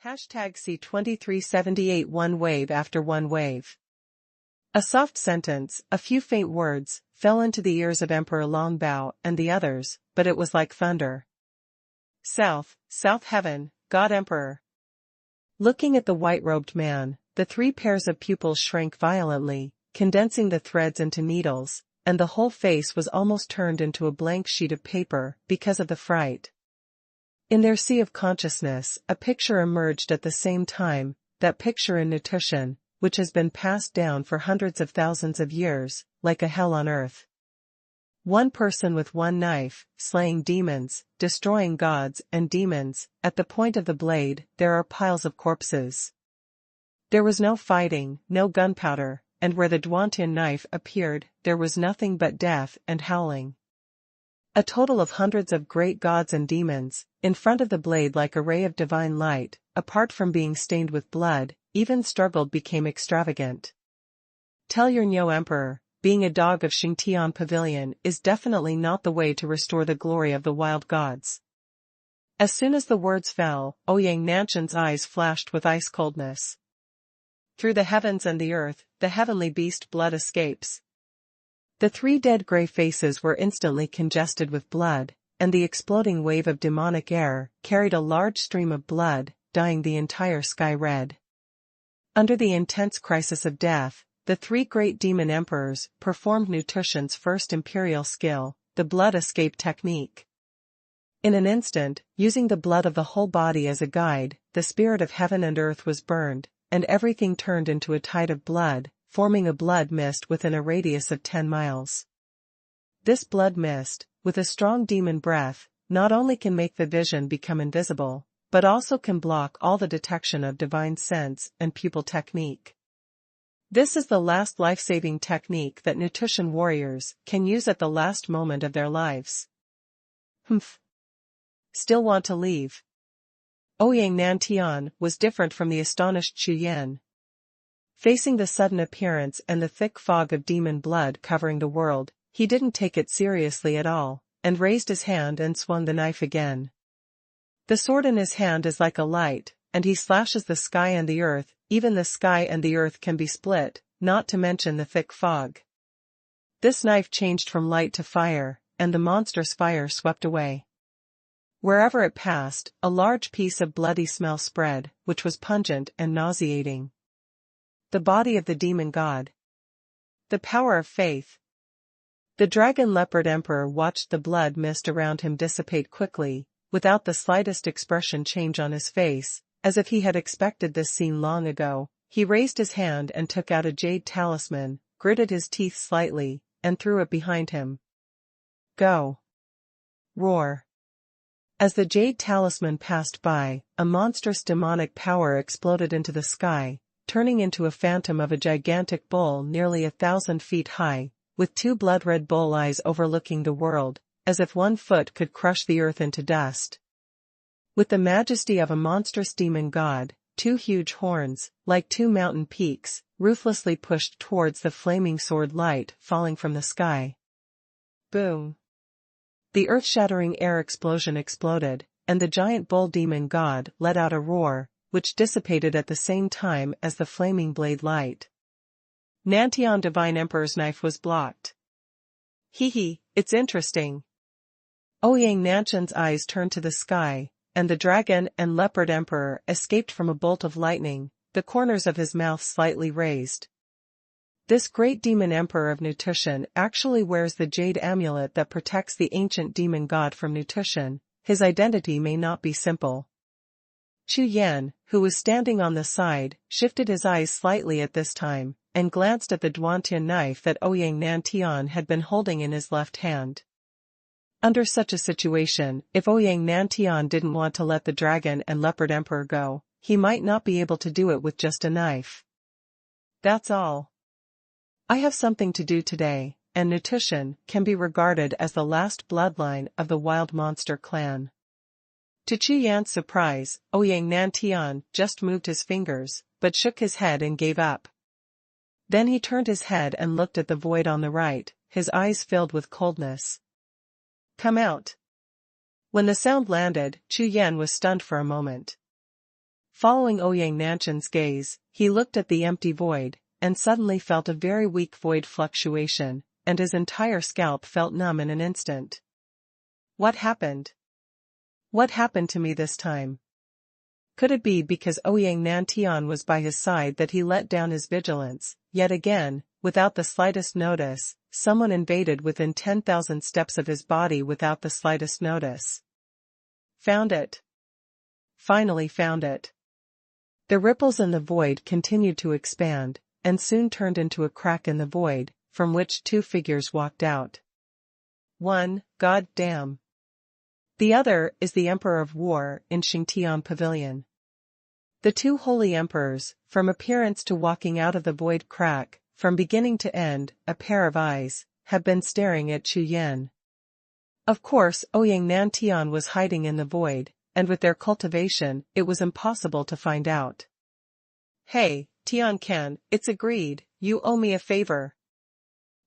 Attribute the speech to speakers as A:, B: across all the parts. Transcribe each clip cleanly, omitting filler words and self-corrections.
A: Hashtag C2378 one wave after one wave. A soft sentence, a few faint words, fell into the ears of Emperor Longbao and the others, but it was like thunder. South heaven, God Emperor. Looking at the white-robed man, the three pairs of pupils shrank violently, condensing the threads into needles, and the whole face was almost turned into a blank sheet of paper because of the fright. In their sea of consciousness, a picture emerged at the same time, that picture in nutrition, which has been passed down for hundreds of thousands of years, like a hell on earth. One person with one knife, slaying demons, destroying gods and demons. At the point of the blade, there are piles of corpses. There was no fighting, no gunpowder, and where the Duantian knife appeared, there was nothing but death and howling. A total of hundreds of great gods and demons, in front of the blade like a ray of divine light, apart from being stained with blood, even struggled became extravagant. Tell your Nyo Emperor, being a dog of Xingtian Pavilion is definitely not the way to restore the glory of the wild gods. As soon as the words fell, Ouyang Nanshan's eyes flashed with ice coldness. Through the heavens and the earth, the heavenly beast blood escapes. The three dead gray faces were instantly congested with blood, and the exploding wave of demonic air carried a large stream of blood, dyeing the entire sky red. Under the intense crisis of death, the three great demon emperors performed Nutrition's first imperial skill, the blood escape technique. In an instant, using the blood of the whole body as a guide, the spirit of heaven and earth was burned, and everything turned into a tide of blood, forming a blood mist within a radius of 10 miles. This blood mist, with a strong demon breath, not only can make the vision become invisible, but also can block all the detection of divine sense and pupil technique. This is the last life-saving technique that nutrition warriors can use at the last moment of their lives. Humph. Still want to leave? Ouyang Nantian was different from the astonished Chu Yan. Facing the sudden appearance and the thick fog of demon blood covering the world, he didn't take it seriously at all, and raised his hand and swung the knife again. The sword in his hand is like a light, and he slashes the sky and the earth. Even the sky and the earth can be split, not to mention the thick fog. This knife changed from light to fire, and the monstrous fire swept away. Wherever it passed, a large piece of bloody smell spread, which was pungent and nauseating. The body of the demon god. The power of faith. The dragon leopard emperor watched the blood mist around him dissipate quickly, without the slightest expression change on his face, as if he had expected this scene long ago. He raised his hand and took out a jade talisman, gritted his teeth slightly, and threw it behind him. Go. Roar. As the jade talisman passed by, a monstrous demonic power exploded into the sky, turning into a phantom of a gigantic bull nearly 1,000 feet high, with two blood-red bull eyes overlooking the world, as if 1 foot could crush the earth into dust. With the majesty of a monstrous demon god, 2 huge horns, like 2 mountain peaks, ruthlessly pushed towards the flaming sword light falling from the sky. Boom! The earth-shattering air explosion exploded, and the giant bull demon god let out a roar, which dissipated at the same time as the flaming blade light. Nantian Divine Emperor's knife was blocked. Hee, it's interesting. Ouyang Nanshan's eyes turned to the sky, and the dragon and leopard emperor escaped from a bolt of lightning, the corners of his mouth slightly raised. This great demon emperor of nutrition actually wears the jade amulet that protects the ancient demon god from nutrition. His identity may not be simple. Chu Yan, who was standing on the side, shifted his eyes slightly at this time, and glanced at the Duantian knife that Ouyang Nantian had been holding in his left hand. Under such a situation, if Ouyang Nantian didn't want to let the dragon and leopard emperor go, he might not be able to do it with just a knife. That's all. I have something to do today, and nutrition can be regarded as the last bloodline of the wild monster clan. To Chu Yan's surprise, Ouyang Nantian just moved his fingers, but shook his head and gave up. Then he turned his head and looked at the void on the right, his eyes filled with coldness. Come out. When the sound landed, Chu Yan was stunned for a moment. Following Ouyang Nanshan's gaze, he looked at the empty void, and suddenly felt a very weak void fluctuation, and his entire scalp felt numb in an instant. What happened? What happened to me this time? Could it be because Ouyang Nantian was by his side that he let down his vigilance? Yet again, without the slightest notice, someone invaded within 10,000 steps of his body without the slightest notice. Found it. Finally found it. The ripples in the void continued to expand, and soon turned into a crack in the void, from which two figures walked out. One, God damn. The other is the Emperor of War in Xingtian Pavilion. The two holy emperors, from appearance to walking out of the void crack, from beginning to end, a pair of eyes, have been staring at Chu Yan. Of course, Ouyang Nantian was hiding in the void, and with their cultivation, it was impossible to find out. Hey, Tian Ken, it's agreed, you owe me a favor.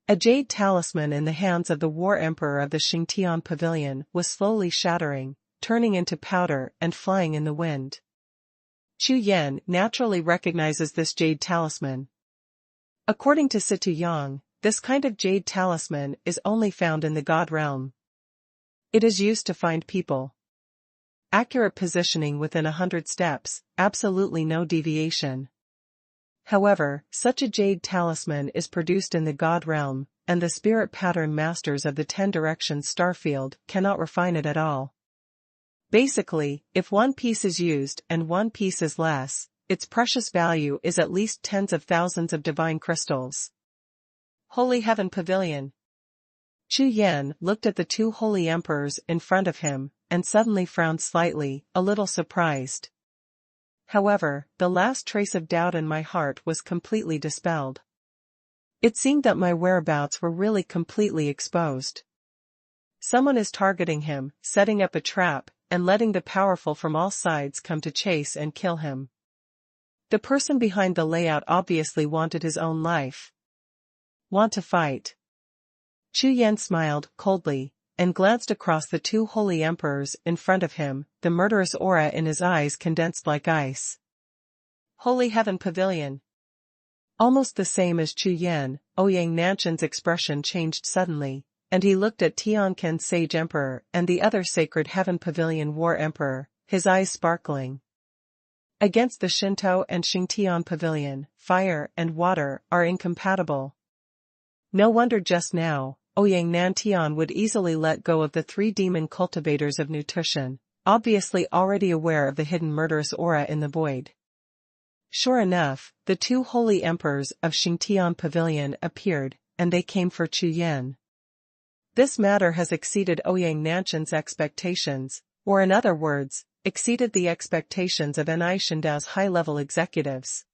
A: A jade talisman in the hands of the war emperor of the Xingtian Pavilion was slowly shattering, turning into powder and flying in the wind. Chu Yan naturally recognizes this jade talisman. According to Situ Yang, this kind of jade talisman is only found in the God realm. It is used to find people. Accurate positioning within 100 steps, absolutely no deviation. However, such a jade talisman is produced in the God realm, and the spirit pattern masters of the 10 directions starfield cannot refine it at all. Basically, if one piece is used and one piece is less, its precious value is at least tens of thousands of divine crystals. Holy Heaven Pavilion. Chu Yan looked at the two holy emperors in front of him, and suddenly frowned slightly, a little surprised. However, the last trace of doubt in my heart was completely dispelled. It seemed that my whereabouts were really completely exposed. Someone is targeting him, setting up a trap, and letting the powerful from all sides come to chase and kill him. The person behind the layout obviously wanted his own life. Want to fight? Chu Yan smiled coldly, and glanced across the two holy emperors in front of him, the murderous aura in his eyes condensed like ice. Holy Heaven Pavilion. Almost the same as Chu Yan, Ouyang Nanshan's expression changed suddenly, and he looked at Tianquan Sage Emperor and the other Sacred Heaven Pavilion War Emperor, his eyes sparkling. Against the Shinto and Xingtian Pavilion, fire and water are incompatible. No wonder just now, Ouyang Nantian would easily let go of the 3 demon cultivators of nutrition, obviously already aware of the hidden murderous aura in the void. Sure enough, the 2 holy emperors of Xingtian Pavilion appeared, and they came for Chu Yan. This matter has exceeded Ouyang Nanshan's expectations, or in other words, exceeded the expectations of Ni Shindao's high-level executives.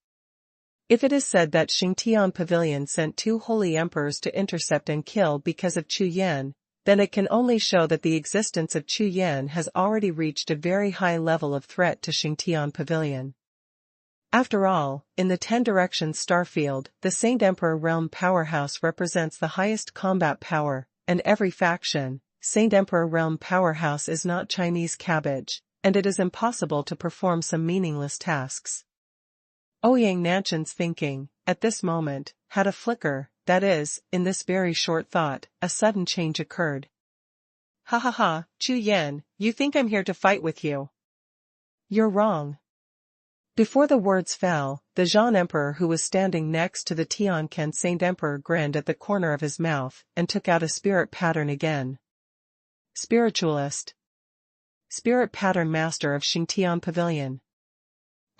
A: If it is said that Xingtian Pavilion sent 2 holy emperors to intercept and kill because of Chu Yan, then it can only show that the existence of Chu Yan has already reached a very high level of threat to Xingtian Pavilion. After all, in the 10 directions starfield, the Saint Emperor Realm Powerhouse represents the highest combat power, and every faction, Saint Emperor Realm Powerhouse is not Chinese cabbage, and it is impossible to perform some meaningless tasks. Ouyang Nanshan's thinking, at this moment, had a flicker, that is, in this very short thought, a sudden change occurred. Ha ha ha, Chu Yan, you think I'm here to fight with you? You're wrong. Before the words fell, the Zhan Emperor who was standing next to the Tianquan Saint Emperor grinned at the corner of his mouth and took out a spirit pattern again. Spiritualist. Spirit pattern master of Xingtian Pavilion.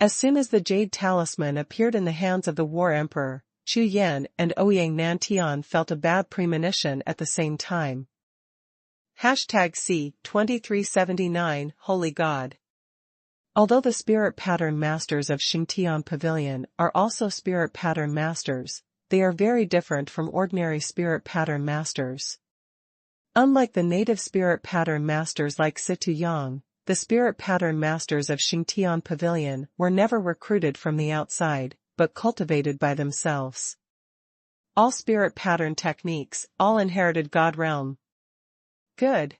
A: As soon as the jade talisman appeared in the hands of the war emperor, Chu Yan and Ouyang Nantian felt a bad premonition at the same time. #C2379 Holy God. Although the spirit pattern masters of Xingtian Pavilion are also spirit pattern masters, they are very different from ordinary spirit pattern masters. Unlike the native spirit pattern masters like Situ Yang, the spirit pattern masters of Xingtian Pavilion were never recruited from the outside, but cultivated by themselves. All spirit pattern techniques, all inherited God realm. Good.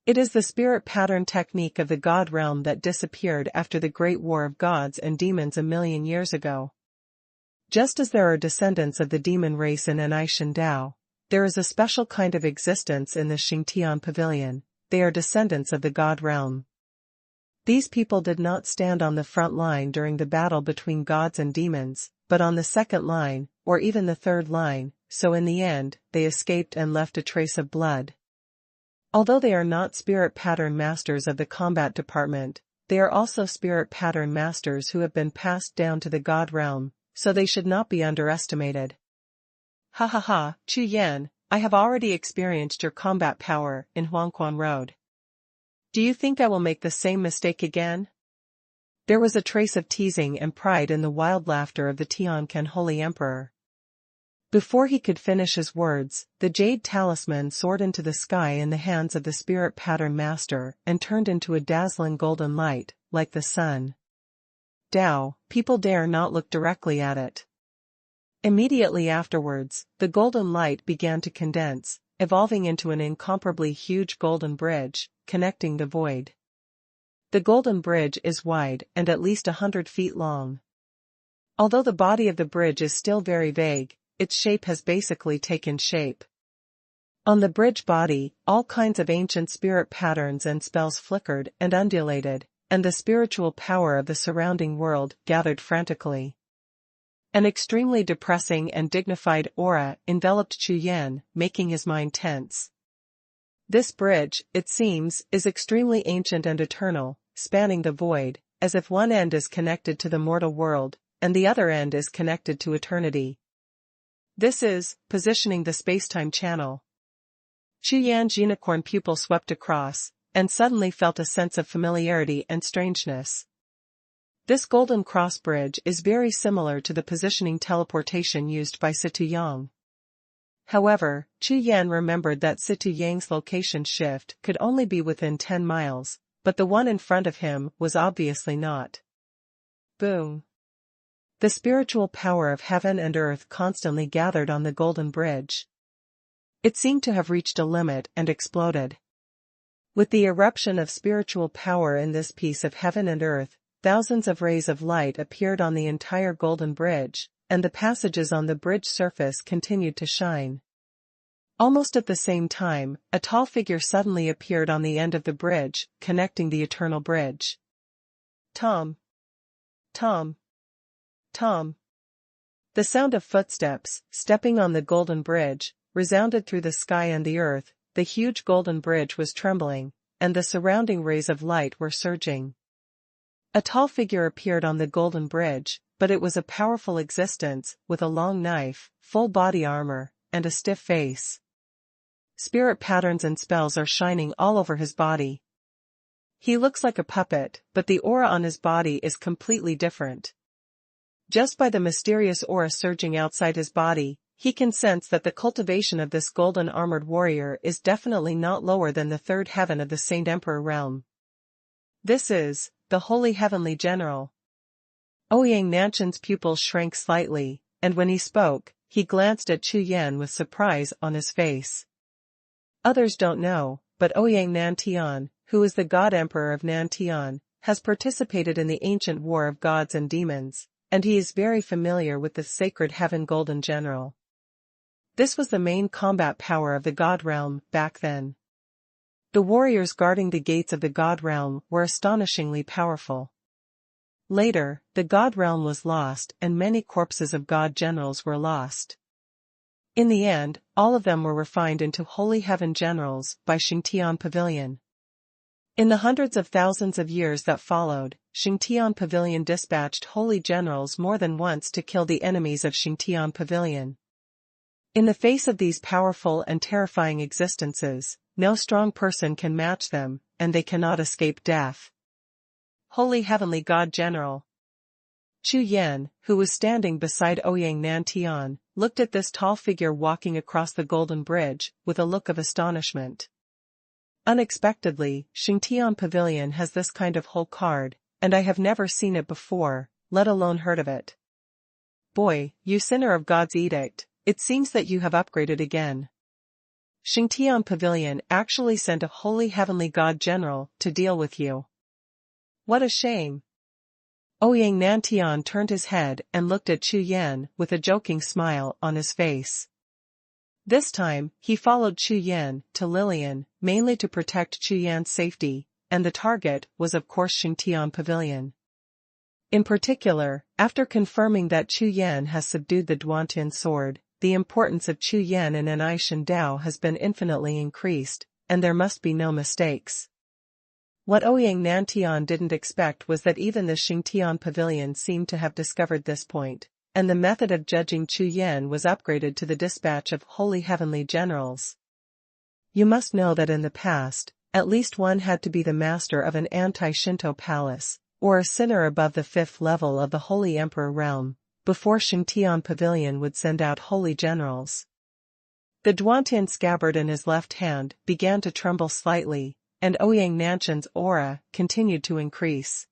A: It is the spirit pattern technique of the God realm that disappeared after the Great War of Gods and Demons a million years ago. Just as there are descendants of the demon race in Anishan Dao, there is a special kind of existence in the Xingtian Pavilion. They are descendants of the God realm. These people did not stand on the front line during the battle between gods and demons, but on the second line, or even the third line, so in the end, they escaped and left a trace of blood. Although they are not spirit pattern masters of the combat department, they are also spirit pattern masters who have been passed down to the God realm, so they should not be underestimated. Ha ha ha, Chu Yan, I have already experienced your combat power in Xuanhuan Road. Do you think I will make the same mistake again? There was a trace of teasing and pride in the wild laughter of the Tianquan Holy Emperor. Before he could finish his words, the jade talisman soared into the sky in the hands of the spirit pattern master and turned into a dazzling golden light, like the sun. Dao, people dare not look directly at it. Immediately afterwards, the golden light began to condense, evolving into an incomparably huge golden bridge, connecting the void. The golden bridge is wide and at least 100 feet long. Although the body of the bridge is still very vague, its shape has basically taken shape. On the bridge body, all kinds of ancient spirit patterns and spells flickered and undulated, and the spiritual power of the surrounding world gathered frantically. An extremely depressing and dignified aura enveloped Chu Yan, making his mind tense. This bridge, it seems, is extremely ancient and eternal, spanning the void, as if one end is connected to the mortal world, and the other end is connected to eternity. This is positioning the spacetime channel. Chu Yan's unicorn pupil swept across, and suddenly felt a sense of familiarity and strangeness. This golden cross bridge is very similar to the positioning teleportation used by Situ Yang. However, Chu Yan remembered that Situ Yang's location shift could only be within 10 miles, but the one in front of him was obviously not. Boom. The spiritual power of heaven and earth constantly gathered on the golden bridge. It seemed to have reached a limit and exploded. With the eruption of spiritual power in this piece of heaven and earth, thousands of rays of light appeared on the entire golden bridge, and the passages on the bridge surface continued to shine. Almost at the same time, a tall figure suddenly appeared on the end of the bridge, connecting the eternal bridge. Tom. Tom. Tom. The sound of footsteps, stepping on the golden bridge, resounded through the sky and the earth. The huge golden bridge was trembling, and the surrounding rays of light were surging. A tall figure appeared on the golden bridge, but it was a powerful existence, with a long knife, full body armor, and a stiff face. Spirit patterns and spells are shining all over his body. He looks like a puppet, but the aura on his body is completely different. Just by the mysterious aura surging outside his body, he can sense that the cultivation of this golden armored warrior is definitely not lower than the third heaven of the Saint Emperor realm. This is the Holy Heavenly General. Ouyang Nanshan's pupils shrank slightly, and when he spoke, he glanced at Chu Yan with surprise on his face. Others don't know, but Ouyang Nantian, who is the God Emperor of Nantian, has participated in the ancient war of gods and demons, and he is very familiar with the sacred heaven Golden General. This was the main combat power of the God realm back then. The warriors guarding the gates of the God realm were astonishingly powerful. Later, the God realm was lost and many corpses of God generals were lost. In the end, all of them were refined into Holy Heaven Generals by Xingtian Pavilion. In the hundreds of thousands of years that followed, Xingtian Pavilion dispatched holy generals more than once to kill the enemies of Xingtian Pavilion. In the face of these powerful and terrifying existences, no strong person can match them, and they cannot escape death. Holy Heavenly God General. Chu Yan, who was standing beside Ouyang Nantian, looked at this tall figure walking across the golden bridge, with a look of astonishment. Unexpectedly, Xingtian Pavilion has this kind of whole card, and I have never seen it before, let alone heard of it. Boy, you sinner of God's edict, it seems that you have upgraded again. Xingtian Pavilion actually sent a holy heavenly god general to deal with you. What a shame. Ouyang Nantian turned his head and looked at Chu Yan with a joking smile on his face. This time, he followed Chu Yan to Lilian, mainly to protect Chu Yan's safety, and the target was of course Xingtian Pavilion. In particular, after confirming that Chu Yan has subdued the Duantian sword, the importance of Chu Yan in Anai Shan Dao has been infinitely increased, and there must be no mistakes. What Ouyang Nantian didn't expect was that even the Xingtian Pavilion seemed to have discovered this point, and the method of judging Chu Yan was upgraded to the dispatch of holy heavenly generals. You must know that in the past, at least one had to be the master of an anti-Shinto palace, or a sinner above the 5th level of the Holy Emperor realm, before Xingtian Pavilion would send out holy generals. The Duantian scabbard in his left hand began to tremble slightly, and Ouyang Nantian's aura continued to increase.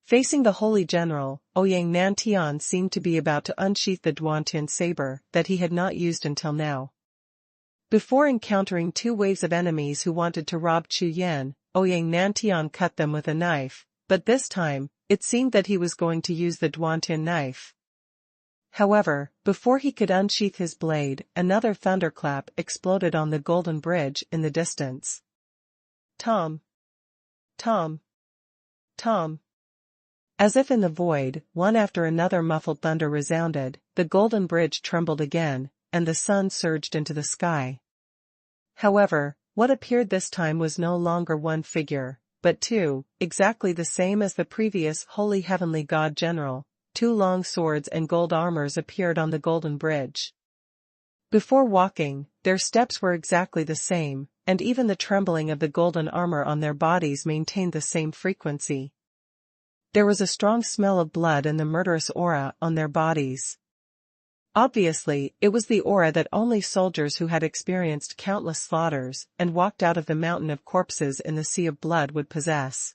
A: Facing the holy general, Ouyang Nantian seemed to be about to unsheath the Duantian saber that he had not used until now. Before encountering 2 waves of enemies who wanted to rob Chu Yan, Ouyang Nantian cut them with a knife, but this time, it seemed that he was going to use the Duantian knife. However, before he could unsheath his blade, another thunderclap exploded on the golden bridge in the distance. Tom. Tom. Tom. As if in the void, one after another muffled thunder resounded, the golden bridge trembled again, and the sun surged into the sky. However, what appeared this time was no longer one figure, but 2, exactly the same as the previous holy heavenly god general. 2 long swords and gold armors appeared on the golden bridge. Before walking, their steps were exactly the same, and even the trembling of the golden armor on their bodies maintained the same frequency. There was a strong smell of blood and the murderous aura on their bodies. Obviously, it was the aura that only soldiers who had experienced countless slaughters and walked out of the mountain of corpses in the sea of blood would possess.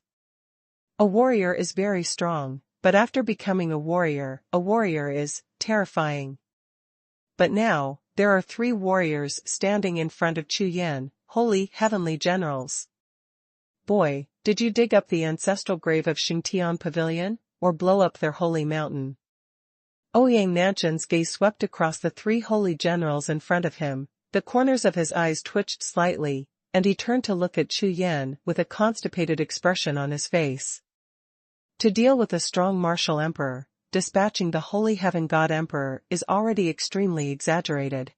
A: A warrior is very strong, but after becoming a warrior is terrifying. But now, there are 3 warriors standing in front of Chu Yan, holy heavenly generals. Boy, did you dig up the ancestral grave of Xingtian Pavilion, or blow up their holy mountain? Ouyang Nantian's gaze swept across the 3 holy generals in front of him, the corners of his eyes twitched slightly, and he turned to look at Chu Yan with a constipated expression on his face. To deal with a strong martial emperor, dispatching the holy heaven god emperor is already extremely exaggerated.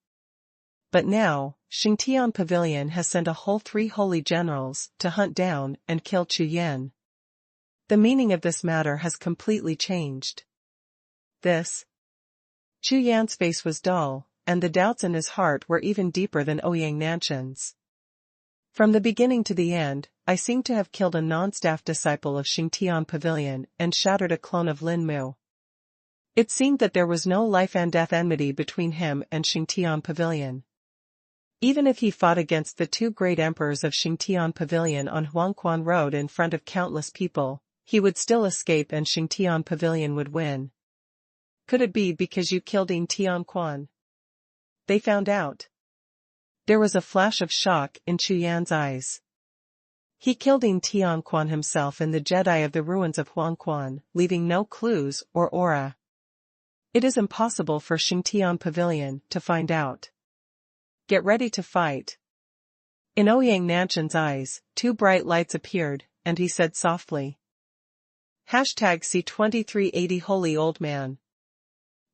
A: But now, Xingtian Pavilion has sent a whole 3 holy generals to hunt down and kill Chu Yan. The meaning of this matter has completely changed. Chu Yan's face was dull, and the doubts in his heart were even deeper than Ouyang Nantian's. From the beginning to the end, I seemed to have killed a non-staff disciple of Xingtian Pavilion and shattered a clone of Lin Mu. It seemed that there was no life and death enmity between him and Xingtian Pavilion. Even if he fought against the 2 great emperors of Xingtian Pavilion on Xuanhuan Road in front of countless people, he would still escape and Xingtian Pavilion would win. Could it be because you killed Yin Tianquan? They found out. There was a flash of shock in Chu Yan's eyes. He killed Yin Tianquan himself in the Jedi of the ruins of Xuanhuan, leaving no clues or aura. It is impossible for Xingtian Pavilion to find out. Get ready to fight. In Ouyang Nantian's eyes, 2 bright lights appeared, and he said softly. #C2380 Holy Old Man.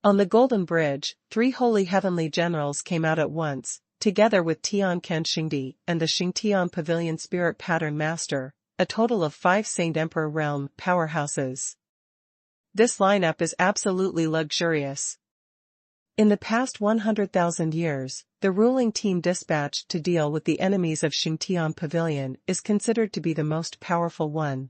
A: On the Golden Bridge, 3 holy heavenly generals came out at once, together with Tianquan Xingdi and the Xingtian Pavilion Spirit Pattern Master, a total of 5 Saint Emperor Realm powerhouses. This lineup is absolutely luxurious. In the past 100,000 years, the ruling team dispatched to deal with the enemies of Xingtian Pavilion is considered to be the most powerful one.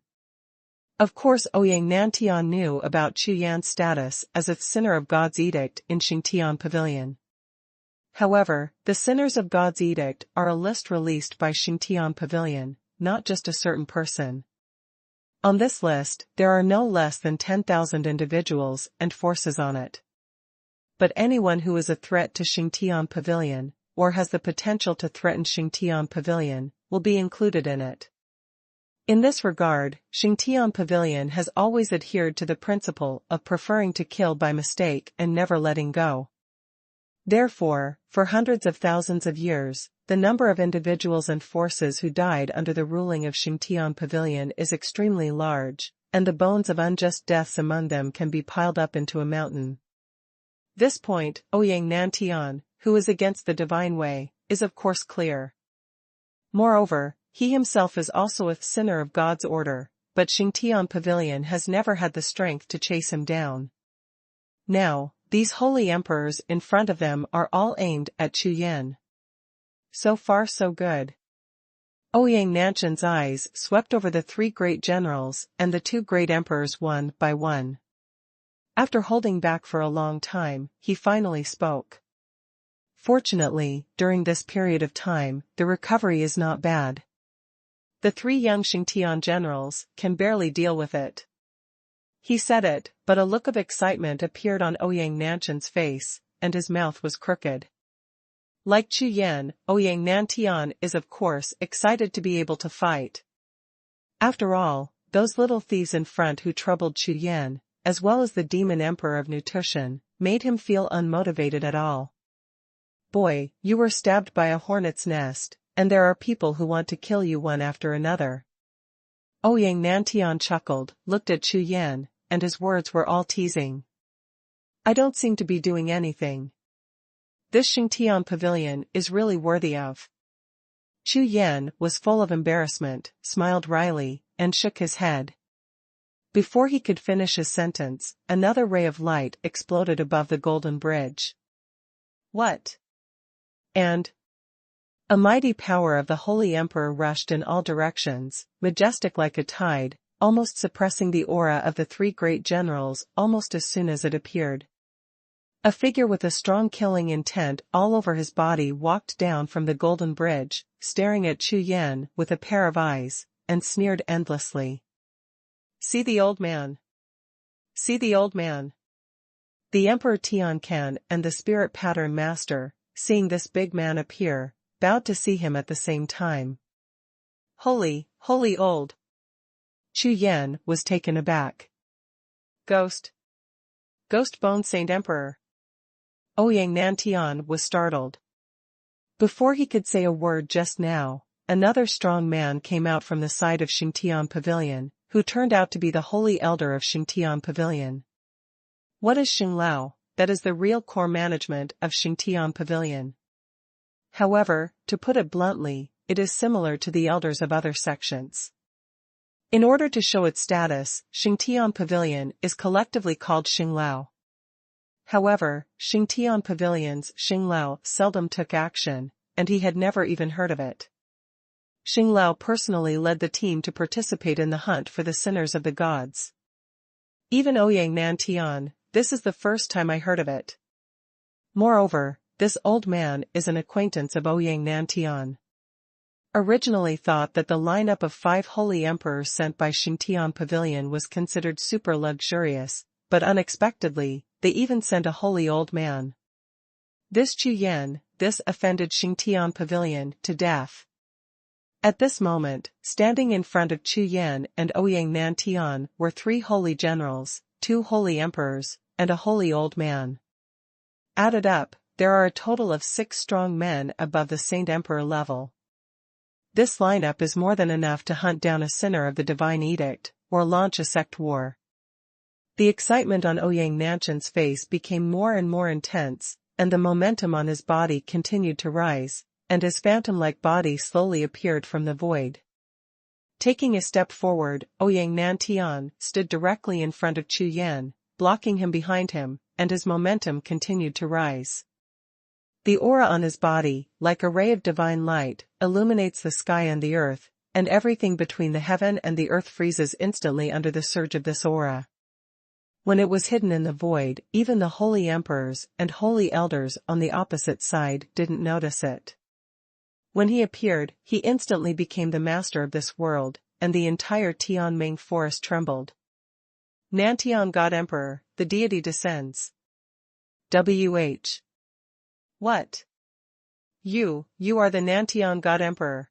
A: Of course Ouyang Nantian knew about Chu Yan's status as a sinner of God's edict in Xingtian Pavilion. However, the sinners of God's edict are a list released by Xingtian Pavilion, not just a certain person. On this list, there are no less than 10,000 individuals and forces on it. But anyone who is a threat to Xingtian Pavilion, or has the potential to threaten Xingtian Pavilion, will be included in it. In this regard, Xingtian Pavilion has always adhered to the principle of preferring to kill by mistake and never letting go. Therefore, for hundreds of thousands of years, the number of individuals and forces who died under the ruling of Xingtian Pavilion is extremely large, and the bones of unjust deaths among them can be piled up into a mountain. This point, Ouyang Nantian, who is against the divine way, is of course clear. Moreover, he himself is also a sinner of God's order, but Xingtian Pavilion has never had the strength to chase him down. Now, these holy emperors in front of them are all aimed at Chu Yan. So far so good. Ouyang Nantian's eyes swept over the three great generals and the two great emperors one by one. After holding back for a long time, he finally spoke. Fortunately, during this period of time, the recovery is not bad. The three young Xingtian generals can barely deal with it. He said it, but a look of excitement appeared on Ouyang Nantian's face, and his mouth was crooked. Like Chu Yan, Ouyang Nantian is of course excited to be able to fight. After all, those little thieves in front who troubled Chu Yan, as well as the demon emperor of nutrition, made him feel unmotivated at all. Boy, you were stabbed by a hornet's nest, and there are people who want to kill you one after another. Ouyang Nantian chuckled, looked at Chu Yan, and his words were all teasing. I don't seem to be doing anything. This Xingtian Pavilion is really worthy of. Chu Yan was full of embarrassment, smiled wryly, and shook his head. Before he could finish his sentence, another ray of light exploded above the golden bridge. What? And a mighty power of the Holy Emperor rushed in all directions, majestic like a tide, almost suppressing the aura of the three great generals almost as soon as it appeared. A figure with a strong killing intent all over his body walked down from the golden bridge, staring at Chu Yan with a pair of eyes, and sneered endlessly. See the old man. See the old man. The Emperor Tiancan and the Spirit Pattern Master, seeing this big man appear, bowed to see him at the same time. Holy old. Chu Yan was taken aback. Ghost Bone Saint Emperor. Ouyang Nantian was startled. Before he could say a word just now, another strong man came out from the side of Xingtian Pavilion, who turned out to be the holy elder of Xingtian Pavilion. What is Xinglao? That is the real core management of Xingtian Pavilion. However, to put it bluntly, it is similar to the elders of other sections. In order to show its status, Xingtian Pavilion is collectively called Xinglao. However, Xingtian Pavilion's Xinglao seldom took action, and he had never even heard of it. Xinglao personally led the team to participate in the hunt for the sinners of the gods. Even Ouyang Nantian, this is the first time I heard of it. Moreover, this old man is an acquaintance of Ouyang Nantian. Originally thought that the lineup of 5 holy emperors sent by Xingtian Pavilion was considered super luxurious, but unexpectedly, they even sent a holy old man. This Chu Yan, this offended Xingtian Pavilion to death. At this moment, standing in front of Chu Yan and Ouyang Nantian were 3 holy generals, 2 holy emperors, and a holy old man. Added up, there are a total of 6 strong men above the Saint Emperor level. This lineup is more than enough to hunt down a sinner of the divine edict, or launch a sect war. The excitement on Ouyang Nantian's face became more and more intense, and the momentum on his body continued to rise, and his phantom-like body slowly appeared from the void. Taking a step forward, Ouyang Nantian stood directly in front of Chu Yan, blocking him behind him, and his momentum continued to rise. The aura on his body, like a ray of divine light, illuminates the sky and the earth, and everything between the heaven and the earth freezes instantly under the surge of this aura. When it was hidden in the void, even the holy emperors and holy elders on the opposite side didn't notice it. When he appeared, he instantly became the master of this world, and the entire Tianming forest trembled. Nantian God Emperor, the deity descends. WH. What? You are the Nantian God Emperor.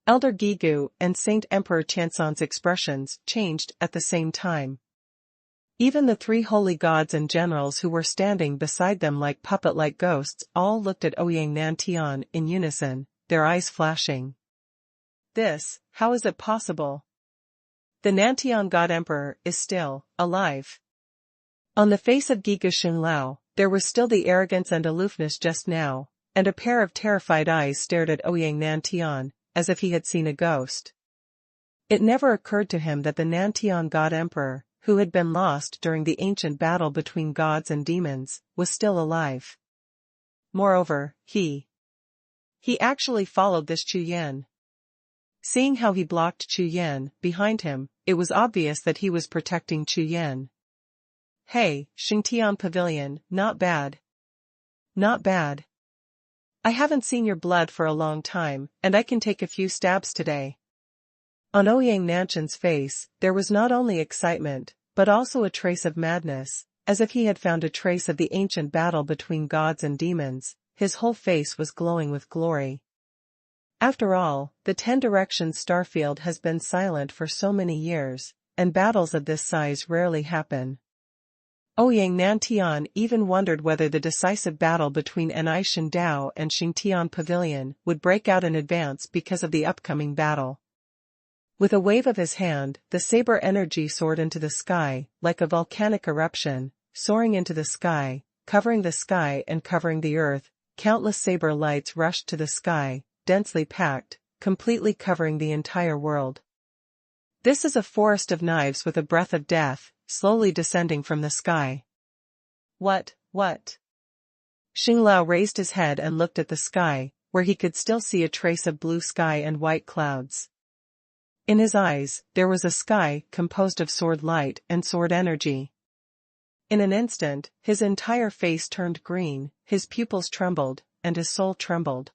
A: Elder Gigu and Saint Emperor Tianzan's expressions changed at the same time. Even the three holy gods and generals who were standing beside them like puppet-like ghosts all looked at Ouyang Nantian in unison, their eyes flashing. How is it possible? The Nantian God Emperor is still alive. On the face of Giga Xunlao, there was still the arrogance and aloofness just now, and a pair of terrified eyes stared at Ouyang Nantian, as if he had seen a ghost. It never occurred to him that the Nantian God Emperor, who had been lost during the ancient battle between gods and demons, was still alive. Moreover, he actually followed this Chu Yan. Seeing how he blocked Chu Yan behind him, it was obvious that he was protecting Chu Yan. Hey, Xingtian Pavilion, not bad. Not bad. I haven't seen your blood for a long time, and I can take a few stabs today. On Ouyang Nantian's face, there was not only excitement, but also a trace of madness, as if he had found a trace of the ancient battle between gods and demons. His whole face was glowing with glory. After all, the 10 Directions starfield has been silent for so many years, and battles of this size rarely happen. Ouyang Nantian even wondered whether the decisive battle between Anai Shindao and Xingtian Pavilion would break out in advance because of the upcoming battle. With a wave of his hand, the saber energy soared into the sky, like a volcanic eruption, soaring into the sky and covering the earth. Countless saber lights rushed to the sky, densely packed, completely covering the entire world. This is a forest of knives with a breath of death, slowly descending from the sky. What? Xinglao raised his head and looked at the sky, where he could still see a trace of blue sky and white clouds. In his eyes, there was a sky composed of sword light and sword energy. In an instant, his entire face turned green, his pupils trembled, and his soul trembled.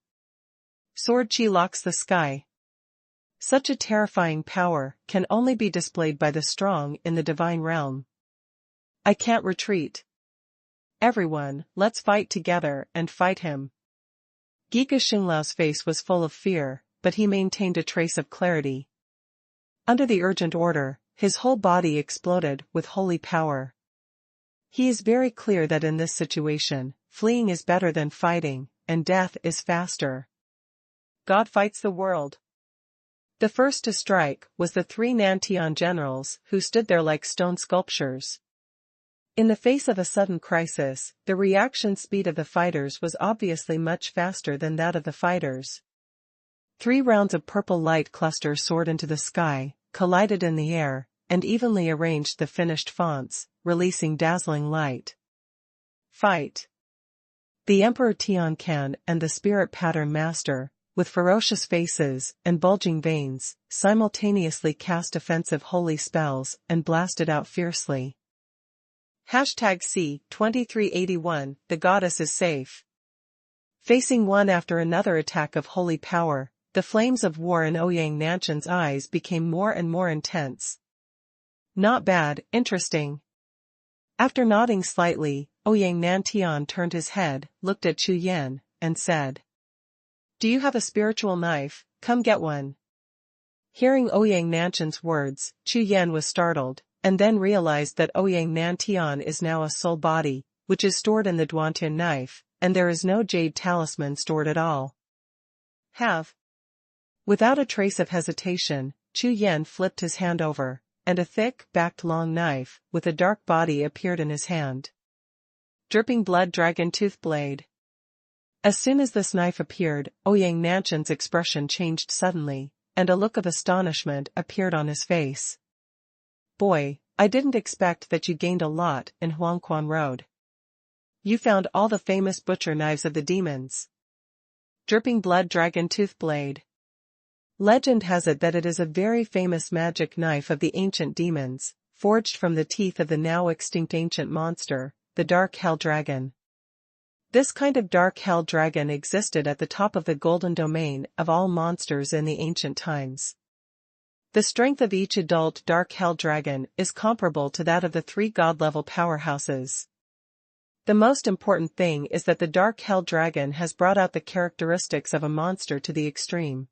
A: Sword chi locks the sky. Such a terrifying power can only be displayed by the strong in the divine realm. I can't retreat. Everyone, let's fight together and fight him. Giga Xinglao's face was full of fear, but he maintained a trace of clarity. Under the urgent order, his whole body exploded with holy power. He is very clear that in this situation, fleeing is better than fighting, and death is faster. God fights the world. The first to strike was the 3 Nantian generals who stood there like stone sculptures. In the face of a sudden crisis, the reaction speed of the fighters was obviously much faster than that of the fighters. 3 rounds of purple light clusters soared into the sky, collided in the air, and evenly arranged the finished fonts, releasing dazzling light. Fight! The Emperor Tian Can and the Spirit Pattern Master, with ferocious faces and bulging veins, simultaneously cast offensive holy spells and blasted out fiercely. #C2381, the goddess is safe. Facing one after another attack of holy power, the flames of war in Ouyang Nantian's eyes became more and more intense. Not bad, interesting. After nodding slightly, Ouyang Nantian turned his head, looked at Chu Yan, and said, "Do you have a spiritual knife? Come get one." Hearing Ouyang Nantian's words, Chu Yan was startled, and then realized that Ouyang Nantian is now a soul body, which is stored in the Duantian knife, and there is no jade talisman stored at all. Have. Without a trace of hesitation, Chu Yan flipped his hand over, and a thick-backed long knife, with a dark body appeared in his hand. Dripping blood dragon tooth blade. As soon as this knife appeared, Ouyang Nantian's expression changed suddenly, and a look of astonishment appeared on his face. Boy, I didn't expect that you gained a lot in Huangquan Road. You found all the famous butcher knives of the demons. Dripping blood dragon tooth blade. Legend has it that it is a very famous magic knife of the ancient demons, forged from the teeth of the now extinct ancient monster, the Dark Hell Dragon. This kind of Dark Hell Dragon existed at the top of the golden domain of all monsters in the ancient times. The strength of each adult Dark Hell Dragon is comparable to that of the 3 god-level powerhouses. The most important thing is that the Dark Hell Dragon has brought out the characteristics of a monster to the extreme.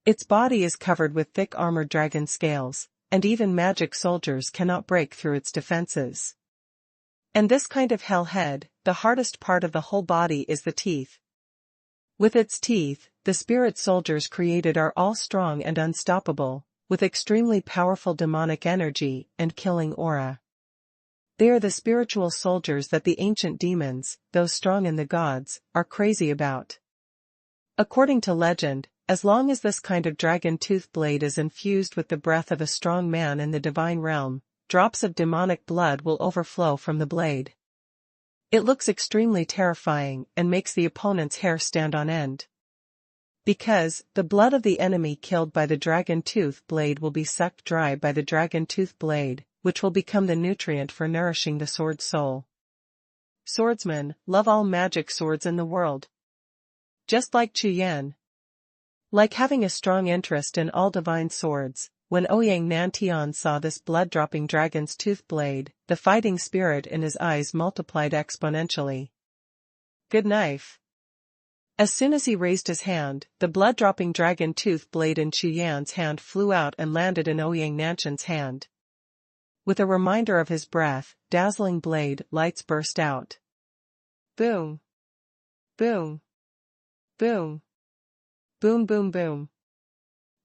A: Its body is covered with thick armored dragon scales, and even magic soldiers cannot break through its defenses. And this kind of hell head, the hardest part of the whole body is the teeth. With its teeth, the spirit soldiers created are all strong and unstoppable, with extremely powerful demonic energy and killing aura. They are the spiritual soldiers that the ancient demons, though strong in the gods, are crazy about. According to legend, as long as this kind of dragon tooth blade is infused with the breath of a strong man in the divine realm, drops of demonic blood will overflow from the blade. It looks extremely terrifying and makes the opponent's hair stand on end. Because, the blood of the enemy killed by the dragon tooth blade will be sucked dry by the dragon tooth blade, which will become the nutrient for nourishing the sword's soul. Swordsmen love all magic swords in the world. Just like Chu Yan. Like having a strong interest in all divine swords, when Ouyang Nantian saw this blood-dropping dragon's tooth blade, the fighting spirit in his eyes multiplied exponentially. Good knife. As soon as he raised his hand, the blood-dropping dragon tooth blade in Chu Yan's hand flew out and landed in Ouyang Nantian's hand. With a reminder of his breath, dazzling blade lights burst out. Boom. Boom. Boom. Boom boom boom.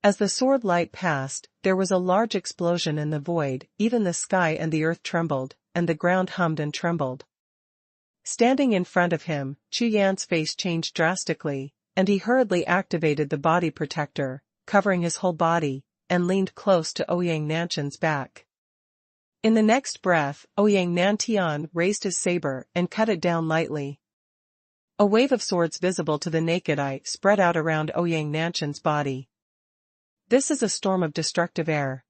A: As the sword light passed, there was a large explosion in the void, even the sky and the earth trembled, and the ground hummed and trembled. Standing in front of him, Chu Yan's face changed drastically, and he hurriedly activated the body protector, covering his whole body, and leaned close to Ouyang Nantian's back. In the next breath, Ouyang Nantian raised his saber and cut it down lightly. A wave of swords visible to the naked eye spread out around Ouyang Nantian's body. This is a storm of destructive air.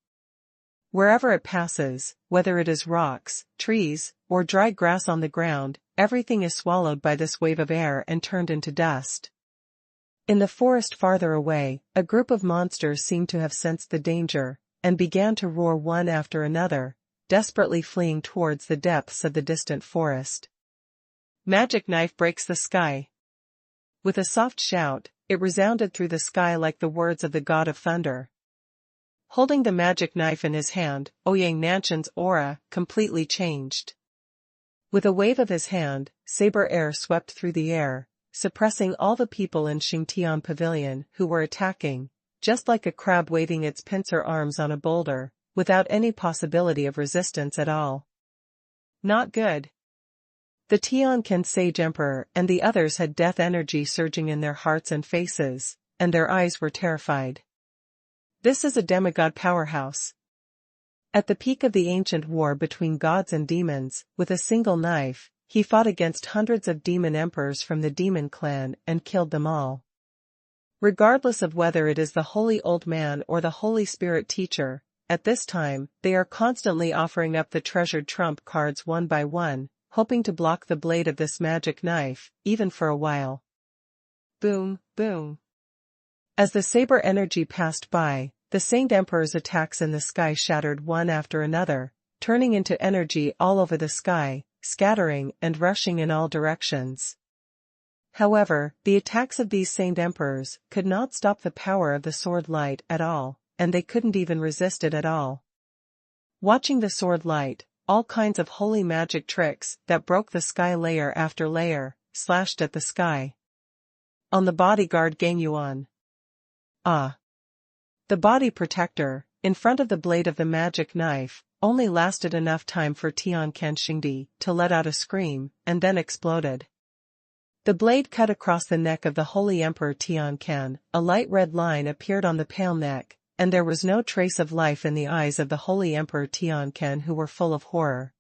A: Wherever it passes, whether it is rocks, trees, or dry grass on the ground, everything is swallowed by this wave of air and turned into dust. In the forest farther away, a group of monsters seemed to have sensed the danger, and began to roar one after another, desperately fleeing towards the depths of the distant forest. Magic knife breaks the sky. With a soft shout, it resounded through the sky like the words of the god of thunder. Holding the magic knife in his hand, Ouyang Nantian's aura completely changed. With a wave of his hand, saber air swept through the air, suppressing all the people in Xingtian Pavilion who were attacking, just like a crab waving its pincer arms on a boulder, without any possibility of resistance at all. Not good. The Tianquan Sage Emperor and the others had death energy surging in their hearts and faces, and their eyes were terrified. This is a demigod powerhouse. At the peak of the ancient war between gods and demons, with a single knife, he fought against hundreds of demon emperors from the demon clan and killed them all. Regardless of whether it is the holy old man or the holy spirit teacher, at this time, they are constantly offering up the treasured trump cards one by one, hoping to block the blade of this magic knife, even for a while. Boom, boom. As the saber energy passed by, the Saint Emperor's attacks in the sky shattered one after another, turning into energy all over the sky, scattering and rushing in all directions. However, the attacks of these Saint Emperors could not stop the power of the sword light at all, and they couldn't even resist it at all. Watching the sword light, all kinds of holy magic tricks that broke the sky layer after layer, slashed at the sky. On the bodyguard Gangyuan. Ah. The body protector, in front of the blade of the magic knife, only lasted enough time for Tianquan Xingdi to let out a scream, and then exploded. The blade cut across the neck of the Holy Emperor Tianquan, a light red line appeared on the pale neck, and there was no trace of life in the eyes of the Holy Emperor Tianquan, who were full of horror.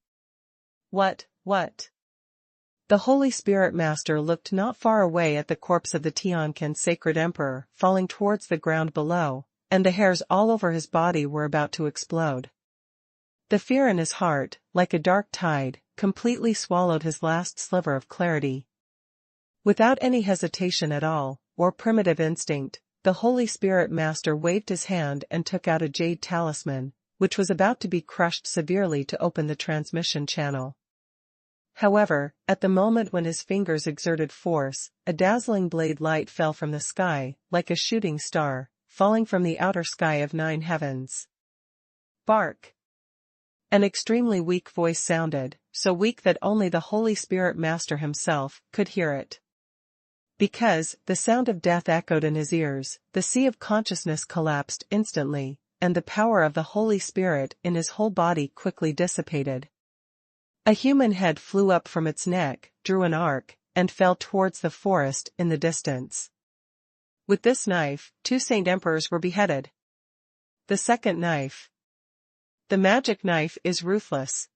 A: What? The Holy Spirit Master looked not far away at the corpse of the Tianquan Sacred Emperor falling towards the ground below, and the hairs all over his body were about to explode. The fear in his heart, like a dark tide, completely swallowed his last sliver of clarity. Without any hesitation at all, or primitive instinct, the Holy Spirit Master waved his hand and took out a jade talisman, which was about to be crushed severely to open the transmission channel. However, at the moment when his fingers exerted force, a dazzling blade light fell from the sky, like a shooting star, falling from the outer sky of 9 heavens. Bark! An extremely weak voice sounded, so weak that only the Holy Spirit Master himself could hear it. Because the sound of death echoed in his ears, the sea of consciousness collapsed instantly, and the power of the Holy Spirit in his whole body quickly dissipated. A human head flew up from its neck, drew an arc, and fell towards the forest in the distance. With this knife, 2 Saint Emperors were beheaded. The second knife. The magic knife is ruthless.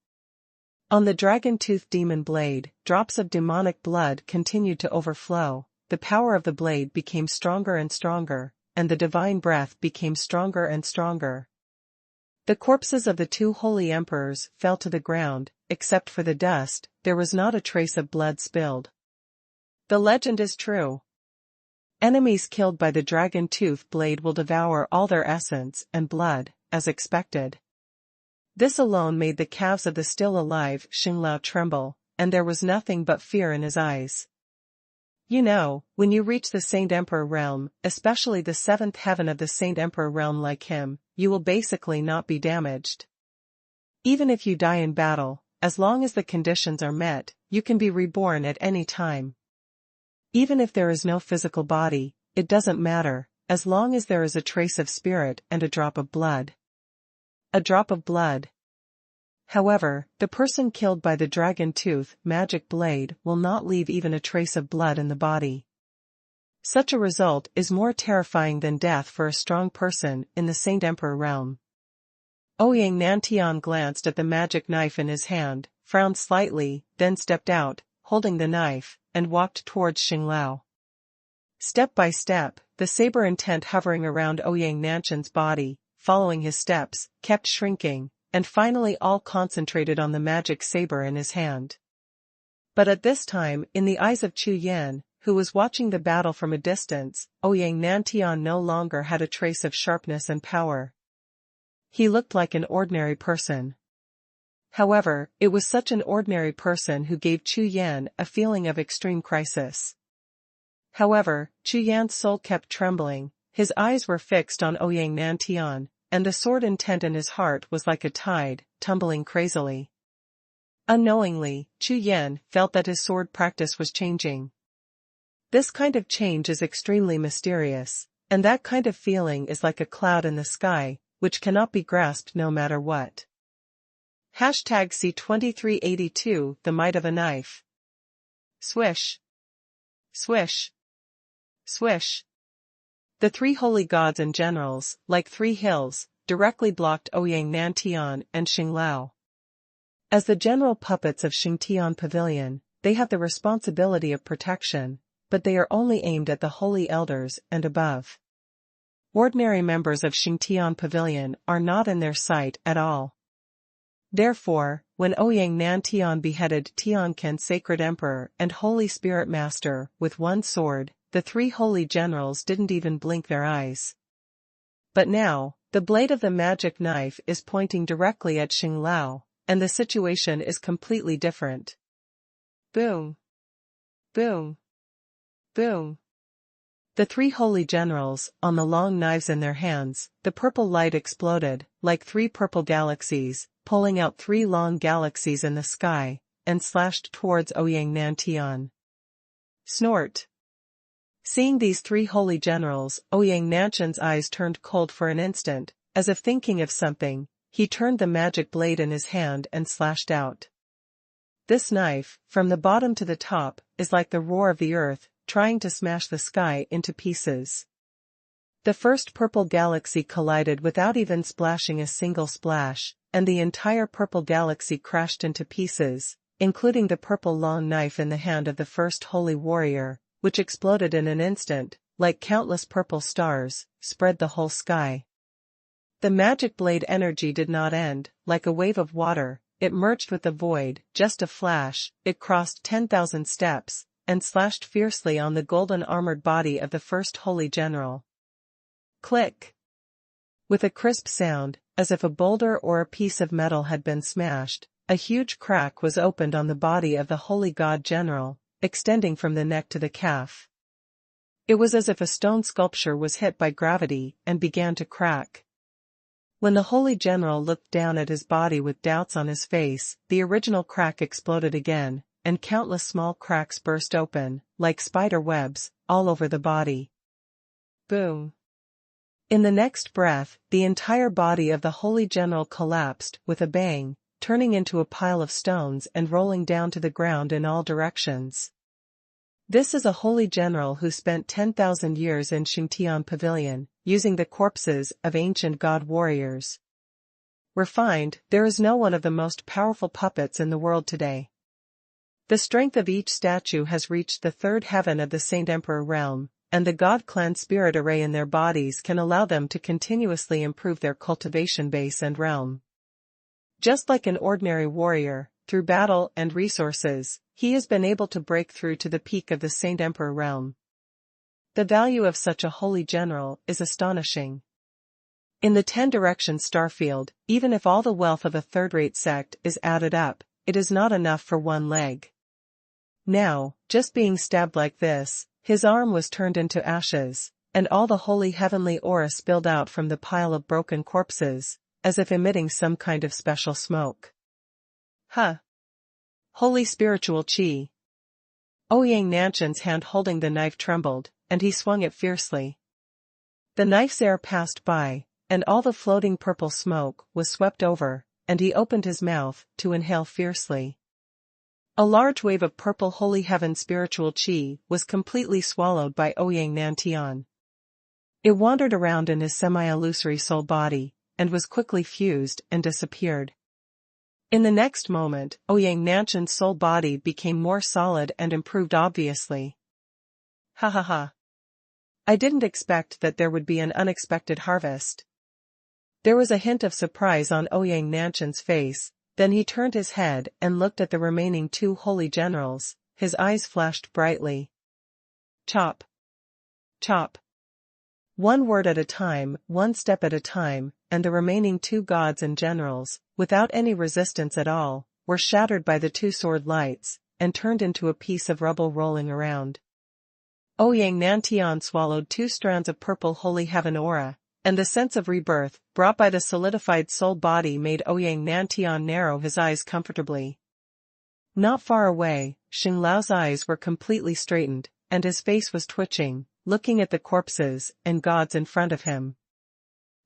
A: On the dragon-toothed demon blade, drops of demonic blood continued to overflow, the power of the blade became stronger and stronger, and the divine breath became stronger and stronger. The corpses of the 2 holy emperors fell to the ground, except for the dust, there was not a trace of blood spilled. The legend is true. Enemies killed by the dragon-tooth blade will devour all their essence and blood, as expected. This alone made the calves of the still alive Xie La Jiao tremble, and there was nothing but fear in his eyes. You know, when you reach the Saint Emperor realm, especially the 7th heaven of the Saint Emperor realm like him, you will basically not be damaged. Even if you die in battle, as long as the conditions are met, you can be reborn at any time. Even if there is no physical body, it doesn't matter, as long as there is a trace of spirit and a drop of blood. A drop of blood. However, the person killed by the dragon-tooth magic blade will not leave even a trace of blood in the body. Such a result is more terrifying than death for a strong person in the Saint Emperor realm. Ouyang Nantian glanced at the magic knife in his hand, frowned slightly, then stepped out, holding the knife, and walked towards Xie Lao. Step by step, the saber intent hovering around Ouyang Nantian's body, following his steps, kept shrinking, and finally all concentrated on the magic saber in his hand. But at this time, in the eyes of Chu Yan, who was watching the battle from a distance, Ouyang Nantian no longer had a trace of sharpness and power. He looked like an ordinary person. However, it was such an ordinary person who gave Chu Yan a feeling of extreme crisis. However, Chu Yan's soul kept trembling, his eyes were fixed on Ouyang Nantian, and the sword intent in his heart was like a tide, tumbling crazily. Unknowingly, Chu Yan felt that his sword practice was changing. This kind of change is extremely mysterious, and that kind of feeling is like a cloud in the sky, which cannot be grasped no matter what. #C2382 The Might of a Knife. Swish. Swish. Swish. The 3 holy gods and generals, like 3 hills, directly blocked Ouyang Nantian and Xie Lao. As the general puppets of Xingtian Pavilion, they have the responsibility of protection, but they are only aimed at the holy elders and above. Ordinary members of Xingtian Pavilion are not in their sight at all. Therefore, when Ouyang Nantian beheaded Tianquan Sacred Emperor and Holy Spirit Master with one sword, the 3 holy generals didn't even blink their eyes. But now, the blade of the magic knife is pointing directly at Xie Lao, and the situation is completely different. Boom. Boom. Boom. The 3 holy generals, on the long knives in their hands, the purple light exploded, like 3 purple galaxies, pulling out 3 long galaxies in the sky, and slashed towards Ouyang Nantian. Snort. Seeing these 3 holy generals, Ouyang Nantian's eyes turned cold for an instant, as if thinking of something, he turned the magic blade in his hand and slashed out. This knife, from the bottom to the top, is like the roar of the earth, trying to smash the sky into pieces. The first purple galaxy collided without even splashing a single splash, and the entire purple galaxy crashed into pieces, including the purple long knife in the hand of the first holy warrior, which exploded in an instant, like countless purple stars, spread the whole sky. The magic blade energy did not end, like a wave of water, it merged with the void, just a flash, it crossed 10,000 steps, and slashed fiercely on the golden armored body of the first holy general. Click! With a crisp sound, as if a boulder or a piece of metal had been smashed, a huge crack was opened on the body of the holy god general, extending from the neck to the calf. It was as if a stone sculpture was hit by gravity and began to crack. When the holy general looked down at his body with doubts on his face, the original crack exploded again, and countless small cracks burst open, like spider webs, all over the body. Boom! In the next breath, the entire body of the holy general collapsed with a bang, turning into a pile of stones and rolling down to the ground in all directions. This is a holy general who spent 10,000 years in Xingtian Pavilion, using the corpses of ancient god warriors. Refined, there is no one of the most powerful puppets in the world today. The strength of each statue has reached the third heaven of the Saint Emperor realm, and the God Clan spirit array in their bodies can allow them to continuously improve their cultivation base and realm. Just like an ordinary warrior, through battle and resources, he has been able to break through to the peak of the Saint Emperor realm. The value of such a holy general is astonishing. In the 10 directions starfield, even if all the wealth of a third-rate sect is added up, it is not enough for one leg. Now, just being stabbed like this, his arm was turned into ashes, and all the holy heavenly aura spilled out from the pile of broken corpses, as if emitting some kind of special smoke. Huh! Holy spiritual chi. Ouyang Nanshan's hand holding the knife trembled, and he swung it fiercely. The knife's air passed by, and all the floating purple smoke was swept over, and he opened his mouth to inhale fiercely. A large wave of purple holy heaven spiritual chi was completely swallowed by Ouyang Nantian. It wandered around in his semi-illusory soul body, and was quickly fused and disappeared. In the next moment, Ouyang Nanshan's soul body became more solid and improved obviously. Ha ha ha. I didn't expect that there would be an unexpected harvest. There was a hint of surprise on Ouyang Nanshan's face, then he turned his head and looked at the remaining 2 holy generals, his eyes flashed brightly. Chop. Chop. One word at a time, one step at a time, and the remaining 2 gods and generals, without any resistance at all, were shattered by the 2 sword lights, and turned into a piece of rubble rolling around. Ouyang Nantian swallowed 2 strands of purple holy heaven aura, and the sense of rebirth brought by the solidified soul body made Ouyang Nantian narrow his eyes comfortably. Not far away, Xing Lao's eyes were completely straightened, and his face was twitching, looking at the corpses and gods in front of him.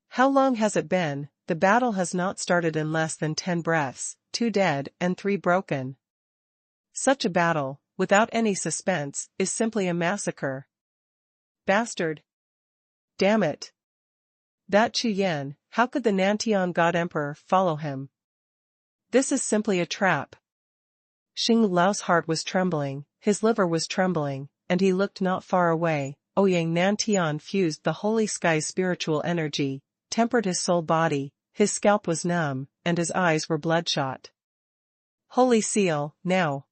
A: How long has it been? The battle has not started in less than 10 breaths, 2 dead and 3 broken. Such a battle, without any suspense, is simply a massacre. Bastard! Damn it! That Chu Yan, how could the Nantian God Emperor follow him? This is simply a trap. Xing Lao's heart was trembling, his liver was trembling, and he looked not far away. Ouyang Nantian fused the holy sky's spiritual energy, tempered his soul body, his scalp was numb, and his eyes were bloodshot. Holy seal, now!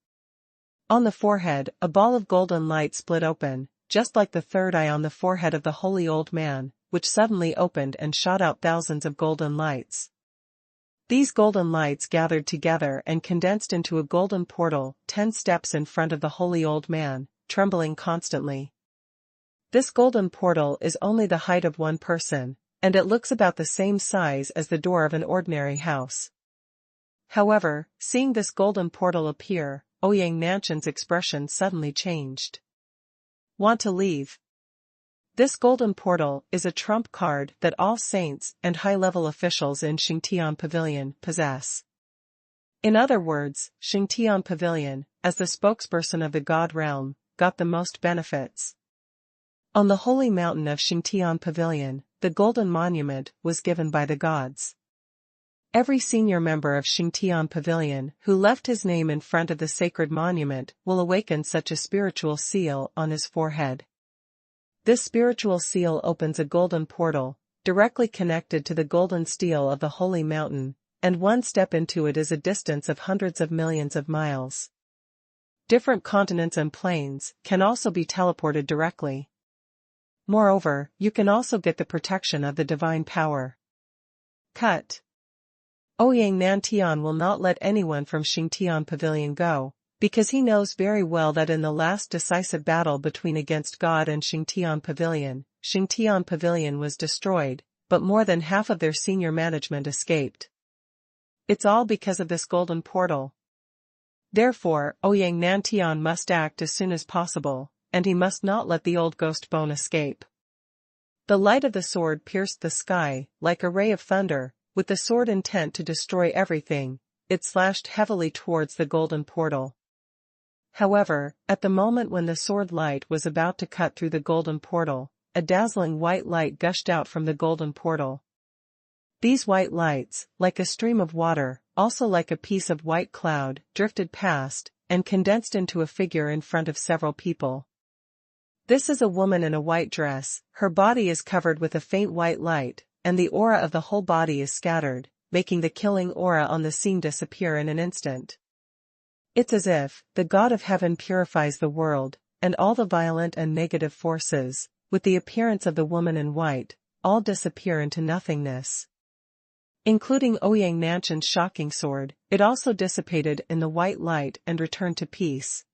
A: On the forehead, a ball of golden light split open, just like the third eye on the forehead of the holy old man, which suddenly opened and shot out thousands of golden lights. These golden lights gathered together and condensed into a golden portal 10 steps in front of the holy old man, trembling constantly. This golden portal is only the height of one person, and it looks about the same size as the door of an ordinary house. However, seeing this golden portal appear, Ouyang Nanshan's expression suddenly changed. Want to leave? This golden portal is a trump card that all saints and high-level officials in Xingtian Pavilion possess. In other words, Xingtian Pavilion, as the spokesperson of the God realm, got the most benefits. On the holy mountain of Xingtian Pavilion, the golden monument was given by the gods. Every senior member of Xingtian Pavilion who left his name in front of the sacred monument will awaken such a spiritual seal on his forehead. This spiritual seal opens a golden portal, directly connected to the golden stele of the holy mountain, and one step into it is a distance of hundreds of millions of miles. Different continents and planes can also be teleported directly. Moreover, you can also get the protection of the divine power. Cut. Ouyang Nantian will not let anyone from Xingtian Pavilion go, because he knows very well that in the last decisive battle between against God and Xingtian Pavilion was destroyed, but more than half of their senior management escaped. It's all because of this golden portal. Therefore, Ouyang Nantian must act as soon as possible, and he must not let the old ghost bone escape. The light of the sword pierced the sky, like a ray of thunder, with the sword intent to destroy everything. It slashed heavily towards the golden portal. However, at the moment when the sword light was about to cut through the golden portal, a dazzling white light gushed out from the golden portal. These white lights, like a stream of water, also like a piece of white cloud, drifted past, and condensed into a figure in front of several people. This is a woman in a white dress, her body is covered with a faint white light, and the aura of the whole body is scattered, making the killing aura on the scene disappear in an instant. It's as if the God of heaven purifies the world, and all the violent and negative forces, with the appearance of the woman in white, all disappear into nothingness. Including Ouyang Nantian's shocking sword, it also dissipated in the white light and returned to peace.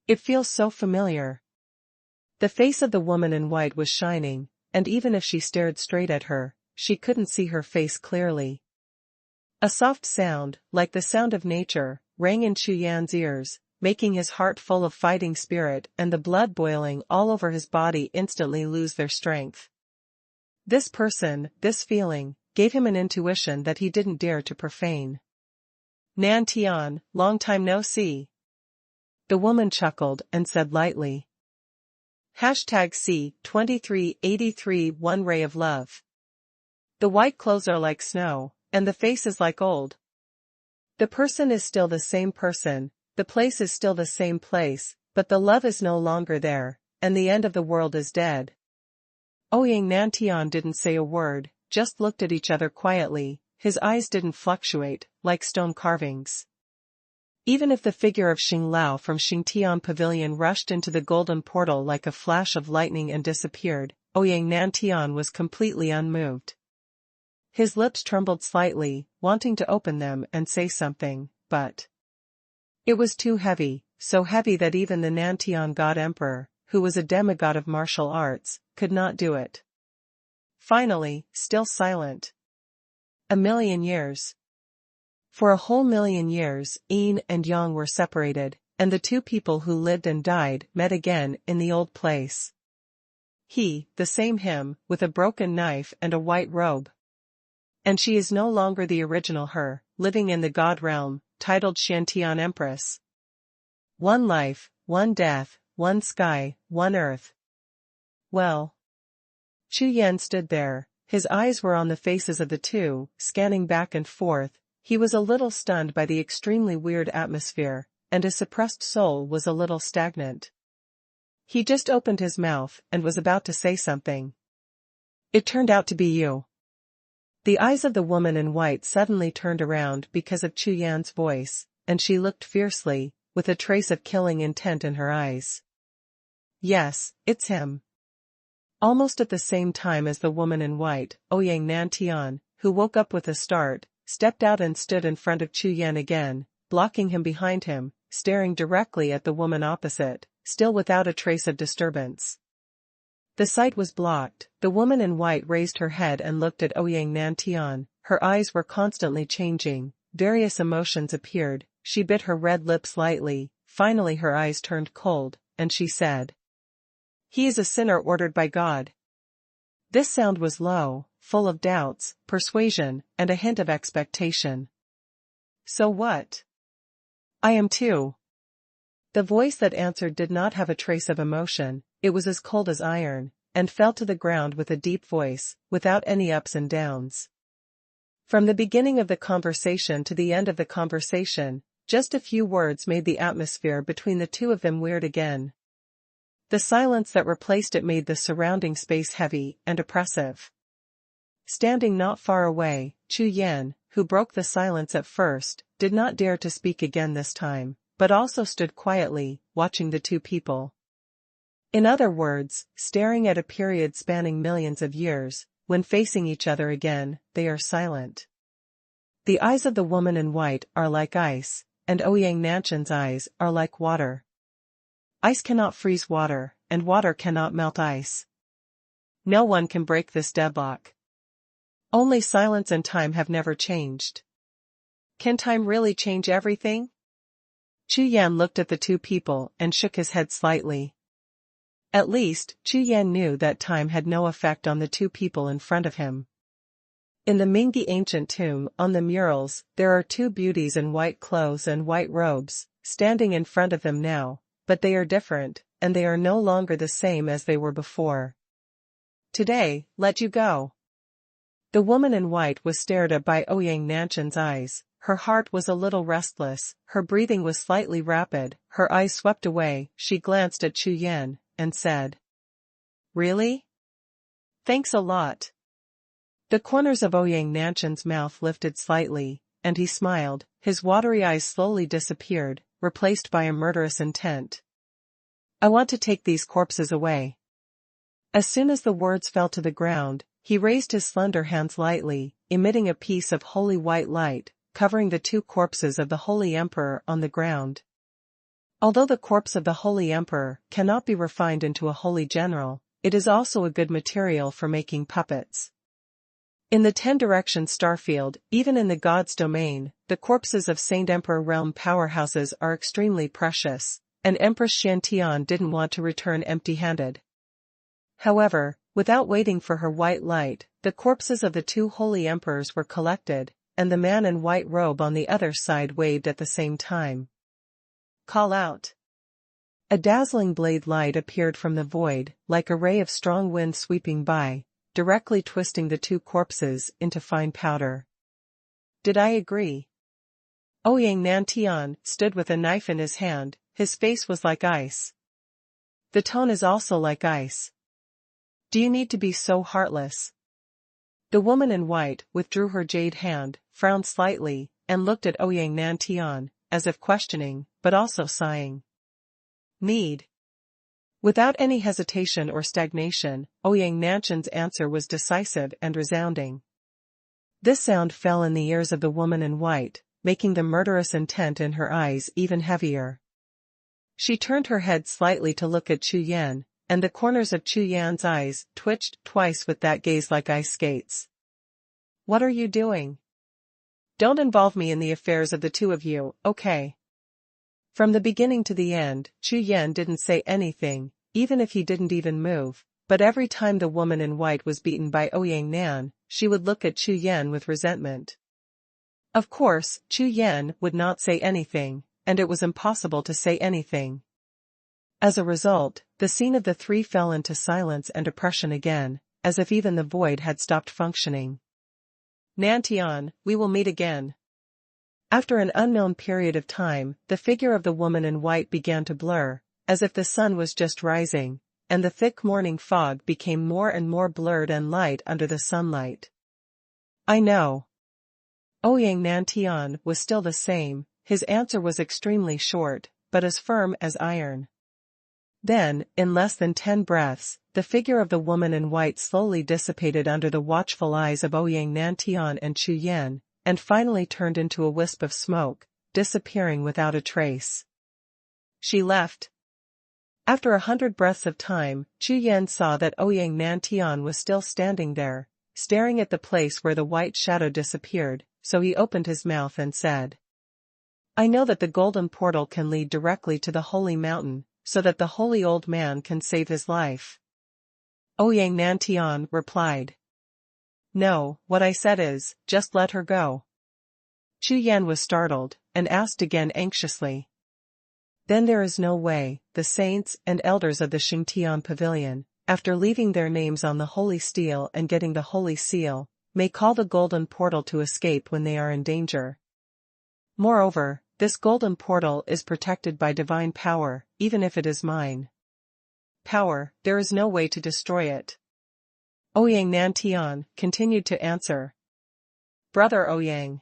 A: It feels so familiar. The face of the woman in white was shining, and even if she stared straight at her, she couldn't see her face clearly. A soft sound, like the sound of nature, rang in Chu Yan's ears, making his heart full of fighting spirit and the blood boiling all over his body instantly lose their strength. This person, this feeling, gave him an intuition that he didn't dare to profane. Nantian, long time no see. The woman chuckled and said lightly. #C2383 One Ray of Love. The white clothes are like snow, and the face is like old. The person is still the same person, the place is still the same place, but the love is no longer there, and the end of the world is dead. Ouyang Nantian didn't say a word, just looked at each other quietly, his eyes didn't fluctuate, like stone carvings. Even if the figure of Xing Lao from Xingtian Pavilion rushed into the golden portal like a flash of lightning and disappeared, Ouyang Nantian was completely unmoved. His lips trembled slightly, wanting to open them and say something, but it was too heavy, so heavy that even the Nantian God Emperor, who was a demigod of martial arts, could not do it. Finally, still silent. 1,000,000 years. For a whole 1,000,000 years, Yin and Yang were separated, and the two people who lived and died met again in the old place. He, the same him, with a broken knife and a white robe. And she is no longer the original her, living in the God realm, titled Xiantian Empress. One life, one death, one sky, one earth. Well. Chu Yan stood there, his eyes were on the faces of the two, scanning back and forth. He was a little stunned by the extremely weird atmosphere, and his suppressed soul was a little stagnant. He just opened his mouth and was about to say something. It turned out to be you. The eyes of the woman in white suddenly turned around because of Chu Yan's voice, and she looked fiercely, with a trace of killing intent in her eyes. Yes, it's him. Almost at the same time as the woman in white, Ouyang Nantian, who woke up with a start, stepped out and stood in front of Chu Yan again, blocking him behind him, staring directly at the woman opposite, still without a trace of disturbance. The sight was blocked. The woman in white raised her head and looked at Ouyang Nantian. Her eyes were constantly changing, various emotions appeared, she bit her red lips lightly, finally her eyes turned cold, and she said, "He is a sinner ordered by God." This sound was low, full of doubts, persuasion, and a hint of expectation. So what? I am too. The voice that answered did not have a trace of emotion, it was as cold as iron, and fell to the ground with a deep voice, without any ups and downs. From the beginning of the conversation to the end of the conversation, just a few words made the atmosphere between the two of them weird again. The silence that replaced it made the surrounding space heavy and oppressive. Standing not far away, Chu Yan, who broke the silence at first, did not dare to speak again this time, but also stood quietly, watching the two people. In other words, staring at a period spanning millions of years, when facing each other again, they are silent. The eyes of the woman in white are like ice, and Ouyang Nanshan's eyes are like water. Ice cannot freeze water, and water cannot melt ice. No one can break this deadlock. Only silence and time have never changed. Can time really change everything? Chu Yan looked at the two people and shook his head slightly. At least, Chu Yan knew that time had no effect on the two people in front of him. In the Mingyi ancient tomb, on the murals, there are two beauties in white clothes and white robes, standing in front of them now, but they are different, and they are no longer the same as they were before. Today, let you go. The woman in white was stared at by Ouyang Nanshan's eyes. Her heart was a little restless, her breathing was slightly rapid, her eyes swept away. She glanced at Chu Yan, and said, "Really? Thanks a lot." The corners of Ouyang Nanshan's mouth lifted slightly, and he smiled. His watery eyes slowly disappeared, replaced by a murderous intent. "I want to take these corpses away." As soon as the words fell to the ground, he raised his slender hands lightly, emitting a piece of holy white light, covering the two corpses of the Holy Emperor on the ground. Although the corpse of the Holy Emperor cannot be refined into a holy general, it is also a good material for making puppets. In the 10 Directions Starfield, even in the God's domain, the corpses of Saint Emperor realm powerhouses are extremely precious, and Empress Shantian didn't want to return empty-handed. However, without waiting for her white light, the corpses of the two holy emperors were collected, and the man in white robe on the other side waved at the same time. "Call out." A dazzling blade light appeared from the void, like a ray of strong wind sweeping by, directly twisting the two corpses into fine powder. "Did I agree?" Ouyang Nantian stood with a knife in his hand, his face was like ice. "The tone is also like ice. Do you need to be so heartless?" The woman in white withdrew her jade hand, frowned slightly, and looked at Ouyang Nantian, as if questioning, but also sighing. "Need." Without any hesitation or stagnation, Ouyang Nanshan's answer was decisive and resounding. This sound fell in the ears of the woman in white, making the murderous intent in her eyes even heavier. She turned her head slightly to look at Chu Yan, and the corners of Chu Yan's eyes twitched twice with that gaze like ice skates. "What are you doing? Don't involve me in the affairs of the two of you, okay?" From the beginning to the end, Chu Yan didn't say anything, even if he didn't even move, but every time the woman in white was beaten by Ouyang Nan, she would look at Chu Yan with resentment. Of course, Chu Yan would not say anything, and it was impossible to say anything. As a result, the scene of the three fell into silence and oppression again, as if even the void had stopped functioning. "Nantian, we will meet again." After an unknown period of time, the figure of the woman in white began to blur, as if the sun was just rising, and the thick morning fog became more and more blurred and light under the sunlight. "I know." Ouyang Nantian was still the same, his answer was extremely short, but as firm as iron. Then, in less than 10 breaths, the figure of the woman in white slowly dissipated under the watchful eyes of Ouyang Nantian and Chu Yan, and finally turned into a wisp of smoke, disappearing without a trace. She left. After 100 breaths of time, Chu Yan saw that Ouyang Nantian was still standing there, staring at the place where the white shadow disappeared, so he opened his mouth and said, "I know that the golden portal can lead directly to the holy mountain, so that the holy old man can save his life." Ouyang Nantian replied, "No, what I said is, just let her go." Chu Yan was startled, and asked again anxiously. "Then there is no way, the saints and elders of the Xingtian pavilion, after leaving their names on the holy stele and getting the holy seal, may call the golden portal to escape when they are in danger. Moreover, this golden portal is protected by divine power, even if it is mine. Power, there is no way to destroy it." Ouyang Nantian continued to answer. "Brother Ouyang."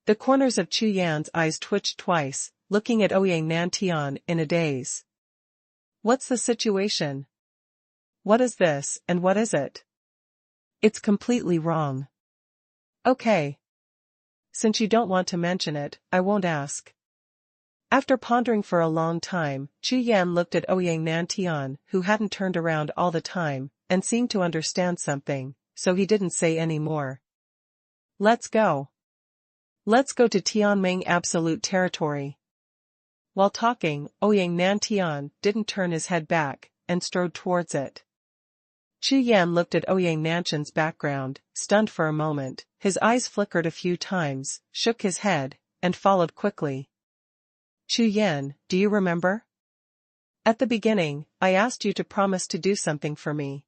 A: The corners of Chu Yan's eyes twitched twice, looking at Ouyang Nantian in a daze. "What's the situation? What is this, and what is it? It's completely wrong." "Okay. since you don't want to mention it, I won't ask. After pondering for a long time, Chu Yan looked at Ouyang Nantian, who hadn't turned around all the time, and seemed to understand something, so he didn't say any more. Let's go. Let's go to Tianming Absolute Territory. While talking, Ouyang Nantian didn't turn his head back, and strode towards it. Chu Yan looked at Ouyang Nantian's background, stunned for a moment, his eyes flickered a few times, shook his head, and followed quickly. Chu Yan, do you remember? At the beginning, I asked you to promise to do something for me.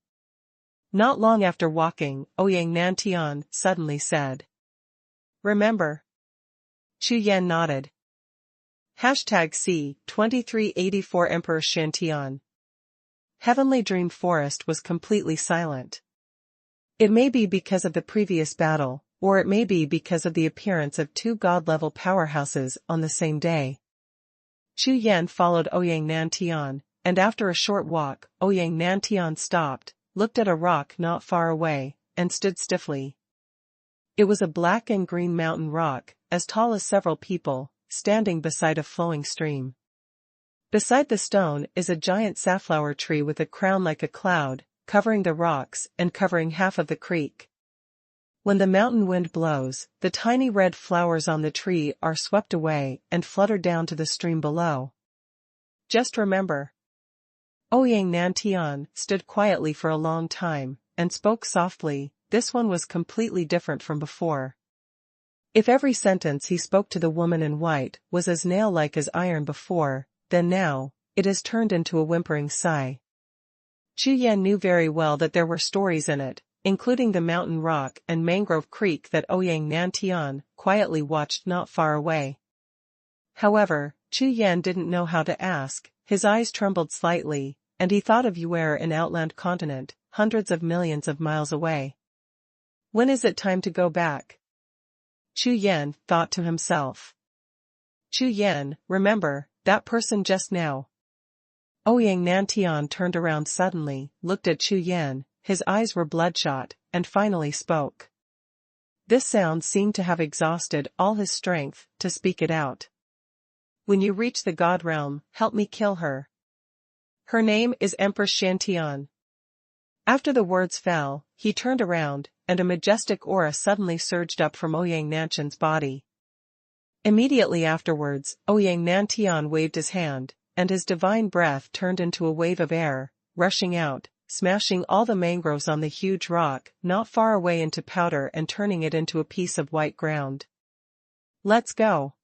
A: Not long after walking, Ouyang Nantian suddenly said. Remember? Chu Yan nodded. #C2384 Emperor Shantian. Heavenly Dream Forest was completely silent. It may be because of the previous battle, or it may be because of the appearance of two god-level powerhouses on the same day. Chu Yan followed Ouyang Nantian, and after a short walk, Ouyang Nantian stopped, looked at a rock not far away, and stood stiffly. It was a black and green mountain rock, as tall as several people, standing beside a flowing stream. Beside the stone is a giant safflower tree with a crown like a cloud, covering the rocks and covering half of the creek. When the mountain wind blows, the tiny red flowers on the tree are swept away and flutter down to the stream below. Just remember. Ouyang Nantian stood quietly for a long time, and spoke softly. This one was completely different from before. If every sentence he spoke to the woman in white was as nail-like as iron before, then now, it has turned into a whimpering sigh. Chu Yan knew very well that there were stories in it, including the mountain rock and mangrove creek that Ouyang Nantian quietly watched not far away. However, Chu Yan didn't know how to ask, his eyes trembled slightly, and he thought of Yuer, an outland continent, hundreds of millions of miles away. When is it time to go back? Chu Yan thought to himself. Chu Yan, remember, that person just now. Ouyang Nantian turned around suddenly, looked at Chu Yan, his eyes were bloodshot, and finally spoke. This sound seemed to have exhausted all his strength to speak it out. When you reach the God realm, help me kill her. Her name is Empress Shantian. After the words fell, he turned around, and a majestic aura suddenly surged up from Ouyang Nantian's body. Immediately afterwards, Ouyang Nantian waved his hand, and his divine breath turned into a wave of air, rushing out, smashing all the mangroves on the huge rock not far away into powder and turning it into a piece of white ground. Let's go.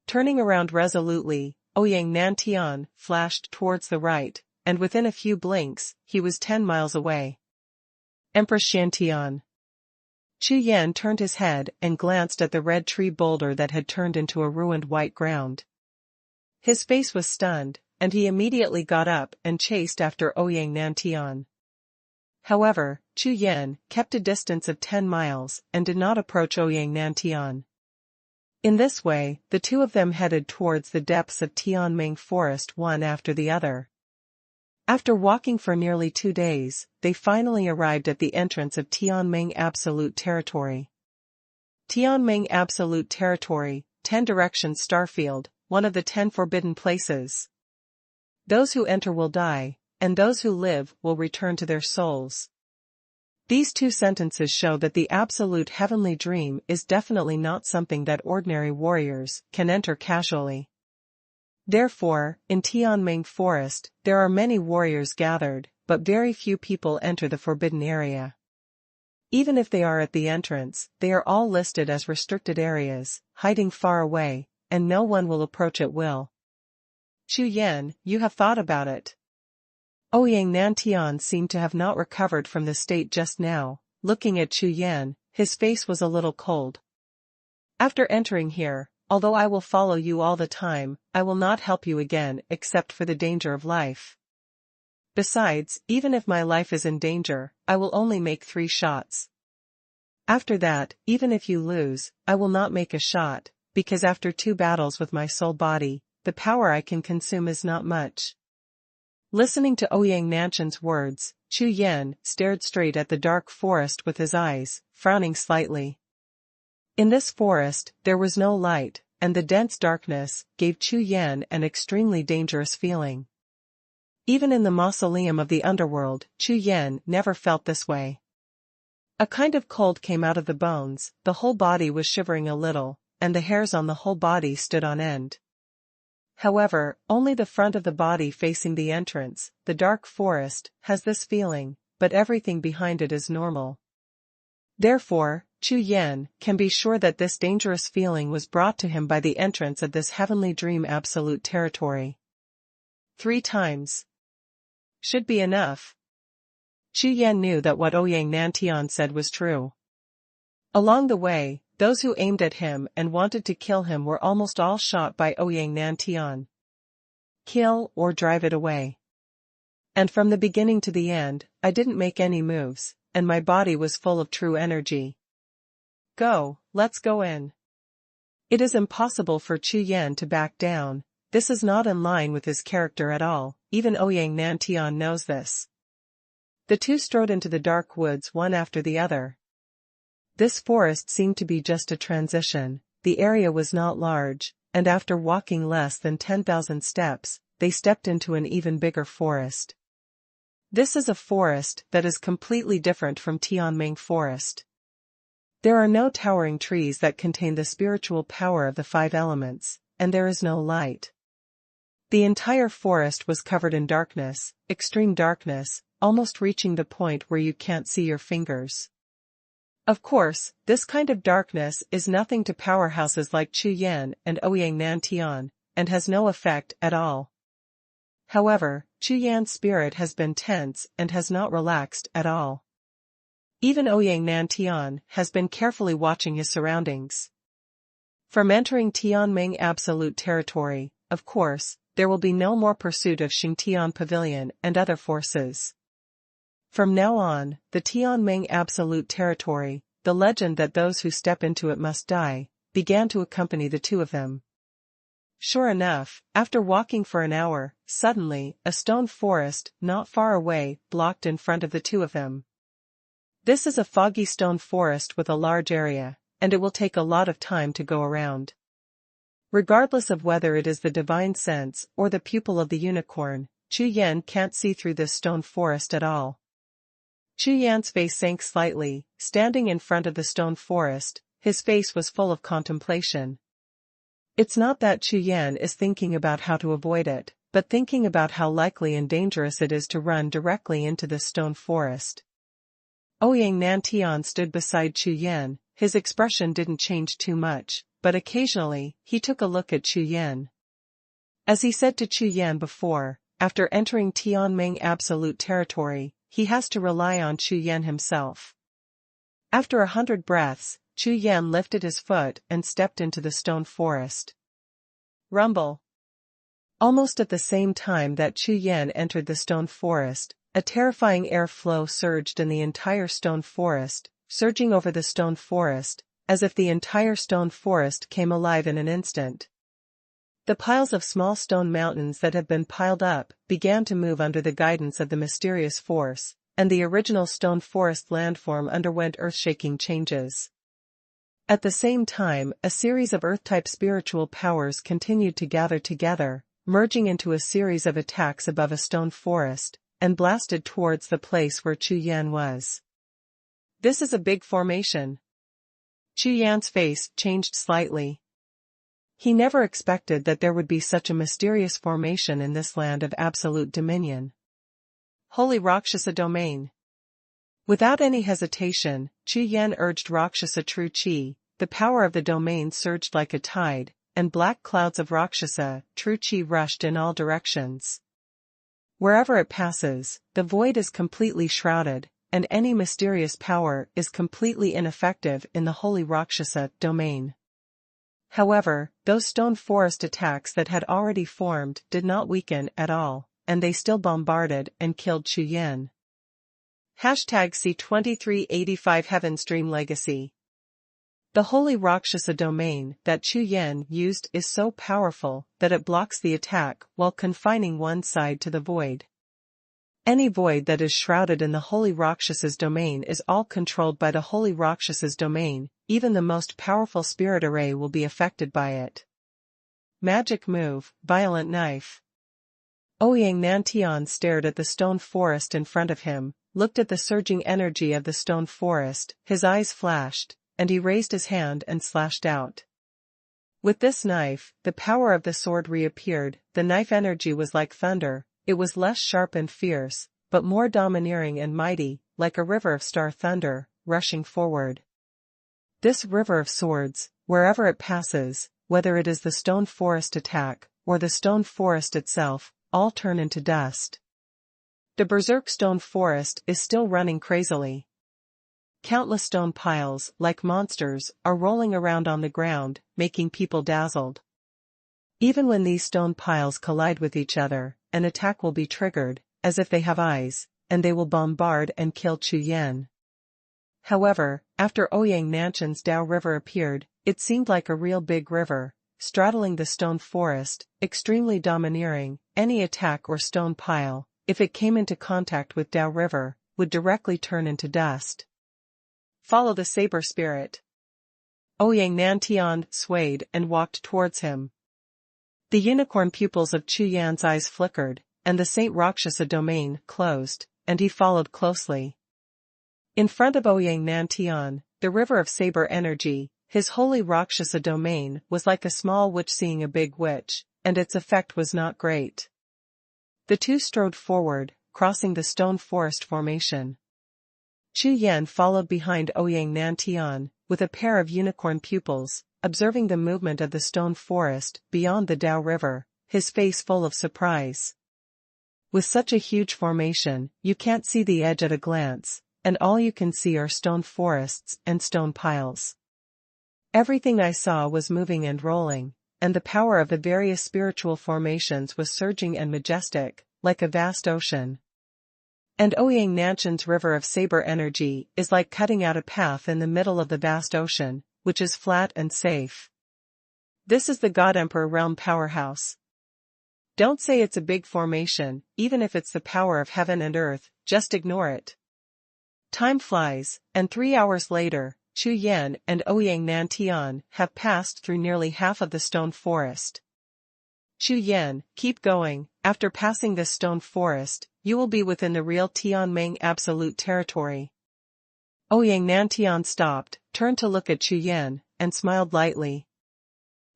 A: Turning around resolutely, Ouyang Nantian flashed towards the right, and within a few blinks, he was 10 miles away. Empress Shantian. Chu Yan turned his head and glanced at the red tree boulder that had turned into a ruined white ground. His face was stunned, and he immediately got up and chased after Ouyang Nantian. However, Chu Yan kept a distance of 10 miles and did not approach Ouyang Nantian. In this way, the two of them headed towards the depths of Tianming Forest one after the other. After walking for nearly 2 days, they finally arrived at the entrance of Tianming Absolute Territory. Tianming Absolute Territory, 10 Directions Starfield, one of the 10 forbidden places. Those who enter will die, and those who live will return to their souls. These 2 sentences show that the absolute heavenly dream is definitely not something that ordinary warriors can enter casually. Therefore, in Tianming Forest, there are many warriors gathered, but very few people enter the forbidden area. Even if they are at the entrance, they are all listed as restricted areas, hiding far away, and no one will approach at will. Chu Yan, you have thought about it. Ouyang Nantian seemed to have not recovered from the state just now. Looking at Chu Yan, his face was a little cold. After entering here, although I will follow you all the time, I will not help you again except for the danger of life. Besides, even if my life is in danger, I will only make 3 shots. After that, even if you lose, I will not make a shot, because after 2 battles with my soul body, the power I can consume is not much. Listening to Ouyang Nantian's words, Chu Yan stared straight at the dark forest with his eyes, frowning slightly. In this forest, there was no light, and the dense darkness gave Chu Yan an extremely dangerous feeling. Even in the mausoleum of the underworld, Chu Yan never felt this way. A kind of cold came out of the bones, the whole body was shivering a little, and the hairs on the whole body stood on end. However, only the front of the body facing the entrance, the dark forest, has this feeling, but everything behind it is normal. Therefore, Chu Yan can be sure that this dangerous feeling was brought to him by the entrance of this heavenly dream absolute territory. 3 times should be enough. Chu Yan knew that what Ouyang Nantian said was true. Along the way, those who aimed at him and wanted to kill him were almost all shot by Ouyang Nantian. Kill or drive it away. And from the beginning to the end, I didn't make any moves, and my body was full of true energy. Go, let's go in. It is impossible for Chu Yan to back down. This is not in line with his character at all, even Ouyang Nantian knows this. The two strode into the dark woods one after the other. This forest seemed to be just a transition, the area was not large, and after walking less than 10,000 steps, they stepped into an even bigger forest. This is a forest that is completely different from Tianming Forest. There are no towering trees that contain the spiritual power of the 5 elements, and there is no light. The entire forest was covered in darkness, extreme darkness, almost reaching the point where you can't see your fingers. Of course, this kind of darkness is nothing to powerhouses like Chu Yan and Ouyang Nantian, and has no effect at all. However, Chu Yan's spirit has been tense and has not relaxed at all. Even Ouyang Nantian has been carefully watching his surroundings. From entering Tianming absolute territory, of course, there will be no more pursuit of Xingtian Pavilion and other forces. From now on, the Tianming absolute territory, the legend that those who step into it must die, began to accompany the two of them. Sure enough, after walking for an hour, suddenly, a stone forest, not far away, blocked in front of the two of them. This is a foggy stone forest with a large area, and it will take a lot of time to go around. Regardless of whether it is the divine sense or the pupil of the unicorn, Chu Yan can't see through this stone forest at all. Chu Yan's face sank slightly, standing in front of the stone forest, his face was full of contemplation. It's not that Chu Yan is thinking about how to avoid it, but thinking about how likely and dangerous it is to run directly into this stone forest. Ouyang Nantian stood beside Chu Yan, his expression didn't change too much, but occasionally, he took a look at Chu Yan. As he said to Chu Yan before, after entering Tianming absolute territory, he has to rely on Chu Yan himself. After 100 breaths, Chu Yan lifted his foot and stepped into the stone forest. Rumble. Almost at the same time that Chu Yan entered the stone forest, a terrifying air flow surged in the entire stone forest, surging over the stone forest, as if the entire stone forest came alive in an instant. The piles of small stone mountains that have been piled up began to move under the guidance of the mysterious force, and the original stone forest landform underwent earth-shaking changes. At the same time, a series of earth-type spiritual powers continued to gather together, merging into a series of attacks above a stone forest, and blasted towards the place where Chu Yan was. This is a big formation. Chu Yan's face changed slightly. He never expected that there would be such a mysterious formation in this land of absolute dominion. Holy Rakshasa Domain. Without any hesitation, Chu Yan urged Rakshasa True Chi, the power of the domain surged like a tide, and black clouds of Rakshasa True Chi rushed in all directions. Wherever it passes, the void is completely shrouded, and any mysterious power is completely ineffective in the Holy Rakshasa domain. However, those stone forest attacks that had already formed did not weaken at all, and they still bombarded and killed Chu Yan. #C2385 Heaven's Dream Legacy. The Holy Rakshasa domain that Chu Yan used is so powerful that it blocks the attack while confining one side to the void. Any void that is shrouded in the Holy Rakshas's domain is all controlled by the Holy Rakshas's domain, even the most powerful spirit array will be affected by it. Magic move, violent knife. Ouyang Nantian stared at the stone forest in front of him, looked at the surging energy of the stone forest, his eyes flashed, and he raised his hand and slashed out. With this knife, the power of the sword reappeared. The knife energy was like thunder, it was less sharp and fierce, but more domineering and mighty, like a river of star thunder, rushing forward. This river of swords, wherever it passes, whether it is the stone forest attack, or the stone forest itself, all turn into dust. The berserk stone forest is still running crazily. Countless stone piles, like monsters, are rolling around on the ground, making people dazzled. Even when these stone piles collide with each other, an attack will be triggered, as if they have eyes, and they will bombard and kill Chu Yan. However, after Ouyang Nantian's Dao River appeared, it seemed like a real big river, straddling the stone forest, extremely domineering. Any attack or stone pile, if it came into contact with Dao River, would directly turn into dust. Follow the saber spirit. Ouyang Nantian swayed and walked towards him. The unicorn pupils of Chu Yan's eyes flickered, and the Saint Rakshasa domain closed, and he followed closely. In front of Ouyang Nantian, the river of saber energy, his holy Rakshasa domain was like a small witch seeing a big witch, and its effect was not great. The two strode forward, crossing the stone forest formation. Chu Yan followed behind Ouyang Nantian, with a pair of unicorn pupils, observing the movement of the stone forest beyond the Dao River, his face full of surprise. With such a huge formation, you can't see the edge at a glance, and all you can see are stone forests and stone piles. Everything I saw was moving and rolling, and the power of the various spiritual formations was surging and majestic, like a vast ocean. And Ouyang Nantian's river of saber energy is like cutting out a path in the middle of the vast ocean, which is flat and safe. This is the God Emperor realm powerhouse. Don't say it's a big formation, even if it's the power of heaven and earth, just ignore it. Time flies, and 3 hours later, Chu Yan and Ouyang Nantian have passed through nearly half of the stone forest. Chu Yan, keep going. After passing this stone forest, you will be within the real Tianming absolute territory. Ouyang Nantian stopped, turned to look at Chu Yan, and smiled lightly.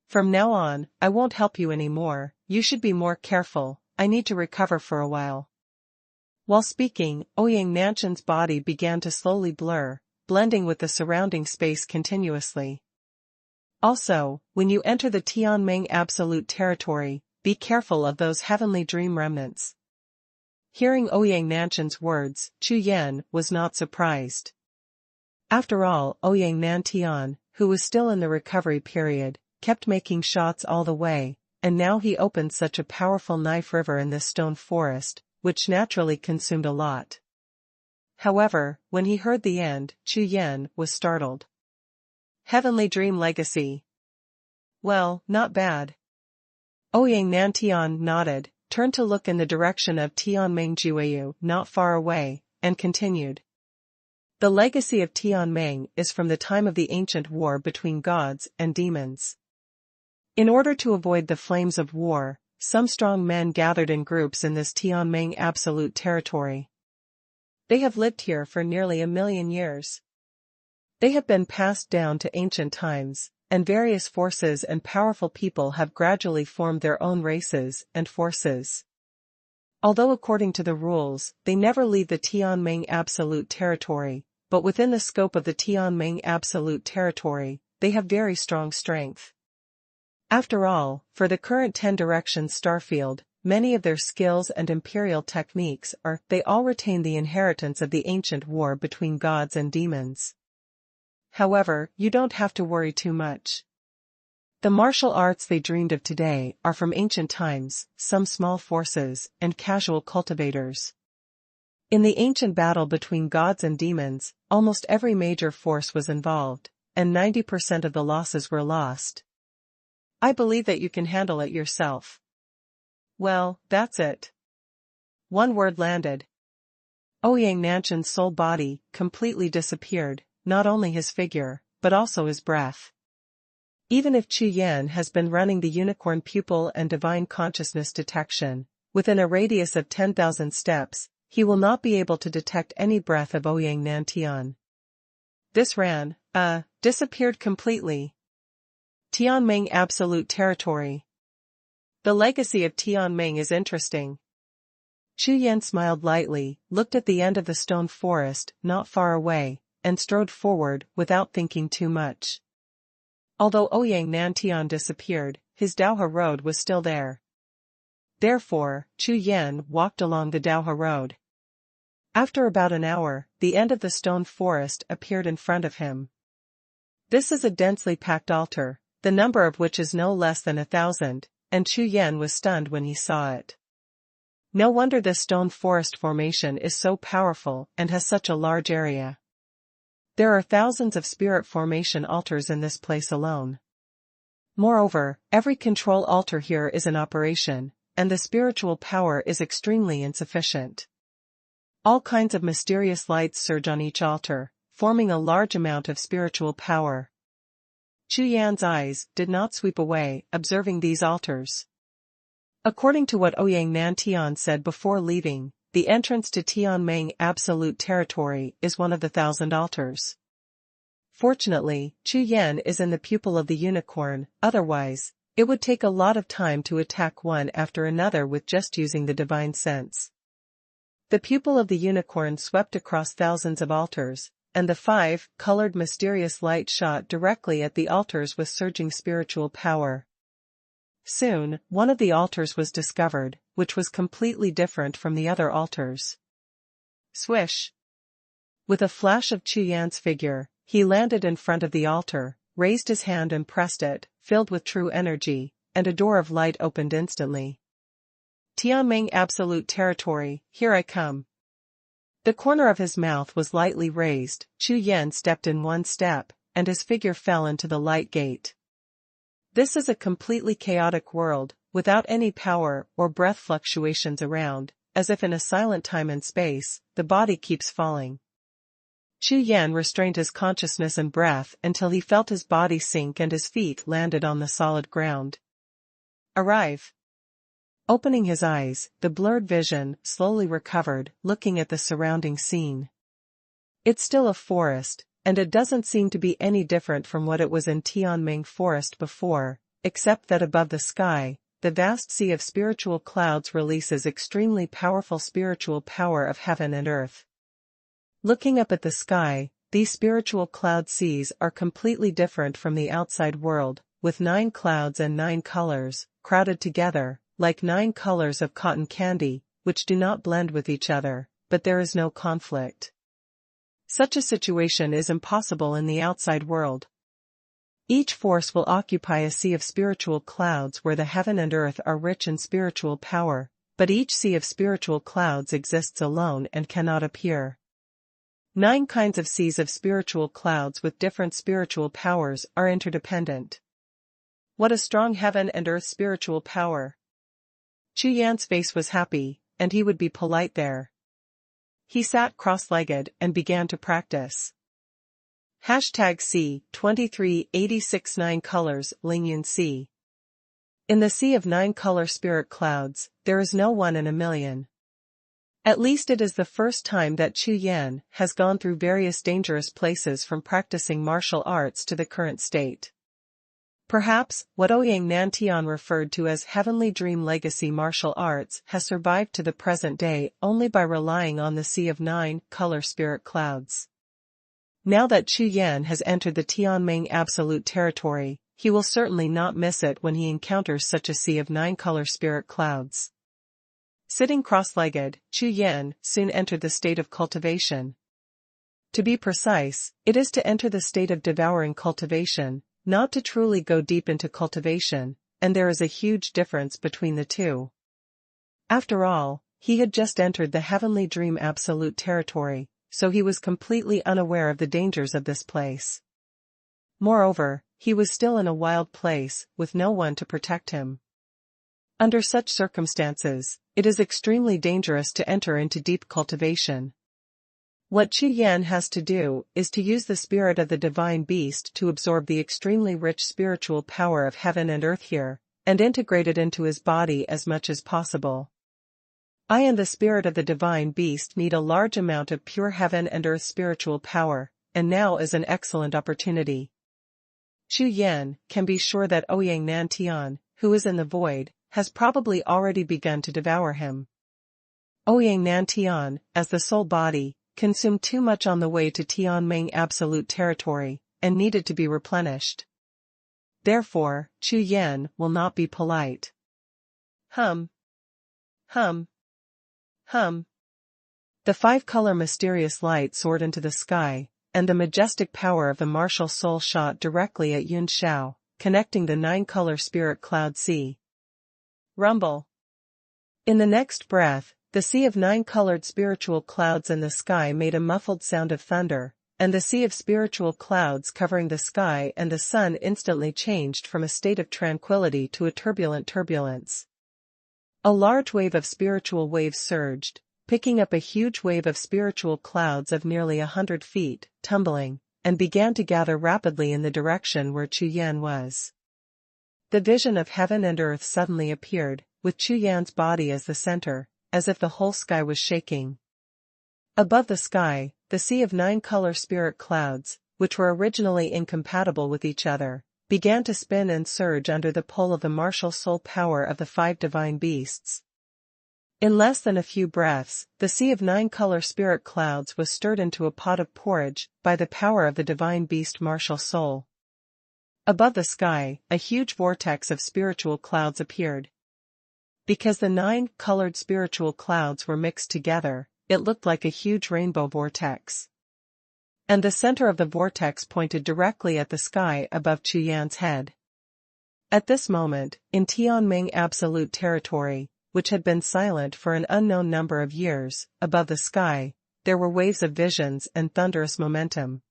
A: From now on, I won't help you anymore. You should be more careful. I need to recover for a while. While speaking, Ouyang Nantian's body began to slowly blur, blending with the surrounding space continuously. Also, when you enter the Tianming absolute territory, be careful of those heavenly dream remnants. Hearing Ouyang Nantian's words, Chu Yan was not surprised. After all, Ouyang Nantian, who was still in the recovery period, kept making shots all the way, and now he opened such a powerful knife river in this stone forest, which naturally consumed a lot. However, when he heard the end, Chu Yan was startled. Heavenly Dream Legacy. Well, not bad. Ouyang Nantian nodded, turned to look in the direction of Tianming Jiuxiao, not far away, and continued. The legacy of Tianming is from the time of the ancient war between gods and demons. In order to avoid the flames of war, some strong men gathered in groups in this Tianming absolute territory. They have lived here for nearly 1,000,000 years. They have been passed down to ancient times, and various forces and powerful people have gradually formed their own races and forces. Although according to the rules, they never leave the Tianming absolute territory, but within the scope of the Tianming absolute territory, they have very strong strength. After all, for the current 10 Directions Starfield, many of their skills and imperial techniques they all retain the inheritance of the ancient war between gods and demons. However, you don't have to worry too much. The martial arts they dreamed of today are from ancient times, some small forces, and casual cultivators. In the ancient battle between gods and demons, almost every major force was involved, and 90% of the losses were lost. I believe that you can handle it yourself. Well, that's it. One word landed. Ouyang Nantian's soul body completely disappeared, not only his figure, but also his breath. Even if Chu Yan has been running the unicorn pupil and divine consciousness detection, within a radius of 10,000 steps, he will not be able to detect any breath of Ouyang Nantian. This disappeared completely. Tianming Absolute Territory. The legacy of Tianming is interesting. Chu Yan smiled lightly, looked at the end of the stone forest, not far away, and strode forward without thinking too much. Although Ouyang Nantian disappeared, his Daohe road was still there. Therefore, Chu Yan walked along the Daohe road. After about an hour, the end of the stone forest appeared in front of him. This is a densely packed altar, the number of which is no less than 1,000, and Chu Yan was stunned when he saw it. No wonder this stone forest formation is so powerful and has such a large area. There are thousands of spirit formation altars in this place alone. Moreover, every control altar here is in operation, and the spiritual power is extremely insufficient. All kinds of mysterious lights surge on each altar, forming a large amount of spiritual power. Chu Yan's eyes did not sweep away, observing these altars. According to what Ouyang Nantian said before leaving, the entrance to Tianming Absolute Territory is one of the 1,000 altars. Fortunately, Chu Yan is in the pupil of the unicorn, otherwise, it would take a lot of time to attack one after another with just using the divine sense. The pupil of the unicorn swept across thousands of altars, and the 5-colored mysterious light shot directly at the altars with surging spiritual power. Soon, one of the altars was discovered, which was completely different from the other altars. Swish! With a flash of Chu Yan's figure, he landed in front of the altar, raised his hand and pressed it, filled with true energy, and a door of light opened instantly. Tianming Absolute Territory, here I come. The corner of his mouth was lightly raised. Chu Yan stepped in one step, and his figure fell into the light gate. This is a completely chaotic world, without any power or breath fluctuations around, as if in a silent time and space, the body keeps falling. Chu Yan restrained his consciousness and breath until he felt his body sink and his feet landed on the solid ground. Arrive. Opening his eyes, the blurred vision slowly recovered, looking at the surrounding scene. It's still a forest, and it doesn't seem to be any different from what it was in Tianming Forest before, except that above the sky, the vast sea of spiritual clouds releases extremely powerful spiritual power of heaven and earth. Looking up at the sky, these spiritual cloud seas are completely different from the outside world, with 9 clouds and 9 colors, crowded together, like 9 colors of cotton candy, which do not blend with each other, but there is no conflict. Such a situation is impossible in the outside world. Each force will occupy a sea of spiritual clouds where the heaven and earth are rich in spiritual power, but each sea of spiritual clouds exists alone and cannot appear. 9 kinds of seas of spiritual clouds with different spiritual powers are interdependent. What a strong heaven and earth spiritual power! Chu Yan's face was happy, and he would be polite there. He sat cross-legged and began to practice. #C2386 9 colors Lingyun Sea. In the sea of 9 color spirit clouds, there is no one in a million. At least it is the first time that Chu Yan has gone through various dangerous places from practicing martial arts to the current state. Perhaps, what Ouyang Nantian referred to as heavenly dream legacy martial arts has survived to the present day only by relying on the sea of 9 color spirit clouds. Now that Chu Yan has entered the Tianming Absolute Territory, he will certainly not miss it when he encounters such a sea of 9 color spirit clouds. Sitting cross-legged, Chu Yan soon entered the state of cultivation. To be precise, it is to enter the state of devouring cultivation, not to truly go deep into cultivation, and there is a huge difference between the two. After all, he had just entered the heavenly dream absolute territory, so he was completely unaware of the dangers of this place. Moreover, he was still in a wild place, with no one to protect him. Under such circumstances, it is extremely dangerous to enter into deep cultivation. What Chu Yan has to do is to use the spirit of the divine beast to absorb the extremely rich spiritual power of heaven and earth here, and integrate it into his body as much as possible. I and the spirit of the divine beast need a large amount of pure heaven and earth spiritual power, and now is an excellent opportunity. Chu Yan can be sure that Ouyang Nantian, who is in the void, has probably already begun to devour him. Ouyang Nantian, as the soul body, consumed too much on the way to Tianming absolute territory, and needed to be replenished. Therefore, Chu Yan will not be polite. Hum. Hum. Hum. The five-color mysterious light soared into the sky, and the majestic power of the martial soul shot directly at Jiuxiao, connecting the nine-color spirit cloud sea. Rumble. In the next breath, the sea of nine-colored spiritual clouds in the sky made a muffled sound of thunder, and the sea of spiritual clouds covering the sky and the sun instantly changed from a state of tranquility to a turbulent turbulence. A large wave of spiritual waves surged, picking up a huge wave of spiritual clouds of nearly 100 feet, tumbling, and began to gather rapidly in the direction where Chu Yan was. The vision of heaven and earth suddenly appeared, with Chu Yan's body as the center, as if the whole sky was shaking. Above the sky, the sea of nine-color spirit clouds, which were originally incompatible with each other, began to spin and surge under the pull of the martial soul power of the five divine beasts. In less than a few breaths, the sea of nine-color spirit clouds was stirred into a pot of porridge by the power of the divine beast martial soul. Above the sky, a huge vortex of spiritual clouds appeared. Because the nine-colored spiritual clouds were mixed together, it looked like a huge rainbow vortex. And the center of the vortex pointed directly at the sky above Chu Yan's head. At this moment, in Tianming absolute territory, which had been silent for an unknown number of years, above the sky, there were waves of visions and thunderous momentum.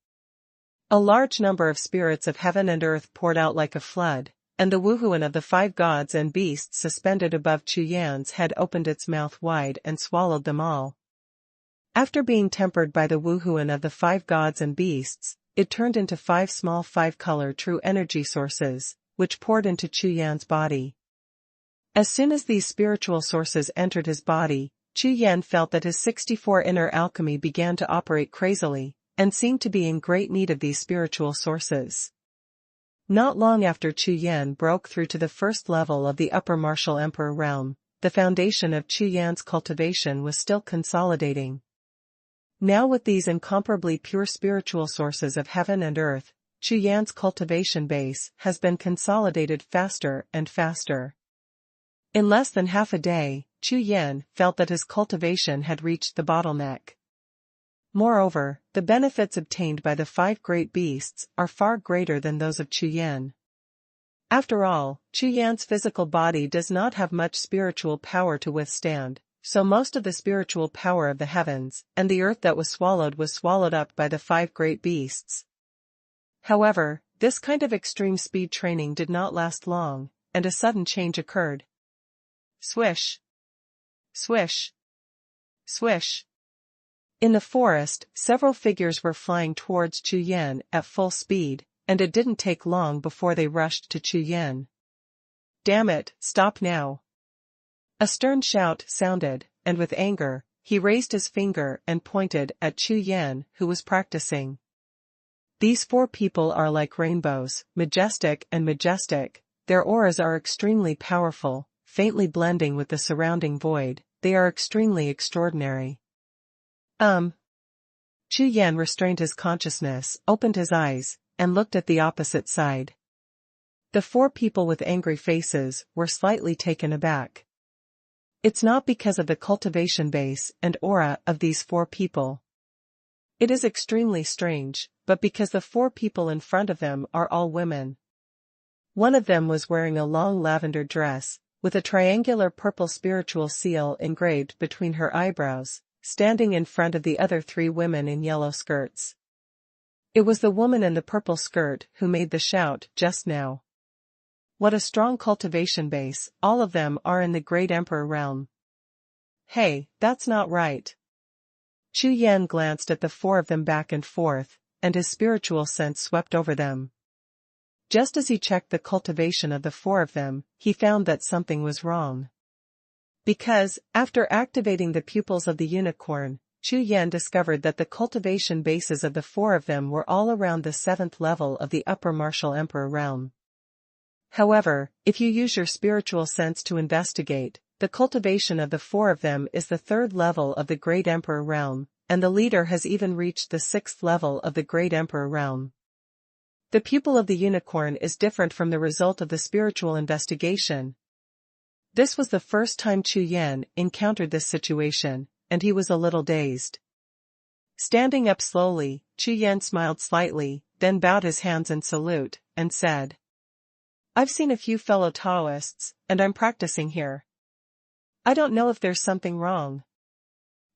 A: A large number of spirits of heaven and earth poured out like a flood, and the Wuhun of the five gods and beasts suspended above Chu Yan's head opened its mouth wide and swallowed them all. After being tempered by the Wuhun of the five gods and beasts, it turned into five small five-color true energy sources, which poured into Chu Yan's body. As soon as these spiritual sources entered his body, Chu Yan felt that his 64 inner alchemy began to operate crazily, and seemed to be in great need of these spiritual sources. Not long after Chu Yan broke through to the first level of the upper martial emperor realm, the foundation of Chu Yan's cultivation was still consolidating. Now with these incomparably pure spiritual sources of heaven and earth, Chu Yan's cultivation base has been consolidated faster and faster. In less than half a day, Chu Yan felt that his cultivation had reached the bottleneck. Moreover, the benefits obtained by the five great beasts are far greater than those of Chu Yan. After all, Chu Yan's physical body does not have much spiritual power to withstand, so most of the spiritual power of the heavens and the earth that was swallowed up by the five great beasts. However, this kind of extreme speed training did not last long, and a sudden change occurred. Swish! Swish! Swish! In the forest, several figures were flying towards Chu Yan at full speed, and it didn't take long before they rushed to Chu Yan. Damn it, stop now! A stern shout sounded, and with anger, he raised his finger and pointed at Chu Yan, who was practicing. These four people are like rainbows, majestic and majestic, their auras are extremely powerful, faintly blending with the surrounding void, they are extremely extraordinary. Chu Yan restrained his consciousness, opened his eyes, and looked at the opposite side. The four people with angry faces were slightly taken aback. It's not because of the cultivation base and aura of these four people. It is extremely strange, but because the four people in front of them are all women. One of them was wearing a long lavender dress, with a triangular purple spiritual seal engraved between her eyebrows, standing in front of the other three women in yellow skirts. It was the woman in the purple skirt who made the shout just now. What a strong cultivation base, all of them are in the great emperor realm. Hey, that's not right. Chu Yan glanced at the four of them back and forth, and his spiritual sense swept over them. Just as he checked the cultivation of the four of them, he found that something was wrong. Because, after activating the pupils of the unicorn, Chu Yan discovered that the cultivation bases of the four of them were all around the 7th level of the upper martial emperor realm. However, if you use your spiritual sense to investigate, the cultivation of the four of them is the 3rd level of the Great Emperor realm, and the leader has even reached the 6th level of the Great Emperor realm. The pupil of the unicorn is different from the result of the spiritual investigation. This was the first time Chu Yan encountered this situation, and he was a little dazed. Standing up slowly, Chu Yan smiled slightly, then bowed his hands in salute, and said, "I've seen a few fellow Taoists, and I'm practicing here. I don't know if there's something wrong."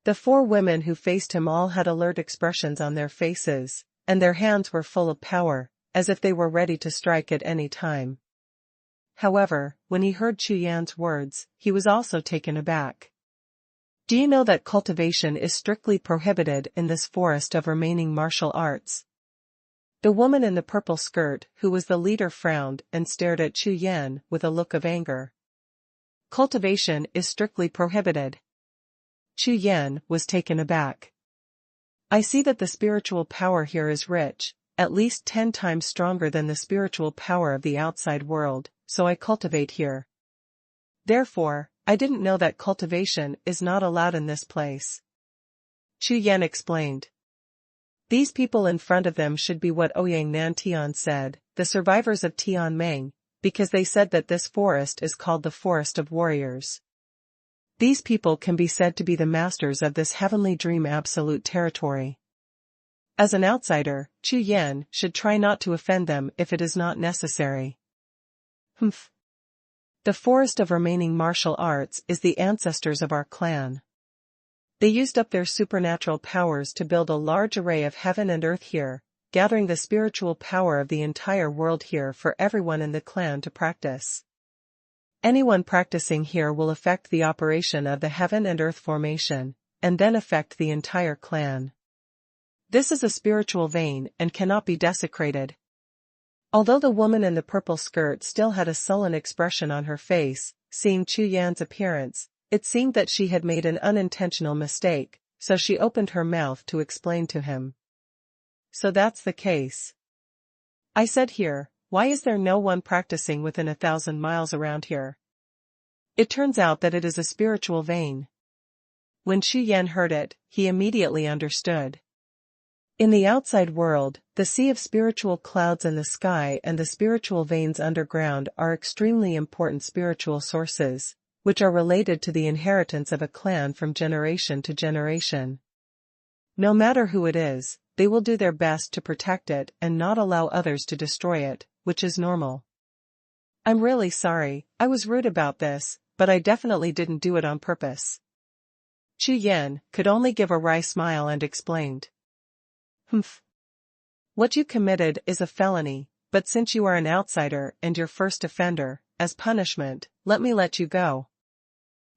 A: The 4 women who faced him all had alert expressions on their faces, and their hands were full of power, as if they were ready to strike at any time. However, when he heard Chu Yan's words, he was also taken aback. "Do you know that cultivation is strictly prohibited in this forest of remaining martial arts?" The woman in the purple skirt, who was the leader, frowned and stared at Chu Yan with a look of anger. "Cultivation is strictly prohibited." Chu Yan was taken aback. "I see that the spiritual power here is rich, at least 10 times stronger than the spiritual power of the outside world, so I cultivate here. Therefore, I didn't know that cultivation is not allowed in this place." Chu Yan explained. These people in front of them should be what Ouyang Nan Tian said, the survivors of Tianmeng, because they said that this forest is called the Forest of Warriors. These people can be said to be the masters of this heavenly dream absolute territory. As an outsider, Chu Yan should try not to offend them if it is not necessary. Humph. The Forest of Remaining Martial Arts is the ancestors of our clan. They used up their supernatural powers to build a large array of heaven and earth here, gathering the spiritual power of the entire world here for everyone in the clan to practice. Anyone practicing here will affect the operation of the heaven and earth formation, and then affect the entire clan. This is a spiritual vein and cannot be desecrated. Although the woman in the purple skirt still had a sullen expression on her face, seeing Chu Yan's appearance, it seemed that she had made an unintentional mistake, so she opened her mouth to explain to him. "So that's the case. I said here, why is there no one practicing within 1,000 miles around here? It turns out that it is a spiritual vein." When Chu Yan heard it, he immediately understood. In the outside world, the sea of spiritual clouds in the sky and the spiritual veins underground are extremely important spiritual sources, which are related to the inheritance of a clan from generation to generation. No matter who it is, they will do their best to protect it and not allow others to destroy it, which is normal. "I'm really sorry, I was rude about this, but I definitely didn't do it on purpose." Chu Yan could only give a wry smile and explained. "Humph. What you committed is a felony, but since you are an outsider and your first offender, as punishment, let me let you go."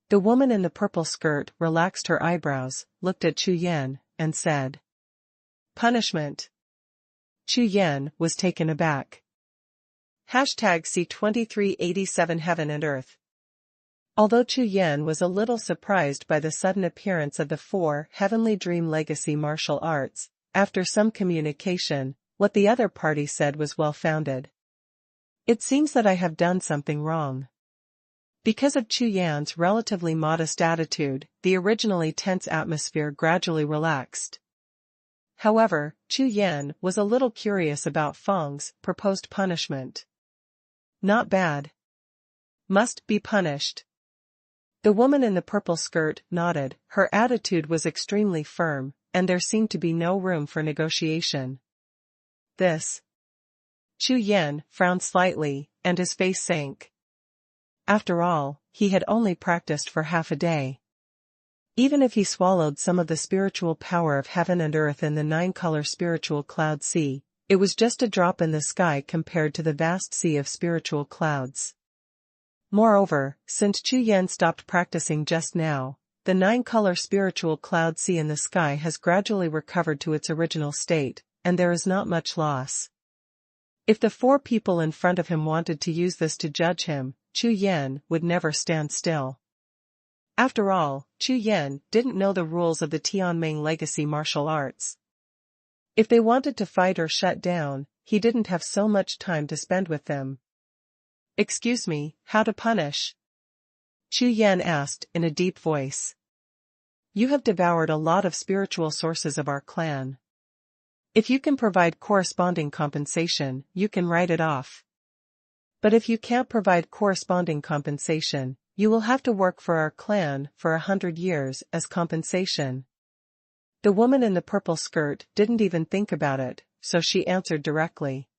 A: The woman in the purple skirt relaxed her eyebrows, looked at Chu Yan, and said, "Punishment?" Chu Yan was taken aback. #C2387 Heaven and Earth. Although Chu Yan was a little surprised by the sudden appearance of the 4 Heavenly Dream Legacy martial arts, after some communication, what the other party said was well-founded. "It seems that I have done something wrong." Because of Chu Yan's relatively modest attitude, the originally tense atmosphere gradually relaxed. However, Chu Yan was a little curious about Feng's proposed punishment. "Not bad. Must be punished." The woman in the purple skirt nodded. Her attitude was extremely firm, and there seemed to be no room for negotiation. "This." Chu Yan frowned slightly, and his face sank. After all, he had only practiced for half a day. Even if he swallowed some of the spiritual power of heaven and earth in the 9-color spiritual cloud sea, it was just a drop in the sky compared to the vast sea of spiritual clouds. Moreover, since Chu Yan stopped practicing just now, the 9-color spiritual cloud sea in the sky has gradually recovered to its original state, and there is not much loss. If the 4 people in front of him wanted to use this to judge him, Chu Yan would never stand still. After all, Chu Yan didn't know the rules of the Tianming legacy martial arts. If they wanted to fight or shut down, he didn't have so much time to spend with them. "Excuse me, how to punish?" Chu Yan asked in a deep voice. "You have devoured a lot of spiritual sources of our clan. If you can provide corresponding compensation, you can write it off. But if you can't provide corresponding compensation, you will have to work for our clan for 100 years as compensation." The woman in the purple skirt didn't even think about it, so she answered directly.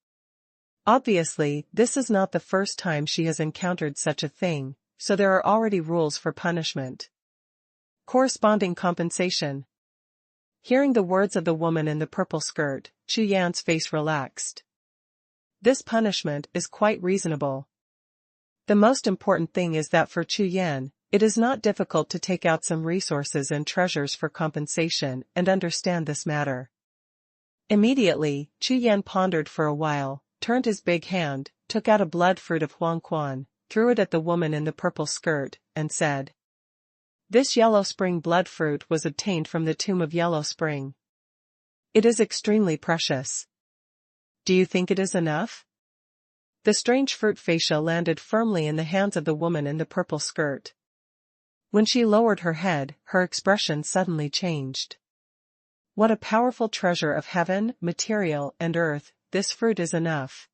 A: Obviously, this is not the first time she has encountered such a thing, so there are already rules for punishment. Corresponding compensation. Hearing the words of the woman in the purple skirt, Chu Yan's face relaxed. This punishment is quite reasonable. The most important thing is that for Chu Yan, it is not difficult to take out some resources and treasures for compensation and understand this matter. Immediately, Chu Yan pondered for a while, turned his big hand, took out a blood fruit of Xuanhuan, threw it at the woman in the purple skirt, and said, "This yellow spring blood fruit was obtained from the tomb of Yellow Spring. It is extremely precious. Do you think it is enough?" The strange fruit fascia landed firmly in the hands of the woman in the purple skirt. When she lowered her head, her expression suddenly changed. "What a powerful treasure of heaven, material, and earth, this fruit is enough."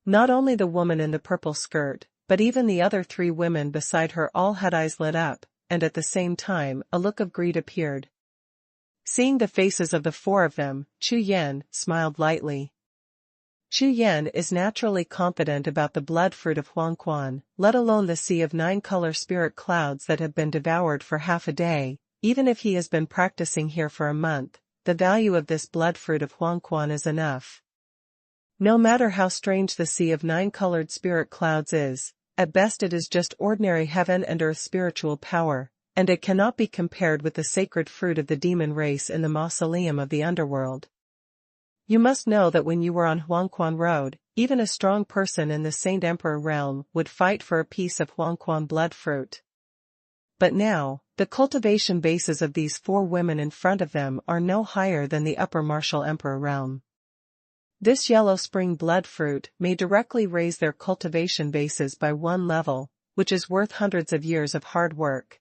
A: Not only the woman in the purple skirt, but even the other 3 women beside her all had eyes lit up, and at the same time a look of greed appeared. Seeing the faces of the 4 of them, Chu Yan smiled lightly. Chu Yan is naturally confident about the blood fruit of Xuanhuan, let alone the sea of 9-color spirit clouds that have been devoured for half a day. Even if he has been practicing here for a month, the value of this blood fruit of Xuanhuan is enough. No matter how strange the sea of 9-colored spirit clouds is, at best it is just ordinary heaven and earth spiritual power, and it cannot be compared with the sacred fruit of the demon race in the mausoleum of the underworld. You must know that when you were on Xuanhuan Road, even a strong person in the Saint Emperor realm would fight for a piece of Xuanhuan blood fruit. But now, the cultivation bases of these 4 women in front of them are no higher than the upper martial emperor realm. This yellow spring blood fruit may directly raise their cultivation bases by 1 level, which is worth hundreds of years of hard work.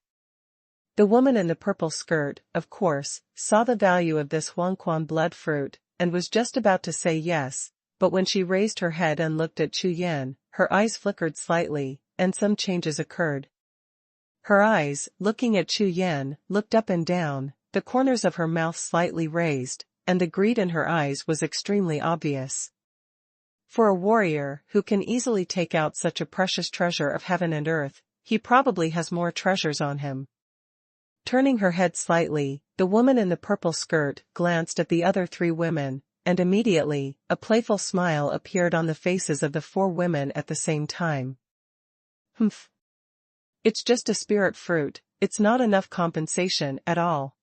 A: The woman in the purple skirt, of course, saw the value of this Xuanhuan blood fruit, and was just about to say yes, but when she raised her head and looked at Chu Yan, her eyes flickered slightly, and some changes occurred. Her eyes, looking at Chu Yan, looked up and down, the corners of her mouth slightly raised, and the greed in her eyes was extremely obvious. For a warrior who can easily take out such a precious treasure of heaven and earth, he probably has more treasures on him. Turning her head slightly, the woman in the purple skirt glanced at the other 3 women, and immediately, a playful smile appeared on the faces of the 4 women at the same time. "Humph. It's just a spirit fruit, it's not enough compensation at all."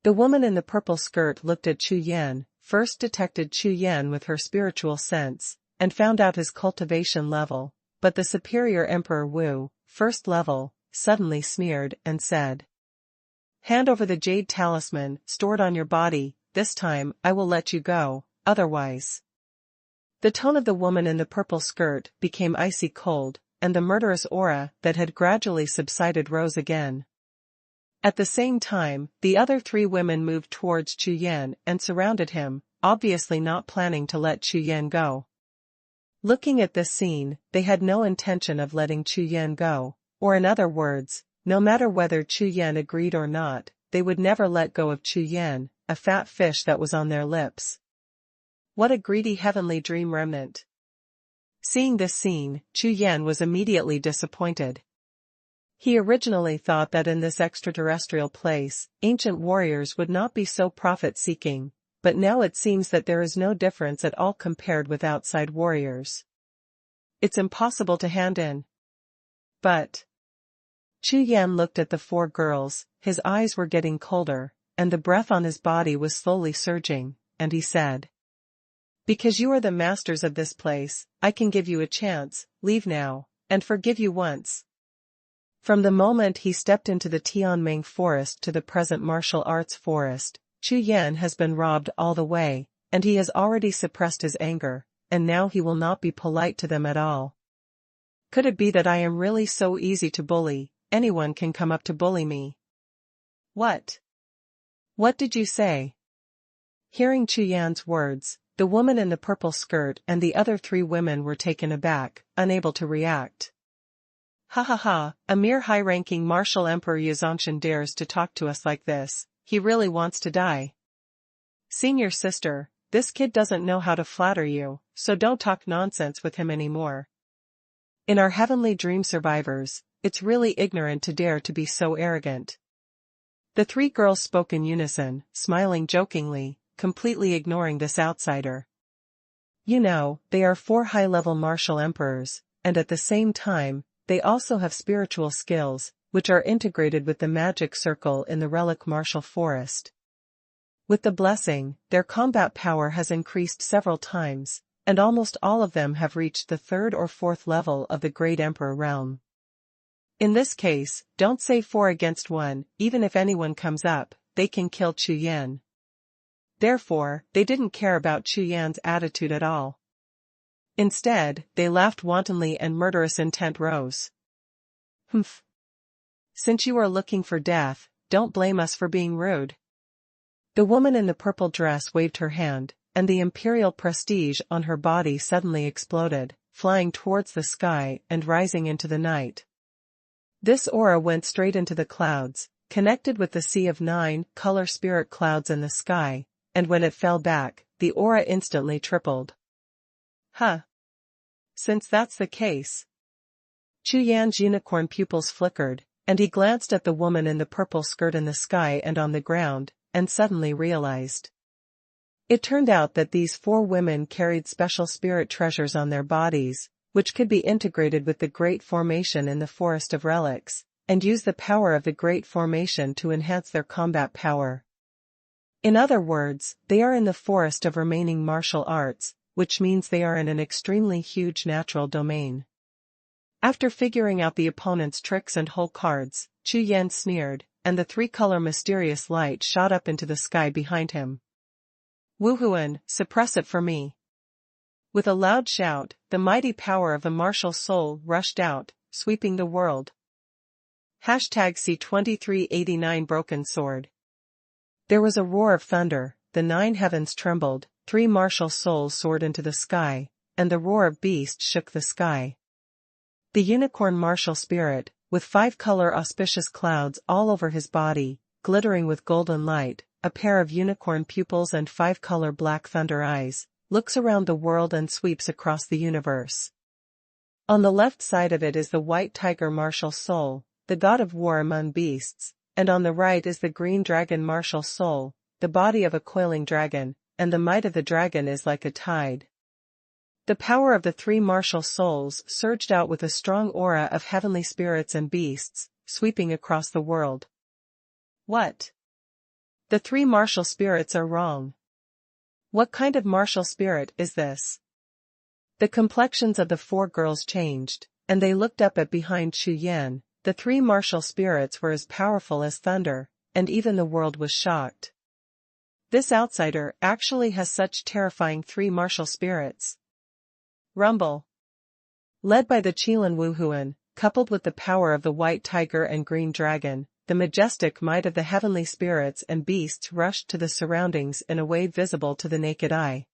A: The woman in the purple skirt looked at Chu Yan, first detected Chu Yan with her spiritual sense, and found out his cultivation level, but the superior Emperor Wu, 1st level, suddenly sneered and said, "Hand over the jade talisman stored on your body, this time I will let you go, otherwise." The tone of the woman in the purple skirt became icy cold, and the murderous aura that had gradually subsided rose again. At the same time, the other 3 women moved towards Chu Yan and surrounded him, obviously not planning to let Chu Yan go. Looking at this scene, they had no intention of letting Chu Yan go, or in other words, no matter whether Chu Yan agreed or not, they would never let go of Chu Yan, a fat fish that was on their lips. What a greedy heavenly dream remnant. Seeing this scene, Chu Yan was immediately disappointed. He originally thought that in this extraterrestrial place, ancient warriors would not be so profit-seeking, but now it seems that there is no difference at all compared with outside warriors. It's impossible to hand in. But Chu Yan looked at the four girls, his eyes were getting colder, and the breath on his body was slowly surging, and he said, "Because you are the masters of this place, I can give you a chance, leave now, and forgive you once." From the moment he stepped into the Tianming forest to the present martial arts forest, Chu Yan has been robbed all the way, and he has already suppressed his anger, and now he will not be polite to them at all. Could it be that I am really so easy to bully, anyone can come up to bully me? What? What did you say? Hearing Chu Yan's words, the woman in the purple skirt and the other three women were taken aback, unable to react. Ha ha ha, a mere high-ranking martial emperor Yuzhongshan dares to talk to us like this, he really wants to die. Senior sister, this kid doesn't know how to flatter you, so don't talk nonsense with him anymore. In our heavenly dream survivors, it's really ignorant to dare to be so arrogant. The three girls spoke in unison, smiling jokingly, completely ignoring this outsider. You know, they are four high-level martial emperors, and at the same time, they also have spiritual skills, which are integrated with the magic circle in the relic martial forest. With the blessing, their combat power has increased several times, and almost all of them have reached the third or fourth level of the Great Emperor realm. In this case, don't say 4 against 1, even if anyone comes up, they can kill Chu Yan. Therefore, they didn't care about Chu Yan's attitude at all. Instead, they laughed wantonly and murderous intent rose. Humph. Since you are looking for death, don't blame us for being rude. The woman in the purple dress waved her hand, and the imperial prestige on her body suddenly exploded, flying towards the sky and rising into the night. This aura went straight into the clouds, connected with the sea of 9 color spirit clouds in the sky, and when it fell back, the aura instantly tripled. Huh. Since that's the case. Chu Yan's unicorn pupils flickered, and he glanced at the woman in the purple skirt in the sky and on the ground, and suddenly realized. It turned out that these 4 women carried special spirit treasures on their bodies, which could be integrated with the Great Formation in the Forest of Relics, and use the power of the Great Formation to enhance their combat power. In other words, they are in the Forest of Remaining Martial Arts, which means they are in an extremely huge natural domain. After figuring out the opponent's tricks and whole cards, Chu Yan sneered, and the 3-color mysterious light shot up into the sky behind him. Wuhun, suppress it for me. With a loud shout, the mighty power of the martial soul rushed out, sweeping the world. #C2389 Broken Sword. There was a roar of thunder, the 9 heavens trembled, 3 martial souls soared into the sky, and the roar of beasts shook the sky. The unicorn martial spirit, with 5-color auspicious clouds all over his body, glittering with golden light, a pair of unicorn pupils and 5-color black thunder eyes, looks around the world and sweeps across the universe. On the left side of it is the white tiger martial soul, the god of war among beasts, and on the right is the green dragon martial soul, the body of a coiling dragon, and the might of the dragon is like a tide. The power of the 3 martial souls surged out with a strong aura of heavenly spirits and beasts, sweeping across the world. What? The 3 martial spirits are wrong. What kind of martial spirit is this? The complexions of the 4 girls changed, and they looked up at behind Chu Yan. The 3 martial spirits were as powerful as thunder, and even the world was shocked. This outsider actually has such terrifying 3 martial spirits. Rumble. Led by the Qilin Wuhun, coupled with the power of the white tiger and green dragon, the majestic might of the heavenly spirits and beasts rushed to the surroundings in a way visible to the naked eye.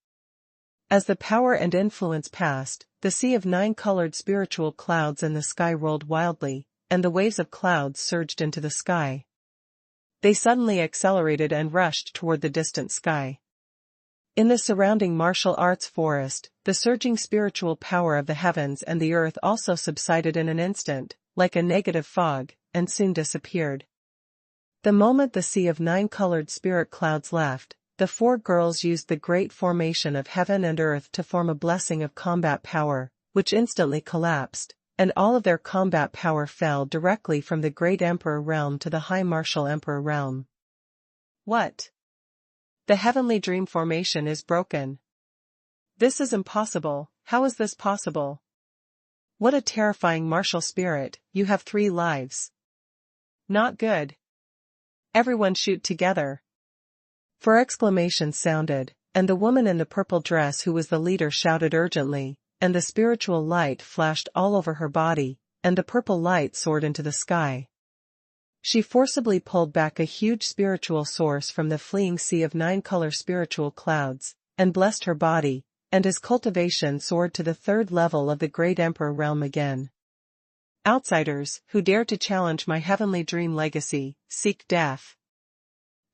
A: As the power and influence passed, the sea of 9-colored spiritual clouds in the sky rolled wildly, and the waves of clouds surged into the sky. They suddenly accelerated and rushed toward the distant sky. In the surrounding martial arts forest, the surging spiritual power of the heavens and the earth also subsided in an instant, like a negative fog, and soon disappeared. The moment the sea of 9-colored spirit clouds left, the 4 girls used the great formation of heaven and earth to form a blessing of combat power, which instantly collapsed, and all of their combat power fell directly from the Great Emperor realm to the High Martial Emperor realm. What? The heavenly dream formation is broken. This is impossible. How is this possible? What a terrifying martial spirit, you have 3 lives. Not good. Everyone shoot together. 4 exclamations sounded, and the woman in the purple dress who was the leader shouted urgently, and the spiritual light flashed all over her body, and the purple light soared into the sky. She forcibly pulled back a huge spiritual source from the fleeing sea of 9-color spiritual clouds, and blessed her body, and his cultivation soared to the 3rd level of the Great Emperor realm again. Outsiders, who dare to challenge my heavenly dream legacy, seek death.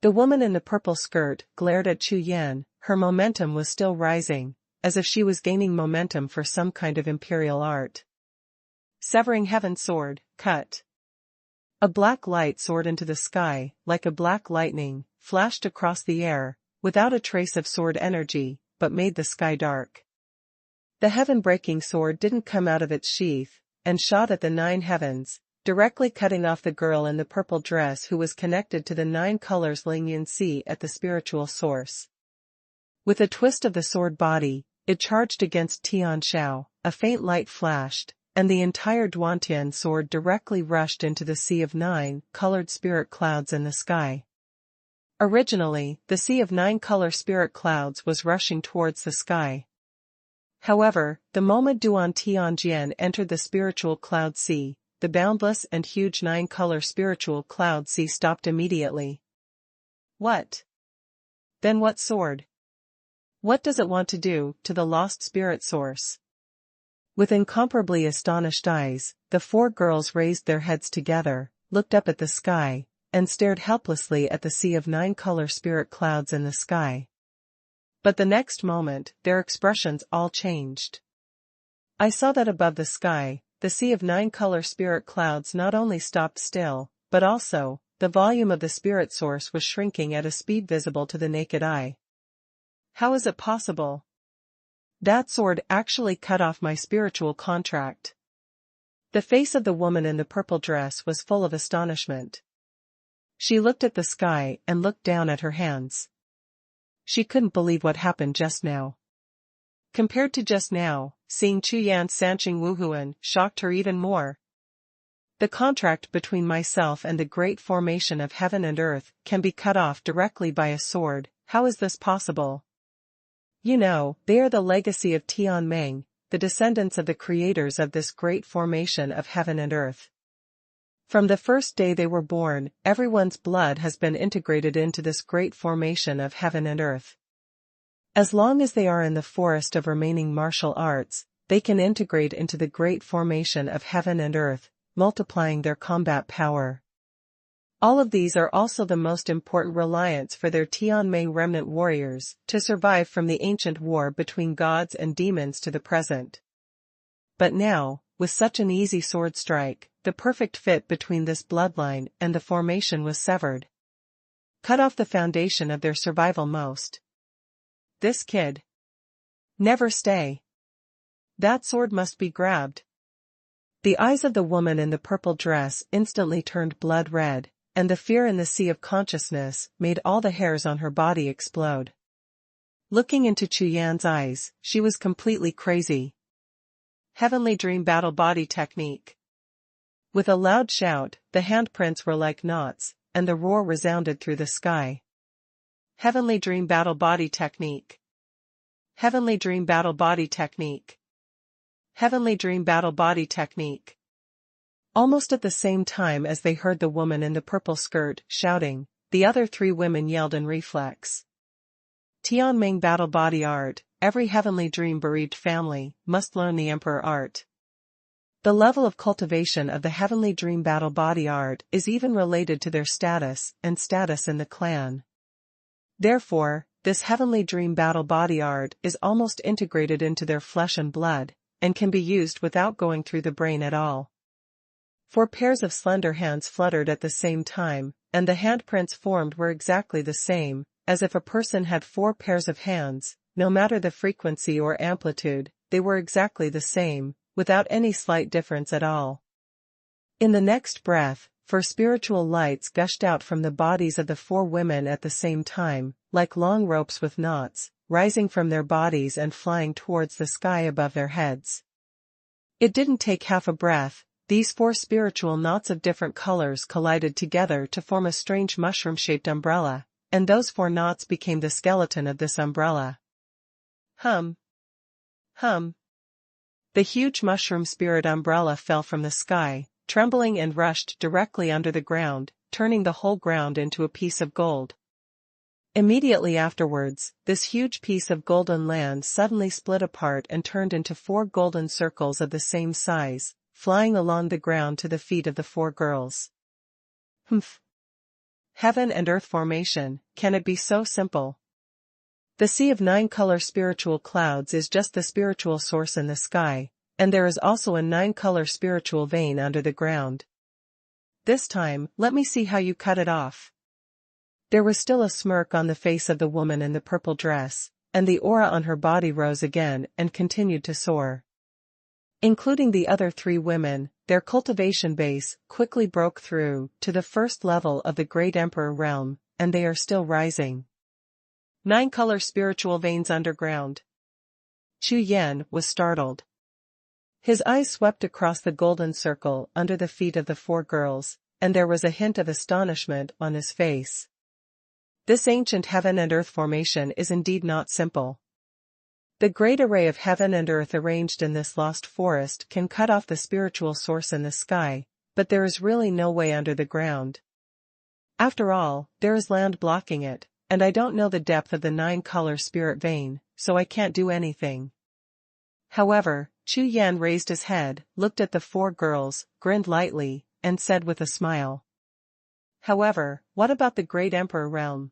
A: The woman in the purple skirt glared at Chu Yan, her momentum was still rising, as if she was gaining momentum for some kind of imperial art. Severing heaven sword, cut. A black light soared into the sky, like a black lightning, flashed across the air, without a trace of sword energy, but made the sky dark. The heaven-breaking sword didn't come out of its sheath, and shot at the 9 heavens, directly cutting off the girl in the purple dress who was connected to the 9 colors Ling Yin Si at the spiritual source. With a twist of the sword body, it charged against Tianxiao, a faint light flashed, and the entire Duantian sword directly rushed into the sea of 9-colored spirit clouds in the sky. Originally, the sea of 9-color spirit clouds was rushing towards the sky. However, the moment Duan Tianjian entered the spiritual cloud sea, the boundless and huge 9-color spiritual cloud sea stopped immediately. What? Then what sword? What does it want to do to the lost spirit source? With incomparably astonished eyes, the 4 girls raised their heads together, looked up at the sky, and stared helplessly at the sea of 9-color spirit clouds in the sky. But the next moment, their expressions all changed. I saw that above the sky, the sea of 9-color spirit clouds not only stopped still, but also, the volume of the spirit source was shrinking at a speed visible to the naked eye. How is it possible? That sword actually cut off my spiritual contract. The face of the woman in the purple dress was full of astonishment. She looked at the sky and looked down at her hands. She couldn't believe what happened just now. Compared to just now, seeing Chu Yan sanching Wuhun shocked her even more. The contract between myself and the great formation of heaven and earth can be cut off directly by a sword. How is this possible? You know, they are the legacy of Tianming, the descendants of the creators of this great formation of heaven and earth. From the first day they were born, everyone's blood has been integrated into this great formation of heaven and earth. As long as they are in the forest of remaining martial arts, they can integrate into the great formation of heaven and earth, multiplying their combat power. All of these are also the most important reliance for their Tianmei remnant warriors to survive from the ancient war between gods and demons to the present. But now, with such an easy sword strike, the perfect fit between this bloodline and the formation was severed. Cut off the foundation of their survival most. This kid. Never stay. That sword must be grabbed. The eyes of the woman in the purple dress instantly turned blood red, and the fear in the sea of consciousness made all the hairs on her body explode. Looking into Chu Yan's eyes, she was completely crazy. Heavenly Dream Battle Body Technique. With a loud shout, the handprints were like knots, and the roar resounded through the sky. Heavenly Dream Battle Body Technique. Heavenly Dream Battle Body Technique. Heavenly Dream Battle Body Technique. Almost at the same time as they heard the woman in the purple skirt shouting, the other 3 women yelled in reflex. Tianming Battle Body Art. Every heavenly dream bereaved family must learn the Emperor Art. The level of cultivation of the heavenly dream battle body art is even related to their status and status in the clan. Therefore, this heavenly dream battle body art is almost integrated into their flesh and blood, and can be used without going through the brain at all. 4 pairs of slender hands fluttered at the same time, and the handprints formed were exactly the same, as if a person had 4 pairs of hands, no matter the frequency or amplitude, they were exactly the same, without any slight difference at all. In the next breath, 4 spiritual lights gushed out from the bodies of the 4 women at the same time, like long ropes with knots, rising from their bodies and flying towards the sky above their heads. It didn't take half a breath, these 4 spiritual knots of different colors collided together to form a strange mushroom-shaped umbrella, and those 4 knots became the skeleton of this umbrella. Hum. Hum. The huge mushroom spirit umbrella fell from the sky, trembling and rushed directly under the ground, turning the whole ground into a piece of gold. Immediately afterwards, this huge piece of golden land suddenly split apart and turned into 4 golden circles of the same size, flying along the ground to the feet of the 4 girls. Humph. Heaven and earth formation, can it be so simple? The sea of 9-color spiritual clouds is just the spiritual source in the sky, and there is also a 9-color spiritual vein under the ground. This time, let me see how you cut it off. There was still a smirk on the face of the woman in the purple dress, and the aura on her body rose again and continued to soar. Including the other 3 women, their cultivation base quickly broke through to the first level of the Great Emperor realm, and they are still rising. 9-color spiritual veins underground. Chu Yan was startled. His eyes swept across the golden circle under the feet of the 4 girls, and there was a hint of astonishment on his face. This ancient heaven and earth formation is indeed not simple. The great array of heaven and earth arranged in this lost forest can cut off the spiritual source in the sky, but there is really no way under the ground. After all, there is land blocking it, and I don't know the depth of the 9-color spirit vein, so I can't do anything. However, Chu Yan raised his head, looked at the 4 girls, grinned lightly, and said with a smile. However, what about the Great Emperor realm?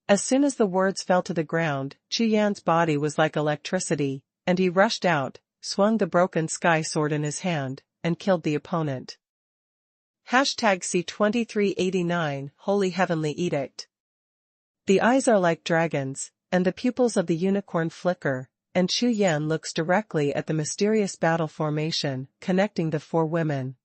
A: As soon as the words fell to the ground, Chu Yan's body was like electricity, and he rushed out, swung the broken sky sword in his hand, and killed the opponent. #C2389 Holy Heavenly Edict. The eyes are like dragons, and the pupils of the unicorn flicker, and Chu Yan looks directly at the mysterious battle formation connecting the 4 women.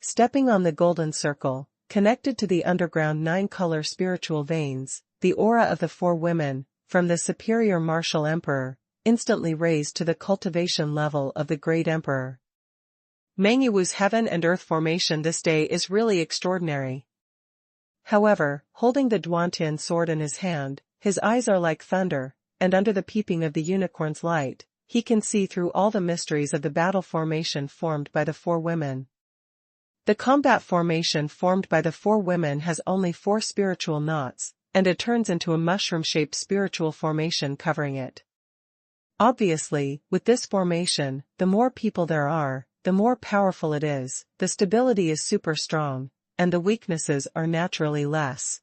A: Stepping on the golden circle, connected to the underground 9-color spiritual veins, the aura of the 4 women, from the superior martial emperor, instantly raised to the cultivation level of the great emperor. Mengyuwu's heaven and earth formation this day is really extraordinary. However, holding the Duantian sword in his hand, his eyes are like thunder, and under the peeping of the unicorn's light, he can see through all the mysteries of the battle formation formed by the 4 women. The combat formation formed by the 4 women has only 4 spiritual knots, and it turns into a mushroom-shaped spiritual formation covering it. Obviously, with this formation, the more people there are, the more powerful it is, the stability is super strong, and the weaknesses are naturally less.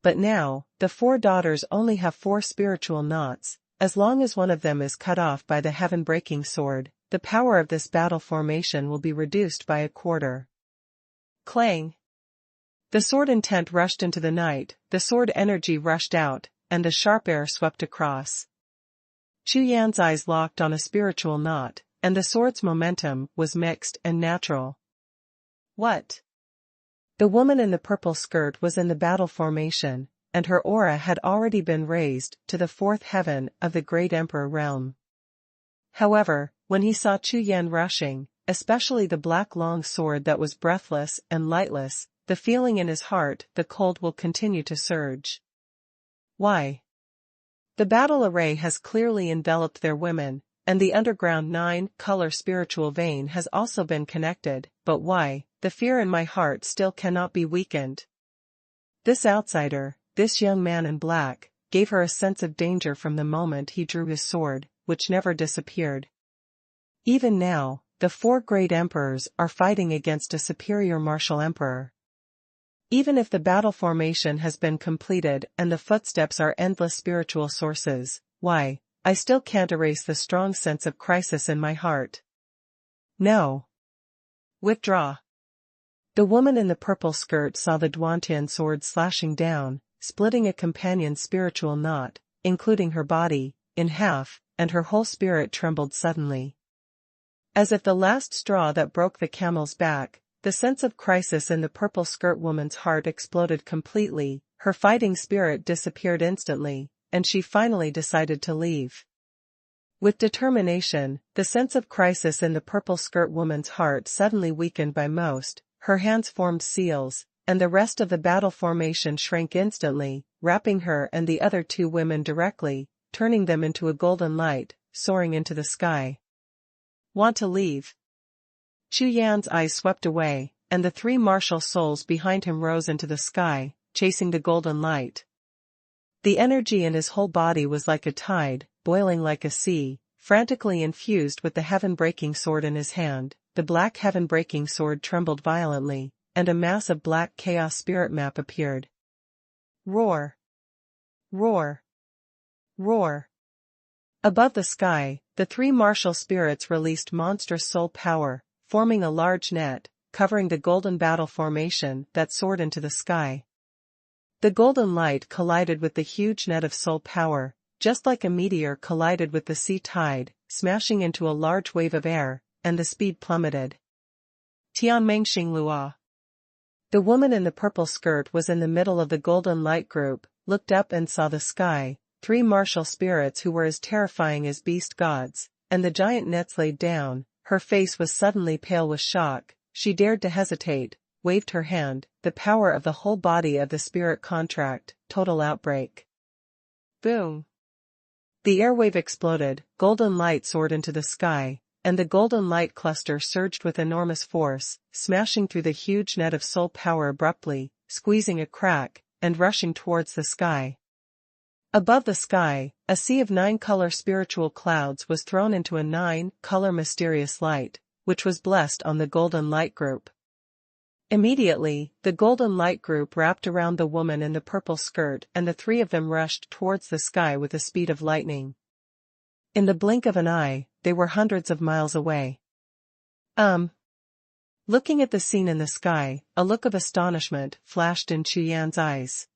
A: But now, the 4 daughters only have 4 spiritual knots. As long as one of them is cut off by the heaven-breaking sword, the power of this battle formation will be reduced by a quarter. Clang! The sword intent rushed into the night, the sword energy rushed out, and a sharp air swept across. Chu Yan's eyes locked on a spiritual knot, and the sword's momentum was mixed and natural. What? The woman in the purple skirt was in the battle formation, and her aura had already been raised to the 4th heaven of the Great Emperor realm. However, when he saw Chu Yan rushing, especially the black long sword that was breathless and lightless, the feeling in his heart, the cold will continue to surge. Why? The battle array has clearly enveloped their women, and the underground 9-color spiritual vein has also been connected, but why? The fear in my heart still cannot be weakened. This outsider, this young man in black, gave her a sense of danger from the moment he drew his sword, which never disappeared. Even now, the 4 great emperors are fighting against a superior martial emperor. Even if the battle formation has been completed and the footsteps are endless spiritual sources, why, I still can't erase the strong sense of crisis in my heart. No. Withdraw. The woman in the purple skirt saw the Duantian sword slashing down, splitting a companion's spiritual knot, including her body, in half, and her whole spirit trembled suddenly. As if the last straw that broke the camel's back, the sense of crisis in the purple skirt woman's heart exploded completely, her fighting spirit disappeared instantly, and she finally decided to leave. With determination, the sense of crisis in the purple skirt woman's heart suddenly weakened by most, her hands formed seals, and the rest of the battle formation shrank instantly, wrapping her and the other two women directly, turning them into a golden light, soaring into the sky. Want to leave? Chu Yan's eyes swept away, and the three martial souls behind him rose into the sky, chasing the golden light. The energy in his whole body was like a tide, boiling like a sea, frantically infused with the heaven-breaking sword in his hand. The black heaven-breaking sword trembled violently, and a massive black chaos spirit map appeared. Roar! Roar! Roar! Above the sky, the three martial spirits released monstrous soul power, forming a large net, covering the golden battle formation that soared into the sky. The golden light collided with the huge net of soul power, just like a meteor collided with the sea tide, smashing into a large wave of air, and the speed plummeted. Tianmeng Xinglua. The woman in the purple skirt was in the middle of the golden light group, looked up and saw the sky, three martial spirits who were as terrifying as beast gods, and the giant nets laid down. Her face was suddenly pale with shock, she dared to hesitate, waved her hand, the power of the whole body of the spirit contract, total outbreak. Boom! The airwave exploded, golden light soared into the sky, and the golden light cluster surged with enormous force, smashing through the huge net of soul power abruptly, squeezing a crack, and rushing towards the sky. Above the sky, a sea of 9-color spiritual clouds was thrown into a 9-color mysterious light, which was blessed on the golden light group. Immediately, the golden light group wrapped around the woman in the purple skirt and the three of them rushed towards the sky with the speed of lightning. In the blink of an eye, they were hundreds of miles away. Looking at the scene in the sky, a look of astonishment flashed in Chu Yan's eyes.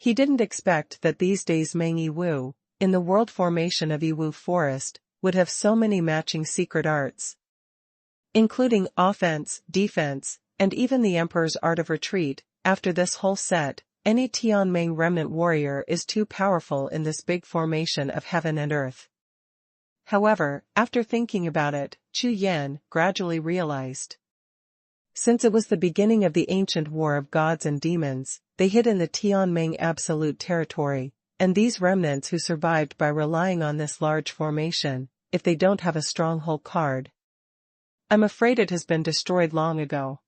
A: He didn't expect that these days Meng Yiwu, in the world formation of Yiwu Forest, would have so many matching secret arts. Including offense, defense, and even the Emperor's art of retreat. After this whole set, any Tianmeng remnant warrior is too powerful in this big formation of heaven and earth. However, after thinking about it, Chu Yan gradually realized. Since it was the beginning of the ancient war of gods and demons, they hid in the Tianmeng absolute territory, and these remnants who survived by relying on this large formation, if they don't have a stronghold card. I'm afraid it has been destroyed long ago.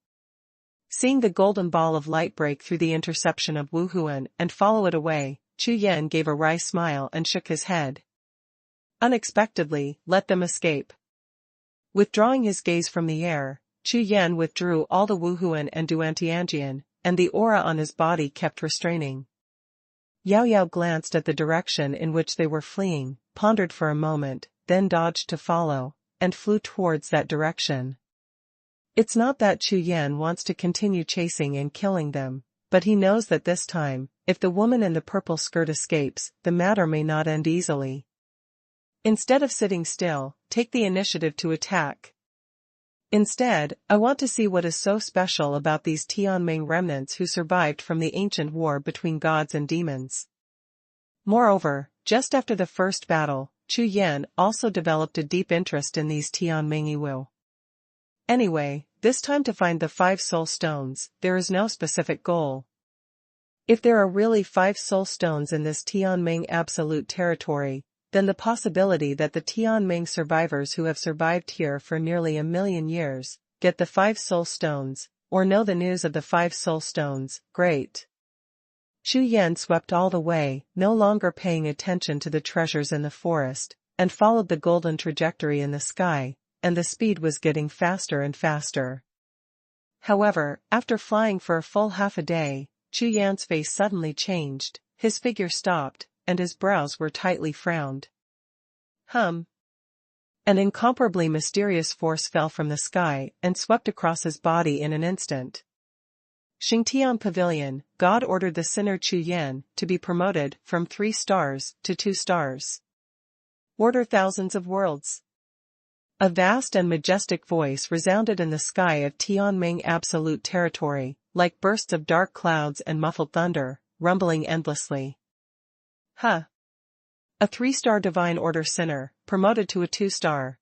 A: Seeing the golden ball of light break through the interception of Wuhun and follow it away, Chu Yan gave a wry smile and shook his head. Unexpectedly, let them escape. Withdrawing his gaze from the air, Chu Yan withdrew all the Wuhun and Duantianjian, and the aura on his body kept restraining. Yao Yao glanced at the direction in which they were fleeing, pondered for a moment, then dodged to follow, and flew towards that direction. It's not that Chu Yan wants to continue chasing and killing them, but he knows that this time, if the woman in the purple skirt escapes, the matter may not end easily. Instead of sitting still, take the initiative to attack. Instead, I want to see what is so special about these Tianmeng remnants who survived from the ancient war between gods and demons. Moreover, just after the first battle, Chu Yan also developed a deep interest in these Tianmeng Yiwu. Anyway, this time to find the 5 soul stones, there is no specific goal. If there are really 5 soul stones in this Tianmeng absolute territory, then the possibility that the Tianmeng survivors who have survived here for nearly 1,000,000 years, get the 5 soul stones, or know the news of the 5 soul stones, great. Chu Yan swept all the way, no longer paying attention to the treasures in the forest, and followed the golden trajectory in the sky, and the speed was getting faster and faster. However, after flying for a full half a day, Chu Yan's face suddenly changed, his figure stopped, and his brows were tightly frowned. An incomparably mysterious force fell from the sky and swept across his body in an instant. Xingtian Pavilion, God ordered the sinner Chu Yan to be promoted from 3 stars to 2 stars. Order thousands of worlds. A vast and majestic voice resounded in the sky of Tianming absolute territory, like bursts of dark clouds and muffled thunder, rumbling endlessly. Huh. A 3-star divine order sinner, promoted to a 2-star.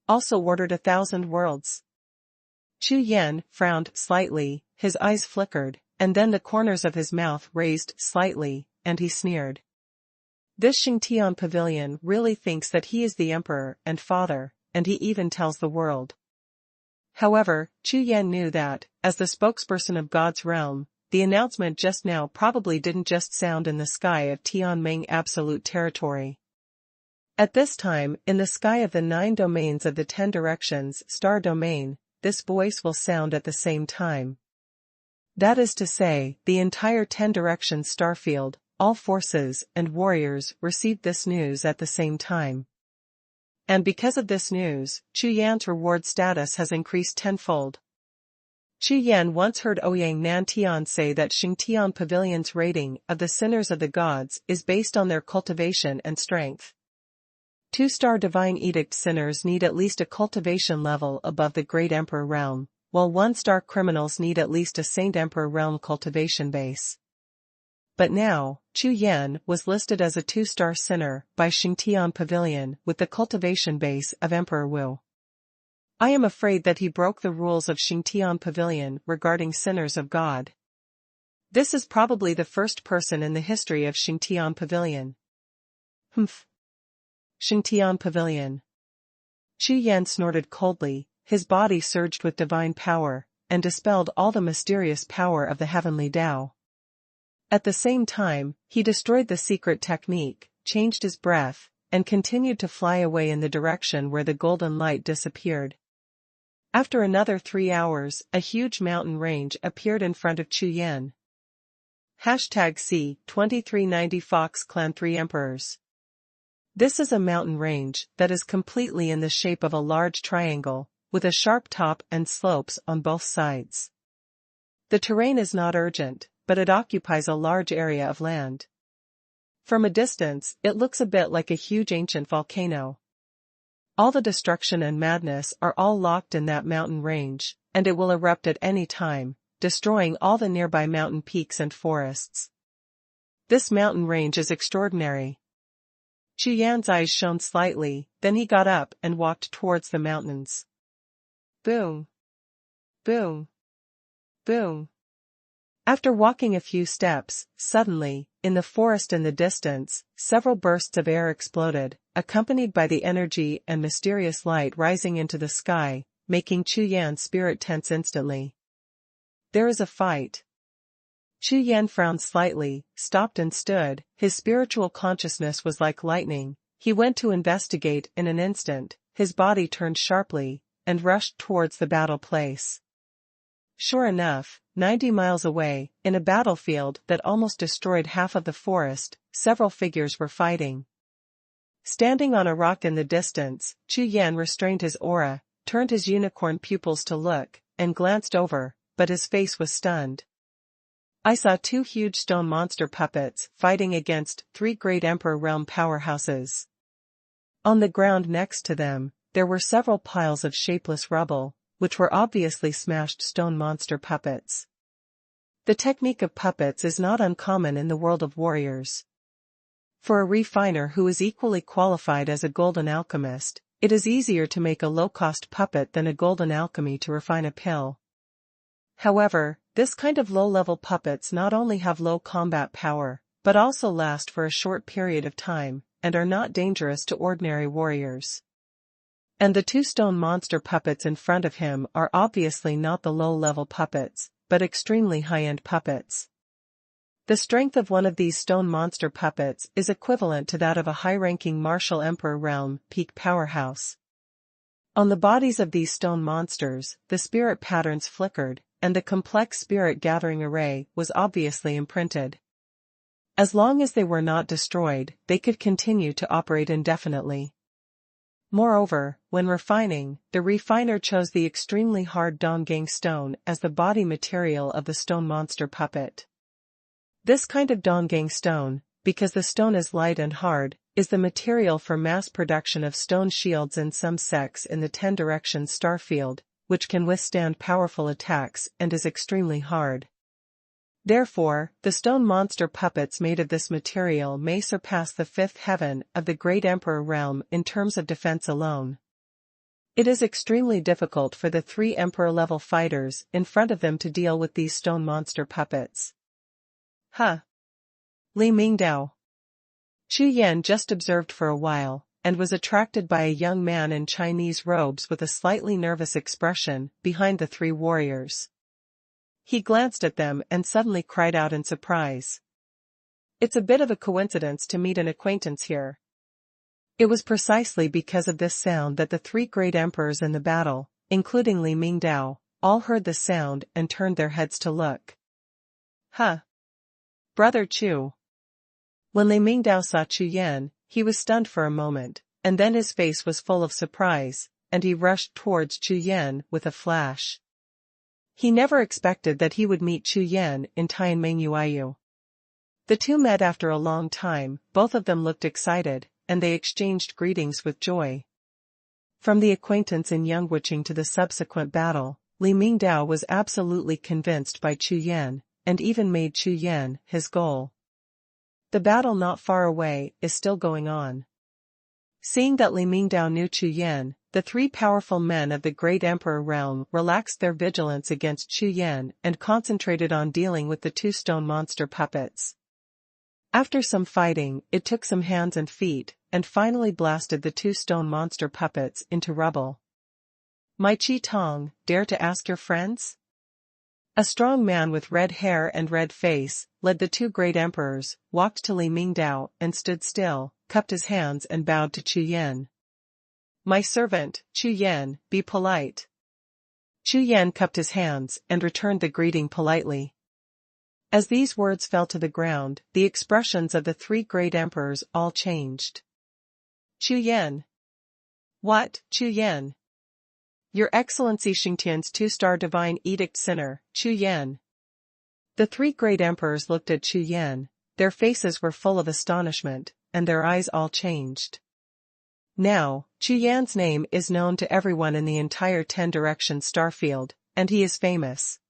A: Also ordered 1,000 worlds. Chu Yan frowned slightly, his eyes flickered, and then the corners of his mouth raised slightly, and he sneered. This Xingtian pavilion really thinks that he is the emperor and father, and he even tells the world. However, Chu Yan knew that, as the spokesperson of God's realm, the announcement just now probably didn't just sound in the sky of Tianming absolute territory. At this time, in the sky of the 9 domains of the 10 directions star domain, this voice will sound at the same time. That is to say, the entire 10 directions starfield, all forces and warriors received this news at the same time. And because of this news, Chu Yan's reward status has increased tenfold. Chu Yan once heard Ouyang Nantian say that Xingtian Pavilion's rating of the sinners of the gods is based on their cultivation and strength. 2-star divine edict sinners need at least a cultivation level above the great emperor realm, while 1-star criminals need at least a saint emperor realm cultivation base. But now, Chu Yan was listed as a 2-star sinner by Xingtian Pavilion with the cultivation base of Emperor Wu. I am afraid that he broke the rules of Xingtian Pavilion regarding sinners of God. This is probably the first person in the history of Xingtian Pavilion. Humph. Xingtian Pavilion. Chu Yan snorted coldly, his body surged with divine power, and dispelled all the mysterious power of the heavenly Tao. At the same time, he destroyed the secret technique, changed his breath, and continued to fly away in the direction where the golden light disappeared. After another 3 hours, a huge mountain range appeared in front of Chu Yan. #C2390 Fox Clan 3 Emperors. This is a mountain range that is completely in the shape of a large triangle, with a sharp top and slopes on both sides. The terrain is not urgent, but it occupies a large area of land. From a distance, it looks a bit like a huge ancient volcano. All the destruction and madness are all locked in that mountain range, and it will erupt at any time, destroying all the nearby mountain peaks and forests. This mountain range is extraordinary. Chu Yan's eyes shone slightly, then he got up and walked towards the mountains. Boom. Boom. Boom. After walking a few steps, suddenly, in the forest in the distance, several bursts of air exploded, accompanied by the energy and mysterious light rising into the sky, making Chu Yan's spirit tense instantly. There is a fight. Chu Yan frowned slightly, stopped and stood, his spiritual consciousness was like lightning. He went to investigate in an instant, his body turned sharply, and rushed towards the battle place. Sure enough, 90 miles away, in a battlefield that almost destroyed half of the forest, several figures were fighting. Standing on a rock in the distance, Chu Yan restrained his aura, turned his unicorn pupils to look, and glanced over, but his face was stunned. I saw 2 huge stone monster puppets fighting against 3 great Emperor Realm powerhouses. On the ground next to them, there were several piles of shapeless rubble, which were obviously smashed stone monster puppets. The technique of puppets is not uncommon in the world of warriors. For a refiner who is equally qualified as a golden alchemist, it is easier to make a low-cost puppet than a golden alchemy to refine a pill. However, this kind of low-level puppets not only have low combat power, but also last for a short period of time, and are not dangerous to ordinary warriors. And the 2 stone monster puppets in front of him are obviously not the low-level puppets, but extremely high-end puppets. The strength of one of these stone monster puppets is equivalent to that of a high-ranking martial Emperor Realm peak powerhouse. On the bodies of these stone monsters, the spirit patterns flickered, and the complex spirit gathering array was obviously imprinted. As long as they were not destroyed, they could continue to operate indefinitely. Moreover, when refining, the refiner chose the extremely hard Donggang stone as the body material of the stone monster puppet. This kind of Donggang stone, because the stone is light and hard, is the material for mass production of stone shields in some sects in the 10 directions starfield, which can withstand powerful attacks and is extremely hard. Therefore, the stone monster puppets made of this material may surpass the 5th heaven of the Great Emperor realm in terms of defense alone. It is extremely difficult for the 3 Emperor-level fighters in front of them to deal with these stone monster puppets. Li Mingdao. Chu Yan just observed for a while, and was attracted by a young man in Chinese robes with a slightly nervous expression behind the 3 warriors. He glanced at them and suddenly cried out in surprise. "It's a bit of a coincidence to meet an acquaintance here." It was precisely because of this sound that the 3 great emperors in the battle, including Li Mingdao, all heard the sound and turned their heads to look. Brother Chu. When Li Mingdao saw Chu Yan, he was stunned for a moment, and then his face was full of surprise, and he rushed towards Chu Yan with a flash. He never expected that he would meet Chu Yan in Tianmengyuayu. The two met after a long time, both of them looked excited, and they exchanged greetings with joy. From the acquaintance in Yangwuqing to the subsequent battle, Li Mingdao was absolutely convinced by Chu Yan, and even made Chu Yan his goal. The battle not far away is still going on. Seeing that Li Mingdao knew Chu Yan, the 3 powerful men of the Great Emperor realm relaxed their vigilance against Chu Yan and concentrated on dealing with the 2 stone monster puppets. After some fighting, it took some hands and feet, and finally blasted the 2 stone monster puppets into rubble. "My Qi Tong, dare to ask your friends?" A strong man with red hair and red face led the 2 great emperors, walked to Li Mingdao and stood still, cupped his hands and bowed to Chu Yan. "My servant, Chu Yan, be polite." Chu Yan cupped his hands and returned the greeting politely. As these words fell to the ground, the expressions of the 3 great emperors all changed. "Chu Yan." "What, Chu Yan?" "Your Excellency Xingtian's 2-star divine edict sinner, Chu Yan." The 3 great emperors looked at Chu Yan, their faces were full of astonishment, and their eyes all changed. Now, Chu Yan's name is known to everyone in the entire 10 directions starfield, and he is famous.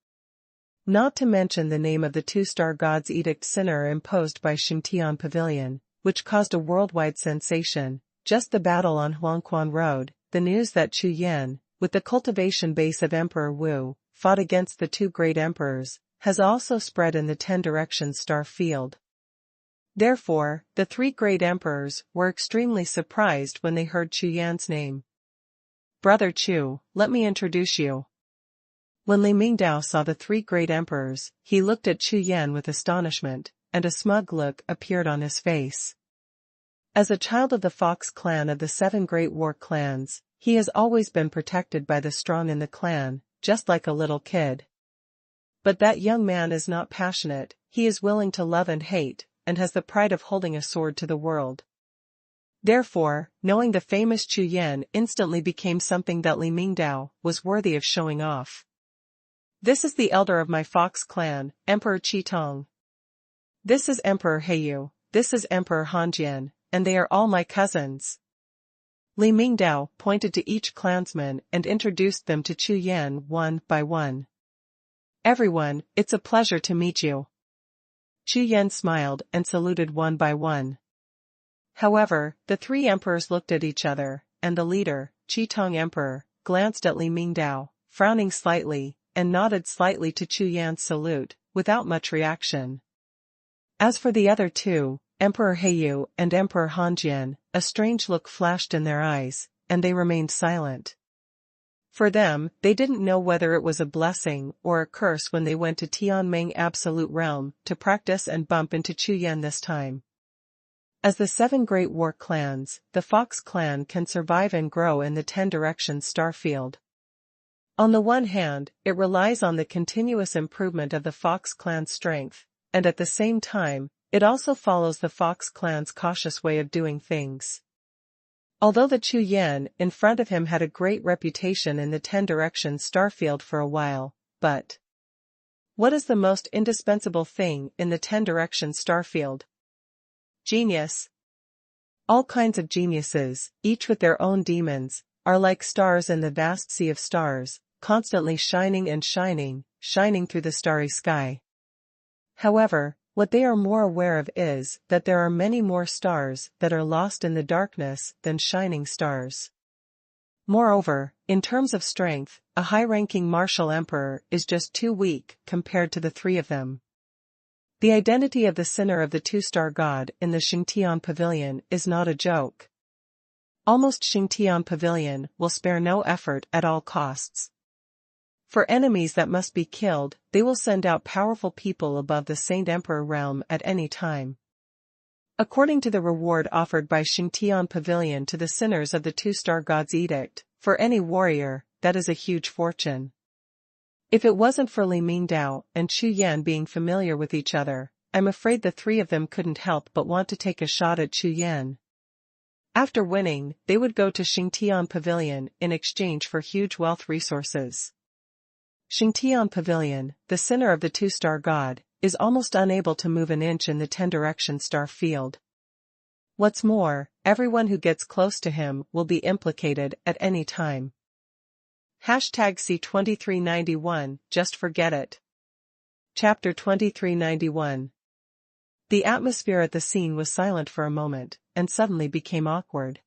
A: Not to mention the name of the 2-star God's edict sinner imposed by Xingtian Pavilion, which caused a worldwide sensation, just the battle on Xuanhuan Road, the news that Chu Yan, with the cultivation base of Emperor Wu, fought against the 2 great emperors, has also spread in the 10 directions star field. Therefore, the 3 great emperors were extremely surprised when they heard Chu Yan's name. "Brother Chu, let me introduce you." When Li Mingdao saw the 3 great emperors, he looked at Chu Yan with astonishment, and a smug look appeared on his face. As a child of the Fox clan of the 7 great war clans, he has always been protected by the strong in the clan, just like a little kid. But that young man is not passionate, he is willing to love and hate, and has the pride of holding a sword to the world. Therefore, knowing the famous Chu Yan instantly became something that Li Mingdao was worthy of showing off. "This is the elder of my Fox clan, Emperor Qi Tong. This is Emperor Heiyu, this is Emperor Hanjian, and they are all my cousins." Li Mingdao pointed to each clansman and introduced them to Chu Yan one by one. "Everyone, it's a pleasure to meet you." Chu Yan smiled and saluted one by one. However, the 3 emperors looked at each other, and the leader, Qi Tong Emperor, glanced at Li Mingdao, frowning slightly, and nodded slightly to Chu Yan's salute, without much reaction. As for the other 2, Emperor Heiyu and Emperor Hanjian, a strange look flashed in their eyes, and they remained silent. For them, they didn't know whether it was a blessing or a curse when they went to Tianmeng Absolute Realm to practice and bump into Chu Yan this time. As the 7 great war clans, the Fox clan can survive and grow in the 10 directions starfield. On the one hand, it relies on the continuous improvement of the Fox clan's strength, and at the same time, it also follows the Fox clan's cautious way of doing things. Although the Chu Yan in front of him had a great reputation in the 10 directions starfield for a while, but what is the most indispensable thing in the 10 directions starfield? Genius. All kinds of geniuses, each with their own demons, are like stars in the vast sea of stars, constantly shining and shining, shining through the starry sky. However, what they are more aware of is that there are many more stars that are lost in the darkness than shining stars. Moreover, in terms of strength, a high-ranking martial emperor is just too weak compared to the three of them. The identity of the sinner of the two-star god in the Xingtian Pavilion is not a joke. Almost Xingtian Pavilion will spare no effort at all costs. For enemies that must be killed, they will send out powerful people above the Saint Emperor realm at any time. According to the reward offered by Xingtian Pavilion to the sinners of the two-star god's edict, for any warrior, that is a huge fortune. If it wasn't for Li Mingdao and Chu Yan being familiar with each other, I'm afraid the three of them couldn't help but want to take a shot at Chu Yan. After winning, they would go to Xingtian Pavilion in exchange for huge wealth resources. Xingtian Pavilion, the sinner of the two-star god, is almost unable to move an inch in the 10-direction star field. What's more, everyone who gets close to him will be implicated at any time. #C2391, just forget it. Chapter 2391. The atmosphere at the scene was silent for a moment, and suddenly became awkward.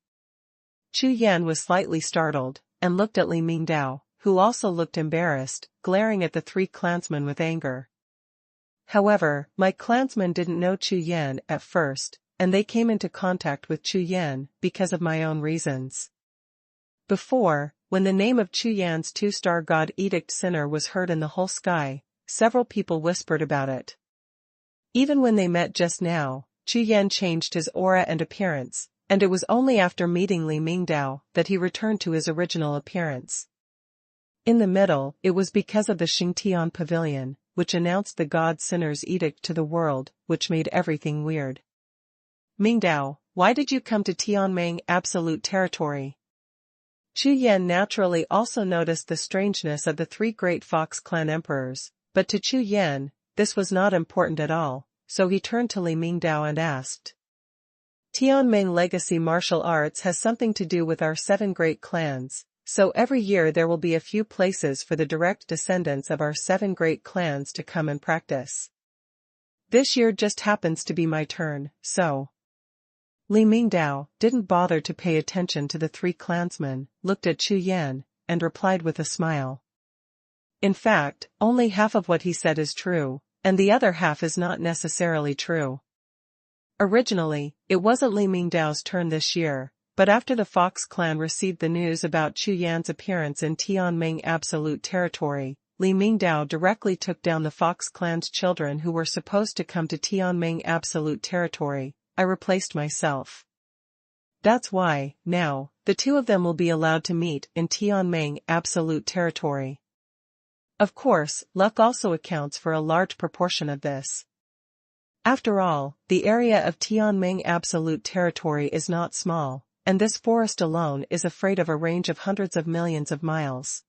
A: Chu Yan was slightly startled, and looked at Li Mingdao, who also looked embarrassed, glaring at the three clansmen with anger. However, my clansmen didn't know Chu Yan at first, and they came into contact with Chu Yan because of my own reasons. Before, when the name of Chu Yan's two-star god edict sinner was heard in the whole sky, several people whispered about it. Even when they met just now, Chu Yan changed his aura and appearance, and it was only after meeting Li Mingdao that he returned to his original appearance. In the middle, it was because of the Xingtian Pavilion, which announced the god sinner's edict to the world, which made everything weird. Mingdao, why did you come to Tianming absolute territory? Chu Yan naturally also noticed the strangeness of the three great Fox clan emperors, but to Chu Yan, this was not important at all, so he turned to Li Mingdao and asked. Tianming legacy martial arts has something to do with our 7 great clans, so every year there will be a few places for the direct descendants of our 7 great clans to come and practice. This year just happens to be my turn, so. Li Mingdao didn't bother to pay attention to the three clansmen, looked at Chu Yan, and replied with a smile. In fact, only half of what he said is true, and the other half is not necessarily true. Originally, it wasn't Li Mingdao's turn this year, but after the Fox clan received the news about Chu Yan's appearance in Tianming absolute territory, Li Mingdao directly took down the Fox clan's children who were supposed to come to Tianming absolute territory. I replaced myself. That's why, now, the two of them will be allowed to meet in Tianming absolute territory. Of course, luck also accounts for a large proportion of this. After all, the area of Tianming absolute territory is not small, and this forest alone is afraid of a range of hundreds of millions of miles.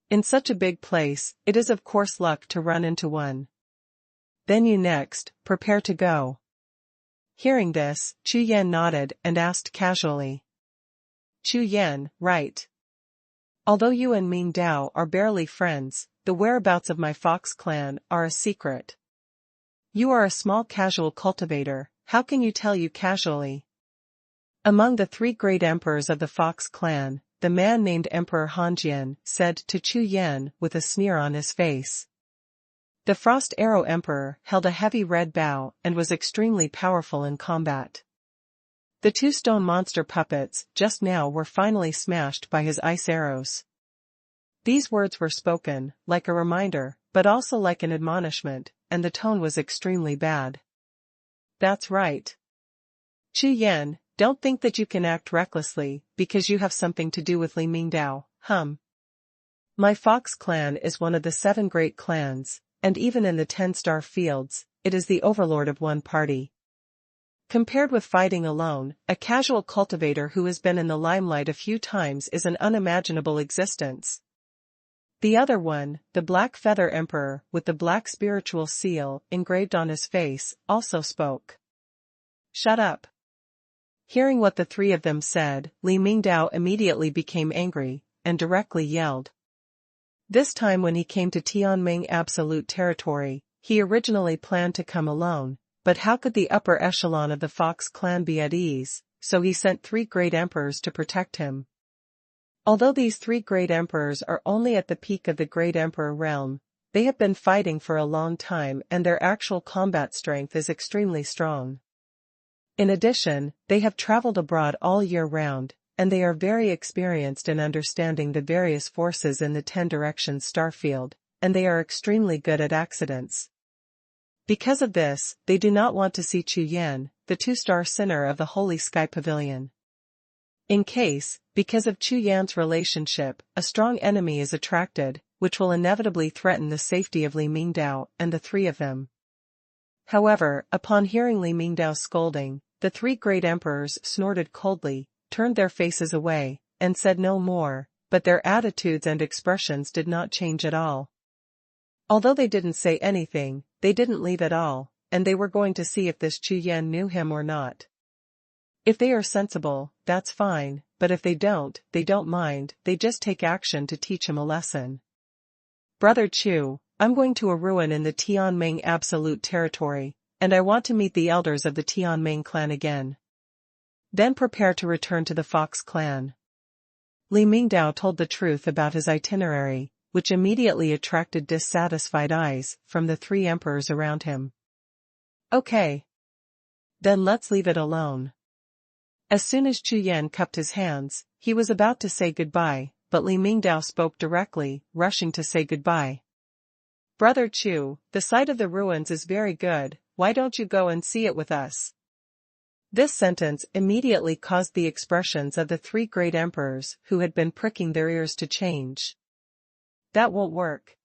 A: In such a big place, it is of course luck to run into one. Then you next, prepare to go. Hearing this, Chu Yan nodded and asked casually. Chu Yan, right. Although you and Mingdao are barely friends, the whereabouts of my Fox clan are a secret. You are a small casual cultivator, how can you tell you casually? Among the 3 great emperors of the Fox clan, the man named Emperor Hanjian said to Chu Yan with a sneer on his face. The Frost Arrow Emperor held a heavy red bow and was extremely powerful in combat. The 2 stone monster puppets just now were finally smashed by his ice arrows. These words were spoken, like a reminder, but also like an admonishment, and the tone was extremely bad. That's right. Chu Yan, don't think that you can act recklessly, because you have something to do with Li Mingdao, My Fox clan is one of the 7 great clans, and even in the 10-star fields, it is the overlord of one party. Compared with fighting alone, a casual cultivator who has been in the limelight a few times is an unimaginable existence. The other one, the Black Feather Emperor with the black spiritual seal engraved on his face, also spoke. Shut up. Hearing what the three of them said, Li Mingdao immediately became angry, and directly yelled. This time when he came to Tianming Absolute Territory, he originally planned to come alone, but how could the upper echelon of the Fox clan be at ease, so he sent 3 great emperors to protect him. Although these 3 great emperors are only at the peak of the great emperor realm, they have been fighting for a long time and their actual combat strength is extremely strong. In addition, they have traveled abroad all year round, and they are very experienced in understanding the various forces in the 10 directions starfield, and they are extremely good at accidents. Because of this, they do not want to see Chu Yan, the 2-star sinner of the Holy Sky Pavilion. In case, because of Chu Yan's relationship, a strong enemy is attracted, which will inevitably threaten the safety of Li Mingdao and the 3 of them. However, upon hearing Li Mingdao's scolding, the 3 great emperors snorted coldly, turned their faces away, and said no more, but their attitudes and expressions did not change at all. Although they didn't say anything, they didn't leave at all, and they were going to see if this Chu Yan knew him or not. If they are sensible, that's fine, but if they don't mind, they just take action to teach him a lesson. Brother Chu, I'm going to a ruin in the Tianming Absolute Territory, and I want to meet the elders of the Tianming clan again. Then prepare to return to the Fox clan. Li Mingdao told the truth about his itinerary, which immediately attracted dissatisfied eyes from the 3 emperors around him. Okay. Then let's leave it alone. As soon as Chu Yan cupped his hands, he was about to say goodbye, but Li Mingdao spoke directly, rushing to say goodbye. Brother Chu, the sight of the ruins is very good, why don't you go and see it with us? This sentence immediately caused the expressions of the 3 great emperors who had been pricking their ears to change. That won't work.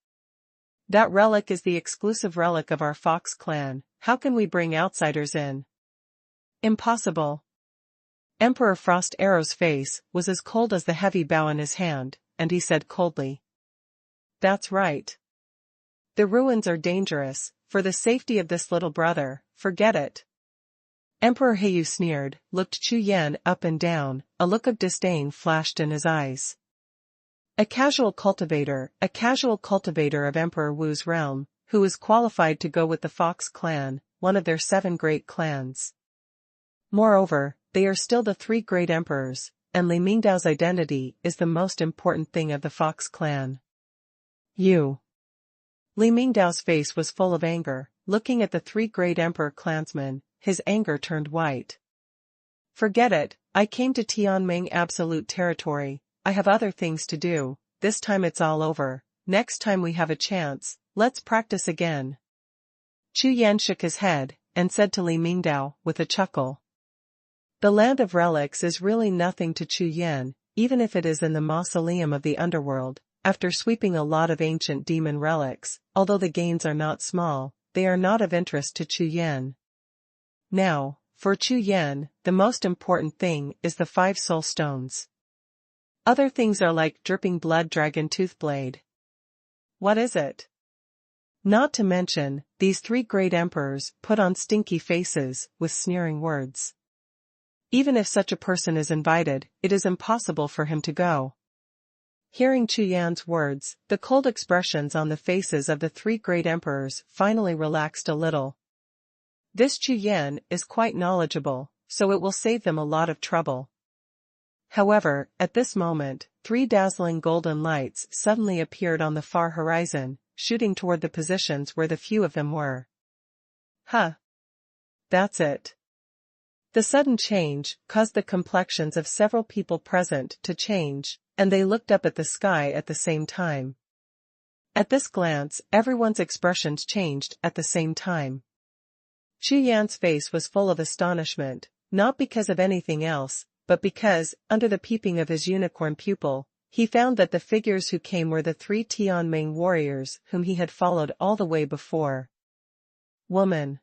A: That relic is the exclusive relic of our Fox clan, how can we bring outsiders in? Impossible. Emperor Frost Arrow's face was as cold as the heavy bow in his hand, and he said coldly. That's right. The ruins are dangerous, for the safety of this little brother, forget it. Emperor Heiyu sneered, looked Chu Yan up and down, a look of disdain flashed in his eyes. A casual cultivator of Emperor Wu's realm, who is qualified to go with the Fox clan, one of their 7 great clans. Moreover, they are still the 3 great emperors, and Li Mingdao's identity is the most important thing of the Fox clan. You. Li Mingdao's face was full of anger, looking at the 3 great emperor clansmen, his anger turned white. Forget it, I came to Tianming Absolute Territory, I have other things to do, this time it's all over, next time we have a chance, let's practice again. Chu Yan shook his head, and said to Li Mingdao, with a chuckle. The land of relics is really nothing to Chu Yan, even if it is in the mausoleum of the underworld, after sweeping a lot of ancient demon relics, although the gains are not small, they are not of interest to Chu Yan. Now, for Chu Yan, the most important thing is the 5 soul stones. Other things are like dripping blood dragon toothblade. What is it? Not to mention, these 3 great emperors put on stinky faces, with sneering words. Even if such a person is invited, it is impossible for him to go. Hearing Chu Yan's words, the cold expressions on the faces of the 3 great emperors finally relaxed a little. This Chu Yan is quite knowledgeable, so it will save them a lot of trouble. However, at this moment, 3 dazzling golden lights suddenly appeared on the far horizon, shooting toward the positions where the few of them were. Huh. That's it. The sudden change caused the complexions of several people present to change, and they looked up at the sky at the same time. At this glance, everyone's expressions changed at the same time. Chu Yan's face was full of astonishment, not because of anything else, but because, under the peeping of his unicorn pupil, he found that the figures who came were the 3 Tianming warriors whom he had followed all the way before. Woman.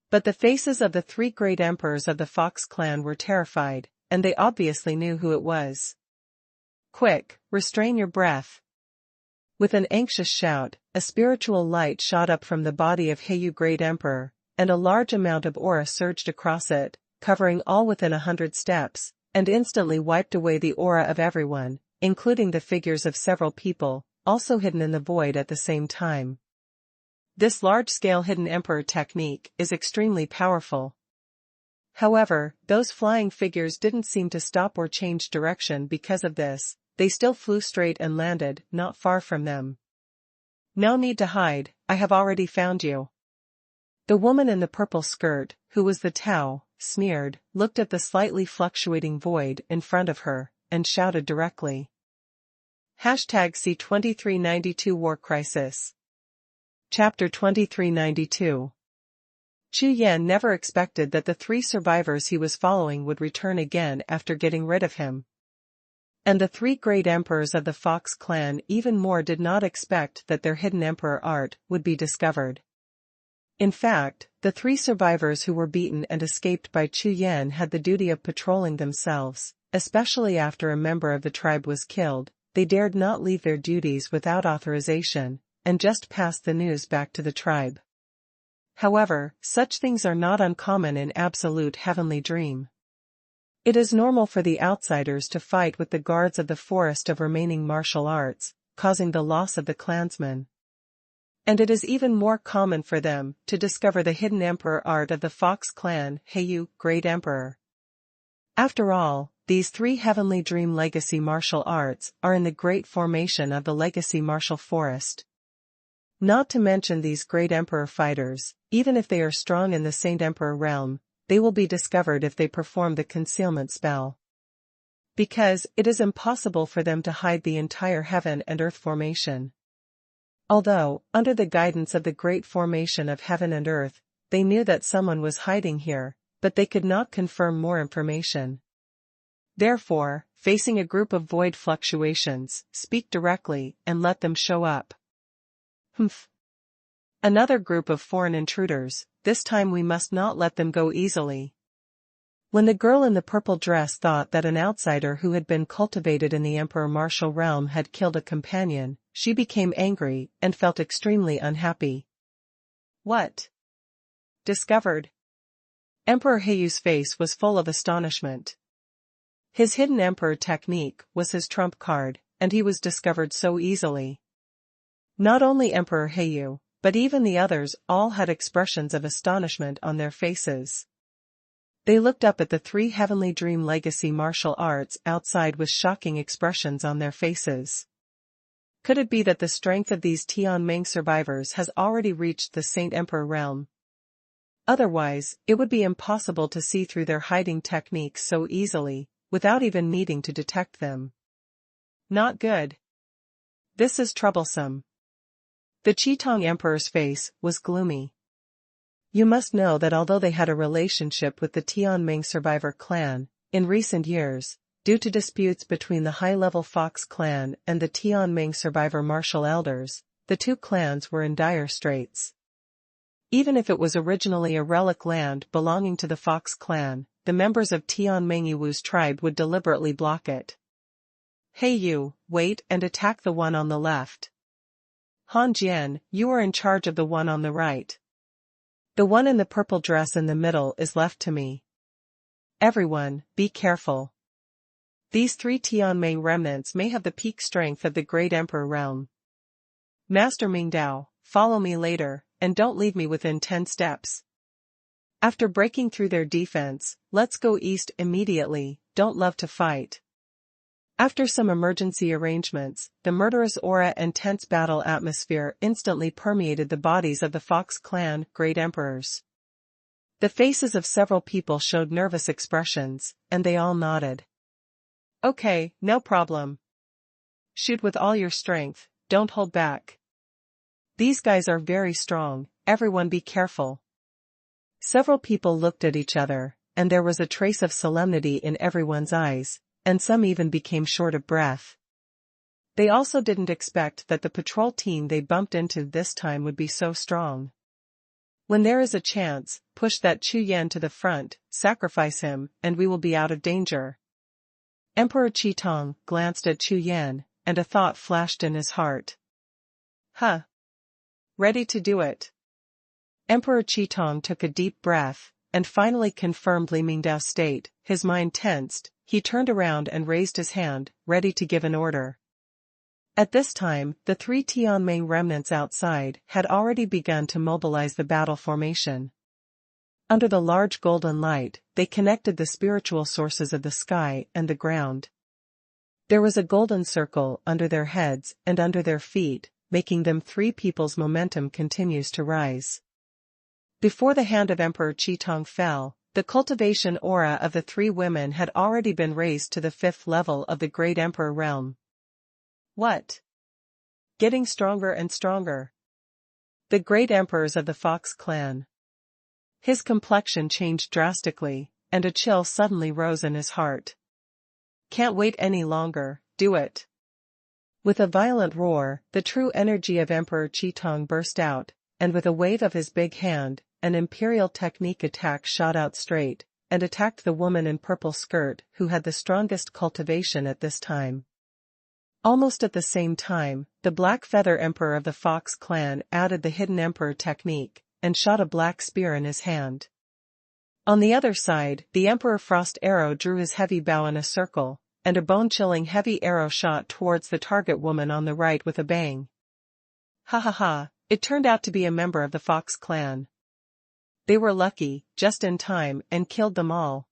A: But the faces of the 3 great emperors of the Fox clan were terrified, and they obviously knew who it was. Quick, restrain your breath. With an anxious shout, a spiritual light shot up from the body of Heiyu Great Emperor, and a large amount of aura surged across it, covering all within 100 steps, and instantly wiped away the aura of everyone, including the figures of several people, also hidden in the void at the same time. This large-scale hidden emperor technique is extremely powerful. However, those flying figures didn't seem to stop or change direction because of this. They still flew straight and landed not far from them. No need to hide, I have already found you. The woman in the purple skirt, who was the Tao, sneered, looked at the slightly fluctuating void in front of her, and shouted directly. #C2392 War Crisis. Chapter 2392. Chu Yan never expected that the 3 survivors he was following would return again after getting rid of him. And the 3 great emperors of the Fox clan even more did not expect that their hidden emperor art would be discovered. In fact, the 3 survivors who were beaten and escaped by Chu Yan had the duty of patrolling themselves, especially after a member of the tribe was killed. They dared not leave their duties without authorization, and just passed the news back to the tribe. However, such things are not uncommon in Absolute Heavenly Dream. It is normal for the outsiders to fight with the guards of the Forest of Remaining Martial Arts, causing the loss of the clansmen. And it is even more common for them to discover the hidden emperor art of the Fox clan, Heiyu, Great Emperor. After all, these 3 Heavenly Dream Legacy martial arts are in the Great Formation of the Legacy Martial Forest. Not to mention these Great Emperor fighters, even if they are strong in the Saint Emperor realm, they will be discovered if they perform the concealment spell. Because it is impossible for them to hide the entire heaven and earth formation. Although, under the guidance of the Great Formation of Heaven and Earth, they knew that someone was hiding here, but they could not confirm more information. Therefore, facing a group of void fluctuations, speak directly and let them show up. Humph. Another group of foreign intruders, this time we must not let them go easily. When the girl in the purple dress thought that an outsider who had been cultivated in the Emperor Martial Realm had killed a companion, she became angry and felt extremely unhappy. What? Discovered? Emperor Heiyu's face was full of astonishment. His hidden emperor technique was his trump card, and he was discovered so easily. Not only Emperor Heiyu, but even the others all had expressions of astonishment on their faces. They looked up at the 3 Heavenly Dream Legacy martial arts outside with shocking expressions on their faces. Could it be that the strength of these Tianming survivors has already reached the Saint Emperor realm? Otherwise, it would be impossible to see through their hiding techniques so easily, without even needing to detect them. Not good. This is troublesome. The Qitong Emperor's face was gloomy. You must know that although they had a relationship with the Tianming survivor clan, in recent years, due to disputes between the high-level Fox clan and the Tianming survivor martial elders, the 2 clans were in dire straits. Even if it was originally a relic land belonging to the Fox clan, the members of Tianming Yiwu's tribe would deliberately block it. Hey you, wait and attack the one on the left. Han Jian, you are in charge of the one on the right. The one in the purple dress in the middle is left to me. Everyone, be careful. These 3 Tianming remnants may have the peak strength of the Great Emperor realm. Master Mingdao, follow me later, and don't leave me within 10 steps. After breaking through their defense, let's go east immediately, don't love to fight. After some emergency arrangements, the murderous aura and tense battle atmosphere instantly permeated the bodies of the Fox clan Great Emperors. The faces of several people showed nervous expressions, and they all nodded. Okay, no problem. Shoot with all your strength, don't hold back. These guys are very strong, everyone be careful. Several people looked at each other, and there was a trace of solemnity in everyone's eyes, and some even became short of breath. They also didn't expect that the patrol team they bumped into this time would be so strong. When there is a chance, push that Chu Yan to the front, sacrifice him, and we will be out of danger. Emperor Qitong glanced at Chu Yan, and a thought flashed in his heart. Huh. Ready to do it. Emperor Qitong took a deep breath, and finally confirmed Li Mingdao's state. His mind tensed, he turned around and raised his hand, ready to give an order. At this time, the 3 Tianming remnants outside had already begun to mobilize the battle formation. Under the large golden light, they connected the spiritual sources of the sky and the ground. There was a golden circle under their heads and under their feet, making them 3 people's momentum continues to rise. Before the hand of Emperor Qitong fell, the cultivation aura of the 3 women had already been raised to the 5th level of the Great Emperor realm. What? Getting stronger and stronger. The great emperors of the Fox clan. His complexion changed drastically, and a chill suddenly rose in his heart. Can't wait any longer, do it. With a violent roar, the true energy of Emperor Qitong burst out, and with a wave of his big hand, an imperial technique attack shot out straight, and attacked the woman in purple skirt who had the strongest cultivation at this time. Almost at the same time, the Black Feather Emperor of the Fox clan added the Hidden Emperor technique, and shot a black spear in his hand. On the other side, the Emperor Frost Arrow drew his heavy bow in a circle, and a bone-chilling heavy arrow shot towards the target woman on the right with a bang. Ha ha ha, it turned out to be a member of the Fox clan. They were lucky, just in time, and killed them all.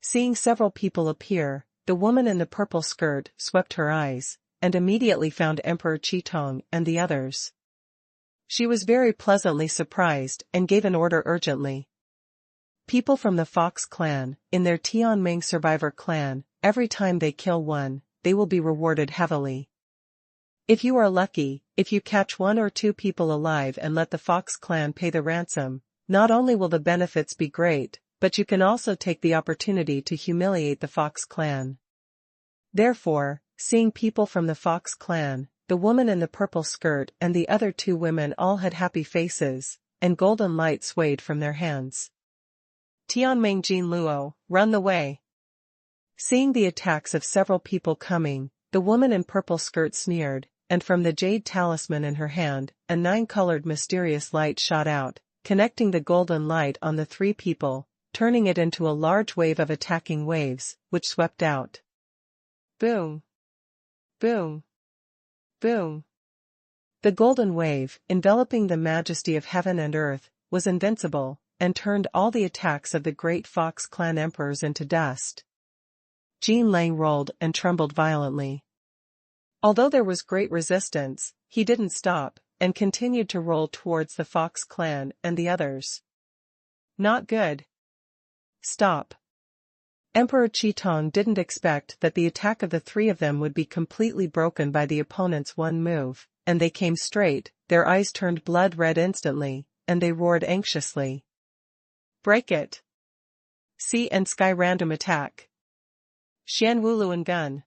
A: Seeing several people appear, the woman in the purple skirt swept her eyes, and immediately found Emperor Qitong and the others. She was very pleasantly surprised and gave an order urgently. People from the Fox clan, in their Tianming survivor clan, every time they kill one, they will be rewarded heavily. If you are lucky, if you catch 1 or 2 people alive and let the Fox clan pay the ransom, not only will the benefits be great, but you can also take the opportunity to humiliate the Fox clan. Therefore, seeing people from the Fox clan, the woman in the purple skirt and the other 2 women all had happy faces, and golden light swayed from their hands. Tianming Jin Luo, run the way. Seeing the attacks of several people coming, the woman in purple skirt sneered, and from the jade talisman in her hand, a 9-colored mysterious light shot out, connecting the golden light on the 3 people, turning it into a large wave of attacking waves, which swept out. Boom! Boom! Boom! The golden wave, enveloping the majesty of heaven and earth, was invincible, and turned all the attacks of the great Fox clan emperors into dust. Jin Lang rolled and trembled violently. Although there was great resistance, he didn't stop, and continued to roll towards the Fox clan and the others. Not good. Stop. Emperor Qitong didn't expect that the attack of the 3 of them would be completely broken by the opponent's one move, and they came straight, their eyes turned blood red instantly, and they roared anxiously. Break it. Sea and sky random attack. Xuanhuan gun.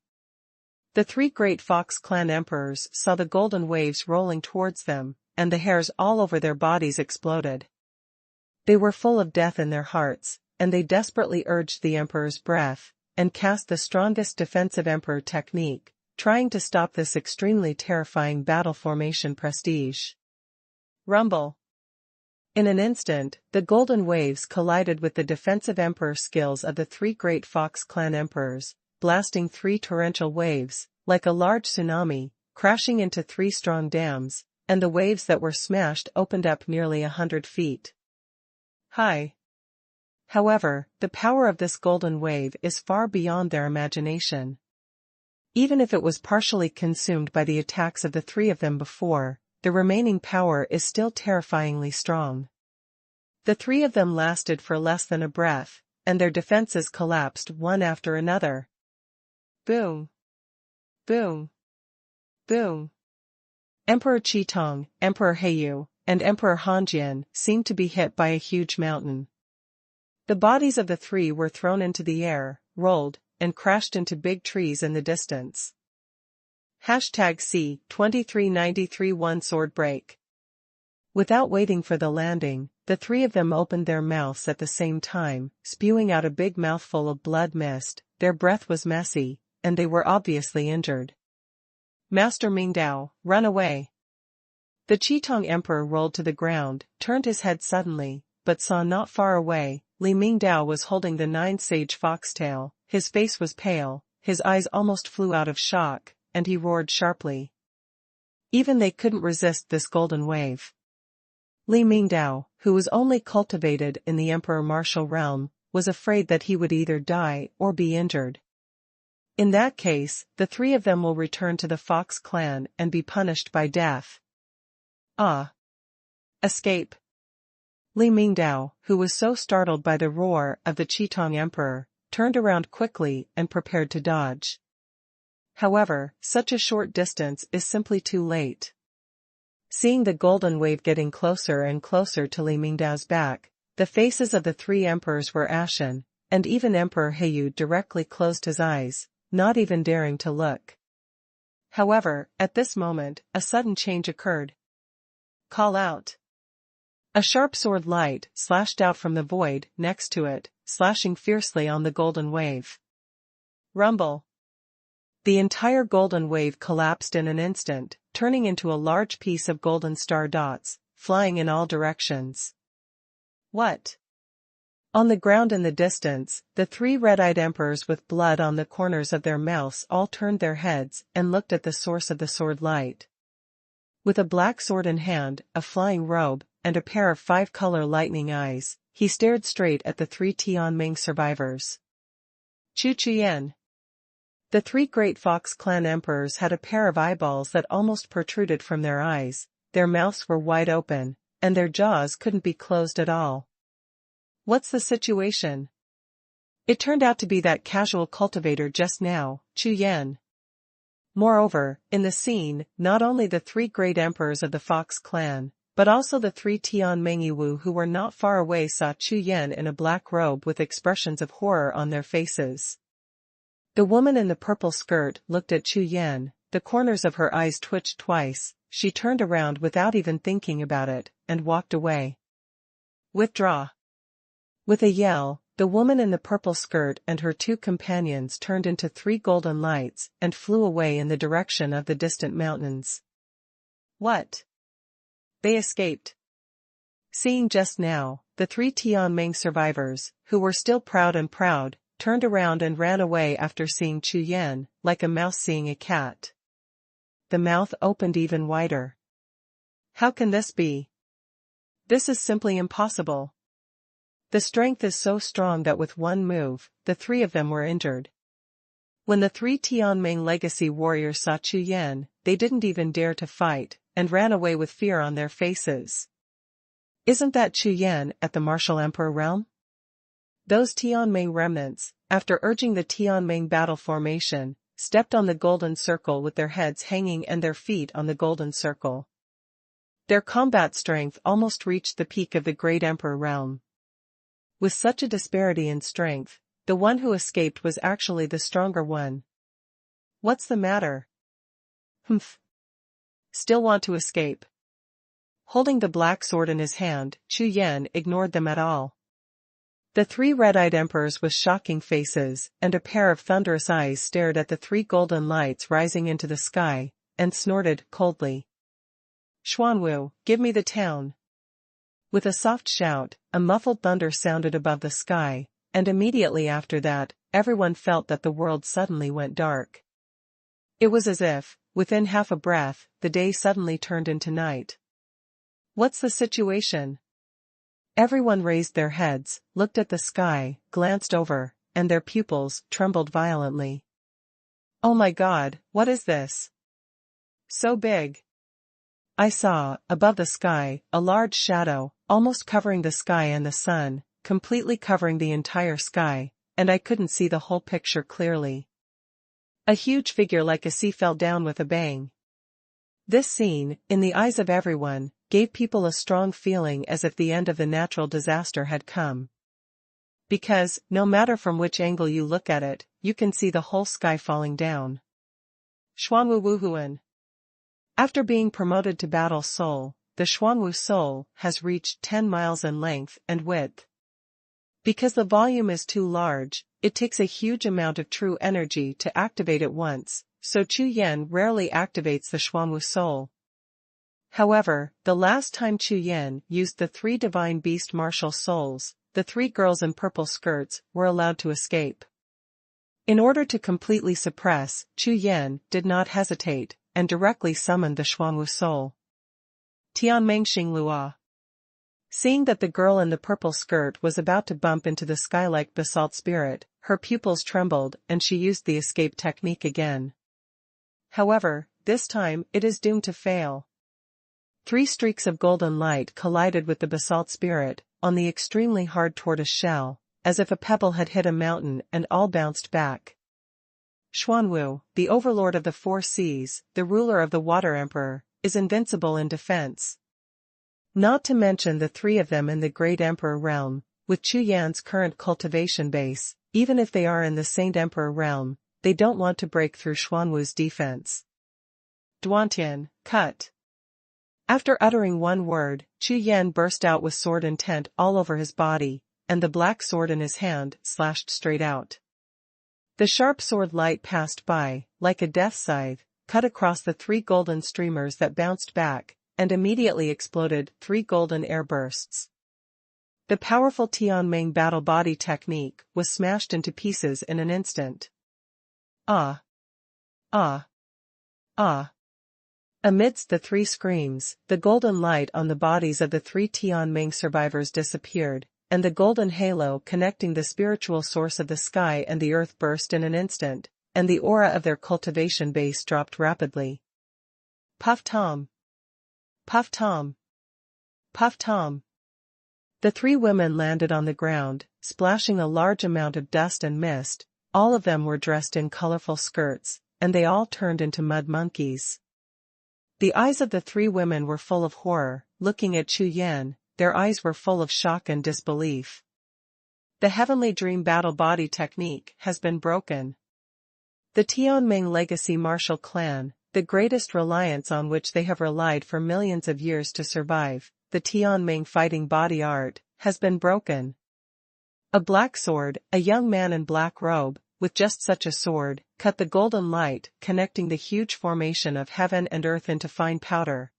A: The 3 great Fox clan emperors saw the golden waves rolling towards them, and the hairs all over their bodies exploded. They were full of death in their hearts, and they desperately urged the emperor's breath, and cast the strongest defensive emperor technique, trying to stop this extremely terrifying battle formation prestige. Rumble. In an instant, the golden waves collided with the defensive emperor skills of the 3 great Fox clan emperors, blasting 3 torrential waves, like a large tsunami, crashing into 3 strong dams, and the waves that were smashed opened up nearly 100 feet high. However, the power of this golden wave is far beyond their imagination. Even if it was partially consumed by the attacks of the 3 of them before, the remaining power is still terrifyingly strong. The 3 of them lasted for less than a breath, and their defenses collapsed one after another. Boom! Boom! Boom! Emperor Qitong, Emperor Heiyu, and Emperor Hanjian seemed to be hit by a huge mountain. The bodies of the 3 were thrown into the air, rolled, and crashed into big trees in the distance. #C2393 One sword break. Without waiting for the landing, the 3 of them opened their mouths at the same time, spewing out a big mouthful of blood mist. Their breath was messy, and they were obviously injured. Master Mingdao, run away. The Qitong emperor rolled to the ground, turned his head suddenly, but saw not far away, Li Mingdao was holding the 9-sage foxtail. His face was pale, his eyes almost flew out of shock, and he roared sharply. Even they couldn't resist this golden wave. Li Mingdao, who was only cultivated in the Emperor Martial realm, was afraid that he would either die or be injured. In that case, the three of them will return to the Fox clan and be punished by death. Ah! Escape! Li Mingdao, who was so startled by the roar of the Qitong Emperor, turned around quickly and prepared to dodge. However, such a short distance is simply too late. Seeing the golden wave getting closer and closer to Li Mingdao's back, the faces of the three emperors were ashen, and even Emperor Heyu directly closed his eyes, not even daring to look. However, at this moment, a sudden change occurred. Call out! A sharp sword light slashed out from the void next to it, slashing fiercely on the golden wave. Rumble! The entire golden wave collapsed in an instant, turning into a large piece of golden star dots, flying in all directions. What? On the ground in the distance, the three red-eyed emperors with blood on the corners of their mouths all turned their heads and looked at the source of the sword light. With a black sword in hand, a flying robe, and a pair of 5-color lightning eyes, he stared straight at the three Tianming survivors. Chu Yan. The three great Fox clan emperors had a pair of eyeballs that almost protruded from their eyes, their mouths were wide open, and their jaws couldn't be closed at all. What's the situation? It turned out to be that casual cultivator just now, Chu Yan. Moreover, in the scene, not only the three great emperors of the Fox clan, but also the three Tianming who were not far away saw Chu Yan in a black robe with expressions of horror on their faces. The woman in the purple skirt looked at Chu Yan, the corners of her eyes twitched twice, she turned around without even thinking about it, and walked away. Withdraw! With a yell, the woman in the purple skirt and her two companions turned into three golden lights and flew away in the direction of the distant mountains. What? They escaped. Seeing just now, the three Tianming survivors, who were still proud, turned around and ran away after seeing Chu Yan, like a mouse seeing a cat. The mouth opened even wider. How can this be? This is simply impossible. The strength is so strong that with one move, the three of them were injured. When the three Tianming legacy warriors saw Chu Yan, they didn't even dare to fight, and ran away with fear on their faces. Isn't that Chu Yan at the martial emperor realm? Those Tianming remnants, after urging the Tianming battle formation, stepped on the golden circle with their heads hanging and their feet on the golden circle. Their combat strength almost reached the peak of the great emperor realm. With such a disparity in strength, the one who escaped was actually the stronger one. What's the matter? Humph. Still want to escape. Holding the black sword in his hand, Chu Yan ignored them at all. The three red-eyed emperors with shocking faces and a pair of thunderous eyes stared at the three golden lights rising into the sky, and snorted coldly. Xuanhuan, give me the town. With a soft shout, a muffled thunder sounded above the sky, and immediately after that, everyone felt that the world suddenly went dark. It was as if, within half a breath, the day suddenly turned into night. What's the situation? Everyone raised their heads, looked at the sky, glanced over, and their pupils trembled violently. Oh my God, what is this? So big. I saw, above the sky, a large shadow, almost covering the sky and the sun, completely covering the entire sky, and I couldn't see the whole picture clearly. A huge figure like a sea fell down with a bang. This scene, in the eyes of everyone, gave people a strong feeling as if the end of the natural disaster had come. Because, no matter from which angle you look at it, you can see the whole sky falling down. Wuhun. After being promoted to battle soul, the Xuanhu soul has reached 10 miles in length and width. Because the volume is too large, it takes a huge amount of true energy to activate it once, so Chu Yan rarely activates the Xuanhu soul. However, the last time Chu Yan used the three divine beast martial souls, the three girls in purple skirts were allowed to escape. In order to completely suppress, Chu Yan did not hesitate, and directly summoned the Xuanhu soul. Tianming Xinglua. Seeing that the girl in the purple skirt was about to bump into the sky-like basalt spirit, her pupils trembled and she used the escape technique again. However, this time it is doomed to fail. 3 streaks of golden light collided with the basalt spirit, on the extremely hard tortoise shell, as if a pebble had hit a mountain and all bounced back. Xuanhu, the overlord of the 4 seas, the ruler of the water emperor, is invincible in defense. Not to mention the 3 of them in the great emperor realm, with Chu Yan's current cultivation base, even if they are in the Saint Emperor realm, they don't want to break through Xuanhu's defense. Duantian, cut. After uttering one word, Chu Yan burst out with sword intent all over his body, and the black sword in his hand slashed straight out. The sharp sword light passed by, like a death scythe, cut across the 3 golden streamers that bounced back, and immediately exploded 3 golden air bursts. The powerful Tianming battle body technique was smashed into pieces in an instant. Ah! Ah! Ah! Amidst the 3 screams, the golden light on the bodies of the 3 Tianming survivors disappeared, and the golden halo connecting the spiritual source of the sky and the earth burst in an instant, and the aura of their cultivation base dropped rapidly. Puff Tom! Puff Tom! Puff Tom! The 3 women landed on the ground, splashing a large amount of dust and mist. All of them were dressed in colorful skirts, and they all turned into mud monkeys. The eyes of the 3 women were full of horror, looking at Chu Yan, their eyes were full of shock and disbelief. The Heavenly Dream battle body technique has been broken. The Tianming legacy martial clan, the greatest reliance on which they have relied for millions of years to survive, the Tianming fighting body art, has been broken. A black sword, a young man in black robe, with just such a sword, cut the golden light connecting the huge formation of heaven and earth into fine powder.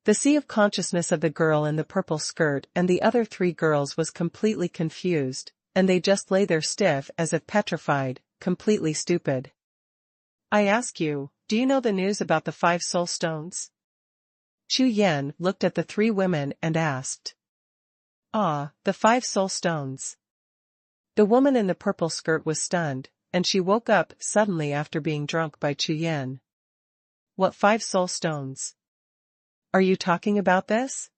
A: The sea of consciousness of the girl in the purple skirt and the other 3 girls was completely confused, and they just lay there stiff as if petrified, completely stupid. I ask you, do you know the news about the 5 soul stones? Chu Yan looked at the 3 women and asked. Ah, the 5 soul stones. The woman in the purple skirt was stunned, and she woke up suddenly after being drunk by Chu Yan. What 5 soul stones? Are you talking about this?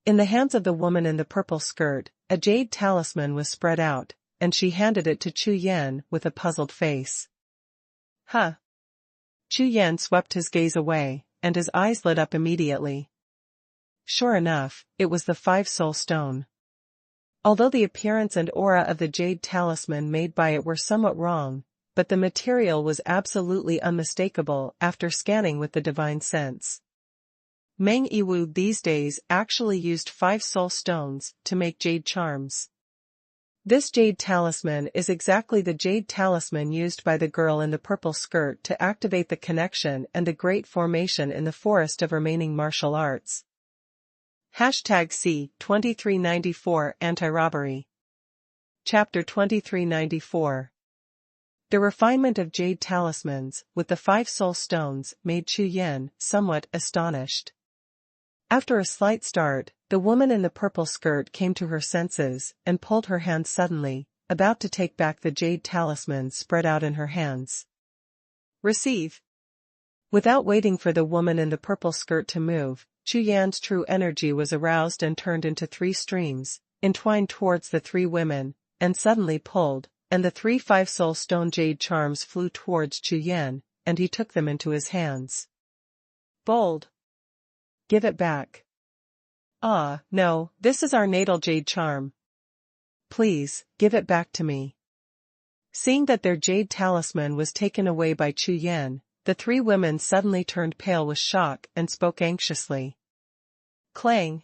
A: In the hands of the woman in the purple skirt, a jade talisman was spread out, and she handed it to Chu Yan with a puzzled face. Huh? Chu Yan swept his gaze away, and his eyes lit up immediately. Sure enough, it was the 5 soul stone. Although the appearance and aura of the jade talisman made by it were somewhat wrong, but the material was absolutely unmistakable after scanning with the divine sense. Meng Yiwu these days actually used 5 soul stones to make jade charms. This jade talisman is exactly the jade talisman used by the girl in the purple skirt to activate the connection and the great formation in the forest of remaining martial arts. #C2394 Anti-Robbery. Chapter 2394. The refinement of jade talismans with the 5 soul stones made Chu Yan somewhat astonished. After a slight start, the woman in the purple skirt came to her senses and pulled her hand suddenly, about to take back the jade talisman spread out in her hands. Receive. Without waiting for the woman in the purple skirt to move, Chu Yan's true energy was aroused and turned into 3 streams, entwined towards the 3 women, and suddenly pulled, and the 3 5 soul stone jade charms flew towards Chu Yan, and he took them into his hands. Bold. Give it back. Ah, no, this is our natal jade charm. Please, give it back to me. Seeing that their jade talisman was taken away by Chu Yan, the 3 women suddenly turned pale with shock and spoke anxiously. Clang.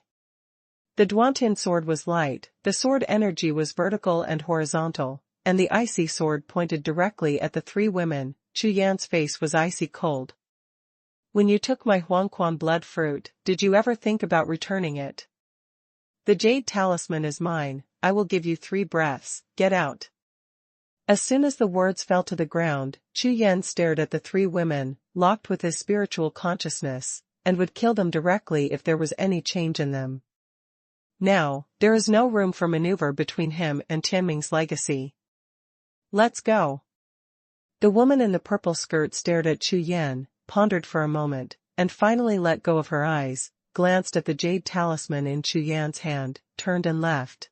A: The Duantian sword was light, the sword energy was vertical and horizontal, and the icy sword pointed directly at the 3 women. Chu Yan's face was icy cold. When you took my Xuanhuan blood fruit, did you ever think about returning it? The jade talisman is mine, I will give you 3 breaths, get out. As soon as the words fell to the ground, Chu Yan stared at the 3 women, locked with his spiritual consciousness, and would kill them directly if there was any change in them. Now, there is no room for maneuver between him and Tianming's legacy. Let's go. The woman in the purple skirt stared at Chu Yan, pondered for a moment, and finally let go of her eyes, glanced at the jade talisman in Chu Yan's hand, turned and left.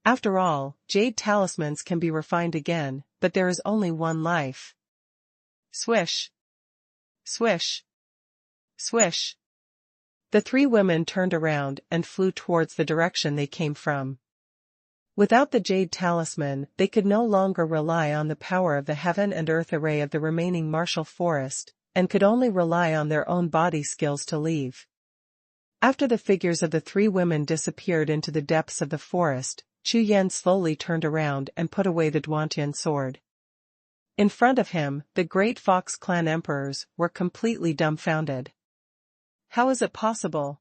A: After all, jade talismans can be refined again, but there is only one life. Swish. Swish. Swish. The 3 women turned around and flew towards the direction they came from. Without the jade talisman, they could no longer rely on the power of the heaven and earth array of the remaining martial forest, and could only rely on their own body skills to leave. After the figures of the 3 women disappeared into the depths of the forest, Chu Yan slowly turned around and put away the Duantian sword. In front of him, the great Fox clan emperors were completely dumbfounded. How is it possible?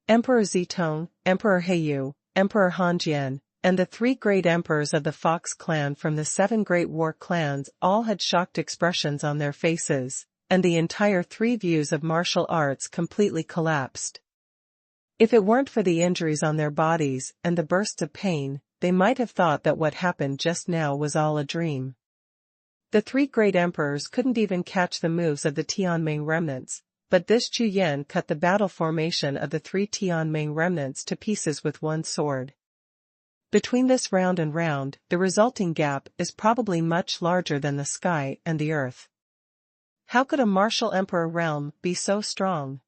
A: Emperor Zitong, Emperor Heiyu, Emperor Hanjian, and the 3 great emperors of the Fox clan from the 7 great war clans all had shocked expressions on their faces, and the entire 3 views of martial arts completely collapsed. If it weren't for the injuries on their bodies and the bursts of pain, they might have thought that what happened just now was all a dream. The 3 great emperors couldn't even catch the moves of the Tianming remnants, but this Chu Yan cut the battle formation of the 3 Tianming remnants to pieces with one sword. Between this round and round, the resulting gap is probably much larger than the sky and the earth. How could a martial emperor realm be so strong?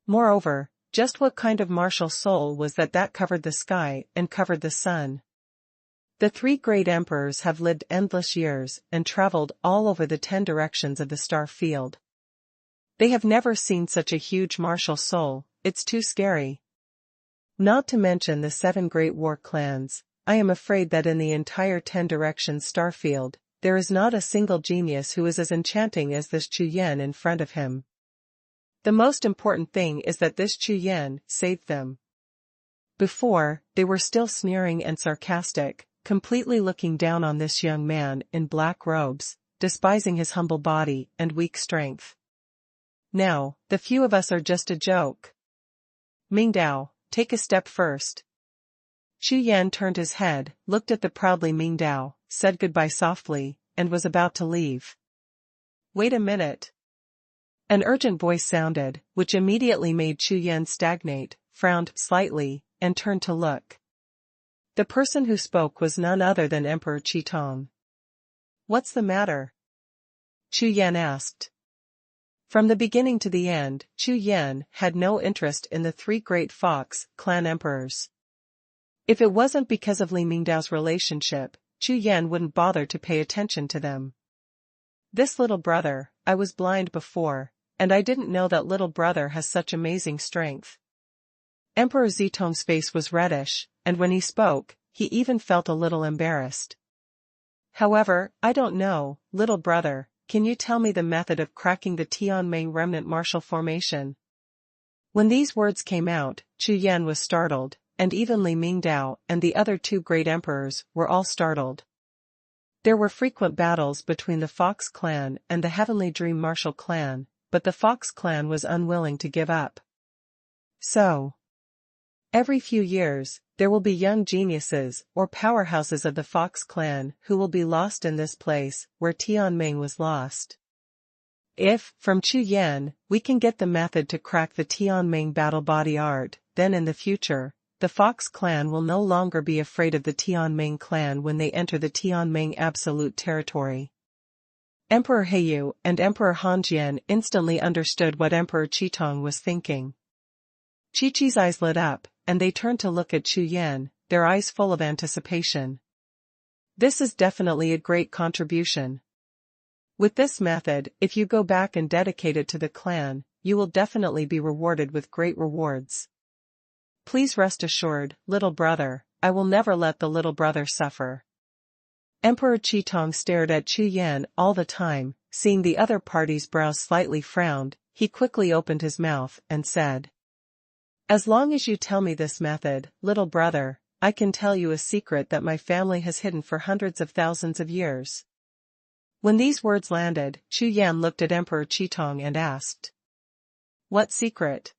A: Moreover, just what kind of martial soul was that covered the sky and covered the sun? The 3 great emperors have lived endless years and traveled all over the 10 directions of the star field. They have never seen such a huge martial soul, it's too scary. Not to mention the 7 great war clans, I am afraid that in the entire 10 directions starfield, there is not a single genius who is as enchanting as this Chu Yan in front of him. The most important thing is that this Chu Yan saved them. Before, they were still sneering and sarcastic, completely looking down on this young man in black robes, despising his humble body and weak strength. Now, the few of us are just a joke. Mingdao, take a step first. Chu Yan turned his head, looked at the proudly Mingdao, said goodbye softly, and was about to leave. Wait a minute. An urgent voice sounded, which immediately made Chu Yan stagnate, frowned slightly, and turned to look. The person who spoke was none other than Emperor Qitong. What's the matter? Chu Yan asked. From the beginning to the end, Chu Yan had no interest in the 3 great Fox clan emperors. If it wasn't because of Li Mingdao's relationship, Chu Yan wouldn't bother to pay attention to them. This little brother, I was blind before, and I didn't know that little brother has such amazing strength. Emperor Zitong's face was reddish, and when he spoke, he even felt a little embarrassed. However, I don't know, little brother, can you tell me the method of cracking the Tianming remnant martial formation? When these words came out, Chu Yan was startled, and even Li Mingdao and the other 2 great emperors were all startled. There were frequent battles between the Fox clan and the Heavenly Dream martial clan, but the Fox clan was unwilling to give up. So, every few years, there will be young geniuses or powerhouses of the Fox clan who will be lost in this place where Tianming was lost. If, from Chu Yan, we can get the method to crack the Tianming battle body art, then in the future, the Fox clan will no longer be afraid of the Tianming clan when they enter the Tianming absolute territory. Emperor Heiyu and Emperor Hanjian instantly understood what Emperor Qitong was thinking. Chi-Chi's eyes lit up, and they turned to look at Chu Yan, their eyes full of anticipation. This is definitely a great contribution. With this method, if you go back and dedicate it to the clan, you will definitely be rewarded with great rewards. Please rest assured, little brother, I will never let the little brother suffer. Emperor Qitong stared at Chu Yan all the time, seeing the other party's brows slightly frowned, he quickly opened his mouth and said, "As long as you tell me this method, little brother, I can tell you a secret that my family has hidden for hundreds of thousands of years." When these words landed, Chu Yan looked at Emperor Qitong and asked, "What secret?"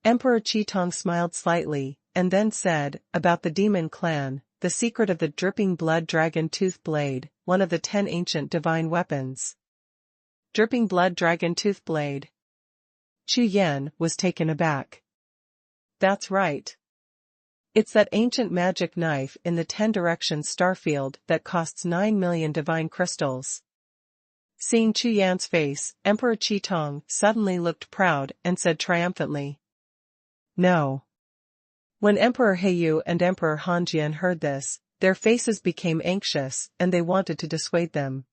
A: Emperor Qitong smiled slightly, and then said, "About the demon clan, the secret of the dripping blood dragon tooth blade, one of the 10 ancient divine weapons." Dripping blood dragon tooth blade. Chu Yan was taken aback. "That's right. It's that ancient magic knife in the 10 directions starfield that costs 9 million divine crystals." Seeing Chu Yan's face, Emperor Qitong suddenly looked proud and said triumphantly, "No." When Emperor Heiyu and Emperor Hanjian heard this, their faces became anxious and they wanted to dissuade them.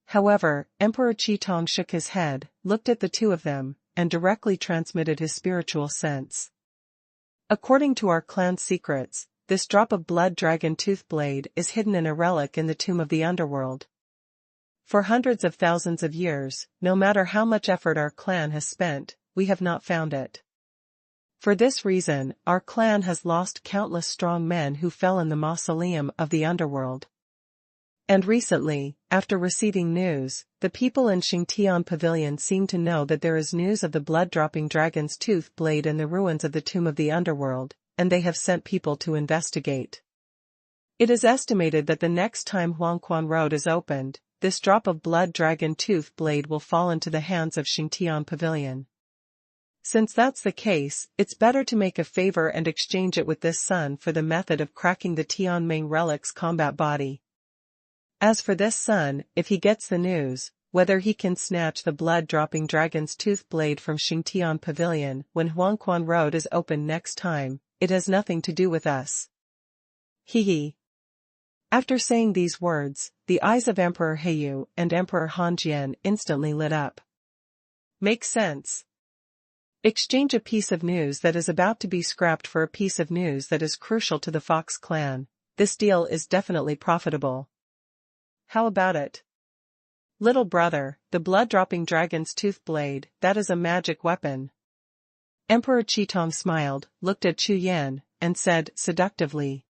A: However, Emperor Qitong shook his head, looked at the two of them, and directly transmitted his spiritual sense. "According to our clan's secrets, this drop of blood dragon tooth blade is hidden in a relic in the tomb of the underworld. For hundreds of thousands of years, no matter how much effort our clan has spent, we have not found it. For this reason, our clan has lost countless strong men who fell in the mausoleum of the underworld. And recently, after receiving news, the people in Xingtian Pavilion seem to know that there is news of the blood-dropping dragon's tooth blade in the ruins of the tomb of the underworld, and they have sent people to investigate. It is estimated that the next time Xuanhuan Road is opened, this drop of blood dragon tooth blade will fall into the hands of Xingtian Pavilion. Since that's the case, it's better to make a favor and exchange it with this son for the method of cracking the Tianming relic's combat body. As for this son, if he gets the news, whether he can snatch the blood-dropping dragon's tooth blade from Xingtian Pavilion when Xuanhuan Road is opened next time, it has nothing to do with us." Hee. After saying these words, the eyes of Emperor Heiyu and Emperor Hanjian instantly lit up. "Makes sense. Exchange a piece of news that is about to be scrapped for a piece of news that is crucial to the Fox clan. This deal is definitely profitable. How about it? Little brother, the blood-dropping dragon's tooth blade, that is a magic weapon." Emperor Qitong smiled, looked at Chu Yan, and said seductively,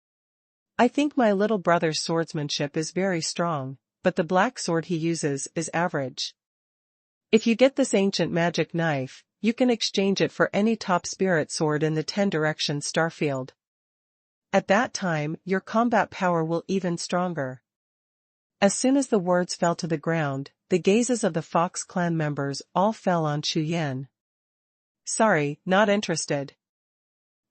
A: "I think my little brother's swordsmanship is very strong, but the black sword he uses is average. If you get this ancient magic knife, you can exchange it for any top spirit sword in the 10 directions starfield. At that time, your combat power will even stronger." As soon as the words fell to the ground, the gazes of the Fox clan members all fell on Chu Yan. "Sorry, not interested."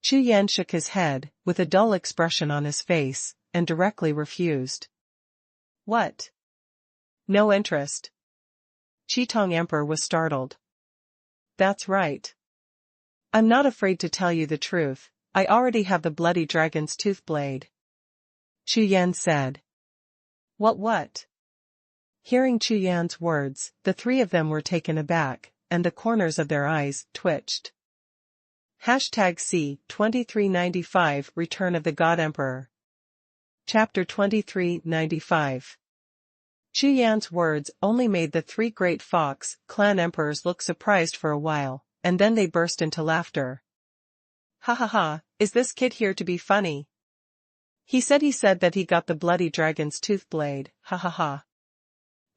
A: Chu Yan shook his head, with a dull expression on his face, and directly refused. "What? No interest?" Qitong Emperor was startled. "That's right. I'm not afraid to tell you the truth, I already have the bloody dragon's tooth blade." Chu Yan said. What? Hearing Chu Yan's words, the three of them were taken aback, and the corners of their eyes twitched. #C2395 Return of the God Emperor. Chapter 2395. Chu Yan's words only made the three great Fox clan emperors look surprised for a while, and then they burst into laughter. "Ha ha ha, is this kid here to be funny? He said that he got the bloody dragon's tooth blade, ha ha ha.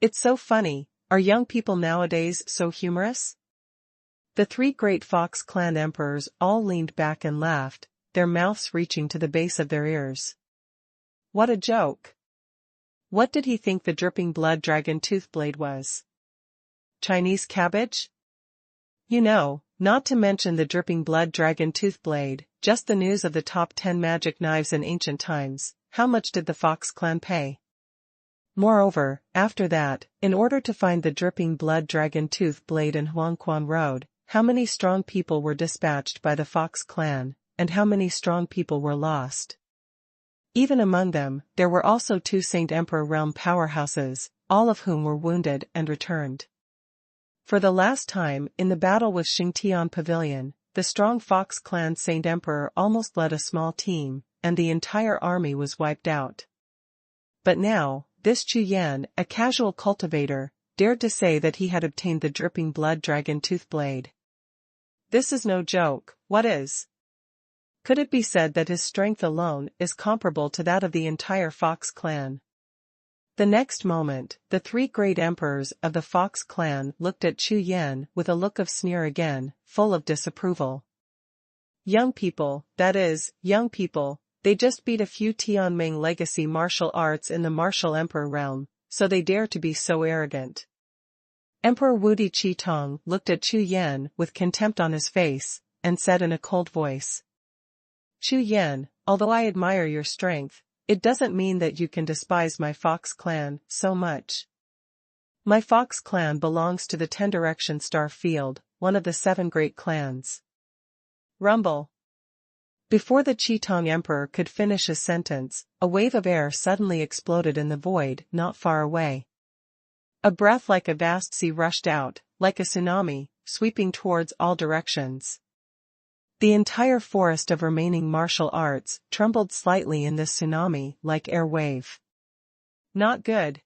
A: It's so funny, are young people nowadays so humorous?" The three great Fox clan emperors all leaned back and laughed, their mouths reaching to the base of their ears. What a joke! What did he think the dripping blood dragon tooth blade was? Chinese cabbage? You know, not to mention the dripping blood dragon tooth blade, just the news of the top 10 magic knives in ancient times. How much did the Fox clan pay? Moreover, after that, in order to find the dripping blood dragon tooth blade in Xuanhuan Road, how many strong people were dispatched by the Fox clan, and how many strong people were lost? Even among them, there were also 2 Saint Emperor realm powerhouses, all of whom were wounded and returned. For the last time, in the battle with Xingtian Pavilion, the strong Fox clan Saint Emperor almost led a small team, and the entire army was wiped out. But now, this Chu Yan, a casual cultivator, dared to say that he had obtained the dripping blood dragon tooth blade. This is no joke, what is? Could it be said that his strength alone is comparable to that of the entire Fox clan? The next moment, the three great emperors of the Fox clan looked at Chu Yan with a look of sneer again, full of disapproval. Young people, that is, young people, they just beat a few Tianming legacy martial arts in the martial emperor realm, so they dare to be so arrogant. Emperor Wudi Qitong looked at Chu Yan with contempt on his face, and said in a cold voice. Chu Yan, although I admire your strength, it doesn't mean that you can despise my Fox clan so much. My Fox clan belongs to the 10 Direction Star Field, one of the 7 great clans. Rumble. Before the Qitong Emperor could finish his sentence, a wave of air suddenly exploded in the void not far away. A breath like a vast sea rushed out, like a tsunami, sweeping towards all directions. The entire forest of remaining martial arts trembled slightly in this tsunami like air wave. Not good.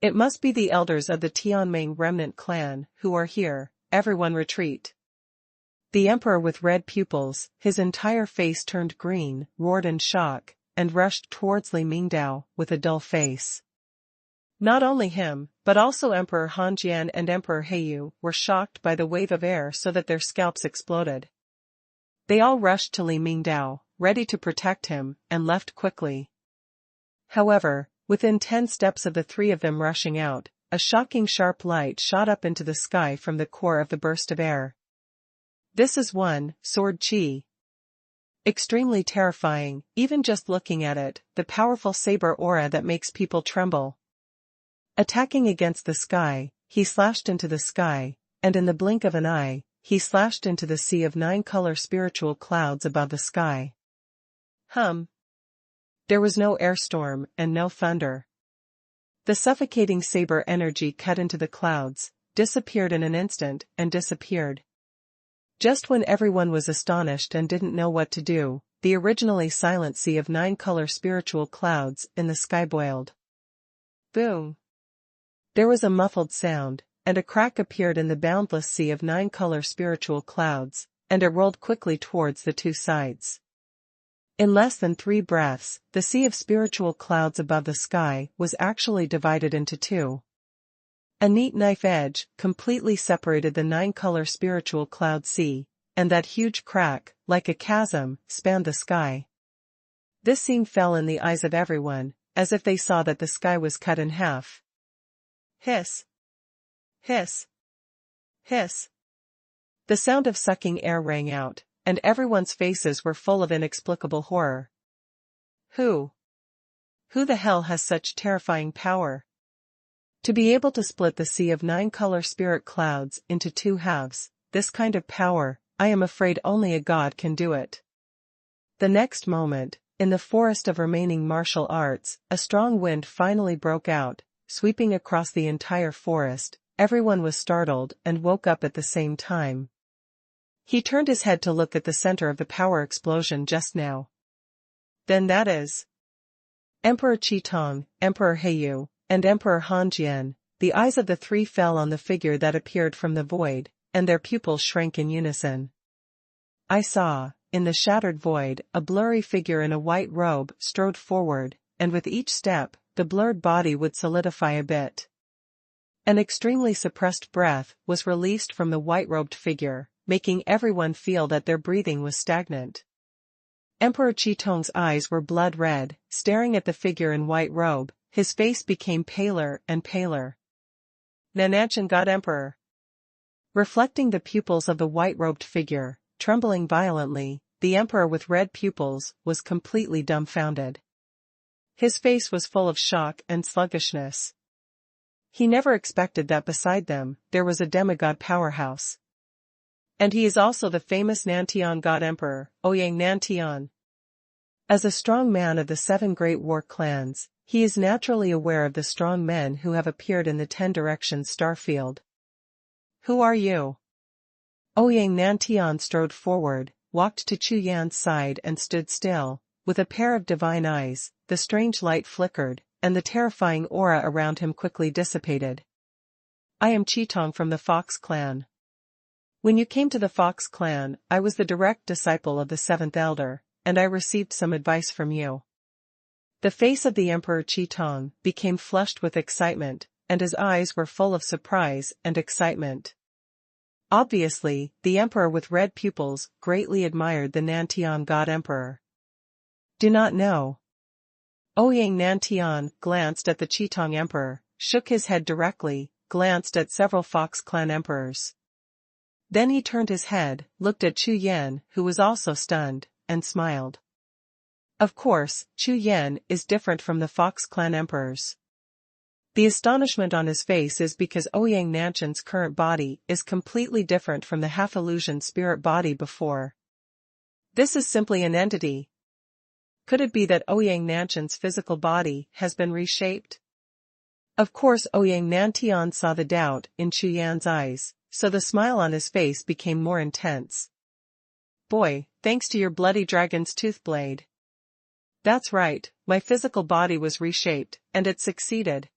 A: It must be the elders of the Tianming remnant clan who are here, everyone retreat. The emperor with red pupils, his entire face turned green, roared in shock, and rushed towards Li Mingdao with a dull face. Not only him, but also Emperor Han Jian and Emperor Heiyu were shocked by the wave of air so that their scalps exploded. They all rushed to Li Mingdao, ready to protect him, and left quickly. However, within 10 steps of the three of them rushing out, a shocking sharp light shot up into the sky from the core of the burst of air. This is one, Sword Chi. Extremely terrifying, even just looking at it, the powerful saber aura that makes people tremble. Attacking against the sky, he slashed into the sky, and in the blink of an eye, he slashed into the sea of 9-color spiritual clouds above the sky. There was no airstorm and no thunder. The suffocating saber energy cut into the clouds, disappeared in an instant, and disappeared. Just when everyone was astonished and didn't know what to do, the originally silent sea of 9-color spiritual clouds in the sky boiled. Boom! There was a muffled sound, and a crack appeared in the boundless sea of 9-color spiritual clouds, and it rolled quickly towards the two sides. In less than 3 breaths, the sea of spiritual clouds above the sky was actually divided into 2. A neat knife edge completely separated the 9-color spiritual cloud sea, and that huge crack, like a chasm, spanned the sky. This scene fell in the eyes of everyone, as if they saw that the sky was cut in half. Hiss! Hiss! Hiss! The sound of sucking air rang out, and everyone's faces were full of inexplicable horror. Who the hell has such terrifying power? To be able to split the sea of 9-color spirit clouds into 2 halves, this kind of power, I am afraid only a god can do it. The next moment, in the forest of remaining martial arts, a strong wind finally broke out, sweeping across the entire forest. Everyone was startled and woke up at the same time. He turned his head to look at the center of the power explosion just now. Then that is Emperor Qitong, Emperor Heiyu, and Emperor Han Jian. The eyes of the three fell on the figure that appeared from the void, and their pupils shrank in unison. I saw, in the shattered void, a blurry figure in a white robe strode forward, and with each step, the blurred body would solidify a bit. An extremely suppressed breath was released from the white-robed figure, making everyone feel that their breathing was stagnant. Emperor Qitong's eyes were blood red, staring at the figure in white robe. His face became paler and paler. Nanachan God Emperor. Reflecting the pupils of the white-robed figure, trembling violently, the emperor with red pupils was completely dumbfounded. His face was full of shock and sluggishness. He never expected that beside them, there was a demigod powerhouse. And he is also the famous Nantian God Emperor, Ouyang Nantian. As a strong man of the 7 great war clans, he is naturally aware of the strong men who have appeared in the 10 Directions starfield. Who are you? Ouyang Nantian strode forward, walked to Chu Yan's side and stood still, with a pair of divine eyes. The strange light flickered, and the terrifying aura around him quickly dissipated. I am Qitong from the Fox clan. When you came to the Fox clan, I was the direct disciple of the seventh elder, and I received some advice from you. The face of the Emperor Qitong became flushed with excitement, and his eyes were full of surprise and excitement. Obviously, the emperor with red pupils greatly admired the Nantian God Emperor. Do not know. Ouyang Nantian glanced at the Qitong Emperor, shook his head directly, glanced at several Fox clan emperors. Then he turned his head, looked at Chu Yan, who was also stunned, and smiled. Of course, Chu Yan is different from the Fox clan emperors. The astonishment on his face is because Ouyang Nantian's current body is completely different from the half-illusion spirit body before. This is simply an entity. Could it be that Ouyang Nantian's physical body has been reshaped? Of course Ouyang Nantian saw the doubt in Chu Yan's eyes, so the smile on his face became more intense. Boy, thanks to your bloody dragon's tooth blade. That's right, my physical body was reshaped, and it succeeded.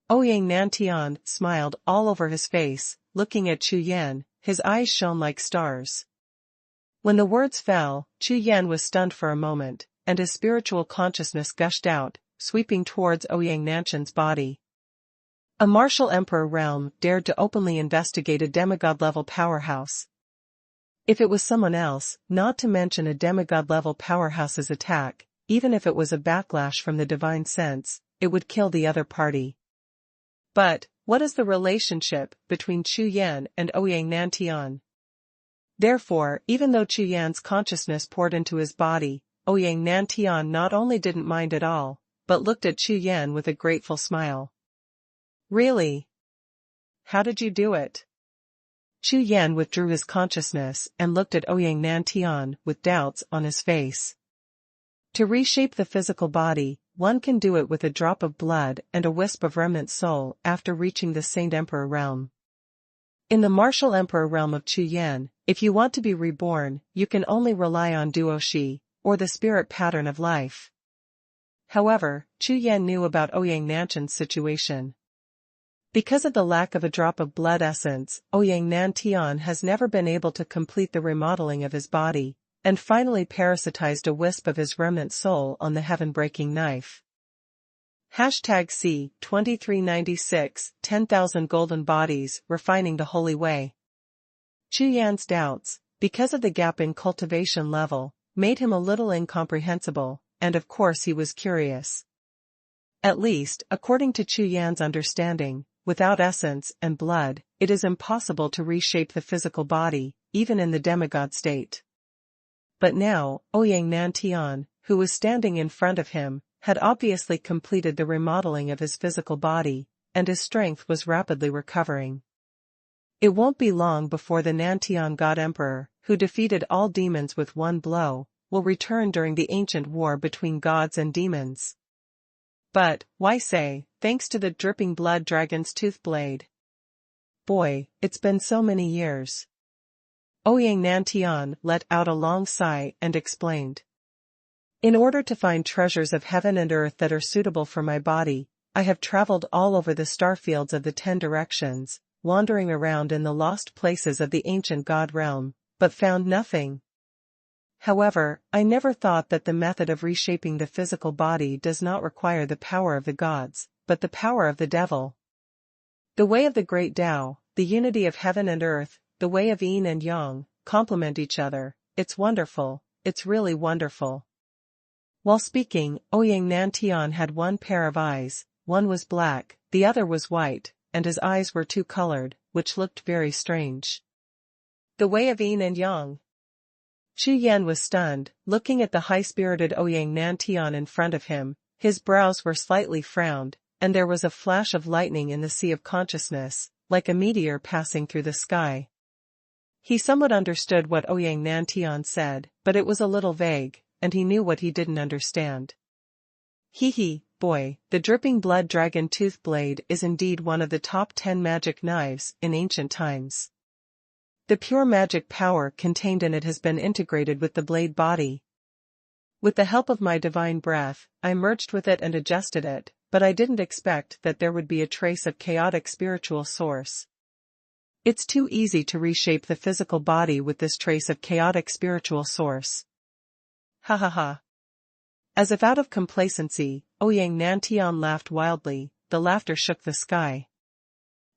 A: Ouyang Nantian smiled all over his face, looking at Chu Yan, his eyes shone like stars. When the words fell, Chu Yan was stunned for a moment, and his spiritual consciousness gushed out, sweeping towards Ouyang Nantian's body. A martial emperor realm dared to openly investigate a demigod-level powerhouse. If it was someone else, not to mention a demigod-level powerhouse's attack, even if it was a backlash from the divine sense, it would kill the other party. But, what is the relationship between Chu Yan and Ouyang Nantian? Therefore, even though Chu Yan's consciousness poured into his body, Ouyang Nantian not only didn't mind at all, but looked at Chu Yan with a grateful smile. Really? How did you do it? Chu Yan withdrew his consciousness and looked at Ouyang Nantian with doubts on his face. To reshape the physical body, one can do it with a drop of blood and a wisp of remnant soul after reaching the Saint Emperor realm. In the martial emperor realm of Chu Yan, if you want to be reborn, you can only rely on duoshi, or the spirit pattern of life. However, Chu Yan knew about Ouyang Nantian's situation. Because of the lack of a drop of blood essence, Ouyang Nantian has never been able to complete the remodeling of his body, and finally parasitized a wisp of his remnant soul on the heaven-breaking knife. #C 2396 10,000 golden bodies refining the holy way. Chu Yan's doubts, because of the gap in cultivation level, made him a little incomprehensible, and of course he was curious. At least, according to Chu Yan's understanding, without essence and blood, it is impossible to reshape the physical body, even in the demigod state. But now, Ouyang Nantian, who was standing in front of him, had obviously completed the remodeling of his physical body, and his strength was rapidly recovering. It won't be long before the Nantian God Emperor, who defeated all demons with one blow, will return during the ancient war between gods and demons. But, why say, thanks to the dripping blood dragon's tooth blade? Boy, it's been so many years. Ouyang Nantian let out a long sigh and explained. In order to find treasures of heaven and earth that are suitable for my body, I have traveled all over the starfields of the 10 directions, wandering around in the lost places of the ancient god realm, but found nothing. However, I never thought that the method of reshaping the physical body does not require the power of the gods, but the power of the devil. The way of the great Tao, the unity of heaven and earth, the way of yin and yang, complement each other. It's wonderful, it's really wonderful. While speaking, Ouyang Nantian had one pair of eyes, one was black, the other was white, and his eyes were two-colored, which looked very strange. The way of yin and yang. Chu Yan was stunned, looking at the high-spirited Ouyang Nantian in front of him. His brows were slightly frowned, and there was a flash of lightning in the sea of consciousness, like a meteor passing through the sky. He somewhat understood what Ouyang Nantian said, but it was a little vague, and he knew what he didn't understand. Boy, the dripping blood dragon tooth blade is indeed one of the top 10 magic knives in ancient times. The pure magic power contained in it has been integrated with the blade body. With the help of my divine breath, I merged with it and adjusted it, but I didn't expect that there would be a trace of chaotic spiritual source. It's too easy to reshape the physical body with this trace of chaotic spiritual source. Ha ha ha. As if out of complacency, Ouyang Nantian laughed wildly, the laughter shook the sky.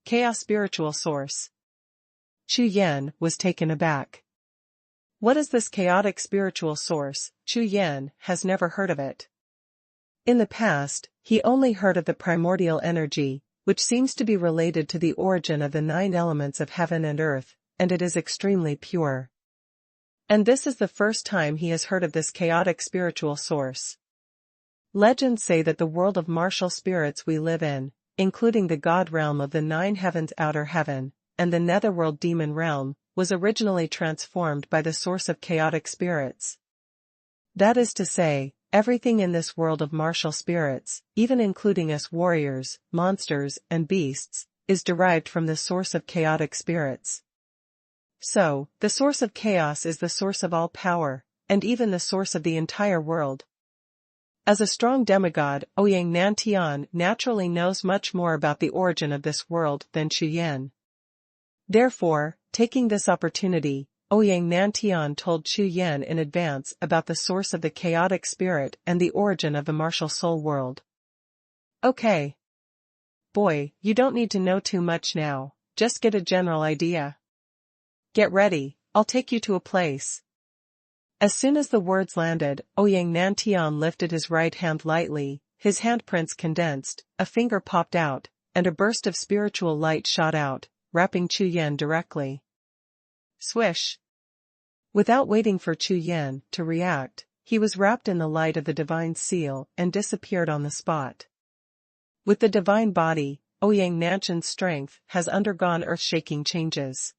A: Chaos spiritual source. Chu Yan was taken aback. What is this chaotic spiritual source? Chu Yan has never heard of it. In the past, he only heard of the primordial energy, which seems to be related to the origin of the 9 elements of heaven and earth, and it is extremely pure. And this is the first time he has heard of this chaotic spiritual source. Legends say that the world of martial spirits we live in, including the god realm of the 9 heavens outer heaven, and the netherworld demon realm, was originally transformed by the source of chaotic spirits. That is to say, everything in this world of martial spirits, even including us warriors, monsters, and beasts, is derived from the source of chaotic spirits. So, the source of chaos is the source of all power, and even the source of the entire world. As a strong demigod, Ouyang Nantian naturally knows much more about the origin of this world than Chu Yan. Therefore, taking this opportunity, Ouyang Nantian told Chu Yan in advance about the source of the chaotic spirit and the origin of the martial soul world. Okay. Boy, you don't need to know too much now, just get a general idea. Get ready, I'll take you to a place. As soon as the words landed, Ouyang Nantian lifted his right hand lightly, his handprints condensed, a finger popped out, and a burst of spiritual light shot out, wrapping Chu Yan directly. Swish! Without waiting for Chu Yan to react, he was wrapped in the light of the divine seal and disappeared on the spot. With the divine body, Ouyang Nantian's strength has undergone earth-shaking changes.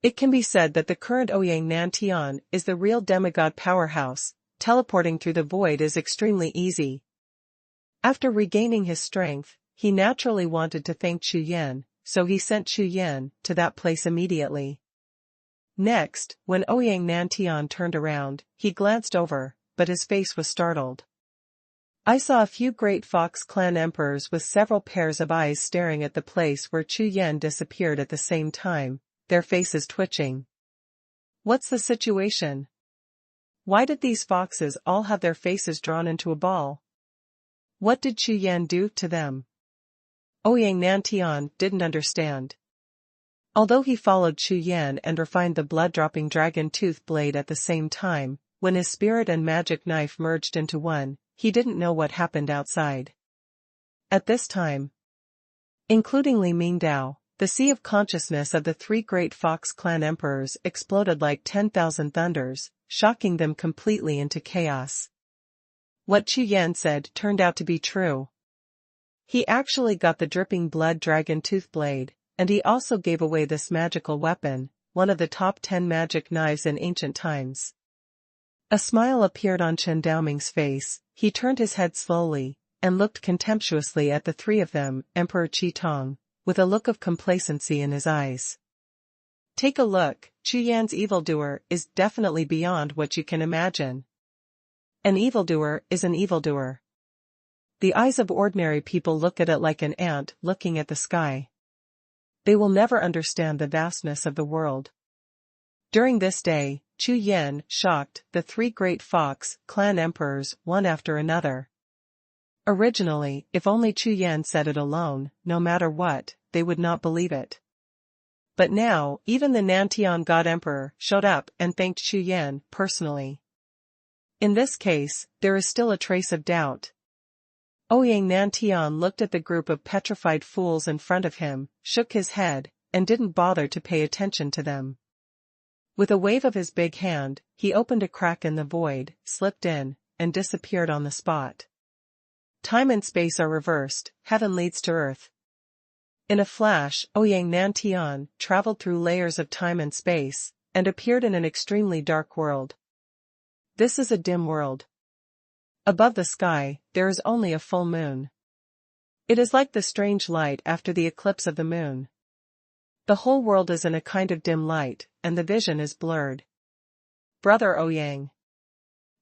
A: It can be said that the current Ouyang Nantian is the real demigod powerhouse. Teleporting through the void is extremely easy. After regaining his strength, he naturally wanted to thank Chu Yan, so he sent Chu Yan to that place immediately. Next, when Ouyang Nantian turned around, he glanced over, but his face was startled. I saw a few great Fox clan emperors with several pairs of eyes staring at the place where Chu Yan disappeared at the same time, their faces twitching. What's the situation? Why did these foxes all have their faces drawn into a ball? What did Chu Yan do to them? Ouyang Nantian didn't understand. Although he followed Chu Yan and refined the blood-dropping dragon tooth blade at the same time, when his spirit and magic knife merged into one, he didn't know what happened outside. At this time, including Li Mingdao, the sea of consciousness of the 3 great Fox clan emperors exploded like 10,000 thunders, shocking them completely into chaos. What Chu Yan said turned out to be true. He actually got the dripping blood dragon tooth blade, and he also gave away this magical weapon, one of the top 10 magic knives in ancient times. A smile appeared on Chen Daoming's face. He turned his head slowly, and looked contemptuously at the 3 of them, Emperor Qi Tong, with a look of complacency in his eyes. Take a look, Chu Yan's evildoer is definitely beyond what you can imagine. An evildoer is an evildoer. The eyes of ordinary people look at it like an ant looking at the sky. They will never understand the vastness of the world. During this day, Chu Yan shocked the 3 great Fox clan emperors one after another. Originally, if only Chu Yan said it alone, no matter what, they would not believe it. But now, even the Nantian God Emperor showed up and thanked Chu Yan personally. In this case, there is still a trace of doubt. Ouyang Nantian looked at the group of petrified fools in front of him, shook his head, and didn't bother to pay attention to them. With a wave of his big hand, he opened a crack in the void, slipped in, and disappeared on the spot. Time and space are reversed, heaven leads to earth. In a flash, Ouyang Nantian traveled through layers of time and space, and appeared in an extremely dark world. This is a dim world. Above the sky, there is only a full moon. It is like the strange light after the eclipse of the moon. The whole world is in a kind of dim light, and the vision is blurred. Brother Ouyang.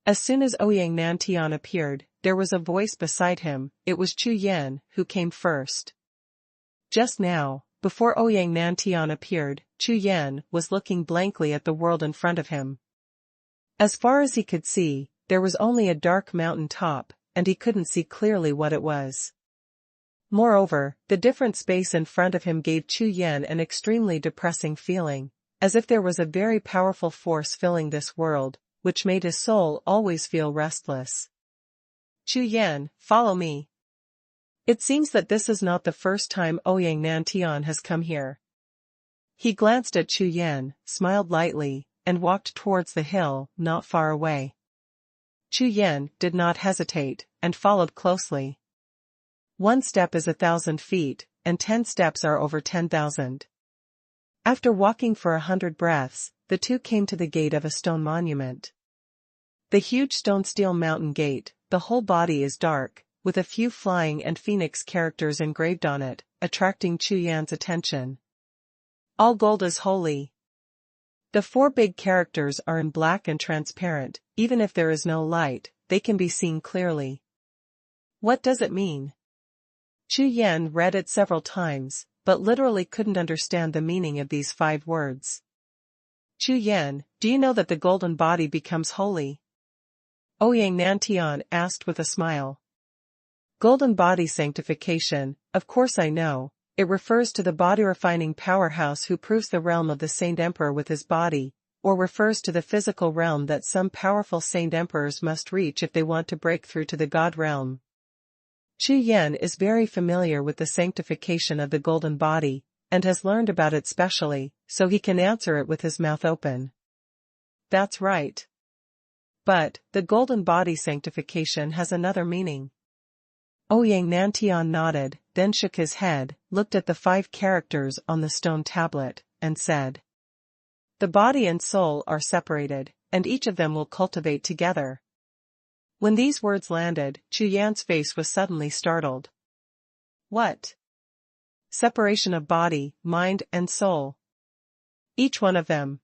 A: As soon as Ouyang Nantian appeared, there was a voice beside him. It was Chu Yan, who came first. Just now, before Ouyang Nantian appeared, Chu Yan was looking blankly at the world in front of him. As far as he could see, there was only a dark mountain top, and he couldn't see clearly what it was. Moreover, the different space in front of him gave Chu Yan an extremely depressing feeling, as if there was a very powerful force filling this world, which made his soul always feel restless. Chu Yan, follow me. It seems that this is not the first time Ouyang Nantian has come here. He glanced at Chu Yan, smiled lightly, and walked towards the hill, not far away. Chu Yan did not hesitate, and followed closely. 1 step is 1,000 feet, and 10 steps are over 10,000. After walking for 100 breaths, the two came to the gate of a stone monument. The huge stone steel mountain gate, the whole body is dark, with a few flying and phoenix characters engraved on it, attracting Chu Yan's attention. All gold is holy. The 4 big characters are in black and transparent. Even if there is no light, they can be seen clearly. What does it mean? Chu Yan read it several times, but literally couldn't understand the meaning of these 5 words. Chu Yan, do you know that the golden body becomes holy? Ouyang Nantian asked with a smile. Golden body sanctification, of course I know. It refers to the body-refining powerhouse who proves the realm of the Saint Emperor with his body, or refers to the physical realm that some powerful Saint Emperors must reach if they want to break through to the God realm. Chu Yan is very familiar with the sanctification of the golden body, and has learned about it specially, so he can answer it with his mouth open. That's right. But, the golden body sanctification has another meaning. Ouyang Nantian nodded, then shook his head, looked at the 5 characters on the stone tablet, and said, the body and soul are separated, and each of them will cultivate together. When these words landed, Chu Yan's face was suddenly startled. What? Separation of body, mind and soul. Each one of them.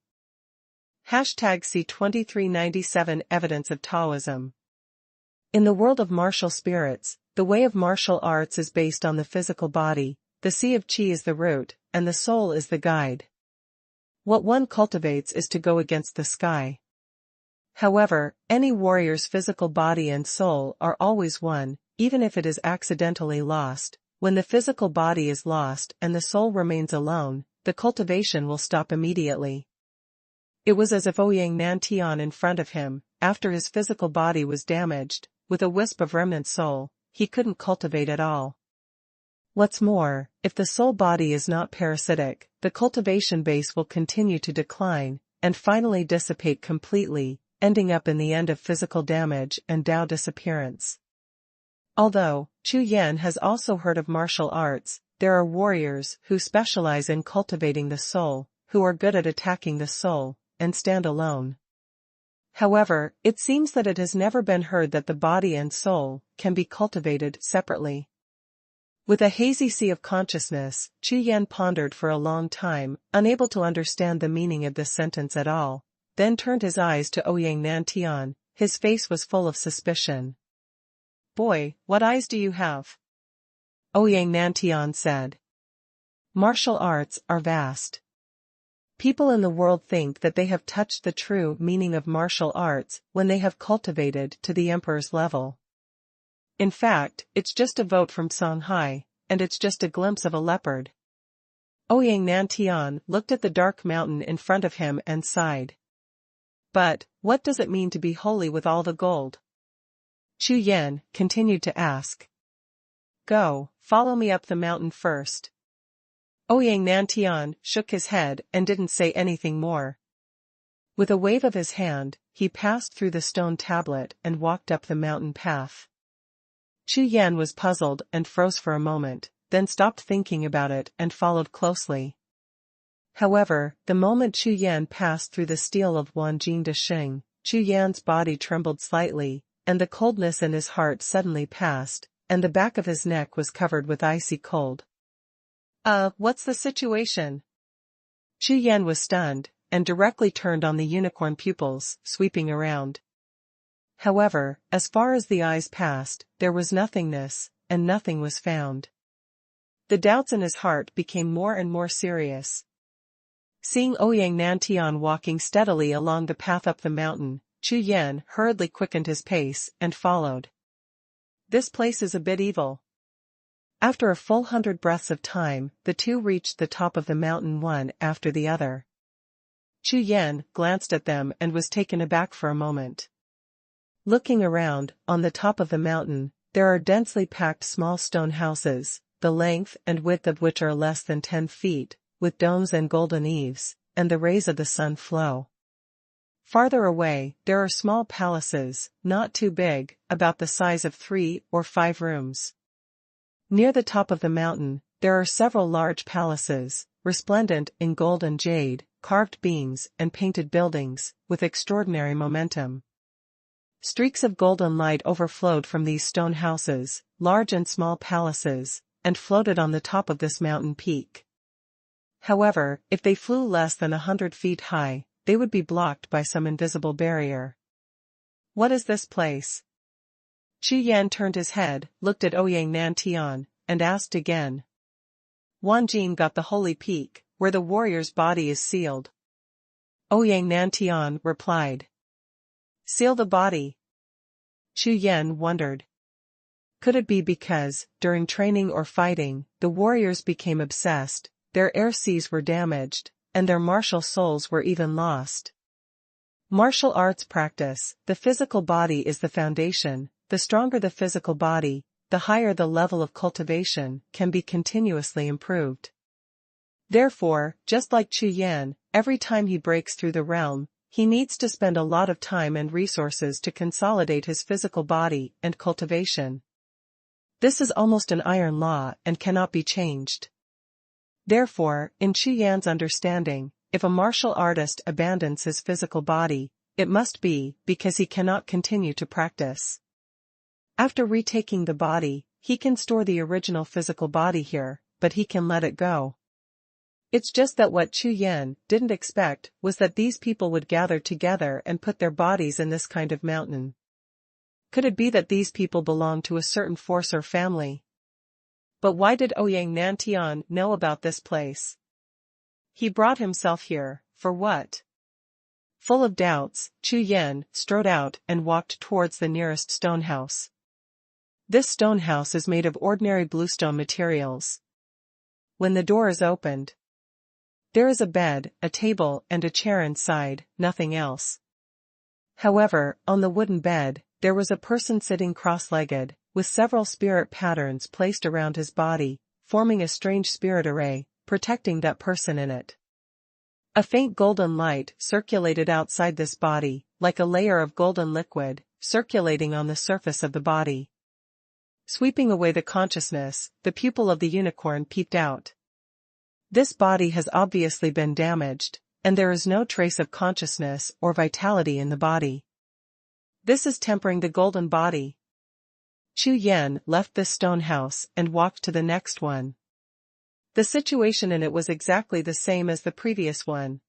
A: #C2397 Evidence of Taoism. In the world of martial spirits, the way of martial arts is based on the physical body, the sea of qi is the root, and the soul is the guide. What one cultivates is to go against the sky. However, any warrior's physical body and soul are always one, even if it is accidentally lost. When the physical body is lost and the soul remains alone, the cultivation will stop immediately. It was as if Ouyang Nantian in front of him, after his physical body was damaged, with a wisp of remnant soul, he couldn't cultivate at all. What's more, if the soul body is not parasitic, the cultivation base will continue to decline, and finally dissipate completely, ending up in the end of physical damage and Tao disappearance. Although, Chu Yan has also heard of martial arts, there are warriors who specialize in cultivating the soul, who are good at attacking the soul, and stand alone. However, it seems that it has never been heard that the body and soul can be cultivated separately. With a hazy sea of consciousness, Chu Yan pondered for a long time, unable to understand the meaning of this sentence at all, then turned his eyes to Ouyang Nantian. His face was full of suspicion. Boy, what eyes do you have? Ouyang Nantian said. Martial arts are vast. People in the world think that they have touched the true meaning of martial arts when they have cultivated to the emperor's level. In fact, it's just a vote from Shanghai, and it's just a glimpse of a leopard. Ouyang Nantian looked at the dark mountain in front of him and sighed. But, what does it mean to be holy with all the gold? Chu Yan continued to ask. Go, follow me up the mountain first. Ouyang Nantian shook his head and didn't say anything more. With a wave of his hand, he passed through the stone tablet and walked up the mountain path. Chu Yan was puzzled and froze for a moment, then stopped thinking about it and followed closely. However, the moment Chu Yan passed through the steel of Wanjing de Shing, Chu Yan's body trembled slightly, and the coldness in his heart suddenly passed, and the back of his neck was covered with icy cold. What's the situation? Chu Yan was stunned, and directly turned on the unicorn pupils, sweeping around. However, as far as the eyes passed, there was nothingness, and nothing was found. The doubts in his heart became more and more serious. Seeing Ouyang Nantian walking steadily along the path up the mountain, Chu Yan hurriedly quickened his pace and followed. This place is a bit evil. After a full 100 breaths of time, the two reached the top of the mountain one after the other. Chu Yan glanced at them and was taken aback for a moment. Looking around, on the top of the mountain, there are densely packed small stone houses, the length and width of which are less than 10 feet, with domes and golden eaves, and the rays of the sun flow. Farther away, there are small palaces, not too big, about the size of 3 or 5 rooms. Near the top of the mountain, there are several large palaces, resplendent in gold and jade, carved beams and painted buildings, with extraordinary momentum. Streaks of golden light overflowed from these stone houses, large and small palaces, and floated on the top of this mountain peak. However, if they flew less than 100 feet high, they would be blocked by some invisible barrier. What is this place? Chu Yan turned his head, looked at Ouyang Nantian, and asked again. Wanjin got the holy peak, where the warrior's body is sealed. Ouyang Nantian replied. Seal the body? Chu Yan wondered. Could it be because, during training or fighting, the warriors became obsessed, their air seas were damaged, and their martial souls were even lost? Martial arts practice, the physical body is the foundation. The stronger the physical body, the higher the level of cultivation can be continuously improved. Therefore, just like Chu Yan, every time he breaks through the realm, he needs to spend a lot of time and resources to consolidate his physical body and cultivation. This is almost an iron law and cannot be changed. Therefore, in Chu Yan's understanding, if a martial artist abandons his physical body, it must be because he cannot continue to practice. After retaking the body, he can store the original physical body here, but he can let it go. It's just that what Chu Yan didn't expect was that these people would gather together and put their bodies in this kind of mountain. Could it be that these people belong to a certain force or family? But why did Ouyang Nantian know about this place? He brought himself here, for what? Full of doubts, Chu Yan strode out and walked towards the nearest stone house. This stone house is made of ordinary bluestone materials. When the door is opened, there is a bed, a table and a chair inside, nothing else. However, on the wooden bed, there was a person sitting cross-legged, with several spirit patterns placed around his body, forming a strange spirit array, protecting that person in it. A faint golden light circulated outside this body, like a layer of golden liquid, circulating on the surface of the body. Sweeping away the consciousness, the pupil of the unicorn peeped out. This body has obviously been damaged, and there is no trace of consciousness or vitality in the body. This is tempering the golden body. Chu Yan left this stone house and walked to the next one. The situation in it was exactly the same as the previous one.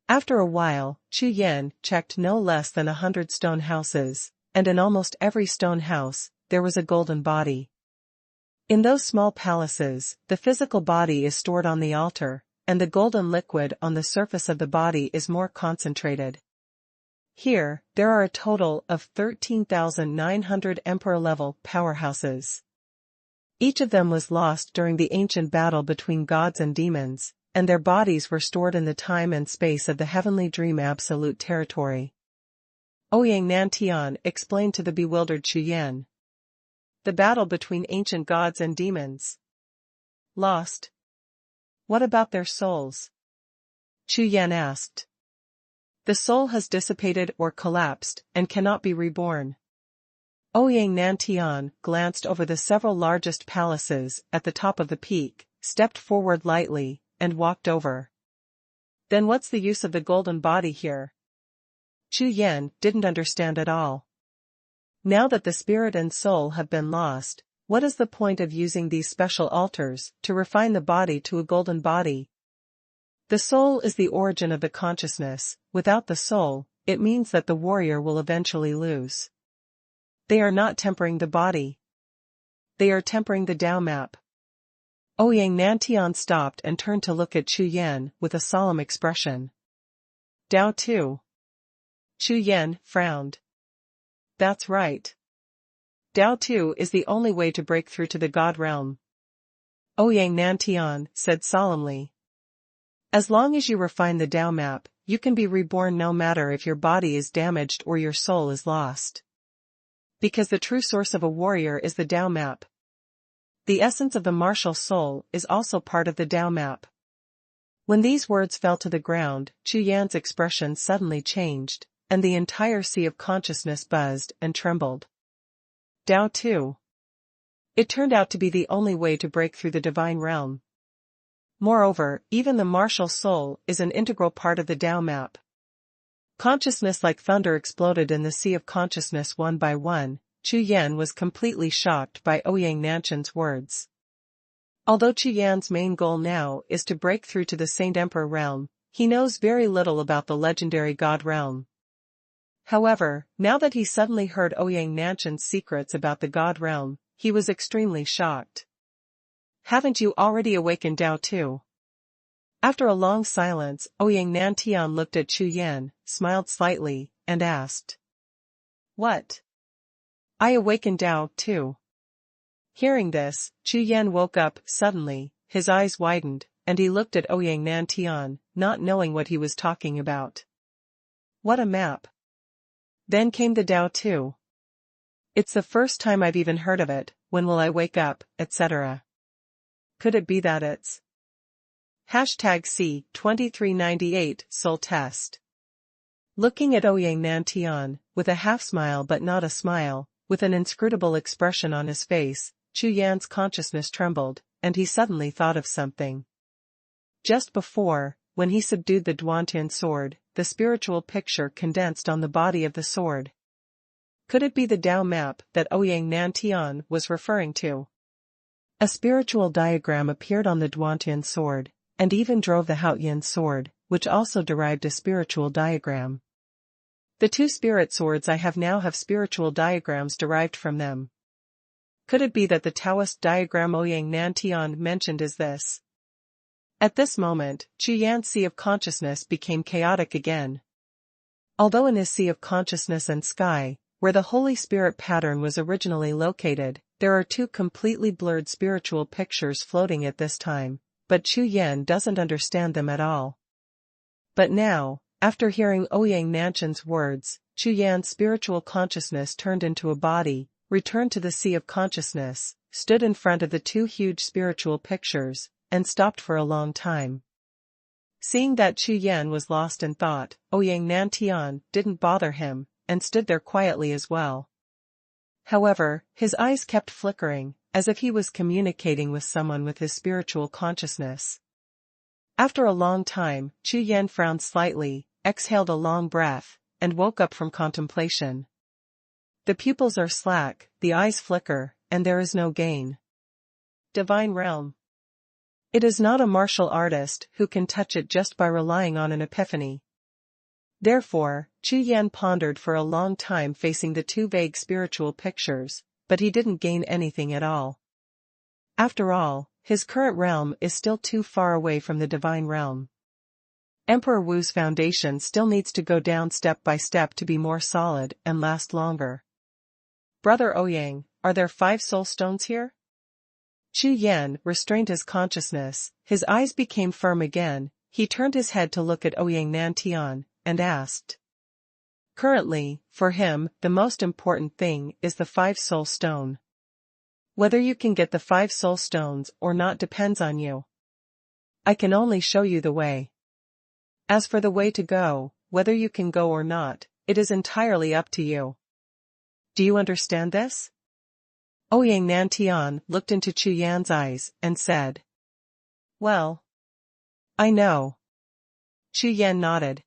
A: After a while, Chu Yan checked no less than 100 stone houses, and in almost every stone house, there was a golden body. In those small palaces, the physical body is stored on the altar, and the golden liquid on the surface of the body is more concentrated. Here, there are a total of 13,900 emperor-level powerhouses. Each of them was lost during the ancient battle between gods and demons, and their bodies were stored in the time and space of the heavenly dream absolute territory. Ouyang Nantian explained to the bewildered Chu Yan. The battle between ancient gods and demons. Lost. What about their souls? Chu Yan asked. The soul has dissipated or collapsed, and cannot be reborn. Ouyang Nantian glanced over the several largest palaces at the top of the peak, stepped forward lightly, and walked over. Then what's the use of the golden body here? Chu Yan didn't understand at all. Now that the spirit and soul have been lost, what is the point of using these special altars to refine the body to a golden body? The soul is the origin of the consciousness. Without the soul, it means that the warrior will eventually lose. They are not tempering the body. They are tempering the Dao map. Ouyang Nantian stopped and turned to look at Chu Yan with a solemn expression. Dao too. Chu Yan frowned. That's right. Dao too is the only way to break through to the God realm. Ouyang Nantian said solemnly. As long as you refine the Dao map, you can be reborn no matter if your body is damaged or your soul is lost. Because the true source of a warrior is the Dao map. The essence of the martial soul is also part of the Dao map. When these words fell to the ground, Chu Yan's expression suddenly changed, and the entire sea of consciousness buzzed and trembled. Dao too. It turned out to be the only way to break through the divine realm. Moreover, even the martial soul is an integral part of the Dao map. Consciousness like thunder exploded in the sea of consciousness one by one. Chu Yan was completely shocked by Ouyang Nantian's words. Although Chu Yan's main goal now is to break through to the Saint Emperor realm, he knows very little about the legendary God realm. However, now that he suddenly heard Ouyang Nantian's secrets about the God realm, he was extremely shocked. Haven't you already awakened Dao too? After a long silence, Ouyang Nantian looked at Chu Yan, smiled slightly, and asked. What? I awakened Dao too. Hearing this, Chu Yan woke up suddenly, his eyes widened, and he looked at Ouyang Nantian, not knowing what he was talking about. What a map. Then came the Dao too. It's the first time I've even heard of it. When will I wake up, etc. Could it be that it's #C2398 Soul Test. Looking at Ouyang Nantian, with a half smile but not a smile, with an inscrutable expression on his face, Chu Yan's consciousness trembled, and he suddenly thought of something. Just before, when he subdued the Duantian sword, the spiritual picture condensed on the body of the sword. Could it be the Dao map that Ouyang Nantian was referring to? A spiritual diagram appeared on the Duantian sword, and even drove the Haoyan sword, which also derived a spiritual diagram. The two spirit swords I have now have spiritual diagrams derived from them. Could it be that the Taoist diagram Ouyang Nantian mentioned is this? At this moment, Chu Yan's sea of consciousness became chaotic again. Although in his sea of consciousness and sky, where the Holy Spirit pattern was originally located, there are two completely blurred spiritual pictures floating at this time, but Chu Yan doesn't understand them at all. But now, after hearing Ouyang Nantian's words, Chu Yan's spiritual consciousness turned into a body, returned to the sea of consciousness, stood in front of the two huge spiritual pictures, and stopped for a long time. Seeing that Chu Yan was lost in thought, Ouyang Nantian didn't bother him, and stood there quietly as well. However, his eyes kept flickering, as if he was communicating with someone with his spiritual consciousness. After a long time, Chu Yan frowned slightly, exhaled a long breath, and woke up from contemplation. The pupils are slack, the eyes flicker, and there is no gain. Divine realm. It is not a martial artist who can touch it just by relying on an epiphany. Therefore, Chu Yan pondered for a long time facing the two vague spiritual pictures, but he didn't gain anything at all. After all, his current realm is still too far away from the divine realm. Emperor Wu's foundation still needs to go down step by step to be more solid and last longer. Brother Ouyang, are there 5 soul stones here? Chu Yan restrained his consciousness, his eyes became firm again, he turned his head to look at Ouyang Nantian, and asked. Currently, for him, the most important thing is the 5 soul stone. Whether you can get the 5 soul stones or not depends on you. I can only show you the way. As for the way to go, whether you can go or not, it is entirely up to you. Do you understand this? Ouyang Nantian looked into Chu Yan's eyes and said. Well. I know. Chu Yan nodded.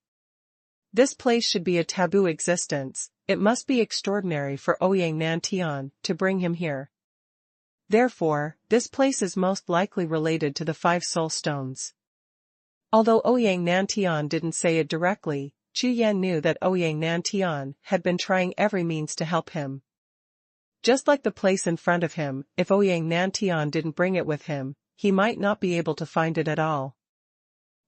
A: This place should be a taboo existence, it must be extraordinary for Ouyang Nantian to bring him here. Therefore, this place is most likely related to the 5 soul stones. Although Ouyang Nantian didn't say it directly, Chu Yan knew that Ouyang Nantian had been trying every means to help him. Just like the place in front of him, if Ouyang Nantian didn't bring it with him, he might not be able to find it at all.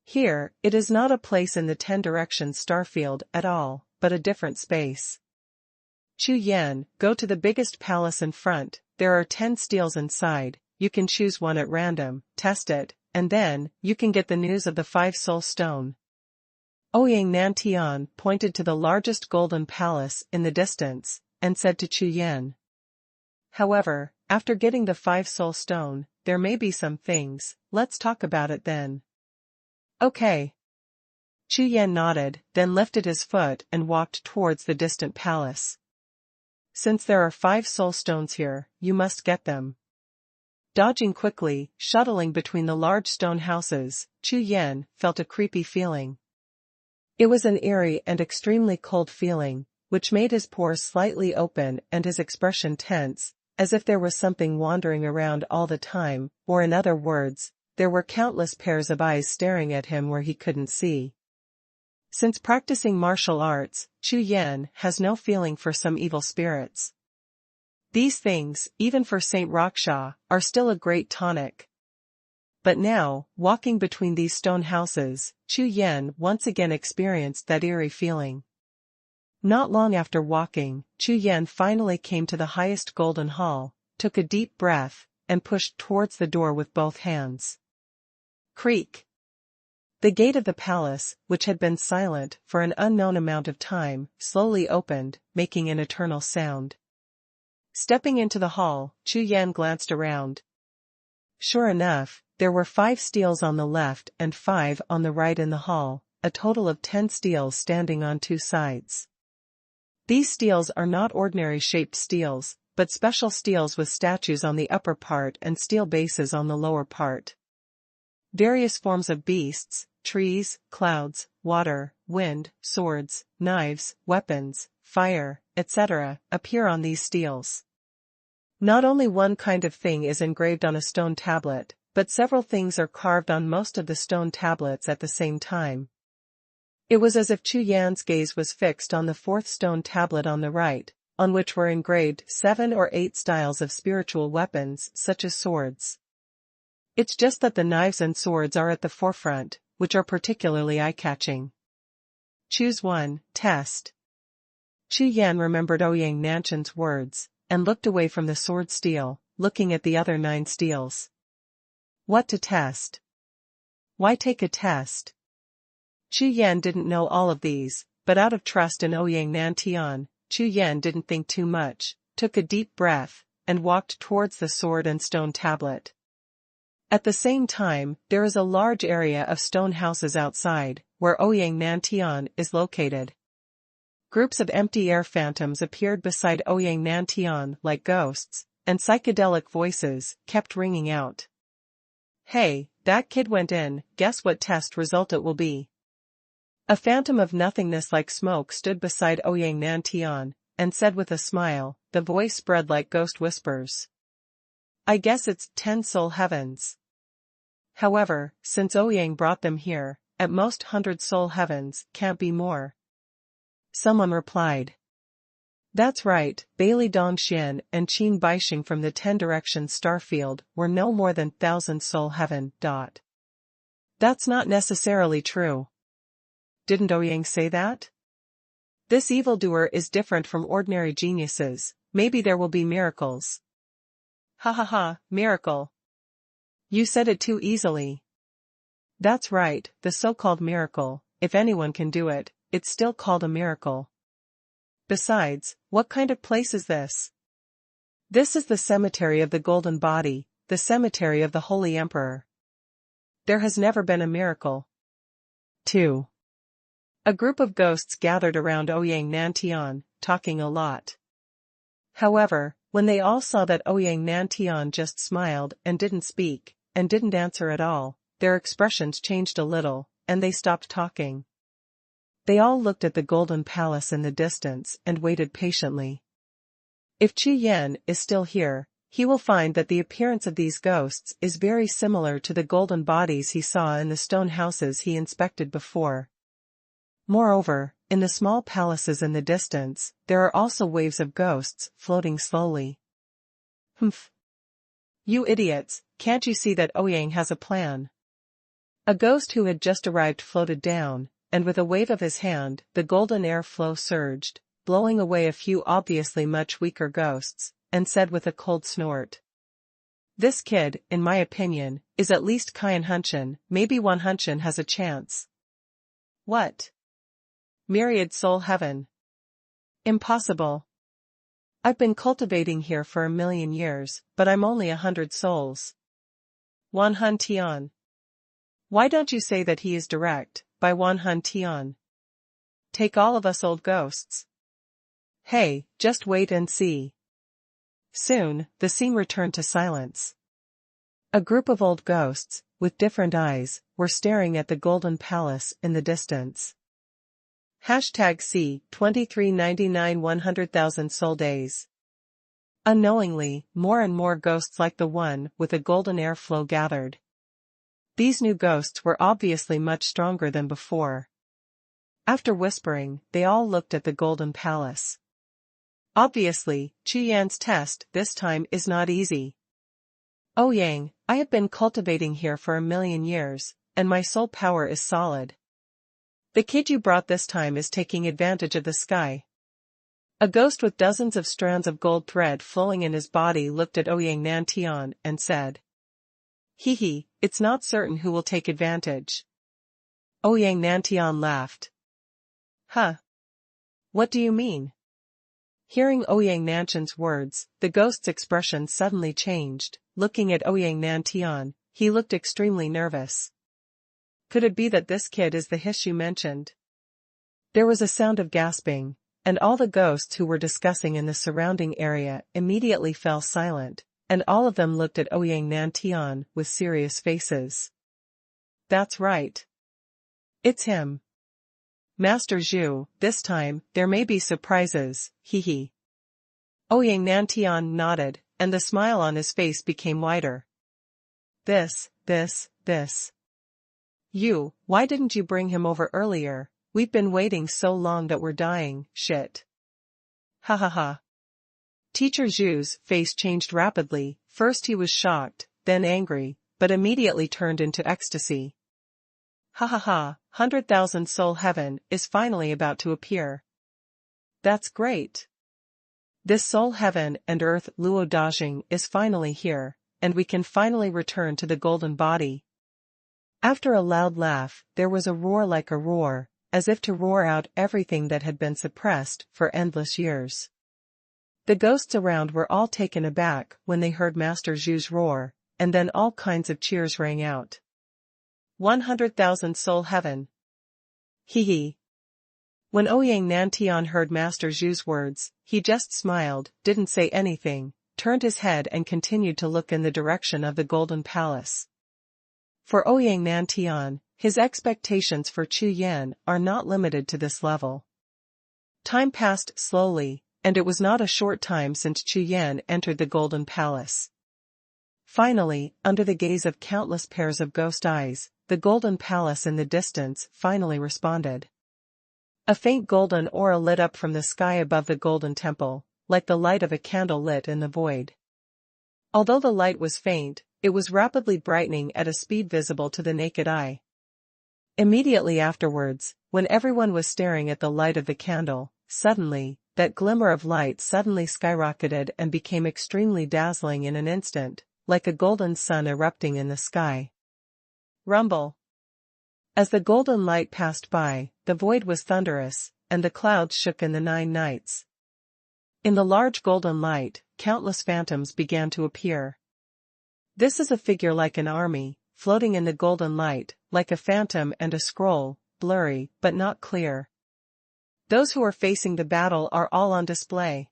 A: Here, it is not a place in the 10 Directions starfield at all, but a different space. Chu Yan, go to the biggest palace in front, there are 10 steels inside, you can choose one at random, test it, and then, you can get the news of the 5 soul stone. Ouyang Nantian pointed to the largest golden palace in the distance, and said to Chu Yan. However, after getting the 5 soul stone, there may be some things, let's talk about it then. Okay. Chu Yan nodded, then lifted his foot and walked towards the distant palace. Since there are 5 soul stones here, you must get them. Dodging quickly, shuttling between the large stone houses, Chu Yan felt a creepy feeling. It was an eerie and extremely cold feeling, which made his pores slightly open and his expression tense, as if there was something wandering around all the time, or in other words, there were countless pairs of eyes staring at him where he couldn't see. Since practicing martial arts, Chu Yan has no feeling for some evil spirits. These things, even for Saint Raksha, are still a great tonic. But now, walking between these stone houses, Chu Yan once again experienced that eerie feeling. Not long after walking, Chu Yan finally came to the highest golden hall, took a deep breath, and pushed towards the door with both hands. Creak. The gate of the palace, which had been silent for an unknown amount of time, slowly opened, making an eternal sound. Stepping into the hall, Chu Yan glanced around. Sure enough, there were 5 steels on the left and 5 on the right in the hall, a total of 10 steels standing on 2 sides. These steels are not ordinary shaped steels, but special steels with statues on the upper part and steel bases on the lower part. Various forms of beasts, trees, clouds, water, wind, swords, knives, weapons, fire, etc., appear on these steels. Not only one kind of thing is engraved on a stone tablet, but several things are carved on most of the stone tablets at the same time. It was as if Chu Yan's gaze was fixed on the 4th stone tablet on the right, on which were engraved 7 or 8 styles of spiritual weapons such as swords. It's just that the knives and swords are at the forefront, which are particularly eye-catching. Choose one, test. Chu Yan remembered Ouyang Nantian's words, and looked away from the sword steel, looking at the other 9 steels. What to test? Why take a test? Chu Yan didn't know all of these, but out of trust in Ouyang Nantian, Chu Yan didn't think too much, took a deep breath, and walked towards the sword and stone tablet. At the same time, there is a large area of stone houses outside, where Ouyang Nantian is located. Groups of empty air phantoms appeared beside Ouyang Nantian like ghosts, and psychedelic voices kept ringing out. Hey, that kid went in, guess what test result it will be? A phantom of nothingness like smoke stood beside Ouyang Nantian, and said with a smile, the voice spread like ghost whispers. I guess it's 10 soul heavens. However, since Ouyang brought them here, at most 100 soul heavens, can't be more. Someone replied. That's right, Bailey Dongxian and Qin Baixing from the 10 Directions starfield were no more than 1,000 soul heaven. That's not necessarily true. Didn't Ouyang say that? This evildoer is different from ordinary geniuses, maybe there will be miracles. Ha ha ha, miracle. You said it too easily. That's right, the so-called miracle, if anyone can do it, it's still called a miracle. Besides, what kind of place is this? This is the cemetery of the Golden Body, the cemetery of the Holy Emperor. There has never been a miracle. 2. A group of ghosts gathered around Ouyang Nantian, talking a lot. However, when they all saw that Ouyang Nantian just smiled and didn't speak, and didn't answer at all, their expressions changed a little, and they stopped talking. They all looked at the golden palace in the distance and waited patiently. If Chu Yan is still here, he will find that the appearance of these ghosts is very similar to the golden bodies he saw in the stone houses he inspected before. Moreover, in the small palaces in the distance, there are also waves of ghosts floating slowly. Humph. You idiots, can't you see that Ouyang has a plan? A ghost who had just arrived floated down, and with a wave of his hand, the golden air flow surged, blowing away a few obviously much weaker ghosts, and said with a cold snort. This kid, in my opinion, is at least Kyan Hunshin, maybe Wan Hunshin has a chance. What? Myriad Soul Heaven. Impossible. I've been cultivating here for 1,000,000 years, but I'm only 100 souls. Wan Hun Tian. Why don't you say that he is direct, by Wan Hun Tian? Take all of us old ghosts. Hey, just wait and see. Soon, the scene returned to silence. A group of old ghosts, with different eyes, were staring at the golden palace in the distance. C 2399 100,000 soul days. Unknowingly, more and more ghosts like the one with a golden airflow gathered. These new ghosts were obviously much stronger than before. After whispering, they all looked at the golden palace. Obviously, Chu Yan's test this time is not easy. Ouyang, I have been cultivating here for 1,000,000 years, and my soul power is solid. The kid you brought this time is taking advantage of the sky. A ghost with dozens of strands of gold thread flowing in his body looked at Ouyang Nantian and said. Hee, it's not certain who will take advantage. Ouyang Nantian laughed. Huh? What do you mean? Hearing Ouyang Nantian's words, the ghost's expression suddenly changed. Looking at Ouyang Nantian, he looked extremely nervous. Could it be that this kid is the Hish you mentioned? There was a sound of gasping, and all the ghosts who were discussing in the surrounding area immediately fell silent, and all of them looked at Ouyang Nantian with serious faces. That's right. It's him. Master Zhu, this time, there may be surprises, hee. Ouyang Nantian nodded, and the smile on his face became wider. This. You, why didn't you bring him over earlier? We've been waiting so long that we're dying, shit. Ha. Teacher Zhu's face changed rapidly, first he was shocked, then angry, but immediately turned into ecstasy. Ha, 100,000 soul heaven is finally about to appear. That's great. This soul heaven and earth Luo Dajing is finally here, and we can finally return to the golden body. After a loud laugh, there was a roar like a roar, as if to roar out everything that had been suppressed for endless years. The ghosts around were all taken aback when they heard Master Zhu's roar, and then all kinds of cheers rang out. 100,000 soul heaven. Hee. When Ouyang Nantian heard Master Zhu's words, he just smiled, didn't say anything, turned his head and continued to look in the direction of the golden palace. For Ouyang Nantian, his expectations for Chu Yan are not limited to this level. Time passed slowly, and it was not a short time since Chu Yan entered the golden palace. Finally, under the gaze of countless pairs of ghost eyes, the golden palace in the distance finally responded. A faint golden aura lit up from the sky above the golden temple, like the light of a candle lit in the void. Although the light was faint, it was rapidly brightening at a speed visible to the naked eye. Immediately afterwards, when everyone was staring at the light of the candle, suddenly, that glimmer of light suddenly skyrocketed and became extremely dazzling in an instant, like a golden sun erupting in the sky. Rumble. As the golden light passed by, the void was thunderous, and the clouds shook in the 9 nights. In the large golden light, countless phantoms began to appear. This is a figure like an army, floating in the golden light, like a phantom and a scroll, blurry but not clear. Those who are facing the battle are all on display.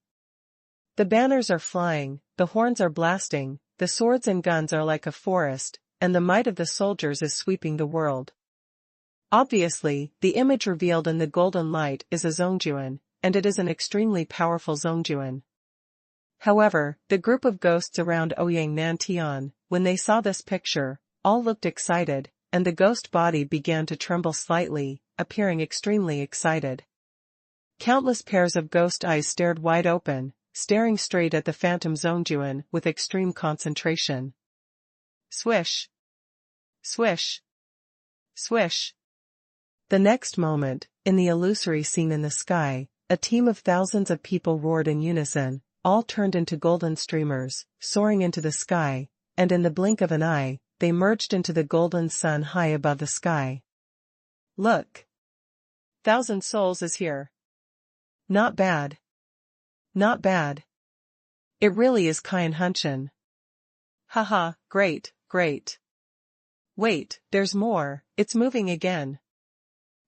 A: The banners are flying, the horns are blasting, the swords and guns are like a forest, and the might of the soldiers is sweeping the world. Obviously, the image revealed in the golden light is a Zhongjuan, and it is an extremely powerful Zhongjuan. However, the group of ghosts around Ouyang Nantian, when they saw this picture, all looked excited, and the ghost body began to tremble slightly, appearing extremely excited. Countless pairs of ghost eyes stared wide open, staring straight at the phantom Zhongjuan with extreme concentration. Swish! Swish! Swish! The next moment, in the illusory scene in the sky, a team of thousands of people roared in unison, all turned into golden streamers, soaring into the sky, and in the blink of an eye, they merged into the golden sun high above the sky. Look! 1,000 souls is here. Not bad. Not bad. It really is Kyan Hunshan. Haha, great, great. Wait, there's more, it's moving again.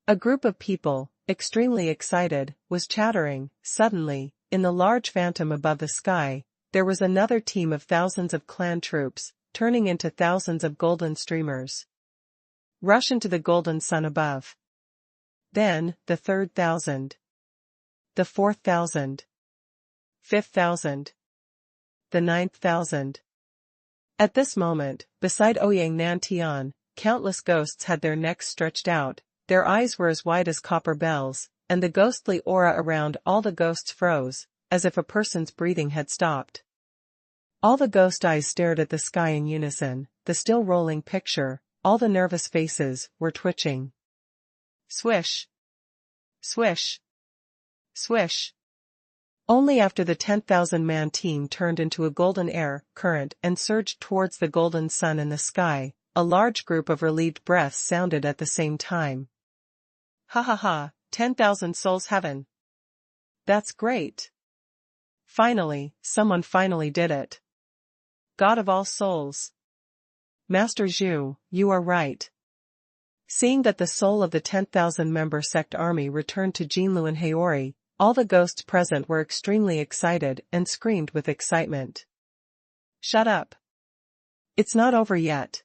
A: A group of people, extremely excited, was chattering. Suddenly, in the large phantom above the sky, there was another team of thousands of clan troops, turning into thousands of golden streamers. Rush into the golden sun above. Then, the 3,000. The 4,000. 5,000. The 9,000. At this moment, beside Ouyang Nantian, countless ghosts had their necks stretched out, their eyes were as wide as copper bells, and the ghostly aura around all the ghosts froze, as if a person's breathing had stopped. All the ghost eyes stared at the sky in unison, the still rolling picture, all the nervous faces, were twitching. Swish! Swish! Swish! Only after the 10,000-man team turned into a golden air current and surged towards the golden sun in the sky, a large group of relieved breaths sounded at the same time. Ha ha ha, 10,000 souls heaven! That's great! Finally, someone finally did it. God of all souls! Master Zhu, you are right. Seeing that the soul of the 10,000-member sect army returned to Jinlu and Haori, all the ghosts present were extremely excited and screamed with excitement. Shut up! It's not over yet.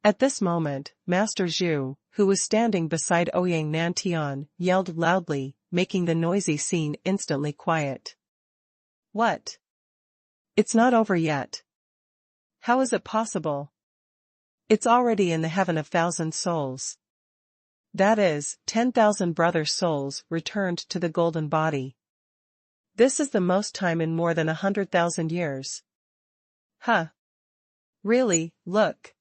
A: At this moment, Master Zhu, who was standing beside Ouyang Nantian, yelled loudly, making the noisy scene instantly quiet. What? It's not over yet. How is it possible? It's already in the heaven of 1,000 souls. That is, 10,000 brother souls returned to the golden body. This is the most time in more than 100,000 years. Huh. Really, look.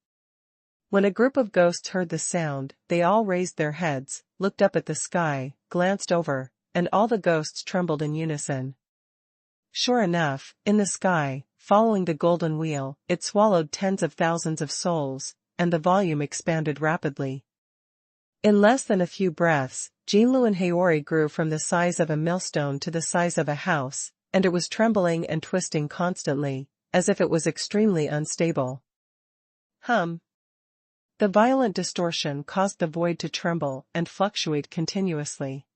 A: When a group of ghosts heard the sound, they all raised their heads, looked up at the sky, glanced over, and all the ghosts trembled in unison. Sure enough, in the sky, following the golden wheel, it swallowed tens of thousands of souls, and the volume expanded rapidly. In less than a few breaths, Jinlu and Haori grew from the size of a millstone to the size of a house, and it was trembling and twisting constantly, as if it was extremely unstable. The violent distortion caused the void to tremble and fluctuate continuously.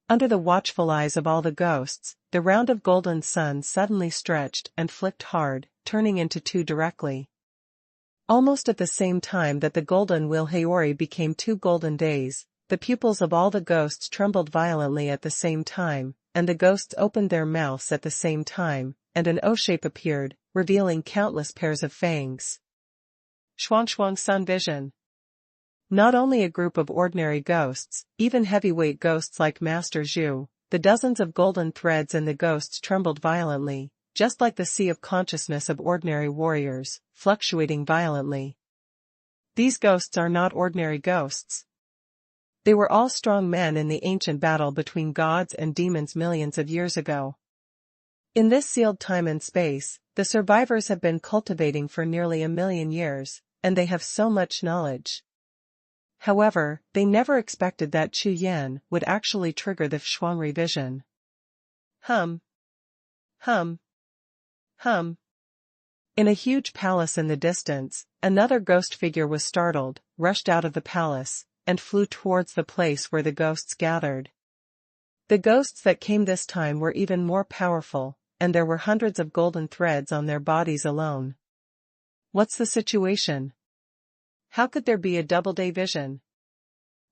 A: Under the watchful eyes of all the ghosts, the round of golden sun suddenly stretched and flicked hard, turning into two directly. Almost at the same time that the golden wheel Haori became 2 golden days, the pupils of all the ghosts trembled violently at the same time, and the ghosts opened their mouths at the same time, and an O-shape appeared, revealing countless pairs of fangs. Xuanhuan Sun Vision. Not only a group of ordinary ghosts, even heavyweight ghosts like Master Zhu, the dozens of golden threads in the ghosts trembled violently, just like the sea of consciousness of ordinary warriors, fluctuating violently. These ghosts are not ordinary ghosts. They were all strong men in the ancient battle between gods and demons millions of years ago. In this sealed time and space, the survivors have been cultivating for nearly 1,000,000 years, and they have so much knowledge. However, they never expected that Chu Yan would actually trigger the Xuanhui vision. In a huge palace in the distance, another ghost figure was startled, rushed out of the palace, and flew towards the place where the ghosts gathered. The ghosts that came this time were even more powerful, and there were hundreds of golden threads on their bodies alone. What's the situation? How could there be a double-day vision?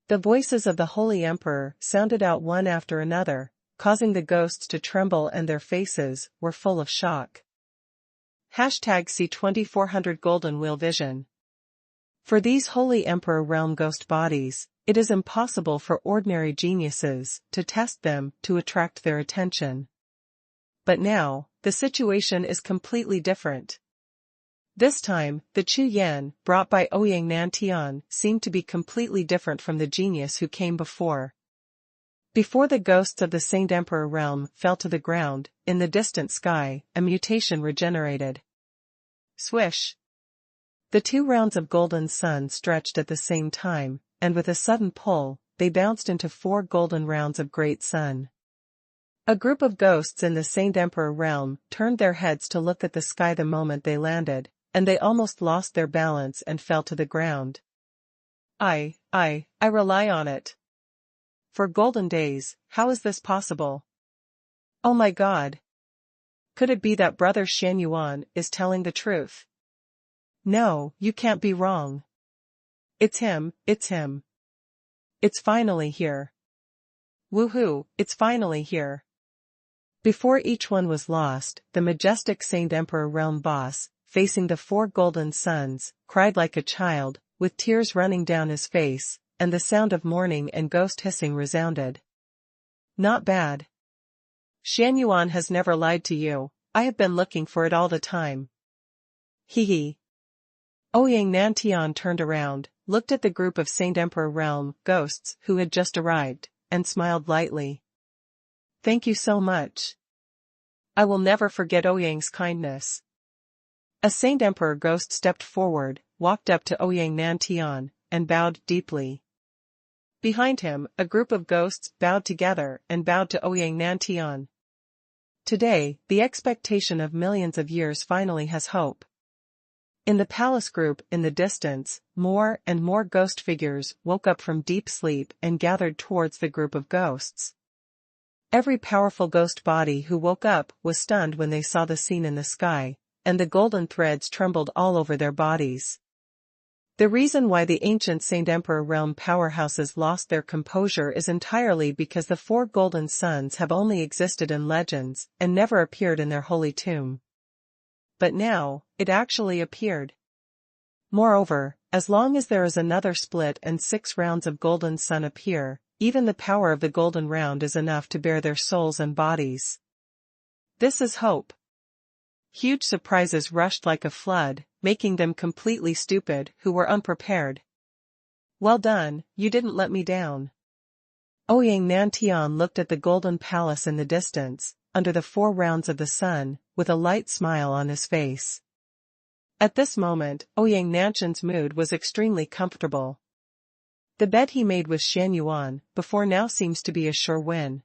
A: The voices of the Holy Emperor sounded out one after another, causing the ghosts to tremble, and their faces were full of shock. #C2400 Golden Wheel Vision. For these Holy Emperor realm ghost bodies, It is impossible for ordinary geniuses to test them to attract their attention. But now, the situation is completely different. This time, the Chu Yan brought by Ouyang Nantian seemed to be completely different from the genius who came before. Before the ghosts of the Saint Emperor realm fell to the ground, in the distant sky, a mutation regenerated. Swish! The 2 rounds of golden sun stretched at the same time, and with a sudden pull, they bounced into 4 golden rounds of great sun. A group of ghosts in the Saint Emperor realm turned their heads to look at the sky the moment they landed, and they almost lost their balance and fell to the ground. I rely on it. For golden days, how is this possible? Oh my God! Could it be that Brother Xuanhuan is telling the truth? No, you can't be wrong. It's him, it's him. It's finally here. Woohoo, it's finally here. Before each one was lost, the majestic Saint Emperor realm boss, facing the 4 golden suns, cried like a child, with tears running down his face, and the sound of mourning and ghost hissing resounded. Not bad. Xuanhuan has never lied to you, I have been looking for it all the time. Hee hee. Ouyang Nantian turned around, looked at the group of Saint Emperor realm ghosts who had just arrived, and smiled lightly. Thank you so much. I will never forget Ouyang's kindness. A Saint Emperor ghost stepped forward, walked up to Ouyang Nantian, and bowed deeply. Behind him, a group of ghosts bowed together and bowed to Ouyang Nantian. Today, the expectation of millions of years finally has hope. In the palace group in the distance, more and more ghost figures woke up from deep sleep and gathered towards the group of ghosts. Every powerful ghost body who woke up was stunned when they saw the scene in the sky, and the golden threads trembled all over their bodies. The reason why the ancient Saint Emperor realm powerhouses lost their composure is entirely because the 4 golden suns have only existed in legends and never appeared in their holy tomb. But now, it actually appeared. Moreover, as long as there is another split and 6 rounds of golden sun appear, even the power of the golden round is enough to bear their souls and bodies. This is hope. Huge surprises rushed like a flood, making them completely stupid who were unprepared. Well done, you didn't let me down. Ouyang Nantian looked at the golden palace in the distance, under the 4 rounds of the sun, with a light smile on his face. At this moment, Ouyang Nantian's mood was extremely comfortable. The bet he made with Xuanhuan before now seems to be a sure win.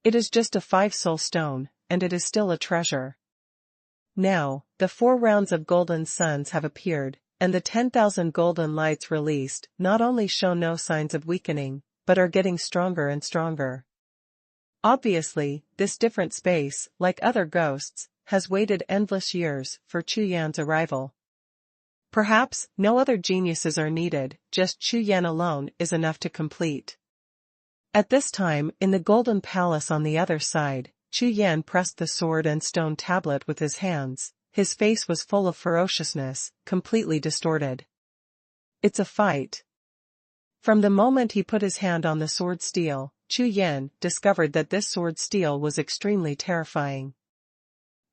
A: It is just a 5 soul stone, and it is still a treasure. Now, the 4 rounds of golden suns have appeared, and the 10,000 golden lights released not only show no signs of weakening, but are getting stronger and stronger. Obviously, this different space, like other ghosts, has waited endless years for Chu Yan's arrival. Perhaps no other geniuses are needed, just Chu Yan alone is enough to complete. At this time, in the golden palace on the other side, Chu Yan pressed the sword and stone tablet with his hands. His face was full of ferociousness, completely distorted. It's a fight. From the moment he put his hand on the sword steel, Chu Yan discovered that this sword steel was extremely terrifying.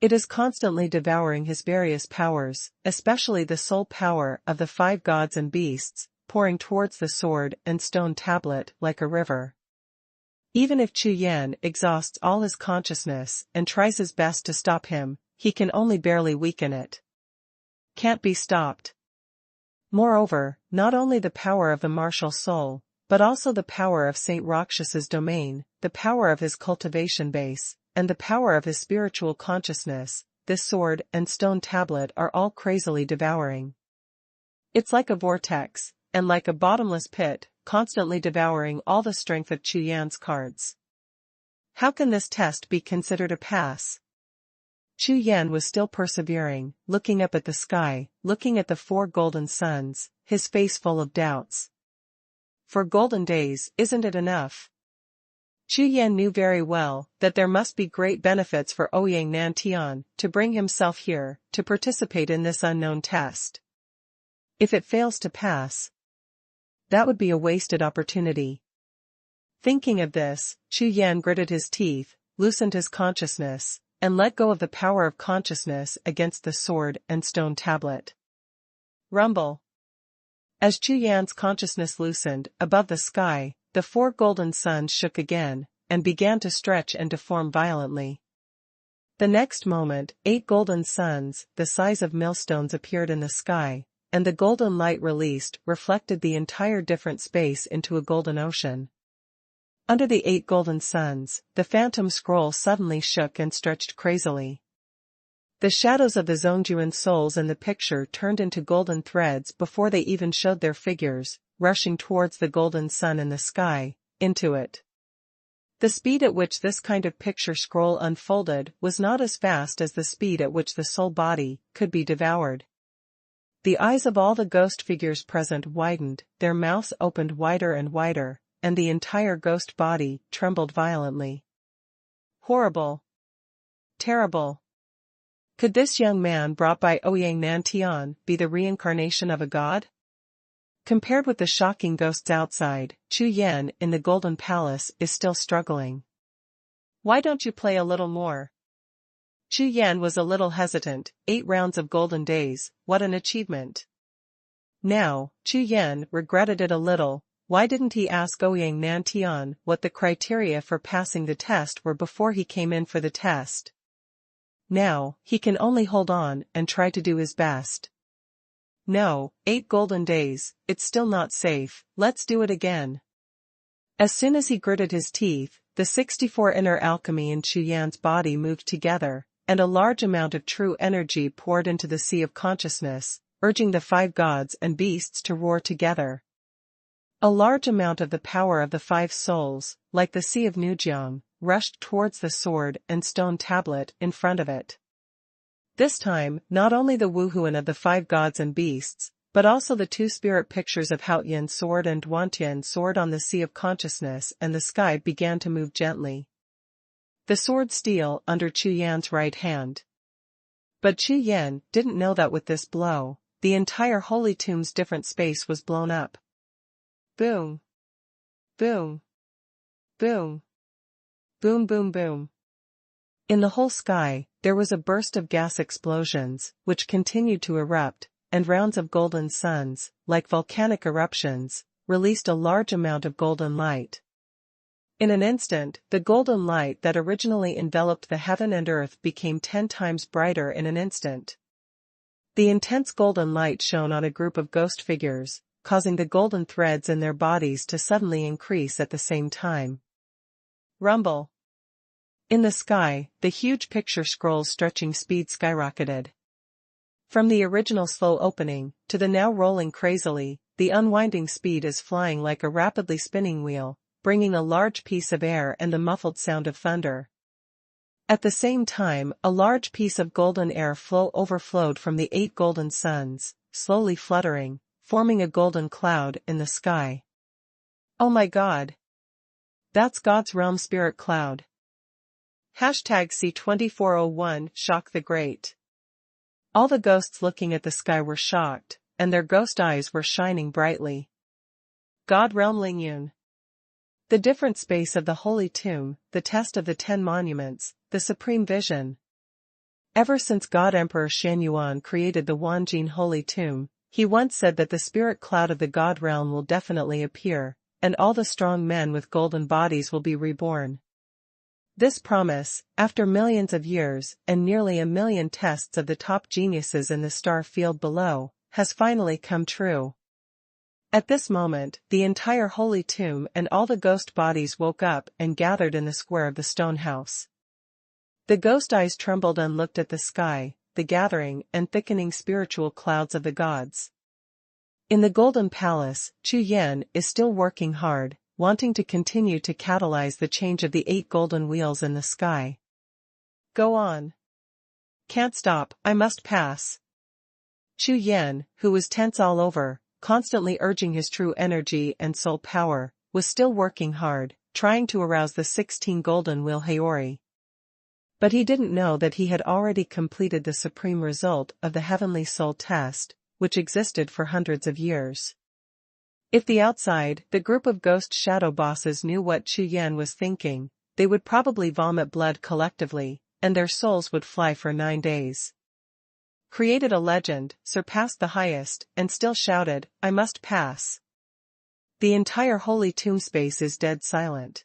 A: It is constantly devouring his various powers, especially the soul power of the 5 gods and beasts, pouring towards the sword and stone tablet like a river. Even if Chu Yan exhausts all his consciousness and tries his best to stop him, he can only barely weaken it. Can't be stopped. Moreover, not only the power of the martial soul, but also the power of Saint Rakshas's domain, the power of his cultivation base, and the power of his spiritual consciousness, this sword and stone tablet are all crazily devouring. It's like a vortex, and like a bottomless pit, constantly devouring all the strength of Chu Yan's cards. How can this test be considered a pass? Chu Yan was still persevering, looking up at the sky, looking at the 4 golden suns, his face full of doubts. For golden days, isn't it enough? Chu Yan knew very well that there must be great benefits for Ouyang Nantian to bring himself here to participate in this unknown test. If it fails to pass, That would be a wasted opportunity. Thinking of this, Chu Yan gritted his teeth, loosened his consciousness, and let go of the power of consciousness against the sword and stone tablet. Rumble. As Chu Yan's consciousness loosened, above the sky, the 4 golden suns shook again, and began to stretch and deform violently. The next moment, 8 golden suns, the size of millstones, appeared in the sky, and the golden light released reflected the entire different space into a golden ocean. Under the 8 golden suns, the phantom scroll suddenly shook and stretched crazily. The shadows of the Zhongjuan souls in the picture turned into golden threads before they even showed their figures, rushing towards the golden sun in the sky, into it. The speed at which this kind of picture scroll unfolded was not as fast as the speed at which the soul body could be devoured. The eyes of all the ghost figures present widened, their mouths opened wider and wider, and the entire ghost body trembled violently. Horrible! Terrible! Could this young man brought by Ouyang Nantian be the reincarnation of a god? Compared with the shocking ghosts outside, Chu Yan in the Golden Palace is still struggling. Why don't you play a little more? Chu Yan was a little hesitant. 8 rounds of golden days, what an achievement. Now, Chu Yan regretted it a little. Why didn't he ask Ouyang Nantian what the criteria for passing the test were before he came in for the test? Now, he can only hold on and try to do his best. No, 8 golden days, it's still not safe, let's do it again. As soon as he gritted his teeth, the 64 inner alchemy in Chu Yan's body moved together, and a large amount of true energy poured into the sea of consciousness, urging the 5 gods and beasts to roar together. A large amount of the power of the 5 souls, like the sea of Nujiang, rushed towards the sword and stone tablet in front of it. This time, not only the Wuhun of the 5 gods and beasts, but also the 2 spirit pictures of Haotian's sword and Duantian's sword on the sea of consciousness and the sky began to move gently. The sword steel under Chu Yan's right hand. But Chu Yan didn't know that with this blow, the entire holy tomb's different space was blown up. Boom. Boom. Boom. Boom boom boom. In the whole sky, there was a burst of gas explosions, which continued to erupt, and rounds of golden suns, like volcanic eruptions, released a large amount of golden light. In an instant, the golden light that originally enveloped the heaven and earth became 10 times brighter in an instant. The intense golden light shone on a group of ghost figures, causing the golden threads in their bodies to suddenly increase at the same time. Rumble. In the sky, the huge picture scroll's stretching speed skyrocketed. From the original slow opening, to the now rolling crazily, the unwinding speed is flying like a rapidly spinning wheel, bringing a large piece of air and the muffled sound of thunder. At the same time, a large piece of golden air flow overflowed from the 8 golden suns, slowly fluttering, forming a golden cloud in the sky. Oh my God! That's God's realm spirit cloud. #C2401 Shock the Great. All the ghosts looking at the sky were shocked, and their ghost eyes were shining brightly. God realm Lingyun. The different space of the Holy Tomb, the test of the 10 monuments, the supreme vision. Ever since God Emperor Xuanhuan created the Wanjin Holy Tomb, he once said that the spirit cloud of the God realm will definitely appear, and all the strong men with golden bodies will be reborn. This promise, after millions of years and nearly 1 million tests of the top geniuses in the star field below, has finally come true. At this moment, the entire Holy Tomb and all the ghost bodies woke up and gathered in the square of the stone house. The ghost eyes trembled and looked at the sky, the gathering and thickening spiritual clouds of the gods. In the Golden Palace, Chu Yan is still working hard, wanting to continue to catalyze the change of the 8 golden wheels in the sky. Go on. Can't stop, I must pass. Chu Yan, who was tense all over, constantly urging his true energy and soul power, was still working hard, trying to arouse the 16 golden wheel Haori. But he didn't know that he had already completed the supreme result of the heavenly soul test, which existed for hundreds of years. If the group of ghost shadow bosses knew what Chu Yan was thinking, they would probably vomit blood collectively, and their souls would fly for 9 days. Created a legend, surpassed the highest, and still shouted, "I must pass." The entire holy tomb space is dead silent.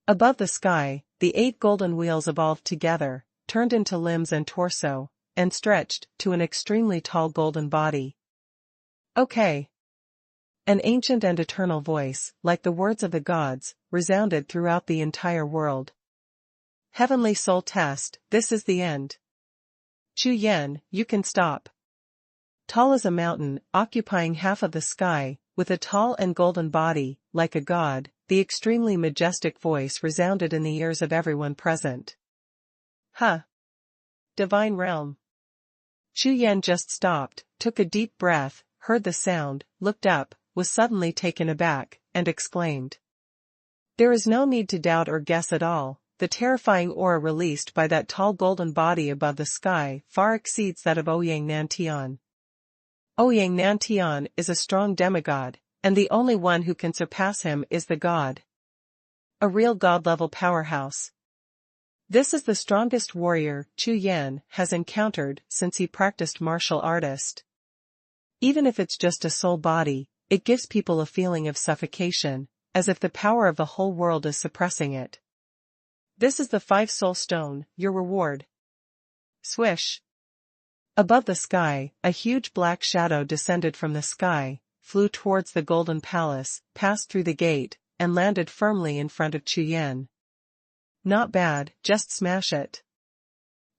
A: Above the sky, the 8 golden wheels evolved together, turned into limbs and torso, and stretched to an extremely tall golden body. Okay. An ancient and eternal voice, like the words of the gods, resounded throughout the entire world. Heavenly soul test, this is the end. Chu Yan, you can stop. Tall as a mountain, occupying half of the sky, with a tall and golden body, like a god, the extremely majestic voice resounded in the ears of everyone present. Divine realm. Chu Yan just stopped, took a deep breath, heard the sound, looked up, was suddenly taken aback, and exclaimed. There is no need to doubt or guess at all, the terrifying aura released by that tall golden body above the sky far exceeds that of Ouyang Nantian. Ouyang Nantian is a strong demigod, and the only one who can surpass him is the god. A real god-level powerhouse. This is the strongest warrior Chu Yan has encountered since he practiced martial artist. Even if it's just a soul body, it gives people a feeling of suffocation, as if the power of the whole world is suppressing it. This is the 5 soul stone, your reward. Swish. Above the sky, a huge black shadow descended from the sky, flew towards the golden palace, passed through the gate, and landed firmly in front of Chu Yan. Not bad, just smash it.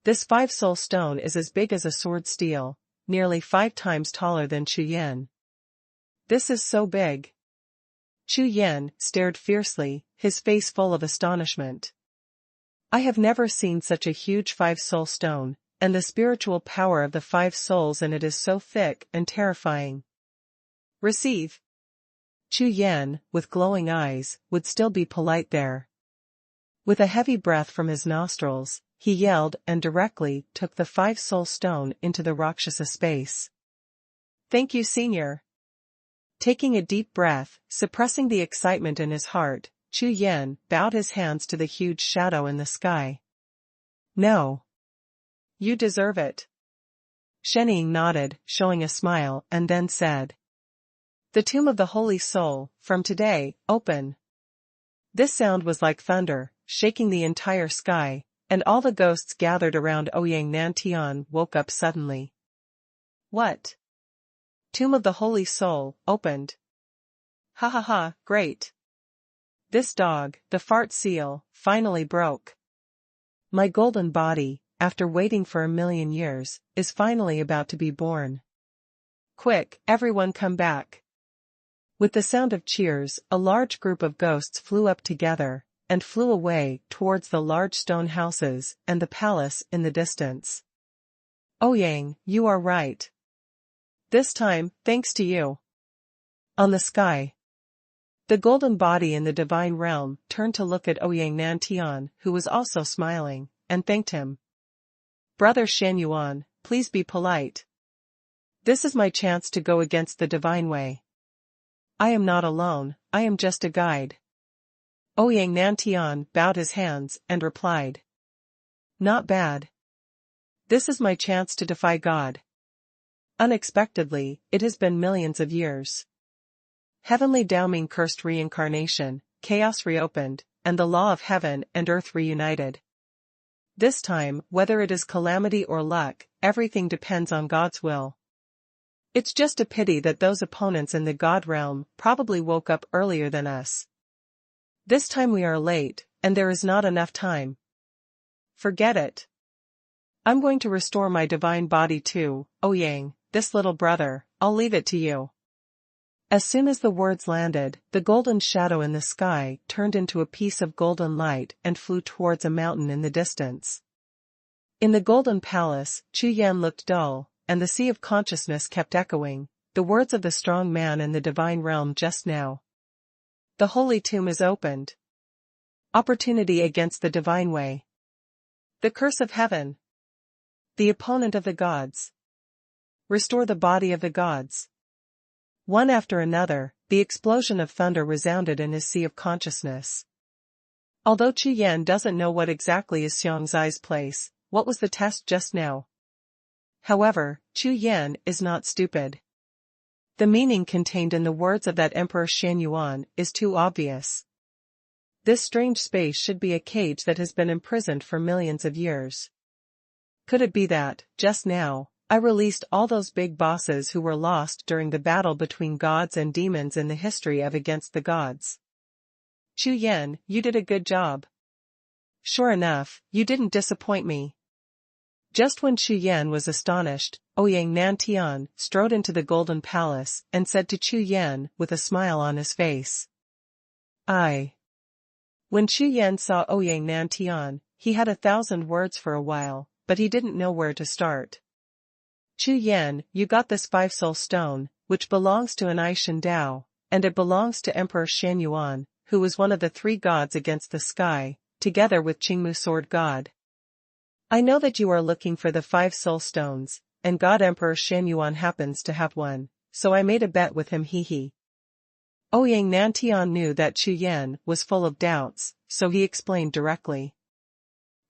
A: This 5 soul stone is as big as a sword steel, nearly 5 times taller than Chu Yan. This is so big. Chu Yan stared fiercely, his face full of astonishment. I have never seen such a huge 5 soul stone, and the spiritual power of the 5 souls in it is so thick and terrifying. Receive. Chu Yan, with glowing eyes, would still be polite there. With a heavy breath from his nostrils, he yelled and directly took the 5 soul stone into the Rakshasa space. Thank you, Senior. Taking a deep breath, suppressing the excitement in his heart, Chu Yan bowed his hands to the huge shadow in the sky. No. You deserve it. Shenying nodded, showing a smile, and then said. The tomb of the Holy Soul, from today, open. This sound was like thunder, shaking the entire sky, and all the ghosts gathered around Ouyang Nantian woke up suddenly. What? Tomb of the Holy Soul, opened. Ha, great. This dog, the fart seal, finally broke. My golden body, after waiting for 1,000,000 years, is finally about to be born. Quick, everyone come back. With the sound of cheers, a large group of ghosts flew up together, and flew away towards the large stone houses and the palace in the distance. Ouyang, you are right. This time, thanks to you. On the sky. The golden body in the divine realm turned to look at Ouyang Nantian, who was also smiling, and thanked him. Brother Xuanhuan, please be polite. This is my chance to go against the divine way. I am not alone, I am just a guide. Ouyang Nantian bowed his hands and replied. Not bad. This is my chance to defy God. Unexpectedly, it has been millions of years. Heavenly Daoming cursed reincarnation, chaos reopened, and the law of heaven and earth reunited. This time, whether it is calamity or luck, everything depends on God's will. It's just a pity that those opponents in the God realm probably woke up earlier than us. This time we are late, and there is not enough time. Forget it. I'm going to restore my divine body too, Ouyang, this little brother, I'll leave it to you. As soon as the words landed, the golden shadow in the sky turned into a piece of golden light and flew towards a mountain in the distance. In the golden palace, Chu Yan looked dull, and the sea of consciousness kept echoing, the words of the strong man in the divine realm just now. The holy tomb is opened. Opportunity against the divine way. The curse of heaven. The opponent of the gods. Restore the body of the gods. One after another, the explosion of thunder resounded in his sea of consciousness. Although Chu Yan doesn't know what exactly is Xiangzai's place, what was the test just now? However, Chu Yan is not stupid. The meaning contained in the words of that Emperor Xuanhuan is too obvious. This strange space should be a cage that has been imprisoned for millions of years. Could it be that, just now, I released all those big bosses who were lost during the battle between gods and demons in the history of Against the Gods? Chu Yan, you did a good job. Sure enough, you didn't disappoint me. Just when Chu Yan was astonished, Ouyang Nantian strode into the Golden Palace and said to Chu Yan with a smile on his face. When Chu Yan saw Ouyang Nantian, he had 1,000 words for a while, but he didn't know where to start. Chu Yan, you got this 5-soul stone, which belongs to an Aishan Dao, and it belongs to Emperor Xuanhuan, who was one of the 3 gods against the sky, together with Qingmu Sword God. I know that you are looking for the 5 soul stones, and God Emperor Xuanhuan happens to have one, so I made a bet with him he. Ouyang Nantian knew that Chu Yan was full of doubts, so he explained directly.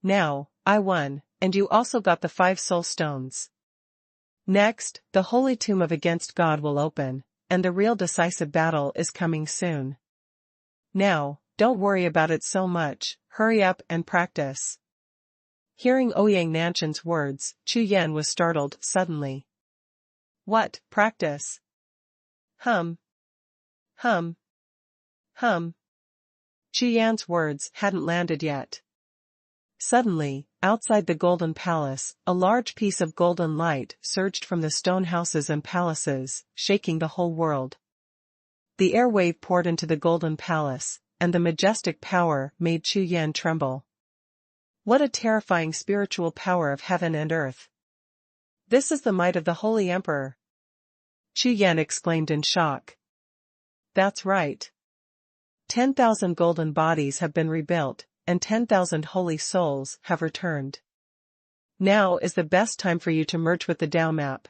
A: Now, I won, and you also got the 5 soul stones. Next, the holy tomb of Against God will open, and the real decisive battle is coming soon. Now, don't worry about it so much, hurry up and practice. Hearing Ouyang Nantian's words, Chu Yan was startled suddenly. What, practice? Chu Yan's words hadn't landed yet. Suddenly, outside the Golden Palace, a large piece of golden light surged from the stone houses and palaces, shaking the whole world. The air wave poured into the Golden Palace, and the majestic power made Chu Yan tremble. What a terrifying spiritual power of heaven and earth! This is the might of the Holy Emperor! Chu Yan exclaimed in shock. That's right. 10,000 golden bodies have been rebuilt, and 10,000 holy souls have returned. Now is the best time for you to merge with the Dao map.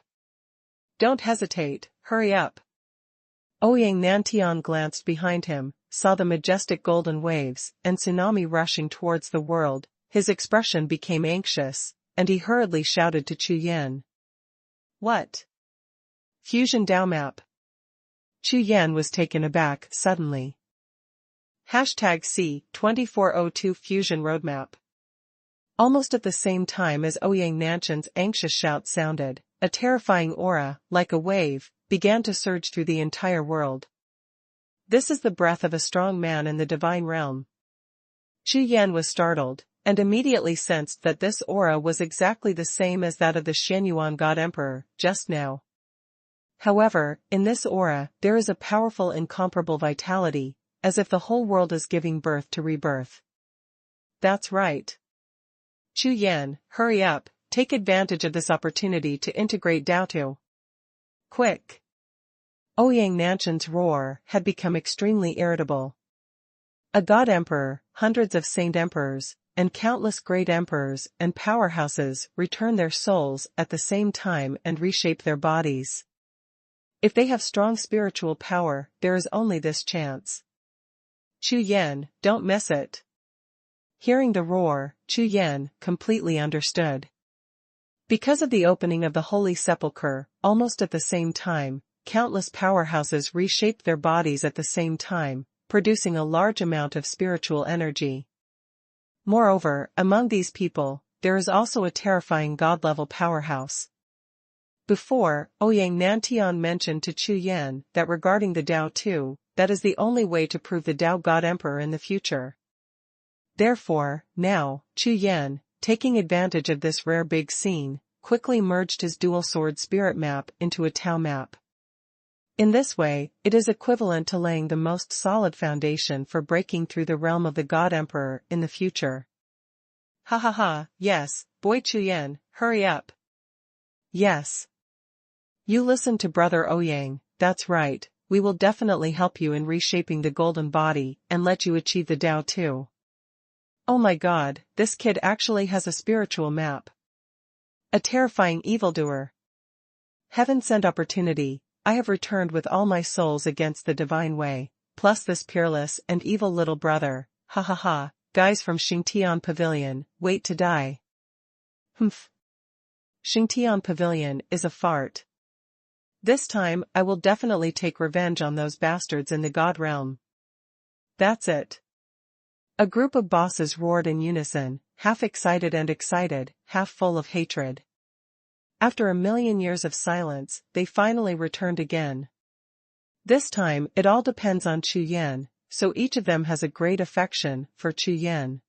A: Don't hesitate, hurry up. Ouyang Nantian glanced behind him, saw the majestic golden waves and tsunami rushing towards the world. His expression became anxious, and he hurriedly shouted to Chu Yan. What? Fusion Dao map. Chu Yan was taken aback suddenly. #C2402 Fusion Roadmap. Almost at the same time as Ouyang Nantian's anxious shout sounded, a terrifying aura, like a wave, began to surge through the entire world. This is the breath of a strong man in the divine realm. Chu Yan was startled, and immediately sensed that this aura was exactly the same as that of the Xuanhuan God Emperor, just now. However, in this aura, there is a powerful incomparable vitality, as if the whole world is giving birth to rebirth. That's right. Chu Yan, hurry up, take advantage of this opportunity to integrate Daotu. Quick! Ouyang Nantian's roar had become extremely irritable. A God Emperor, hundreds of Saint Emperors, and countless great emperors and powerhouses return their souls at the same time and reshape their bodies. If they have strong spiritual power, there is only this chance. Chu Yan, don't miss it. Hearing the roar, Chu Yan completely understood. Because of the opening of the Holy Sepulchre, almost at the same time, countless powerhouses reshaped their bodies at the same time, producing a large amount of spiritual energy. Moreover, among these people, there is also a terrifying god-level powerhouse. Before, Ouyang Nantian mentioned to Chu Yan that regarding the Dao too, that is the only way to prove the Dao God Emperor in the future. Therefore, now, Chu Yan, taking advantage of this rare big scene, quickly merged his dual sword spirit map into a Tao map. In this way, it is equivalent to laying the most solid foundation for breaking through the realm of the God Emperor in the future. Yes, boy Chu Yan, hurry up. Yes. You listen to Brother Ouyang, that's right, we will definitely help you in reshaping the golden body and let you achieve the Dao too. Oh my God, this kid actually has a spiritual map. A terrifying evildoer. Heaven-sent opportunity, I have returned with all my souls against the divine way, plus this peerless and evil little brother, ha ha ha, guys from Xingtian Pavilion, wait to die. Humph. Xingtian Pavilion is a fart. This time I will definitely take revenge on those bastards in the God realm. That's it. A group of bosses roared in unison, half excited and excited, half full of hatred. After a million years of silence, they finally returned again. This time it all depends on Chu Yan, so each of them has a great affection for Chu Yan.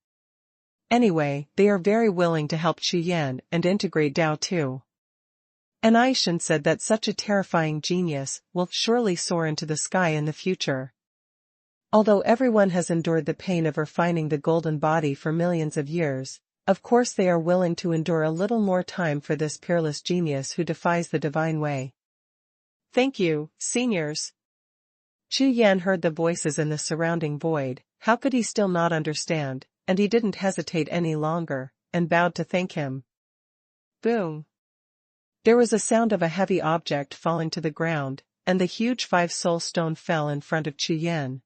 A: Anyway, they are very willing to help Chu Yan and integrate Dao too. And Aishan said that such a terrifying genius will surely soar into the sky in the future. Although everyone has endured the pain of refining the golden body for millions of years, of course they are willing to endure a little more time for this peerless genius who defies the divine way. Thank you, seniors. Chu Yan heard the voices in the surrounding void. How could he still not understand? And he didn't hesitate any longer, and bowed to thank him. Boom. There was a sound of a heavy object falling to the ground, and the huge 5-soul stone fell in front of Chu Yan.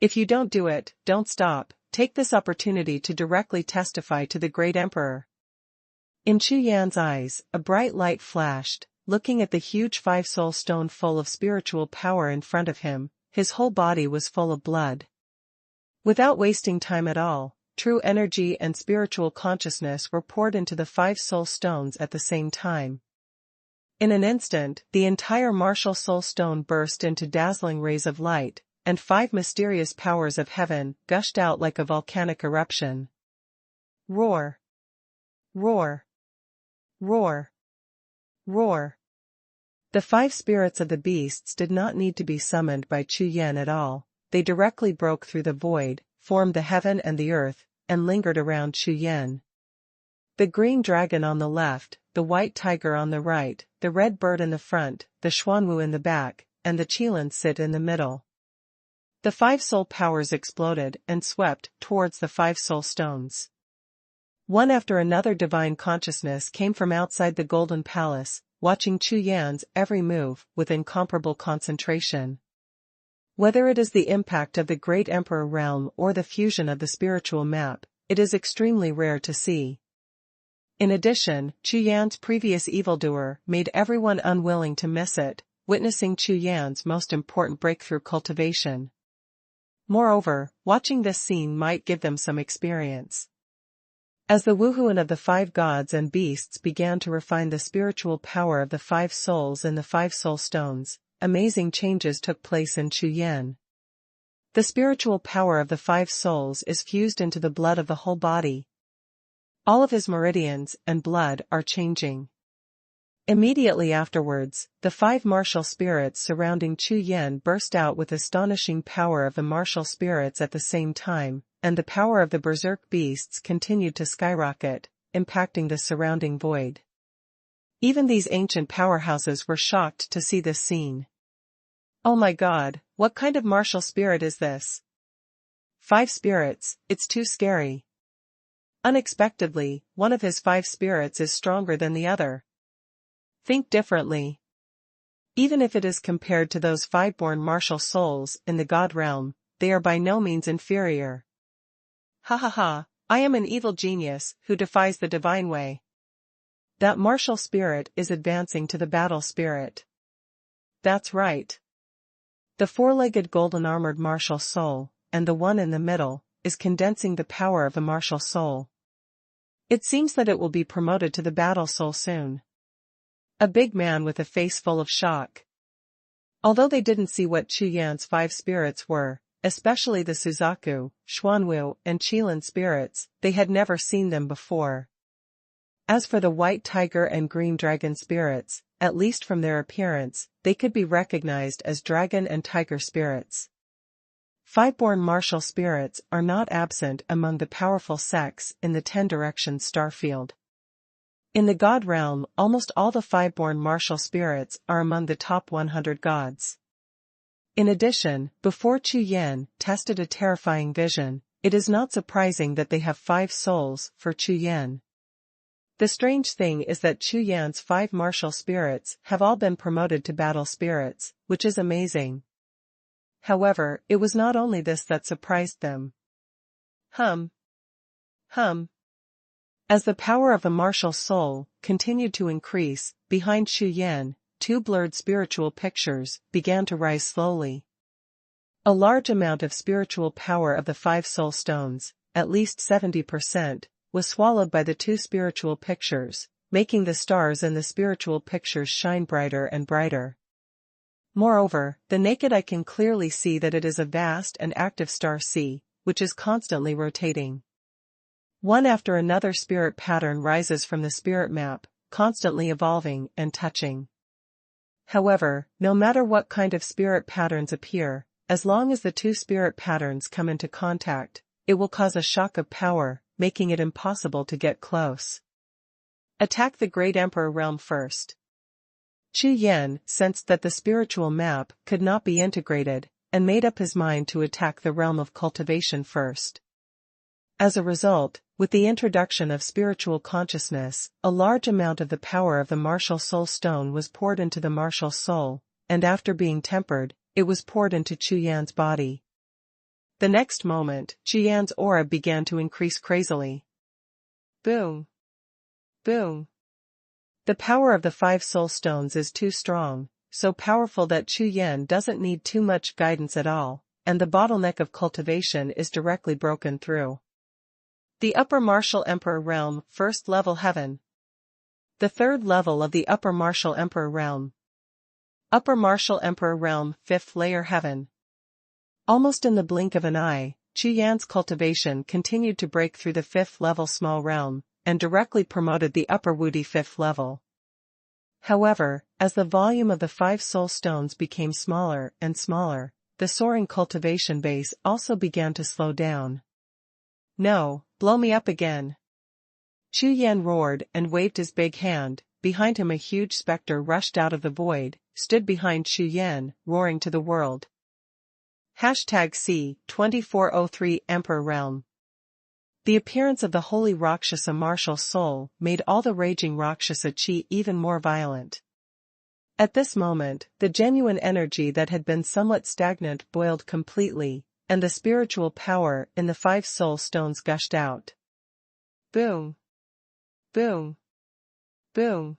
A: If you don't do it, don't stop, take this opportunity to directly testify to the great emperor. In Chu Yan's eyes, a bright light flashed. Looking at the huge 5-soul stone full of spiritual power in front of him, his whole body was full of blood. Without wasting time at all, true energy and spiritual consciousness were poured into the 5 soul stones at the same time. In an instant, the entire martial soul stone burst into dazzling rays of light, and 5 mysterious powers of heaven gushed out like a volcanic eruption. Roar! Roar! Roar! Roar! The 5 spirits of the beasts did not need to be summoned by Chu Yan at all. They directly broke through the void, formed the heaven and the earth, and lingered around Chu Yan. The green dragon on the left, the white tiger on the right, the red bird in the front, the Xuanhuan in the back, and the Qilan sit in the middle. The 5 soul powers exploded and swept towards the 5 soul stones. One after another divine consciousness came from outside the golden palace, watching Chu Yan's every move with incomparable concentration. Whether it is the impact of the great emperor realm or the fusion of the spiritual map, it is extremely rare to see. In addition, Chu Yan's previous evildoer made everyone unwilling to miss it, witnessing Chu Yan's most important breakthrough cultivation. Moreover, watching this scene might give them some experience. As the Wuhun of the 5 gods and beasts began to refine the spiritual power of the 5 souls in the 5 soul stones, amazing changes took place in Chu Yan. The spiritual power of the 5 souls is fused into the blood of the whole body. All of his meridians and blood are changing. Immediately afterwards, the 5 martial spirits surrounding Chu Yan burst out with astonishing power of the martial spirits at the same time, and the power of the berserk beasts continued to skyrocket, impacting the surrounding void. Even these ancient powerhouses were shocked to see this scene. Oh my god, what kind of martial spirit is this? 5 spirits, it's too scary. Unexpectedly, one of his 5 spirits is stronger than the other. Think differently. Even if it is compared to those 5-born martial souls in the god realm, they are by no means inferior. Ha ha ha, I am an evil genius who defies the divine way. That martial spirit is advancing to the battle spirit. That's right. The 4-legged golden-armored martial soul, and the one in the middle, is condensing the power of a martial soul. It seems that it will be promoted to the battle soul soon. A big man with a face full of shock. Although they didn't see what Chu Yan's 5 spirits were, especially the Suzaku, Xuanhuan, and Qilan spirits, they had never seen them before. As for the white tiger and green dragon spirits, at least from their appearance, they could be recognized as dragon and tiger spirits. 5-born martial spirits are not absent among the powerful sects in the 10 Directions star field. In the god realm, almost all the 5-born martial spirits are among the top 100 gods. In addition, before Chu Yan tested a terrifying vision, it is not surprising that they have 5 souls for Chu Yan. The strange thing is that Chu Yan's 5 martial spirits have all been promoted to battle spirits, which is amazing. However, it was not only this that surprised them. Hum. As the power of the martial soul continued to increase, behind Chu Yan, 2 blurred spiritual pictures began to rise slowly. A large amount of spiritual power of the 5 soul stones, at least 70%, was swallowed by the 2 spiritual pictures, making the stars in the spiritual pictures shine brighter and brighter. Moreover, the naked eye can clearly see that it is a vast and active star sea, which is constantly rotating. One after another spirit pattern rises from the spirit map, constantly evolving and touching. However, no matter what kind of spirit patterns appear, as long as the 2 spirit patterns come into contact, it will cause a shock of power, making it impossible to get close. Attack the Great Emperor realm first. Chu Yan sensed that the spiritual map could not be integrated, and made up his mind to attack the realm of cultivation first. As a result, with the introduction of spiritual consciousness, a large amount of the power of the martial soul stone was poured into the martial soul, and after being tempered, it was poured into Chu Yan's body. The next moment, Chu Yan's aura began to increase crazily. Boom! Boom! The power of the 5 soul stones is too strong, so powerful that Chu Yan doesn't need too much guidance at all, and the bottleneck of cultivation is directly broken through. The Upper Martial Emperor Realm, First Level Heaven. The 3rd level of the Upper Martial Emperor Realm. Upper Martial Emperor Realm, 5th Layer Heaven. Almost in the blink of an eye, Chu Yan's cultivation continued to break through the 5th level small realm, and directly promoted the upper woody 5th level. However, as the volume of the 5 soul stones became smaller and smaller, the soaring cultivation base also began to slow down. No, blow me up again. Chu Yan roared and waved his big hand. Behind him a huge specter rushed out of the void, stood behind Chu Yan, roaring to the world. #C2403 Emperor Realm. The appearance of the holy Rakshasa martial soul made all the raging Rakshasa chi even more violent. At this moment, the genuine energy that had been somewhat stagnant boiled completely, and the spiritual power in the 5 soul stones gushed out. Boom! Boom! Boom!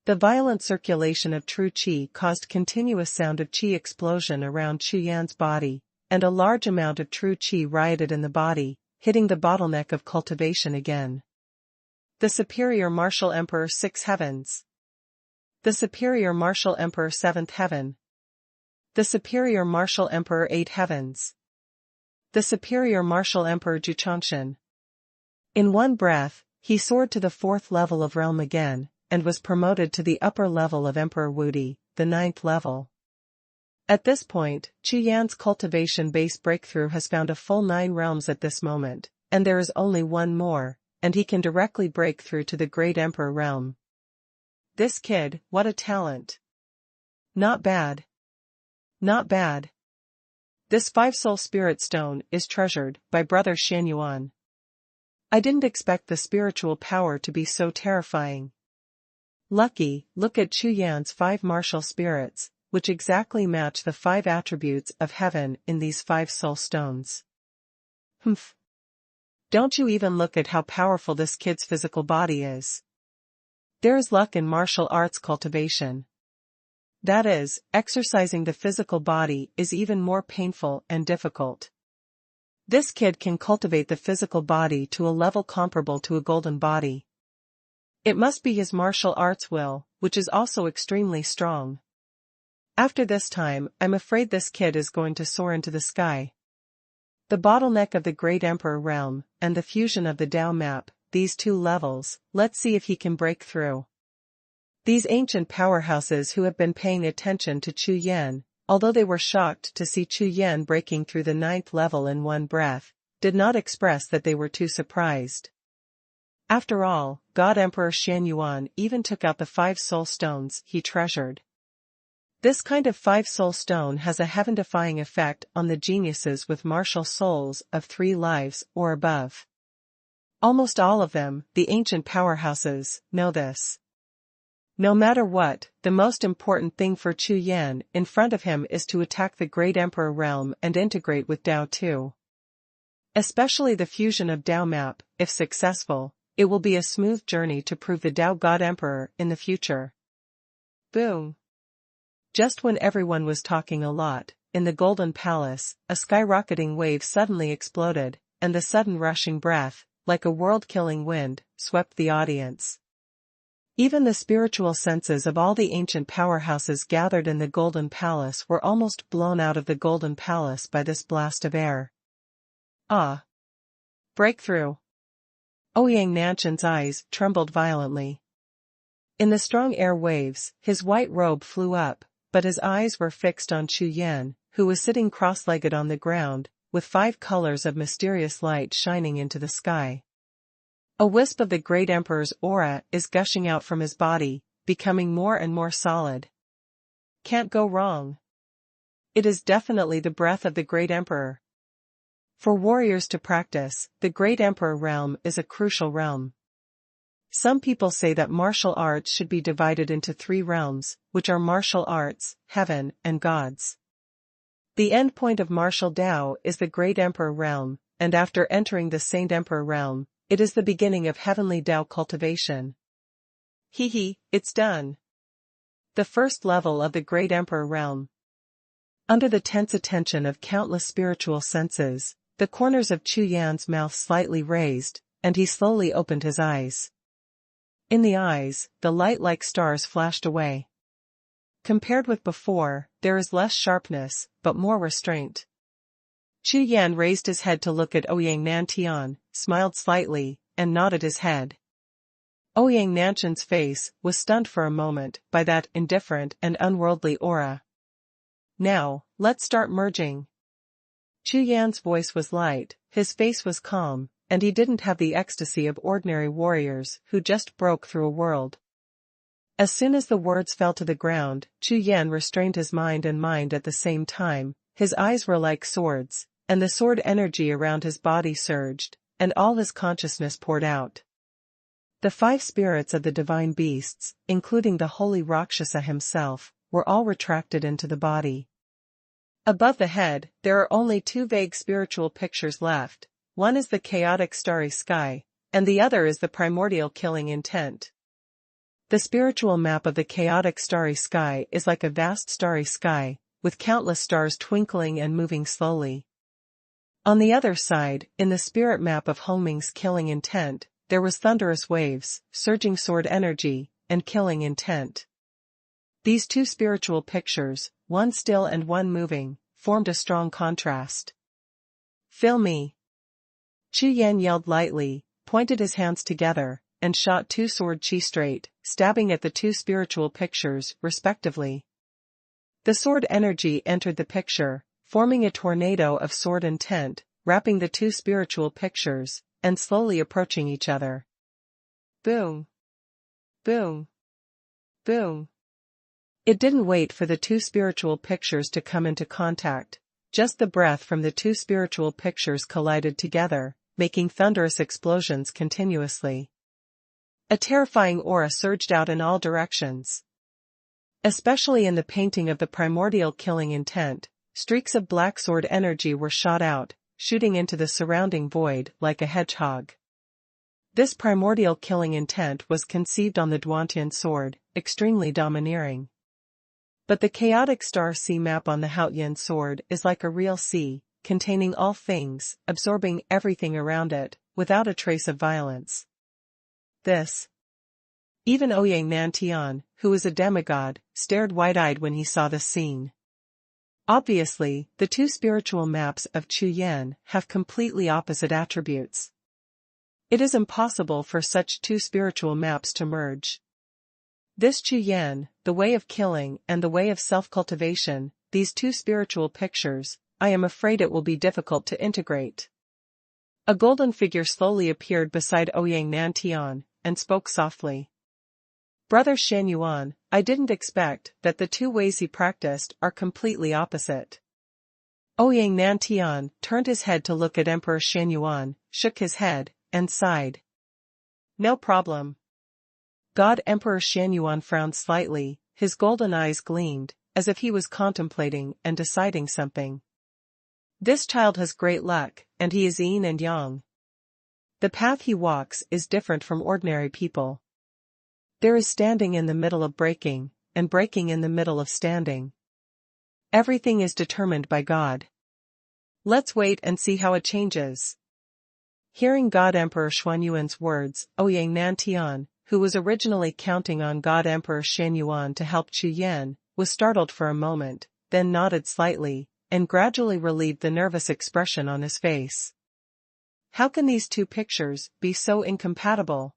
A: The violent circulation of true chi caused continuous sound of chi explosion around Chu Yan's body, and a large amount of true chi rioted in the body, hitting the bottleneck of cultivation again. The Superior Martial Emperor 6 Heavens. The Superior Martial Emperor 7th Heaven. The Superior Martial Emperor 8 Heavens. The Superior Martial Emperor Jiuxiao. In one breath, he soared to the 4th level of realm again, and was promoted to the upper level of Emperor Wudi, the 9th level. At this point, Chu Yan's cultivation base breakthrough has found a full 9 realms at this moment, and there is only one more, and he can directly break through to the Great Emperor realm. This kid, what a talent! Not bad. Not bad. This 5 soul spirit stone is treasured by Brother Xuanhuan. I didn't expect the spiritual power to be so terrifying. Lucky, look at Chu Yan's 5 martial spirits, which exactly match the 5 attributes of heaven in these 5 soul stones. Humph. Don't you even look at how powerful this kid's physical body is. There is luck in martial arts cultivation. That is, exercising the physical body is even more painful and difficult. This kid can cultivate the physical body to a level comparable to a golden body. It must be his martial arts will, which is also extremely strong. After this time, I'm afraid this kid is going to soar into the sky. The bottleneck of the Great Emperor realm, and the fusion of the Dao map, these 2 levels, let's see if he can break through. These ancient powerhouses who have been paying attention to Chu Yan, although they were shocked to see Chu Yan breaking through the 9th level in one breath, did not express that they were too surprised. After all, God Emperor Xuanhuan even took out the 5 soul stones he treasured. This kind of 5 soul stone has a heaven-defying effect on the geniuses with martial souls of 3 lives or above. Almost all of them, the ancient powerhouses, know this. No matter what, the most important thing for Chu Yan in front of him is to attack the Great Emperor realm and integrate with Dao too. Especially the fusion of Dao map, if successful, it will be a smooth journey to prove the Dao God Emperor in the future. Boom. Just when everyone was talking a lot, in the Golden Palace, a skyrocketing wave suddenly exploded, and the sudden rushing breath, like a world-killing wind, swept the audience. Even the spiritual senses of all the ancient powerhouses gathered in the Golden Palace were almost blown out of the Golden Palace by this blast of air. Ah! Breakthrough! Ouyang Nanshan's eyes trembled violently. In the strong air waves, his white robe flew up, but his eyes were fixed on Chu Yan, who was sitting cross-legged on the ground, with 5 colors of mysterious light shining into the sky. A wisp of the Great Emperor's aura is gushing out from his body, becoming more and more solid. Can't go wrong. It is definitely the breath of the Great Emperor. For warriors to practice, the Great Emperor realm is a crucial realm. Some people say that martial arts should be divided into 3 realms, which are martial arts, heaven, and gods. The end point of martial Dao is the Great Emperor realm, and after entering the Saint Emperor realm, it is the beginning of heavenly Dao cultivation. It's done. The first level of the Great Emperor realm. Under the tense attention of countless spiritual senses, the corners of Chu Yan's mouth slightly raised, and he slowly opened his eyes. In the eyes, the light like stars flashed away. Compared with before, there is less sharpness, but more restraint. Chu Yan raised his head to look at Ouyang Nantian, smiled slightly, and nodded his head. Ouyang Nanshan's face was stunned for a moment by that indifferent and unworldly aura. Now, let's start merging. Chu Yan's voice was light, his face was calm, and he didn't have the ecstasy of ordinary warriors who just broke through a world. As soon as the words fell to the ground, Chu Yan restrained his mind and mind at the same time. His eyes were like swords, and the sword energy around his body surged, and all his consciousness poured out. The 5 spirits of the divine beasts, including the holy Rakshasa himself, were all retracted into the body. Above the head, there are only 2 vague spiritual pictures left. One is the chaotic starry sky, and the other is the primordial killing intent. The spiritual map of the chaotic starry sky is like a vast starry sky, with countless stars twinkling and moving slowly. On the other side, in the spirit map of Hongming's killing intent, there was thunderous waves, surging sword energy, and killing intent. These 2 spiritual pictures, one still and one moving, formed a strong contrast. Fill me. Chu Yan yelled lightly, pointed his hands together, and shot 2 sword chi straight, stabbing at the 2 spiritual pictures, respectively. The sword energy entered the picture, forming a tornado of sword intent, wrapping the 2 spiritual pictures, and slowly approaching each other. Boom! Boom! Boom! It didn't wait for the 2 spiritual pictures to come into contact, just the breath from the 2 spiritual pictures collided together, making thunderous explosions continuously. A terrifying aura surged out in all directions. Especially in the painting of the primordial killing intent, streaks of black sword energy were shot out, shooting into the surrounding void like a hedgehog. This primordial killing intent was conceived on the Duantian sword, extremely domineering. But the chaotic star sea map on the Haotian sword is like a real sea, containing all things, absorbing everything around it, without a trace of violence. Even Ouyang Nantian, who is a demigod, stared wide-eyed when he saw this scene. Obviously, the 2 spiritual maps of Chu Yan have completely opposite attributes. It is impossible for such 2 spiritual maps to merge. This Chu Yan, the way of killing and the way of self-cultivation, these 2 spiritual pictures, I am afraid it will be difficult to integrate. A golden figure slowly appeared beside Ouyang Nantian, and spoke softly. Brother Xuanhuan, I didn't expect that the 2 ways he practiced are completely opposite. Ouyang Nantian turned his head to look at Emperor Xuanhuan, shook his head, and sighed. No problem. God Emperor Xuanhuan frowned slightly, his golden eyes gleamed, as if he was contemplating and deciding something. This child has great luck, and he is yin and yang. The path he walks is different from ordinary people. There is standing in the middle of breaking, and breaking in the middle of standing. Everything is determined by God. Let's wait and see how it changes. Hearing God Emperor Xuanhuan's words, Ouyang Nantian, who was originally counting on God Emperor Xuanhuan to help Chu Yan, was startled for a moment, then nodded slightly, and gradually relieved the nervous expression on his face. How can these two pictures be so incompatible?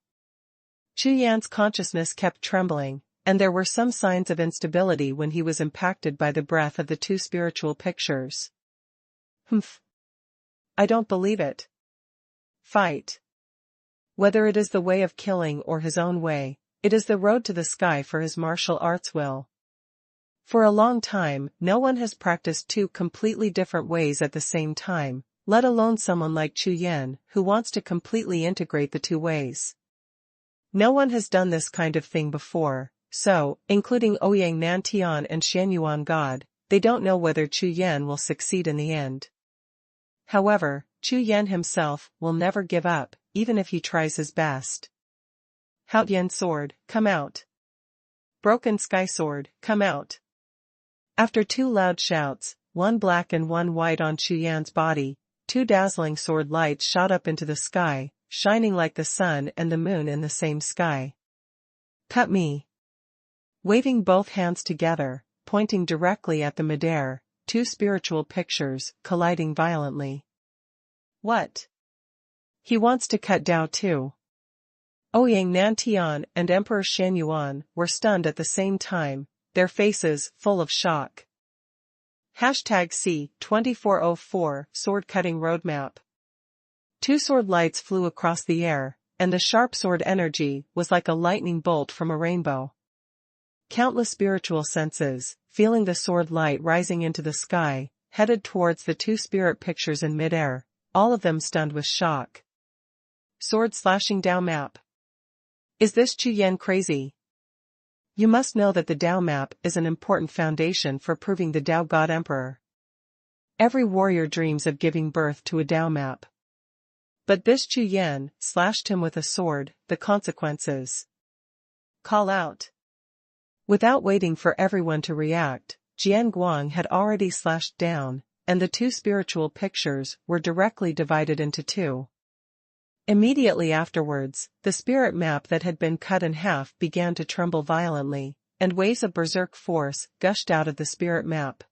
A: Chu Yan's consciousness kept trembling, and there were some signs of instability when he was impacted by the breath of the two spiritual pictures. Humph. I don't believe it. Fight. Whether it is the way of killing or his own way, it is the road to the sky for his martial arts will. For a long time, no one has practiced two completely different ways at the same time, let alone someone like Chu Yan, who wants to completely integrate the two ways. No one has done this kind of thing before, so, including Ouyang Nantian and Xuanhuan God, they don't know whether Chu Yan will succeed in the end. However, Chu Yan himself will never give up, even if he tries his best. Haotian sword, come out. Broken sky sword, come out. After two loud shouts, one black and one white on Chu Yan's body, two dazzling sword lights shot up into the sky, shining like the sun and the moon in the same sky. Cut me. Waving both hands together, pointing directly at the midair, two spiritual pictures, colliding violently. What? He wants to cut Dao too. Ouyang Nantian and Emperor Xuanhuan were stunned at the same time, their faces full of shock. #C2404 Sword Cutting Roadmap. Two sword lights flew across the air, and the sharp sword energy was like a lightning bolt from a rainbow. Countless spiritual senses, feeling the sword light rising into the sky, headed towards the two spirit pictures in midair, all of them stunned with shock. Sword slashing Dao map. Is this Chu Yan crazy? You must know that the Dao map is an important foundation for proving the Dao God Emperor. Every warrior dreams of giving birth to a Dao map. But this Chu Yan slashed him with a sword, the consequences. Call out. Without waiting for everyone to react, Jian Guang had already slashed down, and the two spiritual pictures were directly divided into two. Immediately afterwards, the spirit map that had been cut in half began to tremble violently, and waves of berserk force gushed out of the spirit map.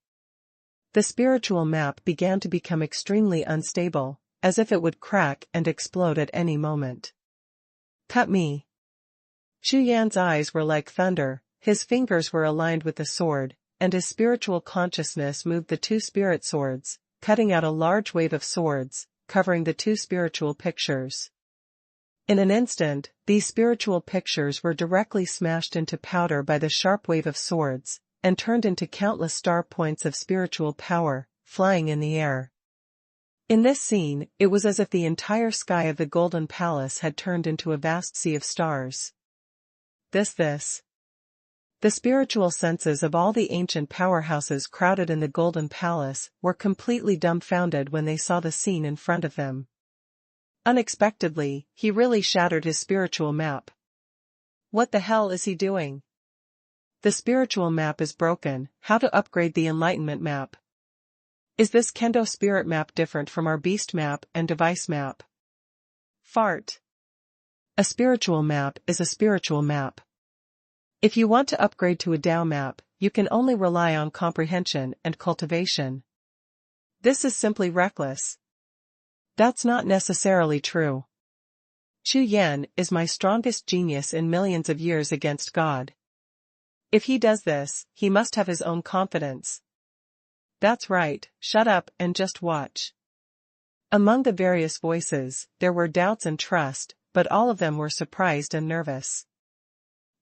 A: The spiritual map began to become extremely unstable, as if it would crack and explode at any moment. Cut me. Chu Yan's eyes were like thunder, his fingers were aligned with the sword, and his spiritual consciousness moved the two spirit swords, cutting out a large wave of swords, covering the two spiritual pictures. In an instant, these spiritual pictures were directly smashed into powder by the sharp wave of swords, and turned into countless star points of spiritual power, flying in the air. In this scene, it was as if the entire sky of the Golden Palace had turned into a vast sea of stars. This. The spiritual senses of all the ancient powerhouses crowded in the Golden Palace were completely dumbfounded when they saw the scene in front of them. Unexpectedly, he really shattered his spiritual map. What the hell is he doing? The spiritual map is broken. How to upgrade the enlightenment map? Is this Kendo spirit map different from our beast map and device map? Fart. A spiritual map is a spiritual map. If you want to upgrade to a Dao map, you can only rely on comprehension and cultivation. This is simply reckless. That's not necessarily true. Chu Yan is my strongest genius in millions of years against God. If he does this, he must have his own confidence. That's right, shut up and just watch. Among the various voices, there were doubts and trust, but all of them were surprised and nervous.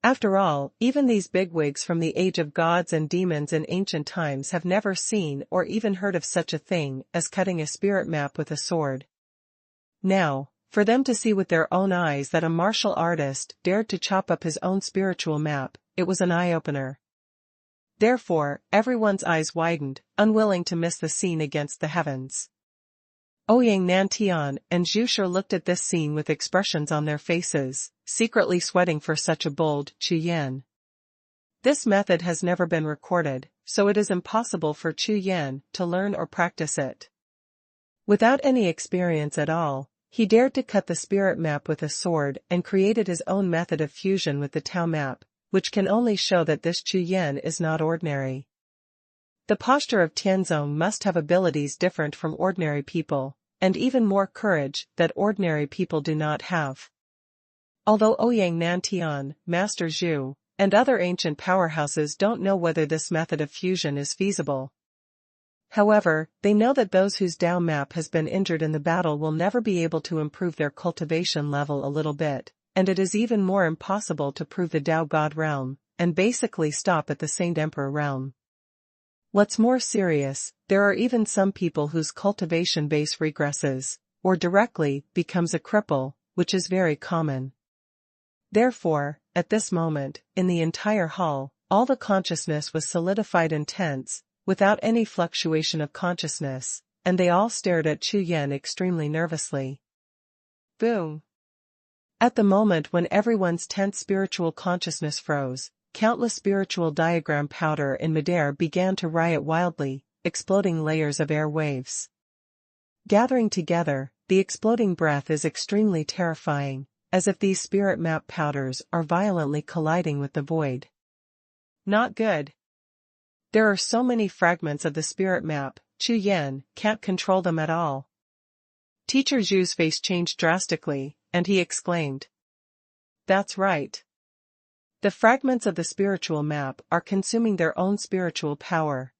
A: After all, even these bigwigs from the age of gods and demons in ancient times have never seen or even heard of such a thing as cutting a spirit map with a sword. Now, For them to see with their own eyes that a martial artist dared to chop up his own spiritual map, it was an eye-opener. Therefore, everyone's eyes widened, unwilling to miss the scene against the heavens. Ouyang Nantian and Jiuxiao looked at this scene with expressions on their faces, secretly sweating for such a bold Chu Yan. This method has never been recorded, so it is impossible for Chu Yan to learn or practice it. Without any experience at all, he dared to cut the spirit map with a sword and created his own method of fusion with the Tao map, which can only show that this Chu Yan is not ordinary. The posture of Tianzong must have abilities different from ordinary people, and even more courage that ordinary people do not have. Although Ouyang Nantian, Master Zhu, and other ancient powerhouses don't know whether this method of fusion is feasible. However, they know that those whose Dao map has been injured in the battle will never be able to improve their cultivation level a little bit, and it is even more impossible to prove the Dao God realm, and basically stop at the Saint Emperor realm. What's more serious, there are even some people whose cultivation base regresses, or directly becomes a cripple, which is very common. Therefore, at this moment, in the entire hall, all the consciousness was solidified and tense, without any fluctuation of consciousness, and they all stared at Chu Yan extremely nervously. Boom! At the moment when everyone's tense spiritual consciousness froze, countless spiritual diagram powder in midair began to riot wildly, exploding layers of air waves. Gathering together, the exploding breath is extremely terrifying, as if these spirit map powders are violently colliding with the void. Not good. There are so many fragments of the spirit map, Chu Yan can't control them at all. Teacher Zhu's face changed drastically, and he exclaimed. That's right. The fragments of the spiritual map are consuming their own spiritual power.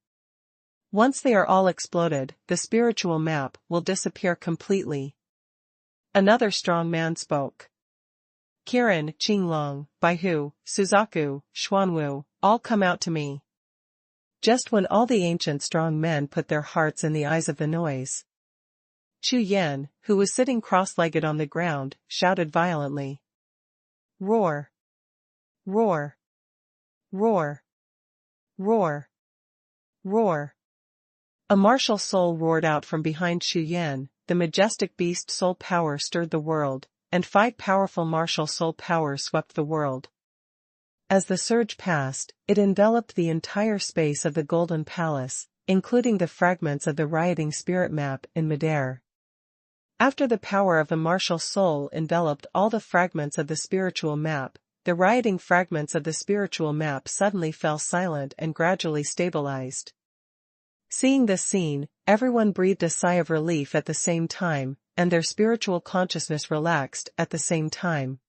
A: Once they are all exploded, the spiritual map will disappear completely. Another strong man spoke. Kirin, Qinglong, Baihu, Suzaku, Xuanhuan, all come out to me. Just when all the ancient strong men put their hearts in the eyes of the noise, Chu Yan, who was sitting cross-legged on the ground, shouted violently. Roar! Roar! Roar! Roar! Roar! A martial soul roared out from behind Chu Yan, the majestic beast soul power stirred the world, and 5 powerful martial soul powers swept the world. As the surge passed, it enveloped the entire space of the Golden Palace, including the fragments of the rioting spirit map in midair. After the power of the martial soul enveloped all the fragments of the spiritual map, the rioting fragments of the spiritual map suddenly fell silent and gradually stabilized. Seeing this scene, everyone breathed a sigh of relief at the same time, and their spiritual consciousness relaxed at the same time.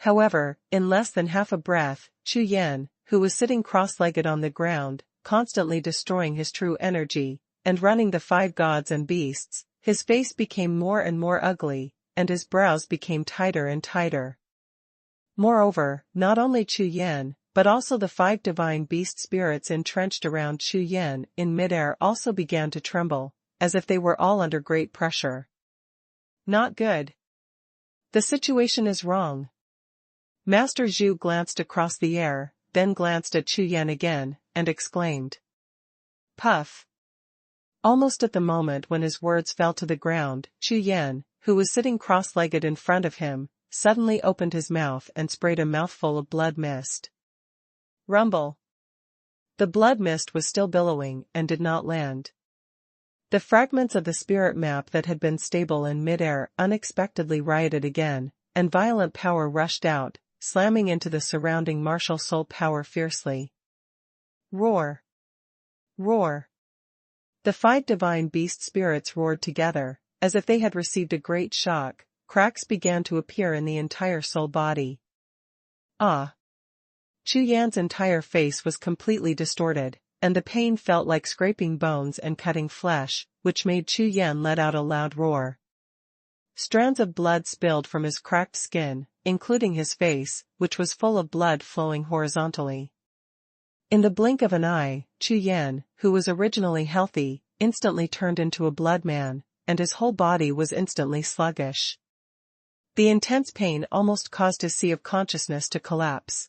A: However, in less than half a breath, Chu Yan, who was sitting cross-legged on the ground, constantly destroying his true energy, and running the 5 gods and beasts, his face became more and more ugly, and his brows became tighter and tighter. Moreover, not only Chu Yan, but also the 5 divine beast spirits entrenched around Chu Yan in midair also began to tremble, as if they were all under great pressure. Not good. The situation is wrong. Master Zhu glanced across the air, then glanced at Chu Yan again, and exclaimed. Puff! Almost at the moment when his words fell to the ground, Chu Yan, who was sitting cross-legged in front of him, suddenly opened his mouth and sprayed a mouthful of blood mist. Rumble! The blood mist was still billowing and did not land. The fragments of the spirit map that had been stable in midair unexpectedly rioted again, and violent power rushed out, slamming into the surrounding martial soul power fiercely. Roar! Roar! The 5 divine beast spirits roared together, as if they had received a great shock. Cracks began to appear in the entire soul body. Ah! Chu Yan's entire face was completely distorted, and the pain felt like scraping bones and cutting flesh, which made Chu Yan let out a loud roar. Strands of blood spilled from his cracked skin, including his face, which was full of blood flowing horizontally. In the blink of an eye, Chu Yan, who was originally healthy, instantly turned into a blood man, and his whole body was instantly sluggish. The intense pain almost caused his sea of consciousness to collapse.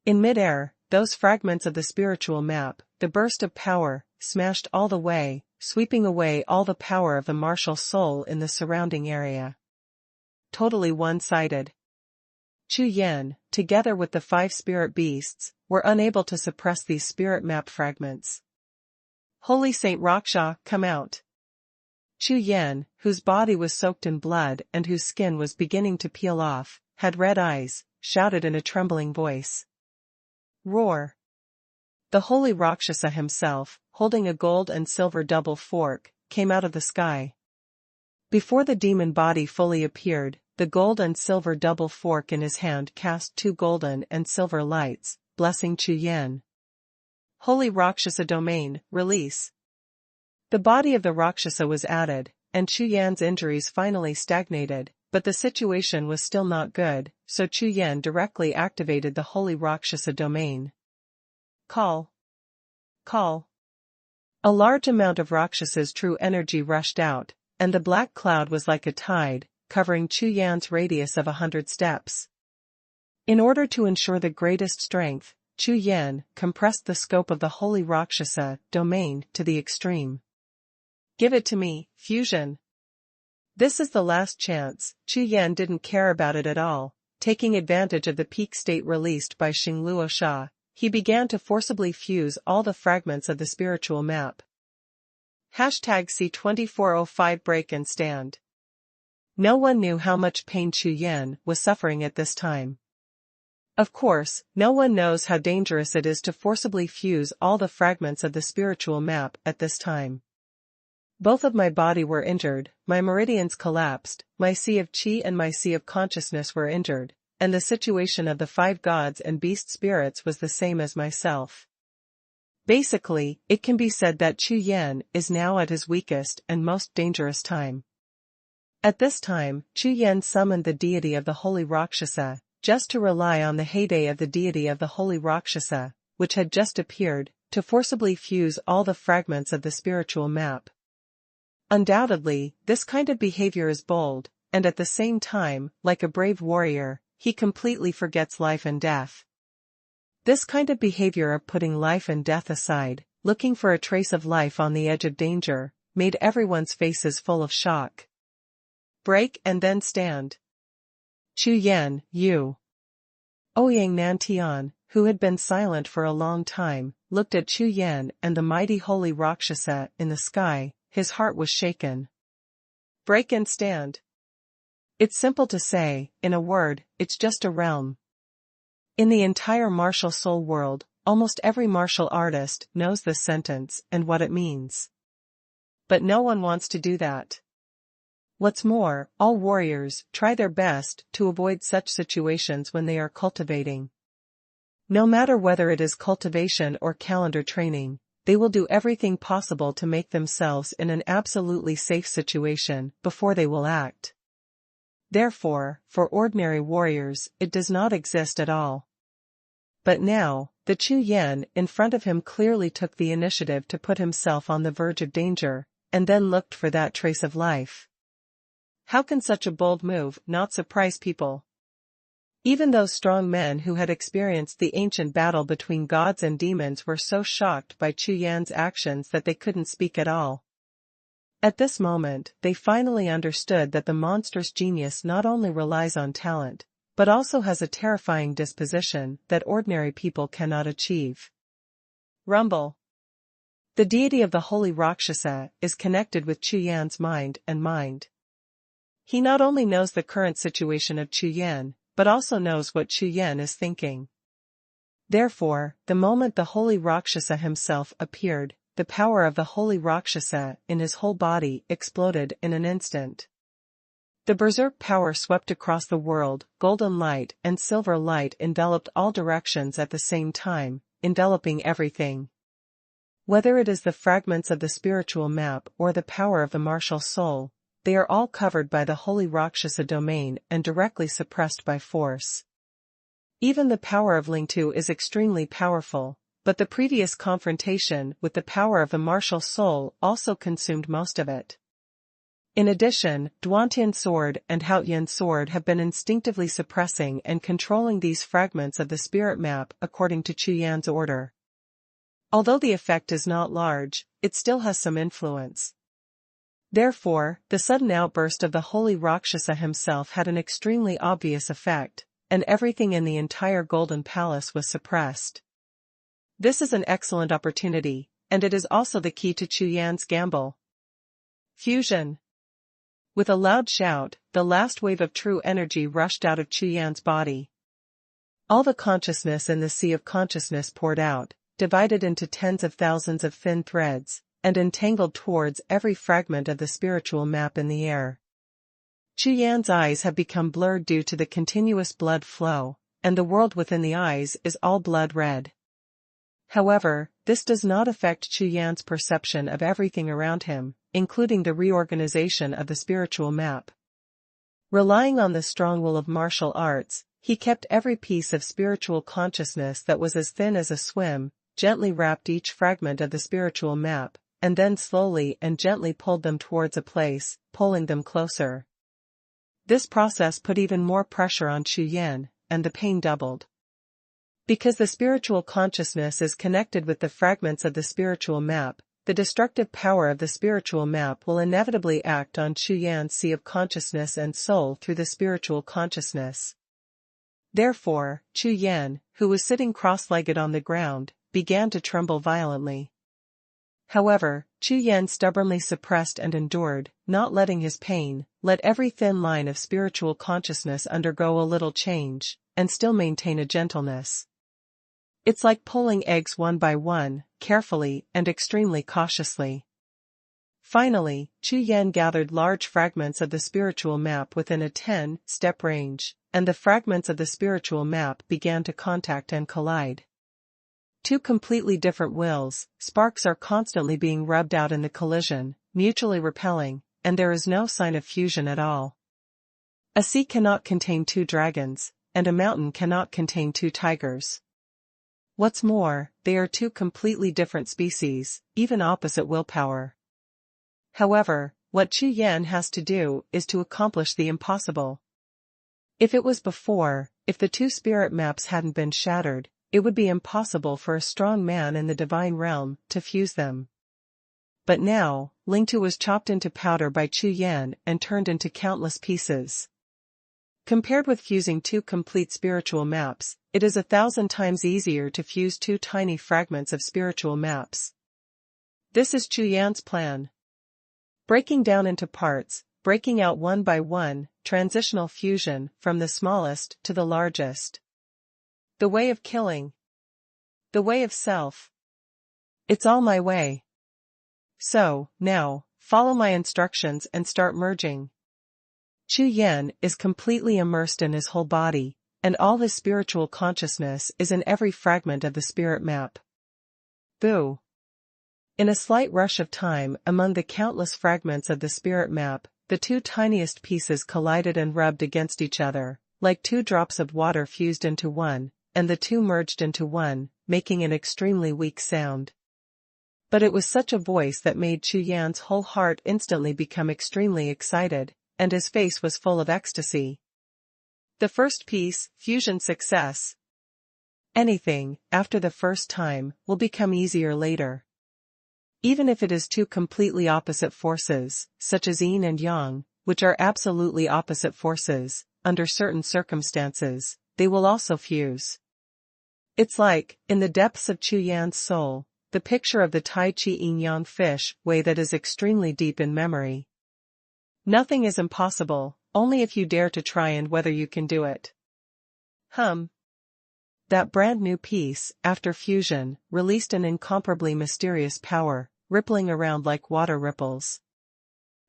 A: In midair, those fragments of the spiritual map, the burst of power, smashed all the way, sweeping away all the power of the martial soul in the surrounding area. Totally one-sided. Chu Yan, together with the 5 spirit beasts, were unable to suppress these spirit map fragments. Holy Saint Raksha, come out! Chu Yan, whose body was soaked in blood and whose skin was beginning to peel off, had red eyes, shouted in a trembling voice. Roar! The holy Rakshasa himself, holding a gold and silver double fork, came out of the sky. Before the demon body fully appeared, the gold and silver double fork in his hand cast 2 golden and silver lights, blessing Chu Yan. Holy Rakshasa domain, release. The body of the Rakshasa was added, and Chu Yan's injuries finally stagnated, but the situation was still not good, so Chu Yan directly activated the Holy Rakshasa domain. Call. Call. A large amount of Rakshasa's true energy rushed out, and the black cloud was like a tide, covering Chu Yan's radius of 100 steps. In order to ensure the greatest strength, Chu Yan compressed the scope of the Holy Rakshasa domain to the extreme. Give it to me, fusion. This is the last chance. Chu Yan didn't care about it at all. Taking advantage of the peak state released by Xingluo Sha, he began to forcibly fuse all the fragments of the spiritual map. #C2405 Break and stand. No one knew how much pain Chu Yan was suffering at this time. Of course, no one knows how dangerous it is to forcibly fuse all the fragments of the spiritual map at this time. Both of my body were injured, my meridians collapsed, my sea of chi and my sea of consciousness were injured, and the situation of the 5 gods and beast spirits was the same as myself. Basically, it can be said that Chu Yan is now at his weakest and most dangerous time. At this time, Chu Yan summoned the deity of the Holy Rakshasa, just to rely on the heyday of the deity of the Holy Rakshasa, which had just appeared, to forcibly fuse all the fragments of the spiritual map. Undoubtedly, this kind of behavior is bold, and at the same time, like a brave warrior, he completely forgets life and death. This kind of behavior of putting life and death aside, looking for a trace of life on the edge of danger, made everyone's faces full of shock. Break and then stand. Chu Yan, you. Ouyang Nantian, who had been silent for a long time, looked at Chu Yan and the mighty holy Rakshasa in the sky. His heart was shaken. Break and stand. It's simple to say, in a word, it's just a realm. In the entire martial soul world, almost every martial artist knows this sentence and what it means. But no one wants to do that. What's more, all warriors try their best to avoid such situations when they are cultivating. No matter whether it is cultivation or calendar training, they will do everything possible to make themselves in an absolutely safe situation before they will act. Therefore, for ordinary warriors, it does not exist at all. But now, the Chu Yan in front of him clearly took the initiative to put himself on the verge of danger, and then looked for that trace of life. How can such a bold move not surprise people? Even those strong men who had experienced the ancient battle between gods and demons were so shocked by Chu Yan's actions that they couldn't speak at all. At this moment, they finally understood that the monstrous genius not only relies on talent, but also has a terrifying disposition that ordinary people cannot achieve. Rumble. The deity of the Holy Rakshasa is connected with Chu Yan's mind and mind. He not only knows the current situation of Chu Yan, but also knows what Chu Yan is thinking. Therefore, the moment the Holy Rakshasa himself appeared, the power of the Holy Rakshasa in his whole body exploded in an instant. The berserk power swept across the world, golden light and silver light enveloped all directions at the same time, enveloping everything. Whether it is the fragments of the spiritual map or the power of the martial soul, they are all covered by the Holy Rakshasa domain and directly suppressed by force. Even the power of Lingtu is extremely powerful, but the previous confrontation with the power of the martial soul also consumed most of it. In addition, Duantian sword and Haotian sword have been instinctively suppressing and controlling these fragments of the spirit map according to Chu Yan's order. Although the effect is not large, it still has some influence. Therefore, the sudden outburst of the holy Rakshasa himself had an extremely obvious effect, and everything in the entire Golden Palace was suppressed. This is an excellent opportunity, and it is also the key to Chu Yan's gamble. Fusion. With a loud shout, the last wave of true energy rushed out of Chu Yan's body. All the consciousness in the sea of consciousness poured out, divided into tens of thousands of thin threads, and entangled towards every fragment of the spiritual map in the air. Chu Yan's eyes have become blurred due to the continuous blood flow, and the world within the eyes is all blood red. However, this does not affect Chu Yan's perception of everything around him, including the reorganization of the spiritual map. Relying on the strong will of martial arts, he kept every piece of spiritual consciousness that was as thin as a swim, gently wrapped each fragment of the spiritual map, and then slowly and gently pulled them towards a place, pulling them closer. This process put even more pressure on Chu Yan, and the pain doubled. Because the spiritual consciousness is connected with the fragments of the spiritual map, the destructive power of the spiritual map will inevitably act on Chu Yan's sea of consciousness and soul through the spiritual consciousness. Therefore, Chu Yan, who was sitting cross-legged on the ground, began to tremble violently. However, Chu Yan stubbornly suppressed and endured, not letting his pain, let every thin line of spiritual consciousness undergo a little change, and still maintain a gentleness. It's like pulling eggs one by one, carefully and extremely cautiously. Finally, Chu Yan gathered large fragments of the spiritual map within a 10-step range, and the fragments of the spiritual map began to contact and collide. Two completely different wills, sparks are constantly being rubbed out in the collision, mutually repelling, and there is no sign of fusion at all. A sea cannot contain two dragons, and a mountain cannot contain two tigers. What's more, they are two completely different species, even opposite willpower. However, what Chu Yan has to do is to accomplish the impossible. If it was before, if the two spirit maps hadn't been shattered, it would be impossible for a strong man in the divine realm to fuse them. But now, Lingtu was chopped into powder by Chu Yan and turned into countless pieces. Compared with fusing two complete spiritual maps, it is 1,000 times easier to fuse two tiny fragments of spiritual maps. This is Chu Yan's plan. Breaking down into parts, breaking out one by one, transitional fusion from the smallest to the largest. The way of killing. The way of self. It's all my way. So, now, follow my instructions and start merging. Chu Yan is completely immersed in his whole body, and all his spiritual consciousness is in every fragment of the spirit map. Boo! In a slight rush of time among the countless fragments of the spirit map, the two tiniest pieces collided and rubbed against each other, like two drops of water fused into one, and the two merged into one, making an extremely weak sound. But it was such a voice that made Chu Yan's whole heart instantly become extremely excited, and his face was full of ecstasy. The first piece, fusion success. Anything, after the first time, will become easier later. Even if it is two completely opposite forces, such as yin and yang, which are absolutely opposite forces, under certain circumstances, they will also fuse. It's like, in the depths of Chu Yan's soul, the picture of the Tai Chi yin-yang fish way that is extremely deep in memory. Nothing is impossible, only if you dare to try and whether you can do it. That brand new piece, after fusion, released an incomparably mysterious power, rippling around like water ripples.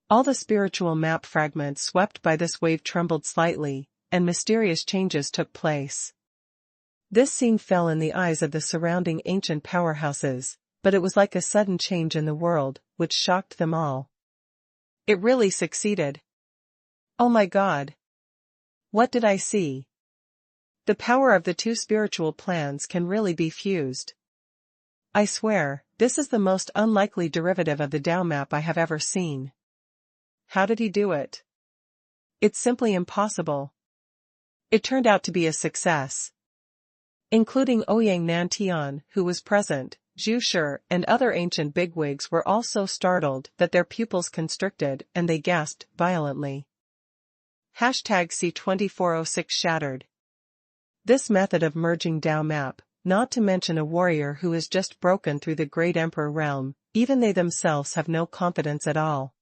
A: All the spiritual map fragments swept by this wave trembled slightly, and mysterious changes took place. This scene fell in the eyes of the surrounding ancient powerhouses, but it was like a sudden change in the world, which shocked them all. It really succeeded. Oh my God! What did I see? The power of the two spiritual plans can really be fused. I swear, this is the most unlikely derivative of the Tao map I have ever seen. How did he do it? It's simply impossible. It turned out to be a success. Including Ouyang Nantian, who was present, Jiuxiao and other ancient bigwigs were all so startled that their pupils constricted and they gasped violently. #C2406 shattered. This method of merging Dao map, not to mention a warrior who has just broken through the great emperor realm, even they themselves have no confidence at all.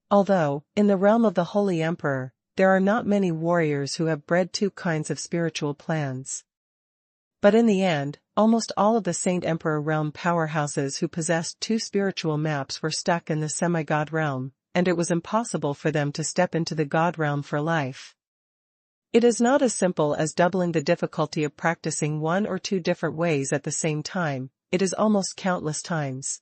A: Although, in the realm of the Holy Emperor, there are not many warriors who have bred two kinds of spiritual plans. But in the end, almost all of the Saint Emperor realm powerhouses who possessed two spiritual maps were stuck in the semi-god realm, and it was impossible for them to step into the god realm for life. It is not as simple as doubling the difficulty of practicing one or two different ways at the same time, it is almost countless times.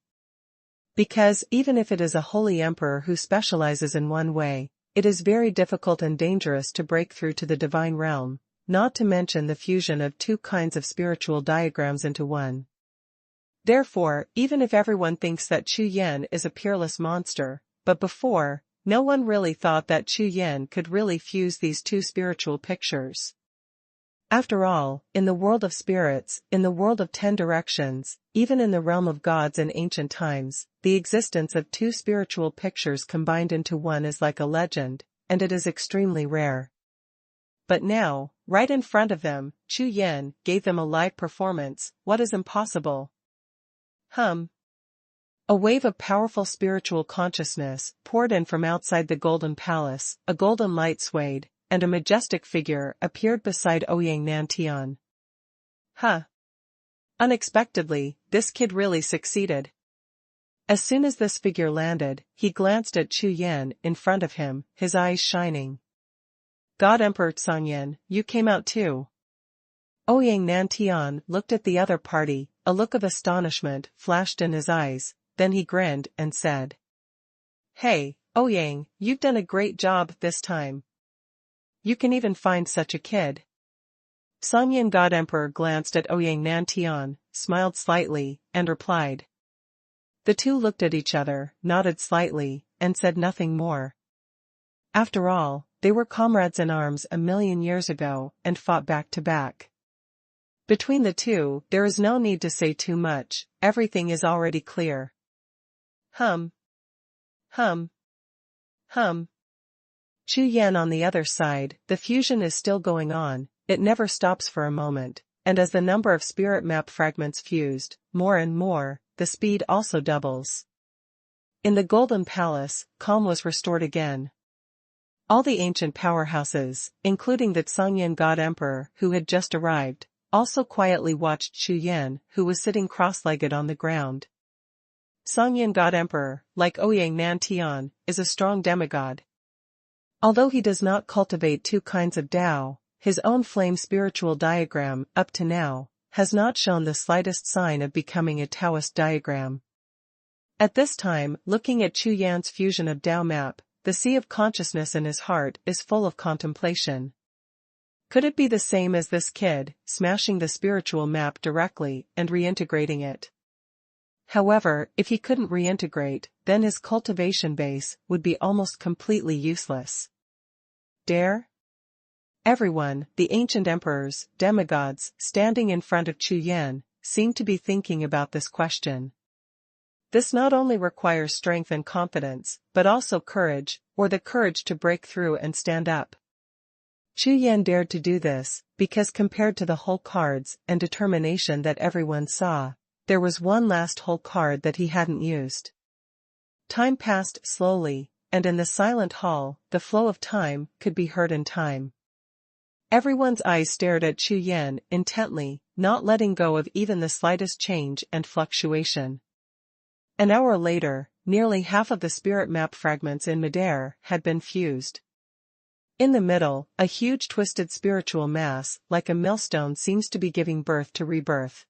A: Because even if it is a holy emperor who specializes in one way, it is very difficult and dangerous to break through to the divine realm, not to mention the fusion of two kinds of spiritual diagrams into one. Therefore, even if everyone thinks that Chu Yan is a peerless monster, but before, no one really thought that Chu Yan could really fuse these two spiritual pictures. After all, in the world of spirits, in the world of 10 directions, even in the realm of gods in ancient times, the existence of two spiritual pictures combined into one is like a legend, and it is extremely rare. But now, right in front of them, Chu Yan gave them a live performance. What is impossible? A wave of powerful spiritual consciousness poured in from outside the golden palace, a golden light swayed, and a majestic figure appeared beside Ouyang Nantian. Unexpectedly, this kid really succeeded. As soon as this figure landed, he glanced at Chu Yan in front of him, his eyes shining. God Emperor Xuanhuan, you came out too. Ouyang Nantian looked at the other party, a look of astonishment flashed in his eyes, then he grinned and said. Hey, Ouyang, you've done a great job this time. You can even find such a kid. Xuanhuan God Emperor glanced at Ouyang Nantian, smiled slightly, and replied. The two looked at each other, nodded slightly, and said nothing more. After all, they were comrades in arms 1,000,000 years ago, and fought back to back. Between the two, there is no need to say too much, everything is already clear. Chu Yan on the other side, the fusion is still going on, it never stops for a moment, and as the number of spirit map fragments fused, more and more, the speed also doubles. In the Golden Palace, calm was restored again. All the ancient powerhouses, including the Xuanhuan God Emperor who had just arrived, also quietly watched Chu Yan, who was sitting cross-legged on the ground. Xuanhuan God Emperor, like Ouyang Nantian, is a strong demigod. Although he does not cultivate two kinds of Tao, his own flame spiritual diagram, up to now, has not shown the slightest sign of becoming a Taoist diagram. At this time, looking at Chu Yan's fusion of Tao map, the sea of consciousness in his heart is full of contemplation. Could it be the same as this kid, smashing the spiritual map directly and reintegrating it? However, if he couldn't reintegrate, then his cultivation base would be almost completely useless. Dare? Everyone, the ancient emperors, demigods, standing in front of Chu Yan, seemed to be thinking about this question. This not only requires strength and confidence, but also courage, or the courage to break through and stand up. Chu Yan dared to do this, because compared to the whole cards and determination that everyone saw, there was one last whole card that he hadn't used. Time passed slowly, and in the silent hall, the flow of time could be heard in time. Everyone's eyes stared at Chu Yan intently, not letting go of even the slightest change and fluctuation. An hour later, nearly half of the spirit map fragments in midair had been fused. In the middle, a huge twisted spiritual mass, like a millstone, seems to be giving birth to rebirth.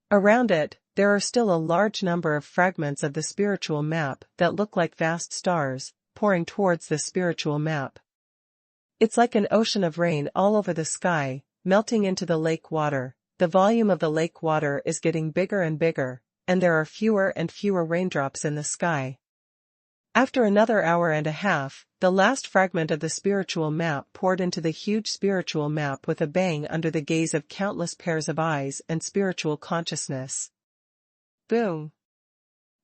A: Around it, there are still a large number of fragments of the spiritual map that look like vast stars, pouring towards the spiritual map. It's like an ocean of rain all over the sky, melting into the lake water. The volume of the lake water is getting bigger and bigger, and there are fewer and fewer raindrops in the sky. After another hour and a half, the last fragment of the spiritual map poured into the huge spiritual map with a bang under the gaze of countless pairs of eyes and spiritual consciousness. Boom!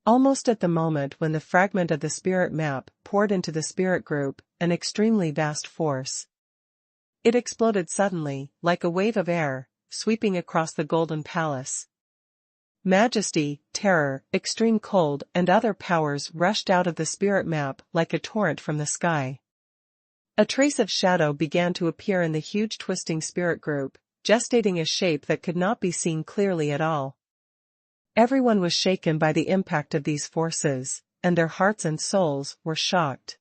A: Almost at the moment when the fragment of the spirit map poured into the spirit group, an extremely vast force. It exploded suddenly, like a wave of air, sweeping across the Golden Palace. Majesty, terror, extreme cold and other powers rushed out of the spirit map like a torrent from the sky. A trace of shadow began to appear in the huge twisting spirit group, gestating a shape that could not be seen clearly at all. Everyone was shaken by the impact of these forces, and their hearts and souls were shocked.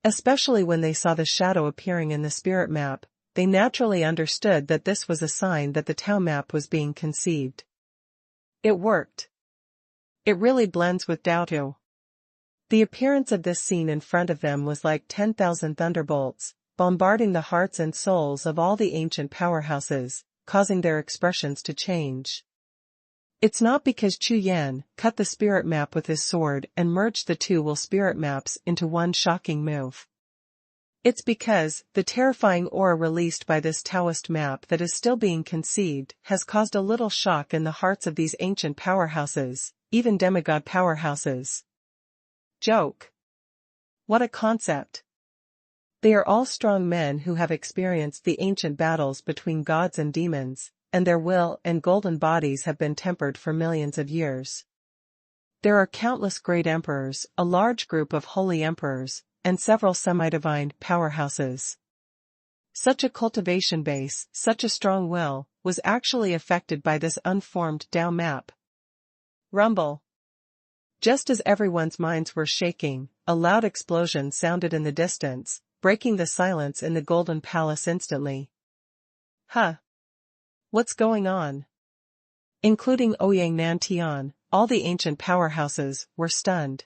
A: Especially when they saw the shadow appearing in the spirit map, they naturally understood that this was a sign that the Tao map was being conceived. It worked. It really blends with Dao. The appearance of this scene in front of them was like 10,000 thunderbolts, bombarding the hearts and souls of all the ancient powerhouses, causing their expressions to change. It's not because Chu Yan cut the spirit map with his sword and merged the two Will spirit maps into one shocking move. It's because the terrifying aura released by this Taoist map that is still being conceived has caused a little shock in the hearts of these ancient powerhouses, even demigod powerhouses. Joke. What a concept. They are all strong men who have experienced the ancient battles between gods and demons, and their will and golden bodies have been tempered for millions of years. There are countless great emperors, a large group of holy emperors, and several semi-divine powerhouses. Such a cultivation base, such a strong will, was actually affected by this unformed Tao map. Rumble. Just as everyone's minds were shaking, a loud explosion sounded in the distance, breaking the silence in the Golden Palace instantly. Huh. What's going on? Including Ouyang Nantian, all the ancient powerhouses were stunned.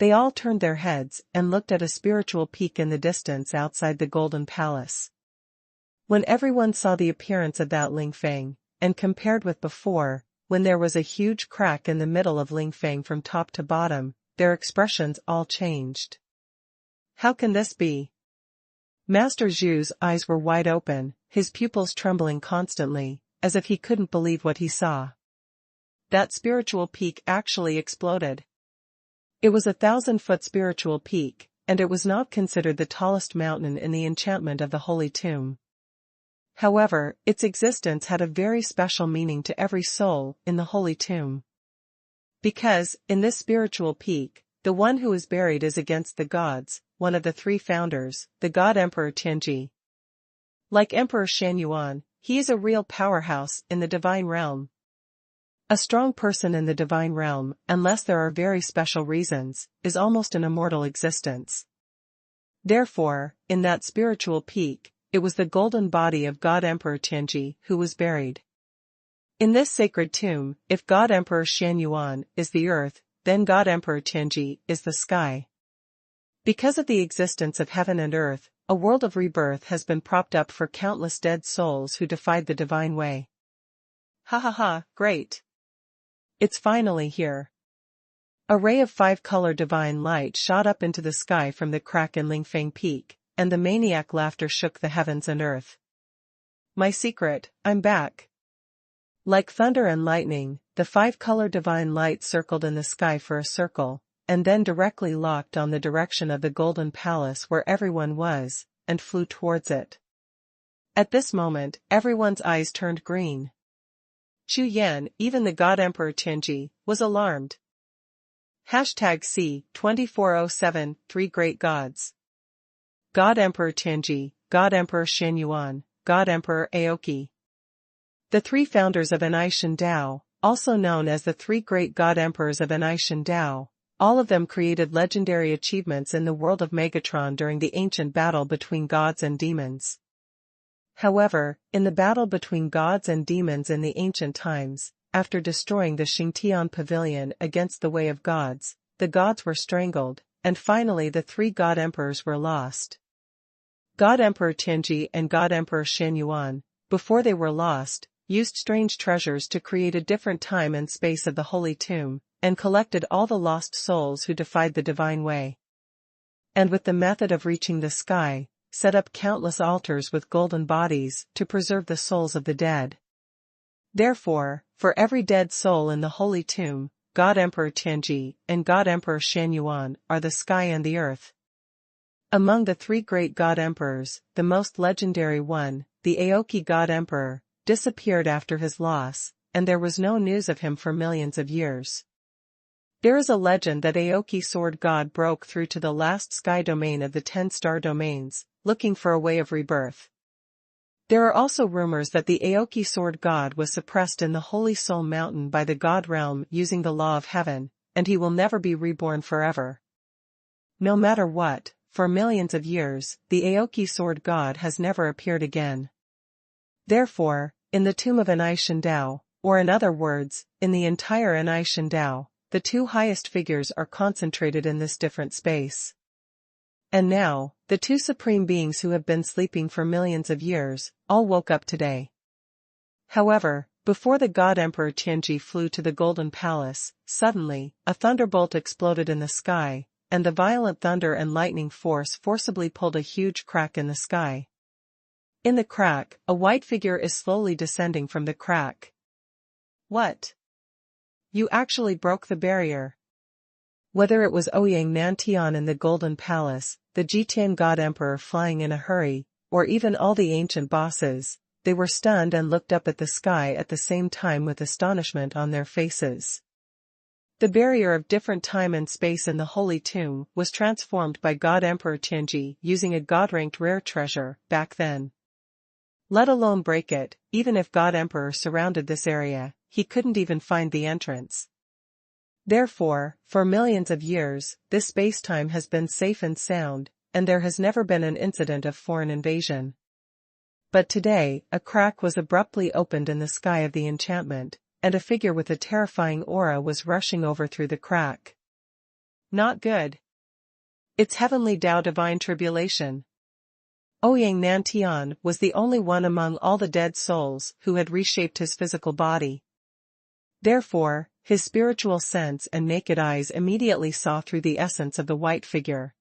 A: They all turned their heads and looked at a spiritual peak in the distance outside the Golden Palace. When everyone saw the appearance of that Lingfeng, and compared with before, when there was a huge crack in the middle of Lingfeng from top to bottom, their expressions all changed. How can this be? Master Zhu's eyes were wide open, his pupils trembling constantly, as if he couldn't believe what he saw. That spiritual peak actually exploded. It was 1,000-foot spiritual peak, and it was not considered the tallest mountain in the enchantment of the Holy Tomb. However, its existence had a very special meaning to every soul in the Holy Tomb. Because, in this spiritual peak, the one who is buried is against the gods, one of the three founders, the God Emperor Tianji. Like Emperor Xuanhuan, he is a real powerhouse in the divine realm. A strong person in the divine realm, unless there are very special reasons, is almost an immortal existence. Therefore, in that spiritual peak, it was the golden body of God Emperor Tianji who was buried. In this sacred tomb, if God Emperor Xuanhuan is the earth, then God Emperor Tianji is the sky. Because of the existence of heaven and earth, a world of rebirth has been propped up for countless dead souls who defied the divine way. Ha ha ha, great. It's finally here. A ray of 5-color divine light shot up into the sky from the crack in Lingfeng Peak, and the maniac laughter shook the heavens and earth. My secret, I'm back. Like thunder and lightning, the 5-color divine light circled in the sky for a circle, and then directly locked on the direction of the Golden Palace where everyone was, and flew towards it. At this moment, everyone's eyes turned green. Chu Yan, even the God Emperor Tianji, was alarmed. #C2407 Three Great Gods. God Emperor Tianji, God Emperor Xuanhuan, God Emperor Aoki. The three founders of Anishan Dao, also known as the three great God Emperors of Anishan Dao, all of them created legendary achievements in the world of Megatron during the ancient battle between gods and demons. However, in the battle between gods and demons in the ancient times, after destroying the Xingtian Pavilion against the Way of Gods, the gods were strangled, and finally the three God Emperors were lost. God Emperor Tianji and God Emperor Xuanhuan, before they were lost, used strange treasures to create a different time and space of the Holy Tomb, and collected all the lost souls who defied the divine way. And with the method of reaching the sky, set up countless altars with golden bodies to preserve the souls of the dead. Therefore, for every dead soul in the holy tomb, God Emperor Tianji and God Emperor Xuanhuan are the sky and the earth. Among the three great God Emperors, the most legendary one, the Aoki God Emperor, disappeared after his loss, and there was no news of him for millions of years. There is a legend that Aoki Sword God broke through to the last sky domain of the 10-star domains, looking for a way of rebirth. There are also rumors that the Aoki Sword God was suppressed in the Holy Soul Mountain by the God Realm using the law of heaven, and he will never be reborn forever. No matter what, for millions of years, the Aoki Sword God has never appeared again. Therefore, in the tomb of Anai Shindao, or in other words, in the entire Anai Shindao, the two highest figures are concentrated in this different space. And now, the two supreme beings who have been sleeping for millions of years, all woke up today. However, before the God Emperor Tianji flew to the Golden Palace, suddenly, a thunderbolt exploded in the sky, and the violent thunder and lightning force forcibly pulled a huge crack in the sky. In the crack, a white figure is slowly descending from the crack. What? You actually broke the barrier. Whether it was Ouyang Nantian in the Golden Palace, the Jitian God Emperor flying in a hurry, or even all the ancient bosses, they were stunned and looked up at the sky at the same time with astonishment on their faces. The barrier of different time and space in the Holy Tomb was transformed by God Emperor Tianji using a God-ranked rare treasure back then. Let alone break it, even if God Emperor surrounded this area, he couldn't even find the entrance. Therefore, for millions of years, this space-time has been safe and sound, and there has never been an incident of foreign invasion. But today, a crack was abruptly opened in the sky of the enchantment, and a figure with a terrifying aura was rushing over through the crack. Not good. It's heavenly Tao divine tribulation. Ouyang Nantian was the only one among all the dead souls who had reshaped his physical body. Therefore, his spiritual sense and naked eyes immediately saw through the essence of the white figure.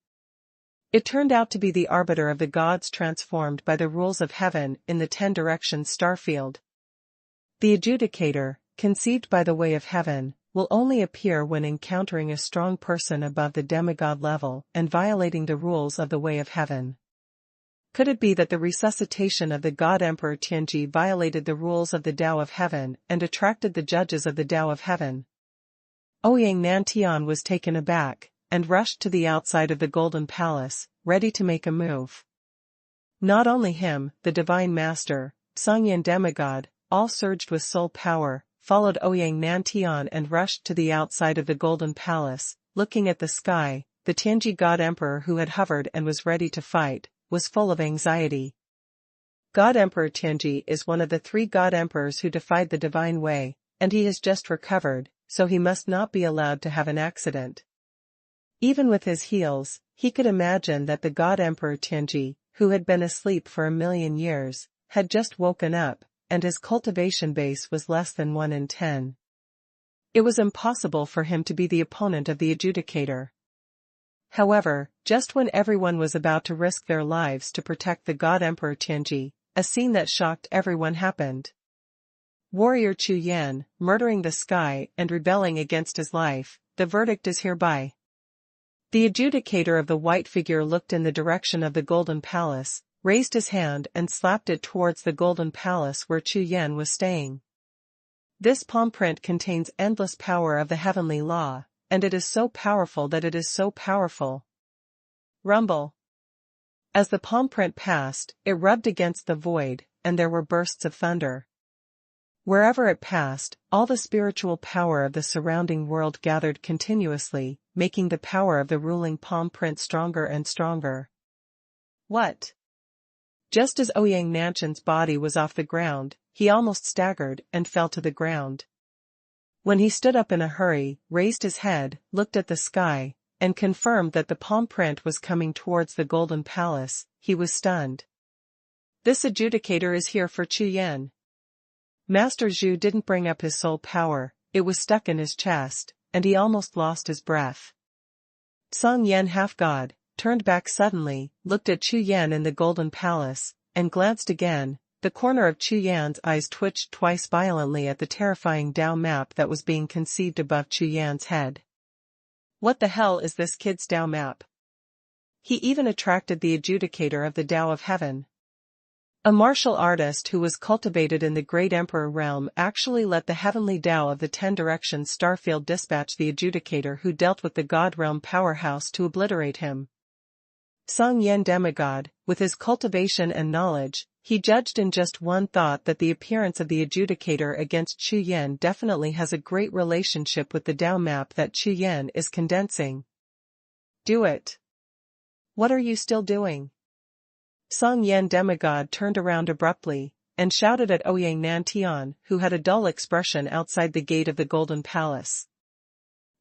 A: It turned out to be the arbiter of the gods transformed by the rules of heaven in the 10 directions starfield. The adjudicator, conceived by the way of heaven, will only appear when encountering a strong person above the demigod level and violating the rules of the way of heaven. Could it be that the resuscitation of the God Emperor Tianji violated the rules of the Tao of Heaven and attracted the judges of the Tao of Heaven? Ouyang Nantian was taken aback, and rushed to the outside of the Golden Palace, ready to make a move. Not only him, the Divine Master, Songyan Demigod, all surged with soul power, followed Ouyang Nantian and rushed to the outside of the Golden Palace, looking at the sky. The Tianji God Emperor who had hovered and was ready to fight, was full of anxiety. God Emperor Tianji is one of the 3 God Emperors who defied the divine way, and he has just recovered, so he must not be allowed to have an accident. Even with his heals, he could imagine that the God Emperor Tianji, who had been asleep for 1,000,000 years, had just woken up, and his cultivation base was less than 1 in 10. It was impossible for him to be the opponent of the adjudicator. However, just when everyone was about to risk their lives to protect the God Emperor Tianji, a scene that shocked everyone happened. Warrior Chu Yan, murdering the sky and rebelling against his life, the verdict is hereby. The adjudicator of the white figure looked in the direction of the Golden Palace, raised his hand and slapped it towards the Golden Palace where Chu Yan was staying. This palm print contains endless power of the heavenly law, and it is so powerful that it is so powerful. Rumble. As the palm print passed, it rubbed against the void, and there were bursts of thunder. Wherever it passed, all the spiritual power of the surrounding world gathered continuously, making the power of the ruling palm print stronger and stronger. What? Just as Ouyang Nantian's body was off the ground, he almost staggered and fell to the ground. When he stood up in a hurry, raised his head, looked at the sky, and confirmed that the palm print was coming towards the Golden Palace, he was stunned. This adjudicator is here for Chu Yan. Master Zhu didn't bring up his soul power, it was stuck in his chest, and he almost lost his breath. Song Yan, half-god, turned back suddenly, looked at Chu Yan in the Golden Palace, and glanced again. The corner of Chu Yan's eyes twitched twice violently at the terrifying Dao map that was being conceived above Chu Yan's head. What the hell is this kid's Dao map? He even attracted the adjudicator of the Dao of Heaven. A martial artist who was cultivated in the Great Emperor realm actually let the heavenly Dao of the 10 Directions Starfield dispatch the adjudicator who dealt with the God realm powerhouse to obliterate him. Song Yan demigod, with his cultivation and knowledge, he judged in just one thought that the appearance of the adjudicator against Chu Yan definitely has a great relationship with the Dao map that Chu Yan is condensing. Do it. What are you still doing? Song Yan demigod turned around abruptly, and shouted at Ouyang Nantian, who had a dull expression outside the gate of the Golden Palace.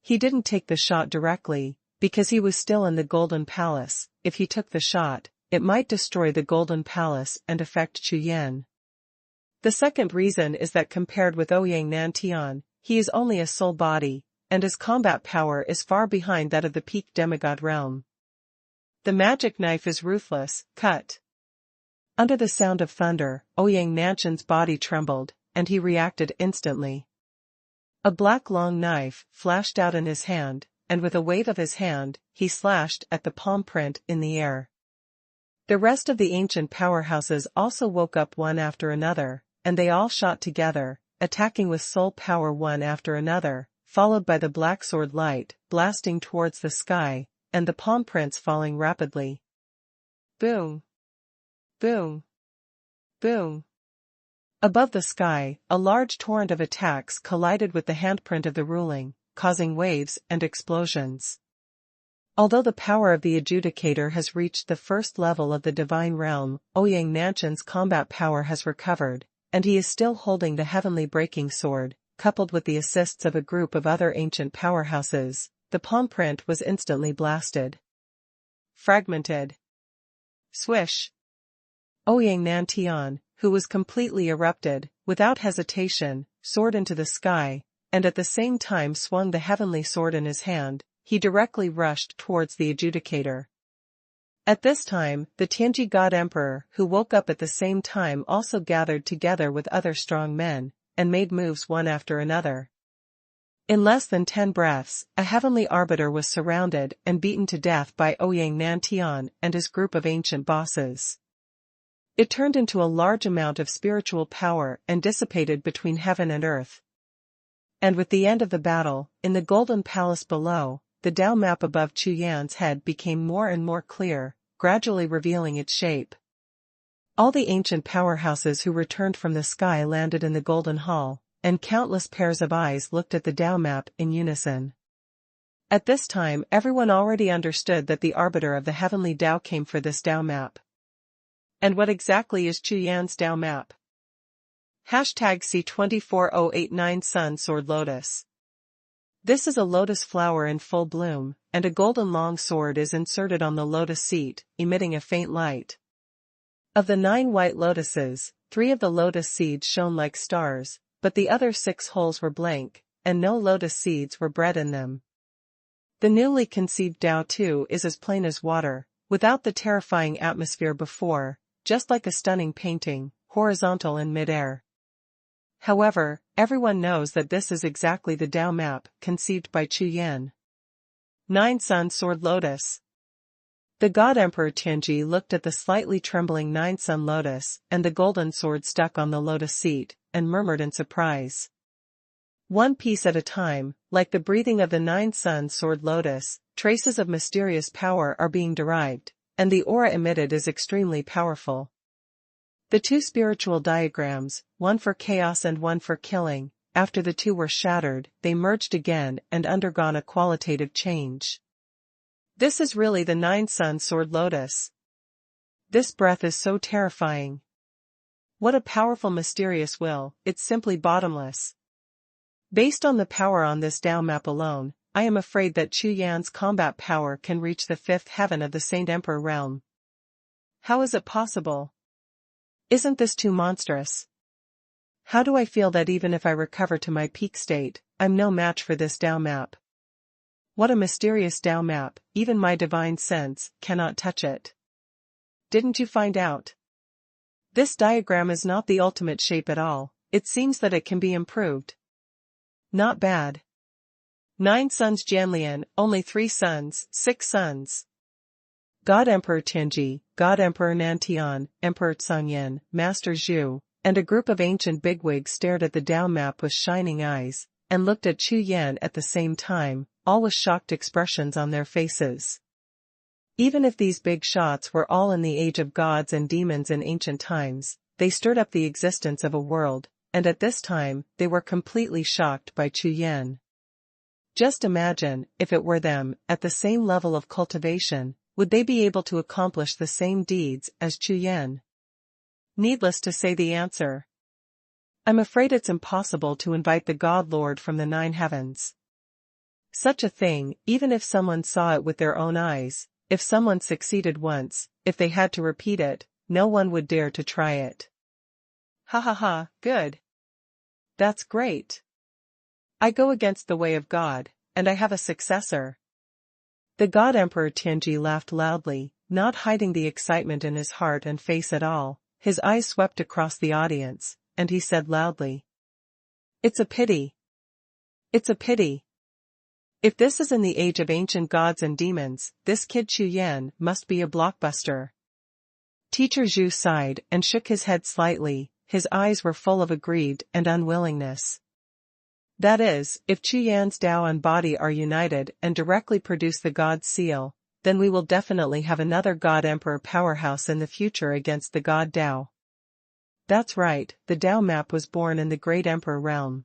A: He didn't take the shot directly, because he was still in the Golden Palace. If he took the shot, it might destroy the Golden Palace and affect Chu Yan. The second reason is that compared with Ouyang Nantian, he is only a soul body, and his combat power is far behind that of the peak demigod realm. The magic knife is ruthless, cut. Under the sound of thunder, Ouyang Nantian's body trembled, and he reacted instantly. A black long knife flashed out in his hand, and with a wave of his hand, he slashed at the palm print in the air. The rest of the ancient powerhouses also woke up one after another, and they all shot together, attacking with soul power one after another, followed by the black sword light, blasting towards the sky, and the palm prints falling rapidly. Boom! Boom! Boom! Above the sky, a large torrent of attacks collided with the handprint of the ruling, causing waves and explosions. Although the power of the adjudicator has reached the first level of the divine realm, Ouyang Nantian's combat power has recovered, and he is still holding the heavenly breaking sword, coupled with the assists of a group of other ancient powerhouses. The palm print was instantly blasted. Fragmented. Swish. Ouyang Nantian, who was completely erupted, without hesitation, soared into the sky, and at the same time swung the heavenly sword in his hand. He directly rushed towards the adjudicator. At this time, the Tianji God Emperor, who woke up at the same time, also gathered together with other strong men, and made moves one after another. In less than 10 breaths, a heavenly arbiter was surrounded and beaten to death by Ouyang Nantian and his group of ancient bosses. It turned into a large amount of spiritual power and dissipated between heaven and earth. And with the end of the battle, in the Golden Palace below, the Dao map above Chu Yan's head became more and more clear, gradually revealing its shape. All the ancient powerhouses who returned from the sky landed in the Golden Hall, and countless pairs of eyes looked at the Dao map in unison. At this time everyone already understood that the arbiter of the heavenly Dao came for this Dao map. And what exactly is Chu Yan's Dao map? #C24089 Sun Sword Lotus. This is a lotus flower in full bloom, and a golden long sword is inserted on the lotus seat, emitting a faint light. Of the 9 white lotuses, 3 of the lotus seeds shone like stars, but the other 6 holes were blank, and no lotus seeds were bred in them. The newly conceived Dao too is as plain as water, without the terrifying atmosphere before, just like a stunning painting, horizontal in mid-air. However, everyone knows that this is exactly the Dao map conceived by Chu Yan. 9 Sun Sword Lotus. The God Emperor Tianji looked at the slightly trembling 9 Sun Lotus and the golden sword stuck on the lotus seat, and murmured in surprise. One piece at a time, like the breathing of the 9 Sun Sword Lotus, traces of mysterious power are being derived, and the aura emitted is extremely powerful. The 2 spiritual diagrams, one for chaos and one for killing, after the 2 were shattered, they merged again and undergone a qualitative change. This is really the 9 Sun Sword Lotus. This breath is so terrifying. What a powerful mysterious will, it's simply bottomless. Based on the power on this Dao map alone, I am afraid that Chu Yan's combat power can reach the 5th heaven of the Saint Emperor realm. How is it possible? Isn't this too monstrous? How do I feel that even if I recover to my peak state, I'm no match for this Dao map? What a mysterious Tao map, even my divine sense cannot touch it. Didn't you find out? This diagram is not the ultimate shape at all, it seems that it can be improved. Not bad. 9 sons Jianlian, only 3 sons, 6 sons. God Emperor Tianji, God Emperor Nantian, Emperor Xuanhuan, Master Zhu, and a group of ancient bigwigs stared at the Tao map with shining eyes, and looked at Chu Yan at the same time, all with shocked expressions on their faces. Even if these big shots were all in the age of gods and demons in ancient times, they stirred up the existence of a world, and at this time, they were completely shocked by Chu Yan. Just imagine, if it were them, at the same level of cultivation, would they be able to accomplish the same deeds as Chu Yan? Needless to say the answer. I'm afraid it's impossible to invite the God Lord from the 9 heavens. Such a thing, even if someone saw it with their own eyes, if someone succeeded once, if they had to repeat it, no one would dare to try it. Ha ha ha, good. That's great. I go against the way of God, and I have a successor. The God Emperor Tianji laughed loudly, not hiding the excitement in his heart and face at all. His eyes swept across the audience, and he said loudly. It's a pity. It's a pity. If this is in the age of ancient gods and demons, this kid Chu Yan must be a blockbuster. Teacher Zhu sighed and shook his head slightly, his eyes were full of aggrieved and unwillingness. That is, if Chu Yan's Tao and body are united and directly produce the God seal, then we will definitely have another God Emperor powerhouse in the future against the God Tao. That's right, the Tao map was born in the Great Emperor realm.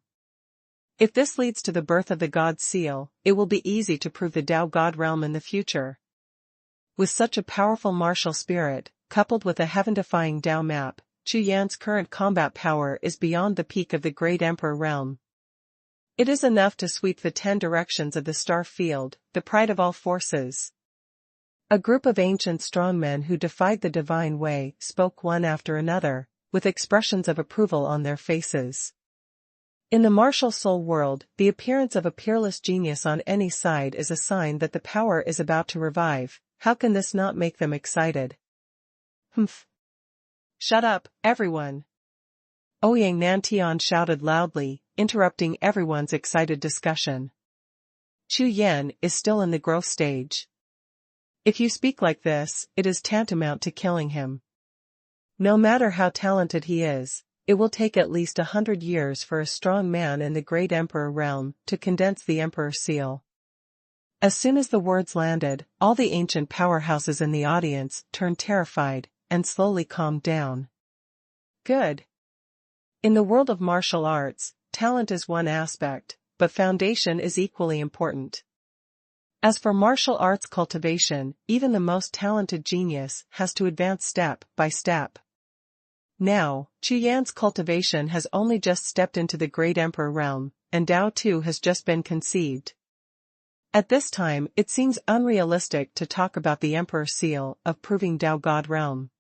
A: If this leads to the birth of the God seal, it will be easy to prove the Tao God realm in the future. With such a powerful martial spirit, coupled with a heaven-defying Tao map, Chu Yan's current combat power is beyond the peak of the Great Emperor realm. It is enough to sweep the 10 directions of the star field, the pride of all forces. A group of ancient strongmen who defied the divine way spoke one after another, with expressions of approval on their faces. In the martial soul world, the appearance of a peerless genius on any side is a sign that the power is about to revive. How can this not make them excited? Humph. Shut up, everyone. Ouyang Nantian shouted loudly, interrupting everyone's excited discussion. Chu Yan is still in the growth stage. If you speak like this, it is tantamount to killing him. No matter how talented he is, it will take at least 100 years for a strong man in the Great Emperor realm to condense the Emperor seal. As soon as the words landed, all the ancient powerhouses in the audience turned terrified, and slowly calmed down. Good. In the world of martial arts, talent is one aspect, but foundation is equally important. As for martial arts cultivation, even the most talented genius has to advance step by step. Now, Chu Yan's cultivation has only just stepped into the Great Emperor realm, and Tao too has just been conceived. At this time, it seems unrealistic to talk about the Emperor seal of proving Tao God realm.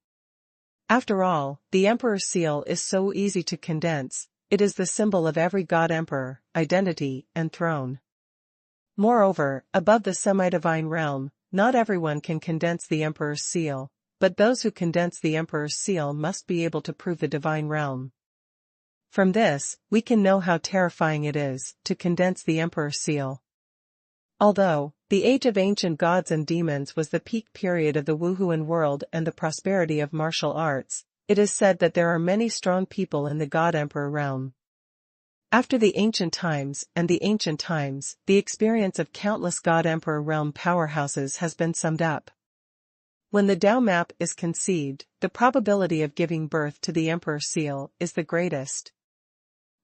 A: After all, the Emperor seal is so easy to condense, it is the symbol of every God Emperor, identity, and throne. Moreover, above the semi-divine realm, not everyone can condense the Emperor's seal, but those who condense the Emperor's seal must be able to prove the divine realm. From this, we can know how terrifying it is to condense the Emperor's seal. Although, the age of ancient gods and demons was the peak period of the Wuhun world and the prosperity of martial arts, it is said that there are many strong people in the God Emperor realm. After the ancient times, the experience of countless God Emperor realm powerhouses has been summed up. When the Tao map is conceived, the probability of giving birth to the Emperor seal is the greatest.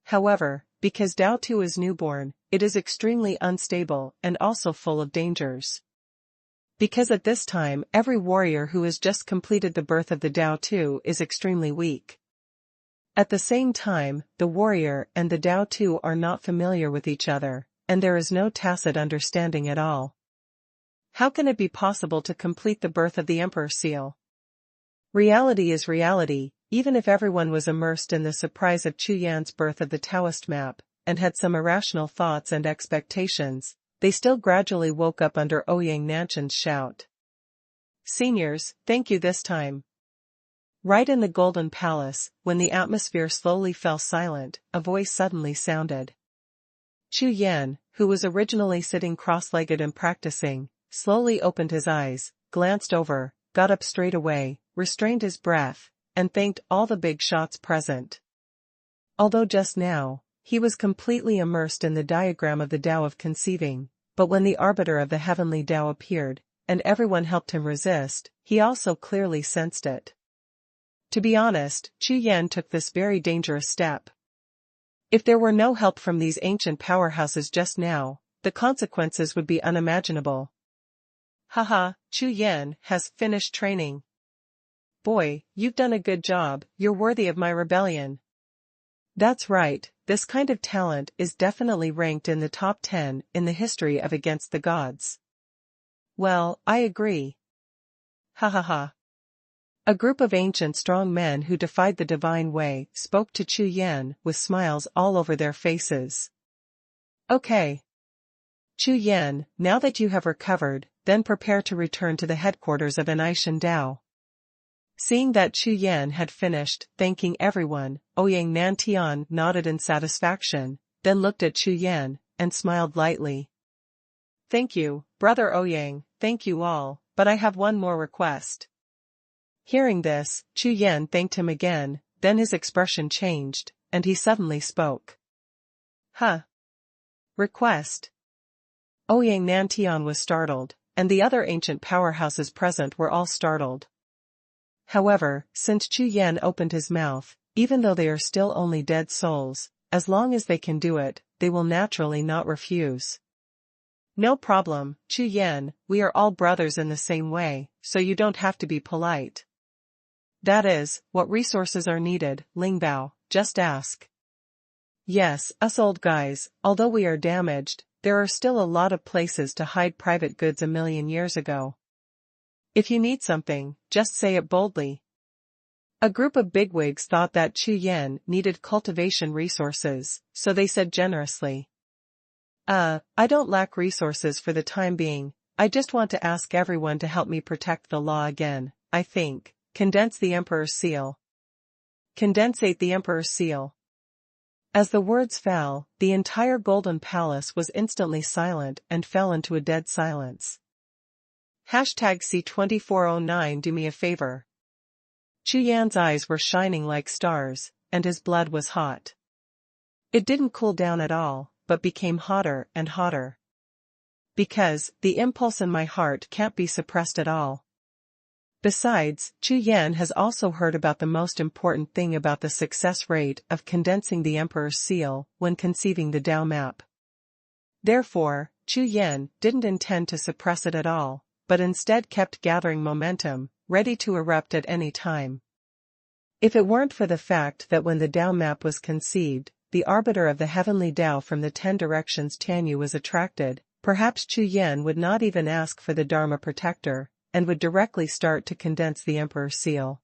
A: However, because Tao too is newborn, it is extremely unstable and also full of dangers. Because at this time every warrior who has just completed the birth of the Tao too is extremely weak. At the same time, the warrior and the Tao too are not familiar with each other, and there is no tacit understanding at all. How can it be possible to complete the birth of the Emperor seal? Reality is reality, even if everyone was immersed in the surprise of Chu Yan's birth of the Taoist map, and had some irrational thoughts and expectations, they still gradually woke up under Ouyang Nanshan's shout. Seniors, thank you this time. Right in the Golden Palace, when the atmosphere slowly fell silent, a voice suddenly sounded. Chu Yan, who was originally sitting cross-legged and practicing, slowly opened his eyes, glanced over, got up straight away, restrained his breath, and thanked all the big shots present. Although just now, he was completely immersed in the diagram of the Tao of conceiving, but when the arbiter of the heavenly Tao appeared, and everyone helped him resist, he also clearly sensed it. To be honest, Chu Yan took this very dangerous step. If there were no help from these ancient powerhouses just now, the consequences would be unimaginable. Haha, Chu Yan has finished training. Boy, you've done a good job, you're worthy of my rebellion. That's right, this kind of talent is definitely ranked in the top 10 in the history of Against the Gods. Well, I agree. Ha ha ha. A group of ancient strong men who defied the divine way spoke to Chu Yan with smiles all over their faces. Okay. Chu Yan, now that you have recovered, then prepare to return to the headquarters of Anishan Dao. Seeing that Chu Yan had finished thanking everyone, Ouyang Nantian nodded in satisfaction, then looked at Chu Yan, and smiled lightly. Thank you, Brother Ouyang, thank you all, but I have one more request. Hearing this, Chu Yan thanked him again, then his expression changed, and he suddenly spoke. Huh? Request? Ouyang Nantian was startled, and the other ancient powerhouses present were all startled. However, since Chu Yan opened his mouth, even though they are still only dead souls, as long as they can do it, they will naturally not refuse. No problem, Chu Yan, we are all brothers in the same way, so you don't have to be polite. That is, what resources are needed, Lingbao, just ask. Yes, us old guys, although we are damaged, there are still a lot of places to hide private goods a million years ago. If you need something, just say it boldly. A group of bigwigs thought that Chu Yan needed cultivation resources, so they said generously. I don't lack resources for the time being, I just want to ask everyone to help me protect the law again, I think. Condense the Emperor's seal. Condensate the Emperor's seal. As the words fell, the entire Golden Palace was instantly silent and fell into a dead silence. #C2409 Do me a favor. Chu Yan's eyes were shining like stars, and his blood was hot. It didn't cool down at all, but became hotter and hotter. Because, the impulse in my heart can't be suppressed at all. Besides, Chu Yan has also heard about the most important thing about the success rate of condensing the Emperor's seal when conceiving the Tao map. Therefore, Chu Yan didn't intend to suppress it at all, but instead kept gathering momentum, ready to erupt at any time. If it weren't for the fact that when the Tao map was conceived, the arbiter of the heavenly Tao from the 10 directions Tianyu was attracted, perhaps Chu Yan would not even ask for the Dharma protector, and would directly start to condense the Emperor's seal.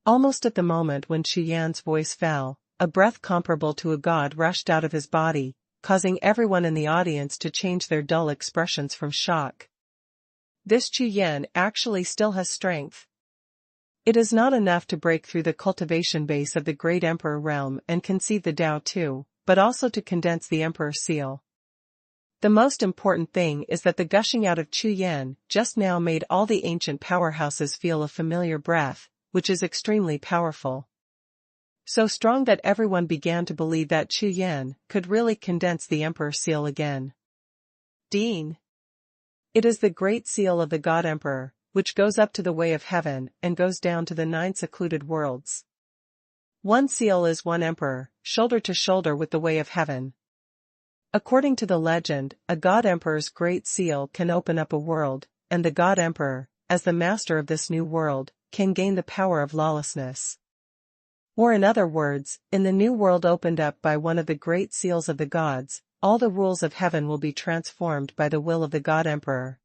A: Almost at the moment when Chu Yan's voice fell, a breath comparable to a god rushed out of his body, causing everyone in the audience to change their dull expressions from shock. This Chu Yan actually still has strength. It is not enough to break through the cultivation base of the great Emperor realm and conceive the Tao too, but also to condense the Emperor's seal. The most important thing is that the gushing out of Chu Yan just now made all the ancient powerhouses feel a familiar breath, which is extremely powerful. So strong that everyone began to believe that Chu Yan could really condense the Emperor's seal again. Dean. It is the great seal of the God Emperor, which goes up to the way of heaven and goes down to the 9 secluded worlds. One seal is one emperor, shoulder to shoulder with the way of heaven. According to the legend, a God Emperor's great seal can open up a world, and the God Emperor, as the master of this new world, can gain the power of lawlessness. Or in other words, in the new world opened up by one of the great seals of the gods, all the rules of heaven will be transformed by the will of the God Emperor.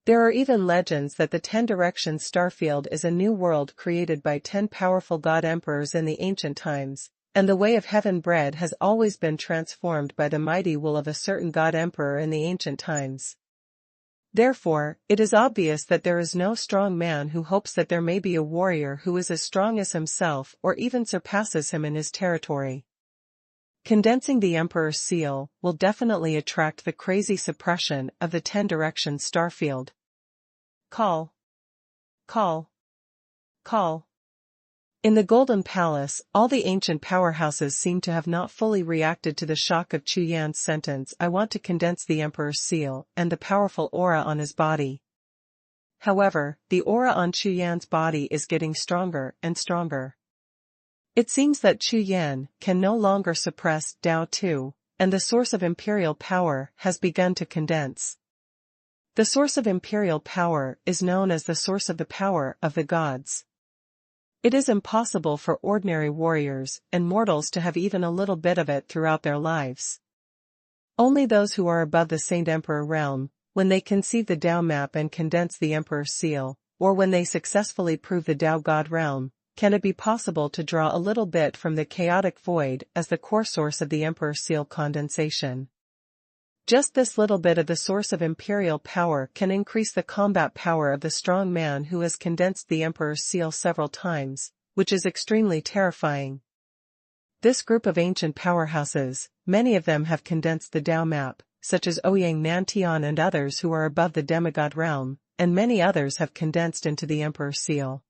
A: There are even legends that the 10 Directions Starfield is a new world created by 10 powerful God Emperors in the ancient times, And the way of heaven bread has always been transformed by the mighty will of a certain god emperor in the ancient times. Therefore, it is obvious that there is no strong man who hopes that there may be a warrior who is as strong as himself or even surpasses him in his territory. Condensing the Emperor's seal will definitely attract the crazy suppression of the 10 directions starfield. Call. Call. Call. In the Golden Palace, all the ancient powerhouses seem to have not fully reacted to the shock of Chu Yan's sentence. I want to condense the Emperor's seal and the powerful aura on his body. However, the aura on Chu Yan's body is getting stronger and stronger. It seems that Chu Yan can no longer suppress Dao Tu, and the source of imperial power has begun to condense. The source of imperial power is known as the source of the power of the gods. It is impossible for ordinary warriors and mortals to have even a little bit of it throughout their lives. Only those who are above the Saint Emperor realm, when they conceive the Dao map and condense the Emperor's seal, or when they successfully prove the Dao God realm, can it be possible to draw a little bit from the chaotic void as the core source of the Emperor's seal condensation. Just this little bit of the source of imperial power can increase the combat power of the strong man who has condensed the Emperor's seal several times, which is extremely terrifying. This group of ancient powerhouses, many of them have condensed the Dao map, such as Ouyang Nantian and others who are above the demigod realm, and many others have condensed into the Emperor's seal.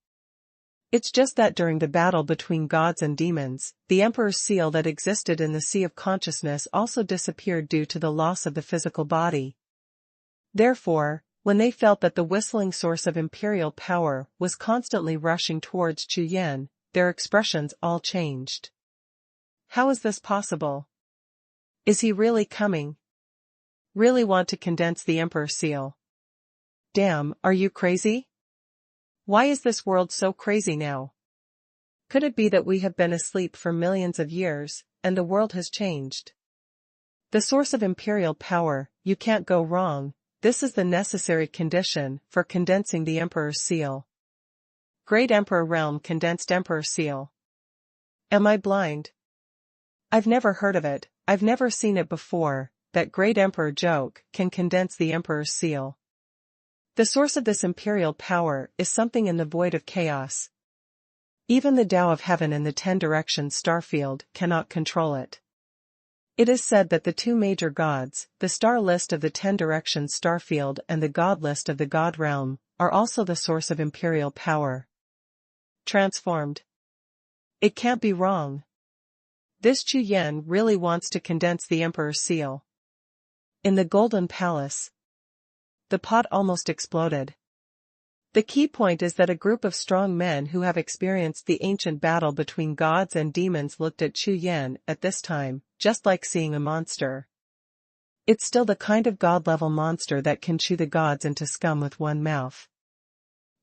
A: It's just that during the battle between gods and demons, the Emperor's seal that existed in the sea of consciousness also disappeared due to the loss of the physical body. Therefore, when they felt that the whistling source of imperial power was constantly rushing towards Chu Yan, their expressions all changed. How is this possible? Is he really coming? Really want to condense the Emperor's seal? Damn, are you crazy? Why is this world so crazy now? Could it be that we have been asleep for millions of years, and the world has changed? The source of imperial power, you can't go wrong, this is the necessary condition for condensing the Emperor's seal. Great Emperor Realm condensed Emperor seal. Am I blind? I've never heard of it, I've never seen it before, that Great Emperor joke can condense the Emperor's seal. The source of this imperial power is something in the void of chaos. Even the Tao of Heaven in the 10 directions starfield cannot control it. It is said that the two major gods, the star list of the 10 directions starfield and the god list of the god realm, are also the source of imperial power. Transformed. It can't be wrong. This Chu Yan really wants to condense the Emperor's seal. In the Golden Palace, the pot almost exploded. The key point is that a group of strong men who have experienced the ancient battle between gods and demons looked at Chu Yan at this time, just like seeing a monster. It's still the kind of god-level monster that can chew the gods into scum with one mouth.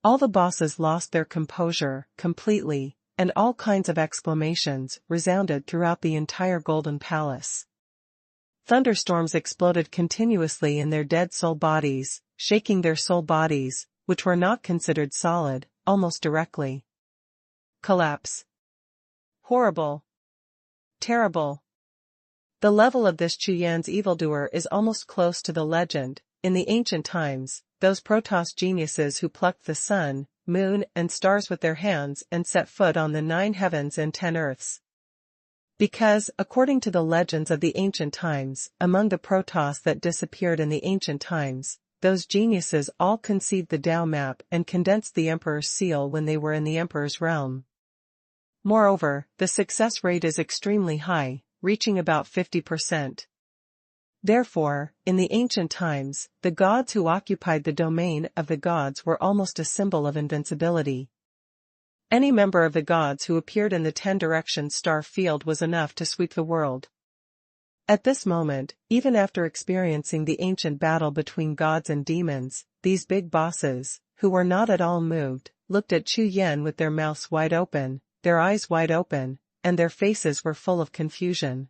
A: All the bosses lost their composure completely, and all kinds of exclamations resounded throughout the entire Golden Palace. Thunderstorms exploded continuously in their dead soul bodies, shaking their soul bodies, which were not considered solid, almost directly. Collapse. Horrible. Terrible. The level of this Chu Yan's evildoer is almost close to the legend. In the ancient times, those Protoss geniuses who plucked the sun, moon, and stars with their hands and set foot on the 9 heavens and 10 earths. Because, according to the legends of the ancient times, among the Protoss that disappeared in the ancient times, those geniuses all conceived the Tao map and condensed the Emperor's seal when they were in the Emperor's realm. Moreover, the success rate is extremely high, reaching about 50%. Therefore, in the ancient times, the gods who occupied the domain of the gods were almost a symbol of invincibility. Any member of the gods who appeared in the 10 directions star field was enough to sweep the world. At this moment, even after experiencing the ancient battle between gods and demons, these big bosses, who were not at all moved, looked at Chu Yan with their mouths wide open, their eyes wide open, and their faces were full of confusion.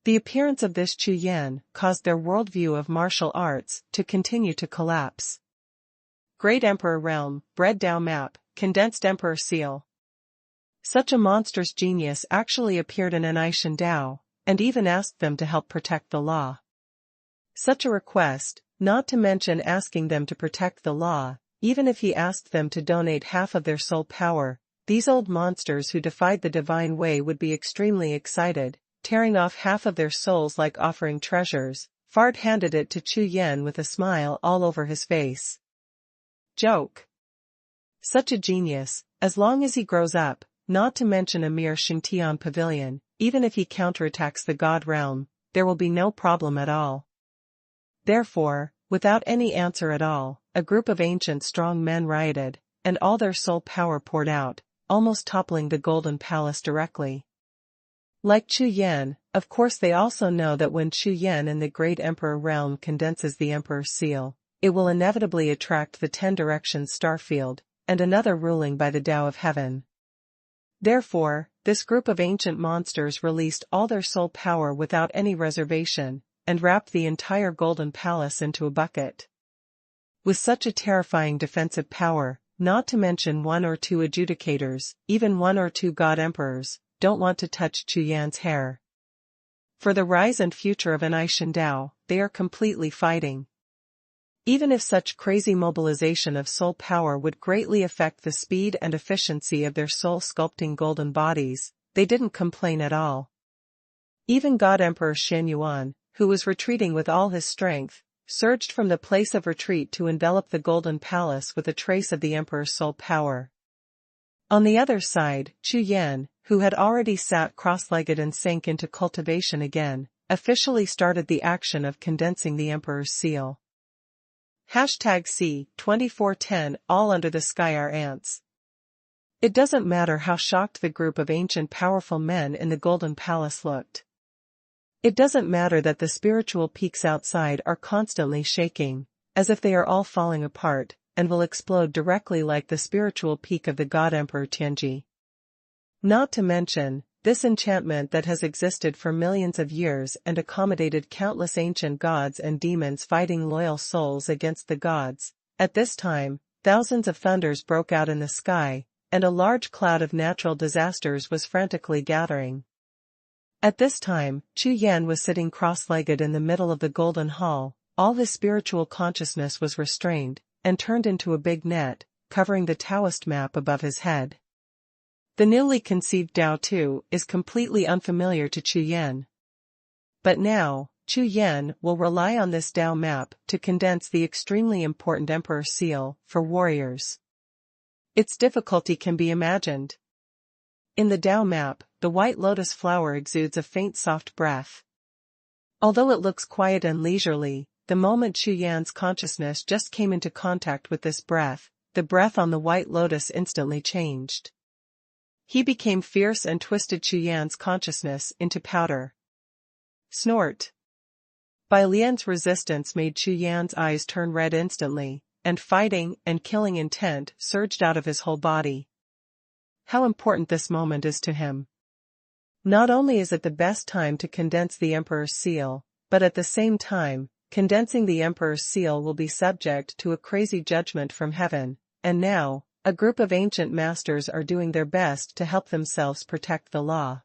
A: The appearance of this Chu Yan caused their worldview of martial arts to continue to collapse. Great Emperor Realm, Bread Dao Map, Condensed Emperor Seal. Such a monstrous genius actually appeared in Anishan Dao, and even asked them to help protect the law. Such a request, not to mention asking them to protect the law, even if he asked them to donate half of their soul power, these old monsters who defied the divine way would be extremely excited, tearing off half of their souls like offering treasures. Fard handed it to Chu Yan with a smile all over his face. Joke. Such a genius, as long as he grows up, not to mention a mere Xingtian pavilion, even if he counterattacks the God realm, there will be no problem at all. Therefore, without any answer at all, a group of ancient strong men rioted, and all their soul power poured out, almost toppling the Golden Palace directly. Like Chu Yan, of course they also know that when Chu Yan in the Great Emperor realm condenses the Emperor's seal, it will inevitably attract the 10 Directions Starfield, and another ruling by the Tao of Heaven. Therefore, this group of ancient monsters released all their soul power without any reservation, and wrapped the entire Golden Palace into a bucket. With such a terrifying defensive power, not to mention 1 or 2 adjudicators, even 1 or 2 God Emperors, don't want to touch Chu Yan's hair. For the rise and future of Anishan Dao, they are completely fighting. Even if such crazy mobilization of soul power would greatly affect the speed and efficiency of their soul-sculpting golden bodies, they didn't complain at all. Even God Emperor Xuanhuan, who was retreating with all his strength, surged from the place of retreat to envelop the Golden Palace with a trace of the Emperor's soul power. On the other side, Chu Yan, who had already sat cross-legged and sank into cultivation again, officially started the action of condensing the Emperor's seal. #C2410 All under the sky are ants. It doesn't matter how shocked the group of ancient powerful men in the Golden Palace looked. It doesn't matter that the spiritual peaks outside are constantly shaking, as if they are all falling apart, and will explode directly like the spiritual peak of the God Emperor Tianji. Not to mention, this enchantment that has existed for millions of years and accommodated countless ancient gods and demons fighting loyal souls against the gods. At this time, thousands of thunders broke out in the sky, and a large cloud of natural disasters was frantically gathering. At this time, Chu Yan was sitting cross-legged in the middle of the Golden Hall. All his spiritual consciousness was restrained, and turned into a big net, covering the Taoist map above his head. The newly conceived Tao too is completely unfamiliar to Chu Yan. But now, Chu Yan will rely on this Tao map to condense the extremely important Emperor seal for warriors. Its difficulty can be imagined. In the Tao map, the white lotus flower exudes a faint soft breath. Although it looks quiet and leisurely, the moment Chu Yan's consciousness just came into contact with this breath, the breath on the white lotus instantly changed. He became fierce and twisted Chu Yan's consciousness into powder. Snort. Bai Lian's resistance made Chu Yan's eyes turn red instantly, and fighting and killing intent surged out of his whole body. How important this moment is to him. Not only is it the best time to condense the Emperor's seal, but at the same time, condensing the Emperor's seal will be subject to a crazy judgment from heaven, and now, a group of ancient masters are doing their best to help themselves protect the law.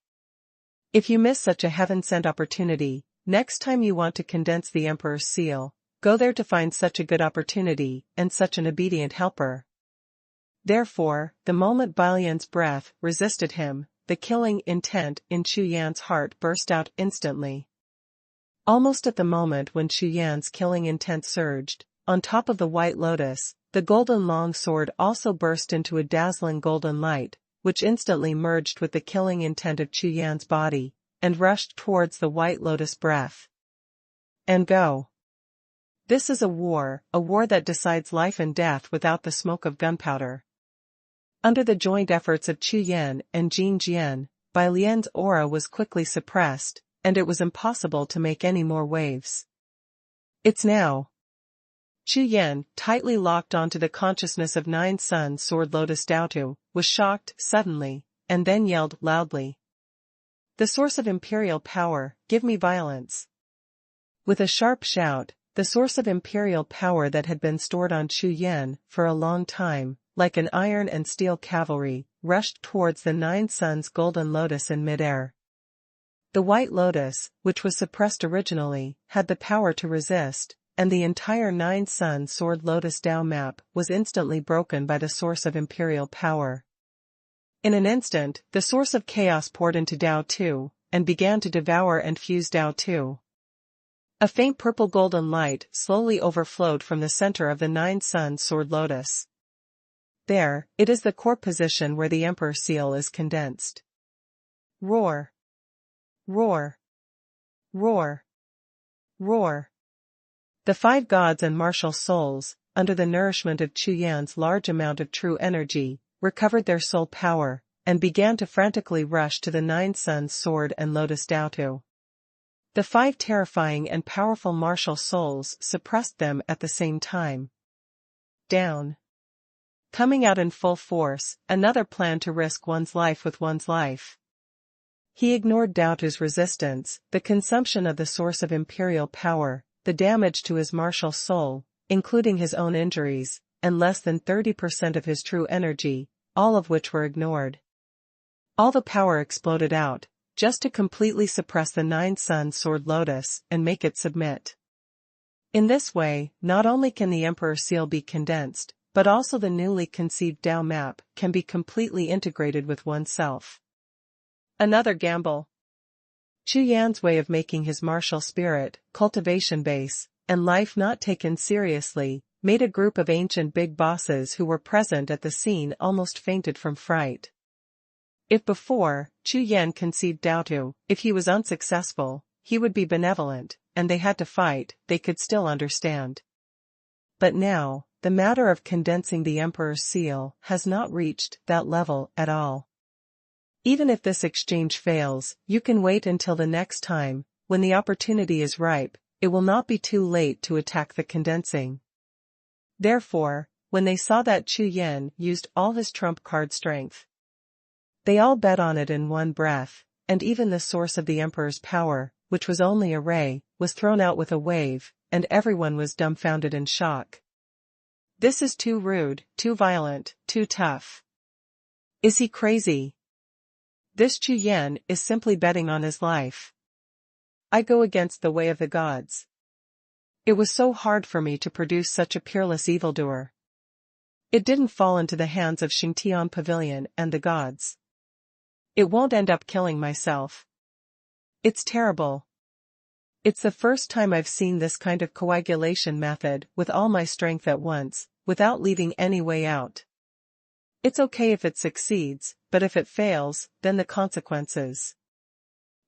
A: If you miss such a heaven-sent opportunity, next time you want to condense the Emperor's seal, go there to find such a good opportunity and such an obedient helper. Therefore, the moment Bai Lian's breath resisted him, the killing intent in Chu Yan's heart burst out instantly. Almost at the moment when Chu Yan's killing intent surged, on top of the white lotus, the golden long sword also burst into a dazzling golden light, which instantly merged with the killing intent of Chu Yan's body, and rushed towards the white lotus breath. And go. This is a war that decides life and death without the smoke of gunpowder. Under the joint efforts of Chu Yan and Jin Jian, Bai Lian's aura was quickly suppressed, and it was impossible to make any more waves. It's now. Chu Yan, tightly locked onto the consciousness of Nine Sun Sword Lotus Daotu, was shocked suddenly, and then yelled loudly. The source of imperial power, give me violence. With a sharp shout, the source of imperial power that had been stored on Chu Yan for a long time, like an iron and steel cavalry, rushed towards the Nine Suns golden lotus in midair. The white lotus, which was suppressed originally, had the power to resist, and the entire Nine Sun Sword Lotus Dao map was instantly broken by the source of imperial power. In an instant, the source of chaos poured into Dao 2, and began to devour and fuse Dao 2. A faint purple-golden light slowly overflowed from the center of the Nine Sun Sword Lotus. There, it is the core position where the Emperor Seal is condensed. Roar! Roar! Roar! Roar! The five gods and martial souls, under the nourishment of Chu Yan's large amount of true energy, recovered their soul power, and began to frantically rush to the Nine Suns Sword and Lotus Daotu. The five terrifying and powerful martial souls suppressed them at the same time. Down. Coming out in full force, another plan to risk one's life with one's life. He ignored Daotu's resistance, the consumption of the source of imperial power, the damage to his martial soul, including his own injuries, and less than 30% of his true energy, all of which were ignored. All the power exploded out, just to completely suppress the Nine Sun Sword Lotus and make it submit. In this way, not only can the Emperor Seal be condensed, but also the newly conceived Dao map can be completely integrated with oneself. Another gamble. Chu Yan's way of making his martial spirit, cultivation base, and life not taken seriously, made a group of ancient big bosses who were present at the scene almost fainted from fright. If before, Chu Yan conceived Daotu, if he was unsuccessful, he would be benevolent, and they had to fight, they could still understand. But now, the matter of condensing the Emperor's Seal has not reached that level at all. Even if this exchange fails, you can wait until the next time, when the opportunity is ripe, it will not be too late to attack the condensing. Therefore, when they saw that Chu Yan used all his trump card strength, they all bet on it in one breath, and even the source of the Emperor's power, which was only a ray, was thrown out with a wave, and everyone was dumbfounded in shock. This is too rude, too violent, too tough. Is he crazy? This Chu Yan is simply betting on his life. I go against the way of the gods. It was so hard for me to produce such a peerless evildoer. It didn't fall into the hands of Xingtian Pavilion and the gods. It won't end up killing myself. It's terrible. It's the first time I've seen this kind of coagulation method with all my strength at once, without leaving any way out. It's okay if it succeeds, but if it fails, then the consequences.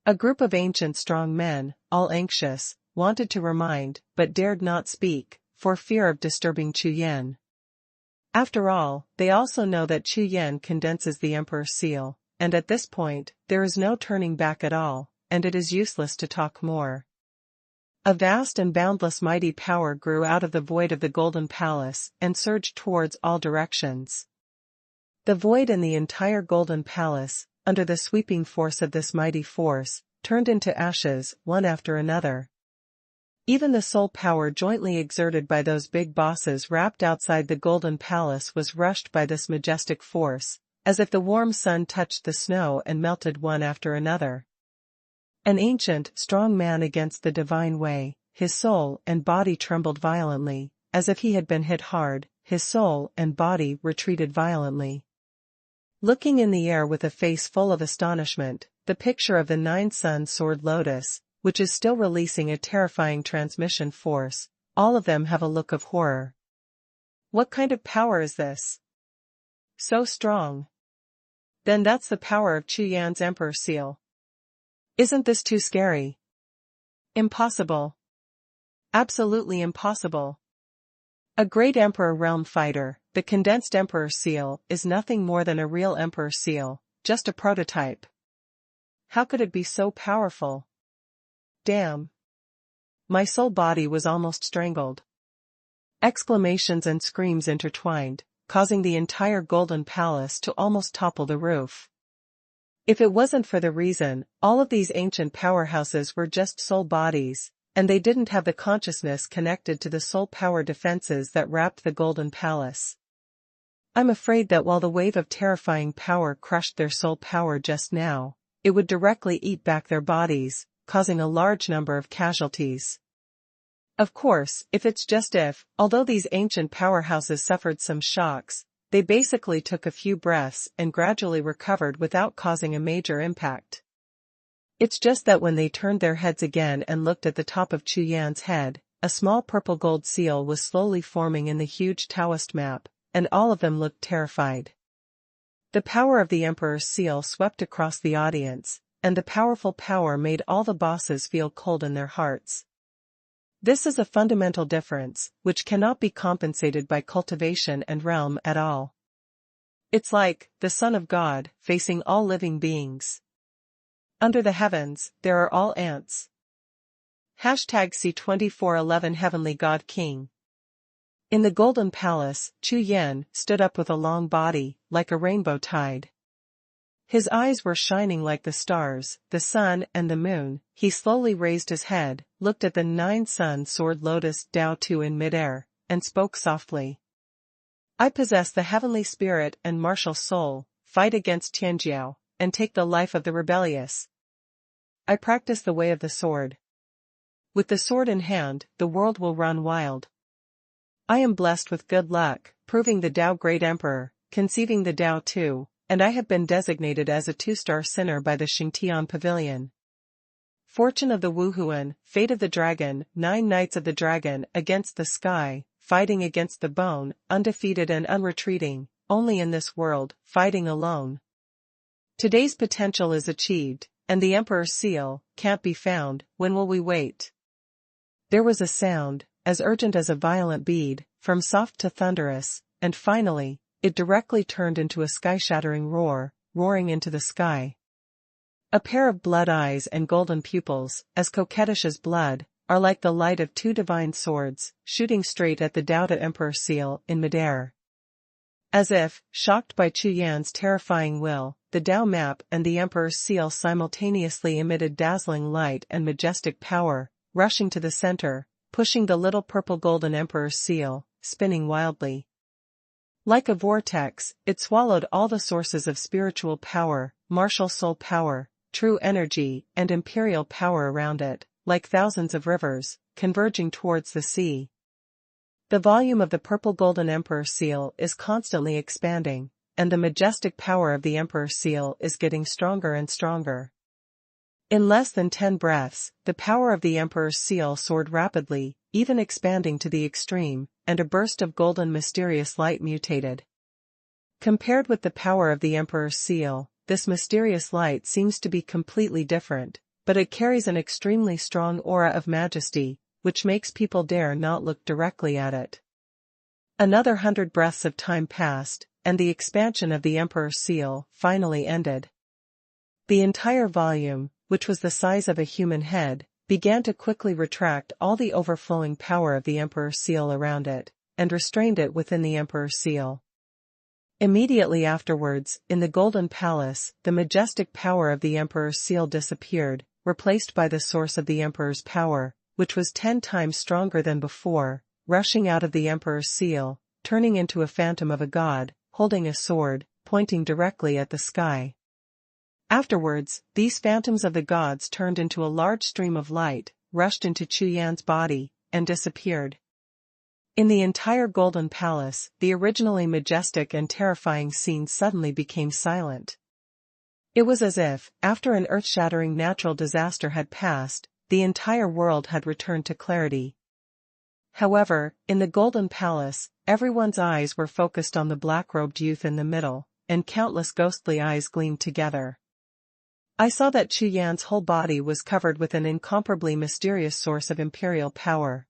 A: A group of ancient strong men, all anxious, wanted to remind, but dared not speak, for fear of disturbing Chu Yan. After all, they also know that Chu Yan condenses the Emperor's Seal, and at this point, there is no turning back at all, and it is useless to talk more. A vast and boundless mighty power grew out of the void of the Golden Palace and surged towards all directions. The void and the entire Golden Palace, under the sweeping force of this mighty force, turned into ashes, one after another. Even the soul power jointly exerted by those big bosses wrapped outside the Golden Palace was rushed by this majestic force, as if the warm sun touched the snow and melted one after another. An ancient, strong man against the divine way, his soul and body trembled violently, as if he had been hit hard, his soul and body retreated violently. Looking in the air with a face full of astonishment, the picture of the Nine Sun Sword Lotus, which is still releasing a terrifying transmission force, all of them have a look of horror. What kind of power is this? So strong. Then that's the power of Chu Yan's Emperor Seal. Isn't this too scary? Impossible. Absolutely impossible. A great Emperor Realm fighter, the condensed Emperor Seal, is nothing more than a real Emperor Seal, just a prototype. How could it be so powerful? Damn. My soul body was almost strangled. Exclamations and screams intertwined, causing the entire Golden Palace to almost topple the roof. If it wasn't for the reason, all of these ancient powerhouses were just soul bodies, and they didn't have the consciousness connected to the soul power defenses that wrapped the Golden Palace. I'm afraid that while the wave of terrifying power crushed their soul power just now, it would directly eat back their bodies, causing a large number of casualties. Of course, although these ancient powerhouses suffered some shocks, they basically took a few breaths and gradually recovered without causing a major impact. It's just that when they turned their heads again and looked at the top of Chu Yan's head, a small purple gold seal was slowly forming in the huge Taoist map, and all of them looked terrified. The power of the Emperor's seal swept across the audience, and the powerful power made all the bosses feel cold in their hearts. This is a fundamental difference, which cannot be compensated by cultivation and realm at all. It's like the Son of God facing all living beings. Under the heavens, there are all ants. #C2411 Heavenly God King. In the Golden Palace, Chu Yan stood up with a long body, like a rainbow tide. His eyes were shining like the stars, the sun and the moon. He slowly raised his head, looked at the 9-sun sword lotus Dao Tu in midair, and spoke softly. I possess the heavenly spirit and martial soul, fight against Tianjiao, and take the life of the rebellious. I practice the way of the sword. With the sword in hand, the world will run wild. I am blessed with good luck, proving the Dao Great Emperor, conceiving the Dao Tu, and I have been designated as a 2-star sinner by the Xingtian Pavilion. Fortune of the Wuhun, fate of the dragon, 9 knights of the dragon against the sky, fighting against the bone, undefeated and unretreating, only in this world, fighting alone. Today's potential is achieved, and the Emperor's seal can't be found. When will we wait? There was a sound, as urgent as a violent bead, from soft to thunderous, and finally, it directly turned into a sky-shattering roar, roaring into the sky. A pair of blood eyes and golden pupils, as coquettish as blood, are like the light of 2 divine swords, shooting straight at the Dao Emperor seal in midair. As if, shocked by Chu Yan's terrifying will, the Dao map and the Emperor's seal simultaneously emitted dazzling light and majestic power, rushing to the center, pushing the little purple golden Emperor's seal, spinning wildly. Like a vortex, it swallowed all the sources of spiritual power, martial soul power, true energy, and imperial power around it, like thousands of rivers, converging towards the sea. The volume of the purple golden Emperor seal is constantly expanding, and the majestic power of the Emperor seal is getting stronger and stronger. In less than 10 breaths, the power of the Emperor's seal soared rapidly, even expanding to the extreme, and a burst of golden mysterious light mutated. Compared with the power of the Emperor's seal, this mysterious light seems to be completely different, but it carries an extremely strong aura of majesty, which makes people dare not look directly at it. Another 100 breaths of time passed, and the expansion of the Emperor's seal finally ended. The entire volume, which was the size of a human head, began to quickly retract all the overflowing power of the Emperor's seal around it, and restrained it within the Emperor's seal. Immediately afterwards, in the Golden Palace, the majestic power of the Emperor's seal disappeared, replaced by the source of the Emperor's power, which was 10 times stronger than before, rushing out of the Emperor's seal, turning into a phantom of a god, holding a sword, pointing directly at the sky. Afterwards, these phantoms of the gods turned into a large stream of light, rushed into Chu Yan's body, and disappeared. In the entire Golden Palace, the originally majestic and terrifying scene suddenly became silent. It was as if, after an earth-shattering natural disaster had passed, the entire world had returned to clarity. However, in the Golden Palace, everyone's eyes were focused on the black-robed youth in the middle, and countless ghostly eyes gleamed together. I saw that Chu Yan's whole body was covered with an incomparably mysterious source of imperial power.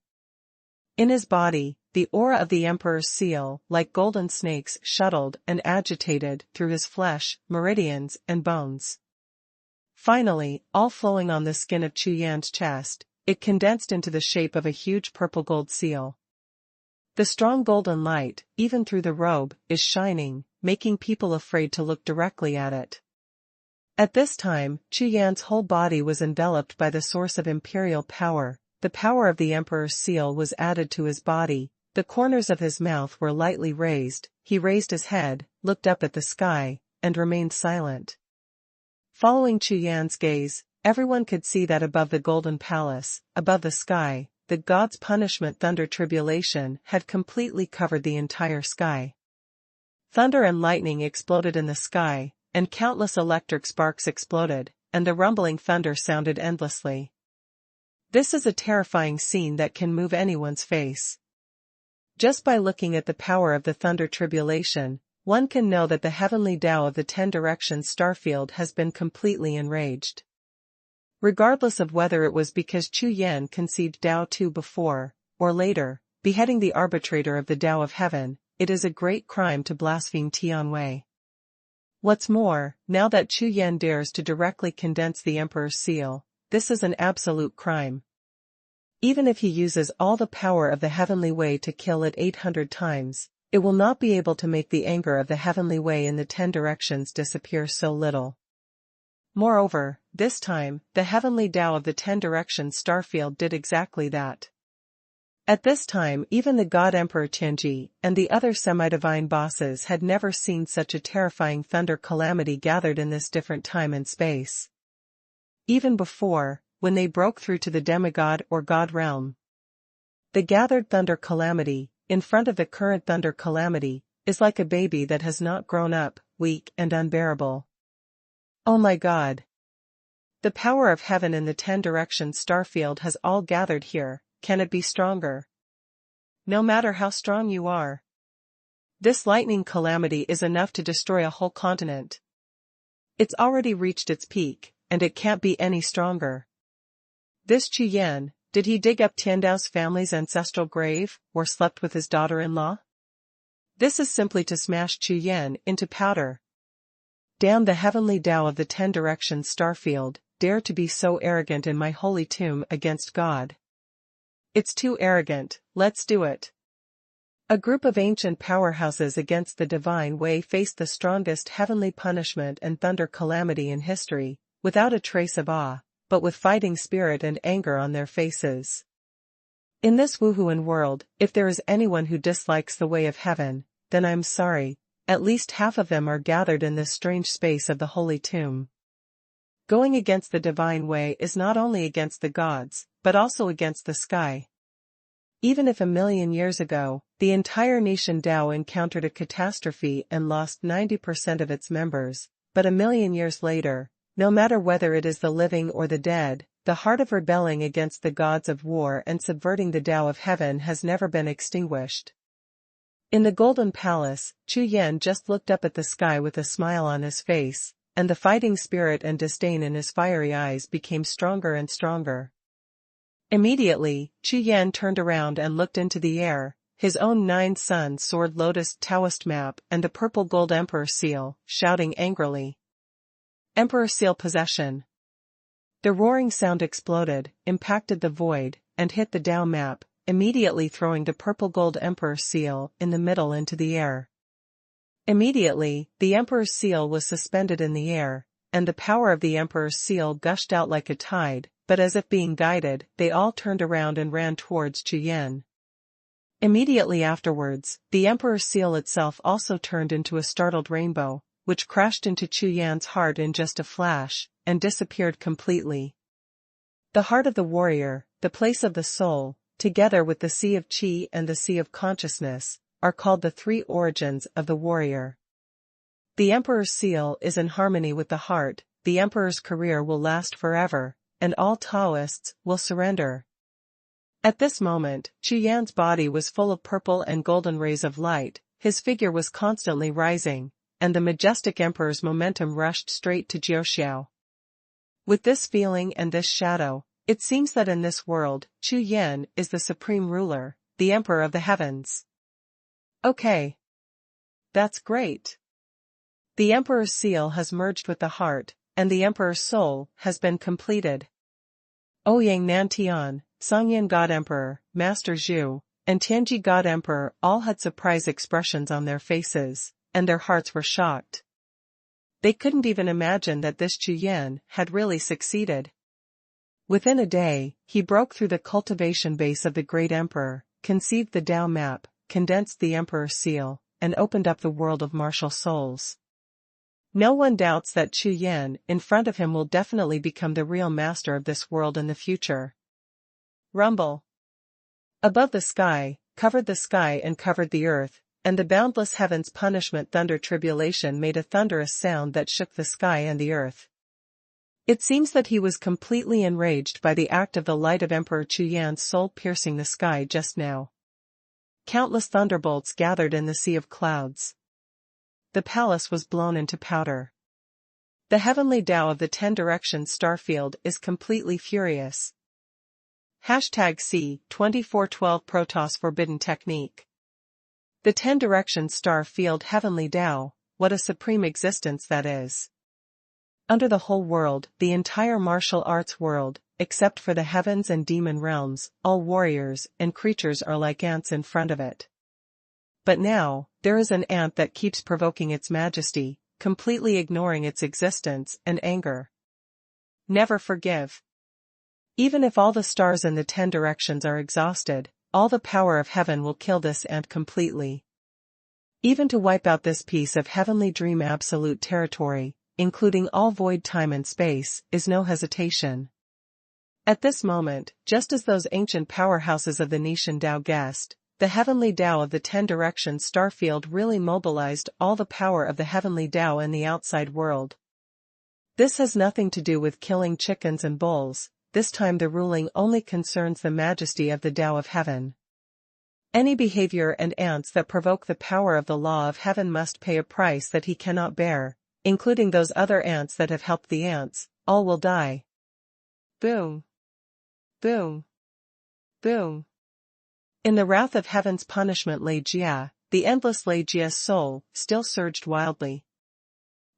A: In his body, the aura of the Emperor's seal, like golden snakes, shuttled and agitated through his flesh, meridians, and bones. Finally, all flowing on the skin of Chu Yan's chest, it condensed into the shape of a huge purple gold seal. The strong golden light, even through the robe, is shining, making people afraid to look directly at it. At this time, Chu Yan's whole body was enveloped by the source of imperial power. The power of the Emperor's seal was added to his body, the corners of his mouth were lightly raised, he raised his head, looked up at the sky, and remained silent. Following Chu Yan's gaze, everyone could see that above the golden palace, above the sky, the god's punishment thunder tribulation had completely covered the entire sky. Thunder and lightning exploded in the sky, and countless electric sparks exploded, and the rumbling thunder sounded endlessly. This is a terrifying scene that can move anyone's face. Just by looking at the power of the thunder tribulation, one can know that the heavenly Tao of the 10 Directions starfield has been completely enraged. Regardless of whether it was because Chu Yan conceived Tao Tu before, or later, beheading the arbitrator of the Tao of Heaven, it is a great crime to blaspheme Tianwei. What's more, now that Chu Yan dares to directly condense the Emperor's seal, this is an absolute crime. Even if he uses all the power of the heavenly way to kill it 800 times, it will not be able to make the anger of the heavenly way in the 10 Directions disappear so little. Moreover, this time, the heavenly Tao of the 10 Directions starfield did exactly that. At this time even the God Emperor Tianji and the other semi-divine bosses had never seen such a terrifying thunder calamity gathered in this different time and space. Even before, when they broke through to the demigod or God realm. The gathered thunder calamity, in front of the current thunder calamity, is like a baby that has not grown up, weak and unbearable. Oh my God! The power of heaven in the 10 Directions starfield has all gathered here. Can it be stronger? No matter how strong you are. This lightning calamity is enough to destroy a whole continent. It's already reached its peak, and it can't be any stronger. This Chu Yan, did he dig up Tiandao's family's ancestral grave, or slept with his daughter-in-law? This is simply to smash Chu Yan into powder. Damn the heavenly Tao of the 10 Directions starfield, dare to be so arrogant in my holy tomb against God. It's too arrogant, let's do it. A group of ancient powerhouses against the divine way faced the strongest heavenly punishment and thunder calamity in history, without a trace of awe, but with fighting spirit and anger on their faces. In this Wuhun world, if there is anyone who dislikes the way of heaven, then I'm sorry, at least half of them are gathered in this strange space of the holy tomb. Going against the divine way is not only against the gods, but also against the sky. Even if 1,000,000 years ago, the entire nation Tao encountered a catastrophe and lost 90% of its members, but 1,000,000 years later, no matter whether it is the living or the dead, the heart of rebelling against the gods of war and subverting the Tao of Heaven has never been extinguished. In the Golden Palace, Chu Yan just looked up at the sky with a smile on his face, and the fighting spirit and disdain in his fiery eyes became stronger and stronger. Immediately, Chu Yan turned around and looked into the air, his own 9-sun sword lotus Taoist map and the purple gold Emperor seal, shouting angrily. Emperor seal possession. The roaring sound exploded, impacted the void, and hit the Tao map, immediately throwing the purple gold Emperor seal in the middle into the air. Immediately, the Emperor's seal was suspended in the air, and the power of the Emperor's seal gushed out like a tide, but as if being guided, they all turned around and ran towards Chu Yan. Immediately afterwards, the Emperor's seal itself also turned into a startled rainbow, which crashed into Chu Yan's heart in just a flash, and disappeared completely. The heart of the warrior, the place of the soul, together with the sea of Qi and the sea of consciousness, are called the 3 origins of the warrior. The Emperor's seal is in harmony with the heart, the Emperor's career will last forever, and all Taoists will surrender. At this moment, Chu Yan's body was full of purple and golden rays of light, his figure was constantly rising, and the majestic Emperor's momentum rushed straight to Jiuxiao. With this feeling and this shadow, it seems that in this world, Chu Yan is the supreme ruler, the Emperor of the Heavens. Okay. That's great. The Emperor's seal has merged with the heart, and the Emperor's soul has been completed. Ouyang Nantian, Songyan God Emperor, Master Zhu, and Tianji God Emperor all had surprised expressions on their faces, and their hearts were shocked. They couldn't even imagine that this Chu Yan had really succeeded. Within a day, he broke through the cultivation base of the great emperor, conceived the Tao map, condensed the Emperor's seal, and opened up the world of martial souls. No one doubts that Chu Yan in front of him will definitely become the real master of this world in the future. Rumble. Above the sky, covered the earth, and the boundless heavens punishment thunder tribulation made a thunderous sound that shook the sky and the earth. It seems that he was completely enraged by the act of the light of Emperor Chu Yan's soul piercing the sky just now. Countless thunderbolts gathered in the sea of clouds. The palace was blown into powder. The heavenly Tao of the 10 Directions starfield is completely furious. #C2412 Protoss Forbidden Technique. The 10 Directions star field heavenly Tao, what a supreme existence that is. Under the whole world, the entire martial arts world, except for the heavens and demon realms, all warriors and creatures are like ants in front of it. But now, there is an ant that keeps provoking its majesty, completely ignoring its existence and anger. Never forgive. Even if all the stars in the 10 Directions are exhausted, all the power of heaven will kill this ant completely. Even to wipe out this piece of heavenly dream absolute territory, including all void time and space, is no hesitation. At this moment, just as those ancient powerhouses of the Nishan Tao guessed, the heavenly Tao of the 10 Directions starfield really mobilized all the power of the heavenly Tao in the outside world. This has nothing to do with killing chickens and bulls, this time the ruling only concerns the majesty of the Tao of heaven. Any behavior and ants that provoke the power of the law of heaven must pay a price that he cannot bear, including those other ants that have helped the ants, all will die. Boom. Boom. Boom. In the wrath of heaven's punishment lay Jia, the endless lay Jia's soul, still surged wildly.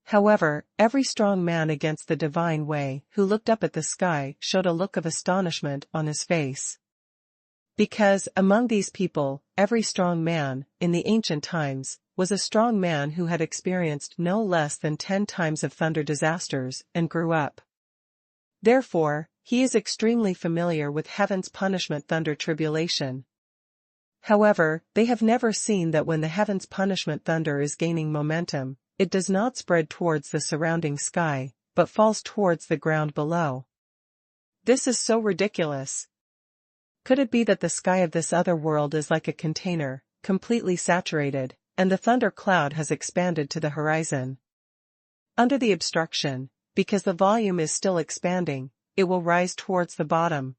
A: However, every strong man against the divine way who looked up at the sky showed a look of astonishment on his face. Because, among these people, every strong man, in the ancient times, was a strong man who had experienced no less than 10 times of thunder disasters and grew up. Therefore, he is extremely familiar with heaven's punishment thunder tribulation. However, they have never seen that when the heaven's punishment thunder is gaining momentum, it does not spread towards the surrounding sky, but falls towards the ground below. This is so ridiculous. Could it be that the sky of this other world is like a container, completely saturated, and the thunder cloud has expanded to the horizon? Under the obstruction, because the volume is still expanding, it will rise towards the bottom.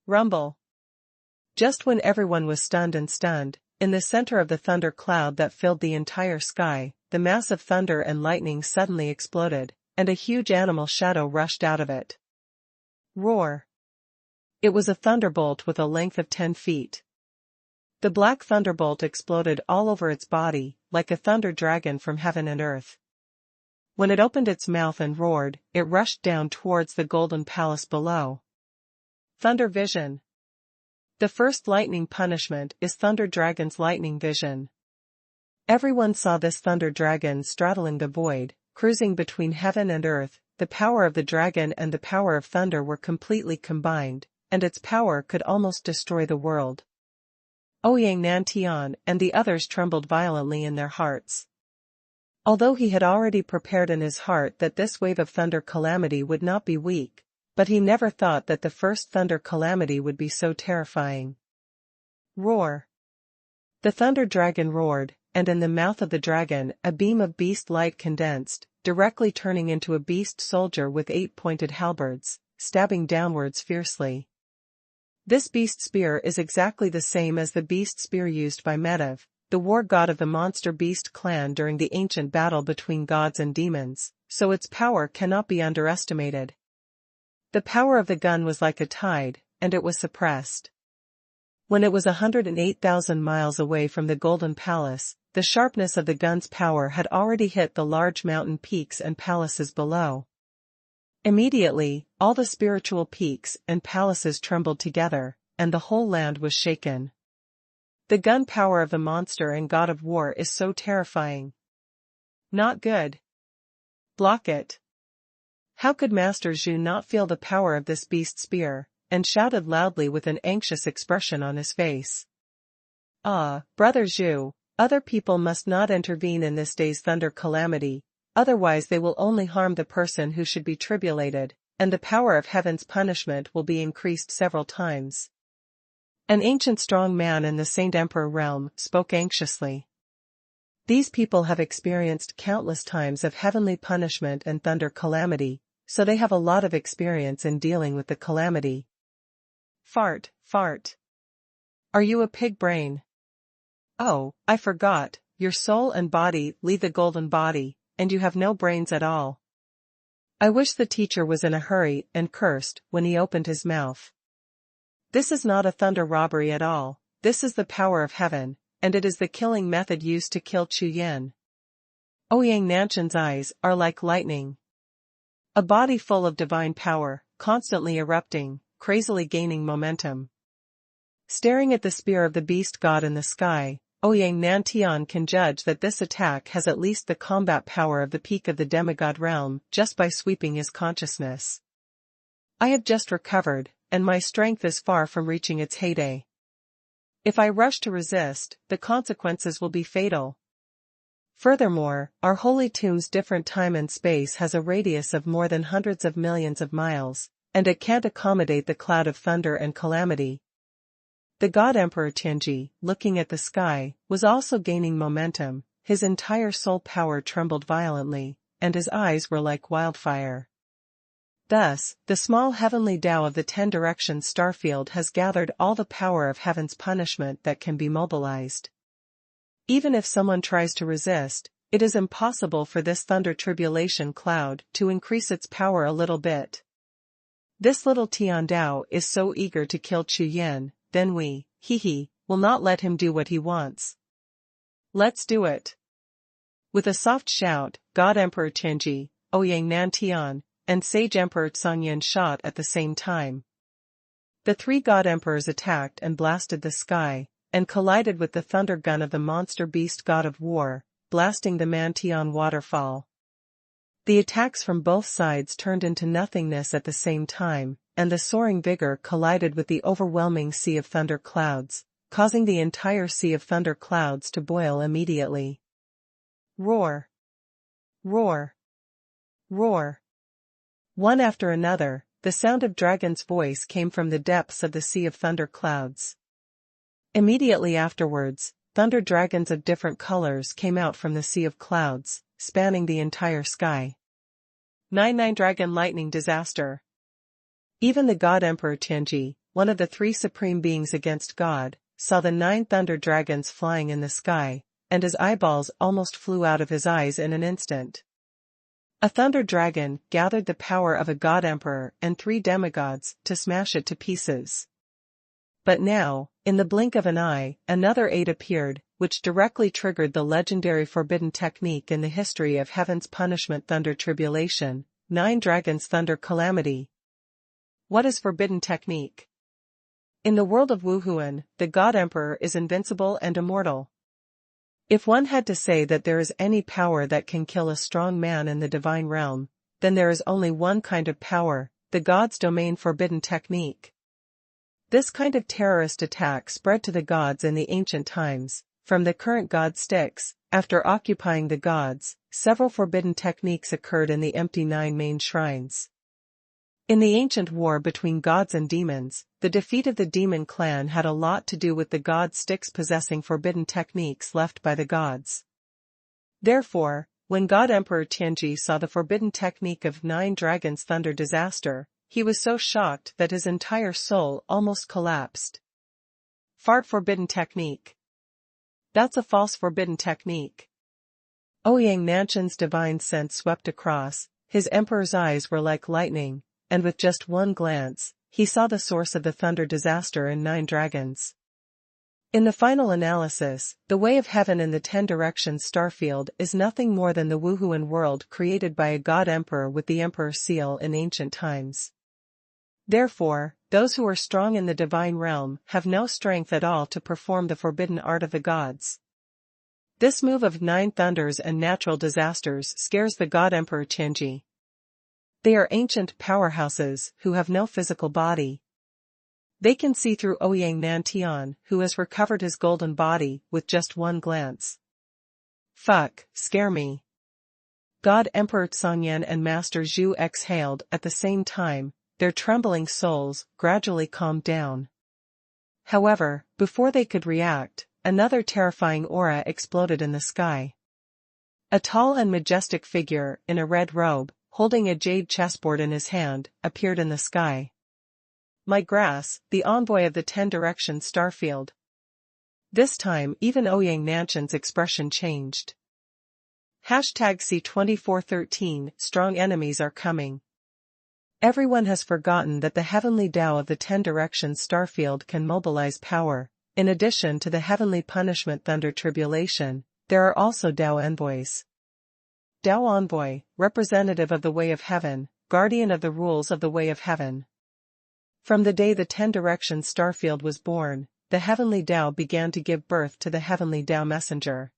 A: Rumble. Just when everyone was stunned, in the center of the thunder cloud that filled the entire sky, the mass of thunder and lightning suddenly exploded, and a huge animal shadow rushed out of it. Roar. It was a thunderbolt with a length of 10 feet. The black thunderbolt exploded all over its body, like a thunder dragon from heaven and earth. When it opened its mouth and roared, it rushed down towards the golden palace below. Thunder vision. The first lightning punishment is Thunder Dragon's lightning vision. Everyone saw this thunder dragon straddling the void, cruising between heaven and earth. The power of the dragon and the power of thunder were completely combined, and its power could almost destroy the world. Ouyang Nantian and the others trembled violently in their hearts. Although he had already prepared in his heart that this wave of thunder calamity would not be weak, but he never thought that the first thunder calamity would be so terrifying. Roar. The thunder dragon roared, and in the mouth of the dragon a beam of beast light condensed, directly turning into a beast soldier with 8 pointed halberds, stabbing downwards fiercely. This beast spear is exactly the same as the beast spear used by Medivh, the war god of the monster beast clan during the ancient battle between gods and demons, so its power cannot be underestimated. The power of the gun was like a tide, and it was suppressed. When it was 108,000 miles away from the Golden Palace, the sharpness of the gun's power had already hit the large mountain peaks and palaces below. Immediately, all the spiritual peaks and palaces trembled together, and the whole land was shaken. The gun power of the monster and god of war is so terrifying. Not good. Block it. How could Master Zhu not feel the power of this beast spear, and shouted loudly with an anxious expression on his face. Ah, Brother Zhu, Other people must not intervene in this day's thunder calamity, otherwise they will only harm the person who should be tribulated, and the power of heaven's punishment will be increased several times. An ancient strong man in the Saint Emperor realm spoke anxiously. These people have experienced countless times of heavenly punishment and thunder calamity, so they have a lot of experience in dealing with the calamity. Fart, fart. Are you a pig brain? Oh, I forgot, your soul and body leave the golden body, and you have no brains at all. I wish the teacher was in a hurry and cursed when he opened his mouth. This is not a thunder robbery at all, this is the power of heaven, and it is the killing method used to kill Chu Yan. Ouyang Nanshan's eyes are like lightning. A body full of divine power, constantly erupting, crazily gaining momentum. Staring at the spear of the beast god in the sky, Ouyang Nantian can judge that this attack has at least the combat power of the peak of the demigod realm just by sweeping his consciousness. I have just recovered, and my strength is far from reaching its heyday. If I rush to resist, the consequences will be fatal. Furthermore, our holy tomb's different time and space has a radius of more than hundreds of millions of miles, and it can't accommodate the cloud of thunder and calamity. The God Emperor Tianji, looking at the sky, was also gaining momentum, his entire soul power trembled violently, and his eyes were like wildfire. Thus, the small heavenly Tao of the 10 directions starfield has gathered all the power of heaven's punishment that can be mobilized. Even if someone tries to resist, it is impossible for this thunder tribulation cloud to increase its power a little bit. This little Tian Dao is so eager to kill Chu Yan, then we, will not let him do what he wants. Let's do it. With a soft shout, God Emperor Tianji, Ouyang Nantian, and Sage Emperor Xuanhuan shot at the same time. The 3 God Emperors attacked and blasted the sky, and collided with the thunder gun of the monster beast god of war, blasting the Mantian waterfall. The attacks from both sides turned into nothingness at the same time, and the soaring vigor collided with the overwhelming sea of thunder clouds, causing the entire sea of thunder clouds to boil immediately. Roar! Roar! Roar! One after another, the sound of Dragon's voice came from the depths of the sea of thunder clouds. Immediately afterwards, thunder dragons of different colors came out from the sea of clouds, spanning the entire sky. 9 Dragon Lightning Disaster. Even the God Emperor Tianji, one of the 3 supreme beings against God, saw the 9 thunder dragons flying in the sky, and his eyeballs almost flew out of his eyes in an instant. A thunder dragon gathered the power of a God Emperor and 3 demigods to smash it to pieces. But now, in the blink of an eye, another 8 appeared, which directly triggered the legendary forbidden technique in the history of heaven's punishment thunder tribulation, 9 dragons thunder calamity. What is forbidden technique? In the world of Wuhun, the God Emperor is invincible and immortal. If one had to say that there is any power that can kill a strong man in the divine realm, then there is only one kind of power, the God's domain forbidden technique. This kind of terrorist attack spread to the gods in the ancient times, from the current god Styx. After occupying the gods, several forbidden techniques occurred in the empty 9 main shrines. In the ancient war between gods and demons, the defeat of the demon clan had a lot to do with the god Styx possessing forbidden techniques left by the gods. Therefore, when God Emperor Tianji saw the forbidden technique of 9 dragons thunder disaster, he was so shocked that his entire soul almost collapsed. Fart forbidden technique. That's a false forbidden technique. Ouyang Nanshan's divine sense swept across, his emperor's eyes were like lightning, and with just one glance, he saw the source of the thunder disaster in 9 dragons. In the final analysis, the way of heaven in the 10 directions starfield is nothing more than the Wuhun world created by a god emperor with the emperor seal in ancient times. Therefore, those who are strong in the divine realm have no strength at all to perform the forbidden art of the gods. This move of 9 thunders and natural disasters scares the God Emperor Tianji. They are ancient powerhouses who have no physical body. They can see through Ouyang Nantian, who has recovered his golden body, with just one glance. Fuck, scare me. God Emperor Xuanhuan and Master Zhu exhaled at the same time, their trembling souls gradually calmed down. However, before they could react, another terrifying aura exploded in the sky. A tall and majestic figure, in a red robe, holding a jade chessboard in his hand, appeared in the sky. My grass, the envoy of the 10 Directions Starfield. This time even Ouyang Nantian's expression changed. #C2413, strong enemies are coming. Everyone has forgotten that the heavenly Tao of the 10 Directions Starfield can mobilize power. In addition to the heavenly punishment Thunder Tribulation, there are also Tao envoys. Tao envoy, representative of the way of heaven, guardian of the rules of the way of heaven. From the day the 10 Directions Starfield was born, the heavenly Tao began to give birth to the heavenly Tao messenger.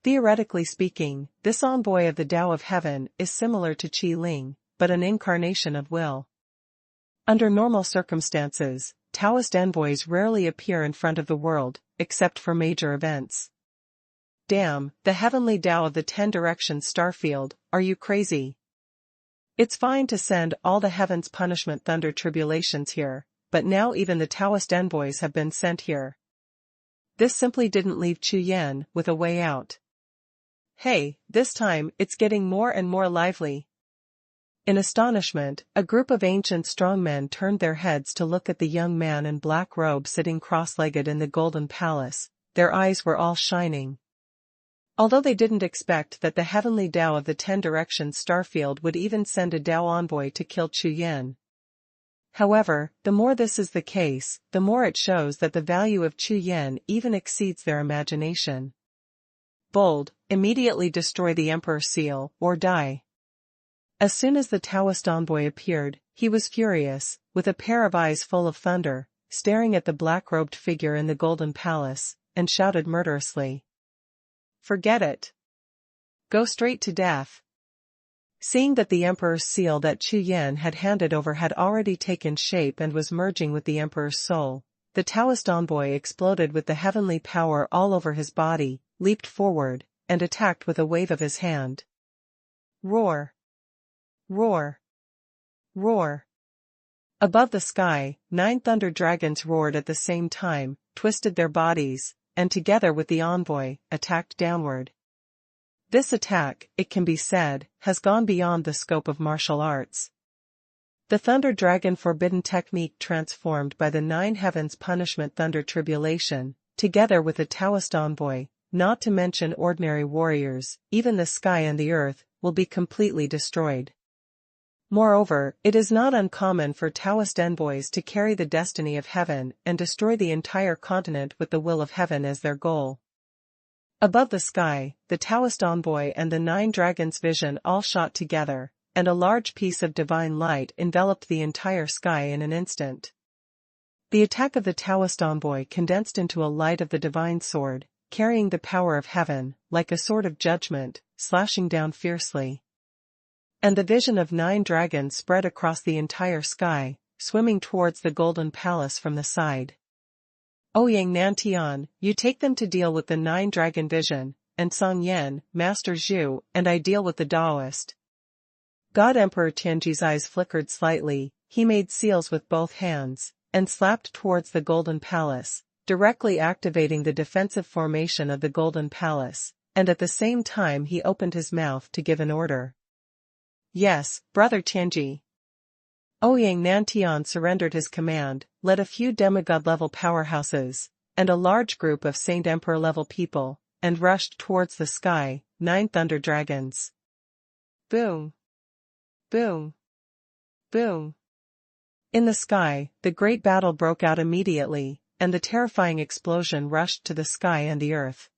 A: Theoretically speaking, this envoy of the Tao of heaven is similar to Qi Ling, but an incarnation of will. Under normal circumstances, Taoist envoys rarely appear in front of the world, except for major events. Damn, the heavenly Tao of the 10 Directions Starfield, are you crazy? It's fine to send all the heaven's punishment Thunder Tribulations here, but now even the Taoist envoys have been sent here. This simply didn't leave Chu Yan with a way out. Hey, this time, it's getting more and more lively. In astonishment, a group of ancient strongmen turned their heads to look at the young man in black robe sitting cross-legged in the golden palace. Their eyes were all shining. Although they didn't expect that the heavenly Tao of the 10 Directions Starfield would even send a Tao envoy to kill Chu Yan. However, the more this is the case, the more it shows that the value of Chu Yan even exceeds their imagination. Bold, immediately destroy the Emperor's seal, or die. As soon as the Taoist envoy appeared, he was furious, with a pair of eyes full of thunder, staring at the black-robed figure in the golden palace, and shouted murderously. Forget it. Go straight to death. Seeing that the Emperor's seal that Chu Yan had handed over had already taken shape and was merging with the Emperor's soul, the Taoist envoy exploded with the heavenly power all over his body, leaped forward, and attacked with a wave of his hand. Roar! Roar! Roar! Above the sky, 9 thunder dragons roared at the same time, twisted their bodies, and together with the envoy, attacked downward. This attack, it can be said, has gone beyond the scope of martial arts. The Thunder Dragon Forbidden technique transformed by the 9 Heavens Punishment Thunder Tribulation, together with the Taoist envoy, not to mention ordinary warriors, even the sky and the earth, will be completely destroyed. Moreover, it is not uncommon for Taoist envoys to carry the destiny of heaven and destroy the entire continent with the will of heaven as their goal. Above the sky, the Taoist envoy and the 9 dragons' vision all shot together, and a large piece of divine light enveloped the entire sky in an instant. The attack of the Taoist envoy condensed into a light of the divine sword, carrying the power of heaven, like a sword of judgment, slashing down fiercely. And the vision of 9 dragons spread across the entire sky, swimming towards the golden palace from the side. Ouyang Nantian, you take them to deal with the 9 dragon vision, and Song Yan, Master Zhu, and I deal with the Taoist. God Emperor Tianji's eyes flickered slightly, he made seals with both hands, and slapped towards the golden palace, directly activating the defensive formation of the golden palace, and at the same time he opened his mouth to give an order. Yes, Brother Tianji. Ouyang Nantian surrendered his command, led a few demigod-level powerhouses, and a large group of Saint Emperor-level people, and rushed towards the sky, 9 thunder dragons. Boom! Boom! Boom! In the sky, the great battle broke out immediately, and the terrifying explosion rushed to the sky and the earth.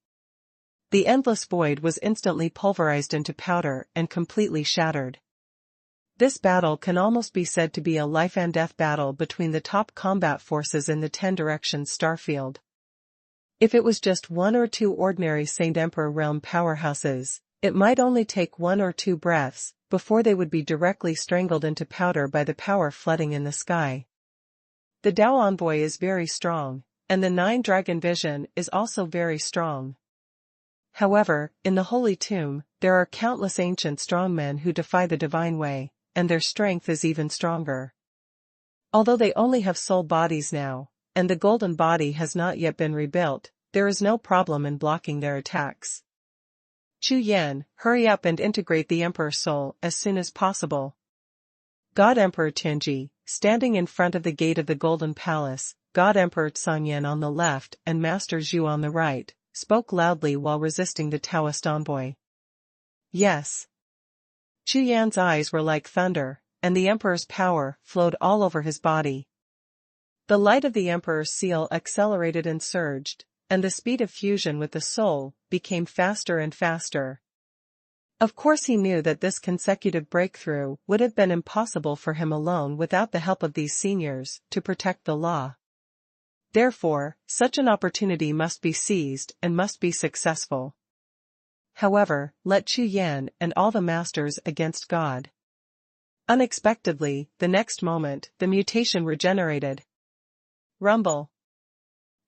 A: The endless void was instantly pulverized into powder and completely shattered. This battle can almost be said to be a life-and-death battle between the top combat forces in the 10 Directions Starfield. If it was just 1 or 2 ordinary Saint Emperor realm powerhouses, it might only take 1 or 2 breaths before they would be directly strangled into powder by the power flooding in the sky. The Tao envoy is very strong, and the nine-dragon vision is also very strong. However, in the Holy Tomb, there are countless ancient strongmen who defy the divine way, and their strength is even stronger. Although they only have soul bodies now, and the golden body has not yet been rebuilt, there is no problem in blocking their attacks. Chu Yan, hurry up and integrate the Emperor's soul as soon as possible. God Emperor Tianji, standing in front of the gate of the Golden Palace, God Emperor Xuanhuan on the left and Master Zhu on the right, spoke loudly while resisting the Taoist envoy. Yes. Chu Yan's eyes were like thunder, and the Emperor's power flowed all over his body. The light of the Emperor's seal accelerated and surged, and the speed of fusion with the soul became faster and faster. Of course he knew that this consecutive breakthrough would have been impossible for him alone without the help of these seniors to protect the law. Therefore, such an opportunity must be seized and must be successful. However, let Chu Yan and all the masters against God. Unexpectedly, the next moment, the mutation regenerated. Rumble.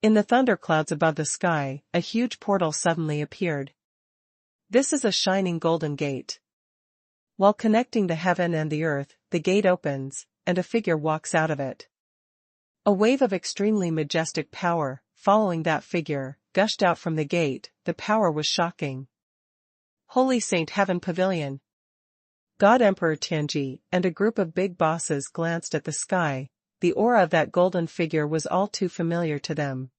A: In the thunderclouds above the sky, a huge portal suddenly appeared. This is a shining golden gate. While connecting the heaven and the earth, the gate opens, and a figure walks out of it. A wave of extremely majestic power, following that figure, gushed out from the gate. The power was shocking. Holy Saint Heaven Pavilion. God Emperor Tianji and a group of big bosses glanced at the sky. The aura of that golden figure was all too familiar to them.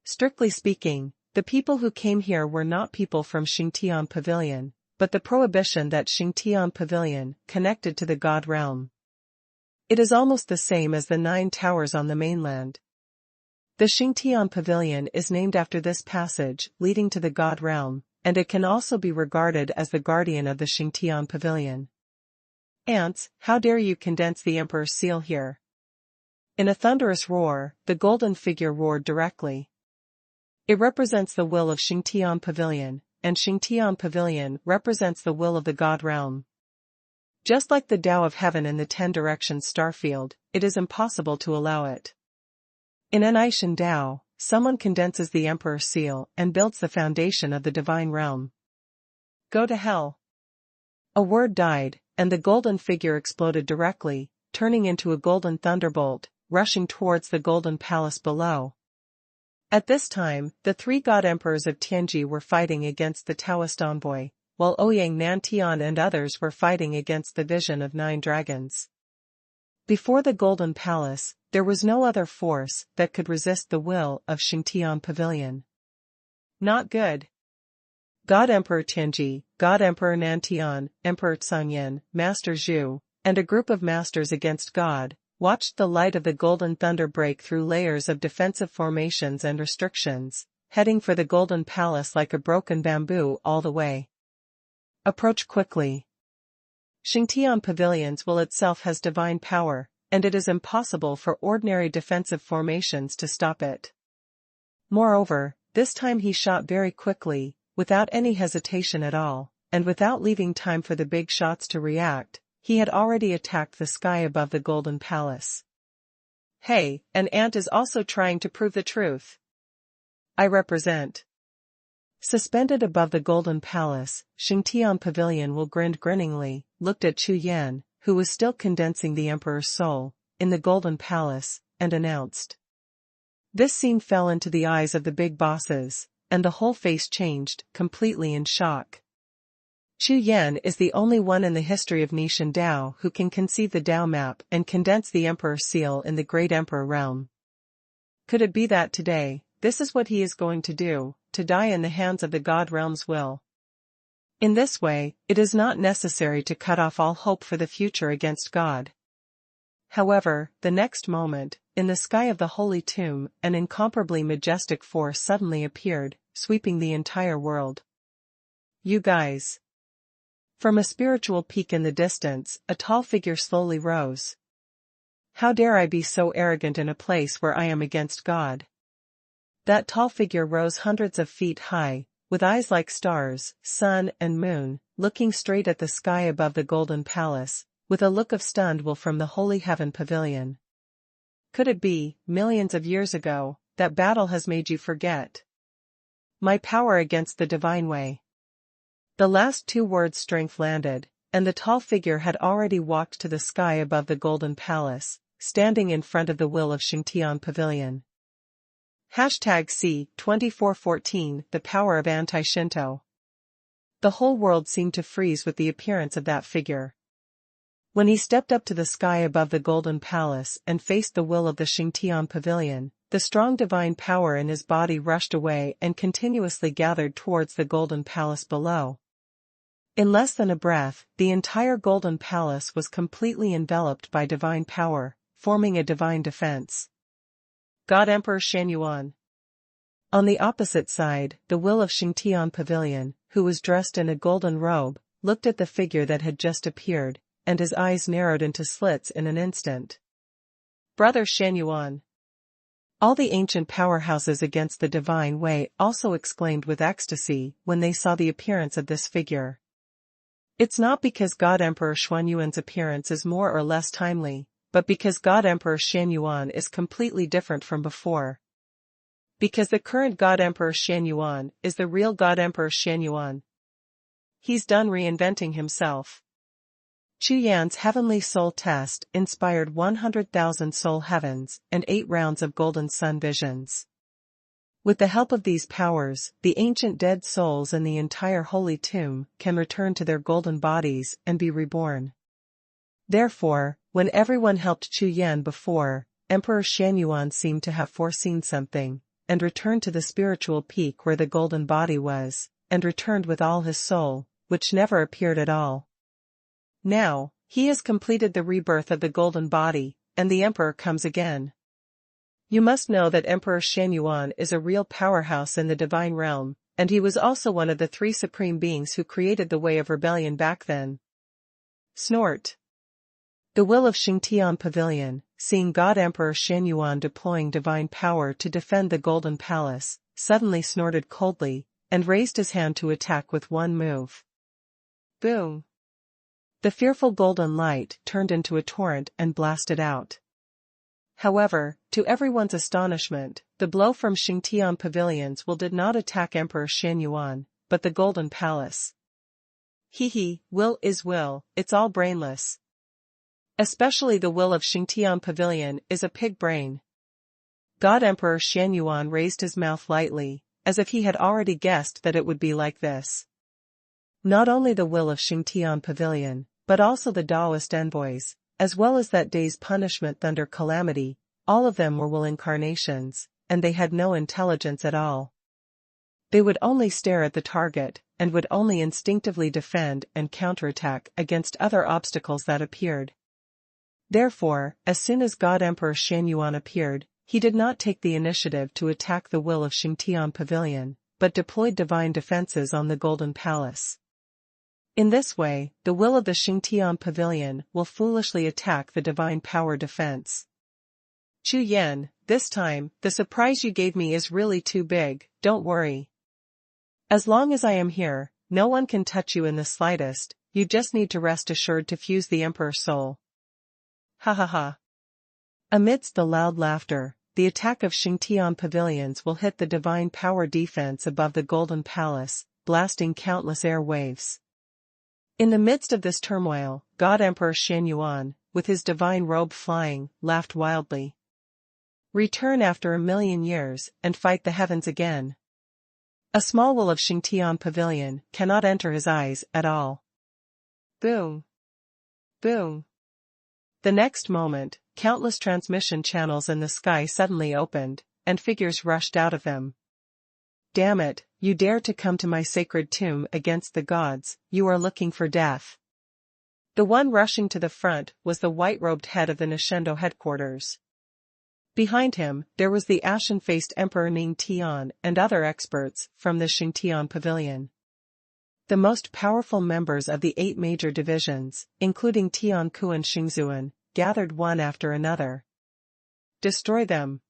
A: Strictly speaking, the people who came here were not people from Xingtian Pavilion, but the prohibition that Xingtian Pavilion connected to the God realm. It is almost the same as the 9 towers on the mainland. The Xingtian Pavilion is named after this passage leading to the God realm, and it can also be regarded as the guardian of the Xingtian Pavilion. Ants, how dare you condense the Emperor's seal here? In a thunderous roar, the golden figure roared directly. It represents the will of Xingtian Pavilion, and Xingtian Pavilion represents the will of the God realm. Just like the Tao of Heaven in the 10 Directions starfield, it is impossible to allow it. In an Aishan Tao, someone condenses the Emperor's seal and builds the foundation of the divine realm. Go to hell. A word died, and the golden figure exploded directly, turning into a golden thunderbolt, rushing towards the golden palace below. At this time, the 3 God Emperors of Tianji were fighting against the Taoist envoy, while Ouyang Nantian and others were fighting against the vision of 9 dragons. Before the Golden Palace, there was no other force that could resist the will of Xingtian Pavilion. Not good. God Emperor Tianji, God Emperor Nantian, Emperor Xuanhuan, Master Zhu, and a group of masters against God, watched the light of the golden thunder break through layers of defensive formations and restrictions, heading for the Golden Palace like a broken bamboo all the way. Approach quickly. Xingtian Pavilion's will itself has divine power, and it is impossible for ordinary defensive formations to stop it. Moreover, this time he shot very quickly, without any hesitation at all, and without leaving time for the big shots to react. He had already attacked the sky above the Golden Palace. Hey, an ant is also trying to prove the truth. I represent. Suspended above the Golden Palace, Xingtian Pavilion grinned grinningly, looked at Chu Yan, who was still condensing the Emperor's soul, in the Golden Palace, and announced. This scene fell into the eyes of the big bosses, and the whole face changed, completely in shock. Chu Yan is the only one in the history of Nishan Dao who can conceive the Dao map and condense the Emperor's seal in the Great Emperor realm. Could it be that today, this is what he is going to do, to die in the hands of the God realm's will? In this way, it is not necessary to cut off all hope for the future against God. However, the next moment, in the sky of the Holy Tomb, an incomparably majestic force suddenly appeared, sweeping the entire world. You guys. From a spiritual peak in the distance, a tall figure slowly rose. How dare I be so arrogant in a place where I am against God? That tall figure rose hundreds of feet high, with eyes like stars, sun and moon, looking straight at the sky above the Golden Palace, with a look of stunned will from the Holy Heaven Pavilion. Could it be, millions of years ago, that battle has made you forget my power against the divine way? The last two words strength landed, and the tall figure had already walked to the sky above the golden palace, standing in front of the Will of Xingtian Pavilion. #C2414 The Power of Anti-Shinto. The whole world seemed to freeze with the appearance of that figure. When he stepped up to the sky above the golden palace and faced the Will of the Xingtian Pavilion, the strong divine power in his body rushed away and continuously gathered towards the golden palace below. In less than a breath, the entire golden palace was completely enveloped by divine power, forming a divine defense. God Emperor Xuanhuan. On the opposite side, the Will of Xingtian Pavilion, who was dressed in a golden robe, looked at the figure that had just appeared, and his eyes narrowed into slits in an instant. Brother Xuanhuan. All the ancient powerhouses against the divine way also exclaimed with ecstasy when they saw the appearance of this figure. It's not because God Emperor Xuanhuan's appearance is more or less timely, but because God Emperor Xuanhuan is completely different from before. Because the current God Emperor Xuanhuan is the real God Emperor Xuanhuan. He's done reinventing himself. Chu Yan's heavenly soul test inspired 100,000 soul heavens and 8 rounds of golden sun visions. With the help of these powers, the ancient dead souls in the entire holy tomb can return to their golden bodies and be reborn. Therefore, when everyone helped Chu Yan before, Emperor Xuanhuan seemed to have foreseen something, and returned to the spiritual peak where the golden body was, and returned with all his soul, which never appeared at all. Now, he has completed the rebirth of the golden body, and the emperor comes again. You must know that Emperor Xuanhuan is a real powerhouse in the divine realm, and he was also one of the 3 supreme beings who created the way of rebellion back then. Snort. The Will of Xingtian Pavilion, seeing God Emperor Xuanhuan deploying divine power to defend the golden palace, suddenly snorted coldly, and raised his hand to attack with one move. Boom! The fearful golden light turned into a torrent and blasted out. However, to everyone's astonishment, the blow from Xingtian Pavilion's will did not attack Emperor Xuanhuan, but the golden palace. Will is will, it's all brainless. Especially the Will of Xingtian Pavilion is a pig brain. God Emperor Xuanhuan raised his mouth lightly, as if he had already guessed that it would be like this. Not only the Will of Xingtian Pavilion, but also the Taoist envoys, as well as that day's punishment Thunder Calamity, all of them were will incarnations, and they had no intelligence at all. They would only stare at the target, and would only instinctively defend and counterattack against other obstacles that appeared. Therefore, as soon as God Emperor Xuanhuan appeared, he did not take the initiative to attack the Will of Xingtian Pavilion, but deployed divine defenses on the Golden Palace. In this way, the Will of the Xingtian Pavilion will foolishly attack the divine power defense. Chu Yan, this time, the surprise you gave me is really too big, don't worry. As long as I am here, no one can touch you in the slightest, you just need to rest assured to fuse the Emperor's soul. Ha ha ha. Amidst the loud laughter, the attack of Xingtian Pavilions will hit the divine power defense above the Golden Palace, blasting countless air waves. In the midst of this turmoil, God Emperor Xuanhuan, with his divine robe flying, laughed wildly. Return after 1,000,000 years, and fight the heavens again. A small will of Xingtian Pavilion cannot enter his eyes at all. Boom. Boom. The next moment, countless transmission channels in the sky suddenly opened, and figures rushed out of them. Damn it, you dare to come to my sacred tomb against the gods, you are looking for death. The one rushing to the front was the white-robed head of the Nintendo headquarters. Behind him, there was the ashen-faced Emperor Ning Tian and other experts from the Xingtian Pavilion. The most powerful members of the 8 major divisions, including Tian Ku and Xingzuan, gathered one after another. Destroy them.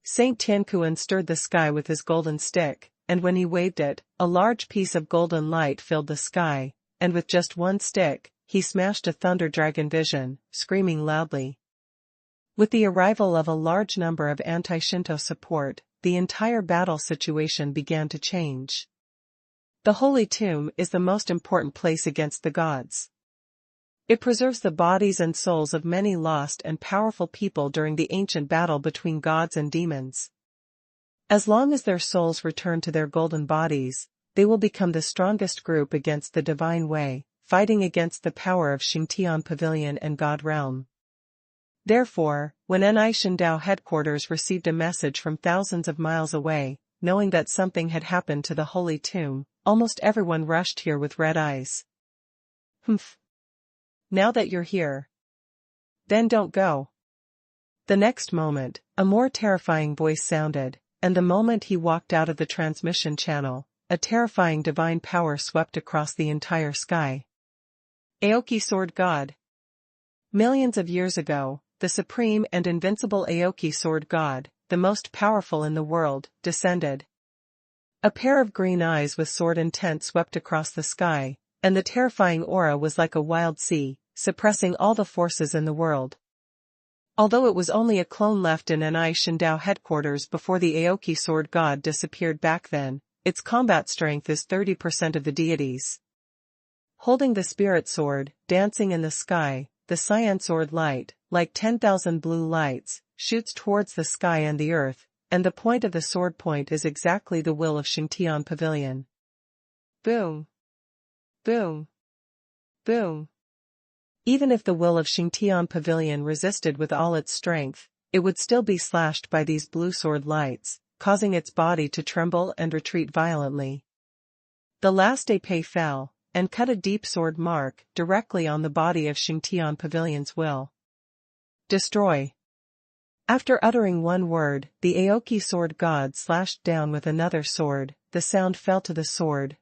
A: Saint Tiankuan stirred the sky with his golden stick, and when he waved it, a large piece of golden light filled the sky, and with just one stick, he smashed a thunder dragon vision, screaming loudly. With the arrival of a large number of anti-Shinto support, the entire battle situation began to change. The Holy Tomb is the most important place against the gods. It preserves the bodies and souls of many lost and powerful people during the ancient battle between gods and demons. As long as their souls return to their golden bodies, they will become the strongest group against the Divine Way, fighting against the power of Xingtian Pavilion and God Realm. Therefore, when Ni Shindao headquarters received a message from thousands of miles away, knowing that something had happened to the Holy Tomb, almost everyone rushed here with red eyes. Humph. Now that you're here, then don't go. The next moment, a more terrifying voice sounded, and the moment he walked out of the transmission channel, a terrifying divine power swept across the entire sky. Aoki Sword God. Millions of years ago, the supreme and invincible Aoki Sword God, the most powerful in the world, descended. A pair of green eyes with sword intent swept across the sky, and the terrifying aura was like a wild sea, suppressing all the forces in the world. Although it was only a clone left in Ni Shindao headquarters before the Aoki Sword God disappeared back then, its combat strength is 30% of the deity's. Holding the spirit sword, dancing in the sky, the cyan sword light, like 10,000 blue lights, shoots towards the sky and the earth, and the point of the sword point is exactly the will of Xingtian Pavilion. Boom. Boom. Boom. Even if the will of Xingtian Pavilion resisted with all its strength, it would still be slashed by these blue sword lights, causing its body to tremble and retreat violently. The last épée fell, and cut a deep sword mark directly on the body of Xingtian Pavilion's will. Destroy. After uttering one word, the Aoki Sword God slashed down with another sword, the sound fell to the sword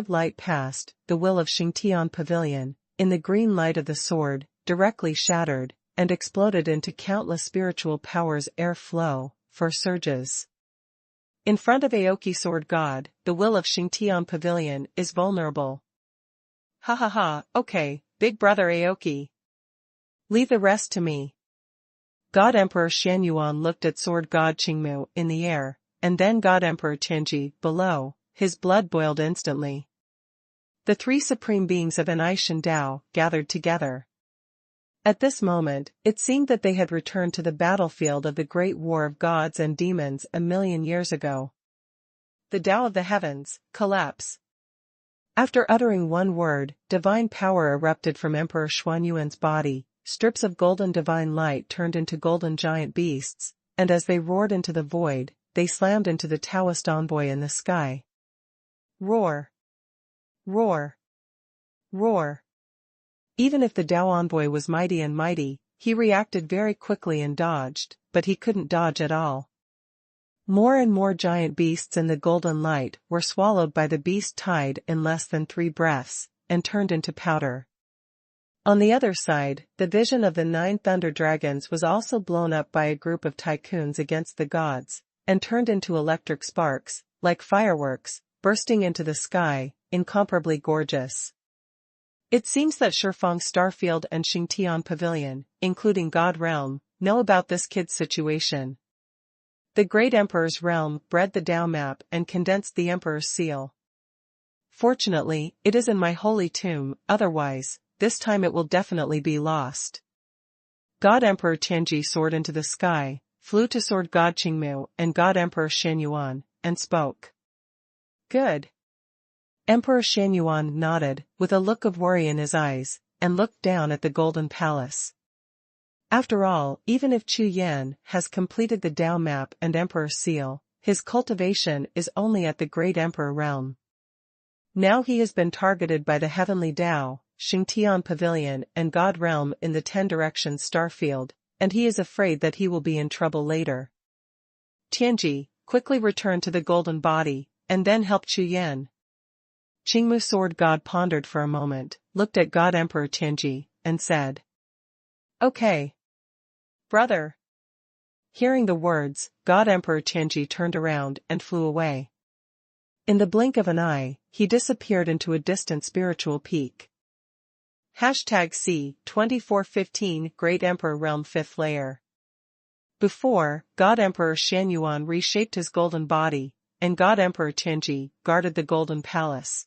A: light passed, the will of Xingtian Pavilion, in the green light of the sword, directly shattered, and exploded into countless spiritual powers air flow, for surges. In front of Aoki Sword God, the will of Xingtian Pavilion is vulnerable. Ha ha ha, okay, big brother Aoki. Leave the rest to me. God Emperor Xuanhuan looked at Sword God Qingmu in the air, and then God Emperor Tianji below. His blood boiled instantly. The three supreme beings of Ni Shindao gathered together. At this moment, it seemed that they had returned to the battlefield of the great war of gods and demons 1,000,000 years ago. The Tao of the heavens, collapse. After uttering one word, divine power erupted from Emperor Xuanhuan's body. Strips of golden divine light turned into golden giant beasts, and as they roared into the void, they slammed into the Taoist envoy in the sky. Roar! Roar! Roar! Even if the Tao envoy was mighty, he reacted very quickly and dodged, but he couldn't dodge at all. More and more giant beasts in the golden light were swallowed by the beast tide in less than 3 breaths, and turned into powder. On the other side, the vision of the 9 thunder dragons was also blown up by a group of tycoons against the gods, and turned into electric sparks, like fireworks, bursting into the sky, incomparably gorgeous. It seems that Shifeng Starfield and Xingtian Pavilion, including God Realm, know about this kid's situation. The Great Emperor's realm bred the Tao map and condensed the Emperor's seal. Fortunately, it is in my holy tomb, otherwise, this time it will definitely be lost. God Emperor Tianji soared into the sky, flew to Sword God Qingmu and God Emperor Xuanhuan, and spoke. Good. Emperor Xuanhuan nodded, with a look of worry in his eyes, and looked down at the Golden Palace. After all, even if Chu Yan has completed the Tao map and Emperor's seal, his cultivation is only at the Great Emperor realm. Now he has been targeted by the Heavenly Tao, Xingtian Pavilion and God Realm in the 10 Directions Starfield, and he is afraid that he will be in trouble later. Tianji, quickly return to the golden body, and then help Chu Yan. Qingmu Sword God pondered for a moment, looked at God Emperor Tianji, and said. Okay. Brother. Hearing the words, God Emperor Tianji turned around and flew away. In the blink of an eye, he disappeared into a distant spiritual peak. #C2415 Great Emperor Realm 5th Layer Before, God Emperor Xuanhuan reshaped his golden body, and God Emperor Tianji guarded the golden palace.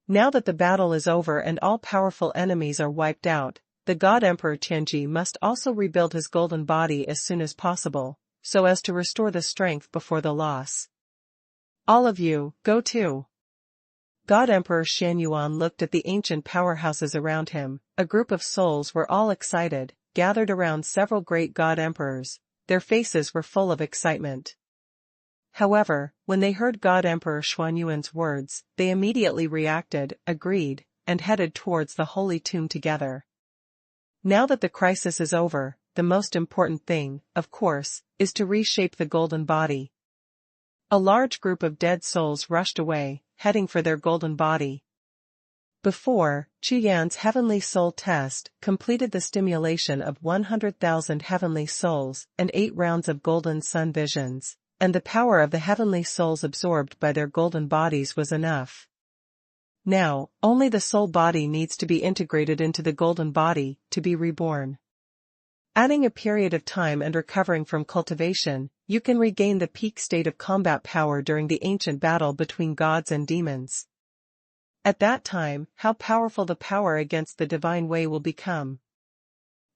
A: Now that the battle is over and all powerful enemies are wiped out, the God Emperor Tianji must also rebuild his golden body as soon as possible, so as to restore the strength before the loss. All of you, go too. God Emperor Xuanhuan looked at the ancient powerhouses around him. A group of souls were all excited, gathered around several great God Emperors. Their faces were full of excitement. However, when they heard God Emperor Xuanhuan's words, they immediately reacted, agreed, and headed towards the holy tomb together. Now that the crisis is over, the most important thing, of course, is to reshape the golden body. A large group of dead souls rushed away, heading for their golden body. Before, Chu Yan's heavenly soul test completed the stimulation of 100,000 heavenly souls and 8 rounds of golden sun visions, and the power of the heavenly souls absorbed by their golden bodies was enough. Now, only the soul body needs to be integrated into the golden body to be reborn. Adding a period of time and recovering from cultivation, you can regain the peak state of combat power during the ancient battle between gods and demons. At that time, how powerful the power against the divine way will become.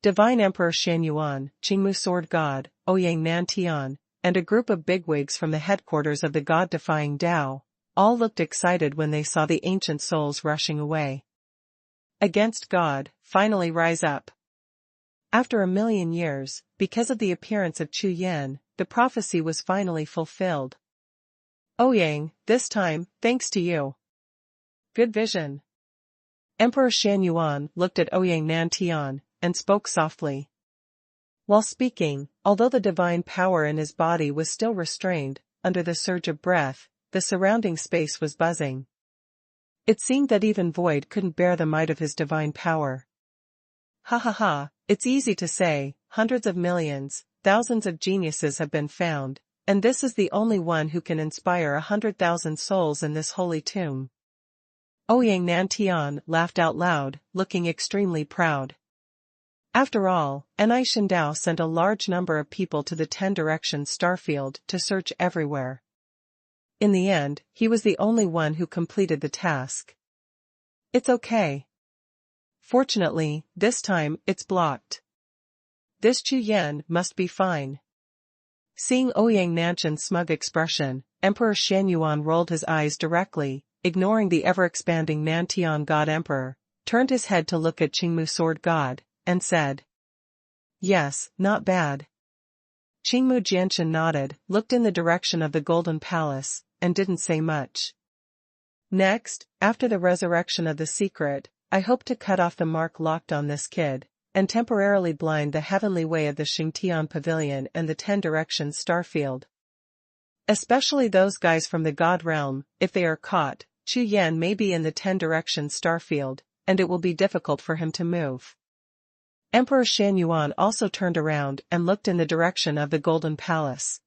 A: Divine Emperor Xuanhuan, Qingmu Sword God, Ouyang Nantian, and a group of bigwigs from the headquarters of the God-defying Dao, all looked excited when they saw the ancient souls rushing away. Against God, finally rise up. After 1,000,000 years, because of the appearance of Chu Yan, the prophecy was finally fulfilled. Ouyang, this time, thanks to you. Good vision. Emperor Xuanhuan looked at Ouyang Nantian, and spoke softly. While speaking, although the divine power in his body was still restrained, under the surge of breath, the surrounding space was buzzing. It seemed that even void couldn't bear the might of his divine power. Ha ha ha, it's easy to say, hundreds of millions, thousands of geniuses have been found, and this is the only one who can inspire 100,000 souls in this holy tomb. Ouyang Nantian laughed out loud, looking extremely proud. After all, Enai Shindao sent a large number of people to the 10 Directions starfield to search everywhere. In the end, he was the only one who completed the task. It's okay. Fortunately, this time, it's blocked. This Chu Yan must be fine. Seeing Ouyang Nantian's smug expression, Emperor Xuanhuan rolled his eyes directly, ignoring the ever-expanding Nantian God Emperor, turned his head to look at Qingmu Sword God, and said, "Yes, not bad." Qingmu Jianshan nodded, looked in the direction of the Golden Palace, and didn't say much. Next, after the resurrection of the secret, I hope to cut off the mark locked on this kid, and temporarily blind the heavenly way of the Xingtian Pavilion and the 10 Directions starfield. Especially those guys from the God realm, if they are caught, Chu Yan may be in the 10 Directions starfield, and it will be difficult for him to move. Emperor Xuanhuan also turned around and looked in the direction of the Golden Palace.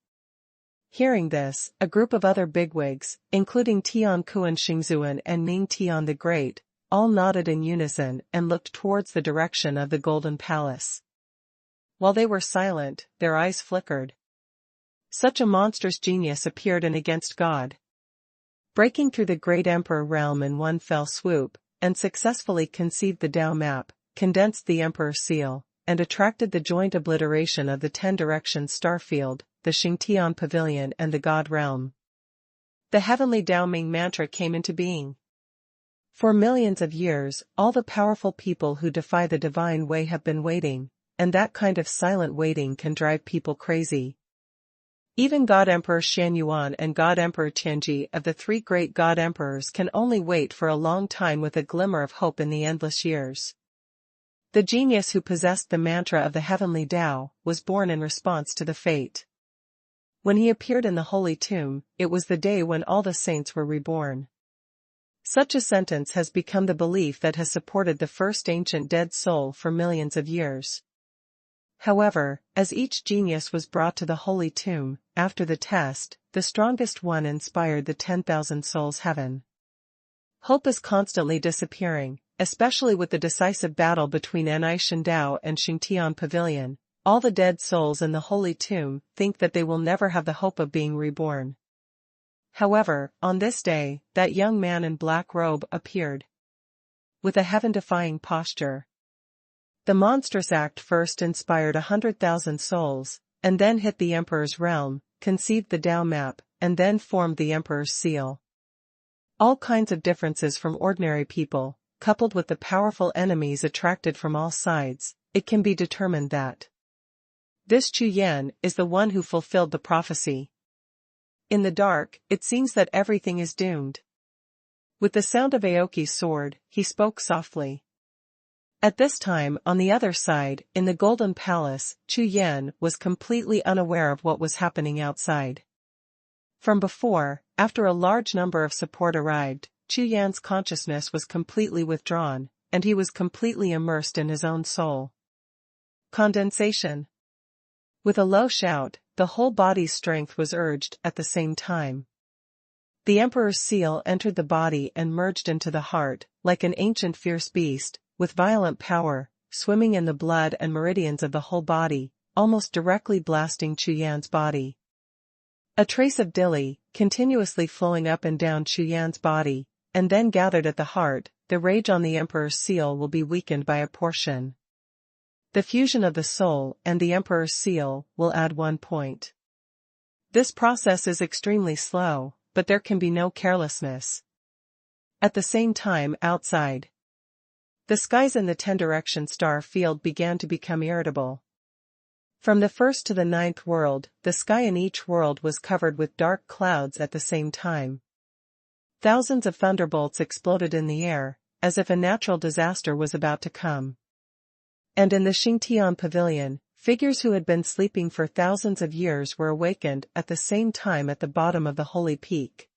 A: Hearing this, a group of other bigwigs, including Tian Kuan Xingzuan and Ning Tian the Great, all nodded in unison and looked towards the direction of the Golden Palace. While they were silent, their eyes flickered. Such a monstrous genius appeared in against God. Breaking through the great emperor realm in one fell swoop, and successfully conceived the Dao map, condensed the emperor's seal, and attracted the joint obliteration of the 10 Directions starfield, the Xingtian Pavilion and the God realm. The heavenly Dao Ming mantra came into being. For millions of years, all the powerful people who defy the divine way have been waiting, and that kind of silent waiting can drive people crazy. Even God Emperor Xuanhuan and God Emperor Tianji of the 3 great God Emperors can only wait for a long time with a glimmer of hope in the endless years. The genius who possessed the mantra of the heavenly Tao was born in response to the fate. When he appeared in the holy tomb, it was the day when all the saints were reborn. Such a sentence has become the belief that has supported the first ancient dead soul for millions of years. However, as each genius was brought to the holy tomb, after the test, the strongest one inspired the 10,000 souls heaven. Hope is constantly disappearing, especially with the decisive battle between Enai Shindao and Xingtian Pavilion. all the dead souls in the holy tomb think that they will never have the hope of being reborn. However, on this day, that young man in black robe appeared. With a heaven-defying posture. The monstrous act first inspired 100,000 souls, and then hit the emperor's realm, conceived the Tao map, and then formed the emperor's seal. All kinds of differences from ordinary people, coupled with the powerful enemies attracted from all sides, it can be determined that this Chu Yan is the one who fulfilled the prophecy. In the dark, it seems that everything is doomed. With the sound of Aoki's sword, he spoke softly. At this time, on the other side, in the Golden Palace, Chu Yan was completely unaware of what was happening outside. From before, after a large number of support arrived, Chu Yan's consciousness was completely withdrawn, and he was completely immersed in his own soul. Condensation. With a low shout, the whole body's strength was urged at the same time. The emperor's seal entered the body and merged into the heart, like an ancient fierce beast, with violent power, swimming in the blood and meridians of the whole body, almost directly blasting Chu Yan's body. A trace of Dili, continuously flowing up and down Chu Yan's body, and then gathered at the heart, the rage on the emperor's seal will be weakened by a portion. The fusion of the soul and the emperor's seal will add 1 point. This process is extremely slow, but there can be no carelessness. At the same time outside, the skies in the 10-direction star field began to become irritable. From the 1st to the 9th world, the sky in each world was covered with dark clouds at the same time. Thousands of thunderbolts exploded in the air, as if a natural disaster was about to come. And in the Xingtian pavilion, figures who had been sleeping for thousands of years were awakened at the same time at the bottom of the holy peak.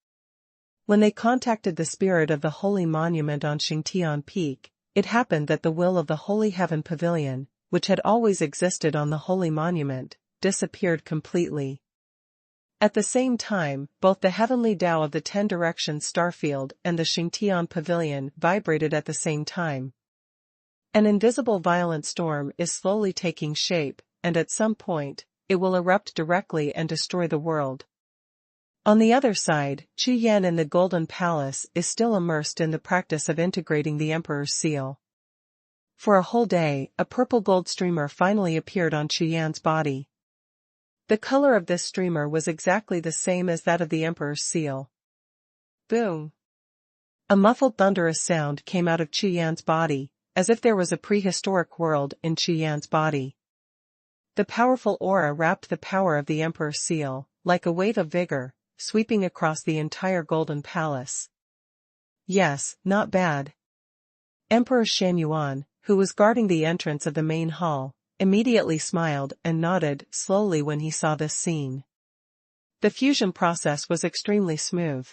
A: When they contacted the spirit of the holy monument on Xingtian Peak, it happened that the will of the holy heaven pavilion, which had always existed on the holy monument, disappeared completely. At the same time, both the heavenly Tao of the 10-direction starfield and the Xingtian pavilion vibrated at the same time. An invisible violent storm is slowly taking shape, and at some point, it will erupt directly and destroy the world. On the other side, Chu Yan in the Golden Palace is still immersed in the practice of integrating the emperor's seal. For a whole day, a purple gold streamer finally appeared on Chu Yan's body. The color of this streamer was exactly the same as that of the emperor's seal. Boom! A muffled thunderous sound came out of Chu Yan's body, as if there was a prehistoric world in Chu Yan's body. The powerful aura wrapped the power of the emperor's seal, like a wave of vigor, sweeping across the entire Golden Palace. Yes, not bad. Emperor Xuanhuan, who was guarding the entrance of the main hall, immediately smiled and nodded slowly when he saw this scene. The fusion process was extremely smooth.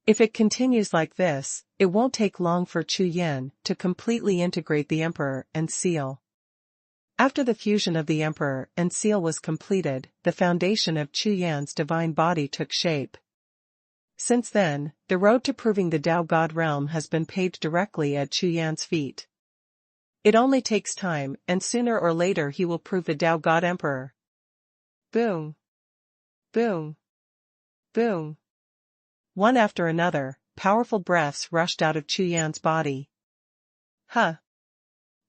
A: If it continues like this, it won't take long for Chu Yan to completely integrate the emperor and seal. After the fusion of the emperor and seal was completed, the foundation of Chu Yan's divine body took shape. Since then, the road to proving the Tao God realm has been paved directly at Chu Yan's feet. It only takes time, and sooner or later he will prove the Tao God Emperor. Boom! Boom! Boom! One after another, powerful breaths rushed out of Chu Yan's body. Huh!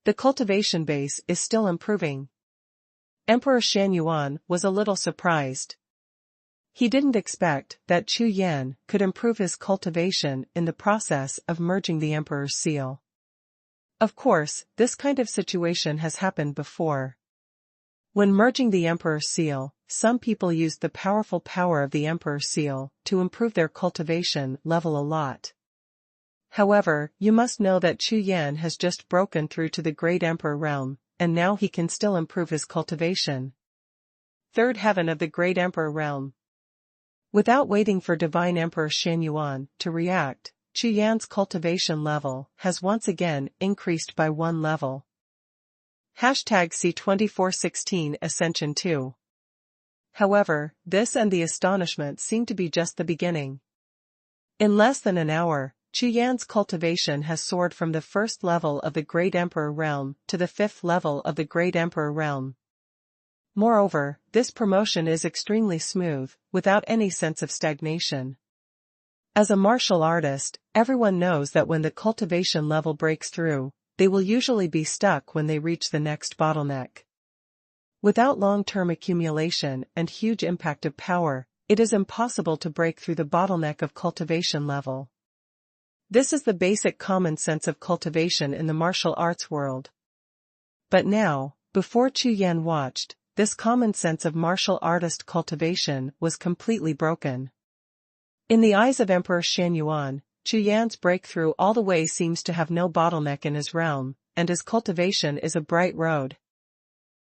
A: The cultivation base is still improving. Emperor Xuanhuan was a little surprised. He didn't expect that Chu Yan could improve his cultivation in the process of merging the emperor's seal. Of course, this kind of situation has happened before. When merging the emperor's seal, some people used the powerful power of the emperor's seal to improve their cultivation level a lot. However, you must know that Chu Yan has just broken through to the great emperor realm, and now he can still improve his cultivation. Third heaven of the great emperor realm. Without waiting for divine emperor Xuanhuan to react, Chu Yan's cultivation level has once again increased by 1 level. #C2416 Ascension 2. However, this and the astonishment seem to be just the beginning. In less than an hour, Chu Yan's cultivation has soared from the 1st level of the Great Emperor realm to the 5th level of the Great Emperor realm. Moreover, this promotion is extremely smooth, without any sense of stagnation. As a martial artist, everyone knows that when the cultivation level breaks through, they will usually be stuck when they reach the next bottleneck. Without long-term accumulation and huge impact of power, it is impossible to break through the bottleneck of cultivation level. This is the basic common sense of cultivation in the martial arts world. But now, before Chu Yan watched, this common sense of martial artist cultivation was completely broken. In the eyes of Emperor Xuanhuan, Chu Yan's breakthrough all the way seems to have no bottleneck in his realm, and his cultivation is a bright road.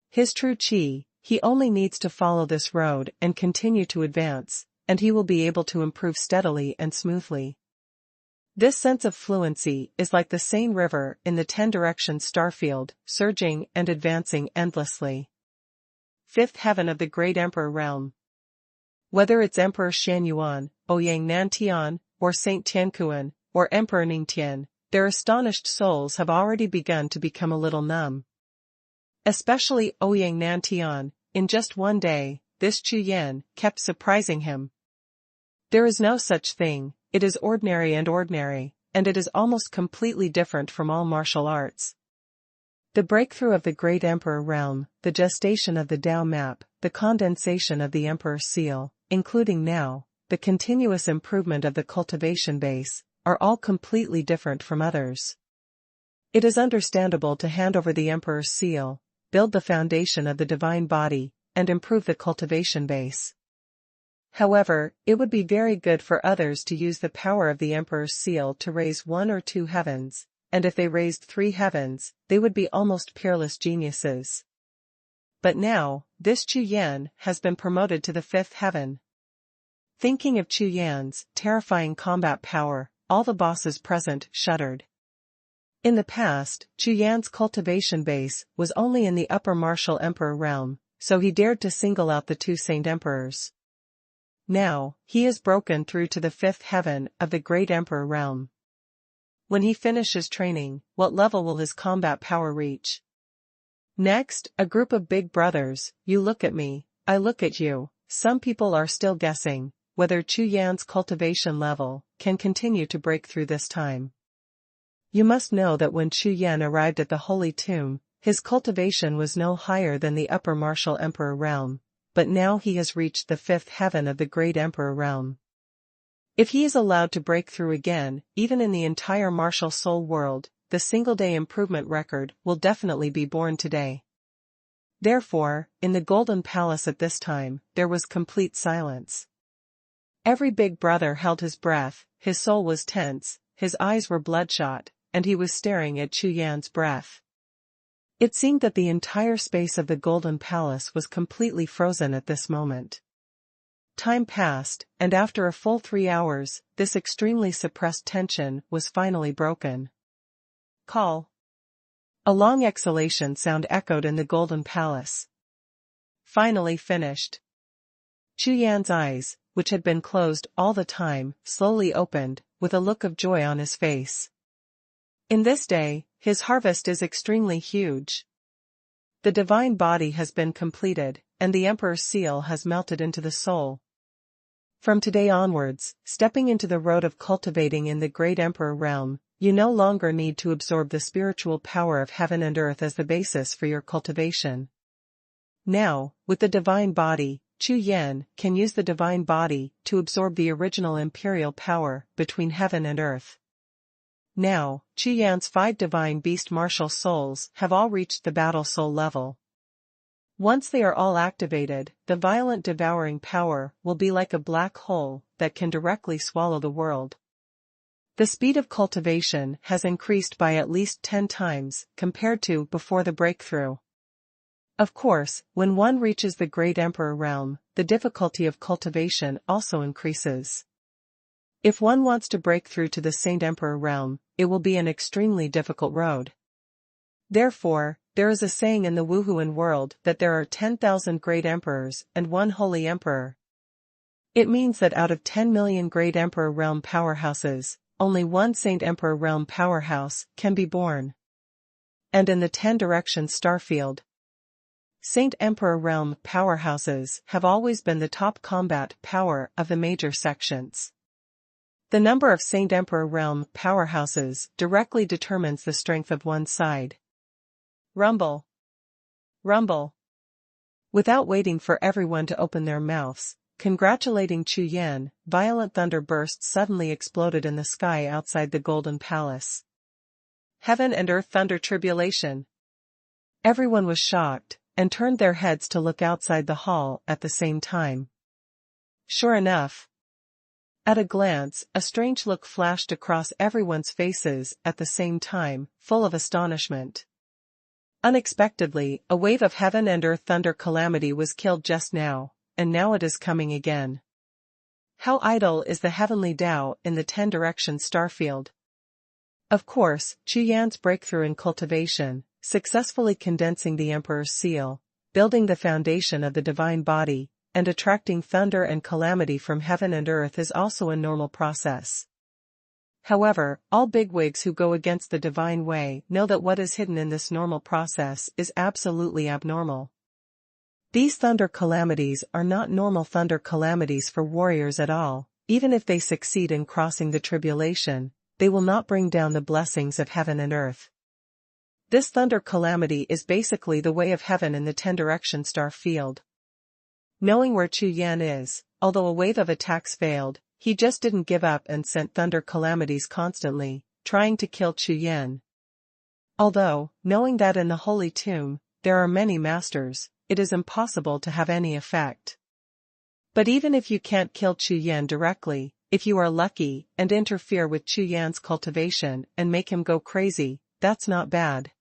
A: His true chi, he only needs to follow this road and continue to advance, and he will be able to improve steadily and smoothly. This sense of fluency is like the Seine River in the 10-direction starfield, surging and advancing endlessly. Fifth heaven of the Great Emperor Realm. Whether it's Emperor Xuanhuan, Ouyang Nantian, or Saint Tiankuan, or Emperor Ningtian, their astonished souls have already begun to become a little numb. Especially Ouyang Nantian, in just one day, this Chu Yan kept surprising him. There is no such thing, it is ordinary, and it is almost completely different from all martial arts. The breakthrough of the Great Emperor Realm, the gestation of the Tao map, the condensation of the Emperor's seal, including now, the continuous improvement of the cultivation base, are all completely different from others. It is understandable to hand over the Emperor's seal, build the foundation of the divine body, and improve the cultivation base. However, it would be very good for others to use the power of the Emperor's seal to raise 1 or 2 heavens, and if they raised 3 heavens, they would be almost peerless geniuses. But now, this Chu Yan has been promoted to the 5th heaven. Thinking of Chu Yan's terrifying combat power, all the bosses present shuddered. In the past, Chu Yan's cultivation base was only in the upper martial emperor realm, so he dared to single out the 2 saint emperors. Now, he is broken through to the 5th heaven of the Great Emperor Realm. When he finishes training, what level will his combat power reach? Next, a group of big brothers, you look at me, I look at you. Some people are still guessing whether Chu Yan's cultivation level can continue to break through this time. You must know that when Chu Yan arrived at the Holy Tomb, his cultivation was no higher than the upper martial emperor realm, but now he has reached the 5th heaven of the Great Emperor Realm. If he is allowed to break through again, even in the entire martial soul world, the single-day improvement record will definitely be born today. Therefore, in the Golden Palace at this time, there was complete silence. Every big brother held his breath, his soul was tense, his eyes were bloodshot, and he was staring at Chu Yan's breath. It seemed that the entire space of the Golden Palace was completely frozen at this moment. Time passed, and after a full 3 hours, this extremely suppressed tension was finally broken. Call. A long exhalation sound echoed in the Golden Palace. Finally finished. Chu Yan's eyes, which had been closed all the time, slowly opened, with a look of joy on his face. In this day, his harvest is extremely huge. The divine body has been completed, and the Emperor's seal has melted into the soul. From today onwards, stepping into the road of cultivating in the Great Emperor Realm, you no longer need to absorb the spiritual power of heaven and earth as the basis for your cultivation. Now, with the divine body, Chu Yan can use the divine body to absorb the original imperial power between heaven and earth. Now, Chu Yan's 5 divine beast martial souls have all reached the battle soul level. Once they are all activated, the violent devouring power will be like a black hole that can directly swallow the world. The speed of cultivation has increased by at least 10 times compared to before the breakthrough. Of course, when one reaches the Great Emperor Realm, the difficulty of cultivation also increases. If one wants to break through to the Saint Emperor Realm, it will be an extremely difficult road. Therefore, there is a saying in the Wuhun world that there are 10,000 great emperors and 1 holy emperor. It means that out of 10 million Great Emperor Realm powerhouses, only 1 Saint Emperor Realm powerhouse can be born. And in the 10 direction starfield, Saint Emperor realm powerhouses have always been the top combat power of the major sections. The number of Saint Emperor realm powerhouses directly determines the strength of one side. Rumble. Rumble. Without waiting for everyone to open their mouths, congratulating Chu Yan, violent thunder bursts suddenly exploded in the sky outside the Golden Palace. Heaven and earth thunder tribulation. Everyone was shocked, and turned their heads to look outside the hall at the same time. Sure enough. At a glance, a strange look flashed across everyone's faces at the same time, full of astonishment. Unexpectedly, a wave of heaven and earth thunder calamity was killed just now, and now it is coming again. How idle is the heavenly Tao in the 10 directions starfield. Of course, Chu Yan's breakthrough in cultivation, successfully condensing the Emperor's seal, building the foundation of the divine body, and attracting thunder and calamity from heaven and earth is also a normal process. However, all bigwigs who go against the divine way know that what is hidden in this normal process is absolutely abnormal. These thunder calamities are not normal thunder calamities for warriors at all. Even if they succeed in crossing the tribulation, they will not bring down the blessings of heaven and earth. This thunder calamity is basically the way of heaven in the 10 direction star field. Knowing where Chu Yan is, although a wave of attacks failed, he just didn't give up and sent thunder calamities constantly, trying to kill Chu Yan. Although, knowing that in the Holy Tomb, there are many masters, it is impossible to have any effect. But even if you can't kill Chu Yan directly, if you are lucky and interfere with Chu Yan's cultivation and make him go crazy, that's not bad.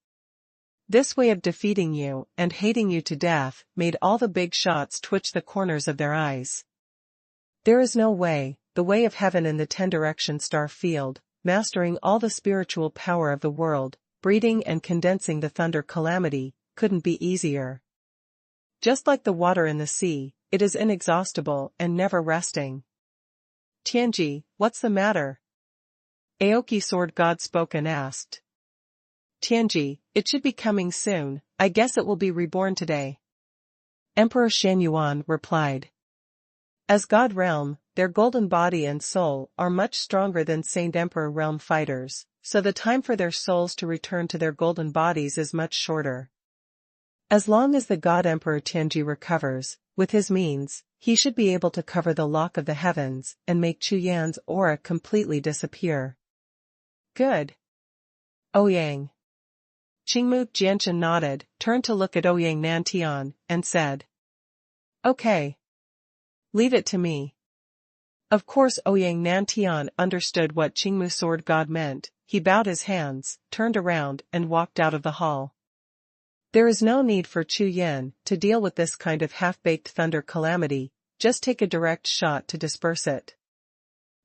A: This way of defeating you and hating you to death made all the big shots twitch the corners of their eyes. There is no way, the way of heaven in the 10 direction star field, mastering all the spiritual power of the world, breeding and condensing the thunder calamity, couldn't be easier. Just like the water in the sea, it is inexhaustible and never resting. Tianji, what's the matter? Aoki Sword God spoke and asked. Tianji, it should be coming soon, I guess it will be reborn today. Emperor Xuanhuan replied. As God realm, their golden body and soul are much stronger than Saint Emperor realm fighters, so the time for their souls to return to their golden bodies is much shorter. As long as the God Emperor Tianji recovers, with his means, he should be able to cover the lock of the heavens and make Chu Yan's aura completely disappear. Good. Ouyang. Qingmu Jianchen nodded, turned to look at Ouyang Nantian, and said. Okay. Leave it to me. Of course Ouyang Nantian understood what Qingmu Sword God meant. He bowed his hands, turned around and walked out of the hall. There is no need for Chu Yan to deal with this kind of half-baked thunder calamity, just take a direct shot to disperse it.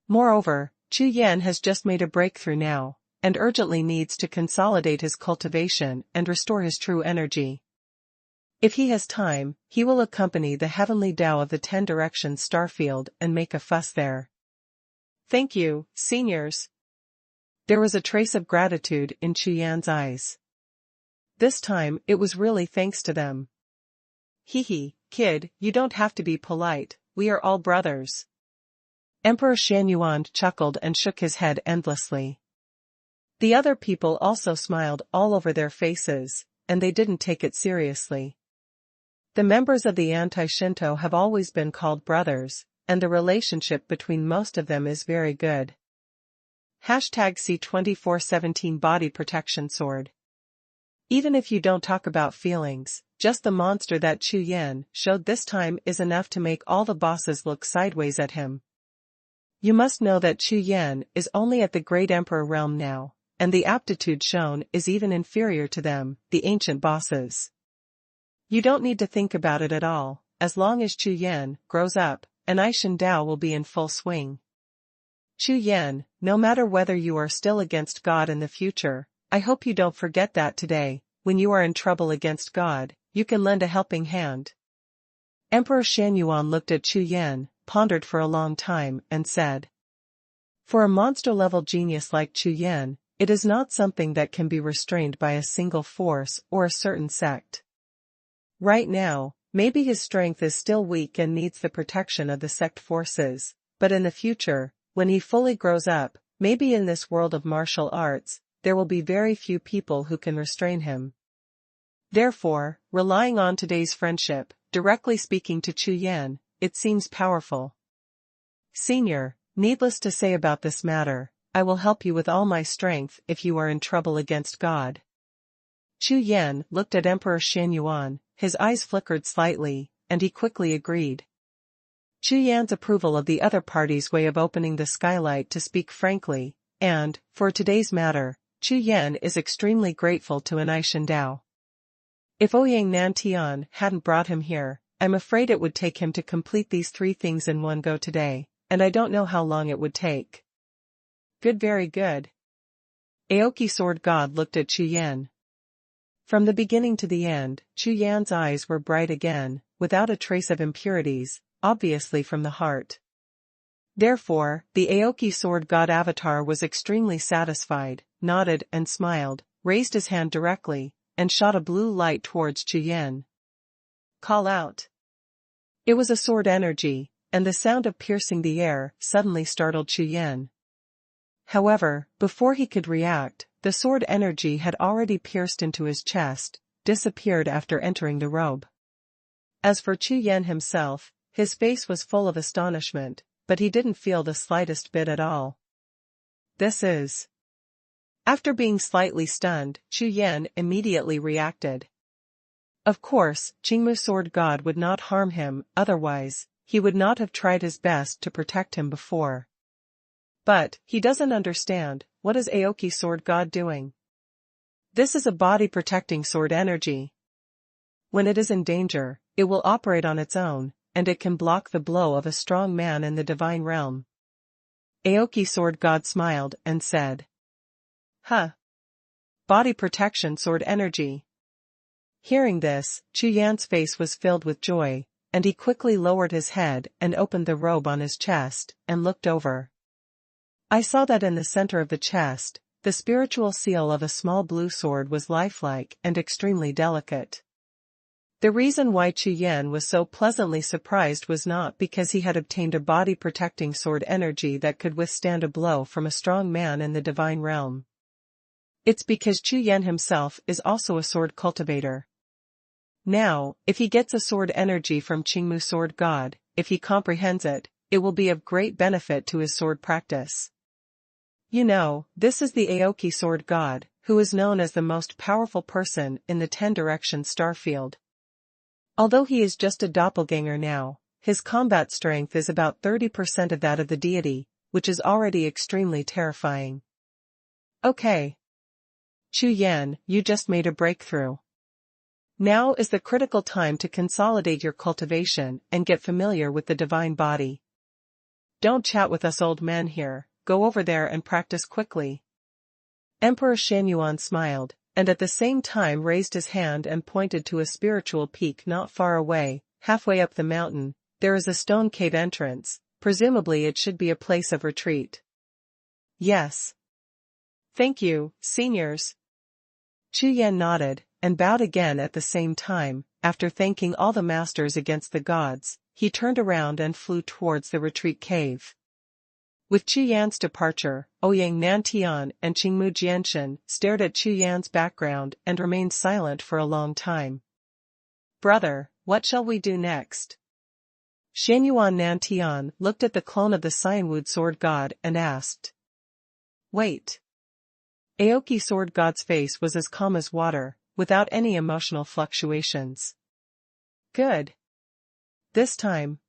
A: Moreover, Chu Yan has just made a breakthrough now, and urgently needs to consolidate his cultivation and restore his true energy. If he has time, he will accompany the heavenly Tao of the 10 directions starfield and make a fuss there. Thank you, seniors. There was a trace of gratitude in Chu Yan's eyes. This time, it was really thanks to them. Hee, kid, you don't have to be polite, we are all brothers. Emperor Xuanhuan chuckled and shook his head endlessly. The other people also smiled all over their faces, and they didn't take it seriously. The members of the anti-Shinto have always been called brothers, and the relationship between most of them is very good. #C2417 Body Protection Sword. Even if you don't talk about feelings, just the monster that Chu Yan showed this time is enough to make all the bosses look sideways at him. You must know that Chu Yan is only at the Great Emperor realm now, and the aptitude shown is even inferior to them, the ancient bosses. You don't need to think about it at all, as long as Chu Yan grows up, and Aishin Dao will be in full swing. Chu Yan, no matter whether you are still against God in the future, I hope you don't forget that today, when you are in trouble against God, you can lend a helping hand. Emperor Xuanhuan looked at Chu Yan, pondered for a long time, and said. For a monster-level genius like Chu Yan, it is not something that can be restrained by a single force or a certain sect. Right now, maybe his strength is still weak and needs the protection of the sect forces, but in the future, when he fully grows up, maybe in this world of martial arts, there will be very few people who can restrain him. Therefore, relying on today's friendship, directly speaking to Chu Yan, it seems powerful. Senior, needless to say about this matter, I will help you with all my strength if you are in trouble against God. Chu Yan looked at Emperor Xuanhuan, his eyes flickered slightly, and he quickly agreed. Chu Yan's approval of the other party's way of opening the skylight to speak frankly, and, for today's matter, Chu Yan is extremely grateful to Anai Shindao. If Ouyang Nantian hadn't brought him here, I'm afraid it would take him to complete these 3 things in one go today, and I don't know how long it would take. Good, very good. Aoki Sword God looked at Chu Yan. From the beginning to the end, Chu Yan's eyes were bright again, without a trace of impurities, obviously from the heart. Therefore, the Aoki Sword God avatar was extremely satisfied, nodded and smiled, raised his hand directly, and shot a blue light towards Chu Yan. Call out. It was a sword energy, and the sound of piercing the air suddenly startled Chu Yan. However, before he could react, the sword energy had already pierced into his chest, disappeared after entering the robe. As for Chu Yan himself, his face was full of astonishment, but he didn't feel the slightest bit at all. This is... After being slightly stunned, Chu Yan immediately reacted. Of course, Qingmu Sword God would not harm him, otherwise, he would not have tried his best to protect him before. But, he doesn't understand, what is Aoki Sword God doing? This is a body-protecting sword energy. When it is in danger, it will operate on its own, and it can block the blow of a strong man in the divine realm. Aoki Sword God smiled and said. Huh. Body protection sword energy. Hearing this, Chu Yan's face was filled with joy, and he quickly lowered his head and opened the robe on his chest, and looked over. I saw that in the center of the chest, the spiritual seal of a small blue sword was lifelike and extremely delicate. The reason why Chu Yan was so pleasantly surprised was not because he had obtained a body-protecting sword energy that could withstand a blow from a strong man in the divine realm. It's because Chu Yan himself is also a sword cultivator. Now, if he gets a sword energy from Qingmu Sword God, if he comprehends it, it will be of great benefit to his sword practice. You know, this is the Aoki Sword God, who is known as the most powerful person in the 10-direction starfield. Although he is just a doppelganger now, his combat strength is about 30% of that of the deity, which is already extremely terrifying. Okay. Chu Yan, you just made a breakthrough. Now is the critical time to consolidate your cultivation and get familiar with the divine body. Don't chat with us old men here, go over there and practice quickly. Emperor Xuanhuan smiled, and at the same time raised his hand and pointed to a spiritual peak not far away. Halfway up the mountain, there is a stone cave entrance, presumably it should be a place of retreat. Yes. Thank you, seniors. Chu Yan nodded, and bowed again at the same time. After thanking all the masters against the gods, he turned around and flew towards the retreat cave. With Chu Yan's departure, Ouyang Nantian and Qingmu Jianshan stared at Chu Yan's background and remained silent for a long time. Brother, what shall we do next? Xuanhuan Nantian looked at the clone of the Xianwood Sword God and asked. Wait. Aoki Sword God's face was as calm as water, without any emotional fluctuations. Good. This time.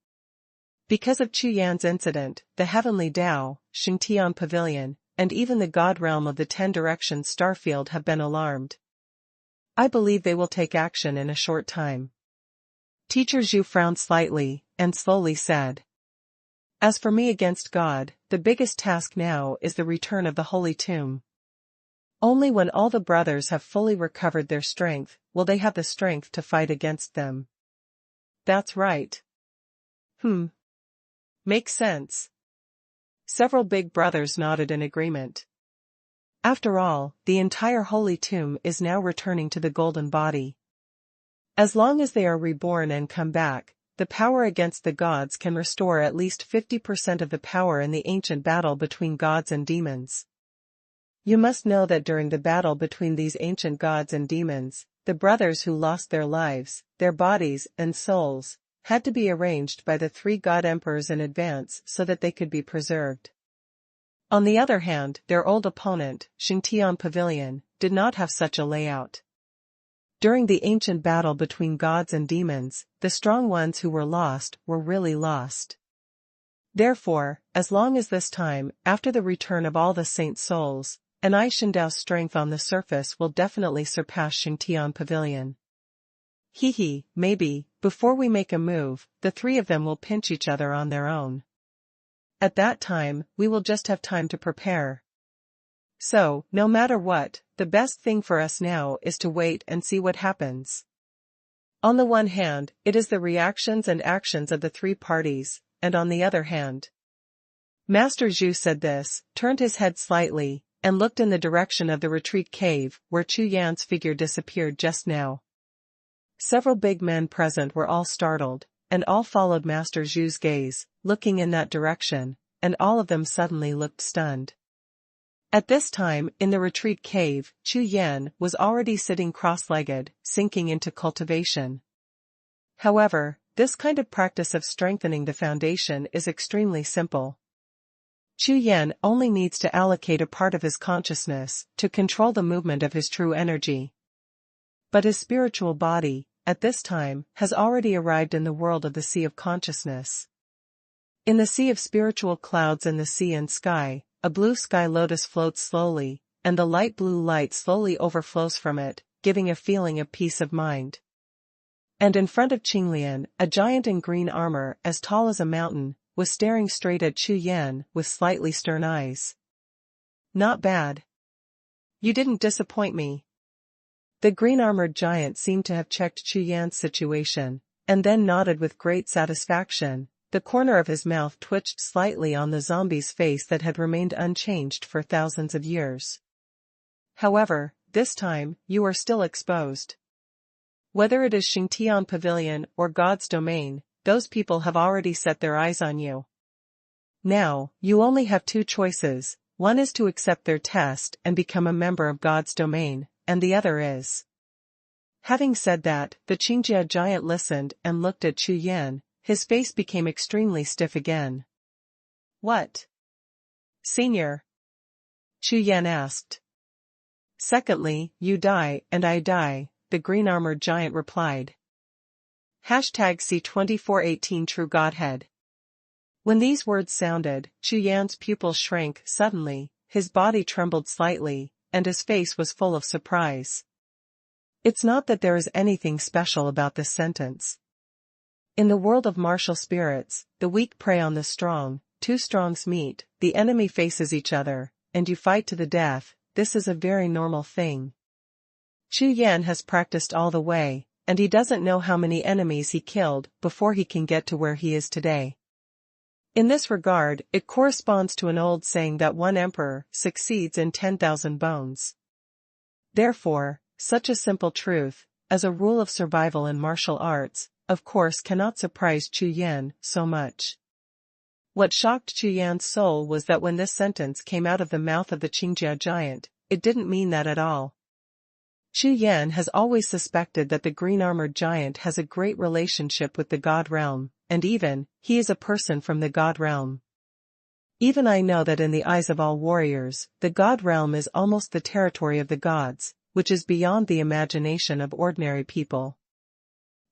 A: Because of Chu Yan's incident, the Heavenly Tao, Xingtian Pavilion, and even the God realm of the 10-direction starfield have been alarmed. I believe they will take action in a short time. Teacher Zhu frowned slightly, and slowly said. As for me against God, the biggest task now is the return of the Holy Tomb. Only when all the brothers have fully recovered their strength, will they have the strength to fight against them. That's right. Makes sense. Several big brothers nodded in agreement. After all, the entire Holy Tomb is now returning to the golden body. As long as they are reborn and come back, the power against the gods can restore at least 50% of the power in the ancient battle between gods and demons. You must know that during the battle between these ancient gods and demons, the brothers who lost their lives, their bodies and souls, had to be arranged by the three god emperors in advance so that they could be preserved. On the other hand, their old opponent, Xingtian Pavilion, did not have such a layout. During the ancient battle between gods and demons, the strong ones who were lost were really lost. Therefore, as long as this time, after the return of all the saint souls, and Xindao's strength on the surface will definitely surpass Xingtian Pavilion. Maybe, before we make a move, the three of them will pinch each other on their own. At that time, we will just have time to prepare. So, no matter what, the best thing for us now is to wait and see what happens. On the one hand, it is the reactions and actions of the three parties, and on the other hand. Master Zhu said this, turned his head slightly, and looked in the direction of the retreat cave, where Chu Yan's figure disappeared just now. Several big men present were all startled, and all followed Master Zhu's gaze, looking in that direction, and all of them suddenly looked stunned. At this time, in the retreat cave, Chu Yan was already sitting cross-legged, sinking into cultivation. However, this kind of practice of strengthening the foundation is extremely simple. Chu Yan only needs to allocate a part of his consciousness to control the movement of his true energy. But his spiritual body, at this time, has already arrived in the world of the sea of consciousness. In the sea of spiritual clouds in the sea and sky, a blue sky lotus floats slowly, and the light blue light slowly overflows from it, giving a feeling of peace of mind. And in front of Qinglian, a giant in green armor as tall as a mountain, was staring straight at Chu Yan with slightly stern eyes. Not bad. You didn't disappoint me. The green-armored giant seemed to have checked Chu Yan's situation, and then nodded with great satisfaction. The corner of his mouth twitched slightly on the zombie's face that had remained unchanged for thousands of years. However, this time, you are still exposed. Whether it is Xingtian Pavilion or God's domain, those people have already set their eyes on you. Now, you only have two choices, one is to accept their test and become a member of God's domain, and the other is. Having said that, the Qingjia giant listened and looked at Chu Yan. His face became extremely stiff again. What? Senior? Chu Yan asked. Secondly, you die and I die, the green-armored giant replied. #C2418 True Godhead. When these words sounded, Chu Yan's pupils shrank suddenly, his body trembled slightly, and his face was full of surprise. It's not that there is anything special about this sentence. In the world of martial spirits, the weak prey on the strong, two strongs meet, the enemy faces each other, and you fight to the death. This is a very normal thing. Chu Yan has practiced all the way, and he doesn't know how many enemies he killed before he can get to where he is today. In this regard, it corresponds to an old saying that one emperor succeeds in 10,000 bones. Therefore, such a simple truth, as a rule of survival in martial arts, of course cannot surprise Chu Yan so much. What shocked Chu Yan's soul was that when this sentence came out of the mouth of the Qingjia giant, it didn't mean that at all. Chu Yan has always suspected that the green-armored giant has a great relationship with the God realm, and even, he is a person from the God realm. Even I know that in the eyes of all warriors, the God realm is almost the territory of the gods, which is beyond the imagination of ordinary people.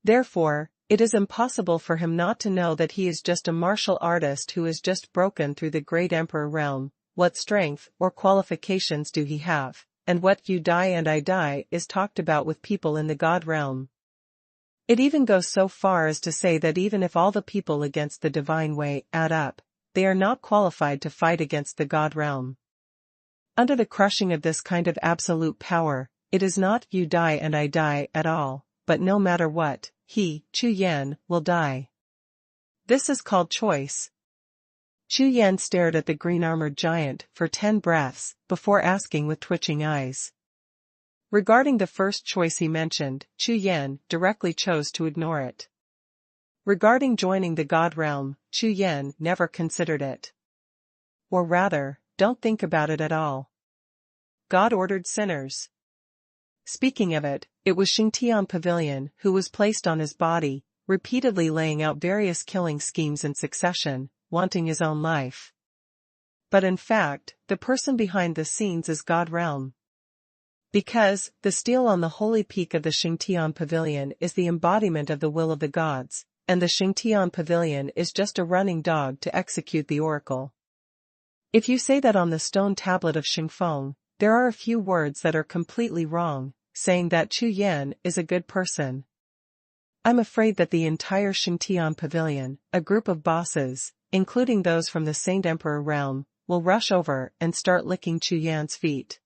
A: Therefore, it is impossible for him not to know that he is just a martial artist who has just broken through the great emperor realm. What strength or qualifications do he have, and what you die and I die is talked about with people in the God realm. It even goes so far as to say that even if all the people against the divine way add up, they are not qualified to fight against the God realm. Under the crushing of this kind of absolute power, it is not you die and I die at all, but no matter what, he, Chu Yan, will die. This is called choice. Chu Yan stared at the green-armored giant for 10 breaths, before asking with twitching eyes. Regarding the first choice he mentioned, Chu Yan directly chose to ignore it. Regarding joining the God realm, Chu Yan never considered it. Or rather, don't think about it at all. God ordered sinners. Speaking of it, it was Xingtian Pavilion who was placed on his body, repeatedly laying out various killing schemes in succession, wanting his own life. But in fact, the person behind the scenes is God realm. Because, the stele on the holy peak of the Xingtian Pavilion is the embodiment of the will of the gods, and the Xingtian Pavilion is just a running dog to execute the oracle. If you say that on the stone tablet of Xingfeng, there are a few words that are completely wrong, saying that Chu Yan is a good person. I'm afraid that the entire Xingtian Pavilion, a group of bosses, including those from the Saint Emperor realm, will rush over and start licking Chu Yan's feet.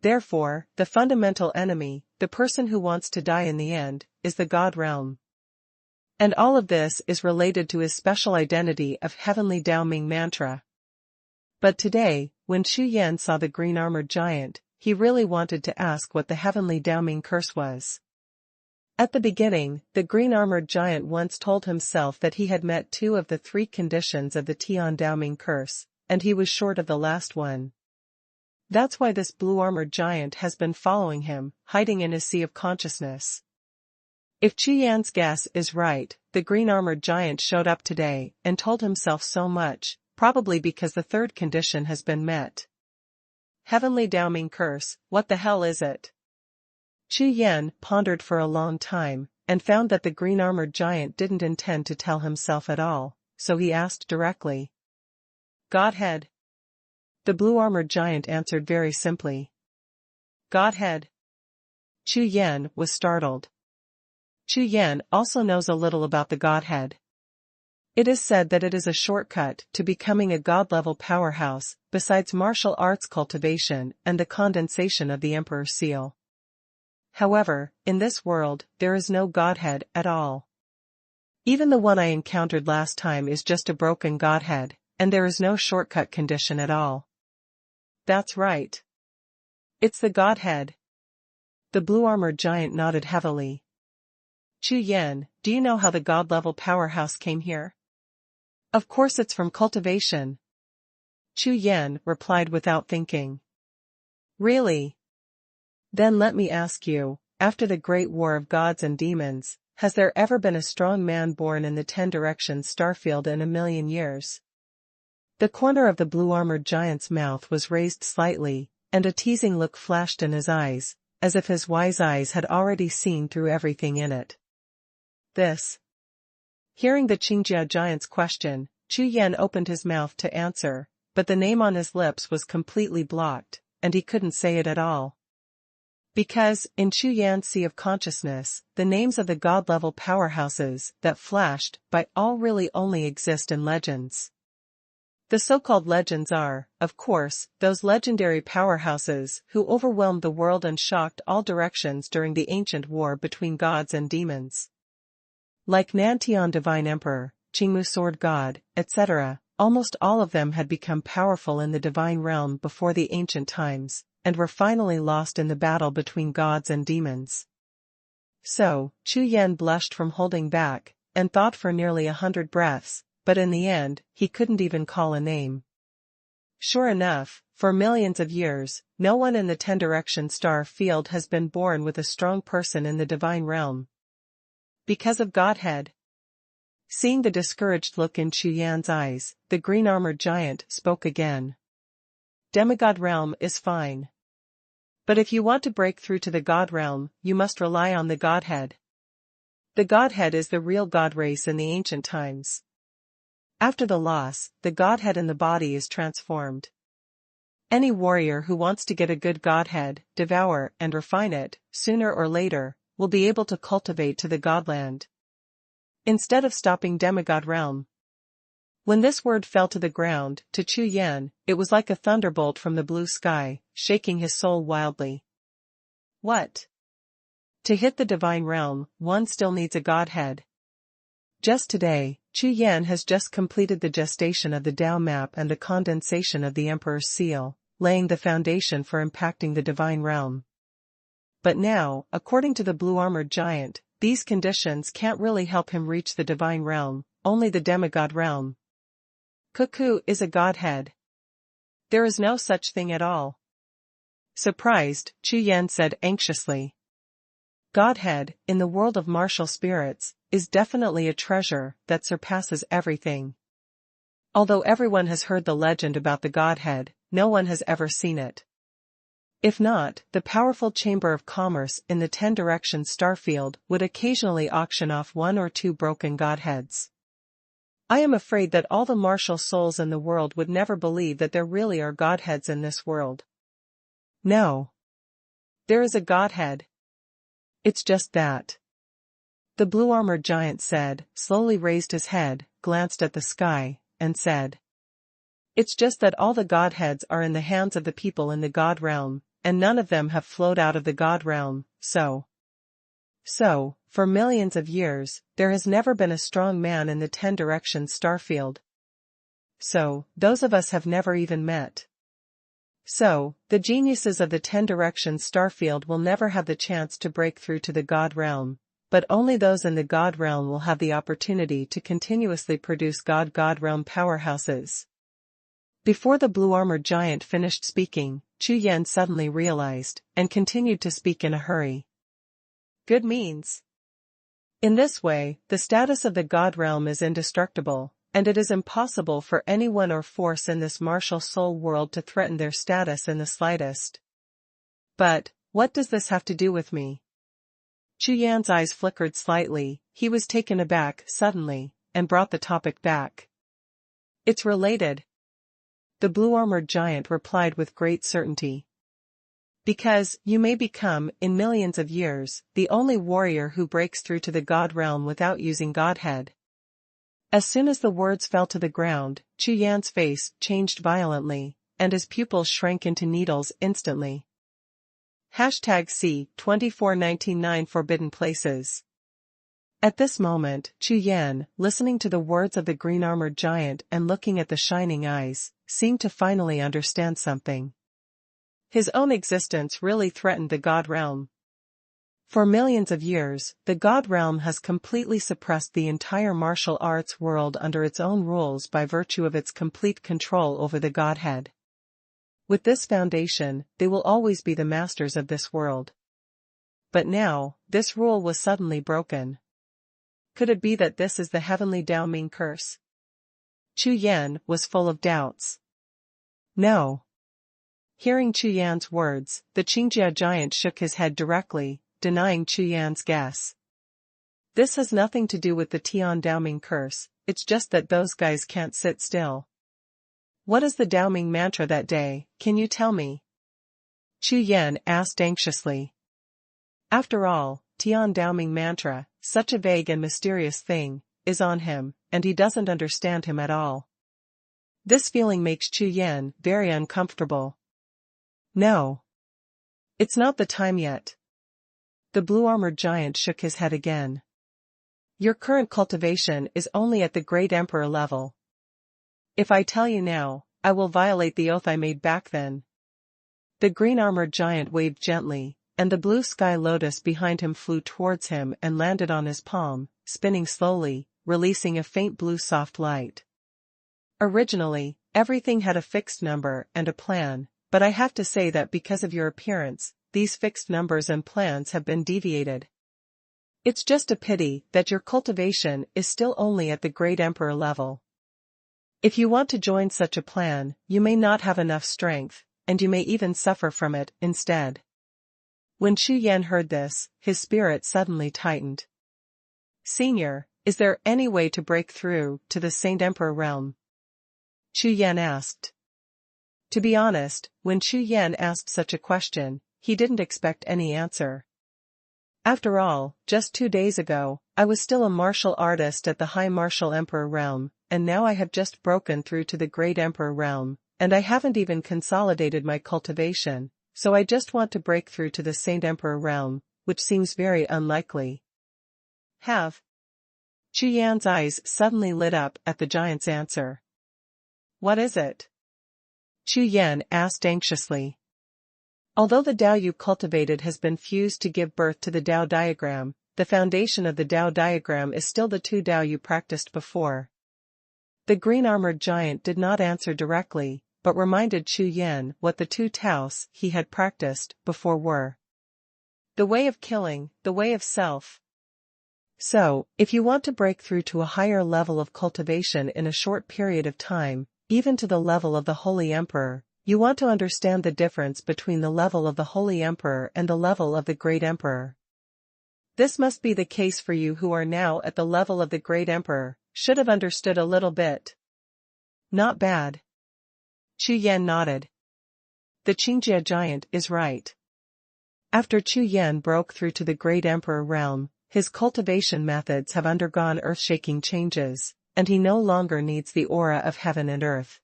A: Therefore, the fundamental enemy, the person who wants to die in the end, is the God realm. And all of this is related to his special identity of Heavenly Daoming mantra. But today, when Chu Yan saw the green-armored giant, he really wanted to ask what the Heavenly Daoming curse was. At the beginning, the green-armored giant once told himself that he had met 2 of the 3 conditions of the Tian Daoming curse, and he was short of the last one. That's why this blue-armored giant has been following him, hiding in his sea of consciousness. If Chu Yan's guess is right, the green-armored giant showed up today and told himself so much, probably because the 3rd condition has been met. Heavenly Daoming curse, what the hell is it? Chu Yan pondered for a long time, and found that the green-armored giant didn't intend to tell himself at all, so he asked directly. Godhead. The blue-armored giant answered very simply. Godhead. Chu Yan was startled. Chu Yan also knows a little about the Godhead. It is said that it is a shortcut to becoming a God-level powerhouse, besides martial arts cultivation and the condensation of the Emperor's seal. However, in this world, there is no Godhead at all. Even the one I encountered last time is just a broken Godhead, and there is no shortcut condition at all. That's right. It's the Godhead. The blue-armored giant nodded heavily. Chu Yan, do you know how the God-level powerhouse came here? Of course it's from cultivation. Chu Yan replied without thinking. Really? Then let me ask you, after the great war of gods and demons, has there ever been a strong man born in the 10 Directions starfield in 1,000,000 years? The corner of the blue-armored giant's mouth was raised slightly, and a teasing look flashed in his eyes, as if his wise eyes had already seen through everything in it. This. Hearing the Qingjiao giant's question, Chu Yan opened his mouth to answer, but the name on his lips was completely blocked, and he couldn't say it at all. Because, in Chu Yan's sea of consciousness, the names of the God-level powerhouses that flashed by all really only exist in legends. The so-called legends are, of course, those legendary powerhouses who overwhelmed the world and shocked all directions during the ancient war between gods and demons. Like Nantian Divine Emperor, Qingmu Sword God, etc., almost all of them had become powerful in the divine realm before the ancient times, and were finally lost in the battle between gods and demons. So, Chu Yan blushed from holding back, and thought for nearly 100 breaths, but in the end, he couldn't even call a name. Sure enough, for millions of years, no one in the 10 Direction star field has been born with a strong person in the divine realm. Because of Godhead. Seeing the discouraged look in Chu Yan's eyes, the green-armored giant spoke again. Demigod realm is fine. But if you want to break through to the God realm, you must rely on the Godhead. The Godhead is the real God race in the ancient times. After the loss, the Godhead in the body is transformed. Any warrior who wants to get a good Godhead, devour and refine it, sooner or later, will be able to cultivate to the Godland. Instead of stopping demigod realm. When this word fell to the ground, to Chu Yan, it was like a thunderbolt from the blue sky, shaking his soul wildly. What? To hit the divine realm, one still needs a Godhead. Just today, Chu Yan has just completed the gestation of the Dao map and the condensation of the Emperor's seal, laying the foundation for impacting the divine realm. But now, according to the blue-armored giant, these conditions can't really help him reach the divine realm, only the demigod realm. Cuckoo is a godhead. There is no such thing at all. Surprised, Chu Yan said anxiously. Godhead, in the world of martial spirits, is definitely a treasure that surpasses everything. Although everyone has heard the legend about the Godhead, no one has ever seen it. If not, the powerful Chamber of Commerce in the 10 Directions starfield would occasionally auction off 1 or 2 broken Godheads. I am afraid that all the martial souls in the world would never believe that there really are Godheads in this world. No. There is a Godhead. It's just that. The blue-armored giant said, slowly raised his head, glanced at the sky, and said. It's just that all the Godheads are in the hands of the people in the God realm, and none of them have flowed out of the God realm, so, for millions of years, there has never been a strong man in the 10 Directions starfield. So, those of us have never even met. So, the geniuses of the 10 Directions starfield will never have the chance to break through to the God realm, but only those in the God realm will have the opportunity to continuously produce God realm powerhouses. Before the blue-armored giant finished speaking, Chu Yan suddenly realized, and continued to speak in a hurry. Good means. In this way, the status of the God realm is indestructible, and it is impossible for anyone or force in this martial soul world to threaten their status in the slightest. But, what does this have to do with me? Chu Yan's eyes flickered slightly, he was taken aback suddenly, and brought the topic back. It's related. The blue-armored giant replied with great certainty. Because, you may become, in millions of years, the only warrior who breaks through to the God realm without using Godhead. As soon as the words fell to the ground, Chu Yan's face changed violently, and his pupils shrank into needles instantly. #C2499 Forbidden Places. At this moment, Chu Yan, listening to the words of the green-armored giant and looking at the shining eyes, seemed to finally understand something. His own existence really threatened the God realm. For millions of years, the God realm has completely suppressed the entire martial arts world under its own rules by virtue of its complete control over the Godhead. With this foundation, they will always be the masters of this world. But now, this rule was suddenly broken. Could it be that this is the heavenly Daoming curse? Chu Yan was full of doubts. No. Hearing Chu Yan's words, the Qingjia giant shook his head directly, denying Chu Yan's guess. This has nothing to do with the Tian Daoming curse, it's just that those guys can't sit still. What is the Daoming mantra that day, can you tell me? Chu Yan asked anxiously. After all, Tian Daoming mantra, such a vague and mysterious thing, is on him, and he doesn't understand him at all. This feeling makes Chu Yan very uncomfortable. No. It's not the time yet. The blue-armored giant shook his head again. Your current cultivation is only at the Great Emperor level. If I tell you now, I will violate the oath I made back then. The green-armored giant waved gently, and the blue sky lotus behind him flew towards him and landed on his palm, spinning slowly, releasing a faint blue soft light. Originally, everything had a fixed number and a plan, but I have to say that because of your appearance, these fixed numbers and plans have been deviated. It's just a pity that your cultivation is still only at the Great Emperor level. If you want to join such a plan, you may not have enough strength, and you may even suffer from it instead. When Chu Yan heard this, his spirit suddenly tightened. Senior, is there any way to break through to the Saint Emperor realm? Chu Yan asked. To be honest, when Chu Yan asked such a question, he didn't expect any answer. After all, just 2 days ago, I was still a martial artist at the High Martial Emperor realm, and now I have just broken through to the Great Emperor realm, and I haven't even consolidated my cultivation, so I just want to break through to the Saint Emperor realm, which seems very unlikely. Have? Chu Yan's eyes suddenly lit up at the giant's answer. What is it? Chu Yan asked anxiously. Although the Dao you cultivated has been fused to give birth to the Dao diagram, the foundation of the Dao diagram is still the two Dao you practiced before. The green-armored giant did not answer directly, but reminded Chu Yan what the two Taos he had practiced before were. The way of killing, the way of self. So, if you want to break through to a higher level of cultivation in a short period of time, even to the level of the Holy Emperor, you want to understand the difference between the level of the Holy Emperor and the level of the Great Emperor. This must be the case for you who are now at the level of the Great Emperor, should have understood a little bit. Not bad. Chu Yan nodded. The Qingjia giant is right. After Chu Yan broke through to the Great Emperor realm, his cultivation methods have undergone earth-shaking changes, and he no longer needs the aura of heaven and earth.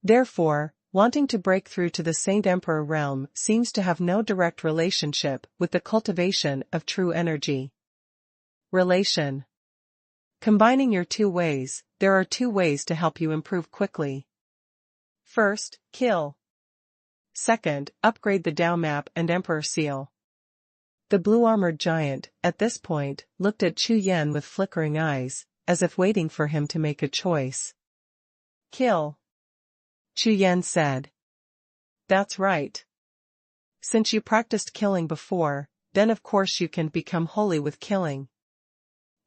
A: Therefore, wanting to break through to the Saint Emperor realm seems to have no direct relationship with the cultivation of true energy. Relation. Combining your two ways, there are two ways to help you improve quickly. First, kill. Second, upgrade the Dao map and Emperor seal. The blue-armored giant, at this point, looked at Chu Yan with flickering eyes, as if waiting for him to make a choice. Kill. Chu Yan said. That's right. Since you practiced killing before, then of course you can become holy with killing.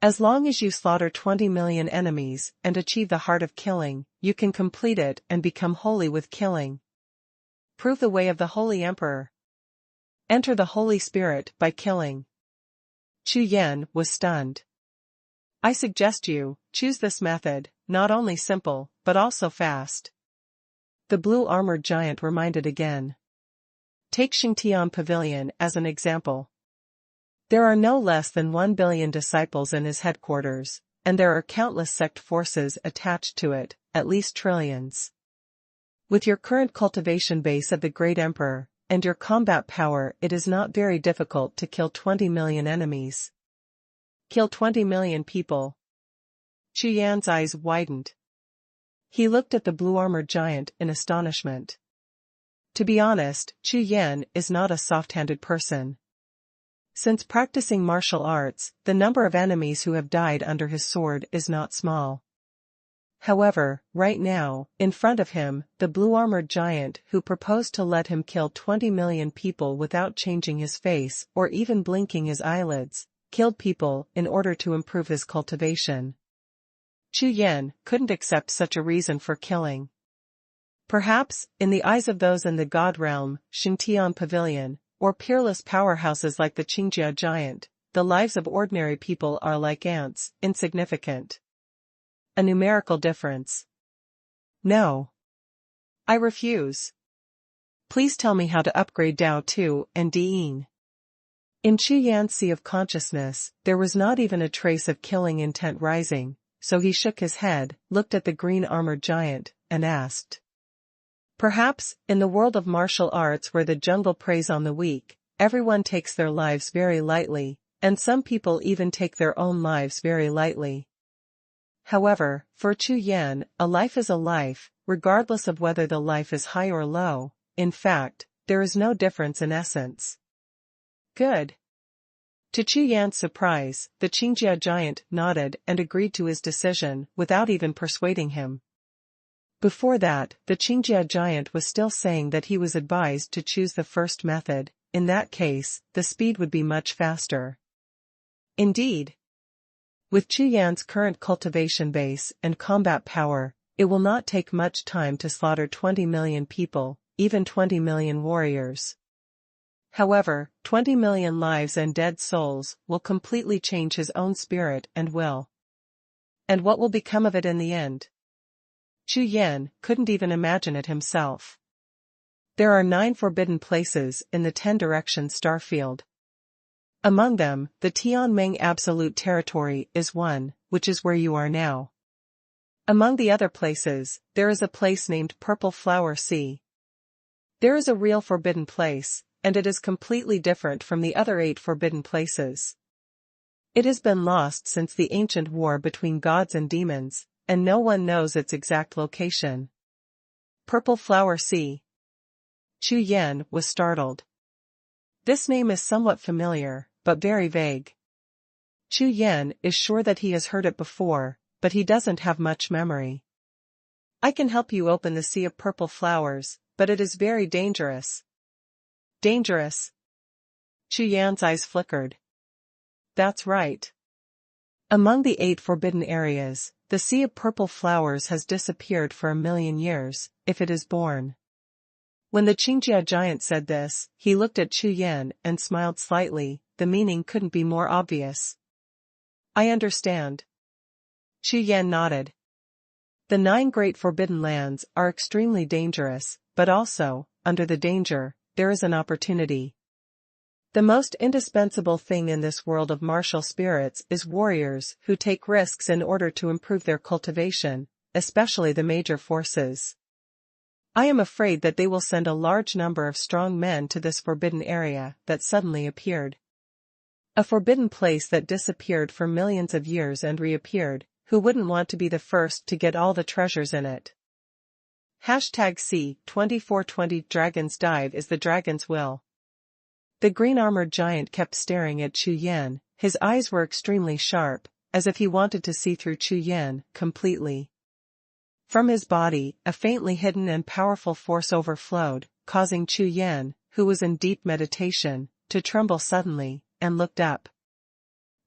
A: As long as you slaughter 20 million enemies and achieve the heart of killing, you can complete it and become holy with killing. Prove the way of the Holy Emperor. Enter the Holy Spirit by killing. Chu Yan was stunned. I suggest you choose this method, not only simple, but also fast. The blue-armored giant reminded again. Take Xingtian Pavilion as an example. There are no less than 1 billion disciples in his headquarters, and there are countless sect forces attached to it, at least trillions. With your current cultivation base of the Great Emperor, and your combat power, it is not very difficult to kill 20 million enemies. Kill 20 million people. Chu Yan's eyes widened. He looked at the blue-armored giant in astonishment. To be honest, Chu Yan is not a soft-handed person. Since practicing martial arts, the number of enemies who have died under his sword is not small. However, right now, in front of him, the blue-armored giant who proposed to let him kill 20 million people without changing his face or even blinking his eyelids, killed people in order to improve his cultivation. Chu Yan couldn't accept such a reason for killing. Perhaps, in the eyes of those in the God realm, Xingtian Pavilion, or peerless powerhouses like the Qingjia giant, the lives of ordinary people are like ants, insignificant. A numerical difference. No. I refuse. Please tell me how to upgrade Dao 2 and Diyin. In Chu Yan's sea of consciousness, there was not even a trace of killing intent rising, so he shook his head, looked at the green-armored giant, and asked. Perhaps, in the world of martial arts where the jungle preys on the weak, everyone takes their lives very lightly, and some people even take their own lives very lightly. However, for Chu Yan, a life is a life, regardless of whether the life is high or low. In fact, there is no difference in essence. Good. To Chu Yan's surprise, the Qingjia giant nodded and agreed to his decision without even persuading him. Before that, the Qingjia giant was still saying that he was advised to choose the first method. In that case, the speed would be much faster. Indeed. With Chu Yan's current cultivation base and combat power, it will not take much time to slaughter 20 million people, even 20 million warriors. However, 20 million lives and dead souls will completely change his own spirit and will. And what will become of it in the end? Chu Yan couldn't even imagine it himself. There are 9 forbidden places in the 10 direction starfield. Among them, the Tianming Absolute Territory is one, which is where you are now. Among the other places, there is a place named Purple Flower Sea. There is a real forbidden place, and it is completely different from the other 8 forbidden places. It has been lost since the ancient war between gods and demons, and no one knows its exact location. Purple Flower Sea. Chu Yan was startled. This name is somewhat familiar, but very vague. Chu Yan is sure that he has heard it before, but he doesn't have much memory. I can help you open the Sea of Purple Flowers, but it is very dangerous. Dangerous? Chu Yan's eyes flickered. That's right. Among the 8 forbidden areas, the Sea of Purple Flowers has disappeared for 1,000,000 years, if it is born. When the Xie giant said this, he looked at Chu Yan and smiled slightly. The meaning couldn't be more obvious. I understand. Chu Yan nodded. The 9 great forbidden lands are extremely dangerous, but also, under the danger, there is an opportunity. The most indispensable thing in this world of martial spirits is warriors who take risks in order to improve their cultivation, especially the major forces. I am afraid that they will send a large number of strong men to this forbidden area that suddenly appeared. A forbidden place that disappeared for millions of years and reappeared. Who wouldn't want to be the first to get all the treasures in it? #C2420 Dragon's Dive is the dragon's will. The green-armored giant kept staring at Chu Yan. His eyes were extremely sharp, as if he wanted to see through Chu Yan completely. From his body, a faintly hidden and powerful force overflowed, causing Chu Yan, who was in deep meditation, to tremble suddenly, and looked up.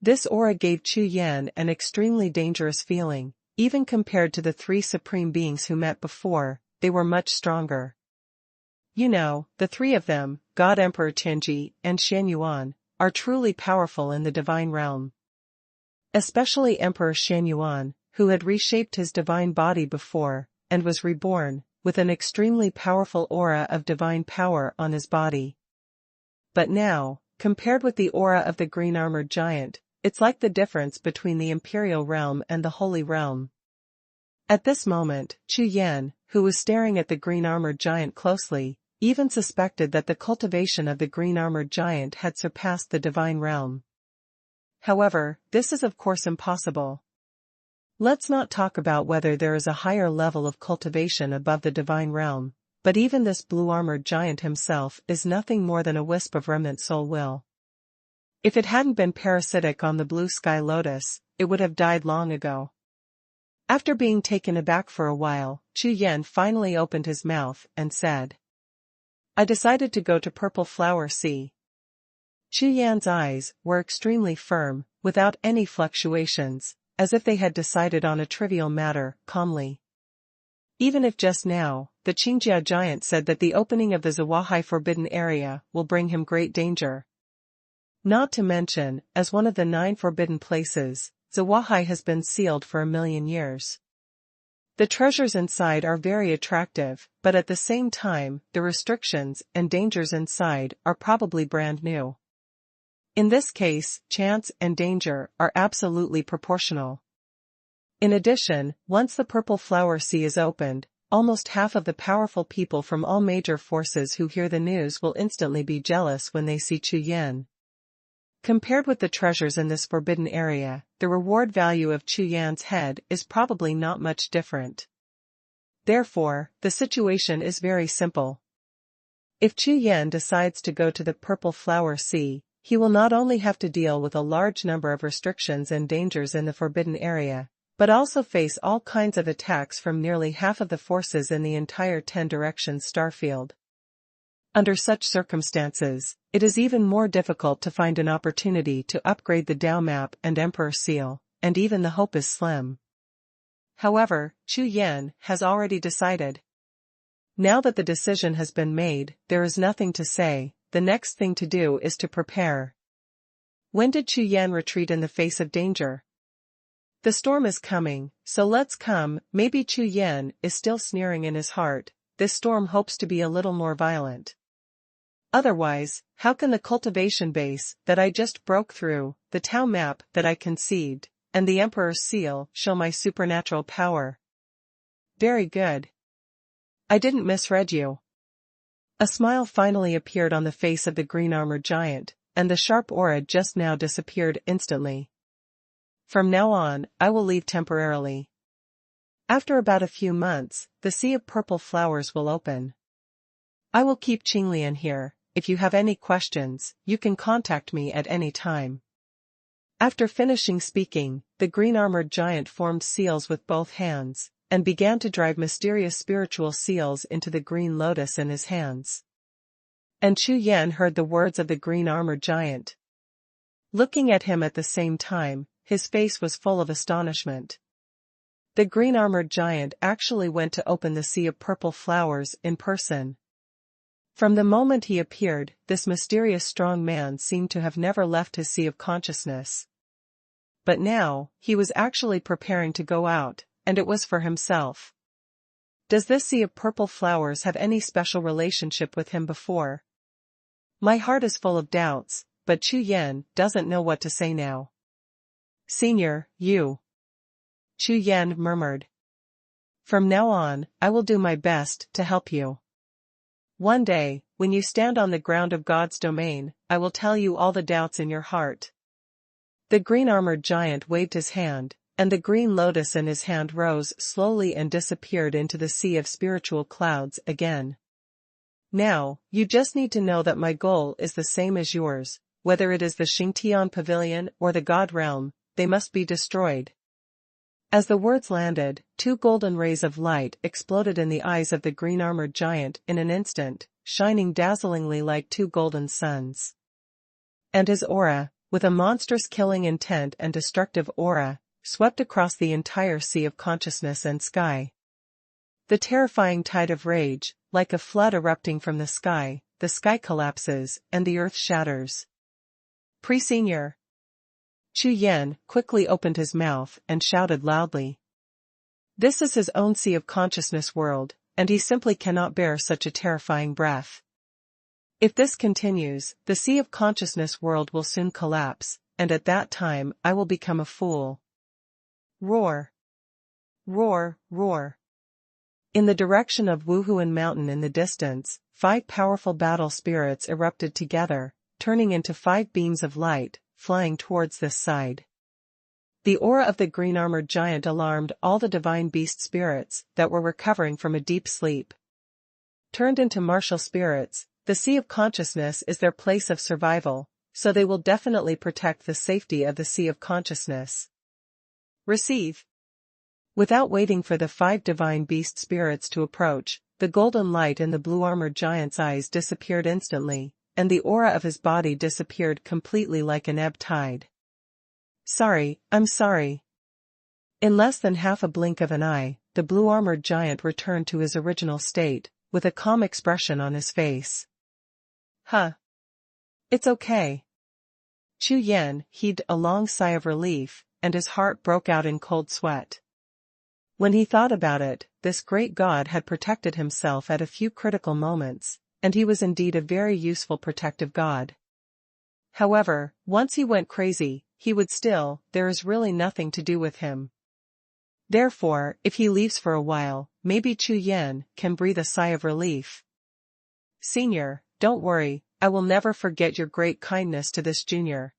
A: This aura gave Chu Yan an extremely dangerous feeling. Even compared to the 3 supreme beings who met before, they were much stronger. You know, the 3 of them, God Emperor Tianji and Xuanhuan, are truly powerful in the divine realm. Especially Emperor Xuanhuan, who had reshaped his divine body before, and was reborn, with an extremely powerful aura of divine power on his body. But now, compared with the aura of the green-armored giant, it's like the difference between the imperial realm and the holy realm. At this moment, Chu Yan, who was staring at the green-armored giant closely, even suspected that the cultivation of the green-armored giant had surpassed the divine realm. However, this is of course impossible. Let's not talk about whether there is a higher level of cultivation above the divine realm, but even this blue-armored giant himself is nothing more than a wisp of remnant soul will. If it hadn't been parasitic on the blue sky lotus, it would have died long ago. After being taken aback for a while, Chu Yan finally opened his mouth and said, I decided to go to Purple Flower Sea. Chu Yan's eyes were extremely firm, without any fluctuations, as if they had decided on a trivial matter, calmly. Even if just now, the Xie giant said that the opening of the Xuanhuan forbidden area will bring him great danger. Not to mention, as one of the 9 forbidden places, Xuanhuan has been sealed for 1,000,000 years. The treasures inside are very attractive, but at the same time, the restrictions and dangers inside are probably brand new. In this case, chance and danger are absolutely proportional. In addition, once the Purple Flower Sea is opened, almost half of the powerful people from all major forces who hear the news will instantly be jealous when they see Chu Yan. Compared with the treasures in this forbidden area, the reward value of Chu Yan's head is probably not much different. Therefore, the situation is very simple. If Chu Yan decides to go to the Purple Flower Sea, he will not only have to deal with a large number of restrictions and dangers in the forbidden area, but also face all kinds of attacks from nearly half of the forces in the entire 10 Directions starfield. Under such circumstances, it is even more difficult to find an opportunity to upgrade the Dao map and Emperor Seal, and even the hope is slim. However, Chu Yan has already decided. Now that the decision has been made, there is nothing to say. The next thing to do is to prepare. When did Chu Yan retreat in the face of danger? The storm is coming, so let's come. Maybe Chu Yan is still sneering in his heart. This storm hopes to be a little more violent. Otherwise, how can the cultivation base that I just broke through, the Tao map that I conceived, and the Emperor's seal show my supernatural power? Very good. I didn't misread you. A smile finally appeared on the face of the green-armored giant, and the sharp aura just now disappeared instantly. From now on, I will leave temporarily. After about a few months, the Sea of Purple Flowers will open. I will keep Qinglian here. If you have any questions, you can contact me at any time. After finishing speaking, the green-armored giant formed seals with both hands, and began to drive mysterious spiritual seals into the green lotus in his hands. And Chu Yan heard the words of the green-armored giant. Looking at him at the same time, his face was full of astonishment. The green-armored giant actually went to open the sea of purple flowers in person. From the moment he appeared, this mysterious strong man seemed to have never left his sea of consciousness. But now, he was actually preparing to go out, and it was for himself. Does this sea of purple flowers have any special relationship with him before? My heart is full of doubts, but Chu Yan doesn't know what to say now. Senior, you. Chu Yan murmured. From now on, I will do my best to help you. One day, when you stand on the ground of God's domain, I will tell you all the doubts in your heart. The green-armored giant waved his hand, and the green lotus in his hand rose slowly and disappeared into the sea of spiritual clouds again. Now, you just need to know that my goal is the same as yours, whether it is the Xingtian Pavilion or the God Realm, they must be destroyed. As the words landed, two golden rays of light exploded in the eyes of the green-armored giant in an instant, shining dazzlingly like two golden suns. And his aura, with a monstrous killing intent and destructive aura, swept across the entire sea of consciousness and sky. The terrifying tide of rage, like a flood erupting from the sky collapses, and the earth shatters. Pre-senior. Chu Yan quickly opened his mouth and shouted loudly. This is his own sea of consciousness world, and he simply cannot bear such a terrifying breath. If this continues, the sea of consciousness world will soon collapse, and at that time I will become a fool. Roar! Roar, roar! In the direction of Wuhun mountain in the distance, 5 powerful battle spirits erupted together, turning into 5 beams of light, flying towards this side. The aura of the green-armored giant alarmed all the divine beast spirits that were recovering from a deep sleep. Turned into martial spirits, the sea of consciousness is their place of survival, so they will definitely protect the safety of the sea of consciousness. Receive. Without waiting for the 5 divine beast spirits to approach, the golden light in the blue-armored giant's eyes disappeared instantly, and the aura of his body disappeared completely like an ebb tide. Sorry, I'm sorry. In less than half a blink of an eye, the blue-armored giant returned to his original state, with a calm expression on his face. Huh. It's okay. Chu Yan heaved a long sigh of relief, and his heart broke out in cold sweat. When he thought about it, this great god had protected himself at a few critical moments, and he was indeed a very useful protective god. However, once he went crazy, there is really nothing to do with him. Therefore, if he leaves for a while, maybe Chu Yan can breathe a sigh of relief. Senior, don't worry, I will never forget your great kindness to this junior.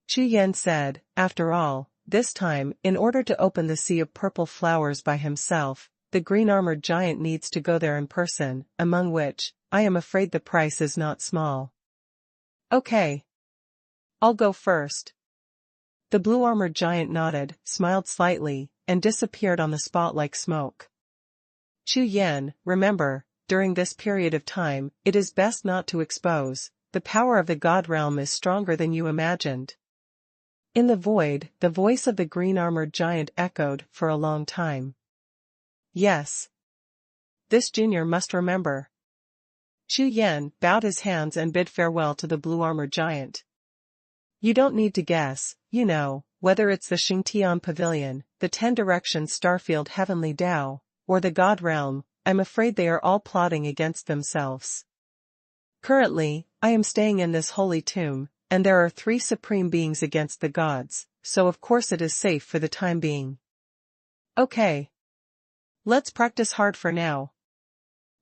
A: Chu Yan said, after all, this time, in order to open the sea of purple flowers by himself, the green-armored giant needs to go there in person, among which, I am afraid the price is not small. Okay. I'll go first. The blue-armored giant nodded, smiled slightly, and disappeared on the spot like smoke. Chu Yan, remember, during this period of time, it is best not to expose. The power of the God Realm is stronger than you imagined. In the void, the voice of the green-armored giant echoed for a long time. Yes. This junior must remember. Chu Yan bowed his hands and bid farewell to the blue-armored giant. You don't need to guess, you know, whether it's the Xingtian Pavilion, the 10 Directions Starfield Heavenly Dao, or the God Realm. I'm afraid they are all plotting against themselves. Currently, I am staying in this holy tomb, and there are 3 supreme beings against the gods, so of course it is safe for the time being. Okay. Let's practice hard for now.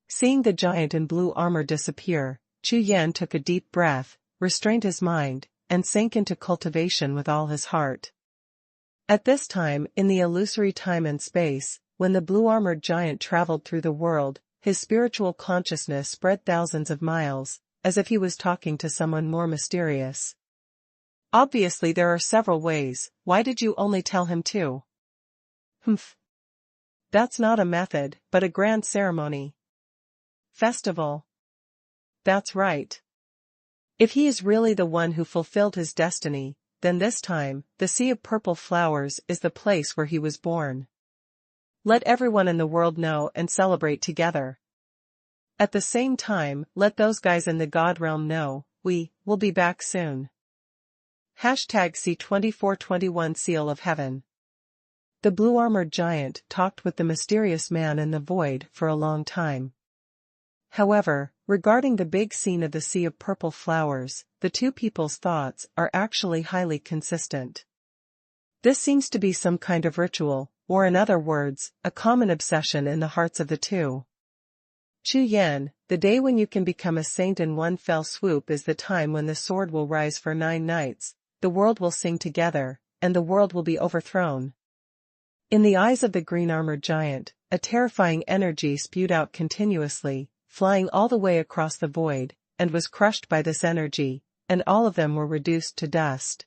A: Seeing the giant in blue armor disappear, Chu Yan took a deep breath, restrained his mind, and sank into cultivation with all his heart. At this time in the illusory time and space, when the blue-armored giant traveled through the world, his spiritual consciousness spread thousands of miles, as if he was talking to someone more mysterious. Obviously there are several ways, why did you only tell him two? Humph. That's not a method, but a grand ceremony. Festival. That's right. If he is really the one who fulfilled his destiny, then this time, the Sea of Purple Flowers is the place where he was born. Let everyone in the world know and celebrate together. At the same time, let those guys in the God realm know, we'll be back soon. #C2421 Seal of Heaven. The blue-armored giant talked with the mysterious man in the void for a long time. However, regarding the big scene of the Sea of Purple Flowers, the two people's thoughts are actually highly consistent. This seems to be some kind of ritual, or in other words, a common obsession in the hearts of the two. Chu Yan, the day when you can become a saint in one fell swoop is the time when the sword will rise for 9 nights, the world will sing together, and the world will be overthrown. In the eyes of the green-armored giant, a terrifying energy spewed out continuously, flying all the way across the void, and was crushed by this energy, and all of them were reduced to dust.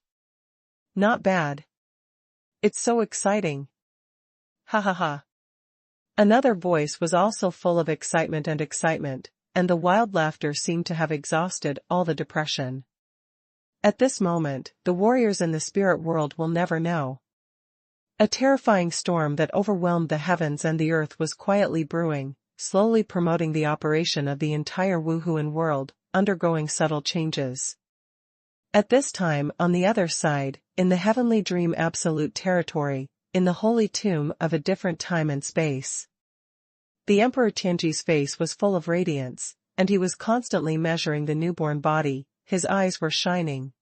A: Not bad. It's so exciting. Ha ha ha. Another voice was also full of excitement, and the wild laughter seemed to have exhausted all the depression. At this moment, the warriors in the spirit world will never know. A terrifying storm that overwhelmed the heavens and the earth was quietly brewing, slowly promoting the operation of the entire Wuhun world, undergoing subtle changes. At this time, on the other side, in the heavenly dream absolute territory, in the holy tomb of a different time and space, the Emperor Tianji's face was full of radiance, and he was constantly measuring the newborn body, his eyes were shining.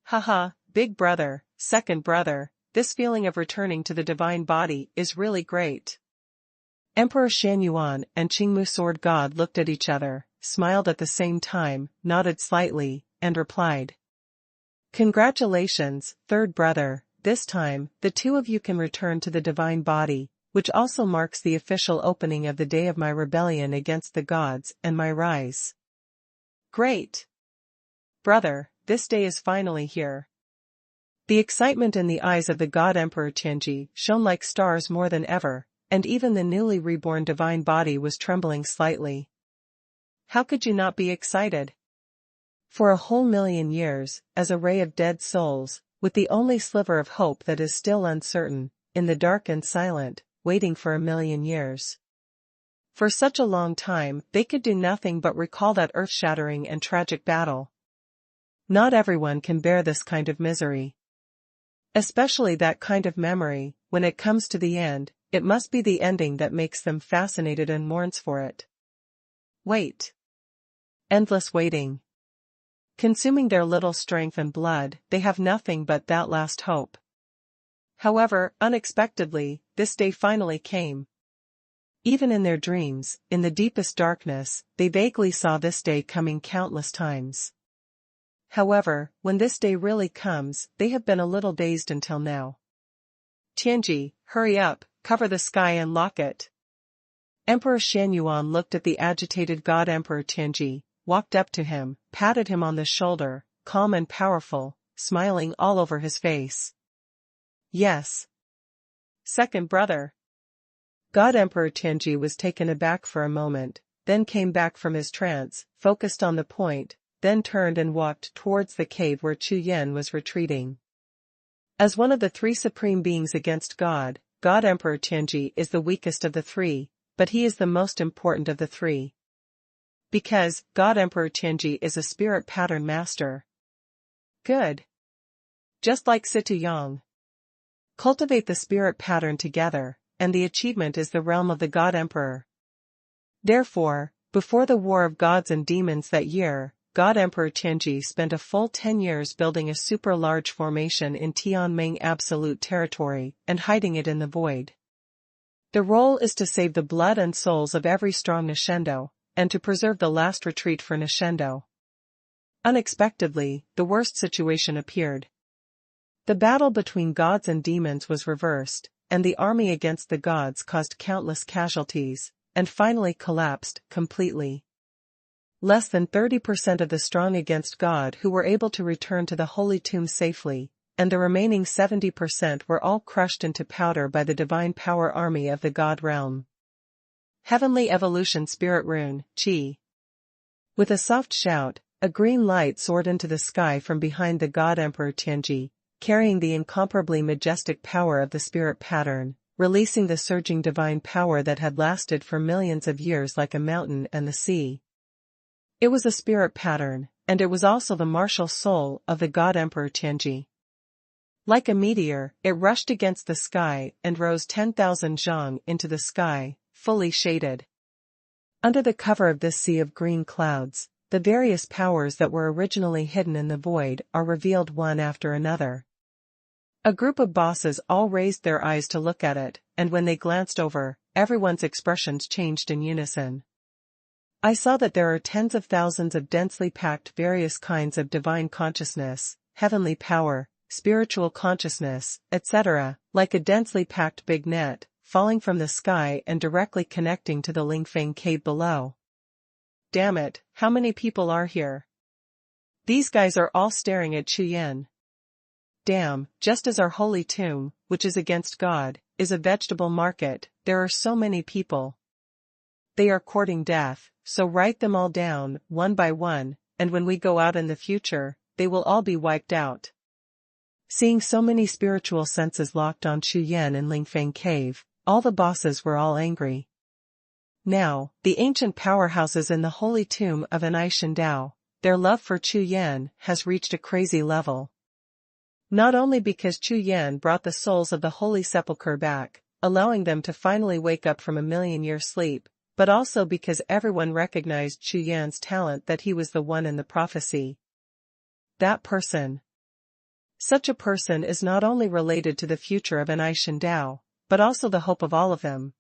A: Haha, big brother, second brother, this feeling of returning to the divine body is really great. Emperor Xuanhuan and Qingmu Sword God looked at each other, smiled at the same time, nodded slightly, and replied. Congratulations, third brother, this time, the two of you can return to the divine body, which also marks the official opening of the day of my rebellion against the gods and my rise. Great! Brother, this day is finally here. The excitement in the eyes of the God Emperor Tianji shone like stars more than ever, and even the newly reborn divine body was trembling slightly. How could you not be excited? For a whole million years, as a ray of dead souls, with the only sliver of hope that is still uncertain, in the dark and silent, waiting for 1,000,000 years. For such a long time, they could do nothing but recall that earth-shattering and tragic battle. Not everyone can bear this kind of misery. Especially that kind of memory, when it comes to the end, it must be the ending that makes them fascinated and mourns for it. Wait. Endless waiting. Consuming their little strength and blood, they have nothing but that last hope. However, unexpectedly, this day finally came. Even in their dreams, in the deepest darkness, they vaguely saw this day coming countless times. However, when this day really comes, they have been a little dazed until now. Tianji, hurry up, cover the sky and lock it. Emperor Xuanhuan looked at the agitated God Emperor Tianji, walked up to him, patted him on the shoulder, calm and powerful, smiling all over his face. Yes. Second brother. God Emperor Tianji was taken aback for a moment, then came back from his trance, focused on the point, then turned and walked towards the cave where Chu Yan was retreating. As one of the 3 supreme beings against God, God Emperor Tianji is the weakest of the 3, but he is the most important of the 3. Because, God Emperor Tianji is a spirit pattern master. Good. Just like Situ Yang. Cultivate the spirit pattern together, and the achievement is the realm of the God Emperor. Therefore, before the war of gods and demons that year, God Emperor Tianji spent a full 10 years building a super-large formation in Tianming absolute territory and hiding it in the void. The role is to save the blood and souls of every strong Nashendo, and to preserve the last retreat for Nashendo. Unexpectedly, the worst situation appeared. The battle between gods and demons was reversed, and the army against the gods caused countless casualties, and finally collapsed completely. Less than 30% of the strong against God who were able to return to the holy tomb safely, and the remaining 70% were all crushed into powder by the divine power army of the God realm. Heavenly Evolution Spirit Rune, Qi. With a soft shout, a green light soared into the sky from behind the God Emperor Tianji, carrying the incomparably majestic power of the spirit pattern, releasing the surging divine power that had lasted for millions of years like a mountain and the sea. It was a spirit pattern, and it was also the martial soul of the God Emperor Tianji. Like a meteor, it rushed against the sky and rose 10,000 zhang into the sky, fully shaded. Under the cover of this sea of green clouds, the various powers that were originally hidden in the void are revealed one after another. A group of bosses all raised their eyes to look at it, and when they glanced over, everyone's expressions changed in unison. I saw that there are tens of thousands of densely packed various kinds of divine consciousness, heavenly power, spiritual consciousness, etc., like a densely packed big net, falling from the sky and directly connecting to the Lingfeng cave below. Damn it, how many people are here? These guys are all staring at Chu Yan. Damn, just as our holy tomb, which is against God, is a vegetable market, there are so many people. They are courting death, so write them all down, one by one, and when we go out in the future, they will all be wiped out. Seeing so many spiritual senses locked on Chu Yan in Lingfeng cave, all the bosses were all angry. Now, the ancient powerhouses in the holy tomb of Anai Shindao, their love for Chu Yan has reached a crazy level. Not only because Chu Yan brought the souls of the Holy Sepulchre back, allowing them to finally wake up from a million-year sleep, but also because everyone recognized Chu Yan's talent that he was the one in the prophecy. That person. Such a person is not only related to the future of Anai Shindao, but also the hope of all of them.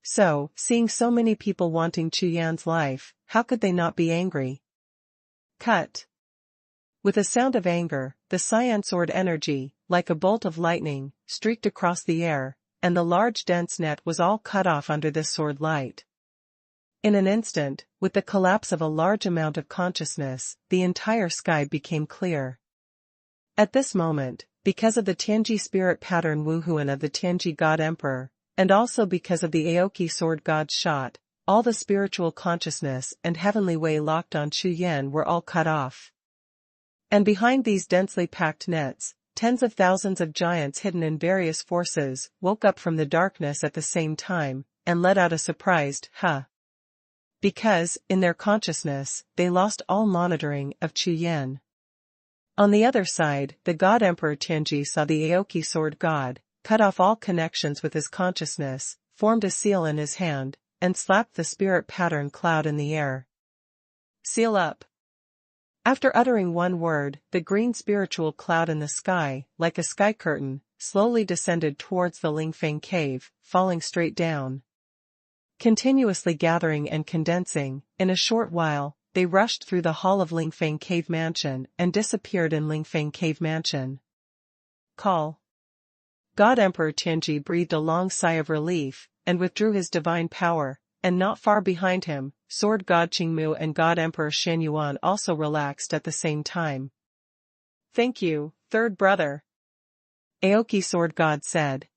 A: So, seeing so many people wanting Chu Yan's life, how could they not be angry? Cut. With a sound of anger, the cyan sword energy, like a bolt of lightning, streaked across the air, and the large dense net was all cut off under this sword light. In an instant, with the collapse of a large amount of consciousness, the entire sky became clear. At this moment, because of the Tianji spirit pattern Wuhun of the Tianji God Emperor, and also because of the Aoki sword God's shot, all the spiritual consciousness and heavenly way locked on Chu Yan were all cut off. And behind these densely packed nets, tens of thousands of giants hidden in various forces woke up from the darkness at the same time, and let out a surprised, huh. Because, in their consciousness, they lost all monitoring of Chu Yan. On the other side, the God Emperor Tianji saw the Aoki sword god, cut off all connections with his consciousness, formed a seal in his hand, and slapped the spirit pattern cloud in the air. Seal up. After uttering one word, the green spiritual cloud in the sky, like a sky curtain, slowly descended towards the Lingfeng cave, falling straight down. Continuously gathering and condensing, in a short while, they rushed through the hall of Lingfeng Cave Mansion and disappeared in Lingfeng Cave Mansion. Call. God Emperor Tianji breathed a long sigh of relief, and withdrew his divine power, and not far behind him, Sword God Qingmu and God Emperor Xuanhuan also relaxed at the same time. Thank you, third brother. Aoki Sword God said.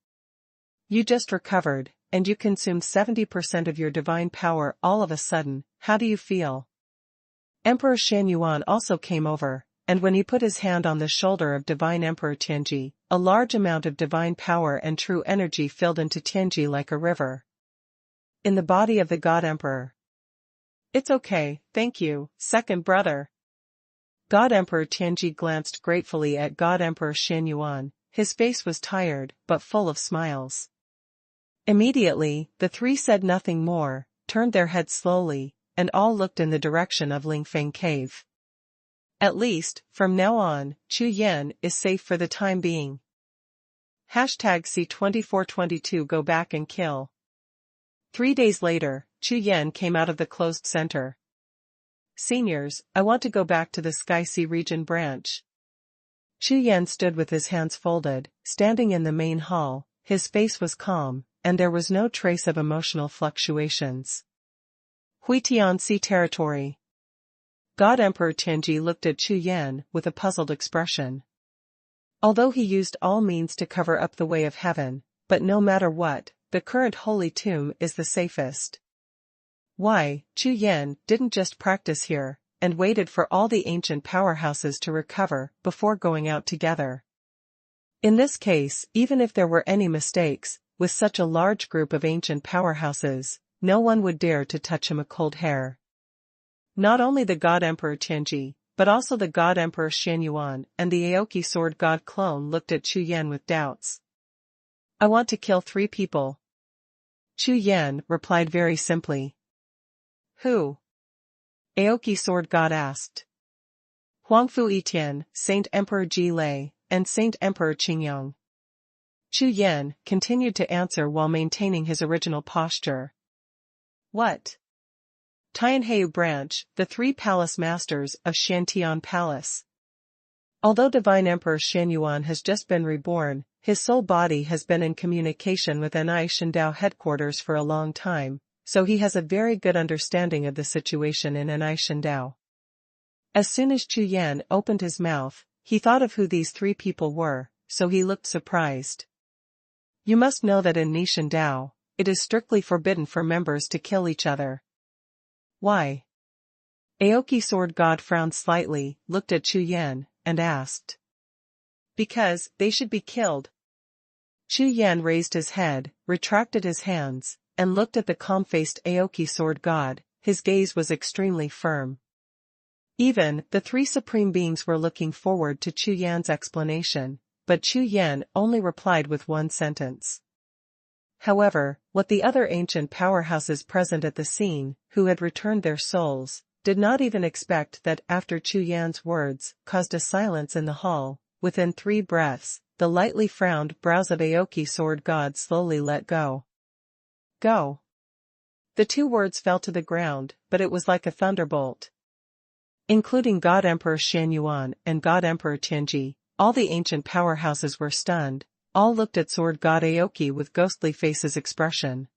A: You just recovered, and you consumed 70% of your divine power all of a sudden, how do you feel? Emperor Xuanhuan also came over, and when he put his hand on the shoulder of Divine Emperor Tianji, a large amount of divine power and true energy filled into Tianji like a river. In the body of the God Emperor. It's okay, thank you, second brother. God Emperor Tianji glanced gratefully at God Emperor Xuanhuan. His face was tired, but full of smiles. Immediately, the three said nothing more, turned their heads slowly, and all looked in the direction of Lingfeng Cave. At least, from now on, Chu Yan is safe for the time being. #C2422 Go back and kill. 3 days later, Chu Yan came out of the closed center. Seniors, I want to go back to the Sky Sea region branch. Chu Yan stood with his hands folded, standing in the main hall. His face was calm, and there was no trace of emotional fluctuations. Huitian Sea territory. God Emperor Tianji looked at Chu Yan with a puzzled expression. Although he used all means to cover up the way of heaven, but no matter what, the current holy tomb is the safest. Why, Chu Yan didn't just practice here, and waited for all the ancient powerhouses to recover before going out together. In this case, even if there were any mistakes, with such a large group of ancient powerhouses, no one would dare to touch him a cold hair. Not only the God Emperor Tianji, but also the God Emperor Xuanhuan and the Aoki Sword God clone looked at Chu Yan with doubts. I want to kill 3 people. Chu Yan replied very simply. Who? Aoki Sword God asked. Huangfu Yitian, Saint Emperor Ji Lei, and Saint Emperor Qingyang. Chu Yan continued to answer while maintaining his original posture. What? Tianheu branch, the 3 palace masters of Shantian Palace. Although Divine Emperor Xuanhuan has just been reborn, his soul body has been in communication with Anai Shindao headquarters for a long time, so he has a very good understanding of the situation in Anai Shindao. As soon as Chu Yan opened his mouth, he thought of who these 3 people were, so he looked surprised. You must know that in Nishindao, it is strictly forbidden for members to kill each other. Why? Aoki Sword God frowned slightly, looked at Chu Yan, and asked. Because they should be killed. Chu Yan raised his head, retracted his hands, and looked at the calm-faced Aoki Sword God. His gaze was extremely firm. Even the 3 supreme beings were looking forward to Chu Yan's explanation, but Chu Yan only replied with one sentence. However, what the other ancient powerhouses present at the scene, who had returned their souls, did not even expect that after Chu Yan's words caused a silence in the hall. Within 3 breaths, the lightly frowned brows of Aoki Sword God slowly let go. Go. The 2 words fell to the ground, but it was like a thunderbolt. Including God Emperor Xuanhuan and God Emperor Tianji, all the ancient powerhouses were stunned. All looked at Sword God Aoki with ghostly faces expression.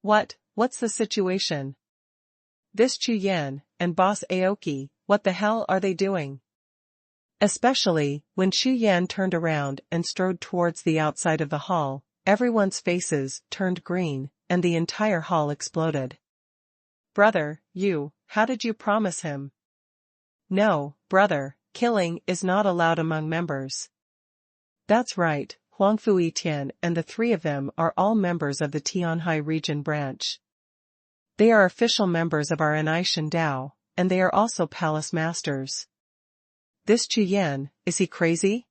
A: What's the situation? This Chu Yan and Boss Aoki, what the hell are they doing? Especially, when Chu Yan turned around and strode towards the outside of the hall, everyone's faces turned green, and the entire hall exploded. Brother, how did you promise him? No, brother, killing is not allowed among members. That's right. Huangfu Yitian and the 3 of them are all members of the Tianhai region branch. They are official members of our Anai Shindao, and they are also palace masters. This Chu Yan, is he crazy?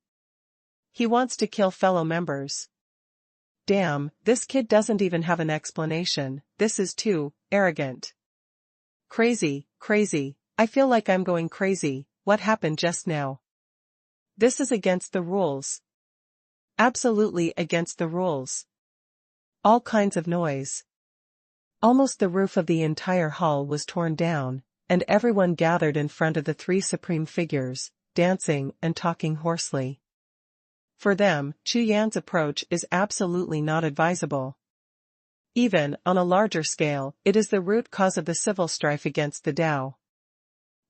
A: He wants to kill fellow members. Damn, this kid doesn't even have an explanation. This is too arrogant. Crazy, I feel like I'm going crazy. What happened just now? This is against the rules. Absolutely against the rules. All kinds of noise. Almost the roof of the entire hall was torn down, and everyone gathered in front of the 3 supreme figures, dancing and talking hoarsely. For them, Chu Yan's approach is absolutely not advisable. Even on a larger scale, it is the root cause of the civil strife against the Dao.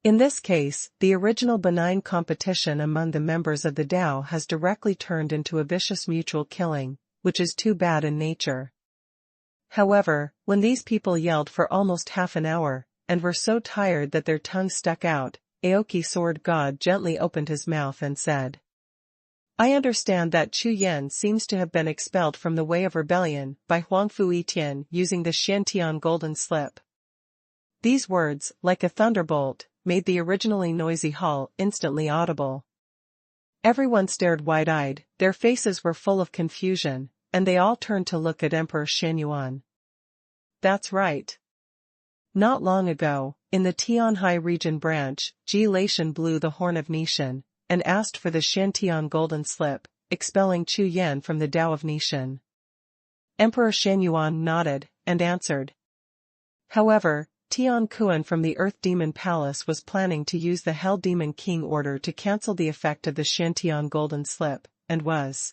A: In this case, the original benign competition among the members of the Dao has directly turned into a vicious mutual killing, which is too bad in nature. However, when these people yelled for almost half an hour, and were so tired that their tongues stuck out, Aoki Sword God gently opened his mouth and said, I understand that Chu Yan seems to have been expelled from the way of rebellion by Huangfu Yitian using the Xiantian golden slip. These words, like a thunderbolt, made the originally noisy hall instantly audible. Everyone stared wide-eyed, their faces were full of confusion, and they all turned to look at Emperor Xuanhuan. That's right. Not long ago, in the Tianhai region branch, Ji Laishan blew the horn of Nishan, and asked for the Xiantian golden slip, expelling Chu Yan from the Dao of Nishan. Emperor Xuanhuan nodded, and answered. However, Tian Kuan from the Earth Demon Palace was planning to use the Hell Demon King order to cancel the effect of the Xiantian golden slip, and was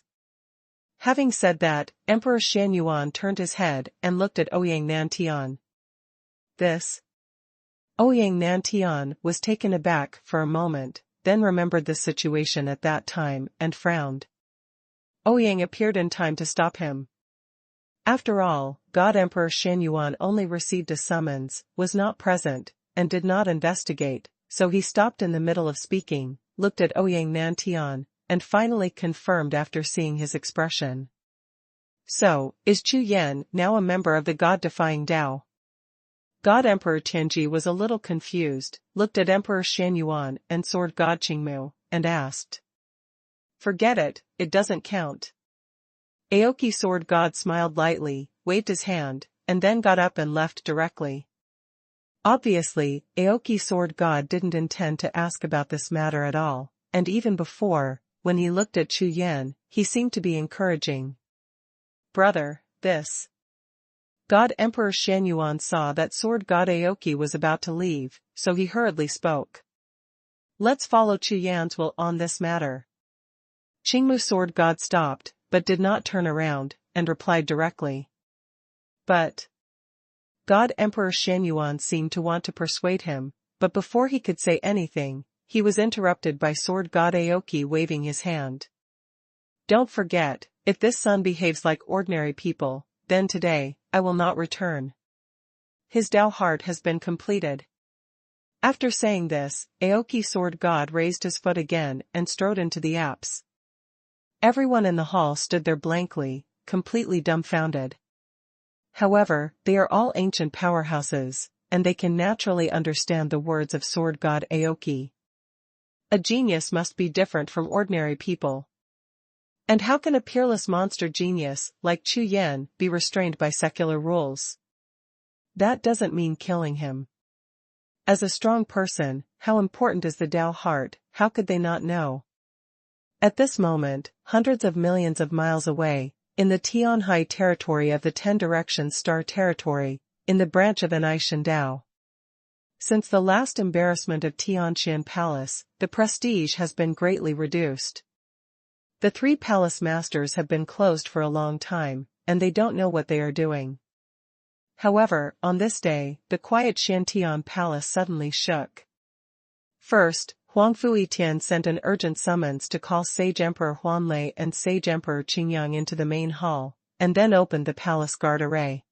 A: Having said that, Emperor Xuanhuan turned his head and looked at Ouyang Nantian. This? Ouyang Nantian was taken aback for a moment, then remembered the situation at that time and frowned. Ouyang appeared in time to stop him. After all, God Emperor Xuanhuan only received a summons, was not present, and did not investigate, so he stopped in the middle of speaking, looked at Ouyang Nantian, and finally confirmed after seeing his expression. So, is Chu Yan now a member of the God-defying Dao? God Emperor Tianji was a little confused, looked at Emperor Xuanhuan and Sword God Qingmu, and asked. Forget it, it doesn't count. Aoki Sword God smiled lightly, waved his hand, and then got up and left directly. Obviously, Aoki Sword God didn't intend to ask about this matter at all, and even before, when he looked at Chu Yan, he seemed to be encouraging. Brother, this. God Emperor Xuanhuan saw that Sword God Aoki was about to leave, so he hurriedly spoke. Let's follow Chu Yan's will on this matter. Qingmu Sword God stopped, but did not turn around, and replied directly. But. God Emperor Xuanhuan seemed to want to persuade him, but before he could say anything, he was interrupted by Sword God Aoki waving his hand. Don't forget, if this son behaves like ordinary people, then today, I will not return. His Dao heart has been completed. After saying this, Aoki Sword God raised his foot again and strode into the apse. Everyone in the hall stood there blankly, completely dumbfounded. However, they are all ancient powerhouses, and they can naturally understand the words of Sword God Aoki. A genius must be different from ordinary people. And how can a peerless monster genius, like Chu Yan, be restrained by secular rules? That doesn't mean killing him. As a strong person, how important is the Dao heart, how could they not know? At this moment, hundreds of millions of miles away, in the Tianhai territory of the Ten Directions Star Territory, in the branch of Anishan Dao. Since the last embarrassment of Tianqian Palace, the prestige has been greatly reduced. The three palace masters have been closed for a long time, and they don't know what they are doing. However, on this day, the quiet Shantian Palace suddenly shook. First, Huang Fuitian sent an urgent summons to call Sage Emperor Huanlei and Sage Emperor Qingyang into the main hall, and then opened the palace guard array.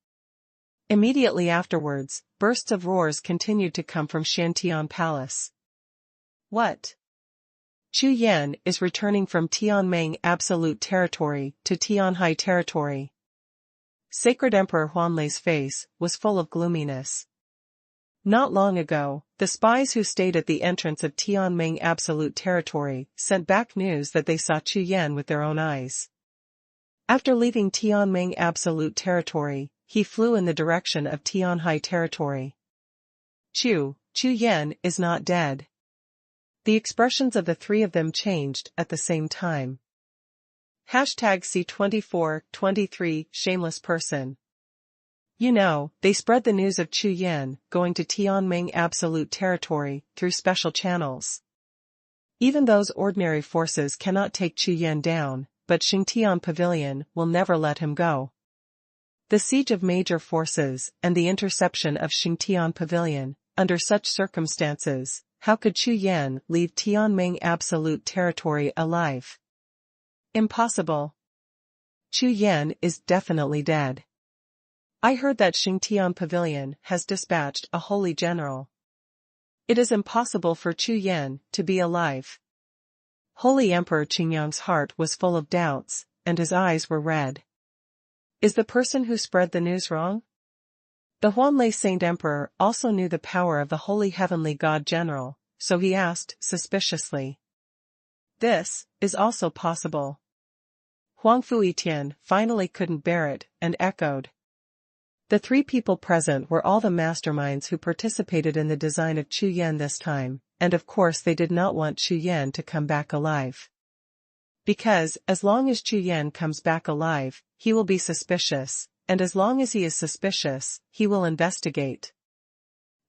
A: Immediately afterwards, bursts of roars continued to come from Shantian Palace. What? Chu Yan is returning from Tianming Absolute Territory to Tianhai Territory. Sacred Emperor Huanlei's face was full of gloominess. Not long ago, the spies who stayed at the entrance of Tianming Absolute Territory sent back news that they saw Chu Yan with their own eyes. After leaving Tianming Absolute Territory, he flew in the direction of Tianhai Territory. Chu Yan is not dead. The expressions of the three of them changed at the same time. #C2423 Shameless person. You know, they spread the news of Chu Yan going to Tianming Absolute Territory through special channels. Even those ordinary forces cannot take Chu Yan down, but Xingtian Pavilion will never let him go. The siege of major forces and the interception of Xingtian Pavilion, under such circumstances, how could Chu Yan leave Tianming Absolute Territory alive? Impossible. Chu Yan is definitely dead. I heard that Xingtian Pavilion has dispatched a holy general. It is impossible for Chu Yan to be alive. Holy Emperor Qingyang's heart was full of doubts, and his eyes were red. Is the person who spread the news wrong? The Huanlei Saint Emperor also knew the power of the Holy Heavenly God General, so he asked suspiciously. This is also possible. Huang Fuitian finally couldn't bear it, and echoed. The three people present were all the masterminds who participated in the design of Chu Yan this time, and of course they did not want Chu Yan to come back alive. Because, as long as Chu Yan comes back alive, he will be suspicious, and as long as he is suspicious, he will investigate.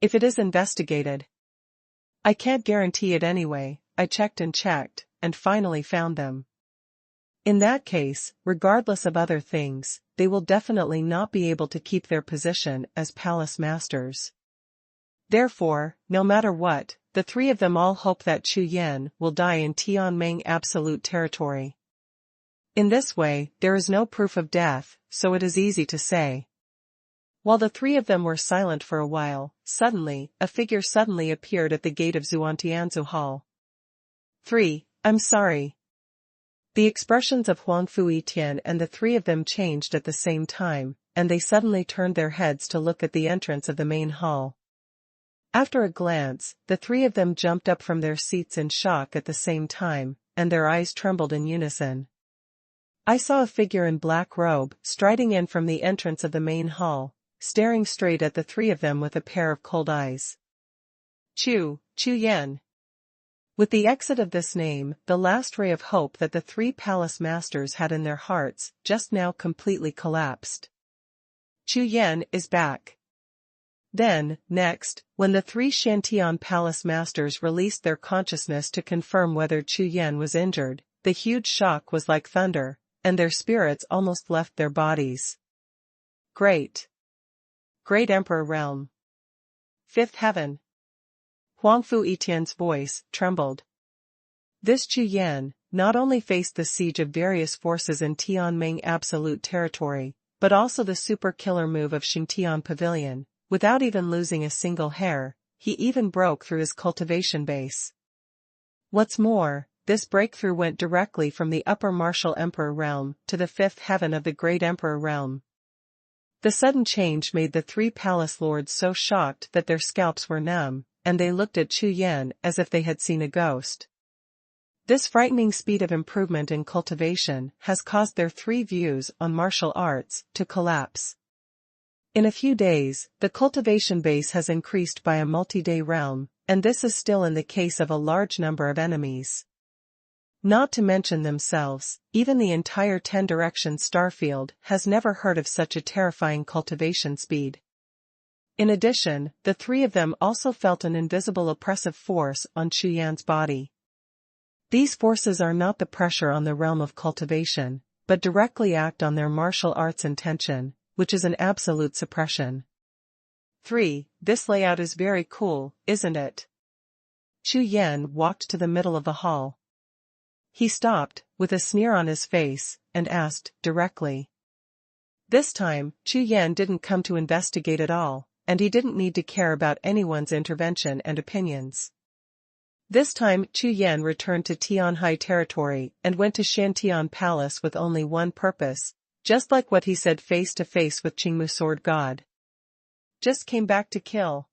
A: If it is investigated, I can't guarantee it anyway. I checked, and finally found them. In that case, regardless of other things, they will definitely not be able to keep their position as palace masters. Therefore, no matter what, the three of them all hope that Chu Yan will die in Tianming absolute territory. In this way, there is no proof of death, so it is easy to say. While the three of them were silent for a while, suddenly, a figure suddenly appeared at the gate of Xuantianzu Hall. 3. I'm sorry. The expressions of Huang Fuitian and the three of them changed at the same time, and they suddenly turned their heads to look at the entrance of the main hall. After a glance, the three of them jumped up from their seats in shock at the same time, and their eyes trembled in unison. I saw a figure in black robe, striding in from the entrance of the main hall, staring straight at the three of them with a pair of cold eyes. Chu Yan. With the exit of this name, the last ray of hope that the three palace masters had in their hearts just now completely collapsed. Chu Yan is back. Then, next, when the three Shantian palace masters released their consciousness to confirm whether Chu Yan was injured, the huge shock was like thunder, and their spirits almost left their bodies. Great Emperor Realm. Fifth Heaven. Huang Fuitian's voice trembled. This Chu Yan not only faced the siege of various forces in Tianming absolute territory, but also the super killer move of Xingtian Pavilion. Without even losing a single hair, he even broke through his cultivation base. What's more, this breakthrough went directly from the upper martial emperor realm to the fifth heaven of the great emperor realm. The sudden change made the three palace lords so shocked that their scalps were numb, and they looked at Chu Yan as if they had seen a ghost. This frightening speed of improvement in cultivation has caused their three views on martial arts to collapse. In a few days, the cultivation base has increased by a multi-day realm, and this is still in the case of a large number of enemies. Not to mention themselves, even the entire 10-direction starfield has never heard of such a terrifying cultivation speed. In addition, the three of them also felt an invisible oppressive force on Chu Yan's body. These forces are not the pressure on the realm of cultivation, but directly act on their martial arts intention, which is an absolute suppression. 3. This layout is very cool, isn't it? Chu Yan walked to the middle of the hall. He stopped, with a sneer on his face, and asked, directly. This time, Chu Yan didn't come to investigate at all, and he didn't need to care about anyone's intervention and opinions. This time Chu Yan returned to Tianhai territory and went to Shantian Palace with only one purpose, just like what he said face-to-face with Qingmu Sword God. Just came back to kill.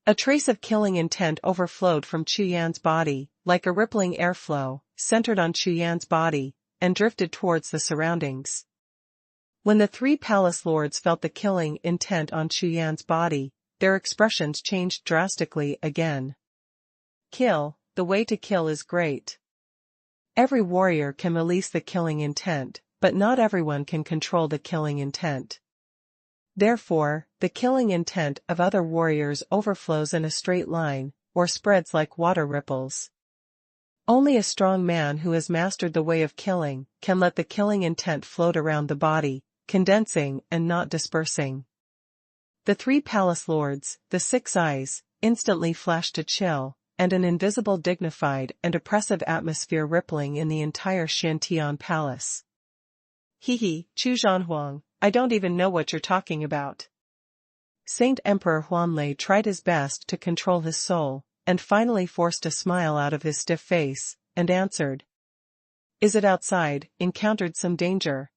A: A trace of killing intent overflowed from Chu Yan's body, like a rippling airflow, centered on Chu Yan's body, and drifted towards the surroundings. When the three palace lords felt the killing intent on Chu Yan's body, their expressions changed drastically again. Kill, the way to kill is great. Every warrior can release the killing intent, but not everyone can control the killing intent. Therefore, the killing intent of other warriors overflows in a straight line, or spreads like water ripples. Only a strong man who has mastered the way of killing can let the killing intent float around the body, condensing and not dispersing. The three palace lords, the 6 eyes, instantly flashed a chill, and an invisible dignified and oppressive atmosphere rippling in the entire Shantian palace. Hehe, Chu Xuanhuan, I don't even know what you're talking about. Saint Emperor Huanlei tried his best to control his soul, and finally forced a smile out of his stiff face, and answered. Is it outside, encountered some danger?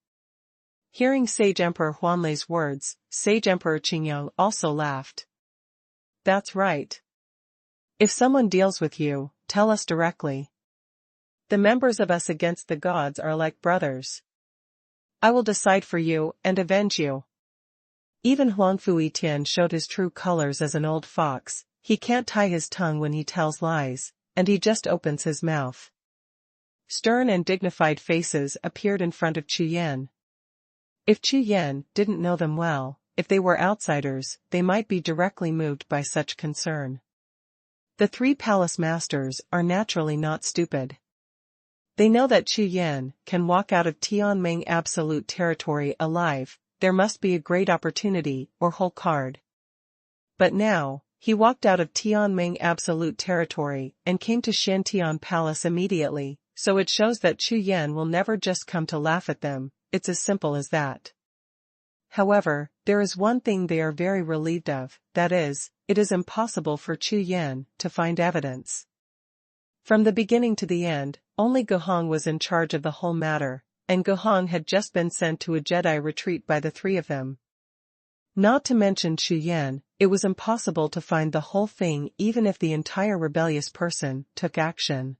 A: Hearing Sage Emperor Huanlei's words, Sage Emperor Qingyang also laughed. That's right. If someone deals with you, tell us directly. The members of Us Against the Gods are like brothers. I will decide for you and avenge you. Even Huang Fuitian showed his true colors as an old fox. He can't tie his tongue when he tells lies, and he just opens his mouth. Stern and dignified faces appeared in front of Chu Yan. If Chu Yan didn't know them well, if they were outsiders, they might be directly moved by such concern. The three palace masters are naturally not stupid. They know that Chu Yan can walk out of Tianming absolute territory alive. There must be a great opportunity or hole card. But now, he walked out of Tianming absolute territory and came to Shantian Palace immediately, so it shows that Chu Yan will never just come to laugh at them. It's as simple as that. However, there is one thing they are very relieved of, that is, it is impossible for Chu Yan to find evidence. From the beginning to the end, only Guhong was in charge of the whole matter, and Guhong had just been sent to a Jedi retreat by the three of them. Not to mention Chu Yan, it was impossible to find the whole thing even if the entire rebellious person took action.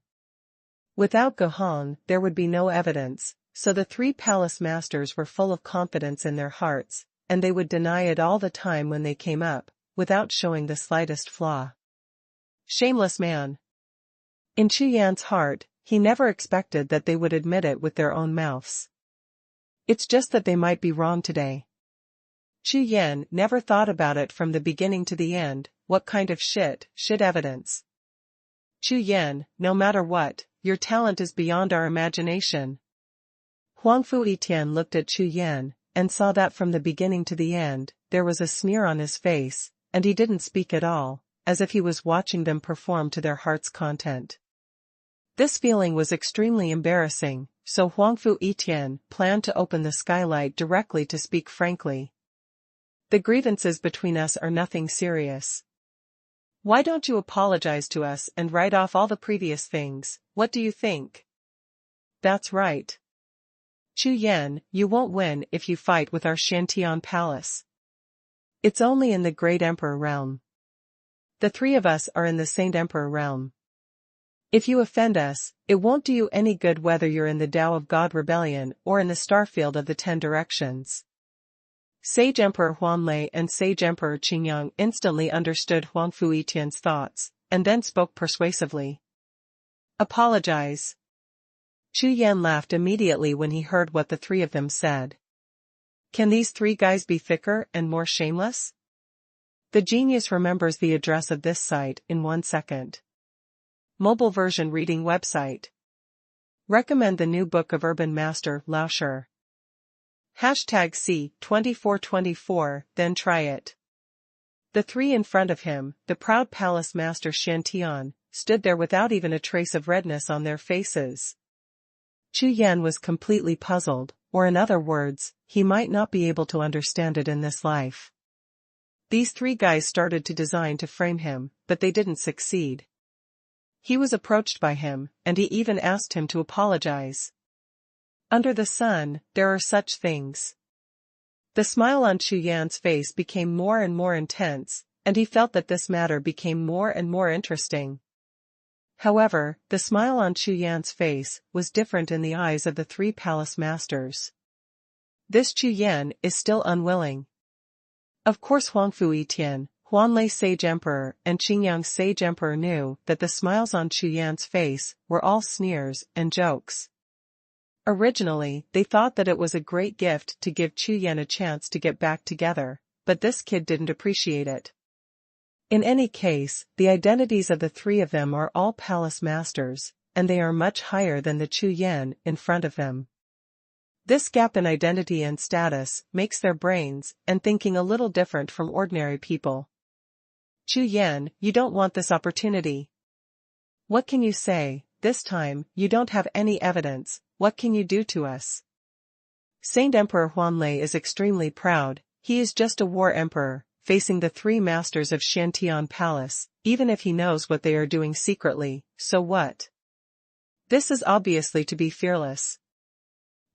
A: Without Guhong, there would be no evidence, so the three palace masters were full of confidence in their hearts, and they would deny it all the time when they came up, without showing the slightest flaw. Shameless man. In Chu Yan's heart, he never expected that they would admit it with their own mouths. It's just that they might be wrong today. Chu Yan never thought about it from the beginning to the end. What kind of shit evidence? Chu Yan, no matter what, your talent is beyond our imagination. Huangfu Yitian looked at Chu Yan, and saw that from the beginning to the end, there was a sneer on his face, and he didn't speak at all, as if he was watching them perform to their heart's content. This feeling was extremely embarrassing, so Huangfu Yitian planned to open the skylight directly to speak frankly. The grievances between us are nothing serious. Why don't you apologize to us and write off all the previous things? What do you think? That's right. Chu Yan, you won't win if you fight with our Shantian Palace. It's only in the Great Emperor realm. The three of us are in the Saint Emperor realm. If you offend us, it won't do you any good whether you're in the Tao of God Rebellion or in the Starfield of the 10 Directions. Sage Emperor Huanlei and Sage Emperor Qingyang instantly understood Huangfu Yitian's thoughts, and then spoke persuasively. Apologize. Chu Yan laughed immediately when he heard what the three of them said. Can these three guys be thicker and more shameless? The genius remembers the address of this site in 1 second. Mobile version reading website. Recommend the new book of Urban Master Lao Shi. #C2424, then try it. The three in front of him, the proud palace master Shantian, stood there without even a trace of redness on their faces. Chu Yan was completely puzzled, or in other words, he might not be able to understand it in this life. These three guys started to design to frame him, but they didn't succeed. He was approached by him, and he even asked him to apologize. Under the sun, there are such things. The smile on Chu Yan's face became more and more intense, and he felt that this matter became more and more interesting. However, the smile on Chu Yan's face was different in the eyes of the three palace masters. This Chu Yan is still unwilling. Of course Huangfu Yitian, Huanlei Sage Emperor and Qingyang Sage Emperor knew that the smiles on Chu Yan's face were all sneers and jokes. Originally, they thought that it was a great gift to give Chu Yan a chance to get back together, but this kid didn't appreciate it. In any case, the identities of the three of them are all palace masters, and they are much higher than the Chu Yan in front of them. This gap in identity and status makes their brains and thinking a little different from ordinary people. Chu Yan, you don't want this opportunity. What can you say? This time, you don't have any evidence. What can you do to us? Saint Emperor Huanlei is extremely proud. He is just a war emperor, facing the three masters of Shantian Palace, even if he knows what they are doing secretly, so what? This is obviously to be fearless.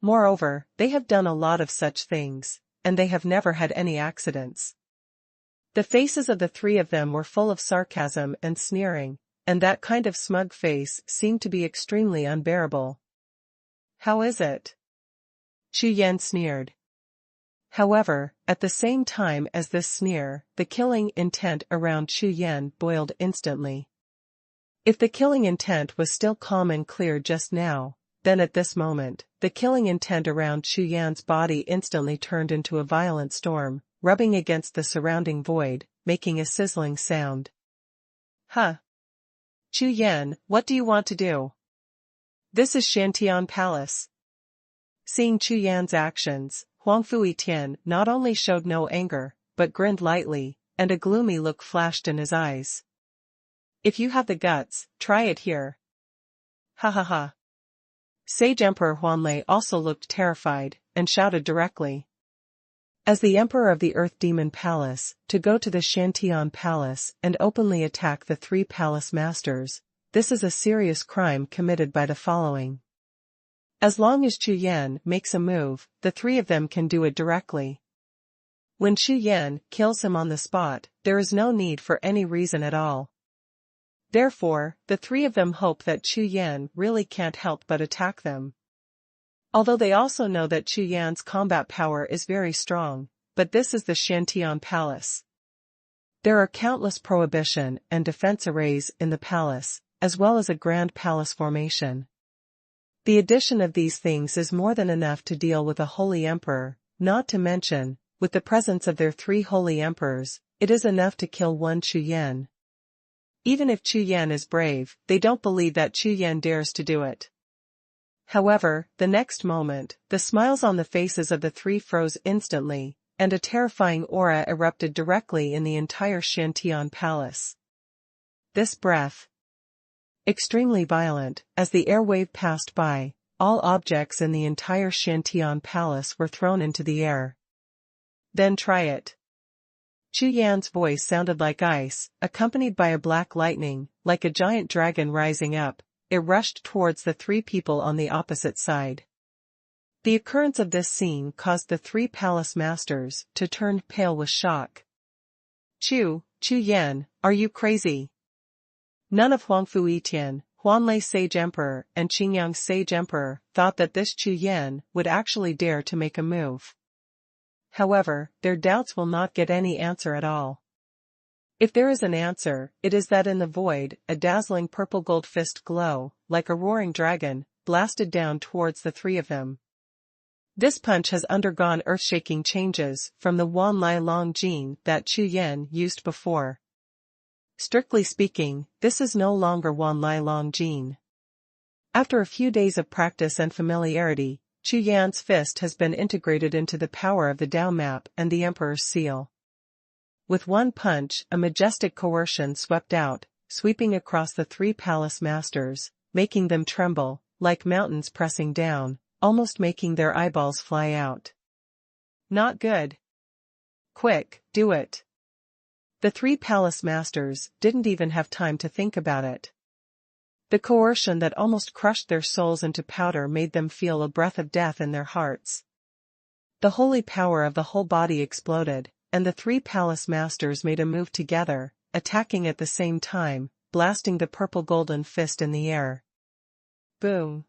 A: Moreover, they have done a lot of such things, and they have never had any accidents. The faces of the three of them were full of sarcasm and sneering, and that kind of smug face seemed to be extremely unbearable. How is it? Chu Yan sneered. However, at the same time as this sneer, the killing intent around Chu Yan boiled instantly. If the killing intent was still calm and clear just now, then at this moment, the killing intent around Chu Yan's body instantly turned into a violent storm, rubbing against the surrounding void, making a sizzling sound. Huh. Chu Yan, what do you want to do? This is Shantian Palace. Seeing Chu Yan's actions, Huang Fuitian not only showed no anger, but grinned lightly, and a gloomy look flashed in his eyes. If you have the guts, try it here. Ha ha ha. Sage Emperor Huanlei also looked terrified, and shouted directly. As the Emperor of the Earth Demon Palace, to go to the Shantian Palace and openly attack the three palace masters, this is a serious crime committed by the following. As long as Chu Yan makes a move, the three of them can do it directly. When Chu Yan kills him on the spot, there is no need for any reason at all. Therefore, the three of them hope that Chu Yan really can't help but attack them. Although they also know that Chu Yan's combat power is very strong, but this is the Shantian Palace. There are countless prohibition and defense arrays in the palace, as well as a grand palace formation. The addition of these things is more than enough to deal with a holy emperor, not to mention, with the presence of their three holy emperors, it is enough to kill one Chu Yan. Even if Chu Yan is brave, they don't believe that Chu Yan dares to do it. However, the next moment, the smiles on the faces of the three froze instantly, and a terrifying aura erupted directly in the entire Shantian Palace. This breath, extremely violent, as the airwave passed by, all objects in the entire Shantian Palace were thrown into the air. Then try it. Chu Yan's voice sounded like ice, accompanied by a black lightning, like a giant dragon rising up. It rushed towards the three people on the opposite side. The occurrence of this scene caused the three palace masters to turn pale with shock. Chu Yan, are you crazy? None of Huang Fuitian, Huanlei Sage Emperor, and Qingyang Sage Emperor thought that this Chu Yan would actually dare to make a move. However, their doubts will not get any answer at all. If there is an answer, it is that in the void, a dazzling purple gold fist glow, like a roaring dragon, blasted down towards the three of them. This punch has undergone earth-shaking changes from the Wan Lai Long Jin that Chu Yan used before. Strictly speaking, this is no longer Wan Lai Long Jin. After a few days of practice and familiarity, Chu Yan's fist has been integrated into the power of the Dao map and the Emperor's seal. With one punch, a majestic coercion swept out, sweeping across the three palace masters, making them tremble, like mountains pressing down, almost making their eyeballs fly out. Not good. Quick, do it. The three palace masters didn't even have time to think about it. The coercion that almost crushed their souls into powder made them feel a breath of death in their hearts. The holy power of the whole body exploded, and the three palace masters made a move together, attacking at the same time, blasting the purple golden fist in the air. Boom!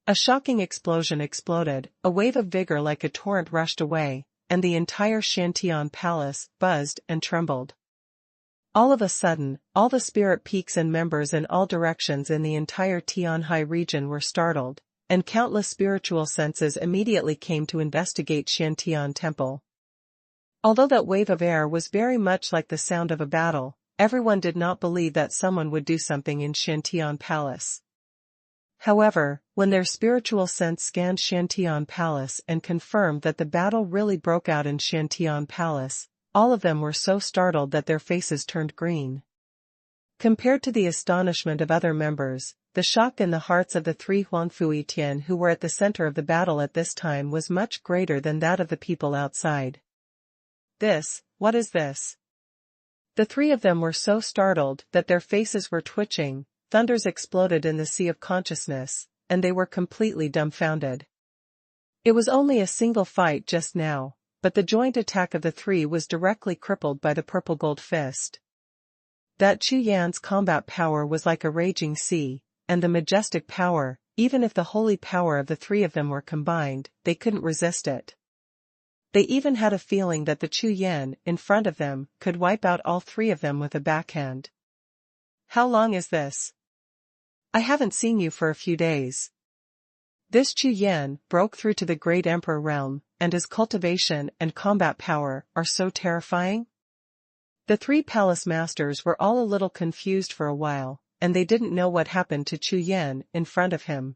A: A shocking explosion exploded, a wave of vigor like a torrent rushed away, and the entire Shantian Palace buzzed and trembled. All of a sudden, all the spirit peaks and members in all directions in the entire Tianhai region were startled, and countless spiritual senses immediately came to investigate Shantian Temple. Although that wave of air was very much like the sound of a battle, everyone did not believe that someone would do something in Shantian Palace. However, when their spiritual sense scanned Shantian Palace and confirmed that the battle really broke out in Shantian Palace, all of them were so startled that their faces turned green. Compared to the astonishment of other members, the shock in the hearts of the three Huang Fuitian who were at the center of the battle at this time was much greater than that of the people outside. What is this? The three of them were so startled that their faces were twitching, thunders exploded in the sea of consciousness, and they were completely dumbfounded. It was only a single fight just now, but the joint attack of the three was directly crippled by the purple gold fist. That Chu Yan's combat power was like a raging sea, and the majestic power, even if the holy power of the three of them were combined, they couldn't resist it. They even had a feeling that the Chu Yan in front of them could wipe out all three of them with a backhand. How long is this? I haven't seen you for a few days. This Chu Yan broke through to the great emperor realm, and his cultivation and combat power are so terrifying. The three palace masters were all a little confused for a while, and they didn't know what happened to Chu Yan in front of him.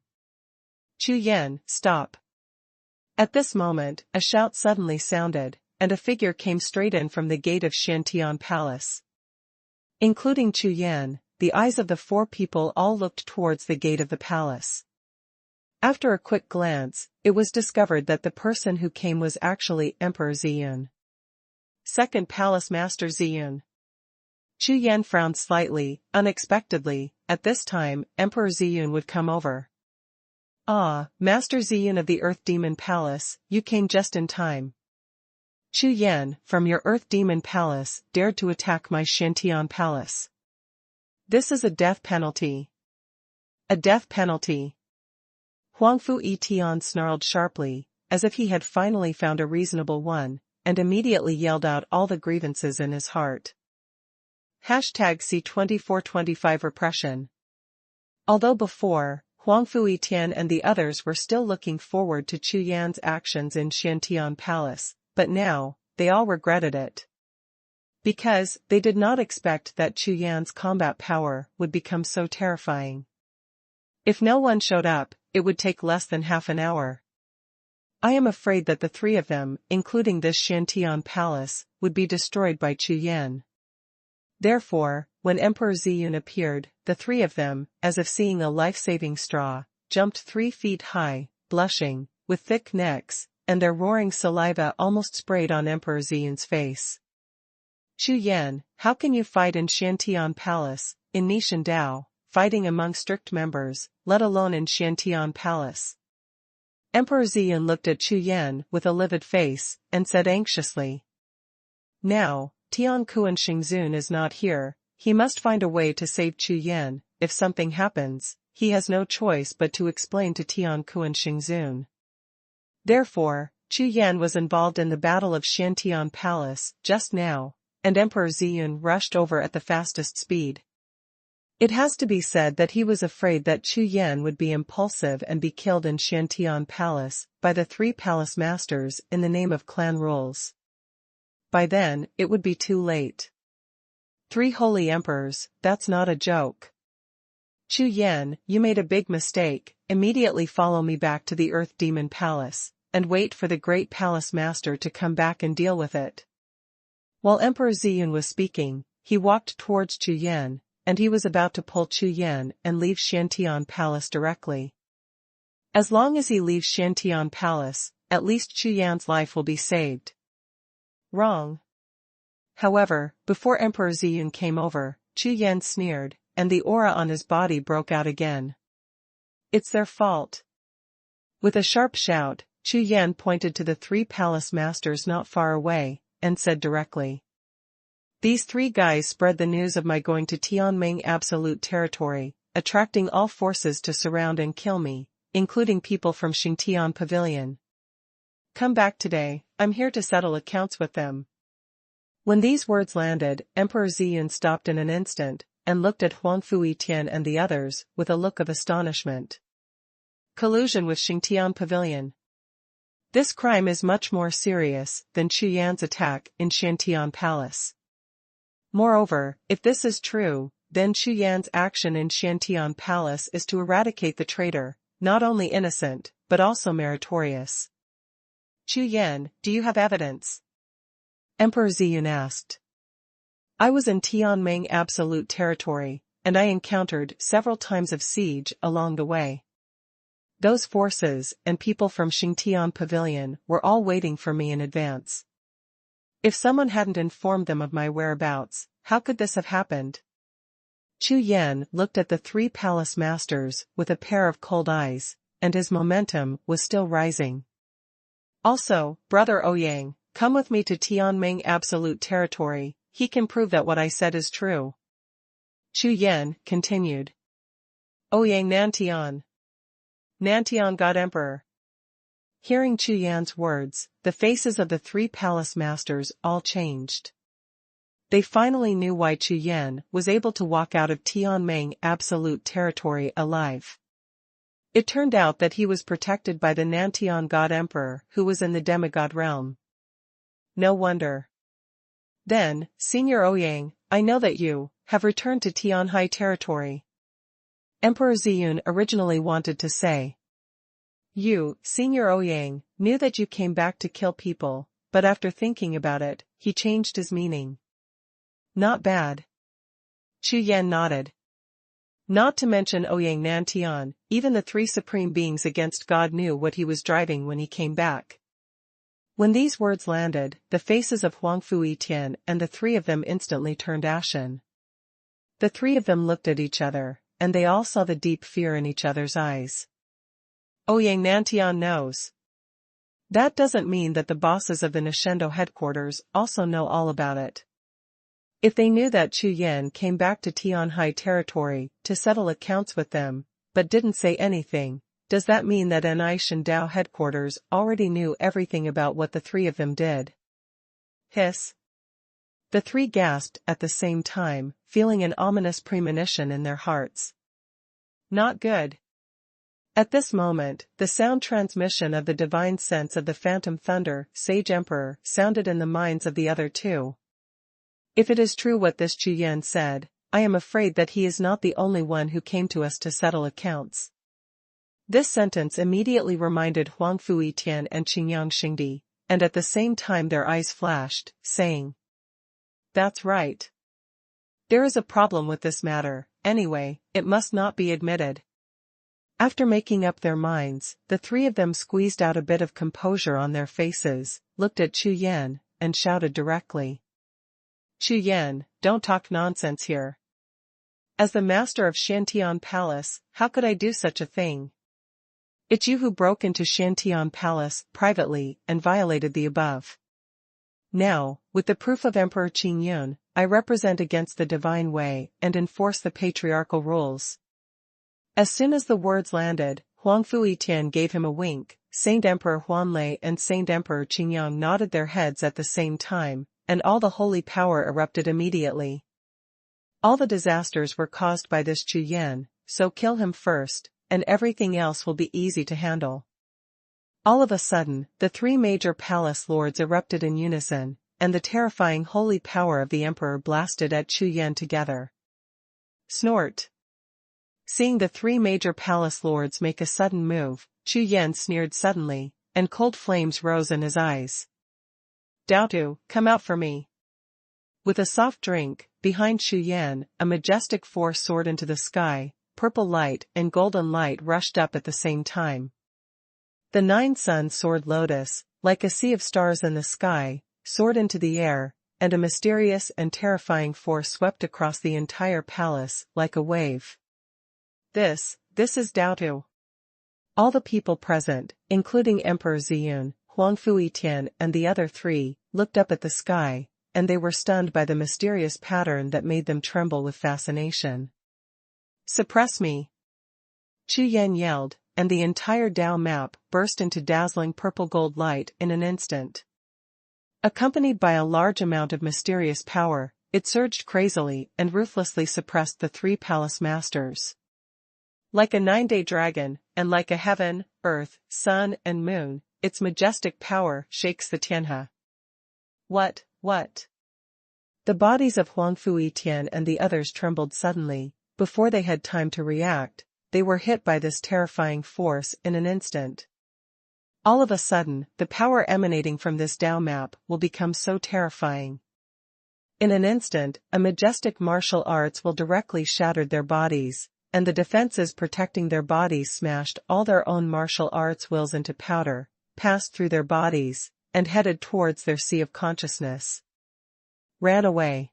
A: Chu Yan, stop. At this moment, a shout suddenly sounded, and a figure came straight in from the gate of Shantian Palace. Including Chu Yan, the eyes of the four people all looked towards the gate of the palace. After a quick glance, it was discovered that the person who came was actually Emperor Xie. Second Palace Master Xie. Chu Yan frowned slightly, unexpectedly. At this time, Emperor Xie would come over. Ah, Master Xie of the Earth Demon Palace, you came just in time. Chu Yan, from your Earth Demon Palace, dared to attack my Shantian Palace. This is a death penalty. A death penalty. Huangfu Etian snarled sharply, as if he had finally found a reasonable one, and immediately yelled out all the grievances in his heart. #C2425 Repression. Although before, Huangfu Etian and the others were still looking forward to Chu Yan's actions in Shantian Palace, but now, they all regretted it. Because, they did not expect that Chu Yan's combat power would become so terrifying. If no one showed up, it would take less than half an hour. I am afraid that the three of them, including this Shantian Palace, would be destroyed by Chu Yan. Therefore, when Emperor Xiyun appeared, the three of them, as if seeing a life-saving straw, jumped 3 feet high, blushing, with thick necks, and their roaring saliva almost sprayed on Emperor Xiyun's face. Chu Yan, how can you fight in Shantian Palace, in Nishan Dao, fighting among strict members, let alone in Shantian Palace? Emperor Xiyun looked at Chu Yan with a livid face, and said anxiously. Now, Tian Kuan Xingzun is not here, he must find a way to save Chu Yan. If something happens, he has no choice but to explain to Tian Kuan Xingzun. Therefore, Chu Yan was involved in the Battle of Shantian Palace just now, and Emperor Xiyun rushed over at the fastest speed. It has to be said that he was afraid that Chu Yan would be impulsive and be killed in Shantian Palace by the 3 palace masters in the name of clan rules. By then, it would be too late. 3 holy emperors, that's not a joke. Chu Yan, you made a big mistake, immediately follow me back to the Earth Demon Palace, and wait for the great palace master to come back and deal with it. While Emperor Xiyun was speaking, he walked towards Chu Yan, and he was about to pull Chu Yan and leave Shantian Palace directly. As long as he leaves Shantian Palace, at least Chu Yan's life will be saved. Wrong. However, before Emperor Xiyun came over, Chu Yan sneered, and the aura on his body broke out again. It's their fault. With a sharp shout, Chu Yan pointed to the 3 palace masters not far away, and said directly. These 3 guys spread the news of my going to Tianming Absolute Territory, attracting all forces to surround and kill me, including people from Xingtian Pavilion. Come back today, I'm here to settle accounts with them. When these words landed, Emperor Xiyun stopped in an instant, and looked at Huangfu Etian and the others, with a look of astonishment. Collusion with Xingtian Pavilion. This crime is much more serious than Chu Yan's attack in Shantian Palace. Moreover, if this is true, then Chu Yan's action in Shantian Palace is to eradicate the traitor, not only innocent, but also meritorious. Chu Yan, do you have evidence? Emperor Xiyun asked. I was in Tianming Absolute Territory, and I encountered several times of siege along the way. Those forces and people from Xingtian Pavilion were all waiting for me in advance. If someone hadn't informed them of my whereabouts, how could this have happened? Chu Yan looked at the 3 palace masters with a pair of cold eyes, and his momentum was still rising. Also, Brother Ouyang, come with me to Tianming Absolute Territory, he can prove that what I said is true. Chu Yan continued. Ouyang Nantian. Nantian God Emperor. Hearing Chu Yan's words, the faces of the 3 palace masters all changed. They finally knew why Chu Yan was able to walk out of Tianming Absolute Territory alive. It turned out that he was protected by the Nantian God Emperor who was in the demigod realm. No wonder. Then, Senior Ouyang, I know that you have returned to Tianhai Territory. Emperor Ziyun originally wanted to say. You, Senior Ouyang, knew that you came back to kill people, but after thinking about it, he changed his meaning. Not bad. Chu Yan nodded. Not to mention Ouyang Nantian, even the three supreme beings against God knew what he was driving when he came back. When these words landed, the faces of Huang Fui Tian and the three of them instantly turned ashen. The three of them looked at each other, and they all saw the deep fear in each other's eyes. Ouyang Nantian knows. That doesn't mean that the bosses of the Nashendo headquarters also know all about it. If they knew that Chu Yan came back to Tianhai territory to settle accounts with them, but didn't say anything, does that mean that Ni Shindao headquarters already knew everything about what the three of them did? Hiss. The three gasped at the same time, feeling an ominous premonition in their hearts. Not good. At this moment, the sound transmission of the divine sense of the phantom thunder, Sage Emperor, sounded in the minds of the other two. If it is true what this Chu Yan said, I am afraid that he is not the only one who came to us to settle accounts. This sentence immediately reminded Huang Fui Tian and Qingyang Xingdi, and at the same time their eyes flashed, saying, That's right. There is a problem with this matter, anyway, it must not be admitted. After making up their minds, the three of them squeezed out a bit of composure on their faces, looked at Chu Yan, and shouted directly. Chu Yan, don't talk nonsense here. As the master of Shantian Palace, how could I do such a thing? It's you who broke into Shantian Palace privately and violated the above. Now, with the proof of Emperor Qingyun, I represent against the divine way and enforce the patriarchal rules. As soon as the words landed, Huang Fui Tian gave him a wink, Saint Emperor Huanlei and Saint Emperor Qingyang nodded their heads at the same time, and all the holy power erupted immediately. All the disasters were caused by this Chu Yan, so kill him first, and everything else will be easy to handle. All of a sudden, the three major palace lords erupted in unison, and the terrifying holy power of the emperor blasted at Chu Yan together. Snort. Seeing the three major palace lords make a sudden move, Chu Yan sneered suddenly, and cold flames rose in his eyes. Daotu, come out for me. With a soft drink, behind Chu Yan, a majestic force soared into the sky, purple light and golden light rushed up at the same time. The 9 suns soared lotus, like a sea of stars in the sky, soared into the air, and a mysterious and terrifying force swept across the entire palace, like a wave. This is Daotu. All the people present, including Emperor Ziyun, Huang Fui Tian and the other three, looked up at the sky, and they were stunned by the mysterious pattern that made them tremble with fascination. Suppress me! Chu Yan yelled, and the entire Dao map burst into dazzling purple-gold light in an instant. Accompanied by a large amount of mysterious power, it surged crazily and ruthlessly suppressed the three palace masters. Like a 9-day dragon, and like a heaven, earth, sun and moon, its majestic power shakes the Tianhe. What? The bodies of Huang Fui Tian and the others trembled suddenly. Before they had time to react, they were hit by this terrifying force in an instant. All of a sudden, the power emanating from this Dao map will become so terrifying. In an instant, a majestic martial arts will directly shatter their bodies, and the defenses protecting their bodies smashed all their own martial arts wills into powder, passed through their bodies, and headed towards their sea of consciousness. Ran away.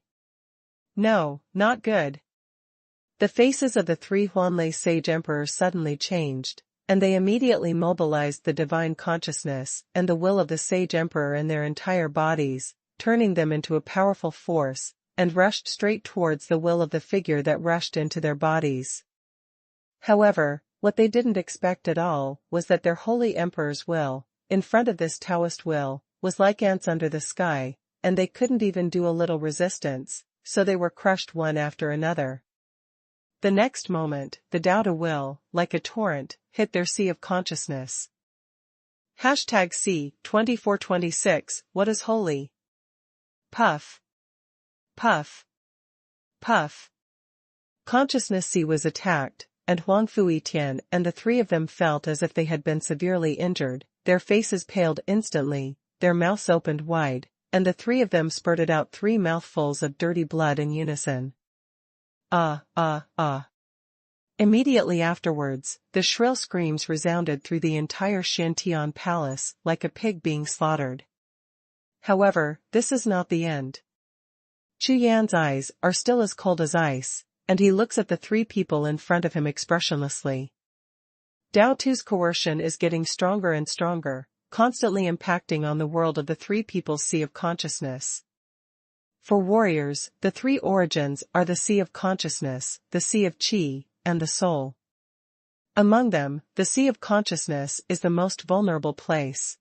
A: No, not good. The faces of the three Huanlei sage emperors suddenly changed, and they immediately mobilized the divine consciousness and the will of the sage emperor in their entire bodies, turning them into a powerful force, and rushed straight towards the will of the figure that rushed into their bodies. However, what they didn't expect at all was that their holy emperor's will, in front of this Taoist will, was like ants under the sky, and they couldn't even do a little resistance, so they were crushed one after another. The next moment, the Dao will, like a torrent, hit their sea of consciousness. #C 2426, what is holy? Puff. Puff. Puff. Consciousness sea was attacked, and Huang Fuitian, and the three of them felt as if they had been severely injured. Their faces paled instantly, their mouths opened wide, and the three of them spurted out 3 mouthfuls of dirty blood in unison. Ah, ah, ah. Immediately afterwards, the shrill screams resounded through the entire Shantian palace, like a pig being slaughtered. However, this is not the end. Chu Yan's eyes are still as cold as ice, and he looks at the 3 people in front of him expressionlessly. Dao Tu's coercion is getting stronger and stronger, constantly impacting on the world of the 3 people's sea of consciousness. For warriors, the 3 origins are the sea of consciousness, the sea of qi, and the soul. Among them, the sea of consciousness is the most vulnerable place.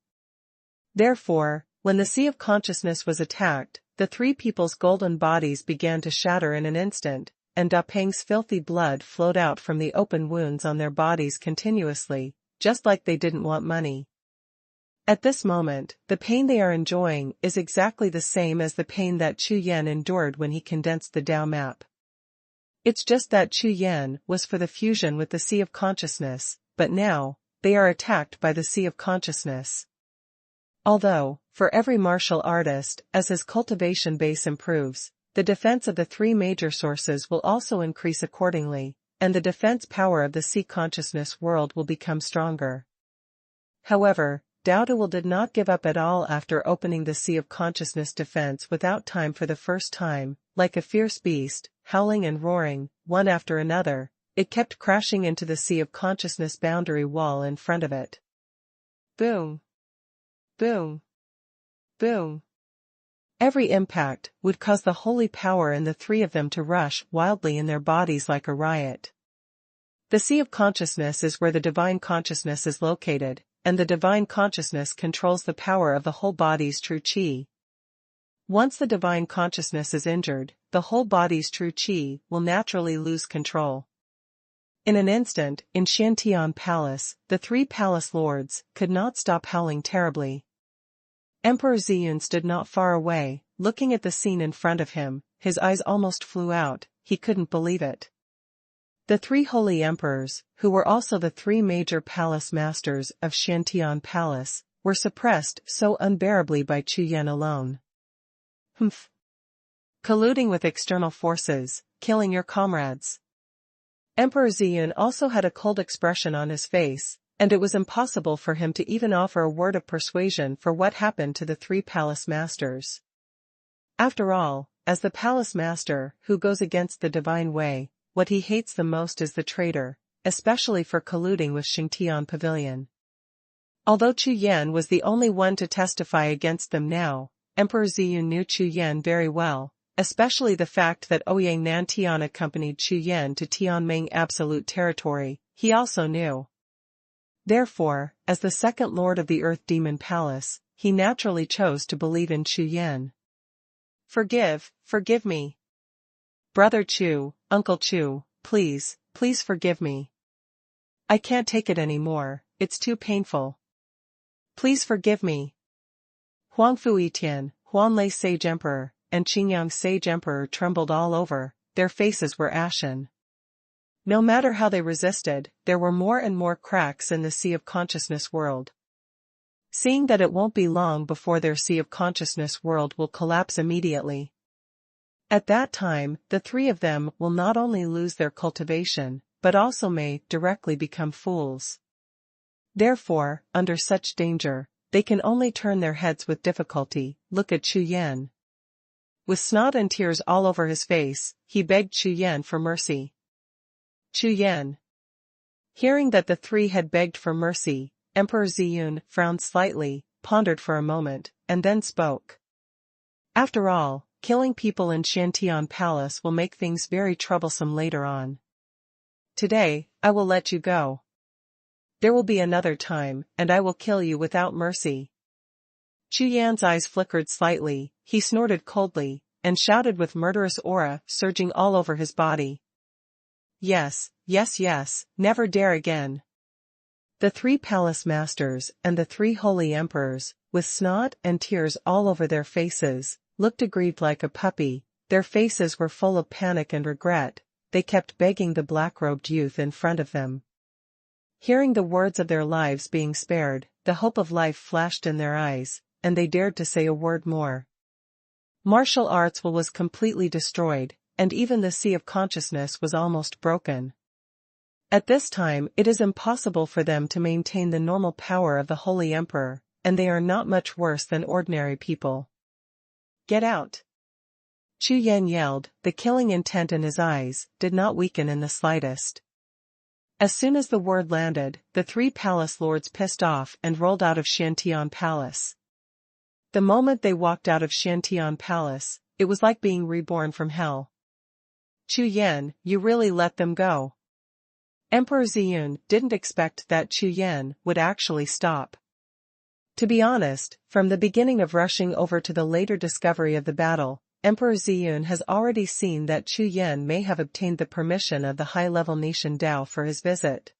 A: Therefore, when the sea of consciousness was attacked, the 3 people's golden bodies began to shatter in an instant, and Dapeng's filthy blood flowed out from the open wounds on their bodies continuously, just like they didn't want money. At this moment, the pain they are enjoying is exactly the same as the pain that Chu Yan endured when he condensed the Dao map. It's just that Chu Yan was for the fusion with the sea of consciousness, but now, they are attacked by the sea of consciousness. Although, for every martial artist, as his cultivation base improves, the defense of the 3 major sources will also increase accordingly, and the defense power of the sea consciousness world will become stronger. However, Dao Tu did not give up at all after opening the sea of consciousness defense without time. For the first time, like a fierce beast, howling and roaring, one after another, it kept crashing into the sea of consciousness boundary wall in front of it. Boom! Boom! Boom! Every impact would cause the holy power in the 3 of them to rush wildly in their bodies like a riot. The sea of consciousness is where the divine consciousness is located, and the divine consciousness controls the power of the whole body's true qi. Once the divine consciousness is injured, the whole body's true qi will naturally lose control. In an instant, in Shantian Palace, the 3 palace lords could not stop howling terribly. Emperor Ziyun stood not far away, looking at the scene in front of him. His eyes almost flew out, he couldn't believe it. The 3 holy emperors, who were also the 3 major palace masters of Shantian Palace, were suppressed so unbearably by Chu Yan alone. Humph. Colluding with external forces, killing your comrades. Emperor Ziyun also had a cold expression on his face, and it was impossible for him to even offer a word of persuasion for what happened to the 3 palace masters. After all, as the palace master who goes against the divine way, what he hates the most is the traitor, especially for colluding with Xingtian Pavilion. Although Chu Yan was the only one to testify against them now, Emperor Ziyun knew Chu Yan very well, especially the fact that Ouyang Nantian accompanied Chu Yan to Tianming Absolute Territory. He also knew. Therefore, as the second lord of the Earth Demon Palace, he naturally chose to believe in Chu Yan. Forgive me. Brother Chu, Uncle Chu, please forgive me. I can't take it anymore, it's too painful. Please forgive me. Huang Fuitian, Huanlei Sage Emperor, and Qingyang Sage Emperor trembled all over, their faces were ashen. No matter how they resisted, there were more and more cracks in the sea of consciousness world. Seeing that it won't be long before their sea of consciousness world will collapse immediately. At that time, the 3 of them will not only lose their cultivation, but also may directly become fools. Therefore, under such danger, they can only turn their heads with difficulty. Look at Chu Yan. With snot and tears all over his face, he begged Chu Yan for mercy. Chu Yan. Hearing that the 3 had begged for mercy, Emperor Ziyun frowned slightly, pondered for a moment, and then spoke. After all, killing people in Shantian Palace will make things very troublesome later on. Today, I will let you go. There will be another time, and I will kill you without mercy. Chu Yan's eyes flickered slightly, he snorted coldly, and shouted with murderous aura surging all over his body. Yes, never dare again. The 3 palace masters and the 3 holy emperors, with snot and tears all over their faces, looked aggrieved like a puppy. Their faces were full of panic and regret, they kept begging the black-robed youth in front of them. Hearing the words of their lives being spared, the hope of life flashed in their eyes, and they dared to say a word more. Martial arts was completely destroyed, and even the sea of consciousness was almost broken. At this time it is impossible for them to maintain the normal power of the Holy Emperor, and they are not much worse than ordinary people. Get out! Chu Yan yelled, the killing intent in his eyes did not weaken in the slightest. As soon as the word landed, the three palace lords pissed off and rolled out of Xiantian Palace. The moment they walked out of Xiantian Palace, it was like being reborn from hell. Chu Yan, you really let them go? Emperor Ziyun didn't expect that Chu Yan would actually stop. To be honest, from the beginning of rushing over to the later discovery of the battle, Emperor Ziyun has already seen that Chu Yan may have obtained the permission of the high-level nation Dao for his visit.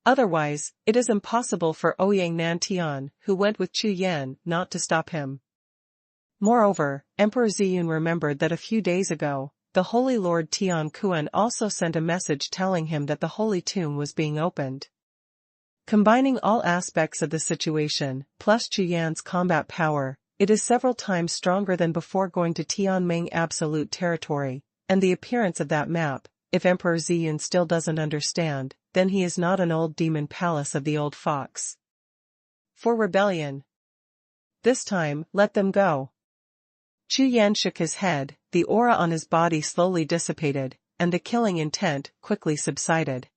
A: Otherwise, it is impossible for Ouyang Nantian, who went with Chu Yan, not to stop him. Moreover, Emperor Ziyun remembered that a few days ago, the Holy Lord Tian Kuan also sent a message telling him that the Holy Tomb was being opened. Combining all aspects of the situation, plus Chu Yan's combat power, it is several times stronger than before going to Tianming Absolute Territory, and the appearance of that map, if Emperor Ziyun still doesn't understand, then he is not an old demon palace of the old fox. For rebellion. This time, let them go. Chu Yan shook his head, the aura on his body slowly dissipated, and the killing intent quickly subsided.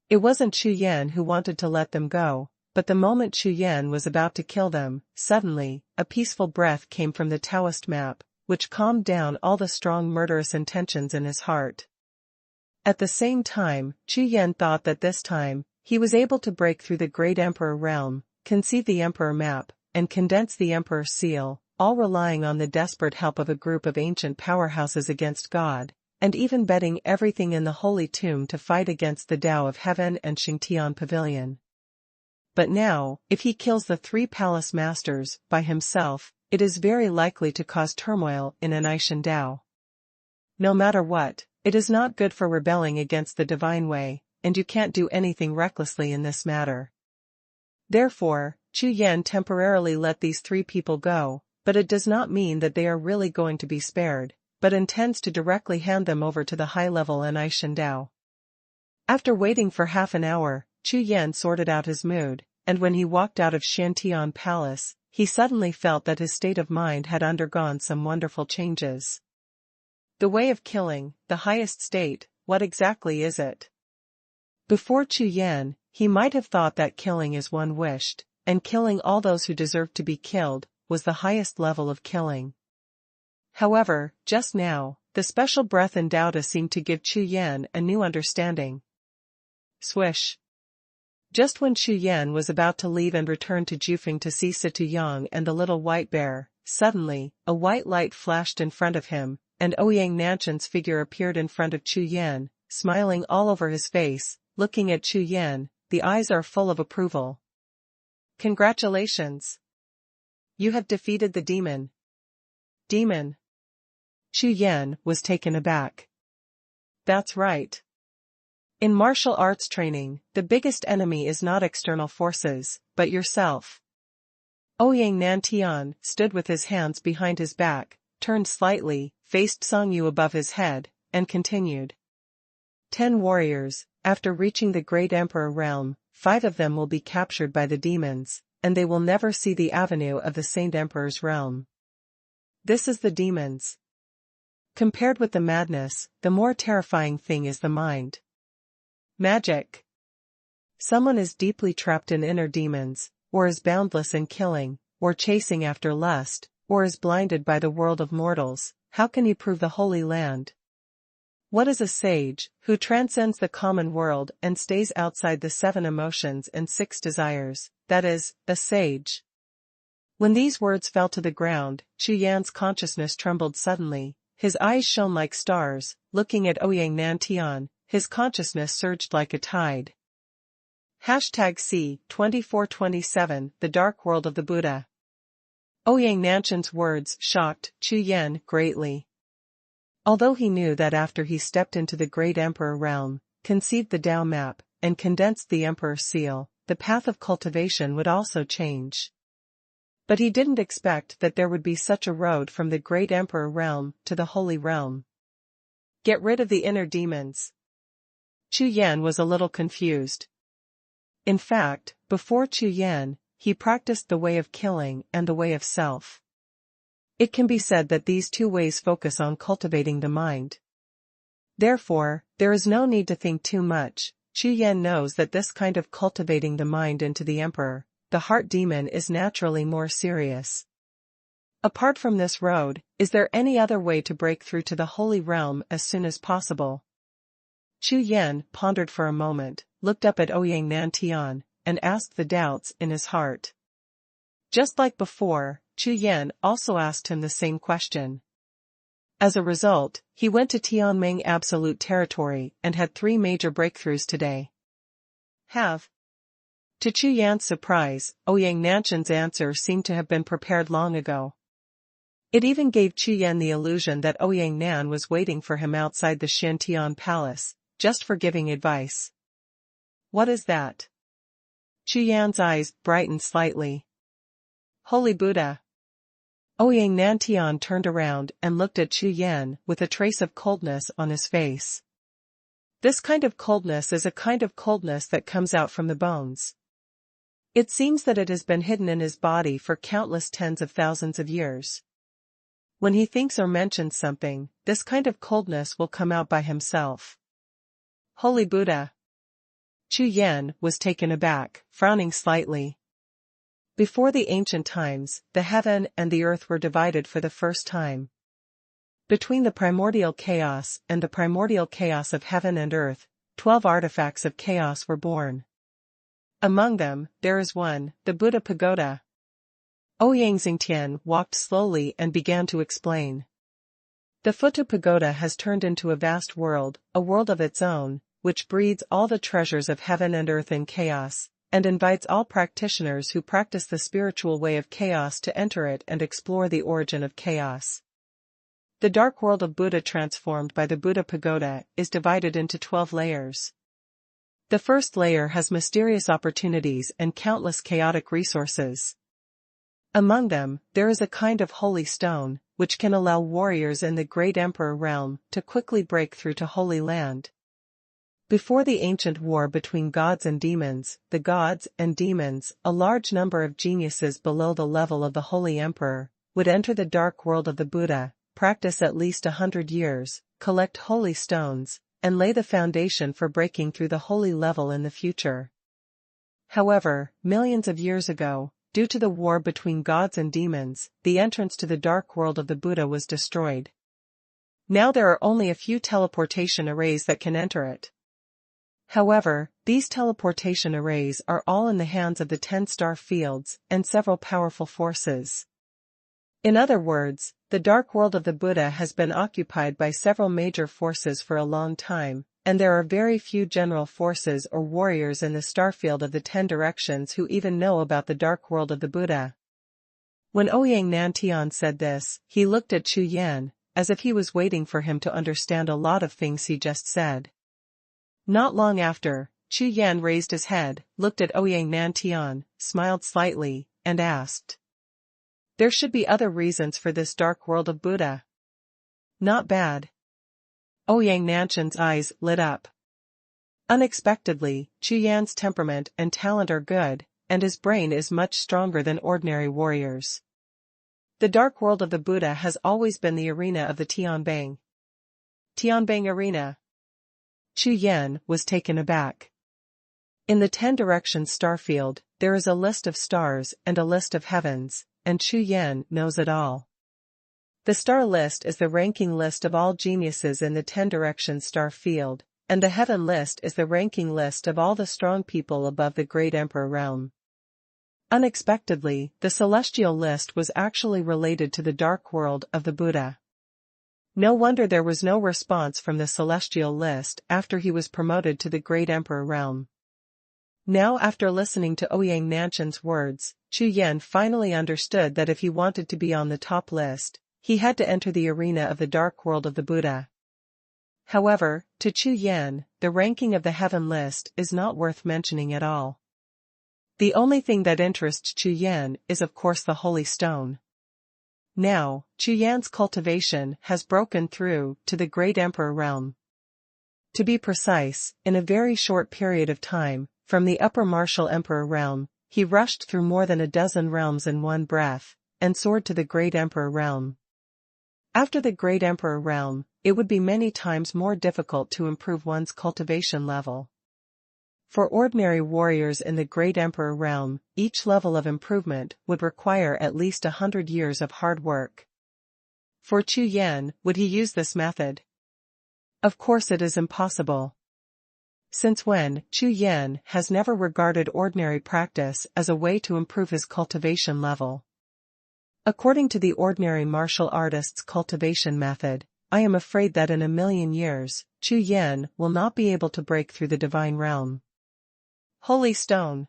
A: It wasn't Chu Yan who wanted to let them go, but the moment Chu Yan was about to kill them, suddenly, a peaceful breath came from the Taoist map, which calmed down all the strong murderous intentions in his heart. At the same time, Chu Yan thought that this time, he was able to break through the Great Emperor realm, conceive the Emperor map, and condense the Emperor's seal, all relying on the desperate help of a group of ancient powerhouses against God, and even betting everything in the Holy Tomb to fight against the Tao of Heaven and Xingtian Pavilion. But now, if he kills the three palace masters by himself, it is very likely to cause turmoil in an Aishan Tao. No matter what, it is not good for rebelling against the divine way, and you can't do anything recklessly in this matter. Therefore, Chu Yan temporarily let these three people go, but it does not mean that they are really going to be spared, but intends to directly hand them over to the high-level Aishan Tao. After waiting for half an hour, Chu Yan sorted out his mood, and when he walked out of Xiantian Palace, he suddenly felt that his state of mind had undergone some wonderful changes. The way of killing, the highest state, what exactly is it? Before Chu Yan, he might have thought that killing as one wished, and killing all those who deserved to be killed, was the highest level of killing. However, just now, the special breath in Daoda seemed to give Chu Yan a new understanding. Swish. Just when Chu Yan was about to leave and return to Jufeng to see Situ Yang and the little white bear, suddenly, a white light flashed in front of him, and Ouyang Nanshan's figure appeared in front of Chu Yan, smiling all over his face. Looking at Chu Yan, the eyes are full of approval. Congratulations! You have defeated the demon. Demon? Chu Yan was taken aback. That's right. In martial arts training, the biggest enemy is not external forces, but yourself. Ouyang Nantian stood with his hands behind his back, turned slightly, faced Song Yu above his head, and continued. 10 warriors, after reaching the Great Emperor realm, 5 of them will be captured by the demons, and they will never see the avenue of the Saint Emperor's realm. This is the demons. Compared with the madness, the more terrifying thing is the mind. Magic. Someone is deeply trapped in inner demons, or is boundless in killing, or chasing after lust, or is blinded by the world of mortals. How can you prove the Holy Land? What is a sage, who transcends the common world and stays outside the 7 emotions and 6 desires, that is, a sage? When these words fell to the ground, Chu Yan's consciousness trembled suddenly, his eyes shone like stars. Looking at Ouyang Nantian, his consciousness surged like a tide. #C2427 The Dark World of the Buddha. Ouyang Nanshan's words shocked Chu Yan greatly. Although he knew that after he stepped into the Great Emperor realm, conceived the Tao map, and condensed the Emperor's seal, the path of cultivation would also change. But he didn't expect that there would be such a road from the Great Emperor realm to the Holy Realm. Get rid of the inner demons. Chu Yan was a little confused. In fact, before Chu Yan, he practiced the way of killing and the way of self. It can be said that these two ways focus on cultivating the mind. Therefore, there is no need to think too much. Chu Yan knows that this kind of cultivating the mind into the Emperor, the heart demon, is naturally more serious. Apart from this road, is there any other way to break through to the Holy Realm as soon as possible? Chu Yan pondered for a moment, looked up at Ouyang Nantian, and asked the doubts in his heart. Just like before, Chu Yan also asked him the same question. As a result, he went to Tianming Absolute Territory and had 3 major breakthroughs today. To Chu Yan's surprise, Ouyang Nantian's answer seemed to have been prepared long ago. It even gave Chu Yan the illusion that Ouyang Nan was waiting for him outside the Shantian Palace, just for giving advice. What is that? Chu Yan's eyes brightened slightly. Holy Buddha. Ouyang Nantian turned around and looked at Chu Yan with a trace of coldness on his face. This kind of coldness is a kind of coldness that comes out from the bones. It seems that it has been hidden in his body for countless tens of thousands of years. When he thinks or mentions something, this kind of coldness will come out by himself. Holy Buddha. Chu Yan was taken aback, frowning slightly. Before the ancient times, the heaven and the earth were divided for the first time. Between the primordial chaos and the primordial chaos of heaven and earth, 12 artifacts of chaos were born. Among them, there is one, the Buddha Pagoda. Ouyang Xingtian walked slowly and began to explain. The Futu Pagoda has turned into a vast world, a world of its own, which breeds all the treasures of heaven and earth in chaos, and invites all practitioners who practice the spiritual way of chaos to enter it and explore the origin of chaos. The dark world of Buddha transformed by the Buddha Pagoda is divided into 12 layers. The first layer has mysterious opportunities and countless chaotic resources. Among them, there is a kind of holy stone, which can allow warriors in the Great Emperor realm to quickly break through to Holy Land. Before the ancient war between gods and demons, the gods and demons, a large number of geniuses below the level of the Holy Emperor, would enter the dark world of the Buddha, practice at least 100 years, collect holy stones, and lay the foundation for breaking through the holy level in the future. However, millions of years ago, due to the war between gods and demons, the entrance to the dark world of the Buddha was destroyed. Now there are only a few teleportation arrays that can enter it. However, these teleportation arrays are all in the hands of the 10-star fields and several powerful forces. In other words, the dark world of the Buddha has been occupied by several major forces for a long time, and there are very few general forces or warriors in the starfield of the 10 directions who even know about the dark world of the Buddha. When Ouyang Nantian said this, he looked at Chu Yan, as if he was waiting for him to understand a lot of things he just said. Not long after, Chu Yan raised his head, looked at Ouyang Nantian, smiled slightly, and asked. There should be other reasons for this dark world of Buddha. Not bad. Ouyang Nantian's eyes lit up. Unexpectedly, Chu Yan's temperament and talent are good, and his brain is much stronger than ordinary warriors. The dark world of the Buddha has always been the arena of the Tianbang. Tianbang Arena. Chu Yan was taken aback. In the 10 directions starfield, there is a list of stars and a list of heavens, and Chu Yan knows it all. The star list is the ranking list of all geniuses in the 10 directions star field, and the heaven list is the ranking list of all the strong people above the Great Emperor realm. Unexpectedly, the celestial list was actually related to the dark world of the Buddha. No wonder there was no response from the celestial list after he was promoted to the Great Emperor realm. Now, after listening to Ouyang Nantian's words, Chu Yan finally understood that if he wanted to be on the top list, he had to enter the arena of the dark world of the Buddha. However, to Chu Yan, the ranking of the heaven list is not worth mentioning at all. The only thing that interests Chu Yan is of course the holy stone. Now, Chu Yan's cultivation has broken through to the great emperor realm. To be precise, in a very short period of time, from the upper martial emperor realm, he rushed through more than a dozen realms in one breath, and soared to the great emperor realm. After the great emperor realm, it would be many times more difficult to improve one's cultivation level. For ordinary warriors in the great emperor realm, each level of improvement would require at least 100 years of hard work. For Chu Yan, would he use this method? Of course it is impossible. Since when, Chu Yan has never regarded ordinary practice as a way to improve his cultivation level. According to the ordinary martial artist's cultivation method, I am afraid that in a million years, Chu Yan will not be able to break through the divine realm. Holy stone.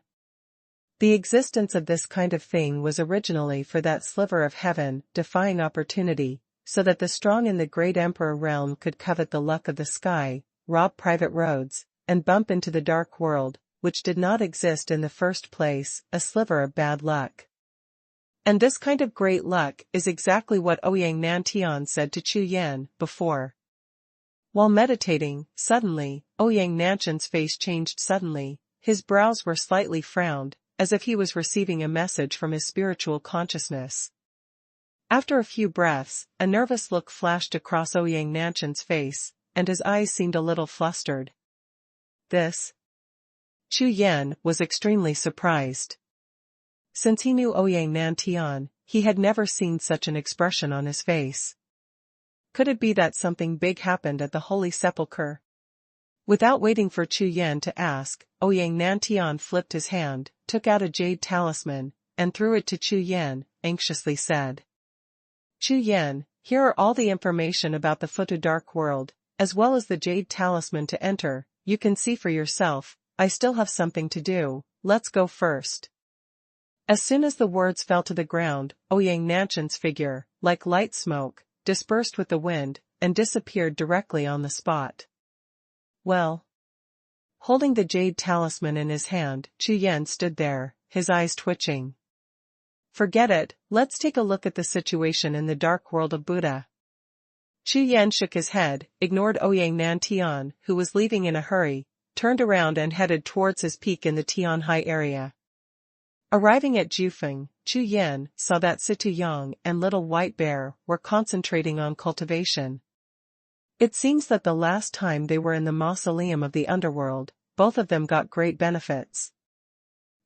A: The existence of this kind of thing was originally for that sliver of heaven, defying opportunity, so that the strong in the great emperor realm could covet the luck of the sky, rob private roads, and bump into the dark world, which did not exist in the first place, a sliver of bad luck. And this kind of great luck is exactly what Ouyang Nantian said to Chu Yan before. While meditating, suddenly, Ouyang Nantian's face changed suddenly, his brows were slightly frowned, as if he was receiving a message from his spiritual consciousness. After a few breaths, a nervous look flashed across Ouyang Nantian's face, and his eyes seemed a little flustered. This? Chu Yan was extremely surprised. Since he knew Ouyang Nantian, he had never seen such an expression on his face. Could it be that something big happened at the Holy Sepulchre? Without waiting for Chu Yan to ask, Ouyang Nantian flipped his hand, took out a jade talisman, and threw it to Chu Yan, anxiously said. Chu Yan, here are all the information about the Futu Dark World, as well as the jade talisman to enter, you can see for yourself, I still have something to do, let's go first. As soon as the words fell to the ground, Ouyang Nantian's figure, like light smoke, dispersed with the wind, and disappeared directly on the spot. Well. Holding the jade talisman in his hand, Chu Yan stood there, his eyes twitching. Forget it, let's take a look at the situation in the dark world of Buddha. Chu Yan shook his head, ignored Ouyang Nantian, who was leaving in a hurry, turned around and headed towards his peak in the Tianhai area. Arriving at Jiufeng, Chu Yan saw that Situ Yang and Little White Bear were concentrating on cultivation. It seems that the last time they were in the mausoleum of the underworld, both of them got great benefits.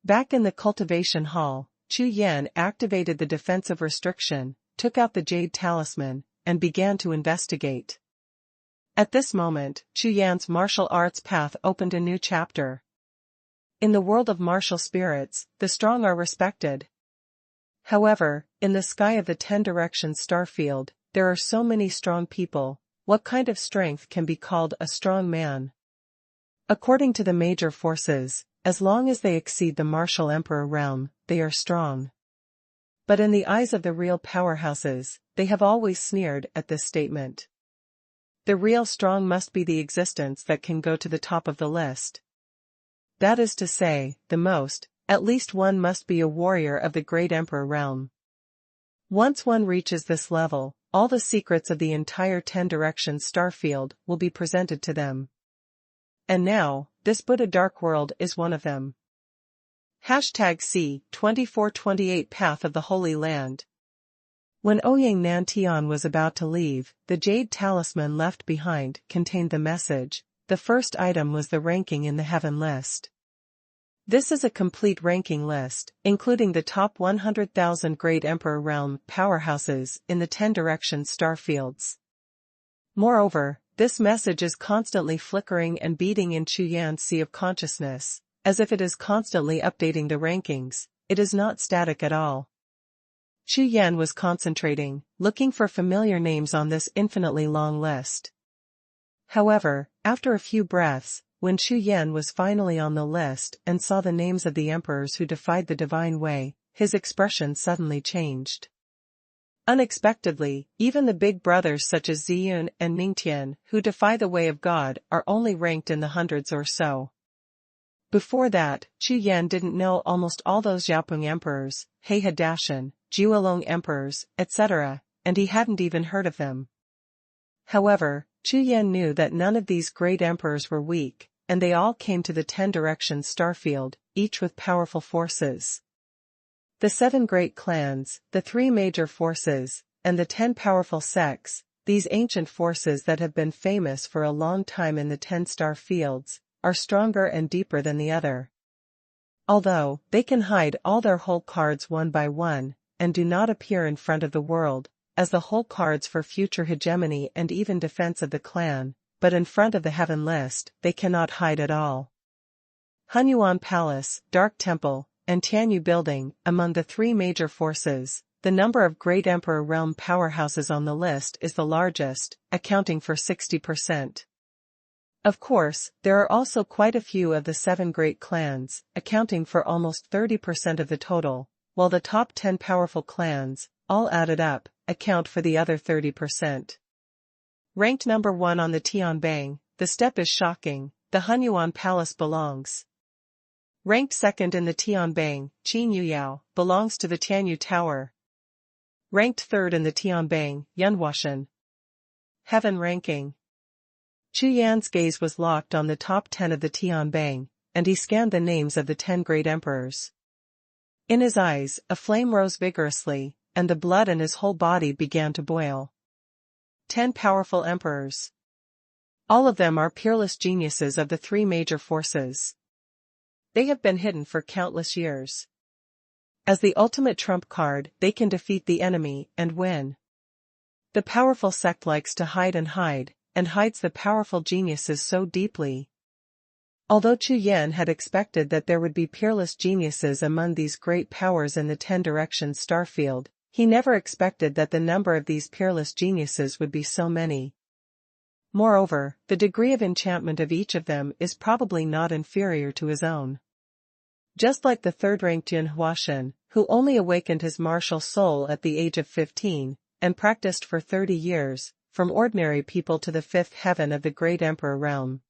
A: Back in the cultivation hall, Chu Yan activated the defensive restriction, took out the jade talisman, and began to investigate. At this moment, Chu Yan's martial arts path opened a new chapter. In the world of martial spirits, the strong are respected. However, in the sky of the 10 Directions star field, there are so many strong people. What kind of strength can be called a strong man? According to the major forces, as long as they exceed the martial emperor realm, they are strong. But in the eyes of the real powerhouses, they have always sneered at this statement. The real strong must be the existence that can go to the top of the list. That is to say, the most, at least one must be a warrior of the great emperor realm. Once one reaches this level, all the secrets of the entire 10 Directions star field will be presented to them. And now, this Buddha Dark World is one of them. #C2428 Path of the Holy Land. When Ouyang Nantian was about to leave, the jade talisman left behind contained the message. The first item was the ranking in the heaven list. This is a complete ranking list, including the top 100,000 Great Emperor Realm powerhouses in the 10 Directions star fields. Moreover, this message is constantly flickering and beating in Chu Yan's sea of consciousness, as if it is constantly updating the rankings. It is not static at all. Chu Yan was concentrating, looking for familiar names on this infinitely long list. However, after a few breaths, when Chu Yan was finally on the list and saw the names of the emperors who defied the divine way, his expression suddenly changed. Unexpectedly, even the big brothers such as Ziyun and Ningtian, who defy the way of God, are only ranked in the hundreds or so. Before that, Chu Yan didn't know almost all those Xiaoping emperors, He Hadashan, Jiuelong emperors, etc., and he hadn't even heard of them. However, Chu Yan knew that none of these great emperors were weak, and they all came to the 10 directions starfield, each with powerful forces. The 7 great clans, the 3 major forces, and the 10 powerful sects, these ancient forces that have been famous for a long time in the 10 star fields, are stronger and deeper than the other. Although, they can hide all their whole cards one by one, and do not appear in front of the world, as the whole cards for future hegemony and even defense of the clan, but in front of the heaven list, they cannot hide at all. Hunyuan Palace, Dark Temple, and Tianyu Building, among the 3 major forces, the number of great emperor realm powerhouses on the list is the largest, accounting for 60%. Of course, there are also quite a few of the 7 great clans, accounting for almost 30% of the total, while the top 10 powerful clans, all added up, account for the other 30%. Ranked number 1 on the Tianbang, the step is shocking, the Hunyuan Palace belongs. Ranked second in the Tianbang, Qingyuyao, belongs to the Tianyu Tower. Ranked third in the Tianbang, Yunhuashan. Heaven ranking. Chu Yan's gaze was locked on the top 10 of the Tianbang, and he scanned the names of the 10 great emperors. In his eyes, a flame rose vigorously, and the blood in his whole body began to boil. 10 powerful emperors. All of them are peerless geniuses of the 3 major forces. They have been hidden for countless years. As the ultimate trump card, they can defeat the enemy and win. The powerful sect likes to hide, and hides the powerful geniuses so deeply. Although Chu Yan had expected that there would be peerless geniuses among these great powers in the 10 directions starfield, he never expected that the number of these peerless geniuses would be so many. Moreover, the degree of enchantment of each of them is probably not inferior to his own. Just like the third-ranked Yunhuashan, who only awakened his martial soul at the age of 15, and practiced for 30 years, from ordinary people to the 5th heaven of the great emperor realm.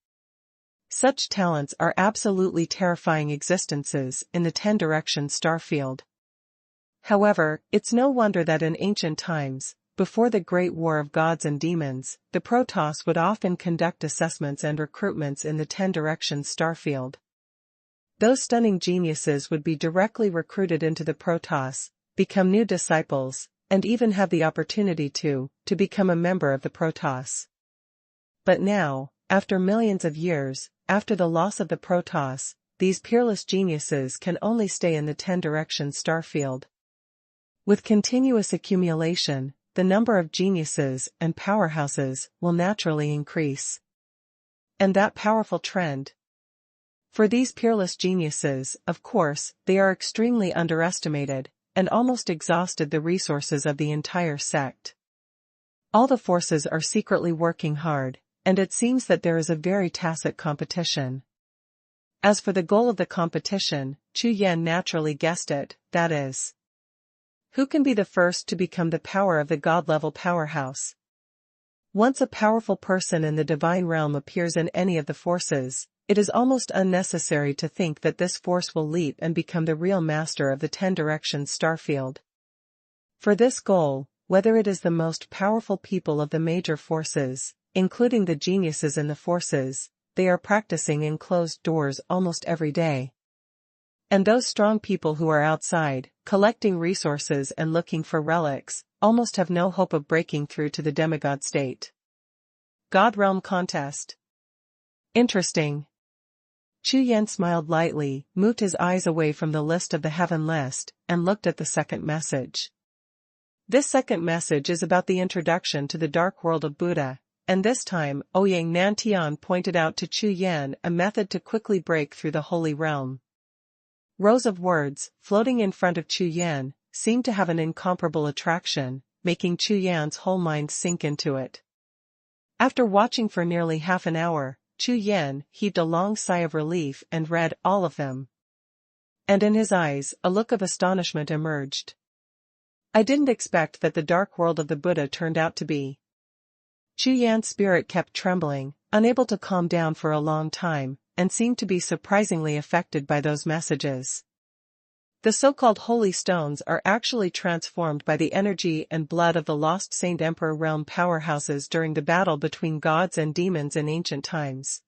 A: Such talents are absolutely terrifying existences in the 10 directions starfield. However, it's no wonder that in ancient times, before the great war of gods and demons, the Protoss would often conduct assessments and recruitments in the 10 directions starfield. Those stunning geniuses would be directly recruited into the Protoss, become new disciples, and even have the opportunity to become a member of the Protoss. But now, after millions of years, after the loss of the Protoss, these peerless geniuses can only stay in the 10 directions starfield. With continuous accumulation, the number of geniuses and powerhouses will naturally increase. And that powerful trend. For these peerless geniuses, of course, they are extremely underestimated, and almost exhausted the resources of the entire sect. All the forces are secretly working hard, and it seems that there is a very tacit competition. As for the goal of the competition, Chu Yan naturally guessed it, that is, who can be the first to become the power of the god-level powerhouse? Once a powerful person in the divine realm appears in any of the forces, it is almost unnecessary to think that this force will leap and become the real master of the 10 directions starfield. For this goal, whether it is the most powerful people of the major forces, including the geniuses in the forces, they are practicing in closed doors almost every day. And those strong people who are outside, collecting resources and looking for relics, almost have no hope of breaking through to the demigod state. God Realm Contest. Interesting. Chu Yan smiled lightly, moved his eyes away from the list of the heaven list, and looked at the second message. This second message is about the introduction to the dark world of Buddha, and this time, Ouyang Nantian pointed out to Chu Yan a method to quickly break through the holy realm. Rows of words, floating in front of Chu Yan, seemed to have an incomparable attraction, making Chu Yan's whole mind sink into it. After watching for nearly half an hour, Chu Yan heaved a long sigh of relief and read all of them. And in his eyes, a look of astonishment emerged. I didn't expect that the dark world of the Buddha turned out to be. Chu Yan's spirit kept trembling, unable to calm down for a long time, and seemed to be surprisingly affected by those messages. The so-called holy stones are actually transformed by the energy and blood of the lost Saint Emperor realm powerhouses during the battle between gods and demons in ancient times.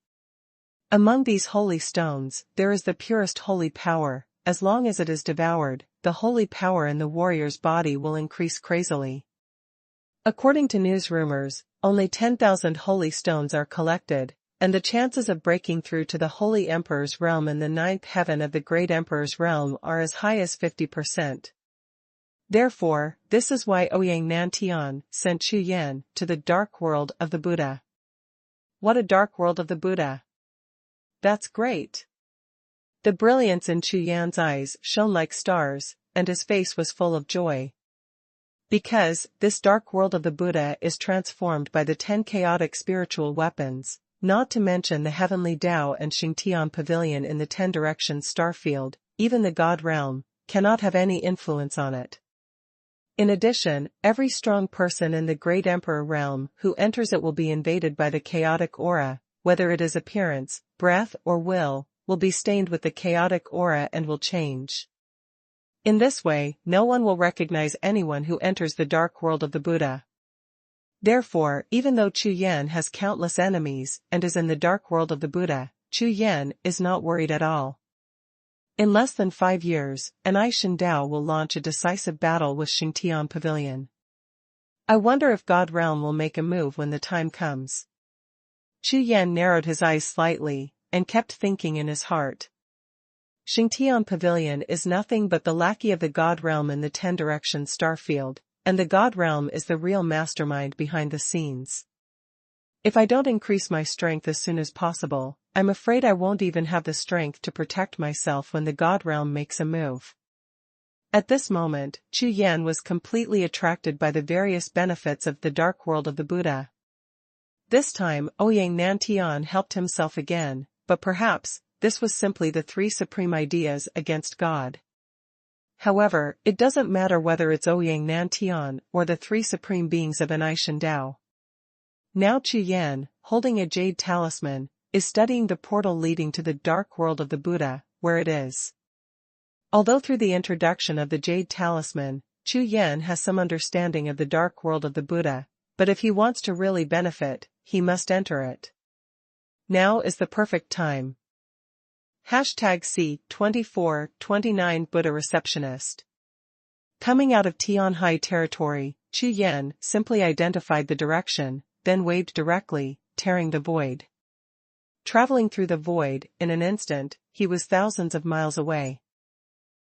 A: Among these holy stones, there is the purest holy power. As long as it is devoured, the holy power in the warrior's body will increase crazily. According to news rumors, only 10,000 holy stones are collected, and the chances of breaking through to the Holy Emperor's realm in the ninth heaven of the Great Emperor's realm are as high as 50%. Therefore, this is why Ouyang Nantian sent Chu Yan to the dark world of the Buddha. What a dark world of the Buddha! That's great! The brilliance in Chu Yan's eyes shone like stars, and his face was full of joy. Because this dark world of the Buddha is transformed by the 10 chaotic spiritual weapons, not to mention the heavenly Tao and Xingtian pavilion in the 10 directions starfield, even the God realm, cannot have any influence on it. In addition, every strong person in the Great Emperor realm who enters it will be invaded by the chaotic aura, whether it is appearance, breath or will be stained with the chaotic aura and will change. In this way, no one will recognize anyone who enters the dark world of the Buddha. Therefore, even though Chu Yan has countless enemies and is in the dark world of the Buddha, Chu Yan is not worried at all. In less than 5 years, Anai Shindao will launch a decisive battle with Xingtian Pavilion. I wonder if God Realm will make a move when the time comes. Chu Yan narrowed his eyes slightly, and kept thinking in his heart. Xingtian Pavilion is nothing but the lackey of the God Realm in the 10 directions starfield, and the God Realm is the real mastermind behind the scenes. If I don't increase my strength as soon as possible, I'm afraid I won't even have the strength to protect myself when the God Realm makes a move. At this moment, Chu Yan was completely attracted by the various benefits of the dark world of the Buddha. This time, Ouyang Nantian helped himself again, but perhaps this was simply the 3 supreme ideas against God. However, it doesn't matter whether it's Ouyang Nantian or the 3 supreme beings of Anai Shindao. Now Chu Yan, holding a jade talisman, is studying the portal leading to the dark world of the Buddha, where it is. Although through the introduction of the jade talisman, Chu Yan has some understanding of the dark world of the Buddha, but if he wants to really benefit, he must enter it. Now is the perfect time. #C2429 Buddha Receptionist. Coming out of Tianhai territory, Chu Yan simply identified the direction, then waved directly, tearing the void. Traveling through the void, in an instant, he was thousands of miles away.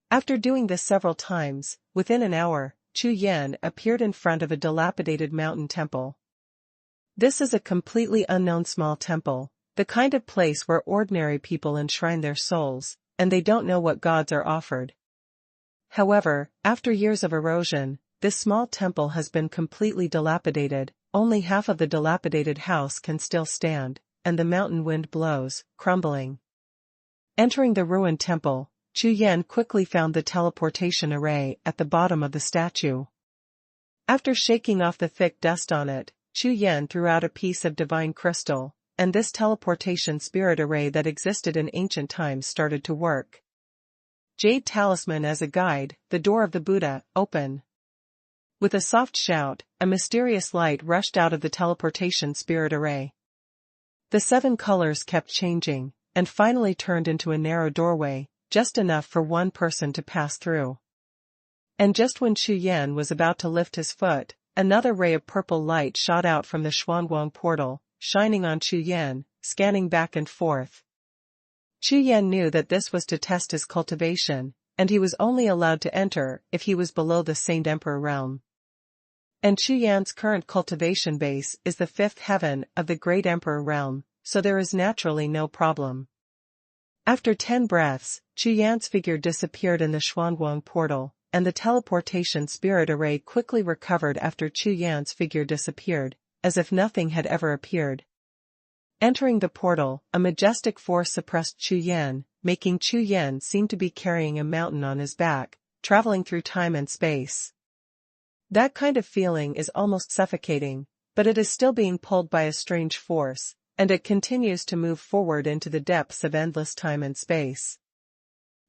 A: After doing this several times, within an hour, Chu Yan appeared in front of a dilapidated mountain temple. This is a completely unknown small temple, the kind of place where ordinary people enshrine their souls, and they don't know what gods are offered. However, after years of erosion, this small temple has been completely dilapidated, only half of the dilapidated house can still stand, and the mountain wind blows, crumbling. Entering the ruined temple, Chu Yan quickly found the teleportation array at the bottom of the statue. After shaking off the thick dust on it, Chu Yan threw out a piece of divine crystal, and this teleportation spirit array that existed in ancient times started to work. Jade talisman as a guide, the door of the Buddha, open. With a soft shout, a mysterious light rushed out of the teleportation spirit array. The 7 colors kept changing, and finally turned into a narrow doorway, just enough for one person to pass through. And just when Chu Yan was about to lift his foot, another ray of purple light shot out from the Xuanhuan portal, shining on Chu Yan, scanning back and forth. Chu Yan knew that this was to test his cultivation, and he was only allowed to enter if he was below the Saint Emperor realm. And Chu Yan's current cultivation base is the 5th heaven of the Great Emperor realm, so there is naturally no problem. After 10 breaths, Chu Yan's figure disappeared in the Xuanhuan portal, and the teleportation spirit array quickly recovered after Chu Yan's figure disappeared, as if nothing had ever appeared. Entering the portal, a majestic force suppressed Chu Yan, making Chu Yan seem to be carrying a mountain on his back, traveling through time and space. That kind of feeling is almost suffocating, but it is still being pulled by a strange force, and it continues to move forward into the depths of endless time and space.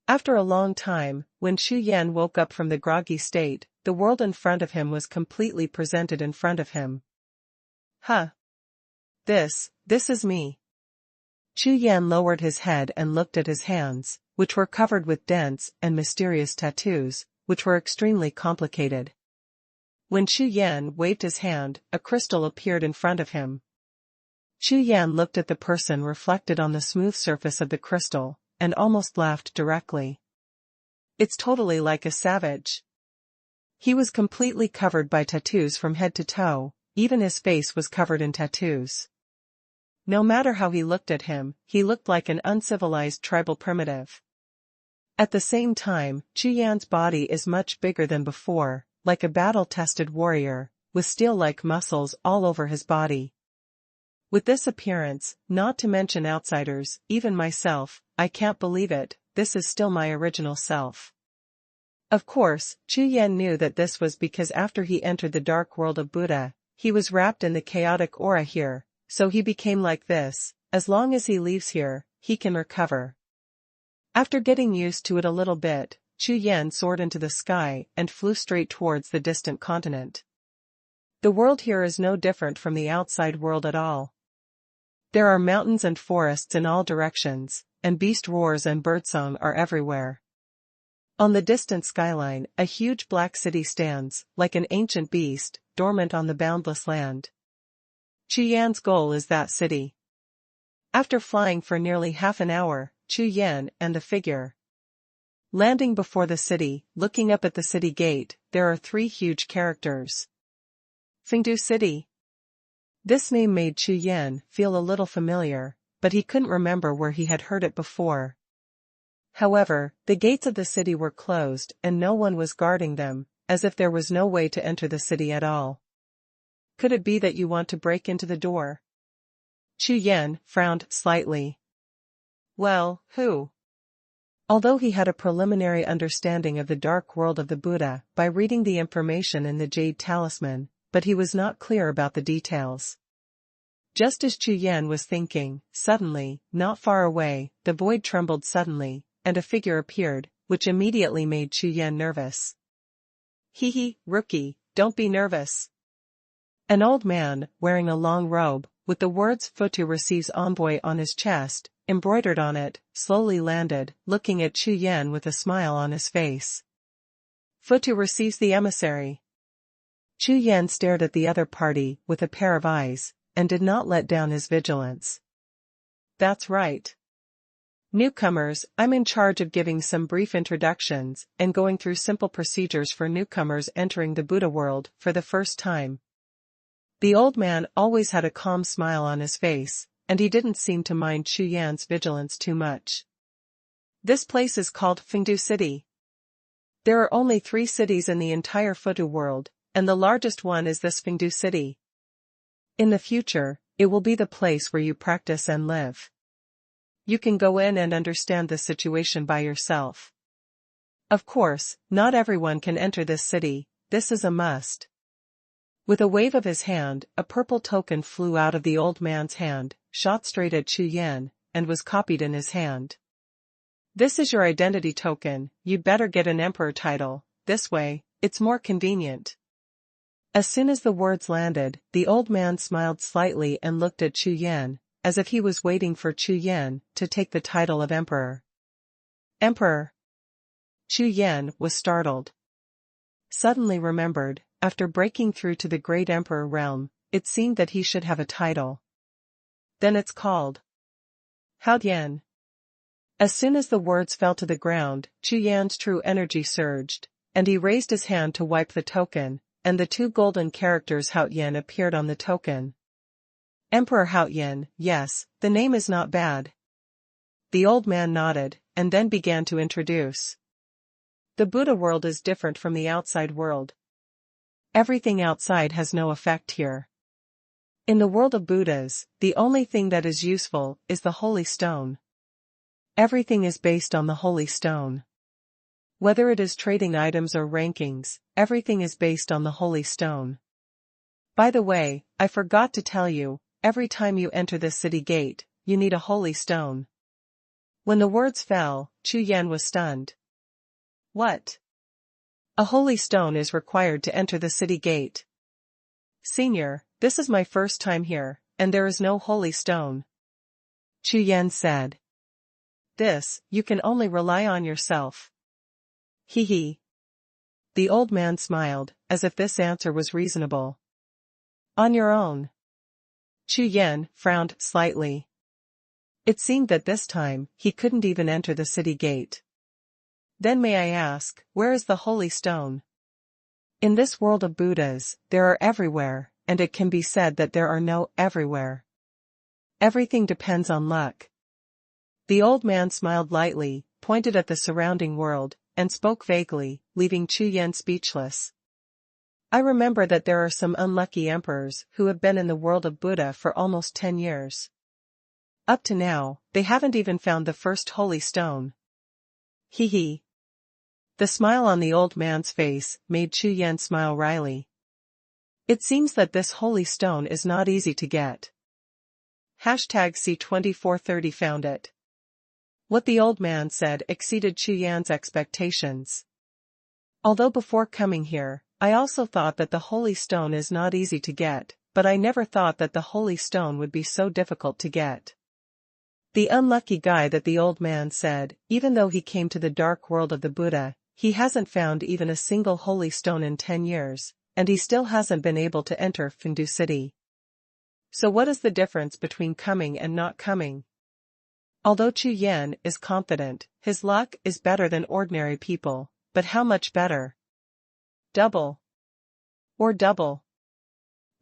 A: After a long time, when Chu Yan woke up from the groggy state, the world in front of him was completely presented in front of him. Huh. This is me. Chu Yan lowered his head and looked at his hands, which were covered with dense and mysterious tattoos, which were extremely complicated. When Chu Yan waved his hand, a crystal appeared in front of him. Chu Yan looked at the person reflected on the smooth surface of the crystal, and almost laughed directly. It's totally like a savage. He was completely covered by tattoos from head to toe, even his face was covered in tattoos. No matter how he looked at him, he looked like an uncivilized tribal primitive. At the same time, Chu Yan's body is much bigger than before, like a battle-tested warrior, with steel-like muscles all over his body. With this appearance, not to mention outsiders, even myself, I can't believe it, this is still my original self. Of course, Chu Yan knew that this was because after he entered the dark world of Buddha, he was wrapped in the chaotic aura here, so he became like this. As long as he leaves here, he can recover. After getting used to it a little bit, Chu Yan soared into the sky and flew straight towards the distant continent. The world here is no different from the outside world at all. There are mountains and forests in all directions, and beast roars and birdsong are everywhere. On the distant skyline, a huge black city stands, like an ancient beast, dormant on the boundless land. Chu Yan's goal is that city. After flying for nearly half an hour, Chu Yan and the figure. Landing before the city, looking up at the city gate, there are 3 huge characters. Fengdu City. This name made Chu Yan feel a little familiar, but he couldn't remember where he had heard it before. However, the gates of the city were closed and no one was guarding them, as if there was no way to enter the city at all. Could it be that you want to break into the door? Chu Yan frowned slightly. Well, who? Although he had a preliminary understanding of the dark world of the Buddha by reading the information in the Jade Talisman, but he was not clear about the details. Just as Chu Yan was thinking, suddenly, not far away, the void trembled suddenly, and a figure appeared, which immediately made Chu Yan nervous. Hee, rookie, don't be nervous. An old man, wearing a long robe, with the words Futu receives envoy on his chest, embroidered on it, slowly landed, looking at Chu Yan with a smile on his face. Futu receives the emissary. Chu Yan stared at the other party with a pair of eyes, and did not let down his vigilance. That's right. Newcomers, I'm in charge of giving some brief introductions and going through simple procedures for newcomers entering the Buddha world for the first time. The old man always had a calm smile on his face, and he didn't seem to mind Chu Yan's vigilance too much. This place is called Fengdu City. There are only 3 cities in the entire Futu world, and the largest one is this Fengdu City. In the future, it will be the place where you practice and live. You can go in and understand the situation by yourself. Of course, not everyone can enter this city, this is a must. With a wave of his hand, a purple token flew out of the old man's hand, shot straight at Chu Yan, and was copied in his hand. This is your identity token, you'd better get an emperor title, this way, it's more convenient. As soon as the words landed, the old man smiled slightly and looked at Chu Yan, as if he was waiting for Chu Yan to take the title of emperor. Emperor? Chu Yan was startled. Suddenly remembered, after breaking through to the great emperor realm, it seemed that he should have a title. Then it's called Hao Yan. As soon as the words fell to the ground, Chu Yan's true energy surged, and he raised his hand to wipe the token, and the 2 golden characters Hao Yan appeared on the token. Emperor Hao Yan, yes, the name is not bad. The old man nodded, and then began to introduce. The Buddha world is different from the outside world. Everything outside has no effect here. In the world of Buddhas, the only thing that is useful is the holy stone. Everything is based on the holy stone. Whether it is trading items or rankings, everything is based on the holy stone. By the way, I forgot to tell you, every time you enter this city gate, you need a holy stone. When the words fell, Chu Yan was stunned. What? A holy stone is required to enter the city gate. Senior, this is my first time here, and there is no holy stone. Chu Yan said. This, you can only rely on yourself. Hee hee. The old man smiled, as if this answer was reasonable. On your own. Chu Yan frowned slightly. It seemed that this time, he couldn't even enter the city gate. Then may I ask, where is the holy stone? In this world of Buddhas, there are everywhere, and it can be said that there are no everywhere. Everything depends on luck. The old man smiled lightly, pointed at the surrounding world, and spoke vaguely, leaving Chu Yan speechless. I remember that there are some unlucky emperors who have been in the world of Buddha for almost 10 years. Up to now, they haven't even found the first holy stone. Hee hee. The smile on the old man's face made Chu Yan smile wryly. It seems that this holy stone is not easy to get. #C2430 found it. What the old man said exceeded Chu Yan's expectations. Although before coming here, I also thought that the holy stone is not easy to get, but I never thought that the holy stone would be so difficult to get. The unlucky guy that the old man said, even though he came to the dark world of the Buddha, he hasn't found even a single holy stone in 10 years, and he still hasn't been able to enter Fengdu City. So what is the difference between coming and not coming? Although Chu Yan is confident, his luck is better than ordinary people, but how much better? Double. Or double.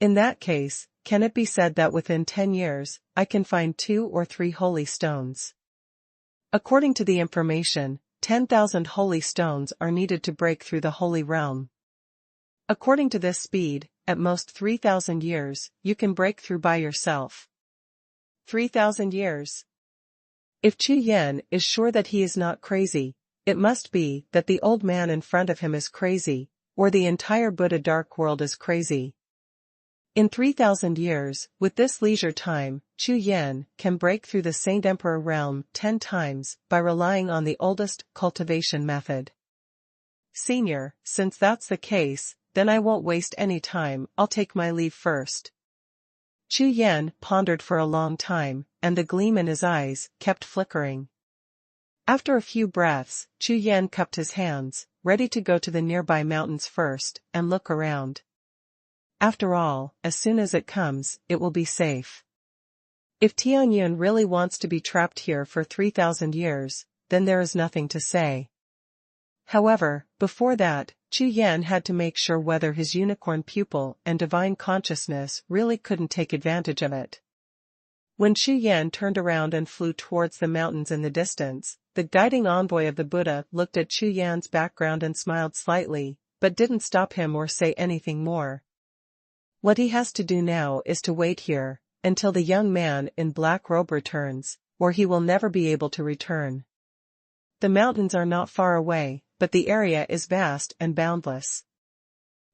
A: In that case, can it be said that within 10 years, I can find 2 or 3 holy stones? According to the information, 10,000 holy stones are needed to break through the holy realm. According to this speed, at most 3,000 years, you can break through by yourself. 3,000 years. If Chu Yan is sure that he is not crazy, it must be that the old man in front of him is crazy, or the entire Buddha dark world is crazy. In 3,000 years, with this leisure time, Chu Yan can break through the Saint Emperor realm 10 times by relying on the oldest cultivation method. Senior, since that's the case, then I won't waste any time, I'll take my leave first. Chu Yan pondered for a long time, and the gleam in his eyes kept flickering. After a few breaths, Chu Yan cupped his hands, ready to go to the nearby mountains first, and look around. After all, as soon as it comes, it will be safe. If Tianyun really wants to be trapped here for 3,000 years, then there is nothing to say. However, before that, Chu Yan had to make sure whether his unicorn pupil and divine consciousness really couldn't take advantage of it. When Chu Yan turned around and flew towards the mountains in the distance, the guiding envoy of the Buddha looked at Chu Yan's background and smiled slightly, but didn't stop him or say anything more. What he has to do now is to wait here, until the young man in black robe returns, or he will never be able to return. The mountains are not far away, but the area is vast and boundless.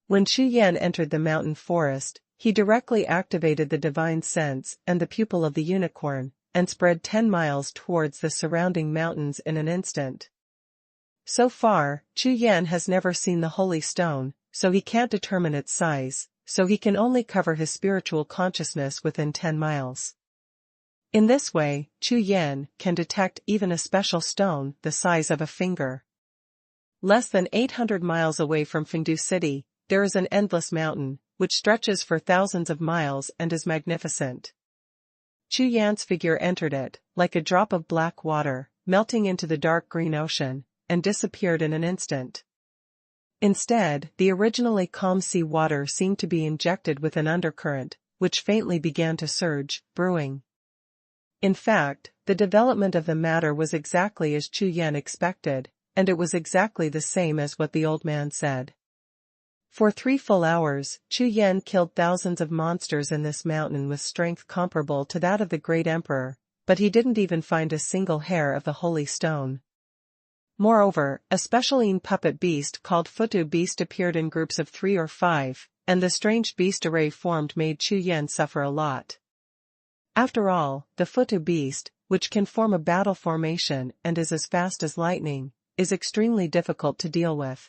A: When Chu Yan entered the mountain forest, he directly activated the divine sense and the pupil of the unicorn, and spread 10 miles towards the surrounding mountains in an instant. So far, Chu Yan has never seen the holy stone, so he can't determine its size, so he can only cover his spiritual consciousness within 10 miles. In this way, Chu Yan can detect even a special stone the size of a finger. Less than 800 miles away from Fengdu City, there is an endless mountain, which stretches for thousands of miles and is magnificent. Chu Yan's figure entered it, like a drop of black water, melting into the dark green ocean, and disappeared in an instant. Instead, the originally calm sea water seemed to be injected with an undercurrent, which faintly began to surge, brewing. In fact, the development of the matter was exactly as Chu Yan expected, and it was exactly the same as what the old man said. For 3 full hours, Chu Yan killed thousands of monsters in this mountain with strength comparable to that of the great emperor, but he didn't even find a single hair of the holy stone. Moreover, a special puppet beast called Futu Beast appeared in groups of 3 or 5, and the strange beast array formed made Chu Yan suffer a lot. After all, the Futu Beast, which can form a battle formation and is as fast as lightning, is extremely difficult to deal with.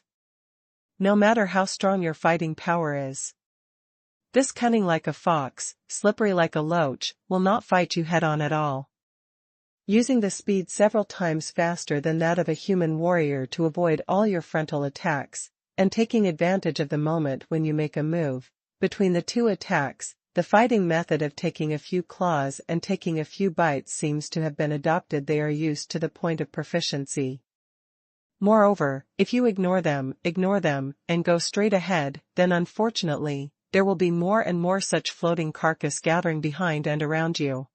A: No matter how strong your fighting power is. This cunning like a fox, slippery like a loach, will not fight you head-on at all. Using the speed several times faster than that of a human warrior to avoid all your frontal attacks, and taking advantage of the moment when you make a move, between the two attacks, the fighting method of taking a few claws and taking a few bites seems to have been adopted. They are used to the point of proficiency. Moreover, if you ignore them, and go straight ahead, then unfortunately, there will be more and more such floating carcass gathering behind and around you.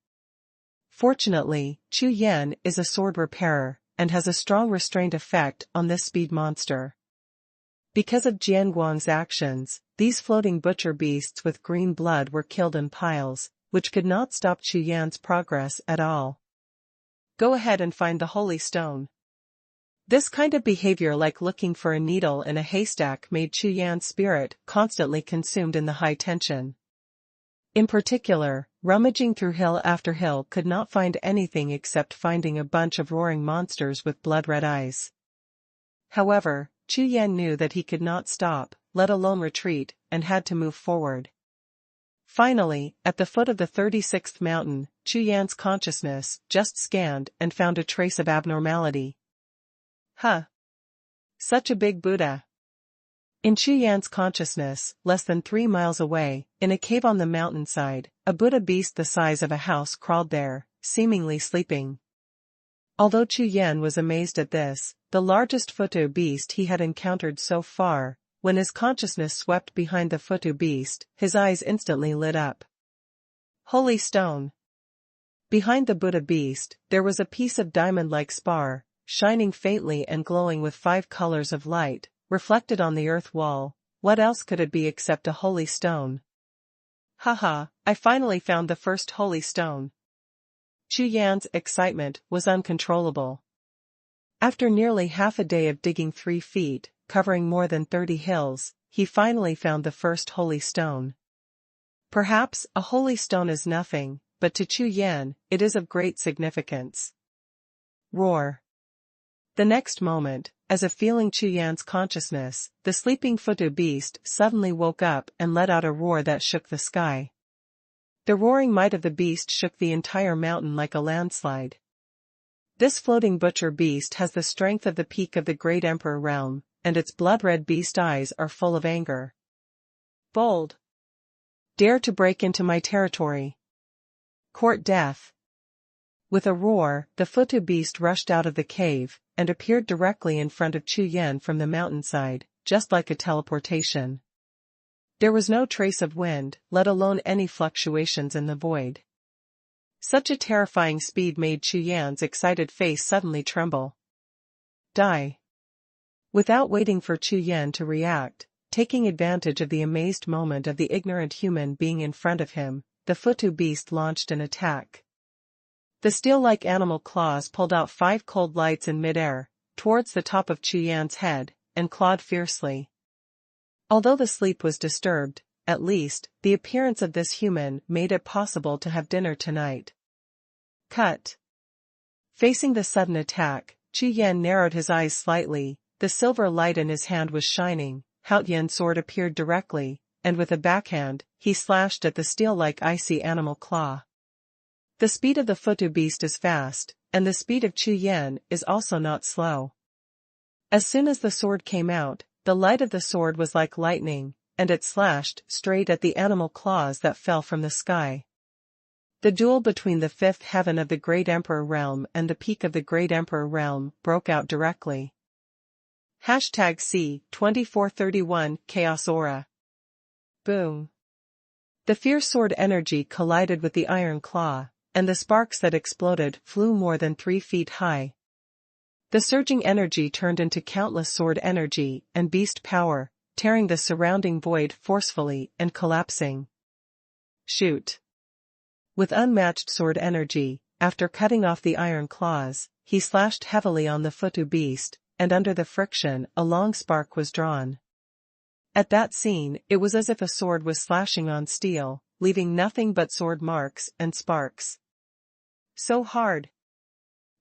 A: Fortunately, Chu Yan is a sword repairer, and has a strong restraint effect on this speed monster. Because of Jian Guang's actions, these floating butcher beasts with green blood were killed in piles, which could not stop Chu Yan's progress at all. Go ahead and find the holy stone. This kind of behavior, like looking for a needle in a haystack, made Chu Yan's spirit constantly consumed in the high tension. In particular, rummaging through hill after hill could not find anything except finding a bunch of roaring monsters with blood-red eyes. However, Chu Yan knew that he could not stop, let alone retreat, and had to move forward. Finally, at the foot of the 36th mountain, Chu Yan's consciousness just scanned and found a trace of abnormality. Huh! Such a big Buddha! In Chu Yan's consciousness, less than 3 miles away, in a cave on the mountainside, a Buddha beast the size of a house crawled there, seemingly sleeping. Although Chu Yan was amazed at this, the largest Futu beast he had encountered so far, when his consciousness swept behind the Futu beast, his eyes instantly lit up. Holy stone! Behind the Buddha beast, there was a piece of diamond-like spar, shining faintly and glowing with 5 colors of light, reflected on the earth wall. What else could it be except a holy stone? Haha, I finally found the first holy stone. Chu Yan's excitement was uncontrollable. After nearly half a day of digging 3 feet, covering more than 30 hills, he finally found the first holy stone. Perhaps a holy stone is nothing, but to Chu Yan, it is of great significance. Roar. The next moment, as if feeling Chu Yan's consciousness, the sleeping Futu beast suddenly woke up and let out a roar that shook the sky. The roaring might of the beast shook the entire mountain like a landslide. This floating butcher beast has the strength of the peak of the great emperor realm, and its blood-red beast eyes are full of anger. Bold! Dare to break into my territory! Court death! With a roar, the Futu beast rushed out of the cave, and appeared directly in front of Chu Yan from the mountainside, just like a teleportation. There was no trace of wind, let alone any fluctuations in the void. Such a terrifying speed made Chu Yan's excited face suddenly tremble. Die! Without waiting for Chu Yan to react, taking advantage of the amazed moment of the ignorant human being in front of him, the Futu beast launched an attack. The steel-like animal claws pulled out 5 cold lights in midair, towards the top of Chu Yan's head, and clawed fiercely. Although the sleep was disturbed, at least, the appearance of this human made it possible to have dinner tonight. Cut! Facing the sudden attack, Chu Yan narrowed his eyes slightly. The silver light in his hand was shining. Hao Yan's sword appeared directly, and with a backhand, he slashed at the steel-like icy animal claw. The speed of the Futu beast is fast, and the speed of Chu Yan is also not slow. As soon as the sword came out, the light of the sword was like lightning, and it slashed straight at the animal claws that fell from the sky. The duel between the 5th heaven of the Great Emperor Realm and the peak of the Great Emperor Realm broke out directly. #C2431 Chaos Aura. Boom. The fierce sword energy collided with the iron claw, and the sparks that exploded flew more than 3 feet high. The surging energy turned into countless sword energy and beast power, tearing the surrounding void forcefully and collapsing. Shoot! With unmatched sword energy, after cutting off the iron claws, he slashed heavily on the Futu beast, and under the friction, a long spark was drawn. At that scene, it was as if a sword was slashing on steel, leaving nothing but sword marks and sparks. So hard.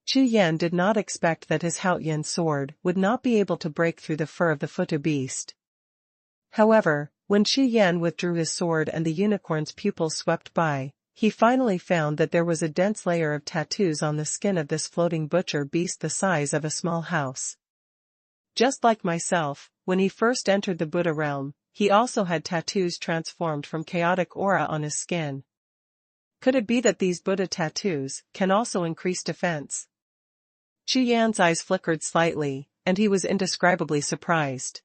A: Chu Yan did not expect that his Haotian sword would not be able to break through the fur of the Futu beast. However, when Chu Yan withdrew his sword and the unicorn's pupils swept by, he finally found that there was a dense layer of tattoos on the skin of this floating butcher beast the size of a small house. Just like myself, when he first entered the Buddha realm, he also had tattoos transformed from chaotic aura on his skin. Could it be that these Buddha tattoos can also increase defense? Chu Yan's eyes flickered slightly, and he was indescribably surprised.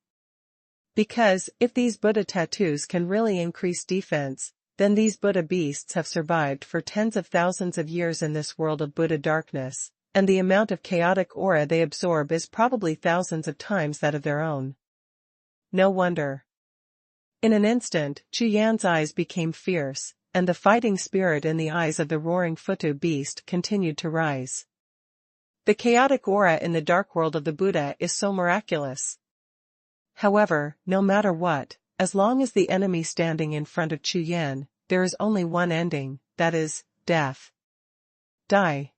A: Because, if these Buddha tattoos can really increase defense, then these Buddha beasts have survived for tens of thousands of years in this world of Buddha darkness, and the amount of chaotic aura they absorb is probably thousands of times that of their own. No wonder. In an instant, Chu Yan's eyes became fierce, and the fighting spirit in the eyes of the roaring Futu beast continued to rise. The chaotic aura in the dark world of the Buddha is so miraculous. However, no matter what, as long as the enemy standing in front of Chu Yan, there is only one ending, that is, death. Die.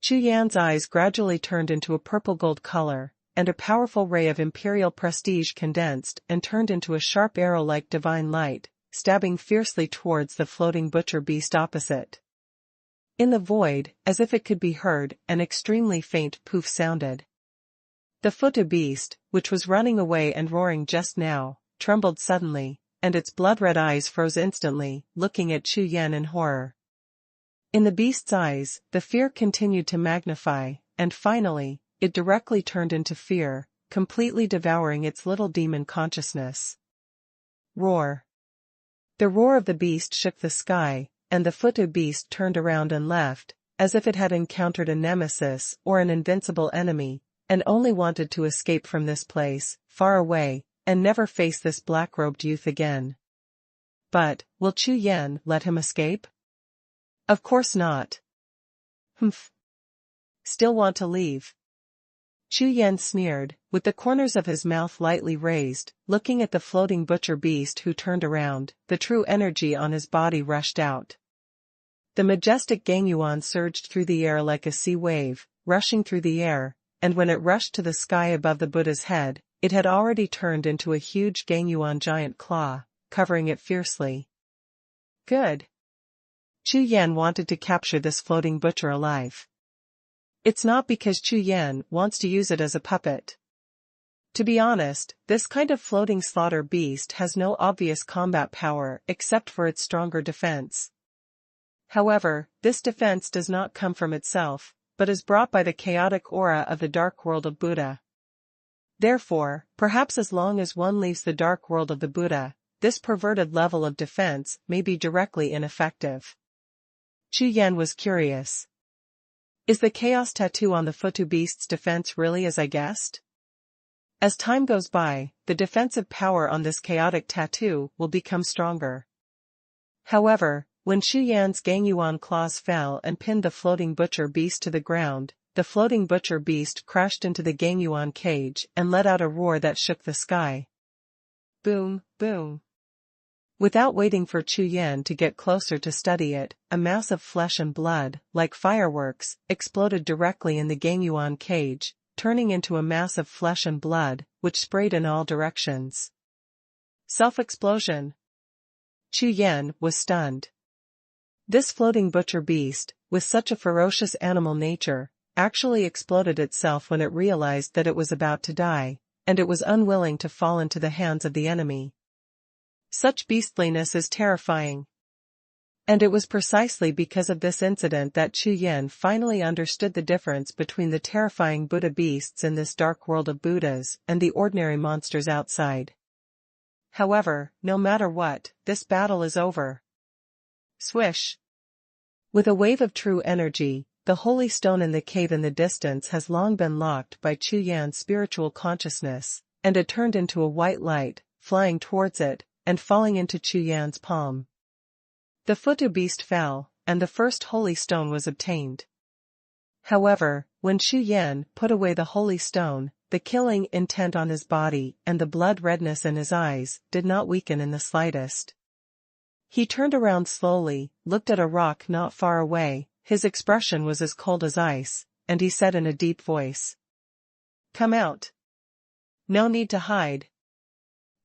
A: Chu Yan's eyes gradually turned into a purple-gold color, and a powerful ray of imperial prestige condensed and turned into a sharp arrow like divine light, stabbing fiercely towards the floating butcher beast opposite. In the void, as if it could be heard, an extremely faint poof sounded. The Futu beast, which was running away and roaring just now, trembled suddenly, and its blood-red eyes froze instantly, looking at Chu Yan in horror. In the beast's eyes, the fear continued to magnify, and finally, it directly turned into fear, completely devouring its little demon consciousness. Roar. The roar of the beast shook the sky, and the Futu beast turned around and left, as if it had encountered a nemesis or an invincible enemy, and only wanted to escape from this place, far away, and never face this black-robed youth again. But, will Chu Yan let him escape? Of course not. Humph. Still want to leave? Chu Yan sneered, with the corners of his mouth lightly raised, looking at the floating butcher beast who turned around. The true energy on his body rushed out. The majestic Gangyuan surged through the air like a sea wave, rushing through the air, and when it rushed to the sky above the Buddha's head, it had already turned into a huge Gangyuan giant claw, covering it fiercely. Good. Chu Yan wanted to capture this floating butcher alive. It's not because Chu Yan wants to use it as a puppet. To be honest, this kind of floating slaughter beast has no obvious combat power except for its stronger defense. However, this defense does not come from itself, but is brought by the chaotic aura of the dark world of Buddha. Therefore, perhaps as long as one leaves the dark world of the Buddha, this perverted level of defense may be directly ineffective. Chu Yan was curious. Is the chaos tattoo on the Futu beast's defense really as I guessed? As time goes by, the defensive power on this chaotic tattoo will become stronger. However, when Chu Yan's Gangyuan claws fell and pinned the floating butcher beast to the ground, the floating butcher beast crashed into the Gangyuan cage and let out a roar that shook the sky. Boom, boom. Without waiting for Chu Yan to get closer to study it, a mass of flesh and blood, like fireworks, exploded directly in the Gangyuan cage, turning into a mass of flesh and blood, which sprayed in all directions. Self-explosion. Chu Yan was stunned. This floating butcher beast, with such a ferocious animal nature, actually exploded itself when it realized that it was about to die, and it was unwilling to fall into the hands of the enemy. Such beastliness is terrifying. And it was precisely because of this incident that Chu Yan finally understood the difference between the terrifying Buddha beasts in this dark world of Buddhas and the ordinary monsters outside. However, no matter what, this battle is over. Swish. With a wave of true energy, the holy stone in the cave in the distance has long been locked by Chu Yan's spiritual consciousness, and it turned into a white light, flying towards it, and falling into Chu Yan's palm. The Futu beast fell, and the first holy stone was obtained. However, when Chu Yan put away the holy stone, the killing intent on his body and the blood redness in his eyes did not weaken in the slightest. He turned around slowly, looked at a rock not far away, his expression was as cold as ice, and he said in a deep voice, "Come out. No need to hide."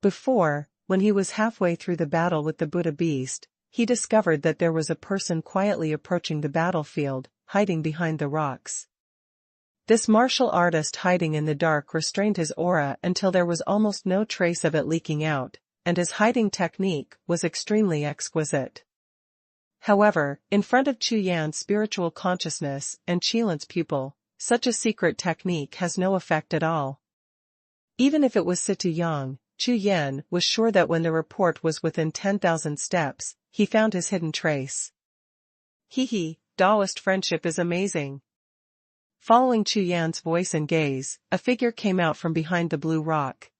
A: Before, when he was halfway through the battle with the Buddha beast, he discovered that there was a person quietly approaching the battlefield, hiding behind the rocks. This martial artist hiding in the dark restrained his aura until there was almost no trace of it leaking out, and his hiding technique was extremely exquisite. However, in front of Chu Yan's spiritual consciousness and Qilan's pupil, such a secret technique has no effect at all. Even if it was Situ Yang, Chu Yan was sure that when the report was within 10,000 steps, he found his hidden trace. Hee, Taoist friendship is amazing. Following Chu Yan's voice and gaze, a figure came out from behind the blue rock.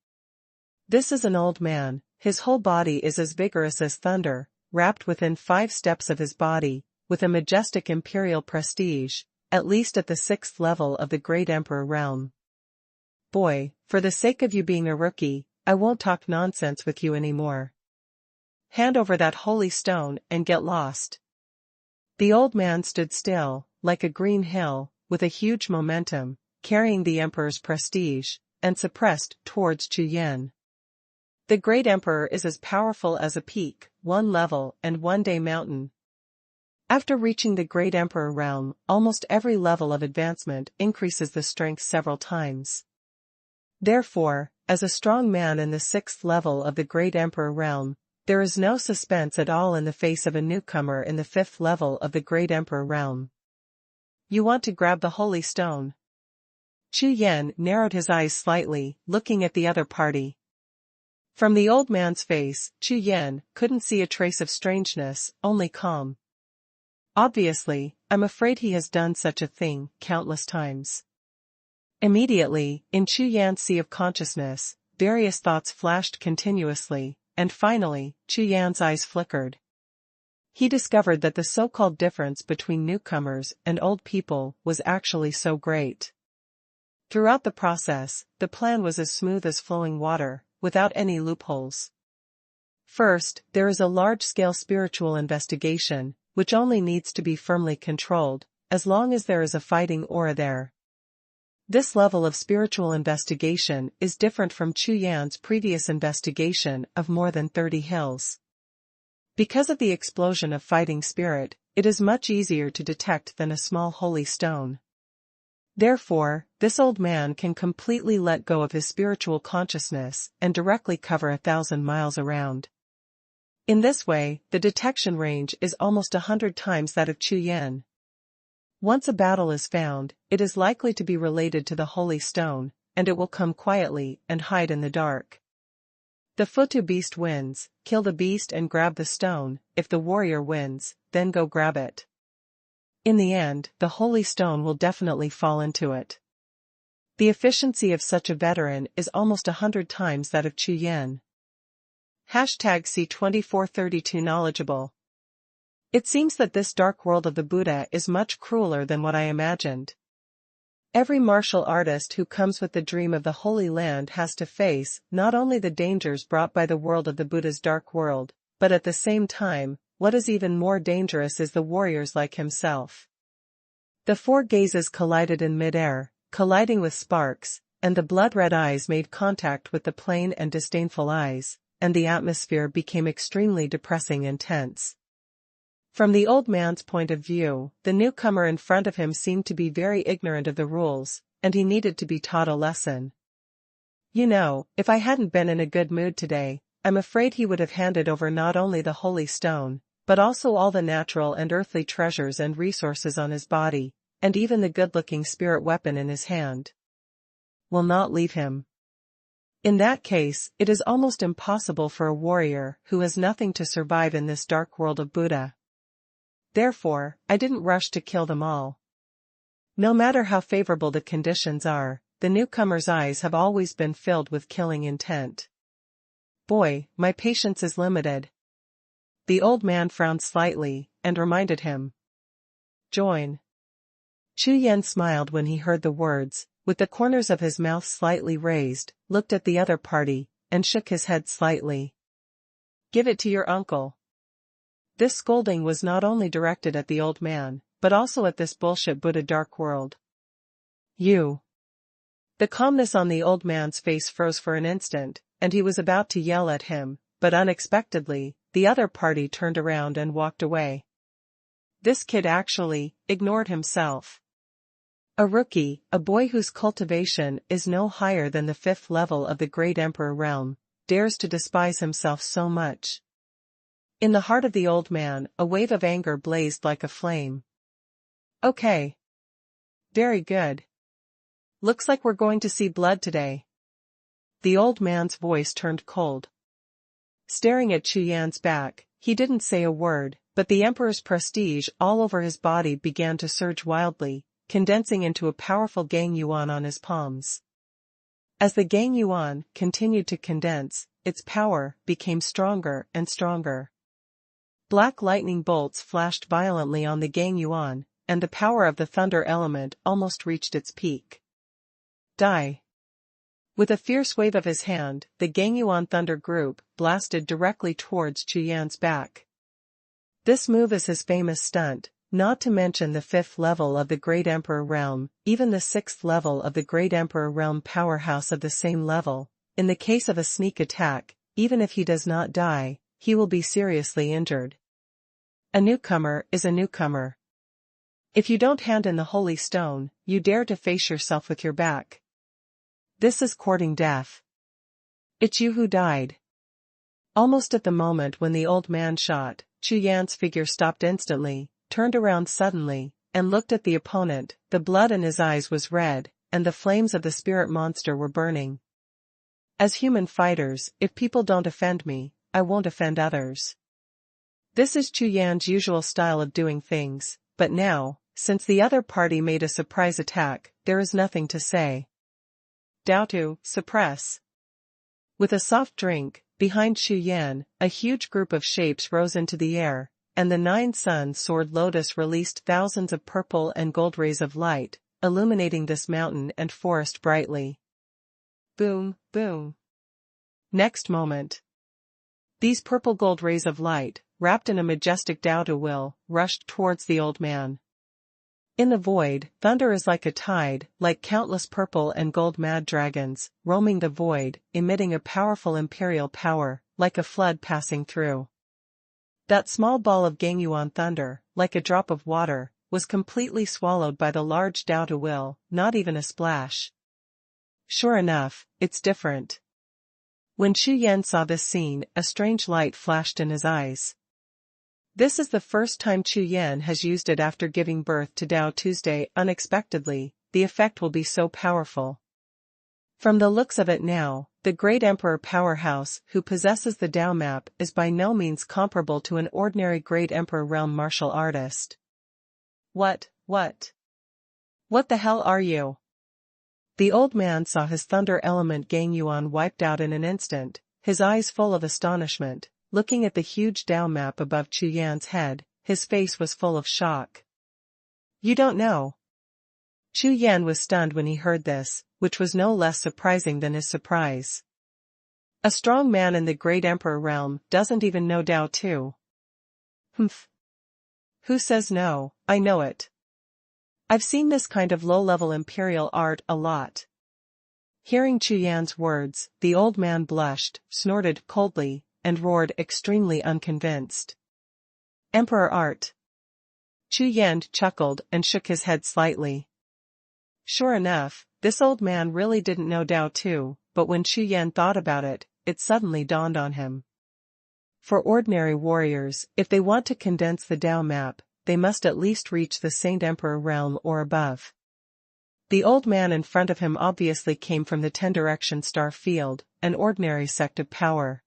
A: This is an old man, his whole body is as vigorous as thunder, wrapped within 5 steps of his body, with a majestic imperial prestige, at least at the 6th level of the Great Emperor realm. Boy, for the sake of you being a rookie, I won't talk nonsense with you anymore. Hand over that holy stone and get lost. The old man stood still, like a green hill, with a huge momentum, carrying the emperor's prestige, and suppressed towards Chu Yan. The great emperor is as powerful as a peak, 1 level and 1-day mountain. After reaching the great emperor realm, almost every level of advancement increases the strength several times. Therefore, as a strong man in the 6th level of the great emperor realm, there is no suspense at all in the face of a newcomer in the 5th level of the great emperor realm. You want to grab the holy stone? Chu Yan narrowed his eyes slightly, looking at the other party. From the old man's face, Chu Yan couldn't see a trace of strangeness, only calm. Obviously, I'm afraid he has done such a thing countless times. Immediately, in Chu Yan's sea of consciousness, various thoughts flashed continuously, and finally, Chu Yan's eyes flickered. He discovered that the so-called difference between newcomers and old people was actually so great. Throughout the process, the plan was as smooth as flowing water, without any loopholes. First, there is a large-scale spiritual investigation, which only needs to be firmly controlled, as long as there is a fighting aura there. This level of spiritual investigation is different from Chu Yan's previous investigation of more than 30 hills. Because of the explosion of fighting spirit, it is much easier to detect than a small holy stone. Therefore, this old man can completely let go of his spiritual consciousness and directly cover 1,000 miles around. In this way, the detection range is almost 100 times that of Chu Yan. Once a battle is found, it is likely to be related to the holy stone, and it will come quietly and hide in the dark. The Futu beast wins, kill the beast and grab the stone. If the warrior wins, then go grab it. In the end, the holy stone will definitely fall into it. The efficiency of such a veteran is almost 100 times that of Chu Yan. #C2432 Knowledgeable. It seems that this dark world of the Buddha is much crueler than what I imagined. Every martial artist who comes with the dream of the Holy Land has to face not only the dangers brought by the world of the Buddha's dark world, but at the same time, what is even more dangerous is the warriors like himself. The 4 gazes collided in mid-air, colliding with sparks, and the blood-red eyes made contact with the plain and disdainful eyes, and the atmosphere became extremely depressing and tense. From the old man's point of view, the newcomer in front of him seemed to be very ignorant of the rules, and he needed to be taught a lesson. You know, if I hadn't been in a good mood today, I'm afraid he would have handed over not only the holy stone, but also all the natural and earthly treasures and resources on his body, and even the good-looking spirit weapon in his hand. Will not leave him. In that case, it is almost impossible for a warrior who has nothing to survive in this dark world of Buddha. Therefore, I didn't rush to kill them all. No matter how favorable the conditions are, the newcomer's eyes have always been filled with killing intent. Boy, my patience is limited. The old man frowned slightly, and reminded him. Join. Chu Yan smiled when he heard the words, with the corners of his mouth slightly raised, looked at the other party, and shook his head slightly. Give it to your uncle. This scolding was not only directed at the old man, but also at this bullshit Buddha dark world. You. The calmness on the old man's face froze for an instant, and he was about to yell at him, but unexpectedly, the other party turned around and walked away. This kid actually ignored himself. A rookie, a boy whose cultivation is no higher than the 5th level of the Great Emperor realm, dares to despise himself so much. In the heart of the old man, a wave of anger blazed like a flame. Okay. Very good. Looks like we're going to see blood today. The old man's voice turned cold. Staring at Chu Yan's back, he didn't say a word, but the emperor's prestige all over his body began to surge wildly, condensing into a powerful gang yuan on his palms. As the gang yuan continued to condense, its power became stronger and stronger. Black lightning bolts flashed violently on the gang yuan, and the power of the thunder element almost reached its peak. Die. With a fierce wave of his hand, the Gangyuan Thunder Group blasted directly towards Chu Yan's back. This move is his famous stunt, not to mention the 5th level of the Great Emperor Realm, even the 6th level of the Great Emperor Realm powerhouse of the same level. In the case of a sneak attack, even if he does not die, he will be seriously injured. A newcomer is a newcomer. If you don't hand in the holy stone, you dare to face yourself with your back. This is courting death. It's you who died. Almost at the moment when the old man shot, Chu Yan's figure stopped instantly, turned around suddenly, and looked at the opponent. The blood in his eyes was red, and the flames of the spirit monster were burning. As human fighters, if people don't offend me, I won't offend others. This is Chu Yan's usual style of doing things, but now, since the other party made a surprise attack, there is nothing to say. Dao suppress. With a soft drink, behind Chu Yan, a huge group of shapes rose into the air, and the 9 Sun Sword Lotus released thousands of purple and gold rays of light, illuminating this mountain and forest brightly. Boom, boom. Next moment. These purple gold rays of light, wrapped in a majestic Dao will, rushed towards the old man. In the void, thunder is like a tide, like countless purple and gold mad dragons, roaming the void, emitting a powerful imperial power, like a flood passing through. That small ball of Gangyuan thunder, like a drop of water, was completely swallowed by the large Dao will, not even a splash. Sure enough, it's different. When Chu Yan saw this scene, a strange light flashed in his eyes. This is the first time Chu Yan has used it after giving birth to Dao Tuesday unexpectedly. The effect will be so powerful. From the looks of it now, the Great Emperor powerhouse who possesses the Dao map is by no means comparable to an ordinary Great Emperor realm martial artist. What the hell are you? The old man saw his thunder element Gangyuan wiped out in an instant, his eyes full of astonishment. Looking at the huge Dao map above Chu Yan's head, his face was full of shock. You don't know. Chu Yan was stunned when he heard this, which was no less surprising than his surprise. A strong man in the Great Emperor realm doesn't even know Dao too. Humph. Who says no? I know it. I've seen this kind of low-level imperial art a lot. Hearing Chu Yan's words, the old man blushed, snorted coldly, and roared extremely unconvinced. Emperor art. Chu Yan chuckled and shook his head slightly. Sure enough, this old man really didn't know Dao too, but when Chu Yan thought about it, it suddenly dawned on him. For ordinary warriors, if they want to condense the Dao map, they must at least reach the Saint Emperor realm or above. The old man in front of him obviously came from the 10 Direction Star Field, an ordinary sect of power.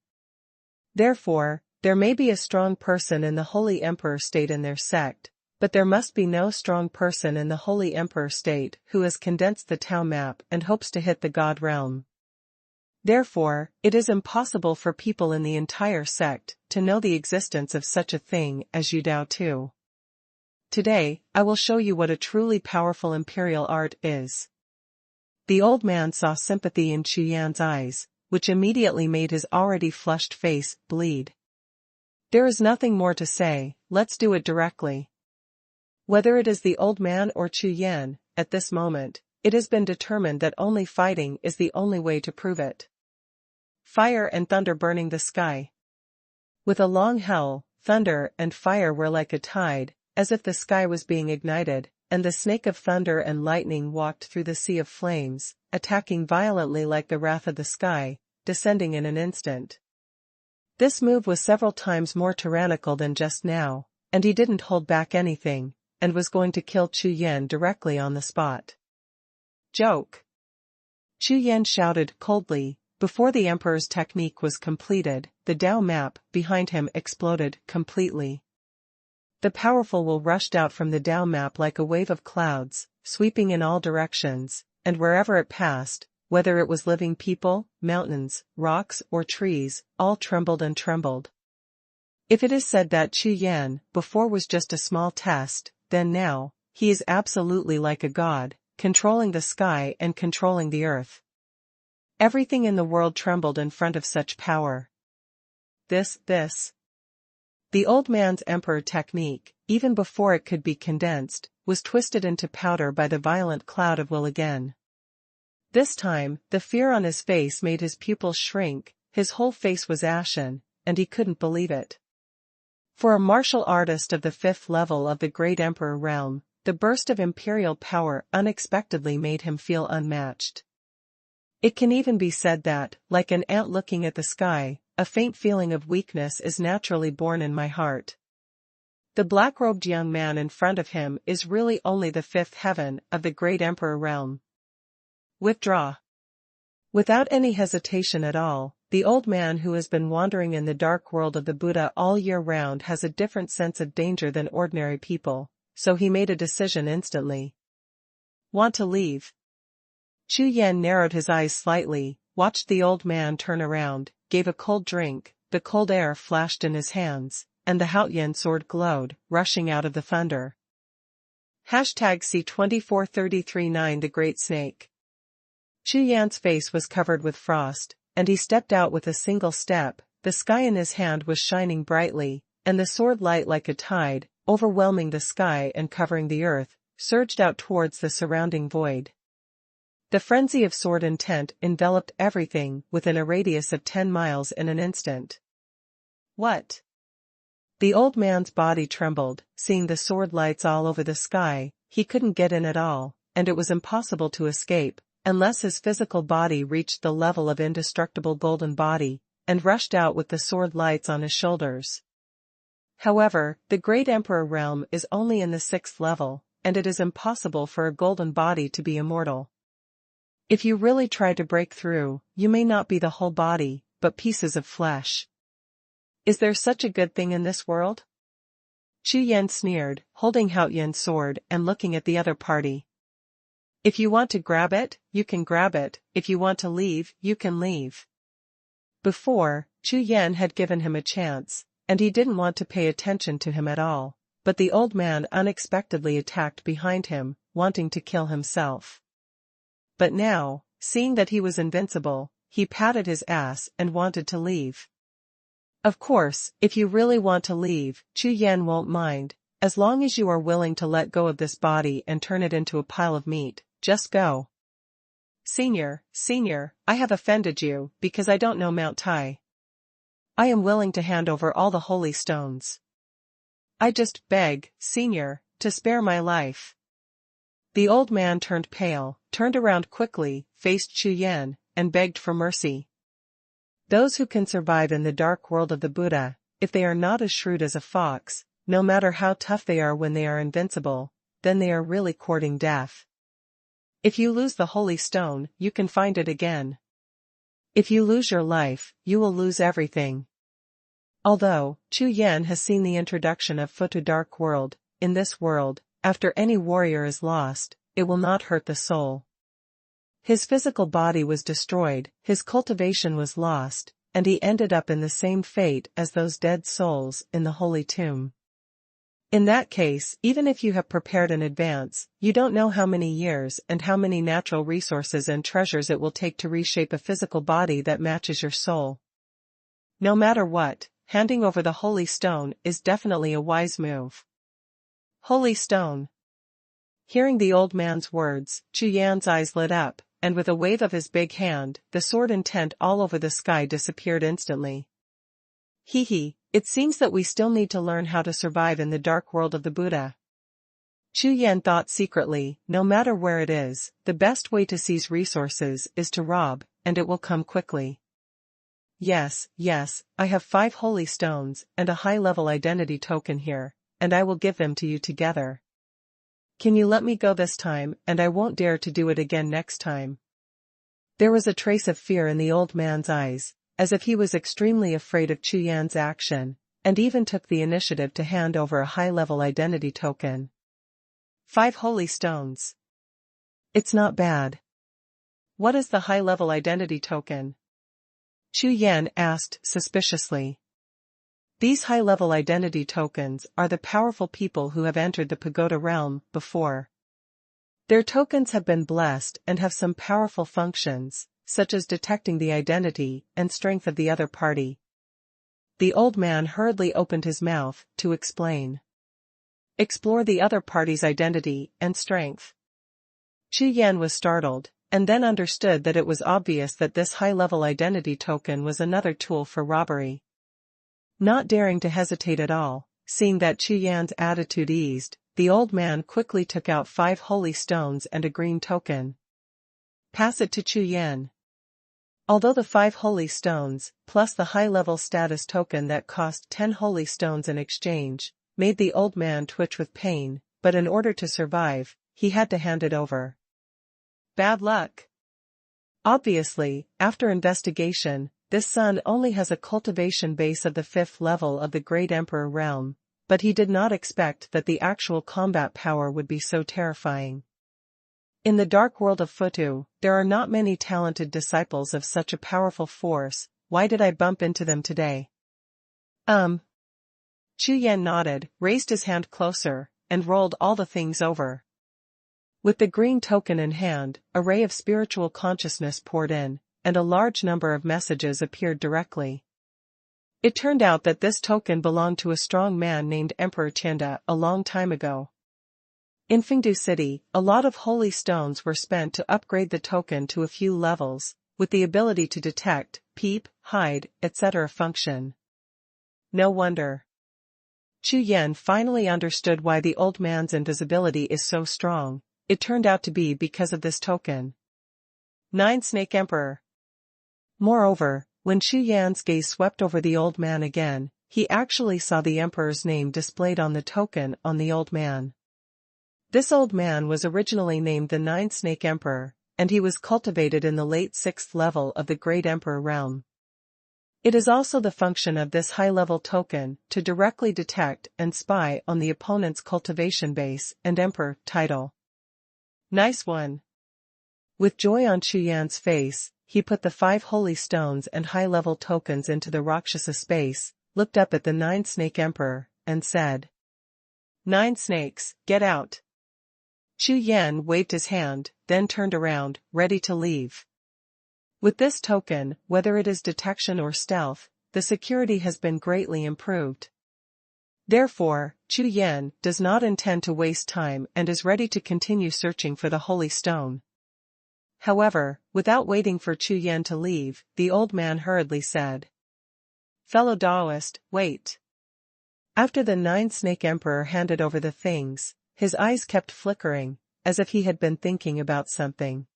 A: Therefore, there may be a strong person in the Holy Emperor state in their sect, but there must be no strong person in the Holy Emperor state who has condensed the Tao map and hopes to hit the God realm. Therefore, it is impossible for people in the entire sect to know the existence of such a thing as Xie La Jiao. Today, I will show you what a truly powerful imperial art is. The old man saw sympathy in Chu Yan's eyes, which immediately made his already flushed face bleed. There is nothing more to say, let's do it directly. Whether it is the old man or Chu Yan, at this moment, it has been determined that only fighting is the only way to prove it. Fire and thunder burning the sky. With a long howl, thunder and fire were like a tide, as if the sky was being ignited, and the snake of thunder and lightning walked through the sea of flames, attacking violently like the wrath of the sky, descending in an instant. This move was several times more tyrannical than just now, and he didn't hold back anything, and was going to kill Chu Yan directly on the spot. Joke! Chu Yan shouted coldly. Before the emperor's technique was completed, the Dao map behind him exploded completely. The powerful will rushed out from the Dao map like a wave of clouds, sweeping in all directions, and wherever it passed, whether it was living people, mountains, rocks, or trees, all trembled and trembled. If it is said that Chu Yan before was just a small test, then now, he is absolutely like a god, controlling the sky and controlling the earth. Everything in the world trembled in front of such power. This. The old man's emperor technique, even before it could be condensed, was twisted into powder by the violent cloud of will again. This time, the fear on his face made his pupils shrink, his whole face was ashen, and he couldn't believe it. For a martial artist of the 5th level of the Great Emperor realm, the burst of imperial power unexpectedly made him feel unmatched. It can even be said that, like an ant looking at the sky, a faint feeling of weakness is naturally born in my heart. The black-robed young man in front of him is really only the 5th heaven of the Great Emperor realm. Withdraw. Without any hesitation at all, the old man who has been wandering in the dark world of the Buddha all year round has a different sense of danger than ordinary people, so he made a decision instantly. Want to leave? Chu Yan narrowed his eyes slightly, watched the old man turn around, gave a cold drink, the cold air flashed in his hands, and the Haoyan sword glowed, rushing out of the thunder. #C24339 The Great Snake. Chu Yan's face was covered with frost, and he stepped out with a single step. The sky in his hand was shining brightly, and the sword light like a tide, overwhelming the sky and covering the earth, surged out towards the surrounding void. The frenzy of sword intent enveloped everything within a radius of 10 miles in an instant. What? The old man's body trembled, seeing the sword lights all over the sky. He couldn't get in at all, and it was impossible to escape, unless his physical body reached the level of indestructible golden body, and rushed out with the sword lights on his shoulders. However, the Great Emperor realm is only in the 6th level, and it is impossible for a golden body to be immortal. If you really try to break through, you may not be the whole body, but pieces of flesh. Is there such a good thing in this world? Chu Yan sneered, holding Haoyan's sword and looking at the other party. If you want to grab it, you can grab it, if you want to leave, you can leave. Before, Chu Yan had given him a chance, and he didn't want to pay attention to him at all, but the old man unexpectedly attacked behind him, wanting to kill himself. But now, seeing that he was invincible, he patted his ass and wanted to leave. Of course, if you really want to leave, Chu Yan won't mind, as long as you are willing to let go of this body and turn it into a pile of meat, just go. Senior, I have offended you, because I don't know Mount Tai. I am willing to hand over all the holy stones. I just beg, Senior, to spare my life. The old man turned pale, turned around quickly, faced Chu Yan, and begged for mercy. Those who can survive in the dark world of the Buddha, if they are not as shrewd as a fox, no matter how tough they are when they are invincible, then they are really courting death. If you lose the holy stone, you can find it again. If you lose your life, you will lose everything. Although, Chu Yan has seen the introduction of foot to dark world, in this world, after any warrior is lost, it will not hurt the soul. His physical body was destroyed, his cultivation was lost, and he ended up in the same fate as those dead souls in the holy tomb. In that case, even if you have prepared in advance, you don't know how many years and how many natural resources and treasures it will take to reshape a physical body that matches your soul. No matter what, handing over the holy stone is definitely a wise move. Holy stone. Hearing the old man's words, Chu Yan's eyes lit up, and with a wave of his big hand, the sword intent all over the sky disappeared instantly. Hee, it seems that we still need to learn how to survive in the dark world of the Buddha. Chu Yan thought secretly, no matter where it is, the best way to seize resources is to rob, and it will come quickly. Yes, I have 5 holy stones and a high-level identity token here, and I will give them to you together. Can you let me go this time, and I won't dare to do it again next time? There was a trace of fear in the old man's eyes, as if he was extremely afraid of Chu Yan's action, and even took the initiative to hand over a high-level identity token. 5 holy stones. It's not bad. What is the high-level identity token? Chu Yan asked suspiciously. These high-level identity tokens are the powerful people who have entered the pagoda realm before. Their tokens have been blessed and have some powerful functions, such as detecting the identity and strength of the other party. The old man hurriedly opened his mouth to explain. Explore the other party's identity and strength. Chu Yan was startled, and then understood that it was obvious that this high-level identity token was another tool for robbery. Not daring to hesitate at all, seeing that Chu Yan's attitude eased, the old man quickly took out 5 holy stones and a green token. Pass it to Chu Yan. Although the 5 holy stones, plus the high-level status token that cost 10 holy stones in exchange, made the old man twitch with pain, but in order to survive, he had to hand it over. Bad luck. Obviously, after investigation, this son only has a cultivation base of the 5th level of the Great Emperor realm, but he did not expect that the actual combat power would be so terrifying. In the dark world of Futu, there are not many talented disciples of such a powerful force. Why did I bump into them today? Chu Yan nodded, raised his hand closer, and rolled all the things over. With the green token in hand, a ray of spiritual consciousness poured in, and a large number of messages appeared directly. It turned out that this token belonged to a strong man named Emperor Tianda a long time ago. In Fengdu City, a lot of holy stones were spent to upgrade the token to a few levels, with the ability to detect, peep, hide, etc. function. No wonder. Chu Yan finally understood why the old man's invisibility is so strong. It turned out to be because of this token. 9 Snake Emperor. Moreover, when Chu Yan's gaze swept over the old man again, he actually saw the emperor's name displayed on the token on the old man. This old man was originally named the 9 Snake Emperor, and he was cultivated in the late 6th level of the Great Emperor realm. It is also the function of this high-level token to directly detect and spy on the opponent's cultivation base and emperor title. Nice one. With joy on Chu Yan's face, he put the 5 holy stones and high-level tokens into the Rakshasa space, looked up at the 9 Snake Emperor, and said, 9 snakes, get out. Chu Yan waved his hand, then turned around, ready to leave. With this token, whether it is detection or stealth, the security has been greatly improved. Therefore, Chu Yan does not intend to waste time and is ready to continue searching for the holy stone. However, without waiting for Chu Yan to leave, the old man hurriedly said, Fellow Taoist, wait. After the 9 Snake Emperor handed over the things, his eyes kept flickering, as if he had been thinking about something.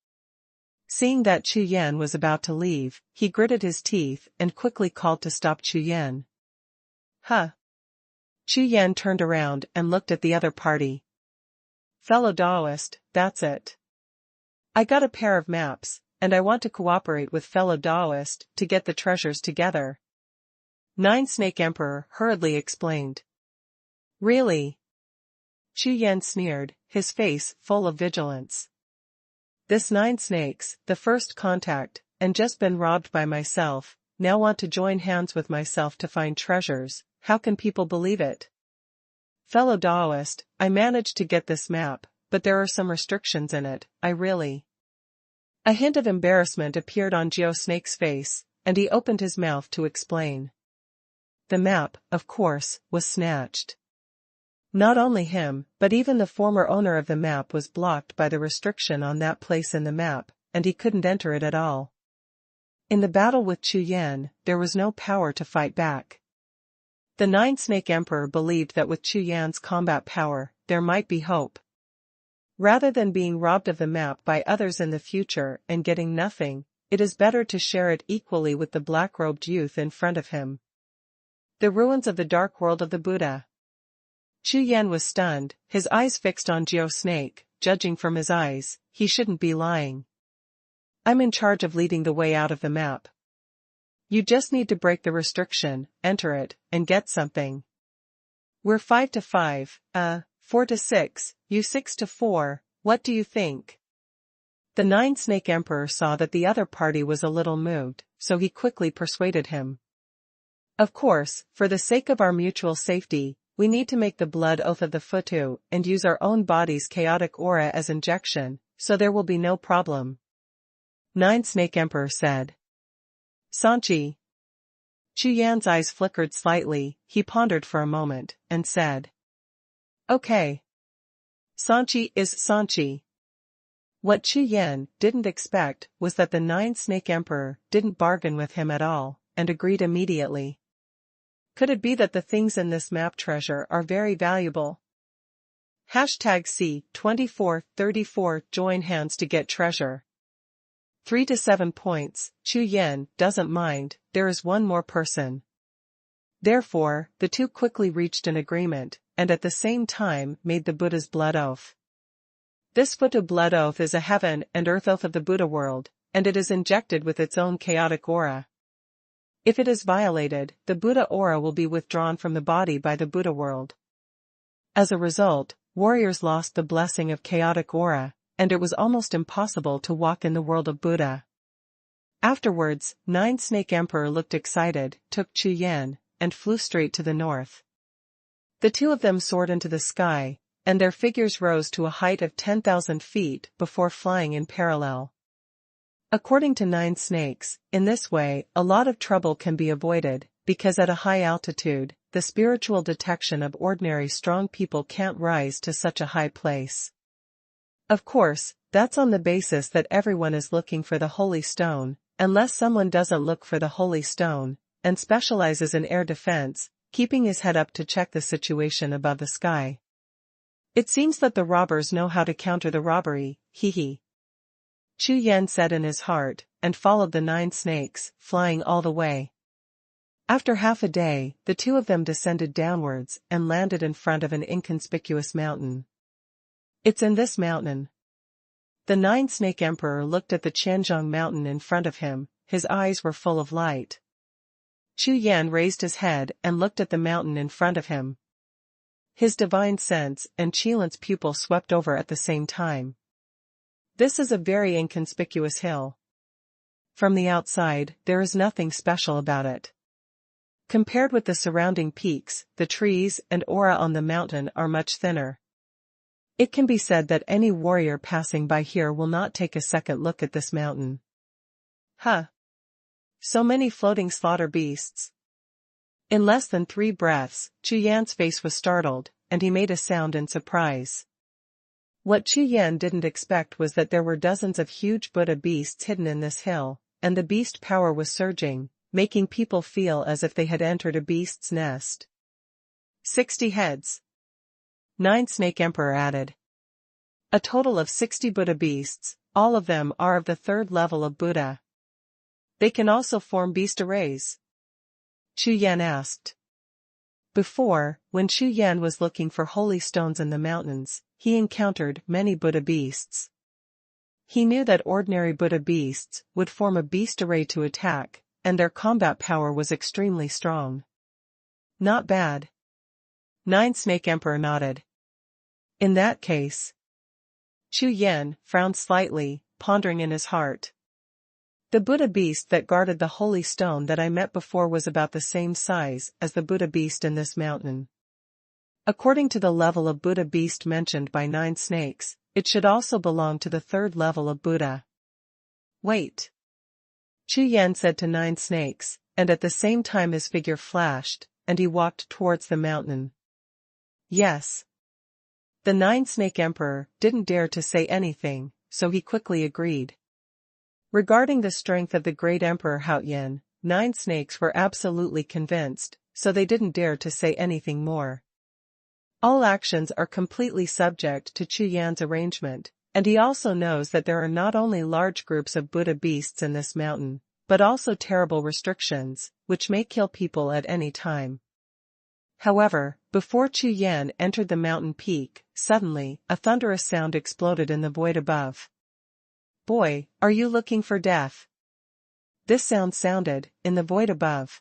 A: Seeing that Chu Yan was about to leave, he gritted his teeth and quickly called to stop Chu Yan. Huh. Chu Yan turned around and looked at the other party. Fellow Taoist, that's it. I got a pair of maps, and I want to cooperate with fellow Taoist to get the treasures together. 9 Snake Emperor hurriedly explained. Really? Chu Yan sneered, his face full of vigilance. This 9 snakes, the first contact, and just been robbed by myself, now want to join hands with myself to find treasures. How can people believe it? Fellow Daoist, I managed to get this map, but there are some restrictions in it, A hint of embarrassment appeared on Jiao Snake's face, and he opened his mouth to explain. The map, of course, was snatched. Not only him, but even the former owner of the map was blocked by the restriction on that place in the map, and he couldn't enter it at all. In the battle with Chu Yan, there was no power to fight back. The 9 Snake Emperor believed that with Chu Yan's combat power, there might be hope. Rather than being robbed of the map by others in the future and getting nothing, it is better to share it equally with the black-robed youth in front of him. The ruins of the dark world of the Buddha. Chu Yan was stunned, his eyes fixed on Jiao Snake. Judging from his eyes, he shouldn't be lying. I'm in charge of leading the way out of the map. You just need to break the restriction, enter it, and get something. We're 5 to 5, 4 to 6, you 6 to 4, what do you think? The 9 Snake Emperor saw that the other party was a little moved, so he quickly persuaded him. Of course, for the sake of our mutual safety, we need to make the blood oath of the Futu and use our own body's chaotic aura as injection, so there will be no problem. 9 Snake Emperor said. Sanchi. Chu Yan's eyes flickered slightly, he pondered for a moment, and said. Okay. Sanchi is Sanchi. What Chu Yan didn't expect was that the 9 Snake Emperor didn't bargain with him at all, and agreed immediately. Could it be that the things in this map treasure are very valuable? #C2434 join hands to get treasure. 3 to 7 points, Chu Yan doesn't mind, there is one more person. Therefore, the two quickly reached an agreement, and at the same time made the Buddha's blood oath. This Futu blood oath is a heaven and earth oath of the Buddha world, and it is injected with its own chaotic aura. If it is violated, the Buddha aura will be withdrawn from the body by the Buddha world. As a result, warriors lost the blessing of chaotic aura, and it was almost impossible to walk in the world of Buddha. Afterwards, 9 Snake Emperor looked excited, took Chu Yan, and flew straight to the north. The two of them soared into the sky, and their figures rose to a height of 10,000 feet before flying in parallel. According to 9 Snakes, in this way, a lot of trouble can be avoided, because at a high altitude, the spiritual detection of ordinary strong people can't rise to such a high place. Of course, that's on the basis that everyone is looking for the holy stone, unless someone doesn't look for the holy stone, and specializes in air defense, keeping his head up to check the situation above the sky. It seems that the robbers know how to counter the robbery, hee. Chu Yan said in his heart, and followed the 9 snakes, flying all the way. After half a day, the two of them descended downwards and landed in front of an inconspicuous mountain. It's in this mountain. The 9 Snake Emperor looked at the Qianzhong mountain in front of him, his eyes were full of light. Chu Yan raised his head and looked at the mountain in front of him. His divine sense and Qilan's pupil swept over at the same time. This is a very inconspicuous hill. From the outside, there is nothing special about it. Compared with the surrounding peaks, the trees and aura on the mountain are much thinner. It can be said that any warrior passing by here will not take a second look at this mountain. Huh. So many floating slaughter beasts. In less than 3 breaths, Chu Yan's face was startled, and he made a sound in surprise. What Chu Yan didn't expect was that there were dozens of huge Buddha beasts hidden in this hill, and the beast power was surging, making people feel as if they had entered a beast's nest. 60 heads. 9 Snake Emperor added. A total of 60 Buddha beasts, all of them are of the 3rd level of Buddha. They can also form beast arrays? Chu Yan asked. Before, when Chu Yan was looking for holy stones in the mountains, he encountered many Buddha beasts. He knew that ordinary Buddha beasts would form a beast array to attack, and their combat power was extremely strong. Not bad. 9 Snake Emperor nodded. In that case. Chu Yan frowned slightly, pondering in his heart. The Buddha beast that guarded the holy stone that I met before was about the same size as the Buddha beast in this mountain. According to the level of Buddha beast mentioned by 9 snakes, it should also belong to the 3rd level of Buddha. Wait. Chu Yan said to 9 snakes, and at the same time his figure flashed, and he walked towards the mountain. Yes. The 9-snake emperor didn't dare to say anything, so he quickly agreed. Regarding the strength of the great emperor Haoyan, 9 snakes were absolutely convinced, so they didn't dare to say anything more. All actions are completely subject to Chu Yan's arrangement, and he also knows that there are not only large groups of Buddha beasts in this mountain, but also terrible restrictions, which may kill people at any time. However, before Chu Yan entered the mountain peak, suddenly, a thunderous sound exploded in the void above. Boy, are you looking for death? This sound sounded, in the void above.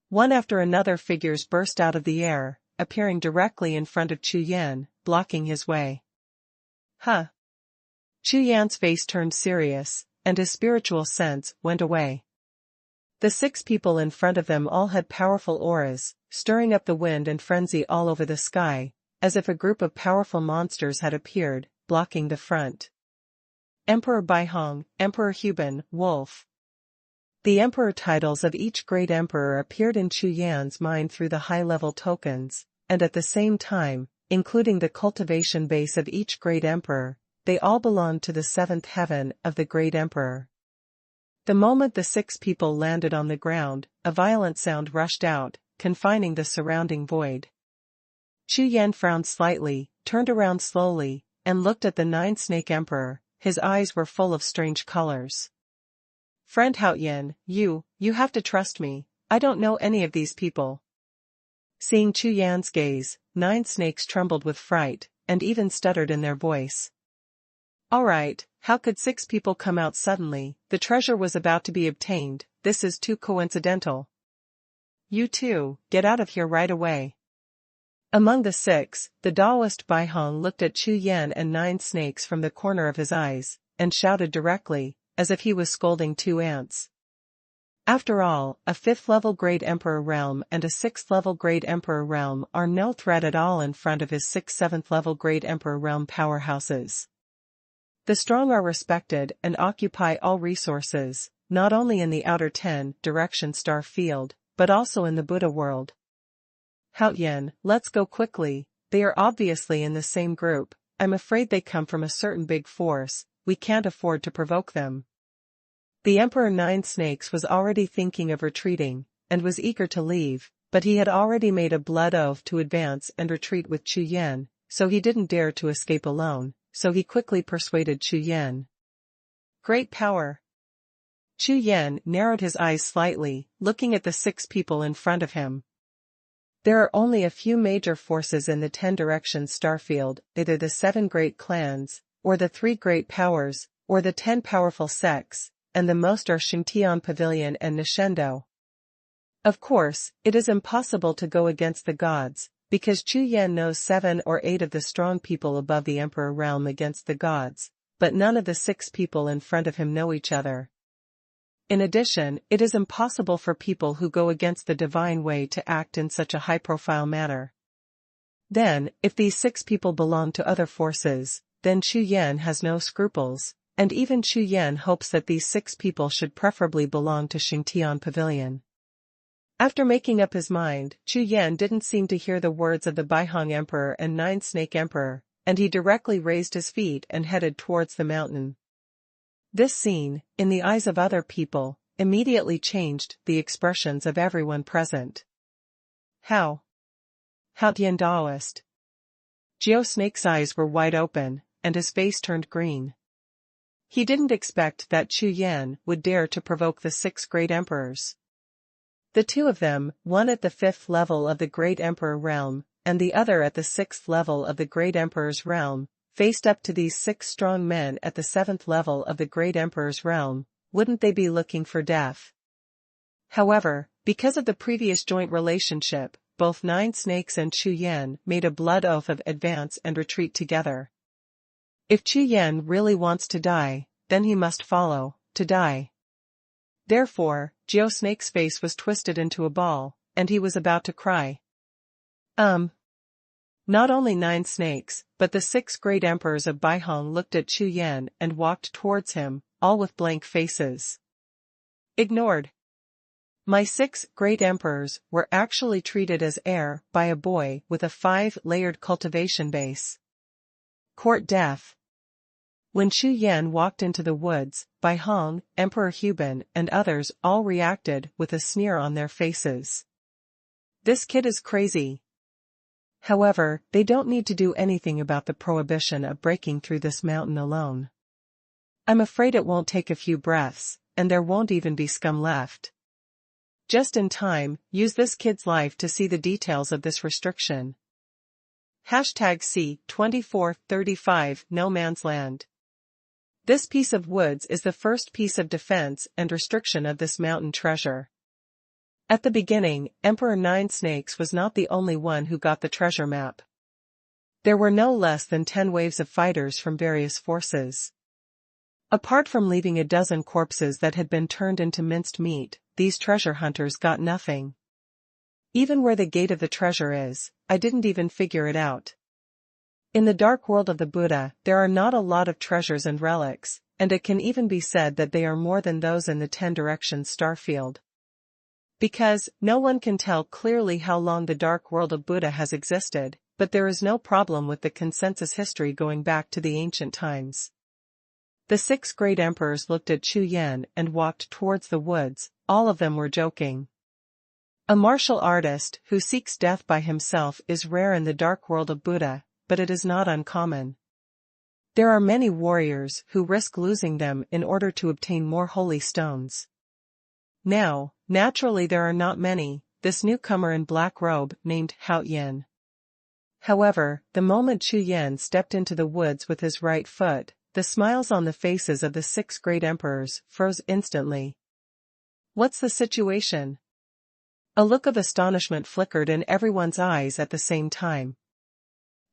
A: One after another figures burst out of the air, appearing directly in front of Chu Yan, blocking his way. Huh. Chu Yan's face turned serious, and his spiritual sense went away. The 6 people in front of them all had powerful auras, stirring up the wind and frenzy all over the sky, as if a group of powerful monsters had appeared, blocking the front. Emperor Baihong, Emperor Huban, Wolf. The emperor titles of each great emperor appeared in Chu Yan's mind through the high-level tokens, and at the same time, including the cultivation base of each great emperor, they all belonged to the 7th heaven of the great emperor. The moment the 6 people landed on the ground, a violent sound rushed out, confining the surrounding void. Chu Yan frowned slightly, turned around slowly, and looked at the 9-snake emperor. His eyes were full of strange colors. Friend Haoyan, you have to trust me, I don't know any of these people. Seeing Chu Yan's gaze, 9 snakes trembled with fright, and even stuttered in their voice. Alright, how could 6 people come out suddenly? The treasure was about to be obtained, this is too coincidental. You too, get out of here right away. Among the 6, the Taoist Baihong looked at Chu Yan and 9 snakes from the corner of his eyes, and shouted directly, as if he was scolding 2 ants. After all, a 5th-level Great Emperor realm and a 6th-level Great Emperor realm are no threat at all in front of his 6th 7th-level Great Emperor realm powerhouses. The strong are respected and occupy all resources, not only in the outer 10-direction star field, but also in the Buddha world. Haoyan, let's go quickly, they are obviously in the same group, I'm afraid they come from a certain big force, we can't afford to provoke them. The Emperor 9 Snakes was already thinking of retreating, and was eager to leave, but he had already made a blood oath to advance and retreat with Chu Yan, so he didn't dare to escape alone, so he quickly persuaded Chu Yan. Great power. Chu Yan narrowed his eyes slightly, looking at the 6 people in front of him. There are only a few major forces in the 10-direction starfield, either the 7 great clans, or the 3 great powers, or the 10 powerful sects, and the most are Xingtian Pavilion and Nishendo. Of course, it is impossible to go against the gods, because Chu Yan knows 7 or 8 of the strong people above the Emperor realm against the gods, but none of the 6 people in front of him know each other. In addition, it is impossible for people who go against the divine way to act in such a high-profile manner. Then, if these 6 people belong to other forces, then Chu Yan has no scruples, and even Chu Yan hopes that these 6 people should preferably belong to Xingtian Pavilion. After making up his mind, Chu Yan didn't seem to hear the words of the Baihong Emperor and 9 Snake Emperor, and he directly raised his feet and headed towards the mountain. This scene, in the eyes of other people, immediately changed the expressions of everyone present. How? Haoyan Taoist. Jiao Snake's eyes were wide open, and his face turned green. He didn't expect that Chu Yan would dare to provoke the 6 great emperors. The 2 of them, one at the 5th level of the Great Emperor realm, and the other at the 6th level of the Great Emperor's realm, faced up to these 6 strong men at the 7th level of the Great Emperor's realm. Wouldn't they be looking for death? However, because of the previous joint relationship, both 9 Snakes and Chu Yan made a blood oath of advance and retreat together. If Chu Yan really wants to die, then he must follow, to die. Therefore, Jiao Snake's face was twisted into a ball, and he was about to cry. Not only 9 snakes, but the 6 great emperors of Baihong looked at Chu Yan and walked towards him, all with blank faces. Ignored. My 6 great emperors were actually treated as heir by a boy with a 5-layered cultivation base. Court death. When Chu Yan walked into the woods, Baihong, Emperor Huban and others all reacted with a sneer on their faces. This kid is crazy. However, they don't need to do anything about the prohibition of breaking through this mountain alone. I'm afraid it won't take a few breaths, and there won't even be scum left. Just in time, use this kid's life to see the details of this restriction. #C2435 No Man's Land. This piece of woods is the first piece of defense and restriction of this mountain treasure. At the beginning, Emperor 9 Snakes was not the only one who got the treasure map. There were no less than 10 waves of fighters from various forces. Apart from leaving a dozen corpses that had been turned into minced meat, these treasure hunters got nothing. Even where the gate of the treasure is, I didn't even figure it out. In the dark world of the Buddha, there are not a lot of treasures and relics, and it can even be said that they are more than those in the 10 Directions starfield. Because, no one can tell clearly how long the dark world of Buddha has existed, but there is no problem with the consensus history going back to the ancient times. The 6 great emperors looked at Chu Yan and walked towards the woods, all of them were joking. A martial artist who seeks death by himself is rare in the dark world of Buddha, but it is not uncommon. There are many warriors who risk losing them in order to obtain more holy stones. Now, naturally there are not many, this newcomer in black robe named Hao Yan. However, the moment Chu Yan stepped into the woods with his right foot, the smiles on the faces of the 6 great emperors froze instantly. What's the situation? A look of astonishment flickered in everyone's eyes at the same time.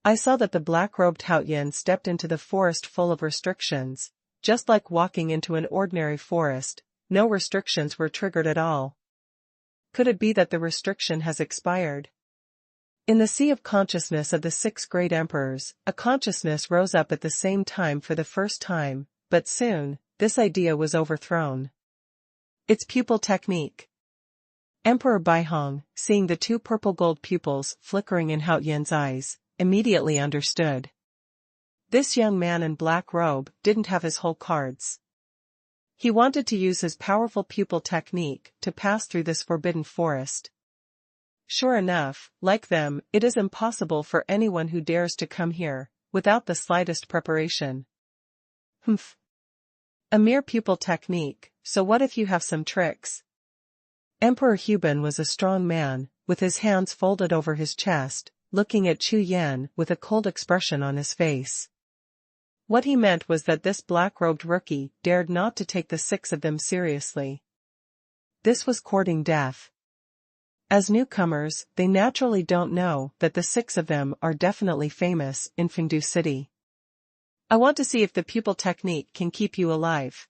A: I saw that the black-robed Hao Yan stepped into the forest full of restrictions, just like walking into an ordinary forest. No restrictions were triggered at all. Could it be that the restriction has expired? In the sea of consciousness of the 6 great emperors, a consciousness rose up at the same time for the first time, but soon, this idea was overthrown. It's pupil technique. Emperor Baihong, seeing the 2 purple gold pupils flickering in Hao Yan's eyes, immediately understood. This young man in black robe didn't have his whole cards. He wanted to use his powerful pupil technique to pass through this forbidden forest. Sure enough, like them, it is impossible for anyone who dares to come here, without the slightest preparation. Humph. A mere pupil technique, so what if you have some tricks? Emperor Huban was a strong man, with his hands folded over his chest, looking at Chu Yan with a cold expression on his face. What he meant was that this black-robed rookie dared not to take the 6 of them seriously. This was courting death. As newcomers, they naturally don't know that the 6 of them are definitely famous in Fengdu City. I want to see if the pupil technique can keep you alive.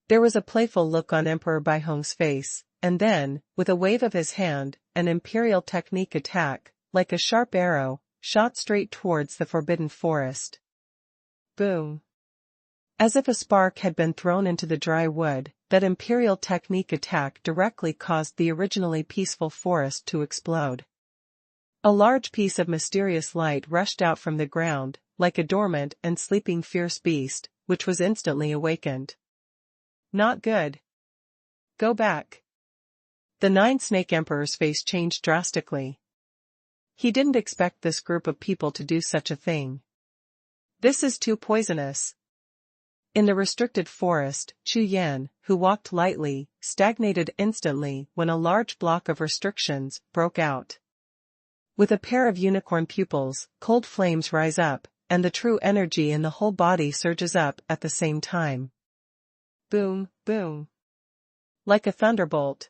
A: There was a playful look on Emperor Baihong's face, and then, with a wave of his hand, an imperial technique attack, like a sharp arrow, shot straight towards the forbidden forest. Boom. As if a spark had been thrown into the dry wood, that imperial technique attack directly caused the originally peaceful forest to explode. A large piece of mysterious light rushed out from the ground, like a dormant and sleeping fierce beast, which was instantly awakened. Not good. Go back. The 9 snake emperor's face changed drastically. He didn't expect this group of people to do such a thing. This is too poisonous. In the restricted forest, Chu Yan, who walked lightly, stagnated instantly when a large block of restrictions broke out. With a pair of unicorn pupils, cold flames rise up, and the true energy in the whole body surges up at the same time. Boom, boom. Like a thunderbolt.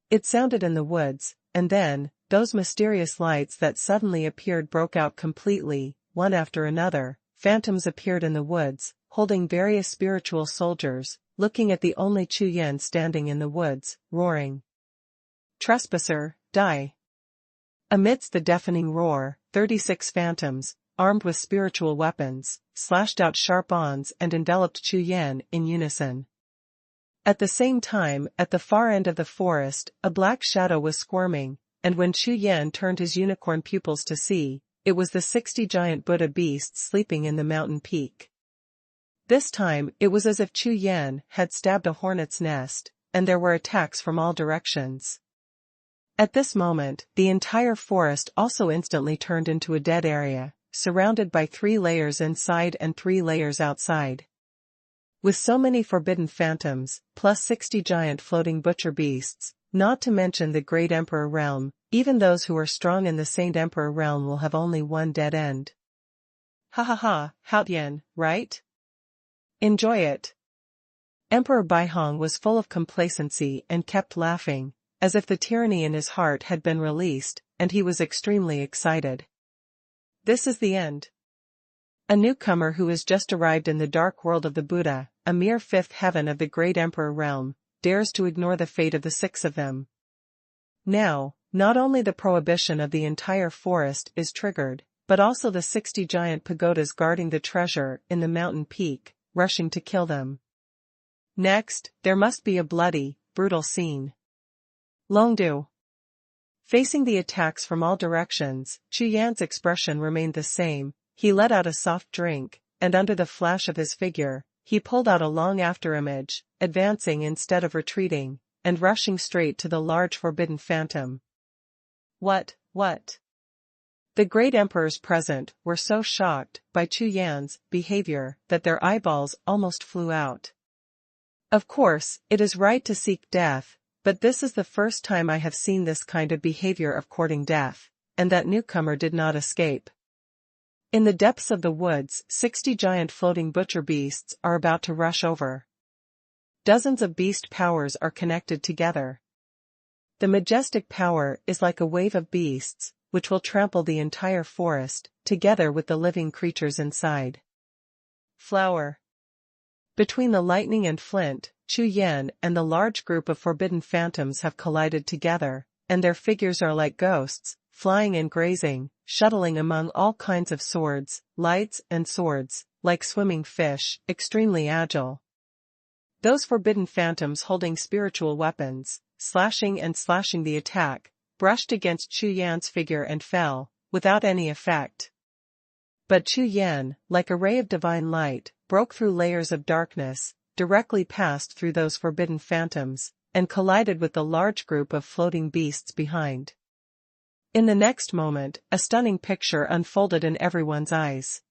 A: It sounded in the woods, and then, those mysterious lights that suddenly appeared broke out completely, one after another. Phantoms appeared in the woods, holding various spiritual soldiers, looking at the only Chu Yan standing in the woods, roaring. "Trespasser, die!" Amidst the deafening roar, 36 phantoms, armed with spiritual weapons, slashed out sharp ons and enveloped Chu Yan in unison. At the same time, at the far end of the forest, a black shadow was squirming, and when Chu Yan turned his unicorn pupils to see, it was the 60 giant Buddha beasts sleeping in the mountain peak. This time, it was as if Chu Yan had stabbed a hornet's nest, and there were attacks from all directions. At this moment, the entire forest also instantly turned into a dead area, surrounded by 3 layers inside and 3 layers outside. With so many forbidden phantoms, plus 60 giant floating butcher beasts, not to mention the Great Emperor realm, even those who are strong in the Saint Emperor realm will have only one dead end. Ha ha ha, Haotian, right? Enjoy it. Emperor Baihong was full of complacency and kept laughing, as if the tyranny in his heart had been released, and he was extremely excited. This is the end. A newcomer who has just arrived in the dark world of the Buddha, a mere 5th heaven of the Great Emperor realm, dares to ignore the fate of the 6 of them. Now, not only the prohibition of the entire forest is triggered, but also the 60 giant pagodas guarding the treasure in the mountain peak, rushing to kill them. Next, there must be a bloody, brutal scene. Longdu. Facing the attacks from all directions, Chu Yan's expression remained the same. He let out a soft drink, and under the flash of his figure, he pulled out a long afterimage, advancing instead of retreating, and rushing straight to the large forbidden phantom. What? The great emperors present were so shocked by Chu Yan's behavior that their eyeballs almost flew out. Of course, it is right to seek death, but this is the first time I have seen this kind of behavior of courting death, and that newcomer did not escape. In the depths of the woods, 60 giant floating butcher beasts are about to rush over. Dozens of beast powers are connected together. The majestic power is like a wave of beasts, which will trample the entire forest, together with the living creatures inside. Flower. Between the lightning and flint, Chu Yan and the large group of forbidden phantoms have collided together, and their figures are like ghosts, flying and grazing, shuttling among all kinds of swords, lights and swords, like swimming fish, extremely agile. Those forbidden phantoms holding spiritual weapons, slashing the attack, brushed against Chu Yan's figure and fell, without any effect. But Chu Yan, like a ray of divine light, broke through layers of darkness, directly passed through those forbidden phantoms, and collided with the large group of floating beasts behind. In the next moment, a stunning picture unfolded in everyone's eyes.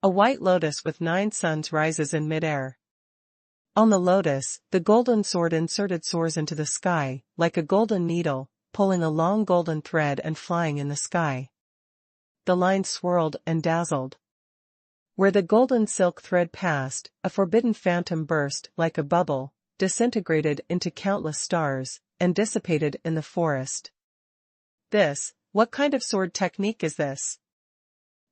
A: A white lotus with 9 suns rises in midair. On the lotus, the golden sword inserted soars into the sky, like a golden needle, pulling a long golden thread and flying in the sky. The line swirled and dazzled. Where the golden silk thread passed, a forbidden phantom burst like a bubble, disintegrated into countless stars, and dissipated in the forest. What kind of sword technique is this?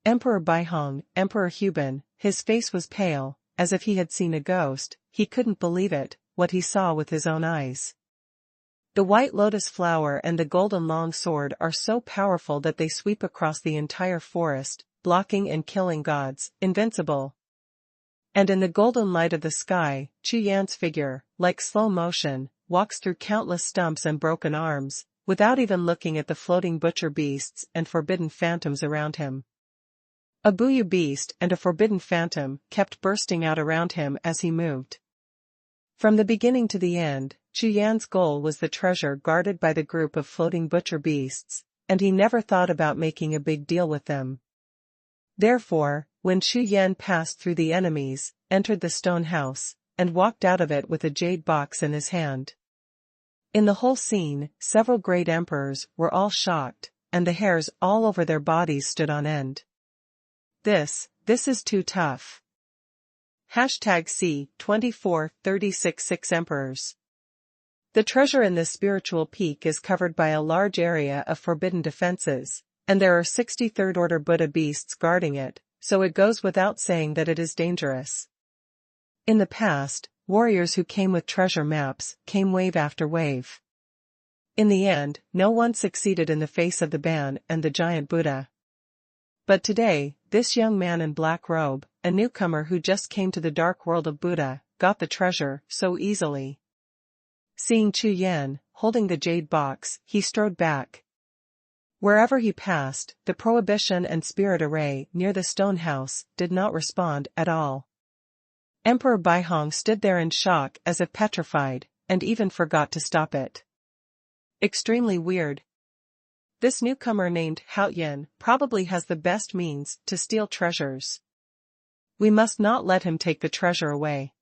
A: Emperor Baihong, Emperor Huban, his face was pale, as if he had seen a ghost. He couldn't believe it, what he saw with his own eyes. The white lotus flower and the golden long sword are so powerful that they sweep across the entire forest, blocking and killing gods, invincible. And in the golden light of the sky, Chu Yan's figure, like slow motion, walks through countless stumps and broken arms, without even looking at the floating butcher beasts and forbidden phantoms around him. A Buyu beast and a forbidden phantom kept bursting out around him as he moved. From the beginning to the end, Chu Yan's goal was the treasure guarded by the group of floating butcher beasts, and he never thought about making a big deal with them. Therefore, when Chu Yan passed through the enemies, entered the stone house, and walked out of it with a jade box in his hand. In the whole scene, several great emperors were all shocked, and the hairs all over their bodies stood on end. This is too tough. #C2436 Emperors. The treasure in this spiritual peak is covered by a large area of forbidden defenses, and there are 60 third-order Buddha beasts guarding it, so it goes without saying that it is dangerous. In the past, warriors who came with treasure maps came wave after wave. In the end, no one succeeded in the face of the ban and the giant Buddha. But today, this young man in black robe, a newcomer who just came to the dark world of Buddha, got the treasure so easily. Seeing Chu Yan, holding the jade box, he strode back. Wherever he passed, the prohibition and spirit array near the stone house did not respond at all. Emperor Baihong stood there in shock as if petrified, and even forgot to stop it. Extremely weird. This newcomer named Haoyan probably has the best means to steal treasures. We must not let him take the treasure away.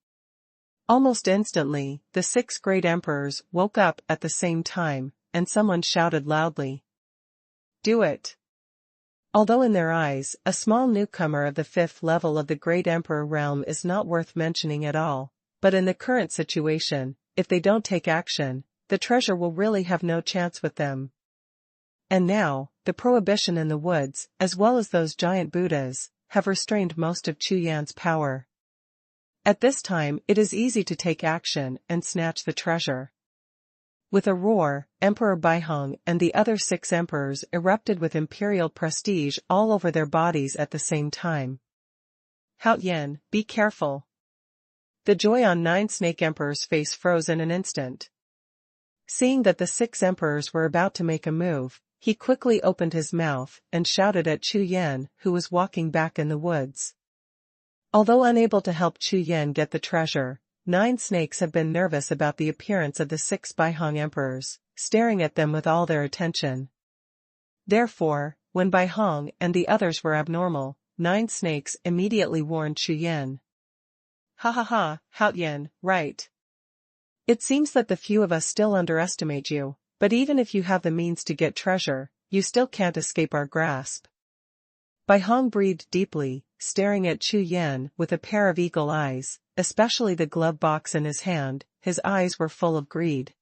A: Almost instantly, the 6 great emperors woke up at the same time, and someone shouted loudly. Do it! Although in their eyes, a small newcomer of the 5th level of the Great Emperor realm is not worth mentioning at all, but in the current situation, if they don't take action, the treasure will really have no chance with them. And now, the prohibition in the woods, as well as those giant Buddhas, have restrained most of Chu Yan's power. At this time it is easy to take action and snatch the treasure. With a roar, Emperor Baihong and the other 6 emperors erupted with imperial prestige all over their bodies at the same time. Haoyan, be careful! The joy on 9 snake emperors' face froze in an instant. Seeing that the 6 emperors were about to make a move, he quickly opened his mouth and shouted at Chu Yan, who was walking back in the woods. Although unable to help Chu Yan get the treasure, 9 snakes have been nervous about the appearance of the 6 Baihong emperors, staring at them with all their attention. Therefore, when Baihong and the others were abnormal, 9 snakes immediately warned Chu Yan. Ha ha ha, Haoyan, right. It seems that the few of us still underestimate you, but even if you have the means to get treasure, you still can't escape our grasp. Baihong breathed deeply, staring at Chu Yan with a pair of eagle eyes, especially the glove box in his hand. His eyes were full of greed.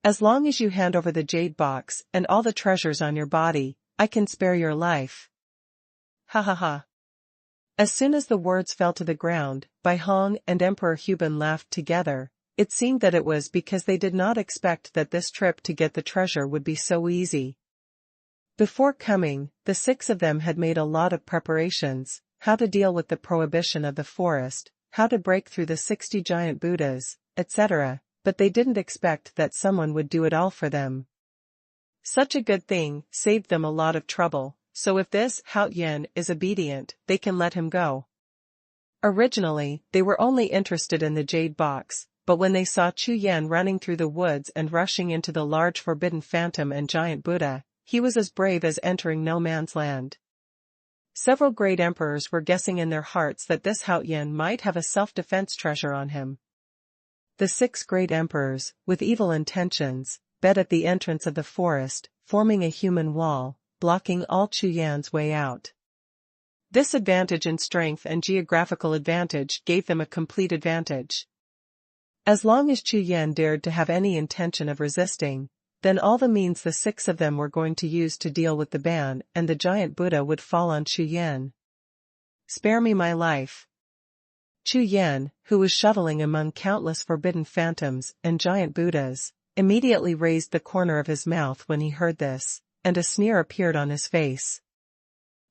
A: As long as you hand over the jade box and all the treasures on your body, I can spare your life. Ha ha ha. As soon as the words fell to the ground, Baihong and Emperor Huban laughed together. It seemed that it was because they did not expect that this trip to get the treasure would be so easy. Before coming, the 6 of them had made a lot of preparations, how to deal with the prohibition of the forest, how to break through the 60 giant Buddhas, etc., but they didn't expect that someone would do it all for them. Such a good thing saved them a lot of trouble, so if this Haoyan is obedient, they can let him go. Originally, they were only interested in the jade box, but when they saw Chu Yan running through the woods and rushing into the large forbidden phantom and giant Buddha, he was as brave as entering no man's land. Several great emperors were guessing in their hearts that this Haoyan might have a self-defense treasure on him. The 6 great emperors, with evil intentions, bed at the entrance of the forest, forming a human wall, blocking all Chu Yan's way out. This advantage in strength and geographical advantage gave them a complete advantage. As long as Chu Yan dared to have any intention of resisting, then all the means the 6 of them were going to use to deal with the ban and the giant Buddha would fall on Chu Yan. Spare me my life. Chu Yan, who was shuttling among countless forbidden phantoms and giant Buddhas, immediately raised the corner of his mouth when he heard this, and a sneer appeared on his face.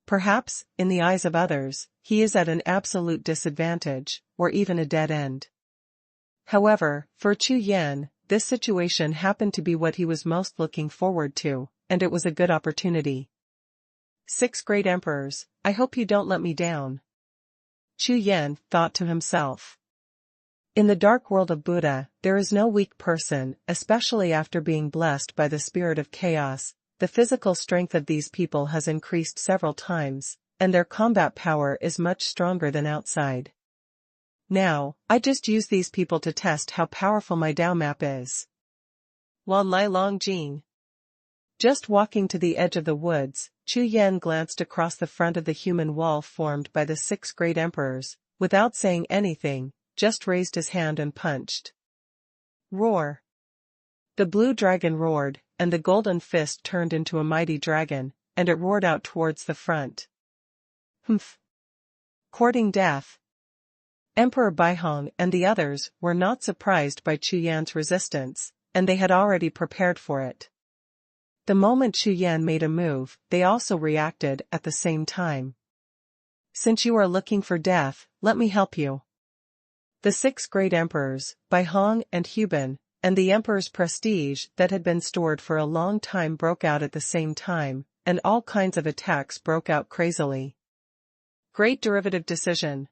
A: Perhaps, in the eyes of others, he is at an absolute disadvantage, or even a dead end. However, for Chu Yan, this situation happened to be what he was most looking forward to, and it was a good opportunity. 6 great emperors, I hope you don't let me down. Chu Yan thought to himself. In the dark world of Buddha, there is no weak person, especially after being blessed by the spirit of chaos. The physical strength of these people has increased several times, and their combat power is much stronger than outside. Now, I just use these people to test how powerful my Dao map is. Wan Lai Long Jing. Just walking to the edge of the woods, Chu Yan glanced across the front of the human wall formed by the 6 great emperors, without saying anything, just raised his hand and punched. Roar. The blue dragon roared, and the golden fist turned into a mighty dragon, and it roared out towards the front. Humph. Courting death. Emperor Baihong and the others were not surprised by Chu Yan's resistance, and they had already prepared for it. The moment Chu Yan made a move, they also reacted at the same time. Since you are looking for death, let me help you. The 6 great emperors, Baihong and Hubin, and the emperor's prestige that had been stored for a long time broke out at the same time, and all kinds of attacks broke out crazily. Great derivative decision.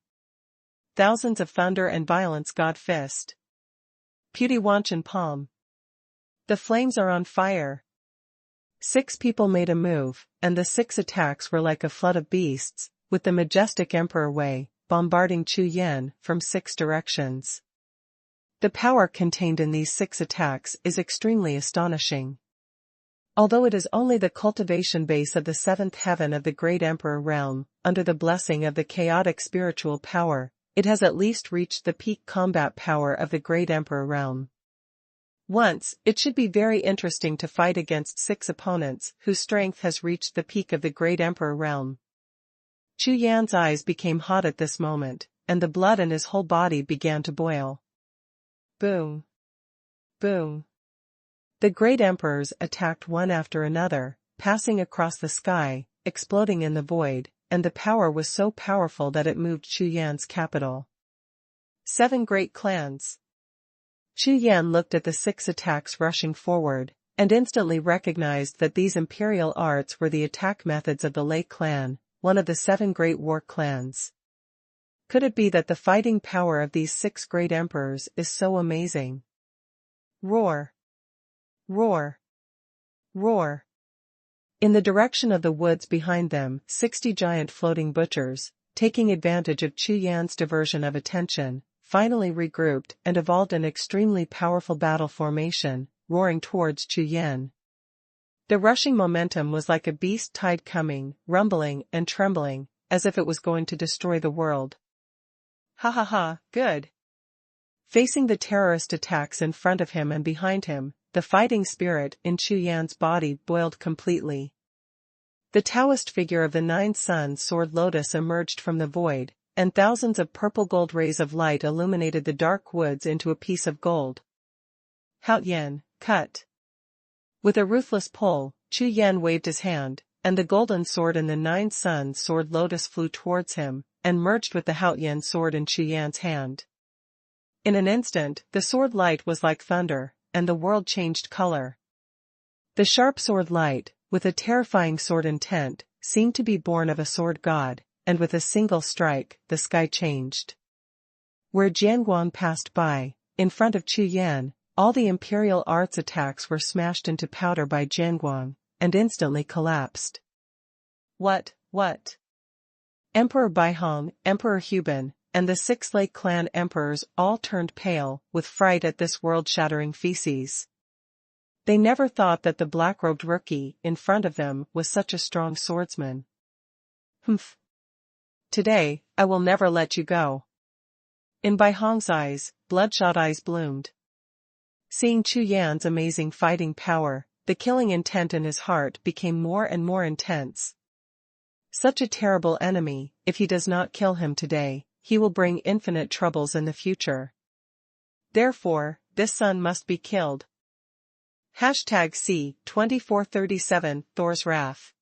A: Thousands of thunder and violence God fist. Beauty Wanchan palm. The flames are on fire. 6 people made a move, and the 6 attacks were like a flood of beasts, with the majestic Emperor Wei bombarding Chu Yan from 6 directions. The power contained in these 6 attacks is extremely astonishing. Although it is only the cultivation base of the 7th heaven of the Great Emperor realm, under the blessing of the chaotic spiritual power, it has at least reached the peak combat power of the Great Emperor realm. Once, it should be very interesting to fight against 6 opponents whose strength has reached the peak of the Great Emperor realm. Chu Yan's eyes became hot at this moment, and the blood in his whole body began to boil. Boom. Boom. The great emperors attacked one after another, passing across the sky, exploding in the void, and the power was so powerful that it moved Chu Yan's capital. 7 great clans. Chu Yan looked at the 6 attacks rushing forward, and instantly recognized that these imperial arts were the attack methods of the Lei clan, one of the 7 great war clans. Could it be that the fighting power of these 6 great emperors is so amazing? Roar! Roar! Roar! In the direction of the woods behind them, 60 giant floating butchers, taking advantage of Chu Yan's diversion of attention, finally regrouped and evolved an extremely powerful battle formation, roaring towards Chu Yan. The rushing momentum was like a beast tide coming, rumbling and trembling, as if it was going to destroy the world. Ha ha ha, good. Facing the terrorist attacks in front of him and behind him, the fighting spirit in Chu Yan's body boiled completely. The Taoist figure of the 9 Suns sword lotus emerged from the void, and thousands of purple gold rays of light illuminated the dark woods into a piece of gold. Haoyan, cut. With a ruthless pull, Chu Yan waved his hand, and the golden sword in the 9 Suns sword lotus flew towards him, and merged with the Haoyan sword in Chu Yan's hand. In an instant, the sword light was like thunder, and the world changed color. The sharp sword light, with a terrifying sword intent, seemed to be born of a sword god, and with a single strike, the sky changed. Where Jianguang passed by, in front of Chu Yan, all the imperial arts attacks were smashed into powder by Jianguang, and instantly collapsed. What? Emperor Baihong, Emperor Hubin, and the 6 Lei clan emperors all turned pale, with fright at this world-shattering feces. They never thought that the black-robed rookie in front of them was such a strong swordsman. Humph. Today, I will never let you go. In Baihong's eyes, bloodshot eyes bloomed. Seeing Chu Yan's amazing fighting power, the killing intent in his heart became more and more intense. Such a terrible enemy, if he does not kill him today, he will bring infinite troubles in the future. Therefore, this son must be killed. #C2437 Thor's Wrath.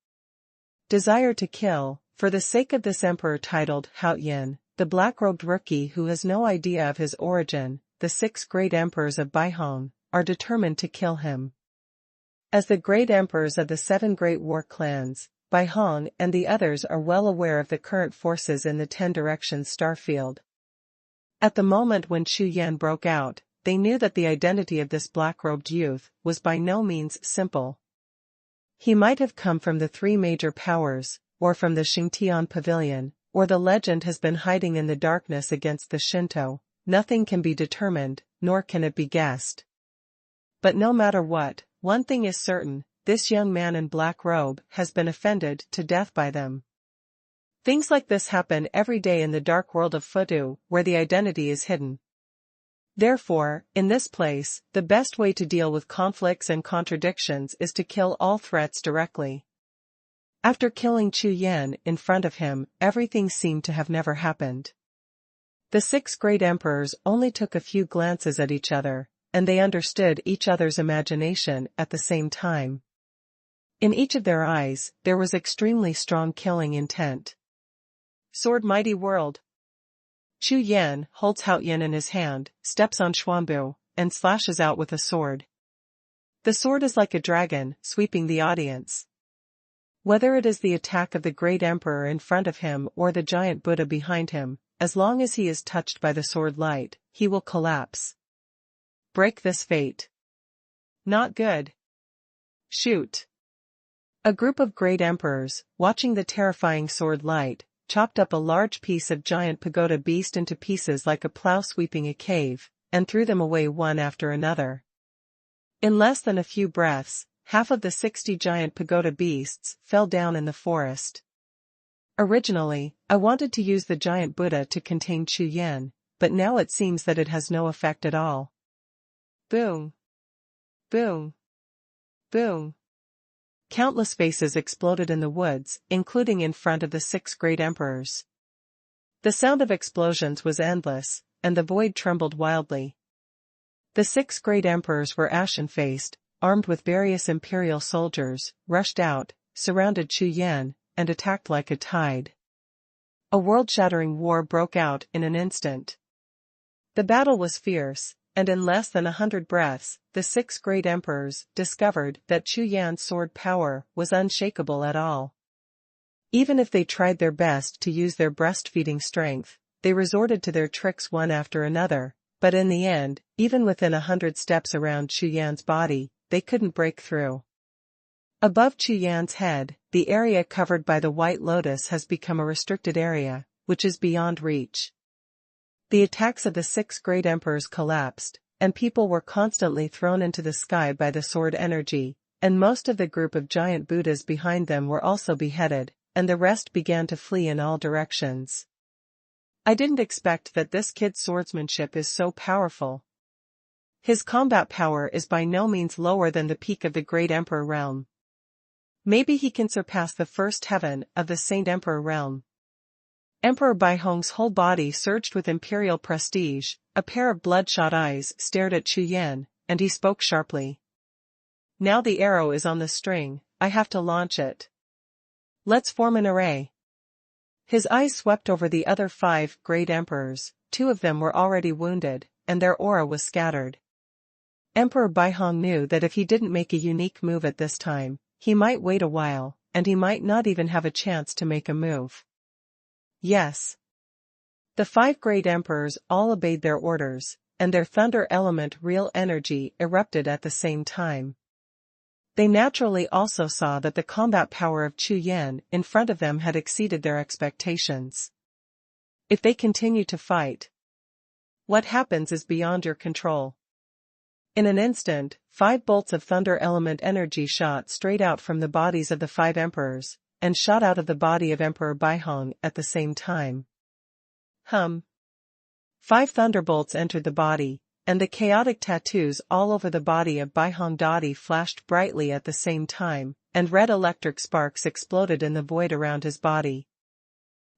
A: Desire to kill, for the sake of this emperor titled Haoyan, the black-robed rookie who has no idea of his origin, the 6 great emperors of Baihong, are determined to kill him. As the great emperors of the 7 great war clans, Baihong and the others are well aware of the current forces in the 10 directions starfield. At the moment when Chu Yan broke out, they knew that the identity of this black-robed youth was by no means simple. He might have come from the 3 major powers, or from the Xingtian pavilion, or the legend has been hiding in the darkness against the Shinto. Nothing can be determined, nor can it be guessed. But no matter what, one thing is certain, this young man in black robe has been offended to death by them. Things like this happen every day in the dark world of Fudu, where the identity is hidden. Therefore, in this place, the best way to deal with conflicts and contradictions is to kill all threats directly. After killing Chu Yan in front of him, everything seemed to have never happened. The 6 great emperors only took a few glances at each other, and they understood each other's imagination at the same time. In each of their eyes, there was extremely strong killing intent. Sword mighty world. Chu Yan holds Haoyan in his hand, steps on Xuanbu, and slashes out with a sword. The sword is like a dragon, sweeping the audience. Whether it is the attack of the great emperor in front of him or the giant Buddha behind him, as long as he is touched by the sword light, he will collapse. Break this fate. Not good. Shoot. A group of great emperors, watching the terrifying sword light, chopped up a large piece of giant pagoda beast into pieces like a plow sweeping a cave, and threw them away one after another. In less than a few breaths, half of the 60 giant pagoda beasts fell down in the forest. Originally, I wanted to use the giant Buddha to contain Chu Yan, but now it seems that it has no effect at all. Boom. Boom. Boom. Countless faces exploded in the woods, including in front of the 6 great emperors. The sound of explosions was endless, and the void trembled wildly. The 6 great emperors were ashen-faced, armed with various imperial soldiers, rushed out, surrounded Chu Yan, and attacked like a tide. A world-shattering war broke out in an instant. The battle was fierce, and in less than 100 breaths, the 6 great emperors discovered that Chu Yan's sword power was unshakable at all. Even if they tried their best to use their breastfeeding strength, they resorted to their tricks one after another, but in the end, even within 100 steps around Chu Yan's body, they couldn't break through. Above Chu Yan's head, the area covered by the White Lotus has become a restricted area, which is beyond reach. The attacks of the 6 great emperors collapsed, and people were constantly thrown into the sky by the sword energy, and most of the group of giant Buddhas behind them were also beheaded, and the rest began to flee in all directions. I didn't expect that this kid's swordsmanship is so powerful. His combat power is by no means lower than the peak of the Great Emperor realm. Maybe he can surpass the first heaven of the Saint Emperor realm. Emperor Baihong's whole body surged with imperial prestige, a pair of bloodshot eyes stared at Chu Yan, and he spoke sharply. Now the arrow is on the string, I have to launch it. Let's form an array. His eyes swept over the other 5 great emperors, 2 of them were already wounded, and their aura was scattered. Emperor Baihong knew that if he didn't make a unique move at this time, he might wait a while, and he might not even have a chance to make a move. Yes. The 5 great emperors all obeyed their orders, and their thunder element real energy erupted at the same time. They naturally also saw that the combat power of Chu Yan in front of them had exceeded their expectations. If they continue to fight, what happens is beyond your control. In an instant, 5 bolts of thunder element energy shot straight out from the bodies of the 5 emperors, and shot out of the body of Emperor Baihong at the same time. 5 thunderbolts entered the body, and the chaotic tattoos all over the body of Baihong Dadi flashed brightly at the same time, and red electric sparks exploded in the void around his body.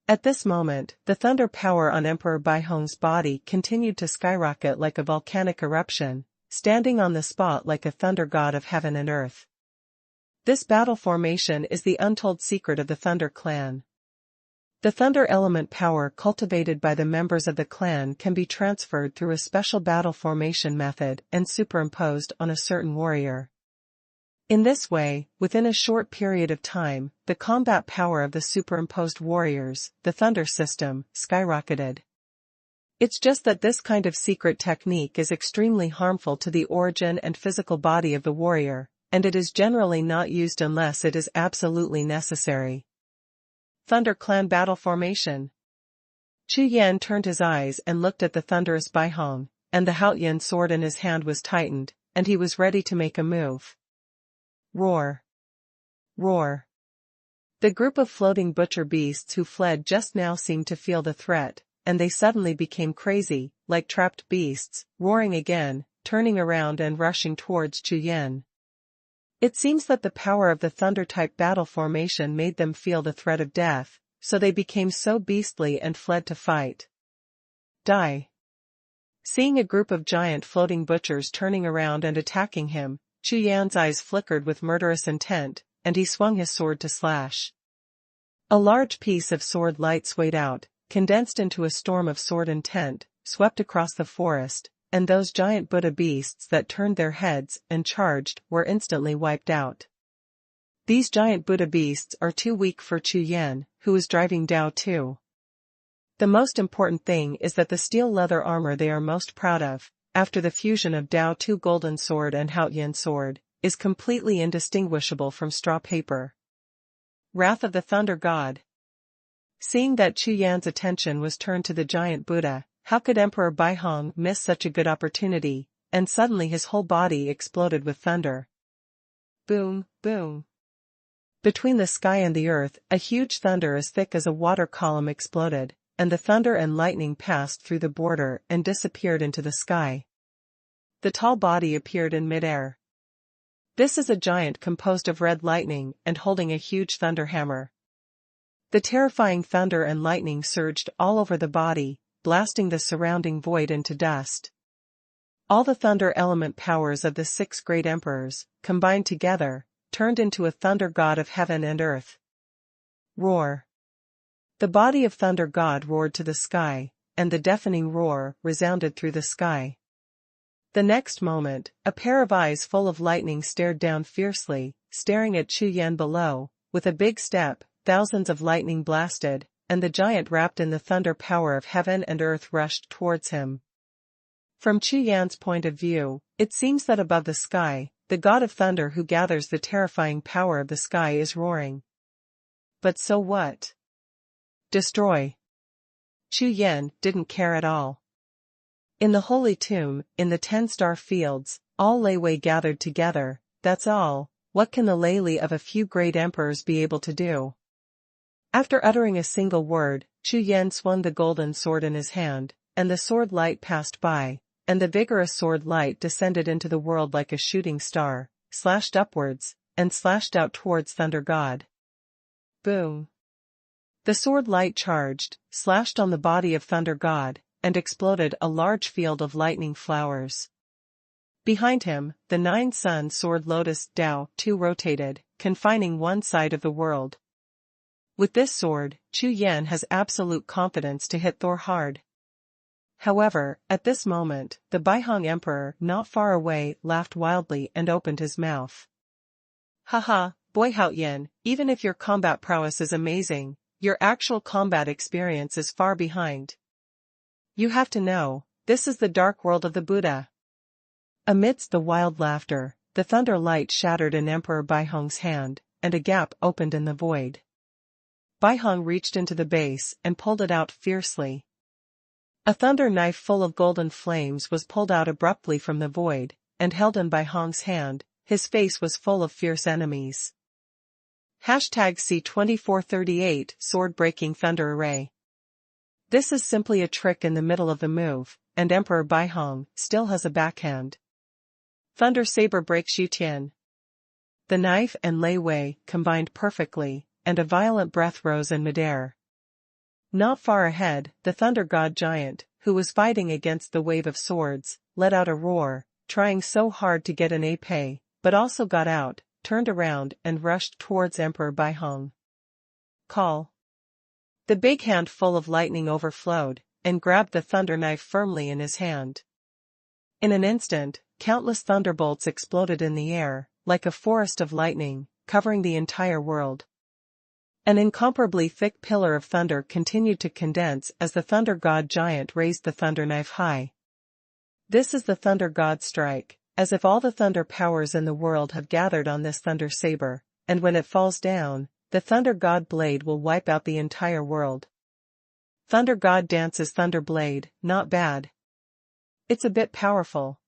A: At this moment, the thunder power on Emperor Baihong's body continued to skyrocket like a volcanic eruption, standing on the spot like a thunder god of heaven and earth. This battle formation is the untold secret of the Thunder Clan. The thunder element power cultivated by the members of the clan can be transferred through a special battle formation method and superimposed on a certain warrior. In this way, within a short period of time, the combat power of the superimposed warriors, the thunder system, skyrocketed. It's just that this kind of secret technique is extremely harmful to the origin and physical body of the warrior, and it is generally not used unless it is absolutely necessary. Thunder Clan Battle Formation. Chu Yan turned his eyes and looked at the thunderous Baihong, and the Haoyan sword in his hand was tightened, and he was ready to make a move. Roar. Roar. The group of floating butcher beasts who fled just now seemed to feel the threat, and they suddenly became crazy, like trapped beasts, roaring again, turning around and rushing towards Chu Yan. It seems that the power of the thunder-type battle formation made them feel the threat of death, so they became so beastly and fled to fight. Die. Seeing a group of giant floating butchers turning around and attacking him, Chu Yan's eyes flickered with murderous intent, and he swung his sword to slash. A large piece of sword light swayed out, condensed into a storm of sword intent, swept across the forest, and those giant Buddha beasts that turned their heads and charged were instantly wiped out. These giant Buddha beasts are too weak for Chu Yan, who is driving Dao too. The most important thing is that the steel leather armor they are most proud of, after the fusion of Dao Tu golden sword and Haoyan sword, is completely indistinguishable from straw paper. Wrath of the Thunder God. Seeing that Chu Yan's attention was turned to the giant Buddha, how could Emperor Baihong miss such a good opportunity, and suddenly his whole body exploded with thunder. Boom, boom. Between the sky and the earth, a huge thunder as thick as a water column exploded, and the thunder and lightning passed through the border and disappeared into the sky. The tall body appeared in midair. This is a giant composed of red lightning and holding a huge thunder hammer. The terrifying thunder and lightning surged all over the body, blasting the surrounding void into dust. All the thunder element powers of the 6 great emperors, combined together, turned into a thunder god of heaven and earth. Roar. The body of Thunder God roared to the sky, and the deafening roar resounded through the sky. The next moment, a pair of eyes full of lightning stared down fiercely, staring at Chu Yan below. With a big step, thousands of lightning blasted, and the giant wrapped in the thunder power of heaven and earth rushed towards him. From Chu Yan's point of view, it seems that above the sky, the god of thunder who gathers the terrifying power of the sky is roaring. But so what? Destroy. Chu Yan didn't care at all. In the holy tomb, in the 10-star fields, all Lei Wei gathered together, that's all. What can the Lei Li of a few great emperors be able to do? After uttering a single word, Chu Yan swung the golden sword in his hand, and the sword light passed by, and the vigorous sword light descended into the world like a shooting star, slashed upwards, and slashed out towards Thunder God. Boom. The sword light charged, slashed on the body of Thunder God, and exploded a large field of lightning flowers. Behind him, the 9-sun sword lotus Dao Tu rotated, confining one side of the world. With this sword, Chu Yan has absolute confidence to hit Thor hard. However, at this moment, the Baihong Emperor not far away laughed wildly and opened his mouth. Haha, boy Haoyan, even if your combat prowess is amazing, your actual combat experience is far behind. You have to know, this is the dark world of the Buddha. Amidst the wild laughter, the thunder light shattered in Emperor Baihong's hand, and a gap opened in the void. Baihong reached into the base and pulled it out fiercely. A thunder knife full of golden flames was pulled out abruptly from the void, and held in Baihong's hand. His face was full of fierce enemies. #C2438 Sword-Breaking Thunder Array. This is simply a trick in the middle of the move, and Emperor Baihong still has a backhand. Thunder Saber breaks Yutian. The knife and Lei Wei combined perfectly, and a violent breath rose in midair. Not far ahead, the Thunder God giant, who was fighting against the wave of swords, let out a roar, trying so hard to get an épée, but also got out, turned around and rushed towards Emperor Baihong. Call. The big hand full of lightning overflowed, and grabbed the thunder knife firmly in his hand. In an instant, countless thunderbolts exploded in the air, like a forest of lightning, covering the entire world. An incomparably thick pillar of thunder continued to condense as the Thunder God giant raised the thunder knife high. This is the Thunder God strike, as if all the thunder powers in the world have gathered on this thunder saber, and when it falls down, the Thunder God blade will wipe out the entire world. Thunder God dances thunder blade, not bad. It's a bit powerful.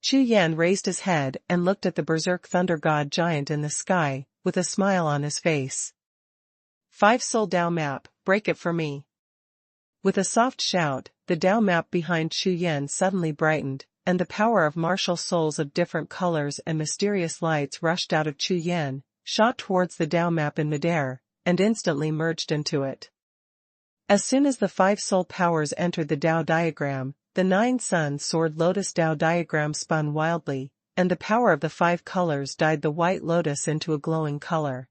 A: Chu Yan raised his head and looked at the berserk Thunder God giant in the sky, with a smile on his face. 5 Soul Dao map, break it for me. With a soft shout, the Dao map behind Chu Yan suddenly brightened, and the power of martial souls of different colors and mysterious lights rushed out of Chu Yan, shot towards the Dao map in midair, and instantly merged into it. As soon as the 5 soul powers entered the Dao diagram, the 9 sun sword lotus Dao diagram spun wildly, and the power of the 5 colors dyed the white lotus into a glowing color.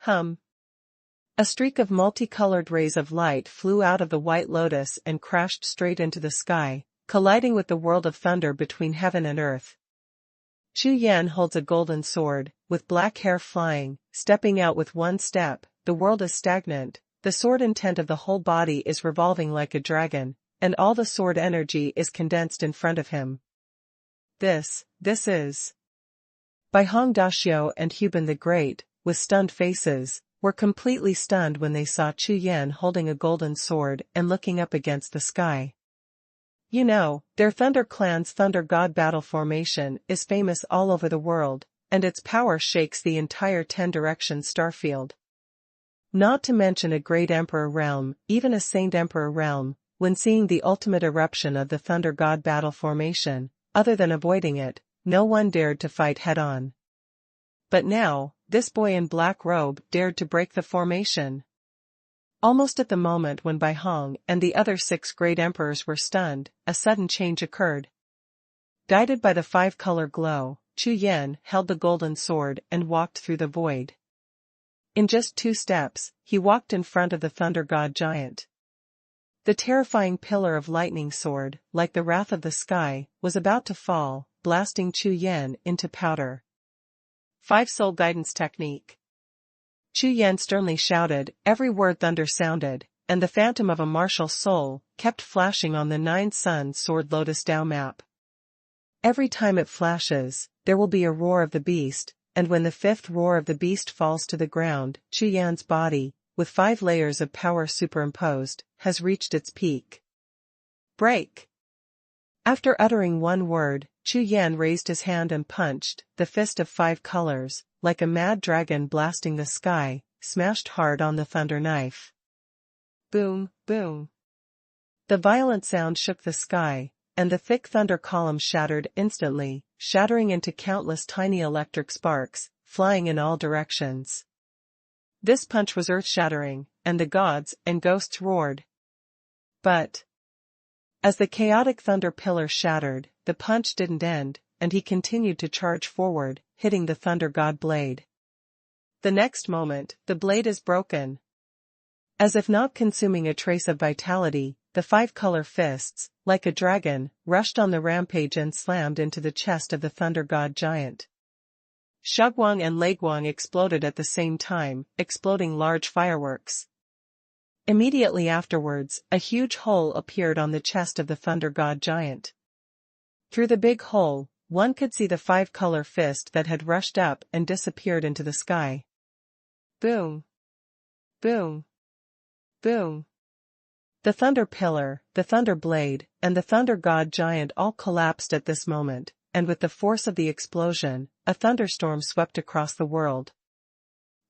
A: A streak of multicolored rays of light flew out of the white lotus and crashed straight into the sky, colliding with the world of thunder between heaven and earth. Chu Yan holds a golden sword, with black hair flying, stepping out with one step. The world is stagnant, the sword intent of the whole body is revolving like a dragon, and all the sword energy is condensed in front of him. This is. Bai Hong Daxiao and Huban the Great, with stunned faces, were completely stunned when they saw Chu Yan holding a golden sword and looking up against the sky. You know, their Thunder Clan's Thunder God battle formation is famous all over the world, and its power shakes the entire 10 Directions starfield. Not to mention a great Emperor realm, even a Saint Emperor realm, when seeing the ultimate eruption of the Thunder God battle formation, other than avoiding it, no one dared to fight head-on. But now, this boy in black robe dared to break the formation. Almost at the moment when Bai Hong and the other 6 great emperors were stunned, a sudden change occurred. Guided by the 5-color glow, Chu Yan held the golden sword and walked through the void. In just 2 steps, he walked in front of the Thunder God giant. The terrifying pillar of lightning sword, like the wrath of the sky, was about to fall, blasting Chu Yan into powder. 5-soul guidance technique. Chu Yan sternly shouted, every word thunder sounded, and the phantom of a martial soul kept flashing on the 9 sun sword lotus Dao map. Every time it flashes, there will be a roar of the beast, and when the 5th roar of the beast falls to the ground, Chu Yan's body, with 5 layers of power superimposed, has reached its peak. Break! After uttering one word, Chu Yan raised his hand and punched, the fist of 5 colors, like a mad dragon blasting the sky, smashed hard on the thunder knife. Boom, boom. The violent sound shook the sky, and the thick thunder column shattered instantly, shattering into countless tiny electric sparks, flying in all directions. This punch was earth-shattering, and the gods and ghosts roared. But as the chaotic thunder pillar shattered, the punch didn't end, and he continued to charge forward, hitting the thunder god blade. The next moment, the blade is broken. As if not consuming a trace of vitality, the 5-color fists, like a dragon, rushed on the rampage and slammed into the chest of the thunder god giant. Shuguang and Leguang exploded at the same time, exploding large fireworks. Immediately afterwards, a huge hole appeared on the chest of the thunder god giant. Through the big hole, one could see the 5-color fist that had rushed up and disappeared into the sky. Boom! Boom! Boom! The thunder pillar, the thunder blade, and the thunder god giant all collapsed at this moment, and with the force of the explosion, a thunderstorm swept across the world.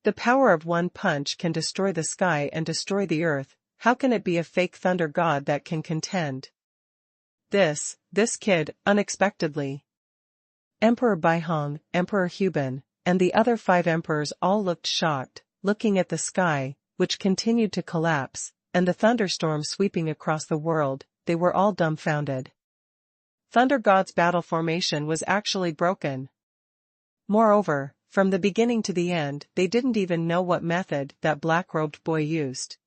A: The power of one punch can destroy the sky and destroy the earth. How can it be a fake thunder god that can contend? This kid, unexpectedly. Emperor Baihong, Emperor Huban, and the other 5 emperors all looked shocked, looking at the sky, which continued to collapse, and the thunderstorm sweeping across the world. They were all dumbfounded. Thunder God's battle formation was actually broken. Moreover, from the beginning to the end, they didn't even know what method that black-robed boy used.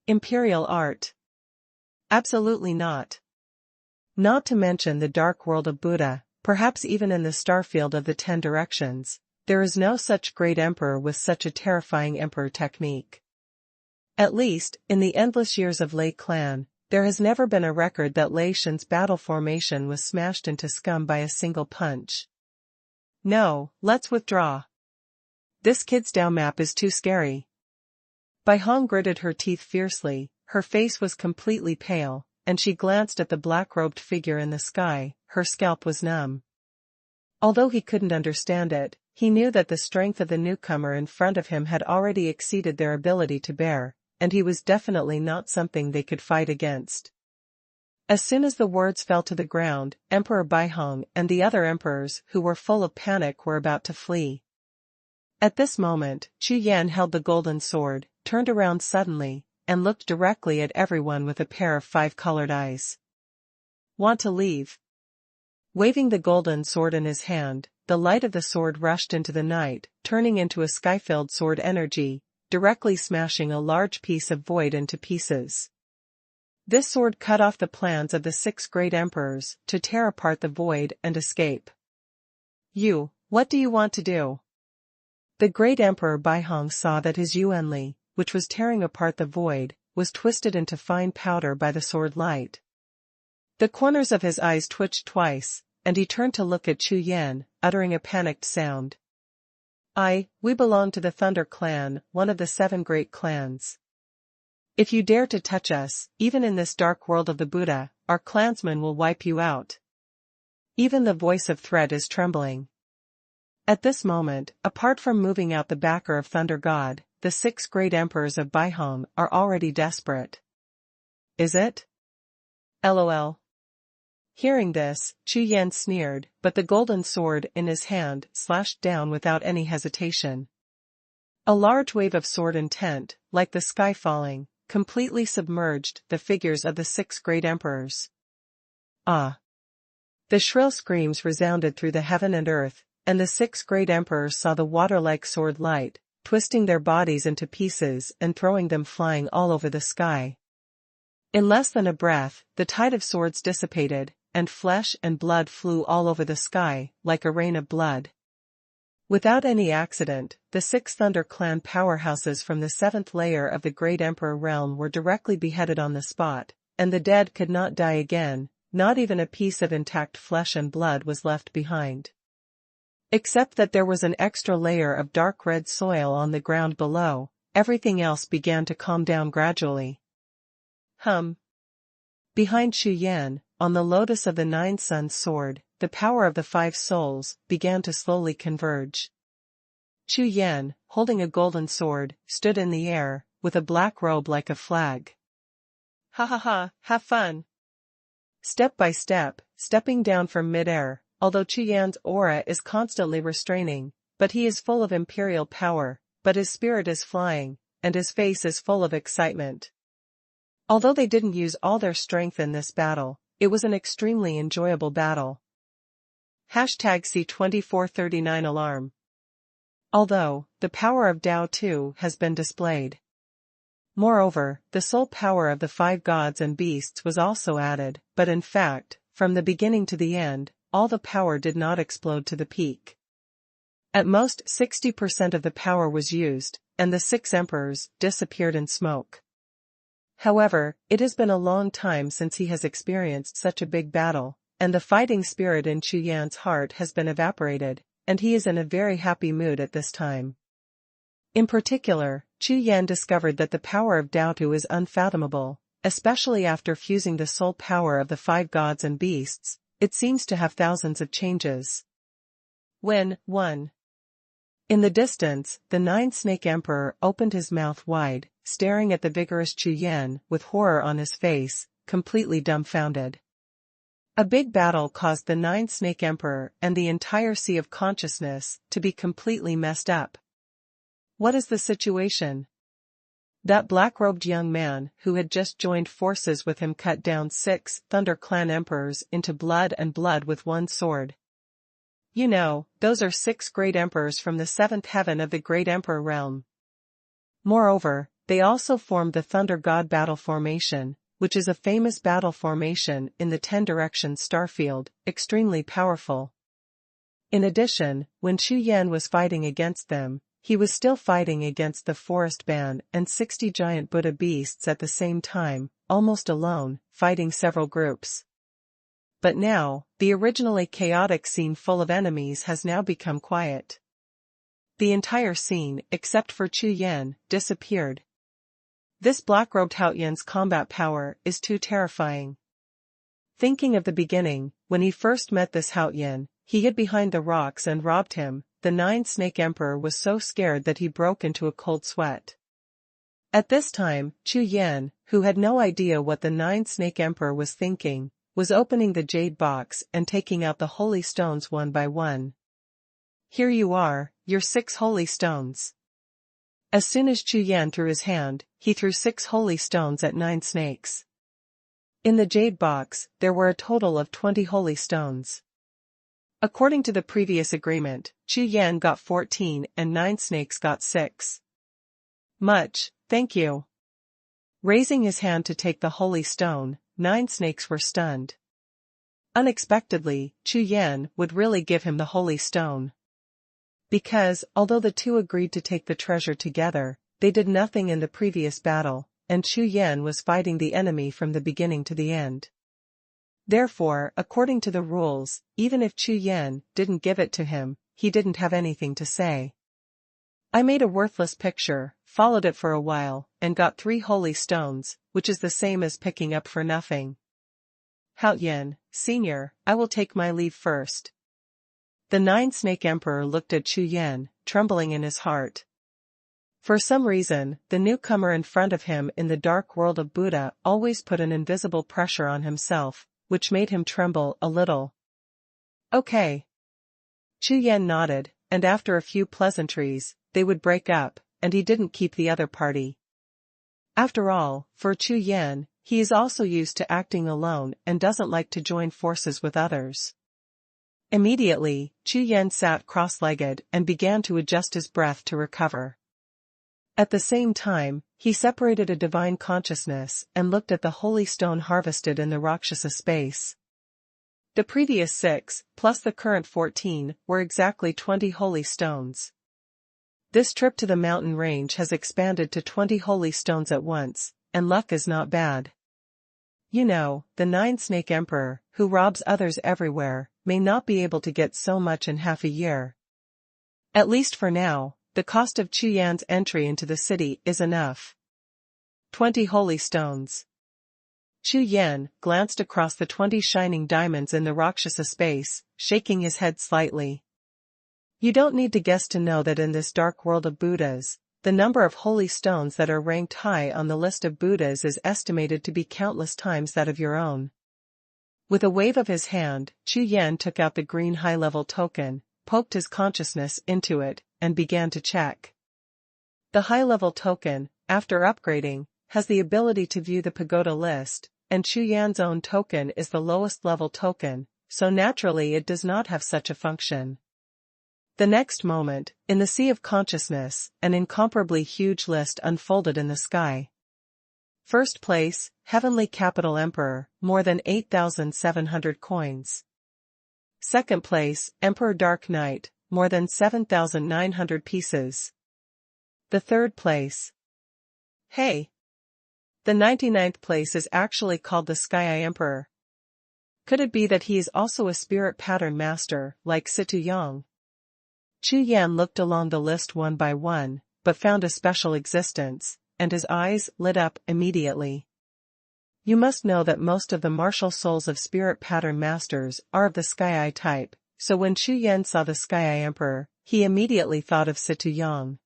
A: Imperial art? Absolutely not. Not to mention the dark world of Buddha, perhaps even in the starfield of the 10 Directions, there is no such great emperor with such a terrifying emperor technique. At least, in the endless years of Lei clan, there has never been a record that Lei Shen's battle formation was smashed into scum by a single punch. No, let's withdraw. This kid's Dao map is too scary. Bai Hong gritted her teeth fiercely, her face was completely pale, and she glanced at the black-robed figure in the sky. Her scalp was numb. Although he couldn't understand it, he knew that the strength of the newcomer in front of him had already exceeded their ability to bear, and he was definitely not something they could fight against. As soon as the words fell to the ground, Emperor Baihong and the other emperors who were full of panic were about to flee. At this moment, Chu Yan held the golden sword, turned around suddenly, and looked directly at everyone with a pair of five-colored eyes. Want to leave? Waving the golden sword in his hand, the light of the sword rushed into the night, turning into a sky-filled sword energy, directly smashing a large piece of void into pieces. This sword cut off the plans of the 6 great emperors to tear apart the void and escape. You, what do you want to do? The great emperor Baihong saw that his Yuanli, which was tearing apart the void, was twisted into fine powder by the sword light. The corners of his eyes twitched twice, and he turned to look at Chu Yan, uttering a panicked sound. We belong to the Thunder Clan, one of the 7 great clans. If you dare to touch us, even in this dark world of the Buddha, our clansmen will wipe you out. Even the voice of threat is trembling. At this moment, apart from moving out the backer of Thunder God, the 6 great emperors of Baihong are already desperate. Is it? LOL. Hearing this, Chu Yan sneered, but the golden sword in his hand slashed down without any hesitation. A large wave of sword intent, like the sky falling, completely submerged the figures of the 6 great emperors. Ah! The shrill screams resounded through the heaven and earth, and the 6 great emperors saw the water-like sword light, twisting their bodies into pieces and throwing them flying all over the sky. In less than a breath, the tide of swords dissipated, and flesh and blood flew all over the sky, like a rain of blood. Without any accident, the 6 Thunder Clan powerhouses from the 7th layer of the Great Emperor realm were directly beheaded on the spot, and the dead could not die again, not even a piece of intact flesh and blood was left behind. Except that there was an extra layer of dark red soil on the ground below, everything else began to calm down gradually. Behind Chu Yan, on the lotus of the 9 Suns sword, the power of the 5 souls began to slowly converge. Chu Yan, holding a golden sword, stood in the air, with a black robe like a flag. Have fun! Step by step, stepping down from mid-air, although Chu Yan's aura is constantly restraining, but he is full of imperial power, but his spirit is flying, and his face is full of excitement. Although they didn't use all their strength in this battle, it was an extremely enjoyable battle. #C2439 alarm. Although, the power of Tao too has been displayed. Moreover, the soul power of the 5 gods and beasts was also added, but in fact, from the beginning to the end, all the power did not explode to the peak. At most 60% of the power was used, and the 6 emperors disappeared in smoke. However, it has been a long time since he has experienced such a big battle, and the fighting spirit in Chu Yan's heart has been evaporated, and he is in a very happy mood at this time. In particular, Chu Yan discovered that the power of Daotu is unfathomable, especially after fusing the soul power of the 5 gods and beasts. It seems to have thousands of changes. When 1. In the distance, the 9 Snake Emperor opened his mouth wide, staring at the vigorous Chu Yan with horror on his face, completely dumbfounded. A big battle caused the 9 Snake Emperor and the entire Sea of Consciousness to be completely messed up. What is the situation? That black-robed young man who had just joined forces with him cut down 6 Thunder Clan emperors into blood and blood with one sword. You know, those are 6 great emperors from the 7th heaven of the Great Emperor realm. Moreover, they also formed the Thunder God Battle Formation, which is a famous battle formation in the 10 Directions starfield, extremely powerful. In addition, when Chu Yan was fighting against them, he was still fighting against the Forest Band and 60 giant Buddha beasts at the same time, almost alone, fighting several groups. But now, the originally chaotic scene full of enemies has now become quiet. The entire scene, except for Chu Yan, disappeared. This black-robed Haotian's combat power is too terrifying. Thinking of the beginning, when he first met this Haotian, he hid behind the rocks and robbed him. The 9 Snake Emperor was so scared that he broke into a cold sweat. At this time, Chu Yan, who had no idea what the Nine-Snake Emperor was thinking, was opening the jade box and taking out the holy stones one by one. Here you are, your 6 holy stones. As soon as Chu Yan threw his hand, he threw 6 holy stones at 9 snakes. In the jade box, there were a total of 20 holy stones. According to the previous agreement, Chu Yan got 14 and 9 snakes got 6. Much, thank you. Raising his hand to take the holy stone, 9 snakes were stunned. Unexpectedly, Chu Yan would really give him the holy stone. Because, although the two agreed to take the treasure together, they did nothing in the previous battle, and Chu Yan was fighting the enemy from the beginning to the end. Therefore, according to the rules, even if Chu Yan didn't give it to him, he didn't have anything to say. I made a worthless picture, followed it for a while, and got 3 holy stones, which is the same as picking up for nothing. Hao Yan, Senior, I will take my leave first. The Nine-Snake Emperor looked at Chu Yan, trembling in his heart. For some reason, the newcomer in front of him in the dark world of Buddha always put an invisible pressure on himself, which made him tremble a little. Okay. Chu Yan nodded, and after a few pleasantries, they would break up, and he didn't keep the other party. After all, for Chu Yan, he is also used to acting alone and doesn't like to join forces with others. Immediately, Chu Yan sat cross-legged and began to adjust his breath to recover. At the same time, he separated a divine consciousness and looked at the holy stone harvested in the Rakshasa space. The previous 6, plus the current 14, were exactly 20 holy stones. This trip to the mountain range has expanded to 20 holy stones at once, and luck is not bad. You know, the Nine-Snake Emperor, who robs others everywhere, may not be able to get so much in half a year. At least for now, the cost of Chu Yan's entry into the city is enough. 20 holy stones. Chu Yan glanced across the 20 shining diamonds in the Rakshasa space, shaking his head slightly. You don't need to guess to know that in this dark world of Buddhas, the number of holy stones that are ranked high on the list of Buddhas is estimated to be countless times that of your own. With a wave of his hand, Chu Yan took out the green high-level token, poked his consciousness into it, and began to check. The high-level token, after upgrading, has the ability to view the pagoda list, and Chu Yan's own token is the lowest level token, so naturally it does not have such a function. The next moment, in the sea of consciousness, an incomparably huge list unfolded in the sky. First place, Heavenly Capital Emperor, more than 8,700 coins. Second place, Emperor Dark Knight, more than 7,900 pieces. The third place. Hey! The 99th place is actually called the Sky Eye Emperor. Could it be that he is also a spirit pattern master, like Xuanhuan? Chu Yan looked along the list one by one, but found a special existence, and his eyes lit up immediately. You must know that most of the martial souls of spirit pattern masters are of the Sky Eye type, so when Chu Yan saw the Sky Eye Emperor, he immediately thought of Xuanhuan.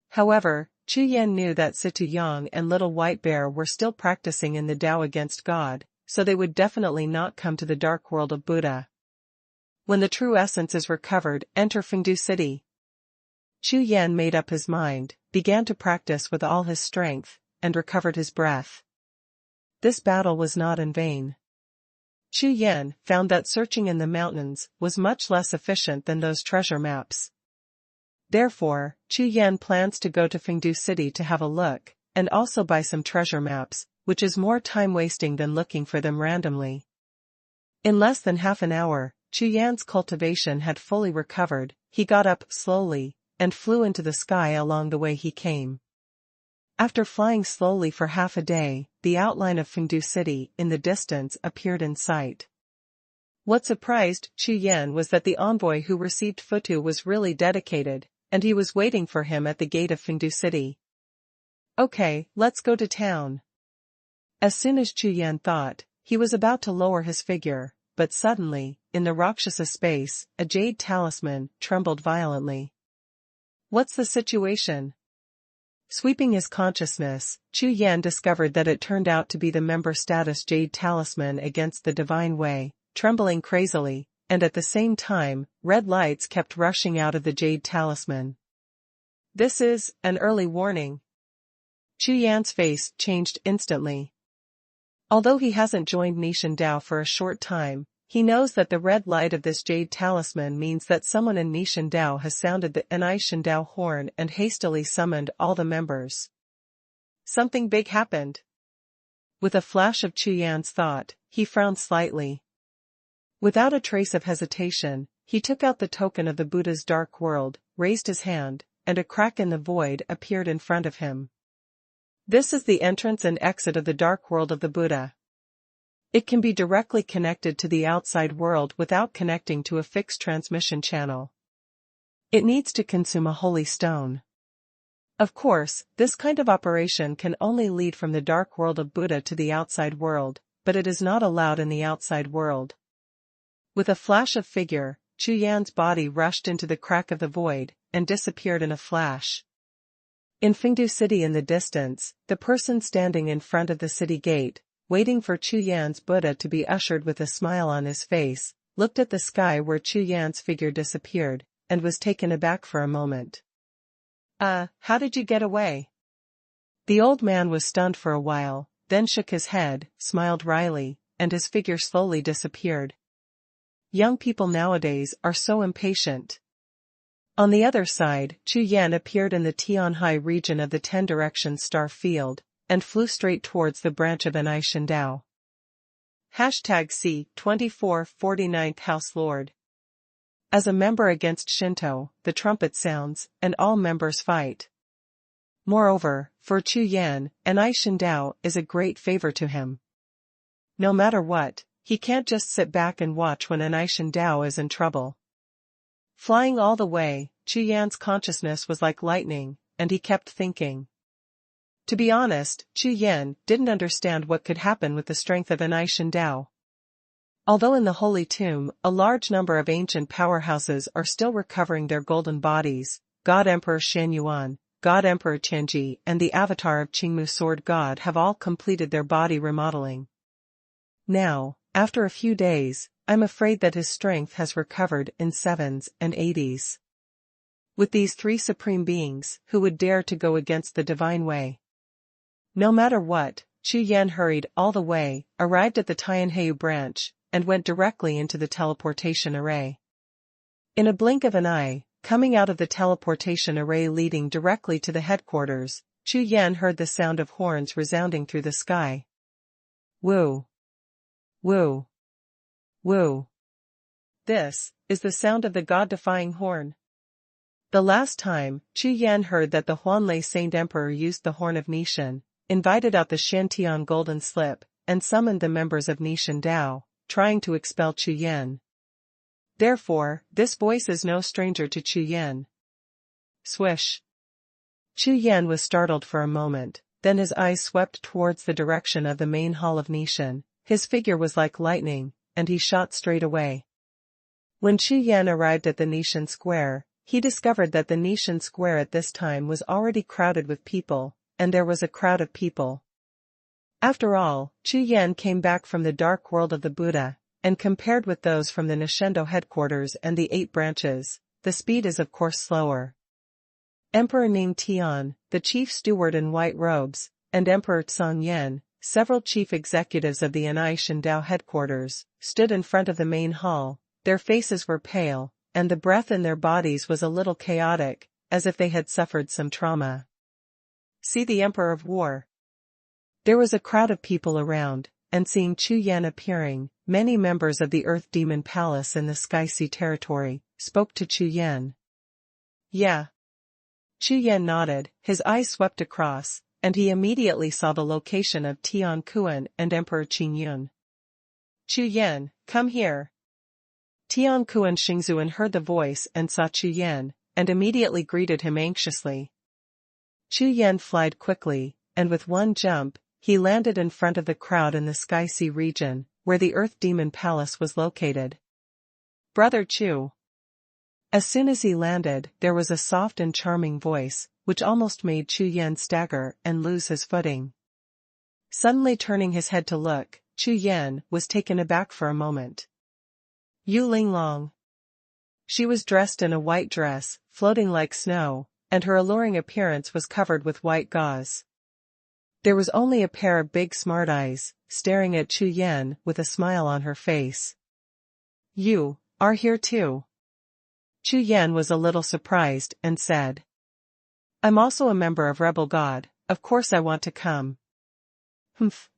A: However, Chu Yan knew that Xuanhuan and Little White Bear were still practicing in the Tao against God, so they would definitely not come to the dark world of Buddha. When the true essence is recovered, enter Fengdu City. Chu Yan made up his mind, began to practice with all his strength, and recovered his breath. This battle was not in vain. Chu Yan found that searching in the mountains was much less efficient than those treasure maps. Therefore, Chu Yan plans to go to Fengdu City to have a look, and also buy some treasure maps, which is more time-wasting than looking for them randomly. In less than half an hour, Chu Yan's cultivation had fully recovered. He got up slowly, and flew into the sky along the way he came. After flying slowly for half a day, the outline of Fengdu City in the distance appeared in sight. What surprised Chu Yan was that the envoy who received Futu was really dedicated, and he was waiting for him at the gate of Fengdu City. Okay, let's go to town. As soon as Chu Yan thought, he was about to lower his figure, but suddenly, in the Rakshasa space, a jade talisman trembled violently. What's the situation? Sweeping his consciousness, Chu Yan discovered that it turned out to be the member status Jade Talisman against the Divine Way, trembling crazily, and at the same time, red lights kept rushing out of the Jade Talisman. This is an early warning. Chu Yan's face changed instantly. Although he hasn't joined Nishan Dao for a short time, he knows that the red light of this Jade Talisman means that someone in Nishan Dao has sounded the Nishan Dao horn and hastily summoned all the members. Something big happened. With a flash of Chu Yan's thought, he frowned slightly. Without a trace of hesitation, he took out the token of the Buddha's dark world, raised his hand, and a crack in the void appeared in front of him. This is the entrance and exit of the dark world of the Buddha. It can be directly connected to the outside world without connecting to a fixed transmission channel. It needs to consume a holy stone. Of course, this kind of operation can only lead from the dark world of Buddha to the outside world, but it is not allowed in the outside world. With a flash of figure, Chu Yan's body rushed into the crack of the void, and disappeared in a flash. In Fengdu City in the distance, the person standing in front of the city gate, waiting for Chu Yan's Buddha to be ushered with a smile on his face, looked at the sky where Chu Yan's figure disappeared, and was taken aback for a moment. How did you get away? The old man was stunned for a while, then shook his head, smiled wryly, and his figure slowly disappeared. Young people nowadays are so impatient. On the other side, Chu Yan appeared in the Tianhai region of the 10 Directions star field, and flew straight towards the branch of Nishan Dao. #C2449th House Lord. As a member against Shinto, the trumpet sounds, and all members fight. Moreover, for Chu Yan, Nishan Dao is a great favor to him. No matter what, he can't just sit back and watch when Nishan Dao is in trouble. Flying all the way, Chu Yan's consciousness was like lightning, and he kept thinking. To be honest, Chu Yan didn't understand what could happen with the strength of Nishan Dao. Although in the Holy Tomb, a large number of ancient powerhouses are still recovering their golden bodies, God Emperor Xuanhuan, God Emperor Qianji and the avatar of Qingmu Sword God have all completed their body remodeling. Now, after a few days, I'm afraid that his strength has recovered in 7s and 80s. With these 3 supreme beings, who would dare to go against the divine way? No matter what, Chu Yan hurried all the way, arrived at the Tianhai branch, and went directly into the teleportation array. In a blink of an eye, coming out of the teleportation array leading directly to the headquarters, Chu Yan heard the sound of horns resounding through the sky. Woo! Woo! Woo! This is the sound of the God-defying horn. The last time, Chu Yan heard that the Huanlei Saint Emperor used the horn of Nishan, invited out the Shantian golden slip, and summoned the members of Nishan Dao, trying to expel Chu Yan. Therefore, this voice is no stranger to Chu Yan. Swish! Chu Yan was startled for a moment, then his eyes swept towards the direction of the main hall of Nishan. His figure was like lightning, and he shot straight away. When Chu Yan arrived at the Nishan Square, he discovered that the Nishan Square at this time was already crowded with people, and there was a crowd of people. After all, Chu Yan came back from the dark world of the Buddha, and compared with those from the Nishendo headquarters and the 8 branches, the speed is of course slower. Emperor Ning Tian, the chief steward in white robes, and Emperor Tsang Yen, several chief executives of the Nishan Dao headquarters, stood in front of the main hall. Their faces were pale, and the breath in their bodies was a little chaotic, as if they had suffered some trauma. See the Emperor of War. There was a crowd of people around, and seeing Chu Yan appearing, many members of the Earth Demon Palace in the Sky Sea territory spoke to Chu Yan. Yeah. Chu Yan nodded, his eyes swept across, and he immediately saw the location of Tian Kuan and Emperor Qingyun. Chu Yan, come here. Tian Kuan Xingzuan heard the voice and saw Chu Yan, and immediately greeted him anxiously. Chu Yan fled quickly, and with one jump, he landed in front of the crowd in the Sky Sea region, where the Earth Demon Palace was located. Brother Chu. As soon as he landed, there was a soft and charming voice, which almost made Chu Yan stagger and lose his footing. Suddenly turning his head to look, Chu Yan was taken aback for a moment. Yu Linglong. She was dressed in a white dress, floating like snow, and her alluring appearance was covered with white gauze. There was only a pair of big smart eyes, staring at Chu Yan with a smile on her face. You are here too. Chu Yan was a little surprised and said. I'm also a member of Rebel God, of course I want to come. Humph.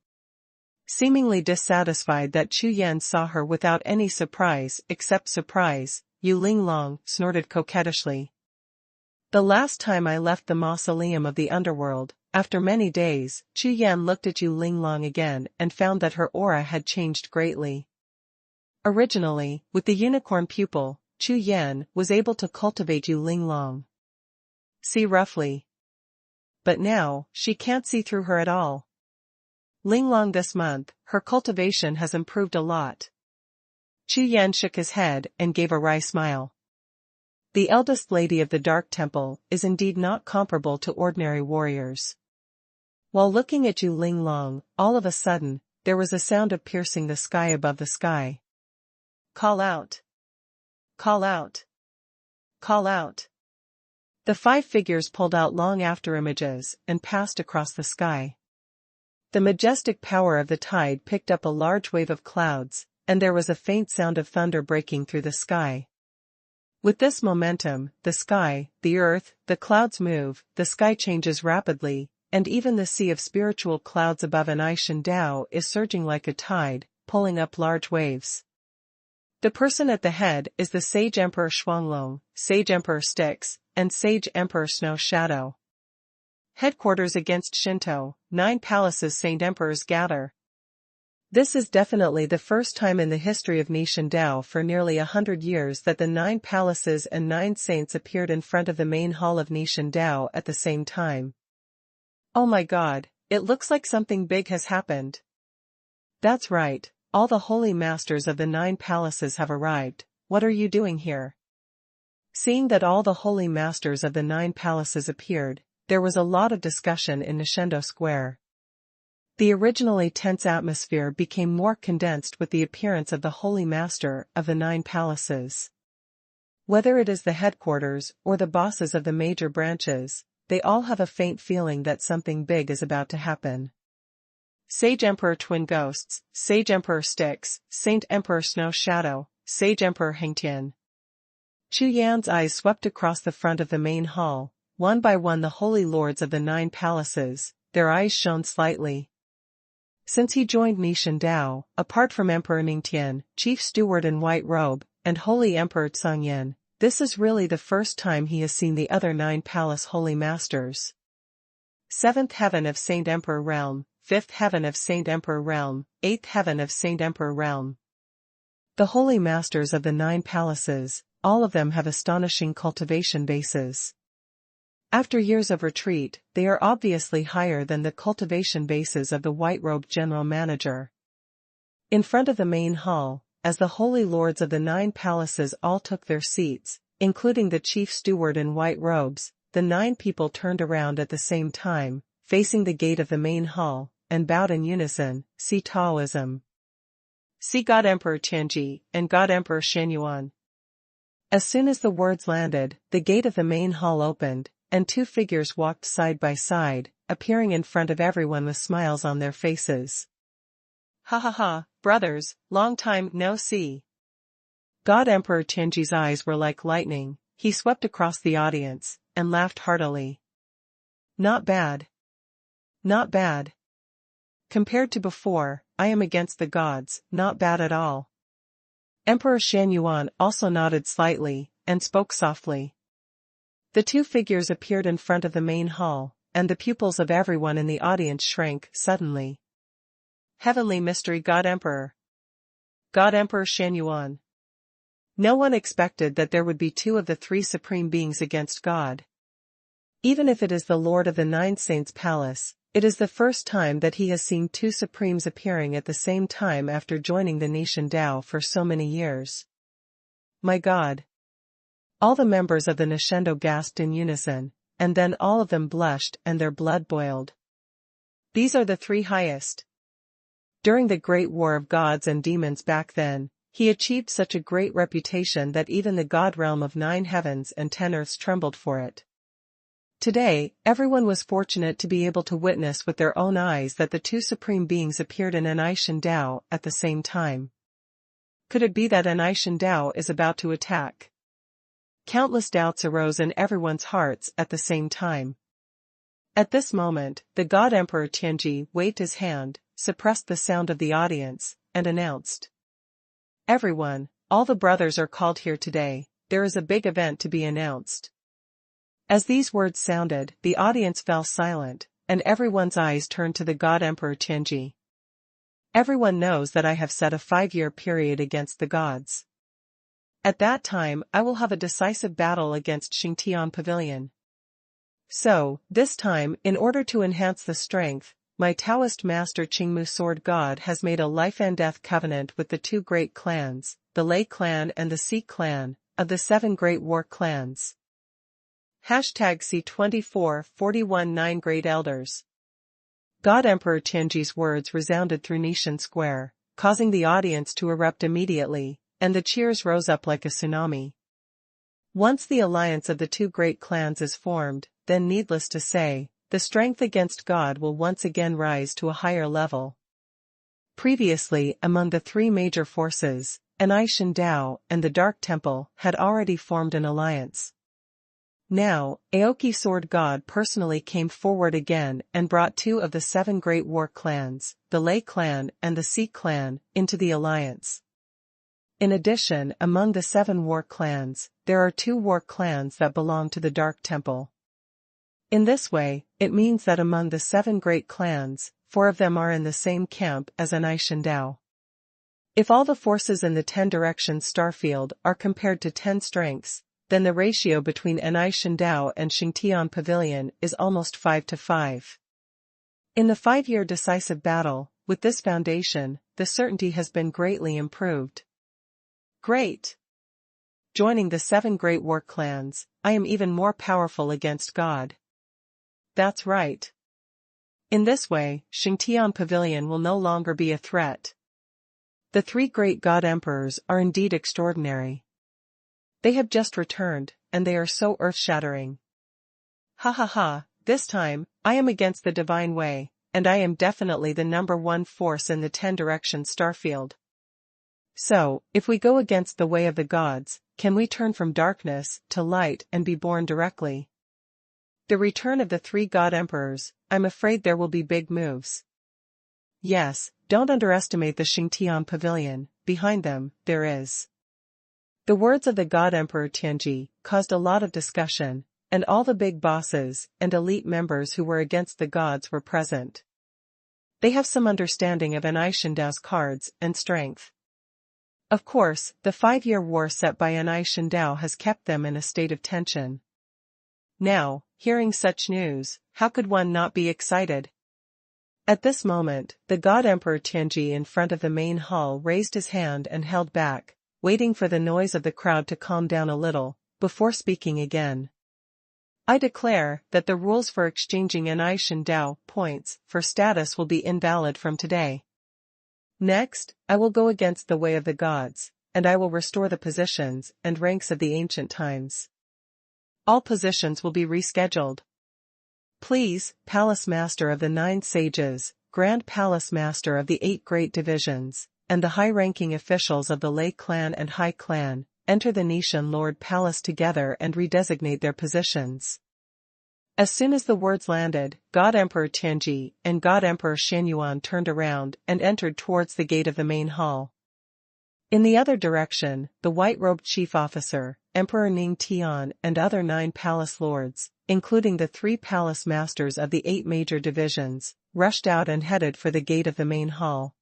A: Seemingly dissatisfied that Chu Yan saw her without any surprise except surprise, Yu Linglong snorted coquettishly. The last time I left the mausoleum of the underworld, after many days, Chu Yan looked at Yu Linglong again and found that her aura had changed greatly. Originally, with the unicorn pupil, Chu Yan was able to cultivate Yu Linglong. See roughly. But now, she can't see through her at all. Linglong this month, her cultivation has improved a lot. Chu Yan shook his head and gave a wry smile. The eldest lady of the Dark Temple is indeed not comparable to ordinary warriors. While looking at Yu Linglong, all of a sudden, there was a sound of piercing the sky above the sky. Call out. Call out. Call out. The 5 figures pulled out long afterimages and passed across the sky. The majestic power of the tide picked up a large wave of clouds, and there was a faint sound of thunder breaking through the sky. With this momentum, the sky, the earth, the clouds move, the sky changes rapidly, and even the sea of spiritual clouds above Anishan Dao is surging like a tide, pulling up large waves. The person at the head is the Sage Emperor Xuanhuan, Sage Emperor Styx, and Sage Emperor Snow Shadow. Headquarters against Shinto, 9 palaces Saint Emperors gather. This is definitely the first time in the history of Nishan Dao for nearly 100 years that the 9 palaces and 9 saints appeared in front of the main hall of Nishan Dao at the same time. Oh my god, it looks like something big has happened. That's right, all the holy masters of the 9 palaces have arrived. What are you doing here? Seeing that all the holy masters of the 9 palaces appeared, there was a lot of discussion in Nishendo Square. The originally tense atmosphere became more condensed with the appearance of the holy master of the 9 palaces. Whether it is the headquarters or the bosses of the major branches, they all have a faint feeling that something big is about to happen. Sage Emperor Twin Ghosts, Sage Emperor Styx, Saint Emperor Snow Shadow, Sage Emperor Hengtian. Chu Yan's eyes swept across the front of the main hall, one by one the holy lords of the 9 palaces, their eyes shone slightly. Since he joined Nishan Dao, apart from Emperor Ningtian, Chief Steward in white robe, and Holy Emperor Tsungyan, this is really the first time he has seen the other 9 palace holy masters. 7th Heaven of Saint Emperor Realm, 5th Heaven of Saint Emperor Realm, 8th Heaven of Saint Emperor Realm. The holy masters of the 9 palaces, all of them have astonishing cultivation bases. After years of retreat, they are obviously higher than the cultivation bases of the white-robed general manager. In front of the main hall, as the holy lords of the 9 palaces all took their seats, including the chief steward in white robes, the 9 people turned around at the same time, facing the gate of the main hall, and bowed in unison, "See Taoism. See God Emperor Tianji and God Emperor Xuanhuan." As soon as the words landed, the gate of the main hall opened, and 2 figures walked side by side, appearing in front of everyone with smiles on their faces. Ha ha ha, brothers, long time no see. God Emperor Tianji's eyes were like lightning, he swept across the audience, and laughed heartily. Not bad. Not bad. Compared to before, I am against the gods, not bad at all. Emperor Xuanhuan also nodded slightly, and spoke softly. The 2 figures appeared in front of the main hall, and the pupils of everyone in the audience shrank suddenly. Heavenly Mystery God Emperor. God Emperor Xuanhuan. No one expected that there would be 2 of the 3 supreme beings against God. Even if it is the Lord of the 9 Saints' Palace, it is the first time that he has seen 2 supremes appearing at the same time after joining the Nishan Dao for so many years. My God. All the members of the Nishendo gasped in unison, and then all of them blushed and their blood boiled. These are the three highest. During the great war of gods and demons back then, he achieved such a great reputation that even the god realm of 9 heavens and 10 earths trembled for it. Today, everyone was fortunate to be able to witness with their own eyes that the two supreme beings appeared in Anishan Dao at the same time. Could it be that Anishan Dao is about to attack? Countless doubts arose in everyone's hearts at the same time. At this moment, the God Emperor Tianji waved his hand, suppressed the sound of the audience, and announced, "Everyone, all the brothers are called here today. There is a big event to be announced." As these words sounded, the audience fell silent, and everyone's eyes turned to the God Emperor Tianji. Everyone knows that I have set a 5-year period against the gods. At that time, I will have a decisive battle against Xingtian Pavilion. So, this time, in order to enhance the strength, my Taoist master Qingmu Sword God has made a life-and-death covenant with the 2 great clans, the Lei clan and the Xie clan, of the 7 great war clans. #C2441 Great Elders. God Emperor Tianji's words resounded through Nishan Square, causing the audience to erupt immediately, and the cheers rose up like a tsunami. Once the alliance of the 2 great clans is formed, then needless to say, the strength against God will once again rise to a higher level. Previously, among the 3 major forces, Anishan Dao and the Dark Temple had already formed an alliance. Now, Aoki Sword God personally came forward again and brought 2 of the 7 great war clans, the Lei clan and the Xie clan, into the alliance. In addition, among the 7 war clans, there are 2 war clans that belong to the Dark Temple. In this way, it means that among the 7 great clans, 4 of them are in the same camp as Anishan Dao. If all the forces in the 10 directions starfield are compared to 10 strengths, then the ratio between Anishan Dao and Xingtian Pavilion is almost 5 to 5. In the 5-year decisive battle, with this foundation, the certainty has been greatly improved. Great! Joining the 7 great war clans, I am even more powerful against God. That's right. In this way, Xingtian Pavilion will no longer be a threat. The 3 great God Emperors are indeed extraordinary. They have just returned, and they are so earth-shattering. Ha ha ha, this time, I am against the divine way, and I am definitely the #1 force in the 10 directions starfield. So, if we go against the way of the gods, can we turn from darkness to light and be born directly? The return of the 3 God Emperors, I'm afraid there will be big moves. Yes, don't underestimate the Xingtian Pavilion, behind them, there is. The words of the God Emperor Tianji caused a lot of discussion, and all the big bosses and elite members who were against the gods were present. They have some understanding of Anishan Dao's cards and strength. Of course, the 5-year war set by Anishan Dao has kept them in a state of tension. Now, hearing such news, how could one not be excited? At this moment, the God Emperor Tianji in front of the main hall raised his hand and held back, waiting for the noise of the crowd to calm down a little, before speaking again. I declare that the rules for exchanging Anishan Dao points for status will be invalid from today. Next, I will go against the way of the gods, and I will restore the positions and ranks of the ancient times. All positions will be rescheduled. Please, Palace Master of the 9 Sages, Grand Palace Master of the 8 Great Divisions, and the high-ranking officials of the Lei clan and Hai clan, enter the Nishan Lord Palace together and redesignate their positions. As soon as the words landed, God Emperor Tianji and God Emperor Xuanhuan turned around and entered towards the gate of the main hall. In the other direction, the white-robed chief officer, Emperor Ning Tian and other 9 palace lords, including the 3 palace masters of the 8 major divisions, rushed out and headed for the gate of the main hall.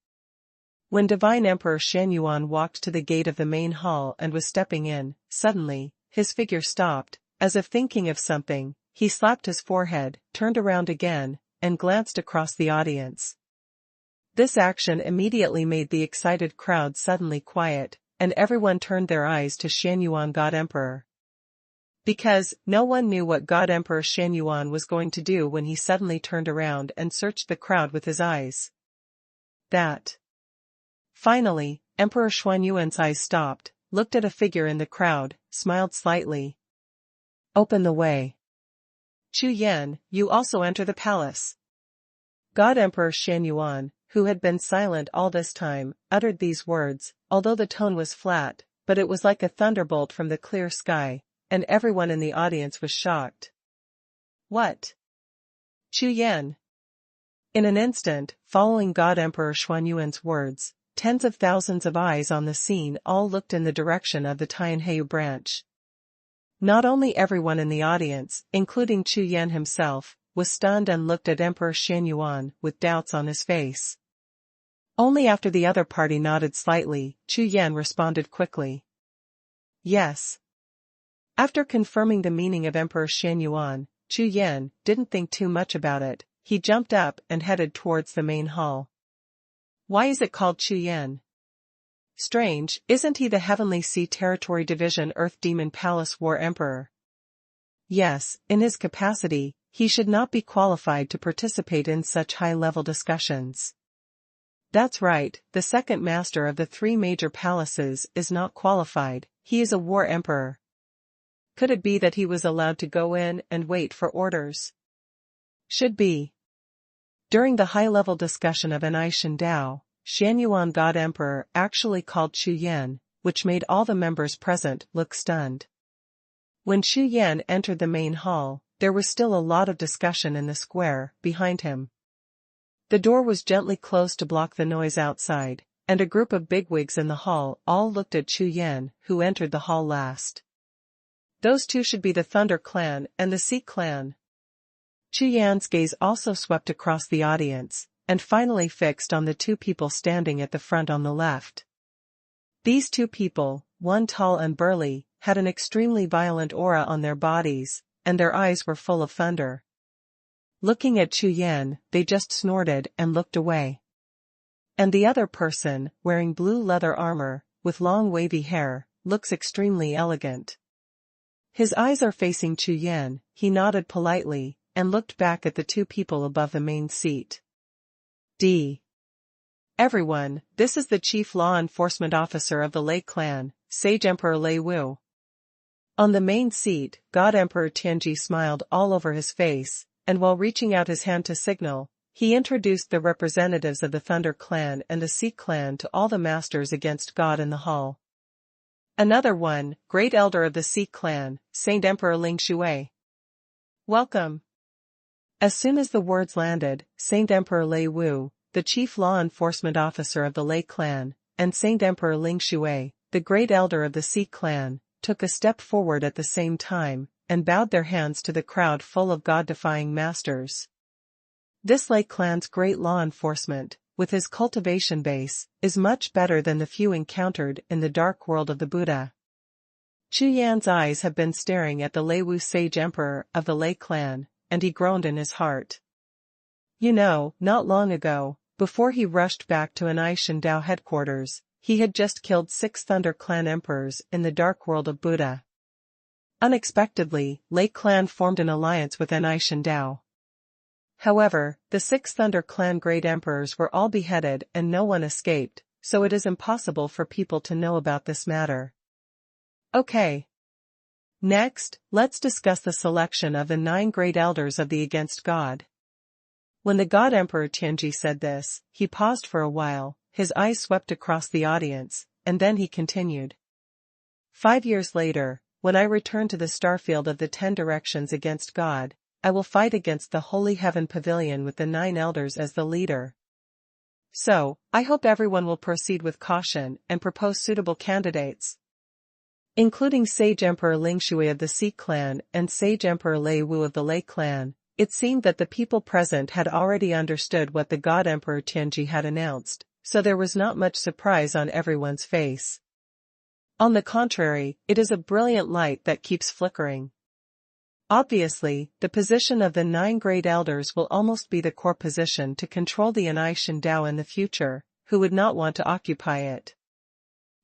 A: When Divine Emperor Xuanhuan walked to the gate of the main hall and was stepping in, suddenly, his figure stopped, as if thinking of something. He slapped his forehead, turned around again, and glanced across the audience. This action immediately made the excited crowd suddenly quiet, and everyone turned their eyes to Xuanhuan God Emperor. Because no one knew what God Emperor Xuanhuan was going to do when he suddenly turned around and searched the crowd with his eyes. Finally, Emperor Xuanhuan's eyes stopped, looked at a figure in the crowd, smiled slightly. Open the way. Chu Yan, you also enter the palace. God Emperor Xuanhuan, who had been silent all this time, uttered these words, although the tone was flat, but it was like a thunderbolt from the clear sky, and everyone in the audience was shocked. What? Chu Yan. In an instant, following God Emperor Xuanhuan's words, tens of thousands of eyes on the scene all looked in the direction of the Tianheyu branch. Not only everyone in the audience, including Chu Yan himself, was stunned and looked at Emperor Xuanhuan with doubts on his face. Only after the other party nodded slightly, Chu Yan responded quickly. Yes. After confirming the meaning of Emperor Xuanhuan, Chu Yan didn't think too much about it. He jumped up and headed towards the main hall. Why is it called Chu Yan? Strange, isn't he the Heavenly Sea Territory Division Earth Demon Palace War Emperor? Yes, in his capacity, he should not be qualified to participate in such high-level discussions. That's right, the second master of the three major palaces is not qualified, he is a war emperor. Could it be that he was allowed to go in and wait for orders? Should be. During the high-level discussion of Anai Shindao, Xuanhuan God Emperor actually called Chu Yan, which made all the members present look stunned. When Chu Yan entered the main hall, there was still a lot of discussion in the square behind him. The door was gently closed to block the noise outside, and a group of bigwigs in the hall all looked at Chu Yan, who entered the hall last. Those two should be the Thunder Clan and the Sea Clan. Chu Yan's gaze also swept across the audience, and finally fixed on the two people standing at the front on the left. These two people, one tall and burly, had an extremely violent aura on their bodies, and their eyes were full of thunder. Looking at Chu Yan, they just snorted and looked away. And the other person, wearing blue leather armor, with long wavy hair, looks extremely elegant. His eyes are facing Chu Yan, he nodded politely, and looked back at the two people above the main seat. Everyone, this is the Chief Law Enforcement Officer of the Lei Clan, Sage Emperor Lei Wu. On the main seat, God Emperor Tianji smiled all over his face, and while reaching out his hand to signal, he introduced the representatives of the Thunder Clan and the Sea Clan to all the masters against God in the hall. Another one, Great Elder of the Sea Clan, Saint Emperor Ling Shui. Welcome. As soon as the words landed, Saint Emperor Lei Wu, the Chief Law Enforcement Officer of the Lei Clan, and Saint Emperor Ling Shui, the Great Elder of the Sea Clan, took a step forward at the same time, and bowed their hands to the crowd full of God-defying masters. This Lei Clan's great law enforcement, with his cultivation base, is much better than the few encountered in the dark world of the Buddha. Chu Yan's eyes have been staring at the Lei Wu Sage Emperor of the Lei Clan, and he groaned in his heart. You know, not long ago, before he rushed back to Anai Shindao headquarters, he had just killed 6 Thunder Clan emperors in the dark world of Buddha. Unexpectedly, Lei Clan formed an alliance with Anai Shindao. However, the 6 Thunder Clan great emperors were all beheaded and no one escaped, so it is impossible for people to know about this matter. Okay. Next, let's discuss the selection of the 9 great elders of the Against God. When the God Emperor Tianji said this, he paused for a while, his eyes swept across the audience, and then he continued. 5 years later, when I return to the starfield of the 10 directions against God, I will fight against the Holy Heaven Pavilion with the 9 elders as the leader. So, I hope everyone will proceed with caution and propose suitable candidates. Including Sage Emperor Ling Shui of the Sea Clan and Sage Emperor Lei Wu of the Lei Clan, it seemed that the people present had already understood what the God Emperor Tianji had announced, so there was not much surprise on everyone's face. On the contrary, it is a brilliant light that keeps flickering. Obviously, the position of the 9 great elders will almost be the core position to control the Anai Shindao in the future, who would not want to occupy it.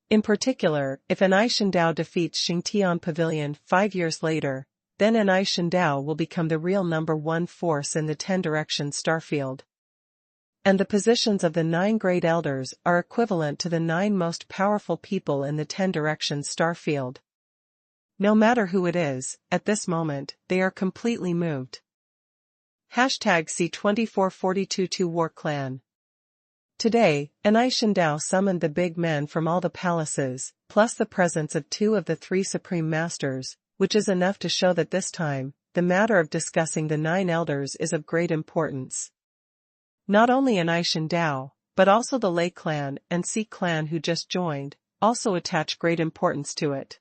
A: In particular, if Anai Shindao defeats Xingtian Pavilion 5 years later, then Anai Shindao will become the real number 1 force in the 10 directions starfield. And the positions of the 9 great elders are equivalent to the 9 most powerful people in the 10 directions starfield. No matter who it is, at this moment, they are completely moved. #C2442 War Clan. Today, Anai Shindao summoned the big men from all the palaces, plus the presence of 2 of the 3 supreme masters, which is enough to show that this time, the matter of discussing the 9 elders is of great importance. Not only Anai Shindao, but also the Lei clan and Xie clan who just joined, also attach great importance to it.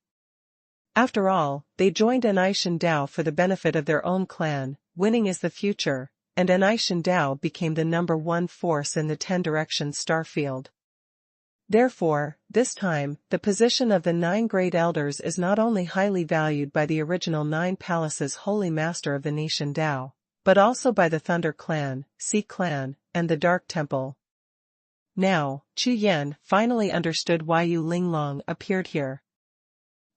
A: After all, they joined Anai Shindao for the benefit of their own clan. Winning is the future, and Anai Shindao became the number 1 force in the 10 directions starfield. Therefore, this time, the position of the 9 great elders is not only highly valued by the original 9 palaces holy master of the nation Dao, but also by the Thunder clan, Xie clan, and the Dark Temple. Now, Chu Yan finally understood why Yu Linglong appeared here.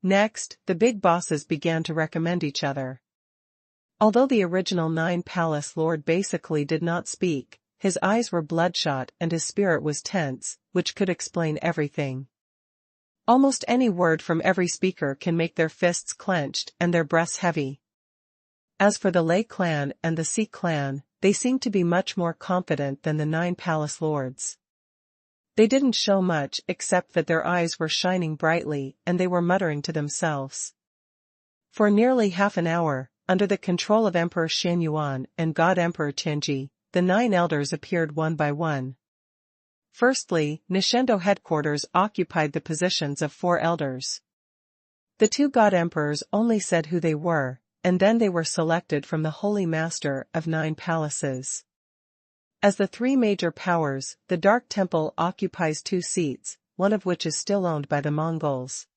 A: Next, the big bosses began to recommend each other. Although the original 9 palace lord basically did not speak, his eyes were bloodshot and his spirit was tense, which could explain everything. Almost any word from every speaker can make their fists clenched and their breaths heavy. As for the Lei clan and the Xie clan, they seemed to be much more confident than the 9 palace lords. They didn't show much except that their eyes were shining brightly and they were muttering to themselves. For nearly half an hour, under the control of Emperor Xuanhuan and God Emperor Tianji, the 9 elders appeared one by one. Firstly, Nishendo headquarters occupied the positions of 4 elders. The 2 God Emperors only said who they were, and then they were selected from the Holy Master of 9 palaces. As the 3 major powers, the Dark Temple occupies 2 seats, one of which is still owned by the Mongols.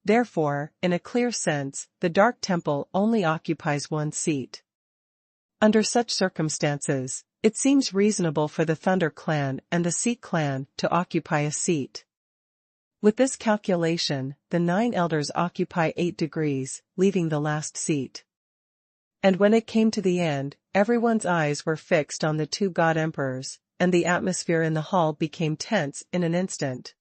A: Therefore, in a clear sense, the Dark Temple only occupies 1 seat. Under such circumstances, it seems reasonable for the Thunder clan and the Xie clan to occupy a seat. With this calculation, the 9 elders occupy 8 degrees, leaving the last seat. And when it came to the end, everyone's eyes were fixed on the 2 God Emperors, and the atmosphere in the hall became tense in an instant.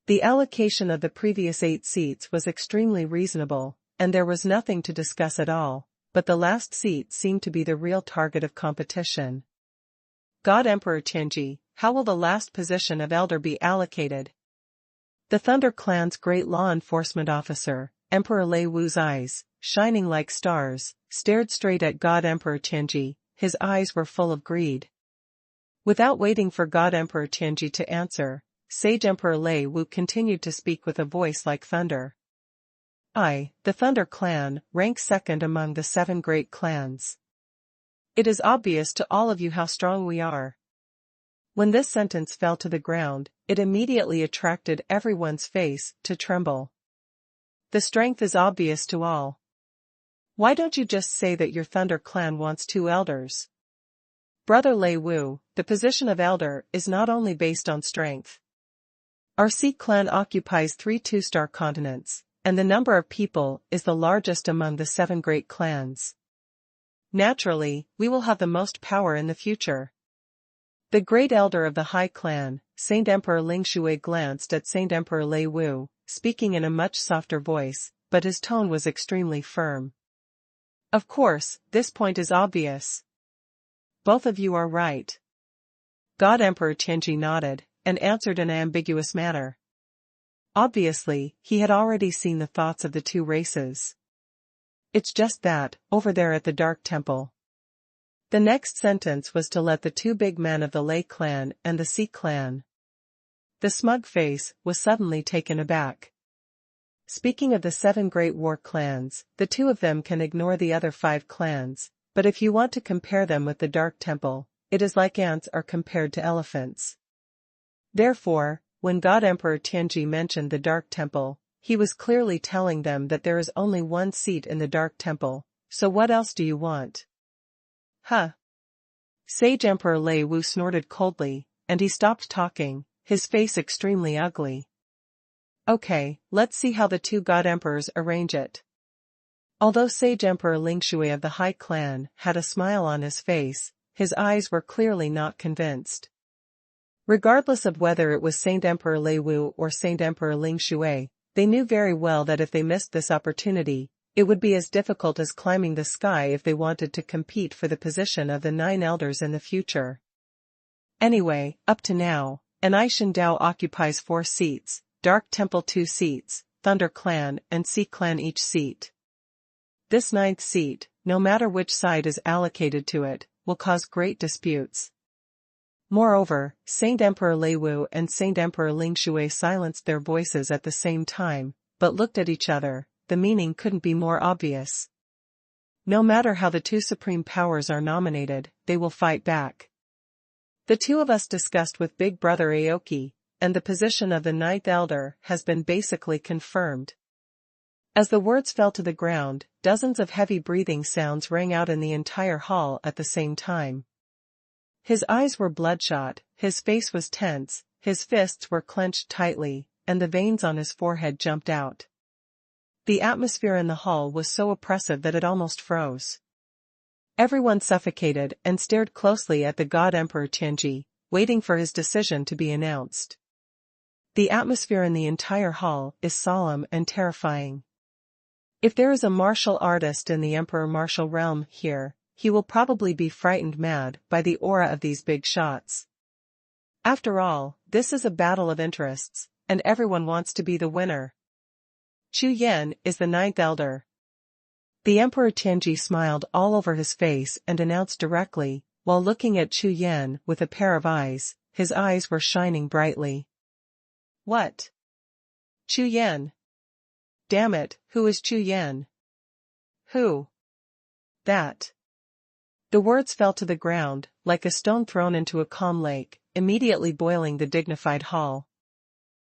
A: The allocation of the previous 8 seats was extremely reasonable, and there was nothing to discuss at all, but the last seat seemed to be the real target of competition. God Emperor Tianji, how will the last position of elder be allocated? The Thunder clan's great law enforcement officer, Emperor Lei Wu's eyes, shining like stars, stared straight at God Emperor Tianji. His eyes were full of greed. Without waiting for God Emperor Tianji to answer, Sage Emperor Lei Wu continued to speak with a voice like thunder. I, the Thunder clan, rank 2nd among the 7 great clans. It is obvious to all of you how strong we are. When this sentence fell to the ground, it immediately attracted everyone's face to tremble. The strength is obvious to all. Why don't you just say that your Thunder clan wants 2 elders? Brother Lei Wu, the position of elder is not only based on strength. Our Xie clan occupies 3 2-star continents, and the number of people is the largest among the 7 great clans. Naturally, we will have the most power in the future. The great elder of the Hai clan, Saint Emperor Lingshui, glanced at Saint Emperor Lei Wu, speaking in a much softer voice, but his tone was extremely firm. Of course, this point is obvious. Both of you are right. God Emperor Tianji nodded, and answered in an ambiguous manner. Obviously, he had already seen the thoughts of the 2 races. It's just that, over there at the Dark Temple. The next sentence was to let the 2 big men of the Lei clan and the Xie clan. The smug face was suddenly taken aback. Speaking of the 7 great war clans, the 2 of them can ignore the other 5 clans, but if you want to compare them with the Dark Temple, it is like ants are compared to elephants. Therefore, when God Emperor Tianji mentioned the Dark Temple, he was clearly telling them that there is only 1 seat in the Dark Temple, so what else do you want? Huh. Sage Emperor Lei Wu snorted coldly, and he stopped talking, his face extremely ugly. Okay, let's see how the two God Emperors arrange it. Although Sage Emperor Lingshui of the High Clan had a smile on his face, his eyes were clearly not convinced. Regardless of whether it was Saint Emperor Lei Wu or Saint Emperor Lingshui, they knew very well that if they missed this opportunity, it would be as difficult as climbing the sky if they wanted to compete for the position of the 9 elders in the future. Anyway, up to now, Anishan Dao occupies 4 seats, Dark Temple 2 seats, Thunder Clan and Sea Clan each seat. This 9th seat, no matter which side is allocated to it, will cause great disputes. Moreover, Saint Emperor Lei Wu and Saint Emperor Lingshui silenced their voices at the same time, but looked at each other. The meaning couldn't be more obvious. No matter how the two supreme powers are nominated, they will fight back. The two of us discussed with Big Brother Aoki, and the position of the 9th elder has been basically confirmed. As the words fell to the ground, dozens of heavy breathing sounds rang out in the entire hall at the same time. His eyes were bloodshot, his face was tense, his fists were clenched tightly, and the veins on his forehead jumped out. The atmosphere in the hall was so oppressive that it almost froze. Everyone suffocated and stared closely at the God Emperor Tianji, waiting for his decision to be announced. The atmosphere in the entire hall is solemn and terrifying. If there is a martial artist in the Emperor martial realm here, he will probably be frightened mad by the aura of these big shots. After all, this is a battle of interests, and everyone wants to be the winner. Chu Yan is the 9th elder. The Emperor Tianji smiled all over his face and announced directly, while looking at Chu Yan with a pair of eyes. His eyes were shining brightly. What? Chu Yan? Damn it, who is Chu Yan? Who? That. The words fell to the ground, like a stone thrown into a calm lake, immediately boiling the dignified hall.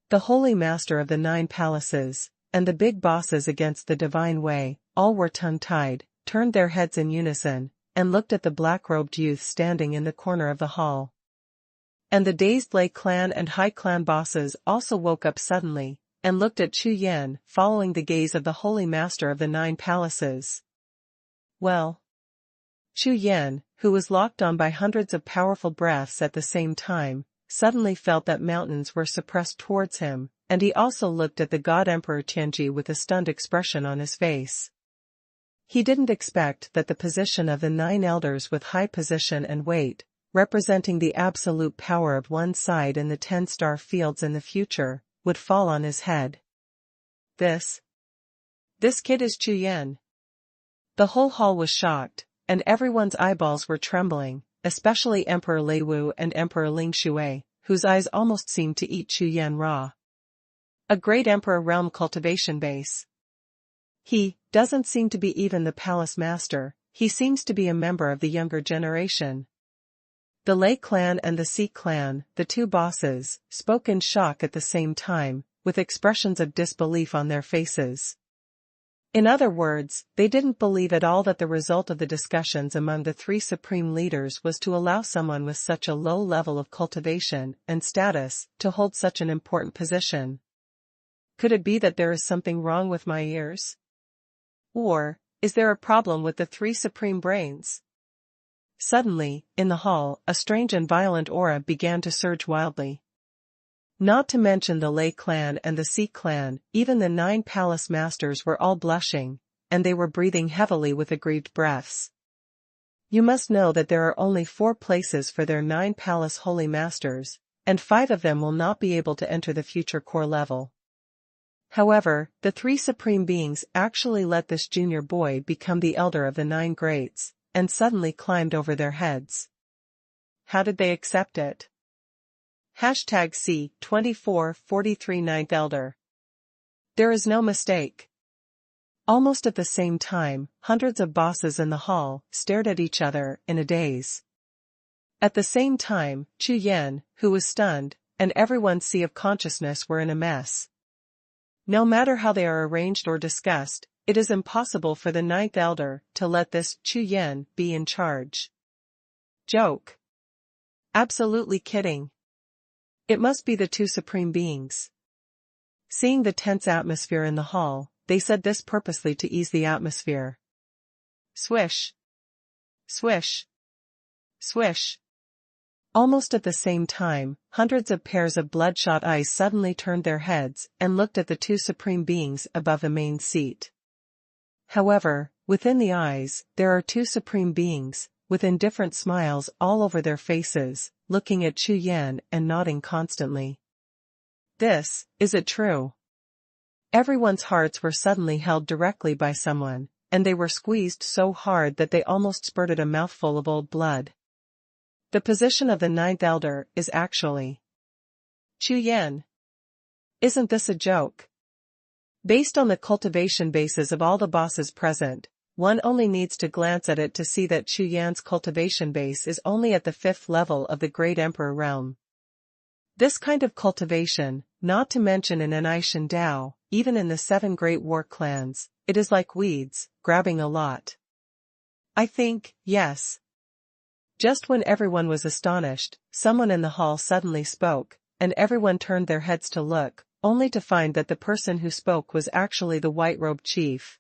A: The Holy Master of the 9 Palaces, and the big bosses against the divine way, all were tongue-tied, turned their heads in unison, and looked at the black-robed youth standing in the corner of the hall. And the dazed Lei Clan and High Clan bosses also woke up suddenly, and looked at Chu Yan, following the gaze of the Holy Master of the 9 Palaces. Well. Chu Yan, who was locked on by hundreds of powerful breaths at the same time, suddenly felt that mountains were suppressed towards him, and he also looked at the God Emperor Tianji with a stunned expression on his face. He didn't expect that the position of the 9 elders with high position and weight, representing the absolute power of one side in the 10-star fields in the future, would fall on his head. This kid is Chu Yan. The whole hall was shocked, and everyone's eyeballs were trembling, especially Emperor Lei Wu and Emperor Lingshui, whose eyes almost seemed to eat Chu Yan raw. A great Emperor realm cultivation base. He doesn't seem to be even the palace master, he seems to be a member of the younger generation. The Lei clan and the Sea clan, the 2 bosses, spoke in shock at the same time, with expressions of disbelief on their faces. In other words, they didn't believe at all that the result of the discussions among the 3 supreme leaders was to allow someone with such a low level of cultivation and status to hold such an important position. Could it be that there is something wrong with my ears? Or, is there a problem with the 3 supreme brains? Suddenly, in the hall, a strange and violent aura began to surge wildly. Not to mention the Lei clan and the Sea clan, even the 9 palace masters were all blushing, and they were breathing heavily with aggrieved breaths. You must know that there are only 4 places for their 9 palace holy masters, and 5 of them will not be able to enter the future core level. However, the 3 supreme beings actually let this junior boy become the elder of the 9 greats, and suddenly climbed over their heads. How did they accept it? #C2443 9th Elder. There is no mistake. Almost at the same time, hundreds of bosses in the hall stared at each other in a daze. At the same time, Chu Yan, who was stunned, and everyone's sea of consciousness were in a mess. No matter how they are arranged or discussed, it is impossible for the 9th elder to let this Chu Yan be in charge. Joke. Absolutely kidding. It must be the 2 supreme beings. Seeing the tense atmosphere in the hall, they said this purposely to ease the atmosphere. Swish. Swish. Swish. Almost at the same time, hundreds of pairs of bloodshot eyes suddenly turned their heads and looked at the two supreme beings above the main seat. However, within the eyes, there are two supreme beings, with indifferent smiles all over their faces, looking at Chu Yan and nodding constantly. Is it true? Everyone's hearts were suddenly held directly by someone, and they were squeezed so hard that they almost spurted a mouthful of old blood. The position of the ninth elder is actually Chu Yan. Isn't this a joke? Based on the cultivation bases of all the bosses present, one only needs to glance at it to see that Chu Yan's cultivation base is only at the 5th level of the Great Emperor realm. This kind of cultivation, not to mention in Anishan Dao, even in the 7 great war clans, it is like weeds, grabbing a lot. I think, yes. Just when everyone was astonished, someone in the hall suddenly spoke, and everyone turned their heads to look, only to find that the person who spoke was actually the white-robed chief.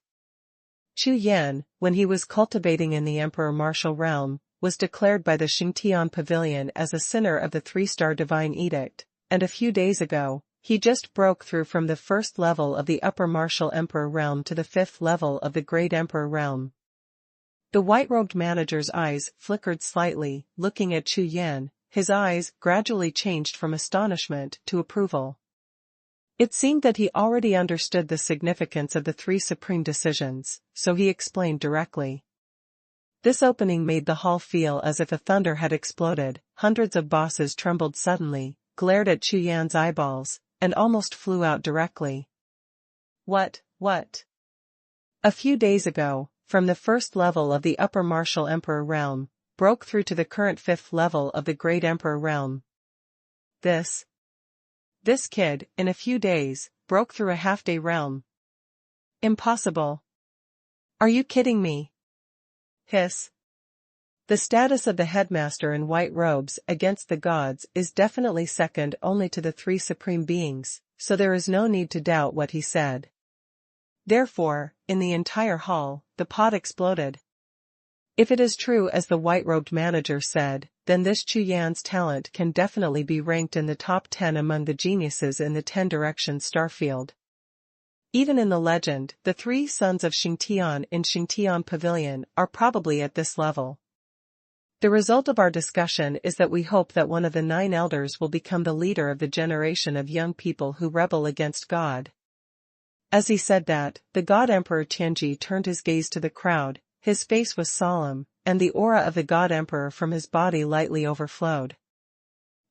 A: Chu Yan, when he was cultivating in the Emperor Martial Realm, was declared by the Xingtian Pavilion as a sinner of the 3-star Divine Edict, and a few days ago, he just broke through from the 1st level of the Upper Martial Emperor Realm to the 5th level of the Great Emperor Realm. The white-robed manager's eyes flickered slightly, looking at Chu Yan. His eyes gradually changed from astonishment to approval. It seemed that he already understood the significance of the 3 supreme decisions, so he explained directly. This opening made the hall feel as if a thunder had exploded. Hundreds of bosses trembled suddenly, glared at Chu Yan's eyeballs, and almost flew out directly. What? A few days ago, from the 1st level of the Upper Martial Emperor Realm, broke through to the current 5th level of the Great Emperor Realm. This kid, in a few days, broke through a half-day realm. Impossible. Are you kidding me? Hiss. The status of the headmaster in white robes against the gods is definitely second only to the 3 supreme beings, so there is no need to doubt what he said. Therefore, in the entire hall, the pot exploded. If it is true as the white-robed manager said, then this Chu Yan's talent can definitely be ranked in the top 10 among the geniuses in the 10 Directions Starfield. Even in the legend, the 3 sons of Xingtian in Xingtian Pavilion are probably at this level. The result of our discussion is that we hope that one of the 9 elders will become the leader of the generation of young people who rebel against God. As he said that, the God Emperor Tianji turned his gaze to the crowd. His face was solemn, and the aura of the God Emperor from his body lightly overflowed.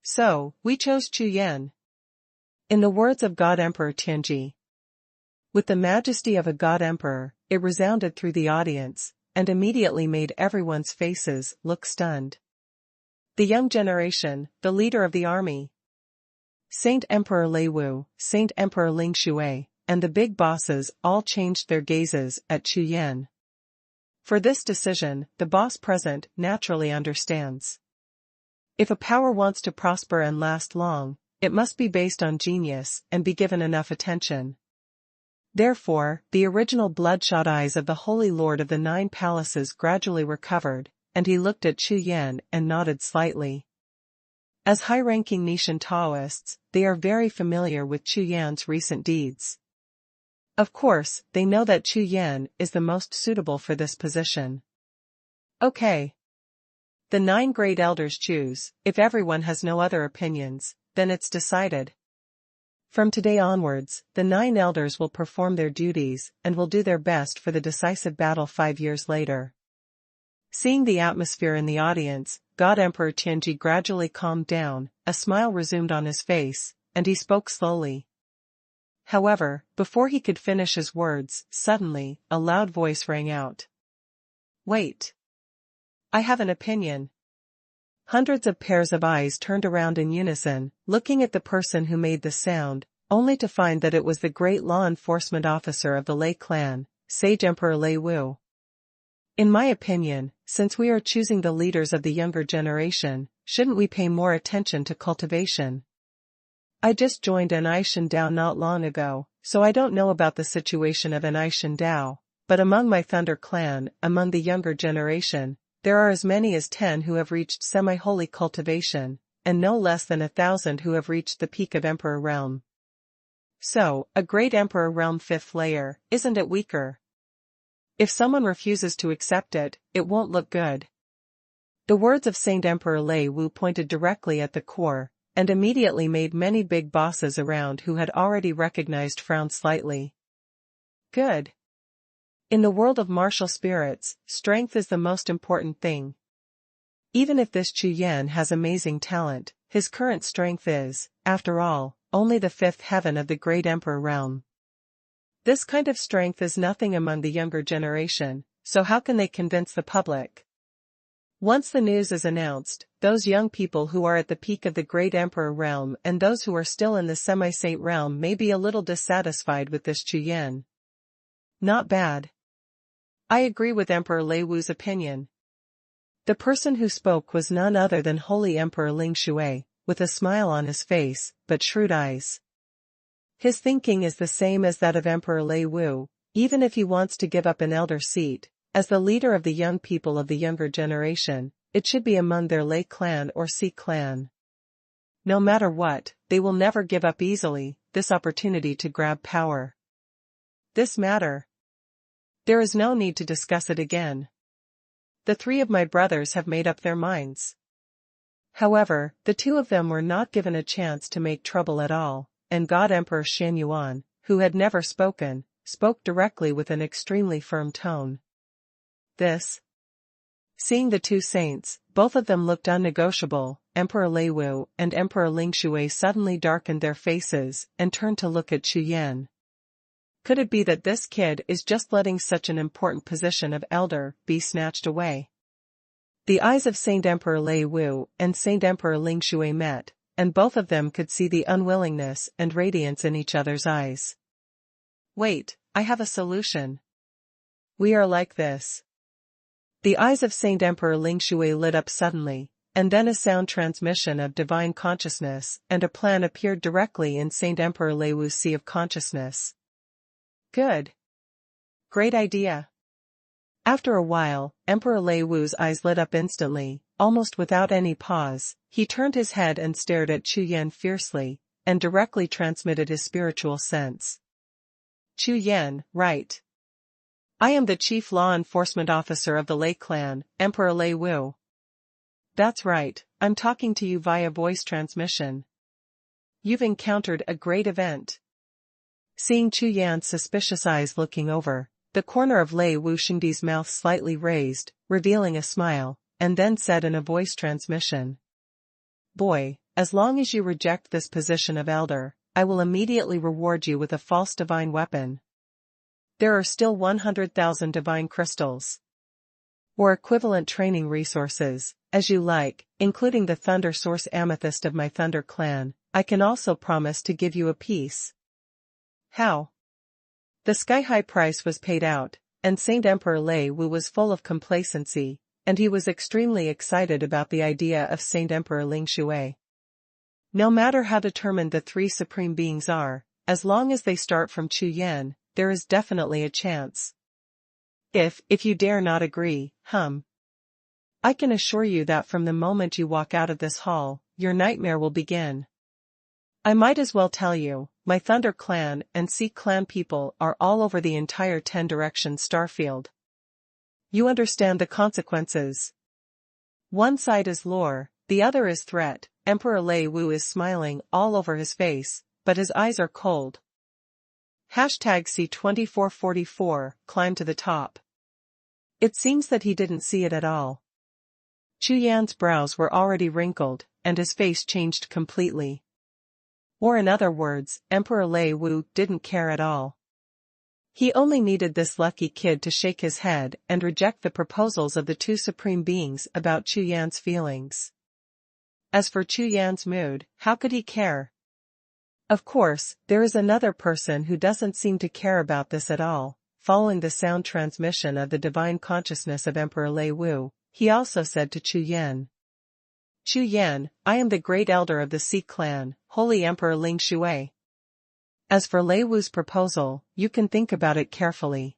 A: So, we chose Chu Yan. In the words of God Emperor Tianji. With the majesty of a God Emperor, it resounded through the audience, and immediately made everyone's faces look stunned. The young generation, the leader of the army. Saint Emperor Lei Wu, Saint Emperor Ling Shui, and the big bosses all changed their gazes at Chu Yan. For this decision, the boss present naturally understands. If a power wants to prosper and last long, it must be based on genius and be given enough attention. Therefore, the original bloodshot eyes of the Holy Lord of the 9 Palaces gradually recovered, and he looked at Chu Yan and nodded slightly. As high-ranking Nishan Taoists, they are very familiar with Chu Yan's recent deeds. Of course, they know that Chu Yan is the most suitable for this position. Okay. The 9 great elders choose. If everyone has no other opinions, then it's decided. From today onwards, the 9 elders will perform their duties and will do their best for the decisive battle 5 years later. Seeing the atmosphere in the audience, God Emperor Tianji gradually calmed down, a smile resumed on his face, and he spoke slowly. However, before he could finish his words, suddenly, a loud voice rang out. Wait. I have an opinion. Hundreds of pairs of eyes turned around in unison, looking at the person who made the sound, only to find that it was the great law enforcement officer of the Lei clan, Sage Emperor Lei Wu. In my opinion, since we are choosing the leaders of the younger generation, shouldn't we pay more attention to cultivation? I just joined Anai Dao not long ago, so I don't know about the situation of Anai Dao, but among my Thunder clan, among the younger generation, there are as many as 10 who have reached semi-holy cultivation, and no less than 1,000 who have reached the peak of Emperor Realm. So, a great Emperor Realm 5th layer, isn't it weaker? If someone refuses to accept it, it won't look good. The words of Saint Emperor Lei Wu pointed directly at the core, and immediately made many big bosses around who had already recognized frown slightly. Good. In the world of martial spirits, strength is the most important thing. Even if this Chu Yan has amazing talent, his current strength is, after all, only the 5th heaven of the great Emperor realm. This kind of strength is nothing among the younger generation, so how can they convince the public? Once the news is announced, those young people who are at the peak of the great Emperor realm and those who are still in the semi-saint realm may be a little dissatisfied with this Chu Yan. Not bad. I agree with Emperor Lei Wu's opinion. The person who spoke was none other than Holy Emperor Ling Shui, with a smile on his face, but shrewd eyes. His thinking is the same as that of Emperor Lei Wu, even if he wants to give up an elder seat. As the leader of the young people of the younger generation, it should be among their Lei clan or Si clan. No matter what, they will never give up easily this opportunity to grab power. This matter. There is no need to discuss it again. The 3 of my brothers have made up their minds. However, the 2 of them were not given a chance to make trouble at all, and God Emperor Xuanhuan, who had never spoken, spoke directly with an extremely firm tone. This. Seeing the 2 saints, both of them looked unnegotiable. Emperor Lei Wu and Emperor Ling Shui suddenly darkened their faces and turned to look at Chu Yan. Could it be that this kid is just letting such an important position of elder be snatched away? The eyes of Saint Emperor Lei Wu and Saint Emperor Ling Shui met, and both of them could see the unwillingness and radiance in each other's eyes. Wait, I have a solution. We are like this. The eyes of Saint Emperor Ling Shui lit up suddenly, and then a sound transmission of divine consciousness and a plan appeared directly in Saint Emperor Lei Wu's sea of consciousness. Good. Great idea. After a while, Emperor Lei Wu's eyes lit up instantly, almost without any pause. He turned his head and stared at Chu Yan fiercely, and directly transmitted his spiritual sense. Chu Yan, right. I am the chief law enforcement officer of the Lei clan, Emperor Lei Wu. That's right, I'm talking to you via voice transmission. You've encountered a great event. Seeing Chu Yan's suspicious eyes looking over, the corner of Lei Wu Xingdi's mouth slightly raised, revealing a smile, and then said in a voice transmission. Boy, as long as you reject this position of elder, I will immediately reward you with a false divine weapon. There are still 100,000 divine crystals. Or equivalent training resources, as you like, including the Thunder Source Amethyst of my Thunder clan. I can also promise to give you a piece. How? The sky-high price was paid out, and Saint Emperor Lei Wu was full of complacency, and he was extremely excited about the idea of Saint Emperor Ling Shui. No matter how determined the 3 supreme beings are, as long as they start from Chu Yan, there is definitely a chance. If you dare not agree, I can assure you that from the moment you walk out of this hall, your nightmare will begin. I might as well tell you, my Thunder clan and Si clan people are all over the entire 10 Directions starfield. You understand the consequences. One side is lore, the other is threat. Emperor Lei Wu is smiling all over his face, but his eyes are cold. #C2444, climb to the top. It seems that he didn't see it at all. Chu Yan's brows were already wrinkled, and his face changed completely. Or in other words, Emperor Lei Wu didn't care at all. He only needed this lucky kid to shake his head and reject the proposals of the 2 supreme beings about Chu Yan's feelings. As for Chu Yan's mood, how could he care? Of course, there is another person who doesn't seem to care about this at all. Following the sound transmission of the divine consciousness of Emperor Lei Wu, he also said to Chu Yan. Chu Yan, I am the great elder of the Xi clan, Holy Emperor Ling Shui. As for Lei Wu's proposal, you can think about it carefully.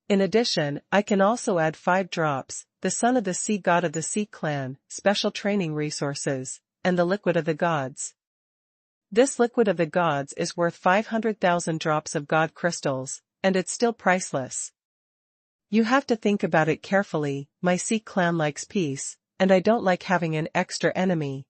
A: In addition, I can also add 5 drops, the son of the Sea god of the Xi clan, special training resources, and the liquid of the gods. This liquid of the gods is worth 500,000 drops of god crystals, and it's still priceless. You have to think about it carefully. My Xi clan likes peace, and I don't like having an extra enemy.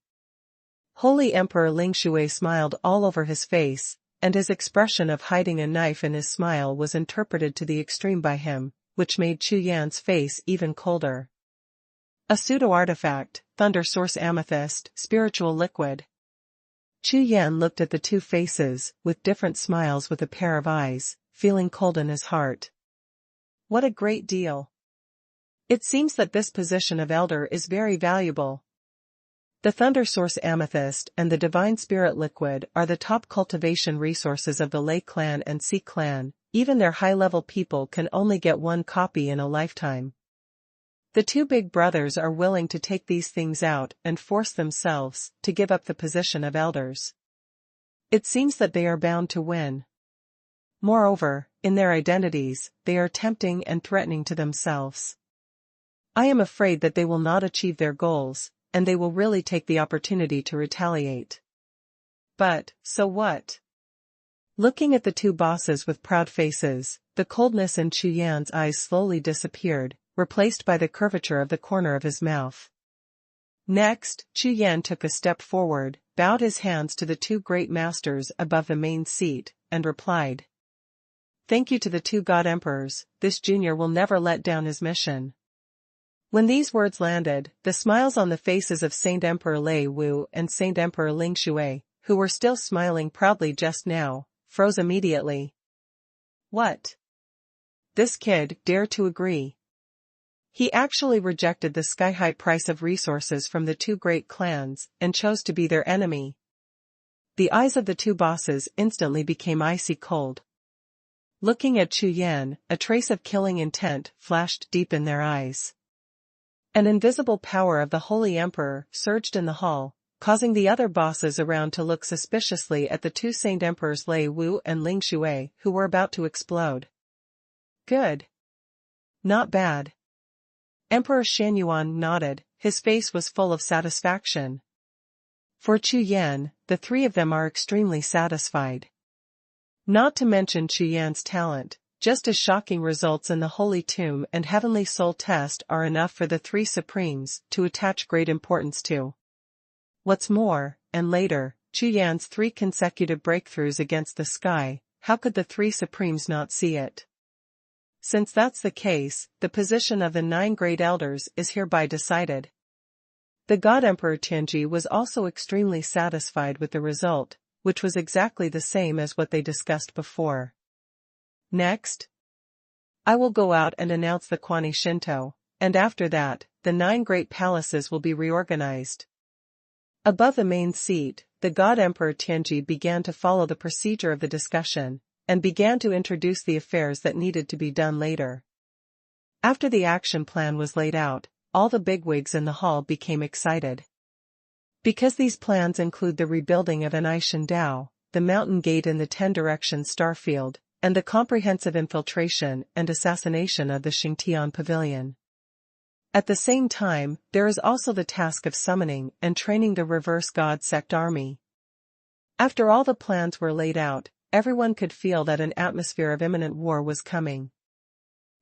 A: Holy Emperor Ling Shui smiled all over his face, and his expression of hiding a knife in his smile was interpreted to the extreme by him, which made Chu Yan's face even colder. A pseudo-artifact, Thunder Source Amethyst, spiritual liquid. Chu Yan looked at the two faces, with different smiles with a pair of eyes, feeling cold in his heart. What a great deal. It seems that this position of elder is very valuable. The Thunder Source Amethyst and the Divine Spirit Liquid are the top cultivation resources of the Lei clan and Xi clan. Even their high-level people can only get one copy in a lifetime. The two big brothers are willing to take these things out and force themselves to give up the position of elders. It seems that they are bound to win. Moreover, in their identities, they are tempting and threatening to themselves. I am afraid that they will not achieve their goals, and they will really take the opportunity to retaliate. But, so what? Looking at the two bosses with proud faces, the coldness in Chu Yan's eyes slowly disappeared, replaced by the curvature of the corner of his mouth. Next, Chu Yan took a step forward, bowed his hands to the two great masters above the main seat, and replied. Thank you to the two God Emperors, this junior will never let down his mission. When these words landed, the smiles on the faces of Saint Emperor Lei Wu and Saint Emperor Ling Shui, who were still smiling proudly just now, froze immediately. What? This kid dared to agree. He actually rejected the sky-high price of resources from the two great clans and chose to be their enemy. The eyes of the two bosses instantly became icy cold. Looking at Chu Yan, a trace of killing intent flashed deep in their eyes. An invisible power of the Holy Emperor surged in the hall, causing the other bosses around to look suspiciously at the two Saint Emperors Lei Wu and Ling Shui, who were about to explode. Good. Not bad. Emperor Xuanhuan nodded, his face was full of satisfaction. For Chu Yan, the three of them are extremely satisfied. Not to mention Chu Yan's talent, just as shocking results in the Holy Tomb and Heavenly Soul test are enough for the three Supremes to attach great importance to. What's more, and later, Chu Yan's 3 consecutive breakthroughs against the sky, how could the 3 Supremes not see it? Since that's the case, the position of the 9 great elders is hereby decided. The God Emperor Tianji was also extremely satisfied with the result, which was exactly the same as what they discussed before. Next, I will go out and announce the Kwani Shinto, and after that, the 9 great palaces will be reorganized. Above the main seat, the God Emperor Tianji began to follow the procedure of the discussion, and began to introduce the affairs that needed to be done later. After the action plan was laid out, all the bigwigs in the hall became excited. Because these plans include the rebuilding of Anai Dao, the mountain gate in the 10 directions starfield, and the comprehensive infiltration and assassination of the Xingtian Pavilion. At the same time, there is also the task of summoning and training the Reverse God Sect army. After all the plans were laid out, everyone could feel that an atmosphere of imminent war was coming.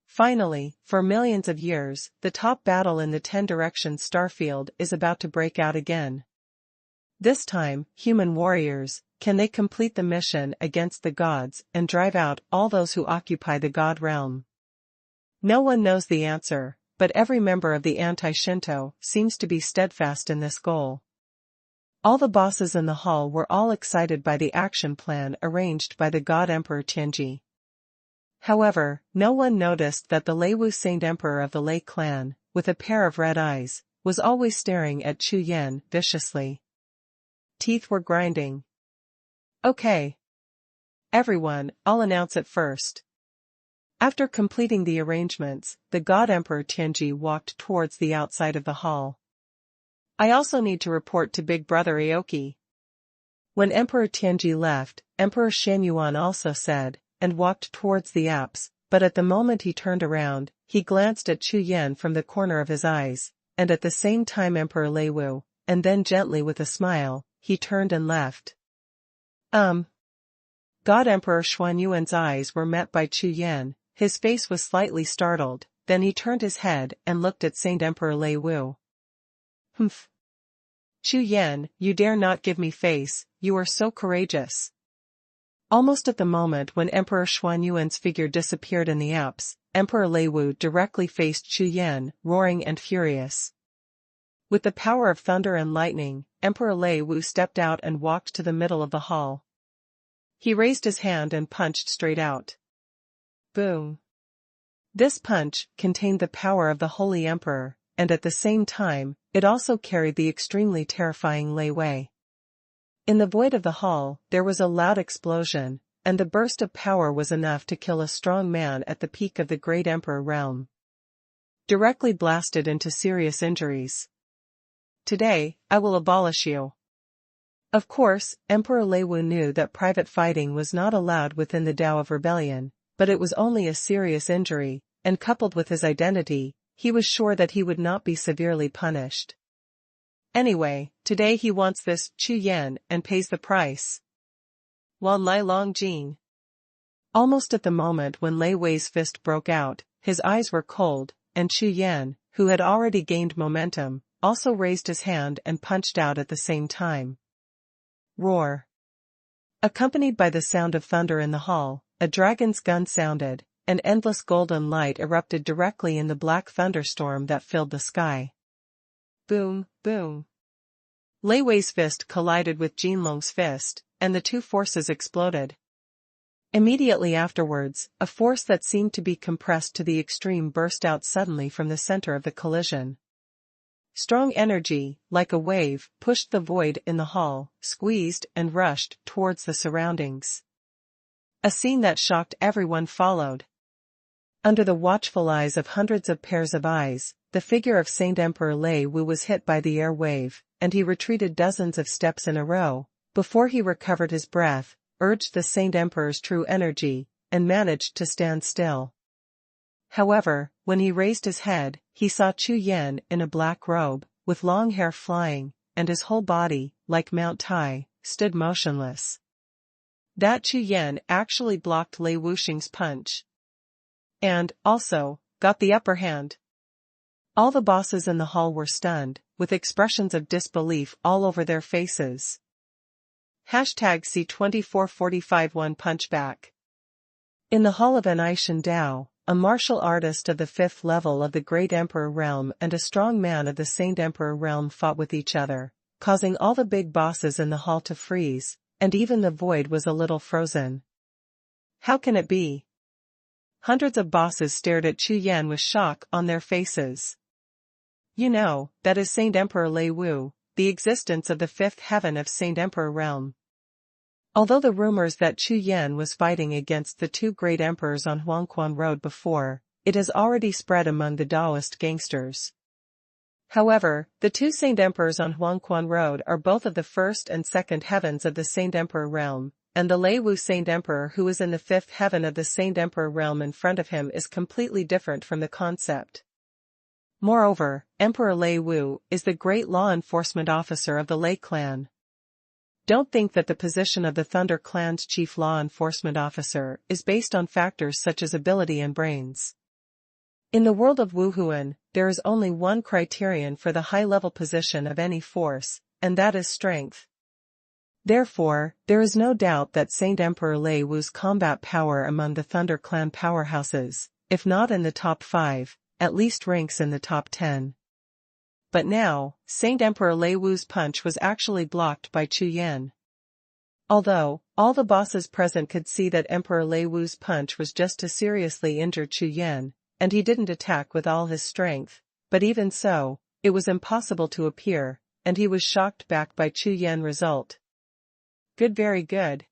A: Finally, for millions of years, the top battle in the 10 directions starfield is about to break out again. This time, human warriors, can they complete the mission against the gods and drive out all those who occupy the god realm? No one knows the answer, but every member of the anti-Shinto seems to be steadfast in this goal. All the bosses in the hall were all excited by the action plan arranged by the God Emperor Tianji. However, no one noticed that the Lei Wu Saint Emperor of the Lei clan, with a pair of red eyes, was always staring at Chu Yan viciously. Teeth were grinding. Okay. Everyone, I'll announce it first. After completing the arrangements, the God Emperor Tianji walked towards the outside of the hall. I also need to report to Big Brother Aoki. When Emperor Tianji left, Emperor Xuanhuan also said, and walked towards the apse, but at the moment he turned around, he glanced at Chu Yan from the corner of his eyes, and at the same time Emperor Lei Wu, and then gently with a smile, he turned and left. God Emperor Xuanhuan's eyes were met by Chu Yan, his face was slightly startled, then he turned his head and looked at Saint Emperor Lei Wu. Humph. Chu Yan, you dare not give me face, you are so courageous. Almost at the moment when Emperor Xuanhuan's figure disappeared in the apse, Emperor Lei Wu directly faced Chu Yan, roaring and furious. With the power of thunder and lightning, Emperor Lei Wu stepped out and walked to the middle of the hall. He raised his hand and punched straight out. Boom. This punch contained the power of the Holy Emperor, and at the same time, it also carried the extremely terrifying Lei Wei. In the void of the hall, there was a loud explosion, and the burst of power was enough to kill a strong man at the peak of the Great Emperor realm. Directly blasted into serious injuries. Today, I will abolish you. Of course, Emperor Lei Wu knew that private fighting was not allowed within the Tao of Rebellion, but it was only a serious injury, and coupled with his identity, he was sure that he would not be severely punished. Anyway, today he wants this Chu Yan and pays the price. While Lai Longjing. Almost at the moment when Lei Wei's fist broke out, his eyes were cold, and Chu Yan, who had already gained momentum, also raised his hand and punched out at the same time. Roar. Accompanied by the sound of thunder in the hall, a dragon's gun sounded, and endless golden light erupted directly in the black thunderstorm that filled the sky. Boom, boom. Lei Wei's fist collided with Jinlong's fist, and the two forces exploded. Immediately afterwards, a force that seemed to be compressed to the extreme burst out suddenly from the center of the collision. Strong energy, like a wave, pushed the void in the hall, squeezed and rushed towards the surroundings. A scene that shocked everyone followed. Under the watchful eyes of hundreds of pairs of eyes, the figure of Saint Emperor Lei Wu was hit by the air wave, and he retreated dozens of steps in a row, before he recovered his breath, urged the Saint Emperor's true energy, and managed to stand still. However, when he raised his head, he saw Chu Yan in a black robe, with long hair flying, and his whole body, like Mount Tai, stood motionless. That Chu Yan actually blocked Lei Wuxing's punch. And, also, got the upper hand. All the bosses in the hall were stunned, with expressions of disbelief all over their faces. #C2445 One Punch Back. In the hall of Anishan Dao, a martial artist of the 5th level of the Great Emperor realm and a strong man of the Saint Emperor realm fought with each other, causing all the big bosses in the hall to freeze, and even the void was a little frozen. How can it be? Hundreds of bosses stared at Chu Yan with shock on their faces. You know, that is Saint Emperor Lei Wu, the existence of the 5th heaven of Saint Emperor realm. Although the rumors that Chu Yan was fighting against the two great emperors on Huangquan Road before, it has already spread among the Daoist gangsters. However, the two Saint Emperors on Huangquan Road are both of the 1st and 2nd heavens of the Saint Emperor realm, and the Lei Wu Saint Emperor who is in the 5th heaven of the Saint Emperor realm in front of him is completely different from the concept. Moreover, Emperor Lei Wu is the great law enforcement officer of the Lei clan. Don't think that the position of the Thunder clan's chief law enforcement officer is based on factors such as ability and brains. In the world of Wuhun, there is only one criterion for the high-level position of any force, and that is strength. Therefore, there is no doubt that Saint Emperor Lei Wu's combat power among the Thunder clan powerhouses, if not in the top 5, at least ranks in the top 10. But now, Saint Emperor Lei Wu's punch was actually blocked by Chu Yan. Although, all the bosses present could see that Emperor Lei Wu's punch was just to seriously injure Chu Yan, and he didn't attack with all his strength, but even so, it was impossible to appear, and he was shocked back by Chu Yan's result. Good, very good.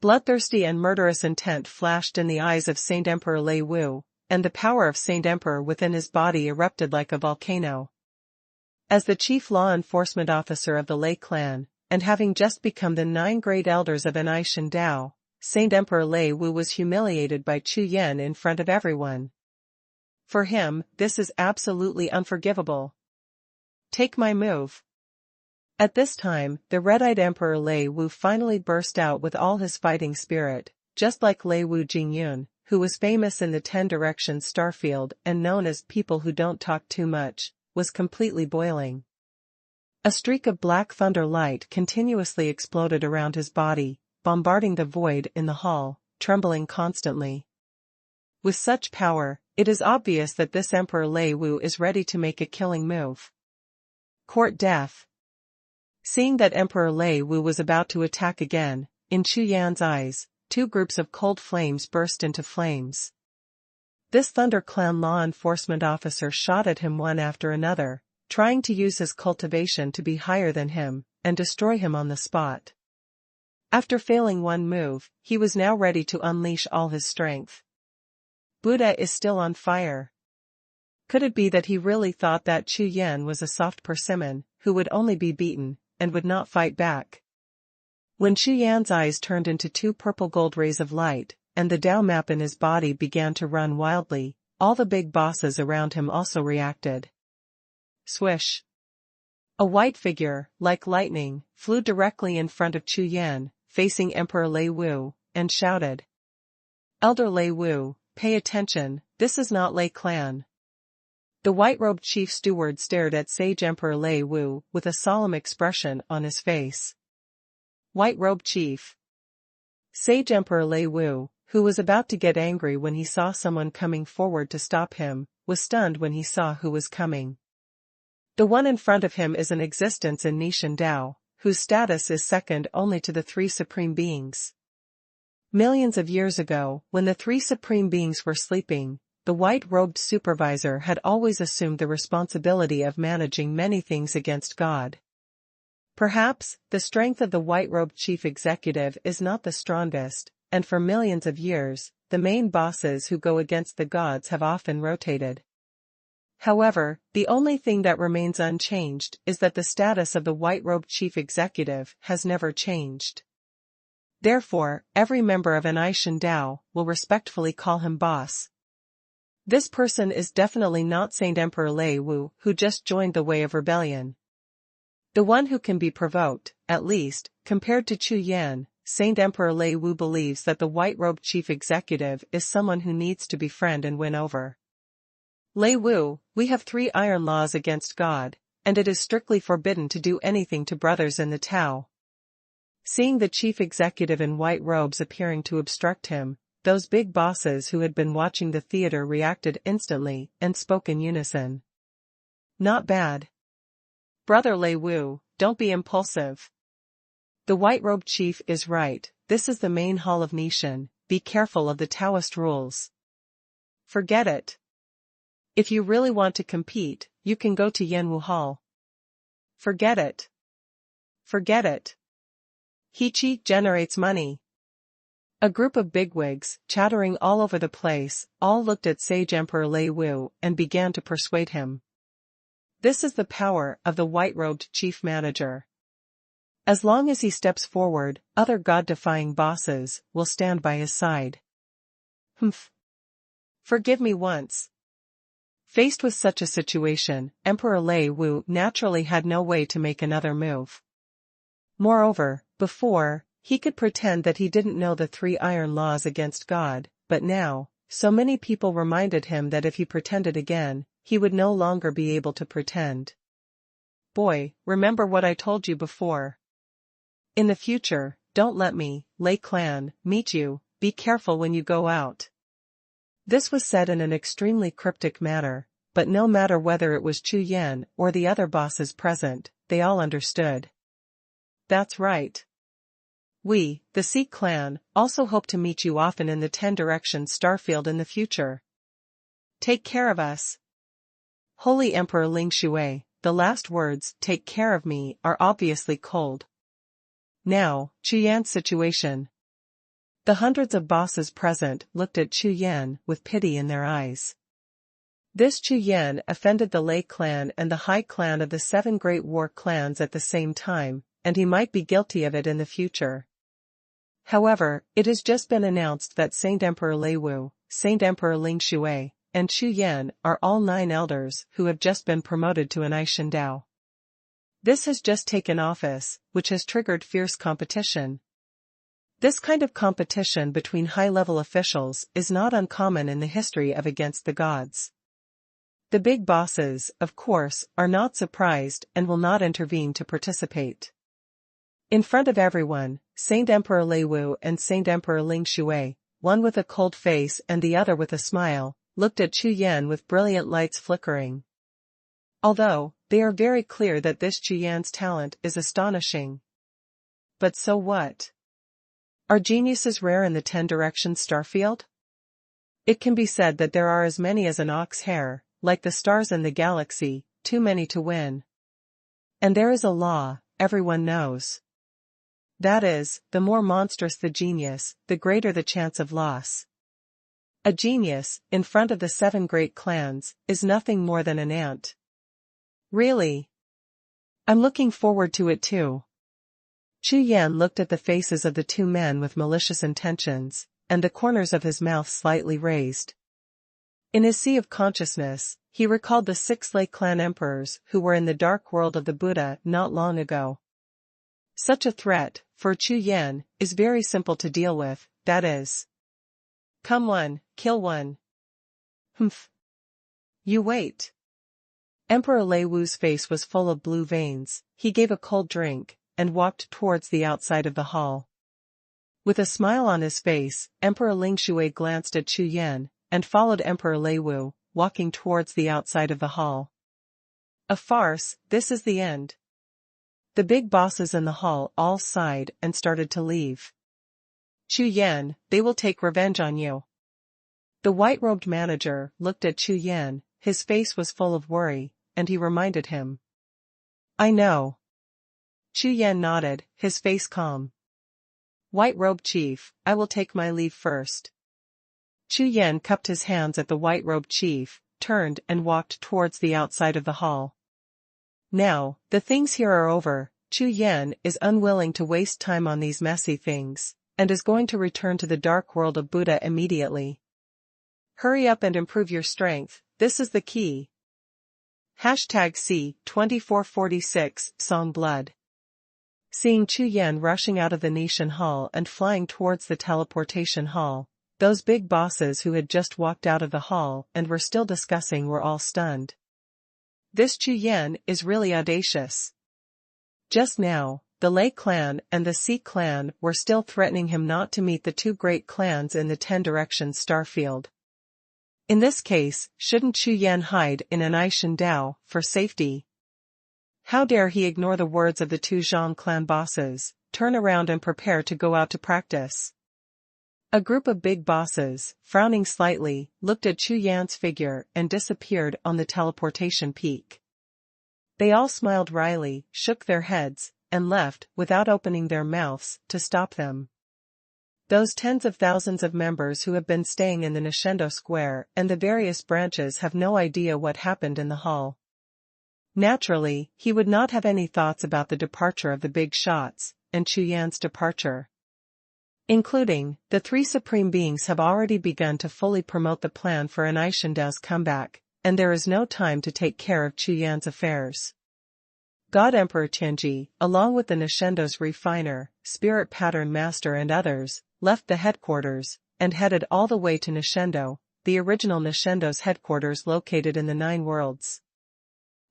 A: Bloodthirsty and murderous intent flashed in the eyes of Saint Emperor Lei Wu, and the power of Saint Emperor within his body erupted like a volcano. As the chief law enforcement officer of the Lei clan, and having just become the 9 great elders of Anai Dao, Saint Emperor Lei Wu was humiliated by Chu Yan in front of everyone. For him, this is absolutely unforgivable. Take my move. At this time, the red-eyed Emperor Lei Wu finally burst out with all his fighting spirit, just like Lei Wu Jingyun, who was famous in the 10 Directions starfield and known as people who don't talk too much, was completely boiling. A streak of black thunder light continuously exploded around his body, bombarding the void in the hall, trembling constantly. With such power, it is obvious that this Emperor Lei Wu is ready to make a killing move. Court death. Seeing that Emperor Lei Wu was about to attack again, in Chu Yan's eyes, 2 groups of cold flames burst into flames. This Thunder Clan law enforcement officer shot at him one after another, trying to use his cultivation to be higher than him, and destroy him on the spot. After failing one move, he was now ready to unleash all his strength. Buddha is still on fire. Could it be that he really thought that Chu Yan was a soft persimmon, who would only be beaten, and would not fight back? When Chu Yan's eyes turned into 2 purple gold rays of light, and the Dao map in his body began to run wildly, all the big bosses around him also reacted. Swish! A white figure, like lightning, flew directly in front of Chu Yan, facing Emperor Lei Wu, and shouted. Elder Lei Wu, pay attention, this is not Lei clan. The white-robed chief steward stared at Sage Emperor Lei Wu with a solemn expression on his face. White-robed chief. Sage Emperor Lei Wu, who was about to get angry when he saw someone coming forward to stop him, was stunned when he saw who was coming. The one in front of him is an existence in Nishan Dao, whose status is second only to the 3 supreme beings. Millions of years ago, when the 3 supreme beings were sleeping, the white-robed supervisor had always assumed the responsibility of managing many things against God. Perhaps, the strength of the white-robed chief executive is not the strongest, and for millions of years, the main bosses who go against the gods have often rotated. However, the only thing that remains unchanged is that the status of the white-robed chief executive has never changed. Therefore, every member of Anai Dao will respectfully call him boss. This person is definitely not Saint Emperor Lei Wu, who just joined the way of rebellion. The one who can be provoked, at least, compared to Chu Yan, Saint Emperor Lei Wu believes that the white-robed chief executive is someone who needs to befriend and win over. Lei Wu, we have 3 iron laws against God, and it is strictly forbidden to do anything to brothers in the Tao. Seeing the chief executive in white robes appearing to obstruct him, those big bosses who had been watching the theater reacted instantly and spoke in unison. Not bad. Brother Lei Wu, don't be impulsive. The white-robed chief is right, this is the main hall of Nishan, be careful of the Taoist rules. Forget it. If you really want to compete, you can go to Yanwu Hall. Forget it. Forget it. Hechi generates money. A group of bigwigs, chattering all over the place, all looked at Sage Emperor Lei Wu and began to persuade him. This is the power of the white-robed chief manager. As long as he steps forward, other God-defying bosses will stand by his side. Humph. Forgive me once. Faced with such a situation, Emperor Lei Wu naturally had no way to make another move. Moreover, before, he could pretend that he didn't know the 3 iron laws against God, but now, so many people reminded him that if he pretended again, he would no longer be able to pretend. Boy, remember what I told you before. In the future, don't let me, Lei clan, meet you, be careful when you go out. This was said in an extremely cryptic manner, but no matter whether it was Chu Yan or the other bosses present, they all understood. That's right. We, the Xie clan, also hope to meet you often in the 10 Directions starfield in the future. Take care of us. Holy Emperor Ling Shui, the last words, take care of me, are obviously cold. Now, Chu Yan's situation. The hundreds of bosses present looked at Chu Yan with pity in their eyes. This Chu Yan offended the Lei clan and the High clan of the 7 great war clans at the same time, and he might be guilty of it in the future. However, it has just been announced that Saint Emperor Lei Wu, Saint Emperor Ling Shui, and Chu Yan are all 9 elders who have just been promoted to an Aishan Dao. This has just taken office, which has triggered fierce competition. This kind of competition between high-level officials is not uncommon in the history of Against the Gods. The big bosses, of course, are not surprised and will not intervene to participate. In front of everyone, Saint Emperor Lei Wu and Saint Emperor Ling Shui, one with a cold face and the other with a smile, looked at Chu Yan with brilliant lights flickering. Although, they are very clear that this Chu Yan's talent is astonishing. But so what? Are geniuses rare in the 10 Directions starfield? It can be said that there are as many as an ox hair, like the stars in the galaxy, too many to win. And there is a law, everyone knows. That is, the more monstrous the genius, the greater the chance of loss. A genius, in front of the 7 great clans, is nothing more than an ant. Really? I'm looking forward to it too. Chu Yan looked at the faces of the 2 men with malicious intentions, and the corners of his mouth slightly raised. In his sea of consciousness, he recalled the 6 Lei clan emperors who were in the dark world of the Buddha not long ago. Such a threat, for Chu Yan, is very simple to deal with, that is. Come one, kill one. Humph. You wait. Emperor Lei Wu's face was full of blue veins, he gave a cold drink, and walked towards the outside of the hall. With a smile on his face, Emperor Ling Shui glanced at Chu Yan, and followed Emperor Lei Wu, walking towards the outside of the hall. A farce, this is the end. The big bosses in the hall all sighed and started to leave. Chu Yan, they will take revenge on you. The white-robed manager looked at Chu Yan, his face was full of worry, and he reminded him. I know. Chu Yan nodded, his face calm. White-robed chief, I will take my leave first. Chu Yan cupped his hands at the white-robed chief, turned and walked towards the outside of the hall. Now, the things here are over, Chu Yan is unwilling to waste time on these messy things, and is going to return to the dark world of Buddha immediately. Hurry up and improve your strength, this is the key. #C2446 Song Blood. Seeing Chu Yan rushing out of the Nishan Hall and flying towards the teleportation hall, those big bosses who had just walked out of the hall and were still discussing were all stunned. This Chu Yan is really audacious. Just now, the Lei clan and the Xie clan were still threatening him not to meet the 2 great clans in the 10 Directions starfield. In this case, shouldn't Chu Yan hide in an Aishan Dao for safety? How dare he ignore the words of the 2 Zhang clan bosses, turn around and prepare to go out to practice? A group of big bosses, frowning slightly, looked at Chu Yan's figure and disappeared on the teleportation peak. They all smiled wryly, shook their heads, and left without opening their mouths to stop them. Those tens of thousands of members who have been staying in the Nintendo Square and the various branches have no idea what happened in the hall. Naturally, he would not have any thoughts about the departure of the big shots, and Chu Yan's departure. Including, the 3 supreme beings have already begun to fully promote the plan for an Aishan Dao's comeback, and there is no time to take care of Chu Yan's affairs. God Emperor Tianji, along with the Nishendo's refiner, spirit pattern master and others, left the headquarters, and headed all the way to Nintendo, the original Nishendo's headquarters located in the 9 worlds.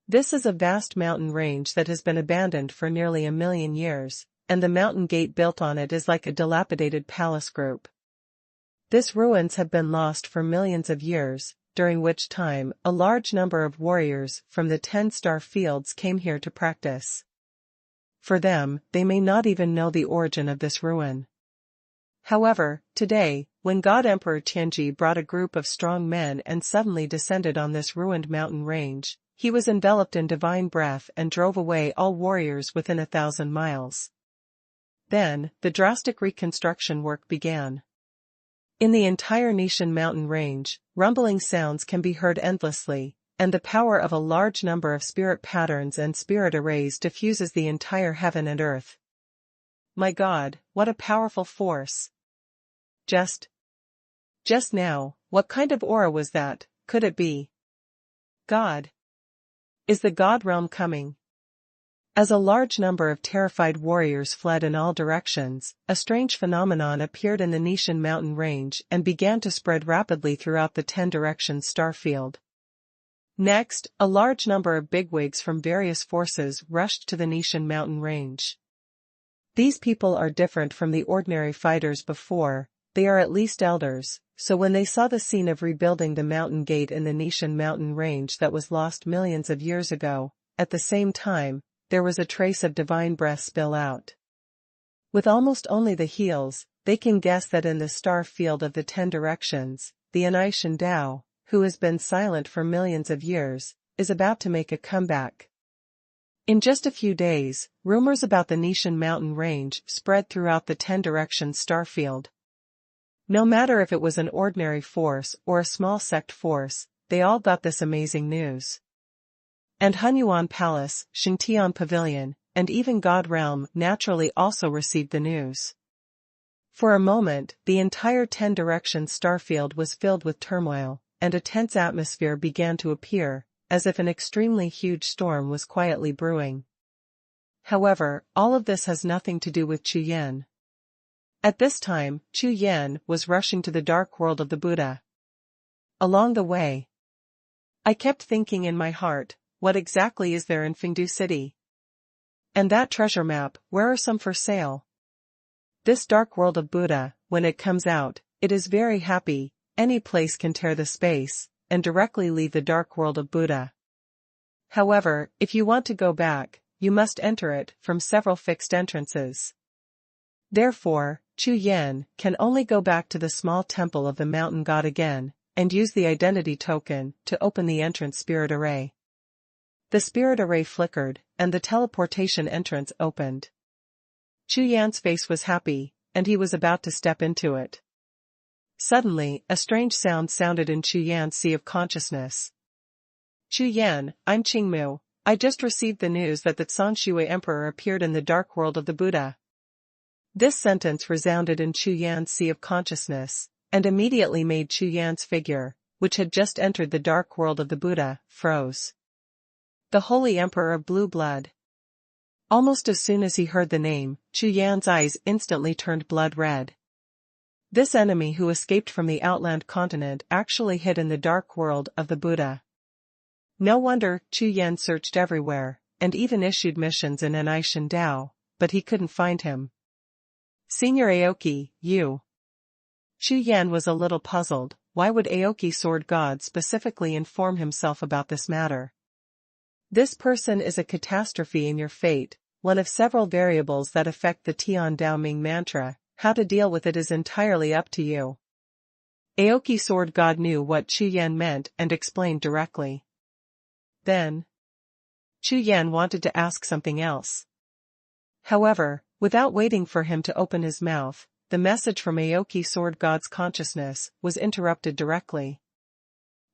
A: This is a vast mountain range that has been abandoned for nearly 1,000,000 years, and the mountain gate built on it is like a dilapidated palace group. These ruins have been lost for millions of years, during which time a large number of warriors from the 10-star fields came here to practice. For them, they may not even know the origin of this ruin. However, today, when God Emperor Tianji brought a group of strong men and suddenly descended on this ruined mountain range, he was enveloped in divine breath and drove away all warriors within 1,000 miles. Then, the drastic reconstruction work began. In the entire Nishan mountain range, rumbling sounds can be heard endlessly, and the power of a large number of spirit patterns and spirit arrays diffuses the entire heaven and earth. My God, what a powerful force! Just now, what kind of aura was that? Could it be God? Is the God realm coming? As a large number of terrified warriors fled in all directions, a strange phenomenon appeared in the Nishan mountain range and began to spread rapidly throughout the 10-direction star field. Next, a large number of bigwigs from various forces rushed to the Nishan mountain range. These people are different from the ordinary fighters before, they are at least elders, so when they saw the scene of rebuilding the mountain gate in the Nishan mountain range that was lost millions of years ago, at the same time, there was a trace of divine breath spill out. With almost only the heels, they can guess that in the star field of the 10 directions, the Anishan Dao, who has been silent for millions of years, is about to make a comeback. In just a few days, rumors about the Nishan mountain range spread throughout the 10 directions star field. No matter if it was an ordinary force or a small sect force, they all got this amazing news. And Hunyuan Palace, Xingtian Pavilion, and even God Realm naturally also received the news. For a moment, the entire 10 directions star field was filled with turmoil, and a tense atmosphere began to appear, as if an extremely huge storm was quietly brewing. However, all of this has nothing to do with Chu Yan. At this time, Chu Yan was rushing to the dark world of the Buddha. Along the way, I kept thinking in my heart, what exactly is there in Fengdu City? And that treasure map, where are some for sale? This dark world of Buddha, when it comes out, it is very happy. Any place can tear the space, and directly leave the dark world of Buddha. However, if you want to go back, you must enter it from several fixed entrances. Therefore, Chu Yan can only go back to the small temple of the mountain god again, and use the identity token to open the entrance spirit array. The spirit array flickered, and the teleportation entrance opened. Chu Yan's face was happy, and he was about to step into it. Suddenly, a strange sound sounded in Chu Yan's sea of consciousness. Chu Yan, I'm Qingmu. I just received the news that the Zhongshui Emperor appeared in the dark world of the Buddha. This sentence resounded in Chu Yan's sea of consciousness, and immediately made Chu Yan's figure, which had just entered the dark world of the Buddha, froze. The Holy Emperor of Blue Blood. Almost as soon as he heard the name, Chu Yan's eyes instantly turned blood red. This enemy who escaped from the outland continent actually hid in the dark world of the Buddha. No wonder Chu Yan searched everywhere, and even issued missions in Anishan Dao, but he couldn't find him. Senior Aoki, you. Chu Yan was a little puzzled. Why would Aoki Sword God specifically inform himself about this matter? This person is a catastrophe in your fate, one of several variables that affect the Tian Dao Ming mantra. How to deal with it is entirely up to you. Aoki Sword God knew what Chu Yan meant and explained directly. Then, Chu Yan wanted to ask something else. However, without waiting for him to open his mouth, the message from Aoki Sword God's consciousness was interrupted directly.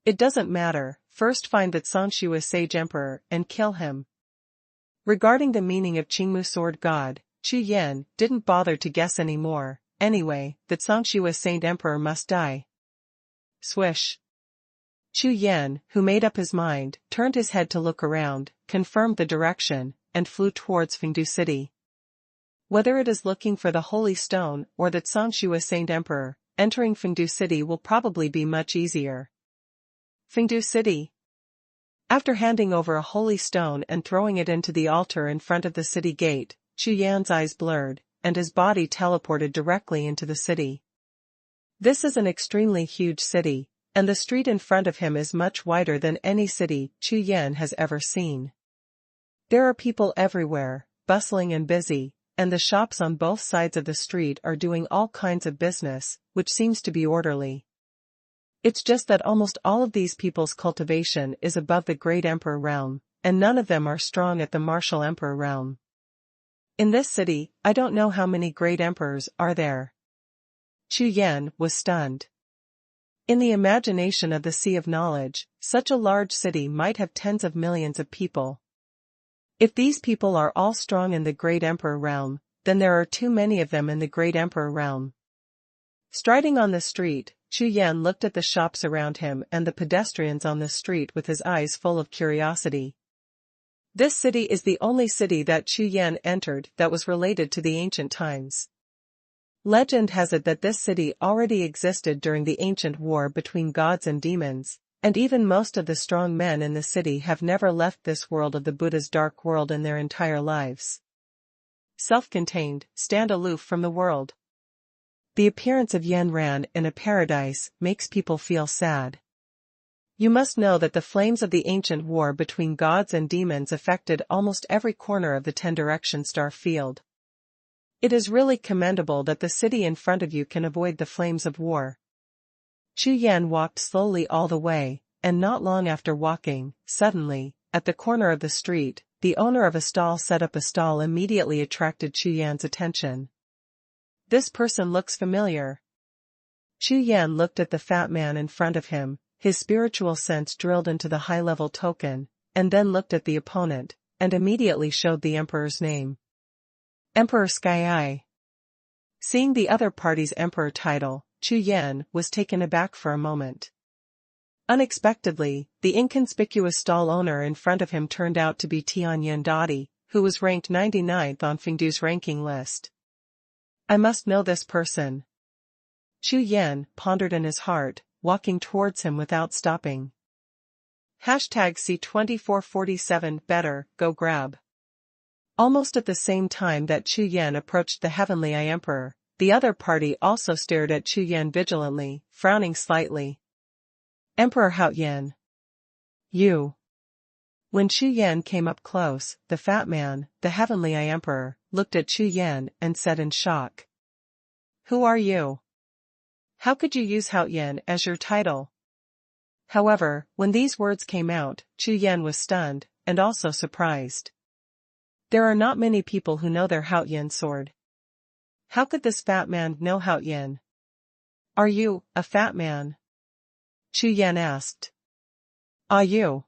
A: It doesn't matter, first find that Zhongshui Sage Emperor and kill him. Regarding the meaning of Qingmu Sword God, Chu Yan didn't bother to guess anymore. Anyway, that Zhongshui Saint Emperor must die. Swish. Chu Yan, who made up his mind, turned his head to look around, confirmed the direction, and flew towards Fengdu City. Whether it is looking for the Holy Stone or that Zhongshui Saint Emperor, entering Fengdu City will probably be much easier. Fengdu City. After handing over a holy stone and throwing it into the altar in front of the city gate, Chu Yan's eyes blurred, and his body teleported directly into the city. This is an extremely huge city, and the street in front of him is much wider than any city Chu Yan has ever seen. There are people everywhere, bustling and busy, and the shops on both sides of the street are doing all kinds of business, which seems to be orderly. It's just that almost all of these people's cultivation is above the Great Emperor realm, and none of them are strong at the Martial Emperor realm. In this city, I don't know how many great emperors are there. Chu Yan was stunned. In the imagination of the Sea of Knowledge, such a large city might have tens of millions of people. If these people are all strong in the Great Emperor realm, then there are too many of them in the Great Emperor realm. Striding on the street, Chu Yan looked at the shops around him and the pedestrians on the street with his eyes full of curiosity. This city is the only city that Chu Yan entered that was related to the ancient times. Legend has it that this city already existed during the ancient war between gods and demons, and even most of the strong men in the city have never left this world of the Buddha's dark world in their entire lives. Self-contained, stand aloof from the world. The appearance of Yan Ran in a paradise makes people feel sad. You must know that the flames of the ancient war between gods and demons affected almost every corner of the 10-direction star field. It is really commendable that the city in front of you can avoid the flames of war. Chu Yan walked slowly all the way, and not long after walking, suddenly, at the corner of the street, the owner of a stall set up a stall immediately attracted Chu Yan's attention. This person looks familiar. Chu Yan looked at the fat man in front of him, his spiritual sense drilled into the high-level token, and then looked at the opponent, and immediately showed the emperor's name. Emperor Sky Eye. Seeing the other party's emperor title, Chu Yan was taken aback for a moment. Unexpectedly, the inconspicuous stall owner in front of him turned out to be Tianyan Dadi, who was ranked 99th on Fengdu's ranking list. I must know this person. Chu Yan pondered in his heart, walking towards him without stopping. #C2447 Better, go grab. Almost at the same time that Chu Yan approached the Heavenly Eye Emperor, the other party also stared at Chu Yan vigilantly, frowning slightly. Emperor Hao Yan. You. When Chu Yan came up close, the fat man, the Heavenly Eye Emperor, looked at Chu Yan and said in shock. Who are you? How could you use Hao Yan as your title? However, when these words came out, Chu Yan was stunned, and also surprised. There are not many people who know their Hao Yan sword. How could this fat man know Hao Yan? Are you a fat man? Chu Yan asked. Are you?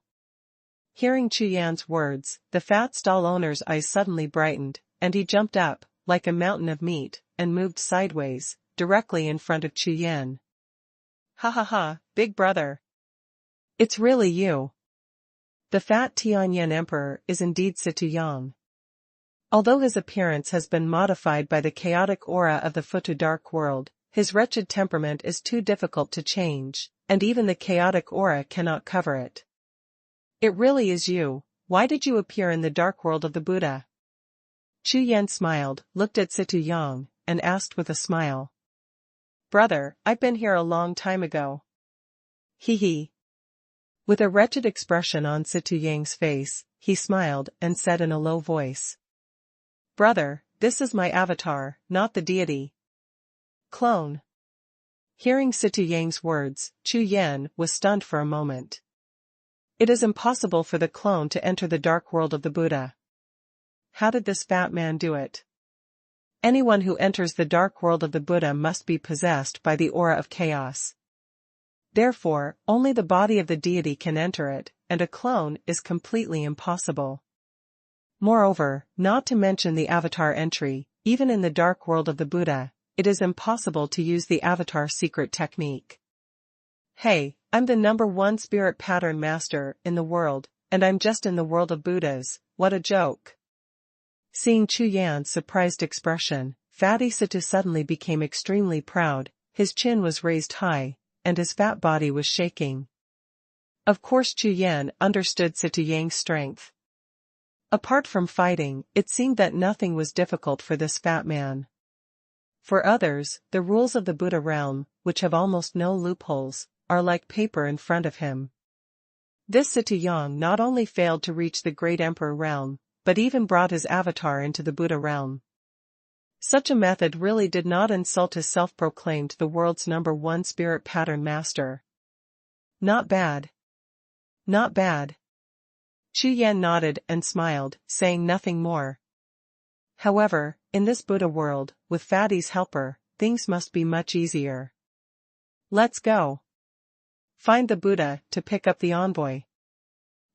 A: Hearing Chu Yan's words, the fat stall owner's eyes suddenly brightened, and he jumped up, like a mountain of meat, and moved sideways, directly in front of Chu Yan. Ha ha ha, big brother. It's really you. The fat Tianyan Emperor is indeed Situ Yang. Although his appearance has been modified by the chaotic aura of the Futu Dark World, his wretched temperament is too difficult to change, and even the chaotic aura cannot cover it. It really is you. Why did you appear in the dark world of the Buddha? Chu Yan smiled, looked at Situ Yang, and asked with a smile. Brother, I've been here a long time ago. Hee hee. With a wretched expression on Situ Yang's face, he smiled and said in a low voice. Brother, this is my avatar, not the deity. Clone. Hearing Situ Yang's words, Chu Yan was stunned for a moment. It is impossible for the clone to enter the dark world of the Buddha. How did this fat man do it? Anyone who enters the dark world of the Buddha must be possessed by the aura of chaos. Therefore, only the body of the deity can enter it, and a clone is completely impossible. Moreover, not to mention the avatar entry, even in the dark world of the Buddha, it is impossible to use the avatar secret technique. Hey, I'm the #1 spirit pattern master in the world, and I'm just in the world of Buddhas, what a joke. Seeing Chu Yan's surprised expression, Fatty Situ suddenly became extremely proud, his chin was raised high, and his fat body was shaking. Of course Chu Yan understood Situ Yang's strength. Apart from fighting, it seemed that nothing was difficult for this fat man. For others, the rules of the Buddha realm, which have almost no loopholes, are like paper in front of him. This Situ Yang not only failed to reach the Great Emperor realm, but even brought his avatar into the Buddha realm. Such a method really did not insult his self-proclaimed the world's #1 spirit pattern master. Not bad. Not bad. Chu Yan nodded and smiled, saying nothing more. However, in this Buddha world, with Fatty's helper, things must be much easier. Let's go. Find the Buddha to pick up the envoy.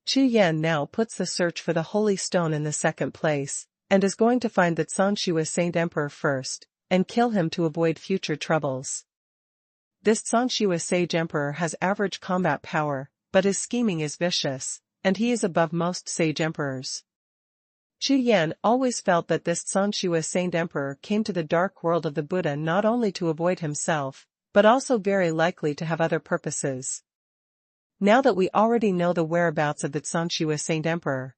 A: Chu Yan now puts the search for the Holy Stone in the second place, and is going to find that Zongxue Saint Emperor first, and kill him to avoid future troubles. This Zongxue Sage Emperor has average combat power, but his scheming is vicious, and he is above most sage emperors. Chu Yan always felt that this Zongxue Saint Emperor came to the dark world of the Buddha not only to avoid himself, but also very likely to have other purposes. Now that we already know the whereabouts of the Zongxue Saint Emperor,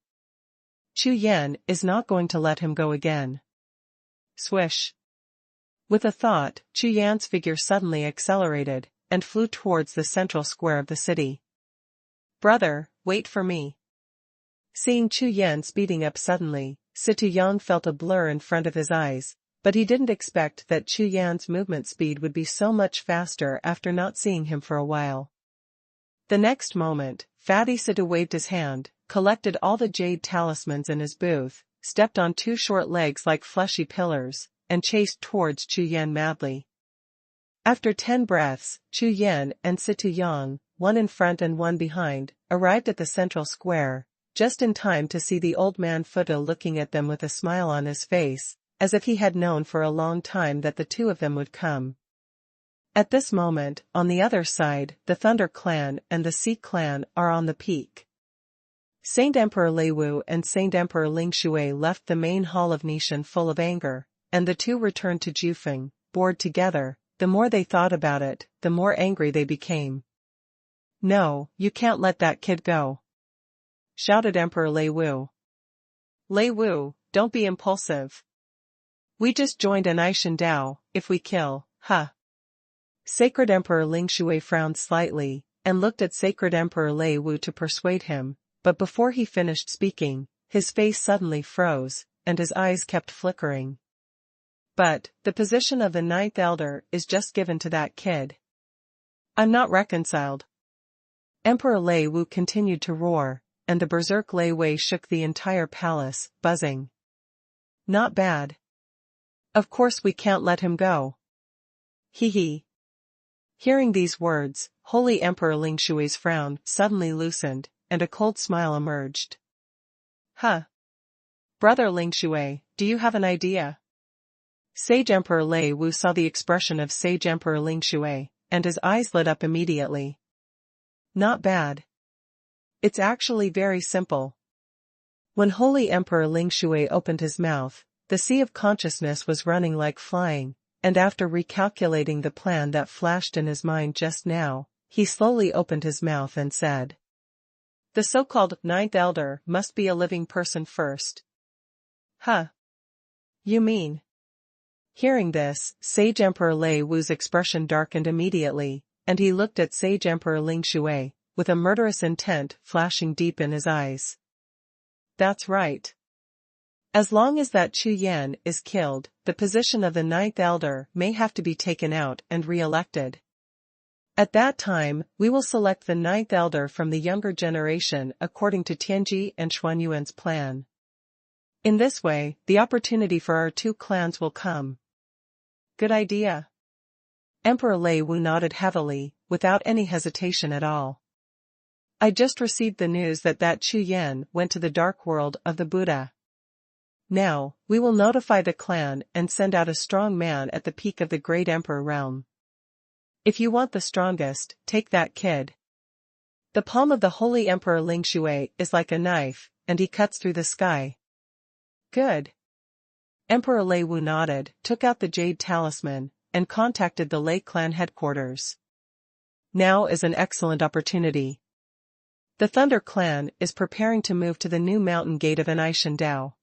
A: Chu Yan is not going to let him go again. Swish. With a thought, Chu Yan's figure suddenly accelerated, and flew towards the central square of the city. Brother, wait for me. Seeing Chu Yan speeding up suddenly, Xie felt a blur in front of his eyes, but he didn't expect that Chu Yan's movement speed would be so much faster after not seeing him for a while. The next moment, Fatty Xie waved his hand, collected all the jade talismans in his booth, stepped on two short legs like fleshy pillars, and chased towards Chu Yan madly. After 10 breaths, Chu Yan and Xie, one in front and one behind, arrived at the central square, just in time to see the old man Fuda looking at them with a smile on his face, as if he had known for a long time that the two of them would come. At this moment, on the other side, the Thunder Clan and the Sea Clan are on the peak. Saint Emperor Lei Wu and Saint Emperor Ling Shui left the main hall of Nishan full of anger, and the two returned to Jiufeng, bored together. The more they thought about it, the more angry they became. No, you can't let that kid go, shouted Emperor Lei Wu. Lei Wu, don't be impulsive. We just joined an Aishan Dao, if we kill, huh? Sacred Emperor Ling Shui frowned slightly, and looked at Sacred Emperor Lei Wu to persuade him, but before he finished speaking, his face suddenly froze, and his eyes kept flickering. But, the position of the ninth elder is just given to that kid. I'm not reconciled. Emperor Lei Wu continued to roar, and the berserk Lei Wei shook the entire palace, buzzing. Not bad. Of course we can't let him go. Hee. Hearing these words, Holy Emperor Ling Shui's frown suddenly loosened, and a cold smile emerged. Huh. Brother Ling Shui, do you have an idea? Sage Emperor Lei Wu saw the expression of Sage Emperor Ling Shui, and his eyes lit up immediately. Not bad. It's actually very simple. When Holy Emperor Ling Shui opened his mouth, the sea of consciousness was running like flying, and after recalculating the plan that flashed in his mind just now, he slowly opened his mouth and said, the so-called ninth elder must be a living person first. Huh. You mean? Hearing this, Sage Emperor Lei Wu's expression darkened immediately, and he looked at Sage Emperor Ling Shui, with a murderous intent flashing deep in his eyes. That's right. As long as that Chu Yan is killed, the position of the ninth elder may have to be taken out and re-elected. At that time, we will select the ninth elder from the younger generation according to Tianji and Xuanhuan's plan. In this way, the opportunity for our two clans will come. Good idea. Emperor Lei Wu nodded heavily, without any hesitation at all. I just received the news that Chu Yan went to the dark world of the Buddha. Now, we will notify the clan and send out a strong man at the peak of the great emperor realm. If you want the strongest, take that kid. The palm of the holy Emperor Ling Shui is like a knife, and he cuts through the sky. Good. Emperor Lei Wu nodded, took out the jade talisman, and contacted the Lei clan headquarters. Now is an excellent opportunity. The Thunder Clan is preparing to move to the new mountain gate of Anishan Dao.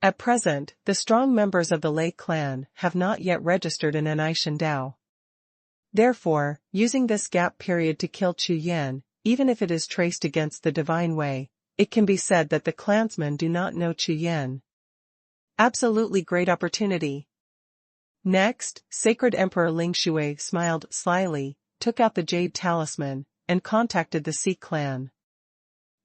A: At present, the strong members of the Lei clan have not yet registered in Anishan Dao. Therefore, using this gap period to kill Chu Yan, even if it is traced against the divine way, it can be said that the clansmen do not know Chu Yan. Absolutely great opportunity. Next, Sacred Emperor Ling Shui smiled slyly, took out the jade talisman, and contacted the Sea clan.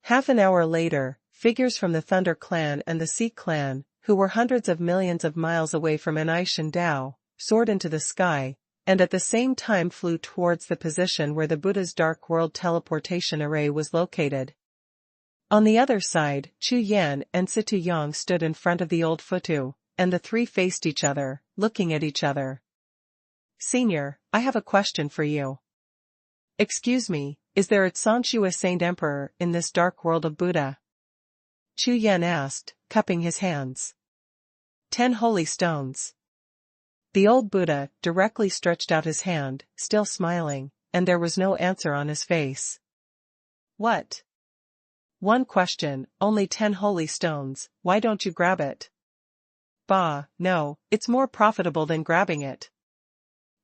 A: Half an hour later, figures from the Thunder Clan and the Sea Clan, who were hundreds of millions of miles away from Anishan Dao, soared into the sky, and at the same time flew towards the position where the Buddha's Dark World teleportation array was located. On the other side, Chu Yan and Xie La Jiao stood in front of the old Futu, and the three faced each other, looking at each other. "Senior, I have a question for you. Excuse me, is there a Xuanhuan Saint Emperor in this dark world of Buddha?" Chu Yan asked, cupping his hands. 10 holy stones. The old Buddha directly stretched out his hand, still smiling, and there was no answer on his face. "What? One question, only 10 holy stones, why don't you grab it?" "Bah, no, it's more profitable than grabbing it."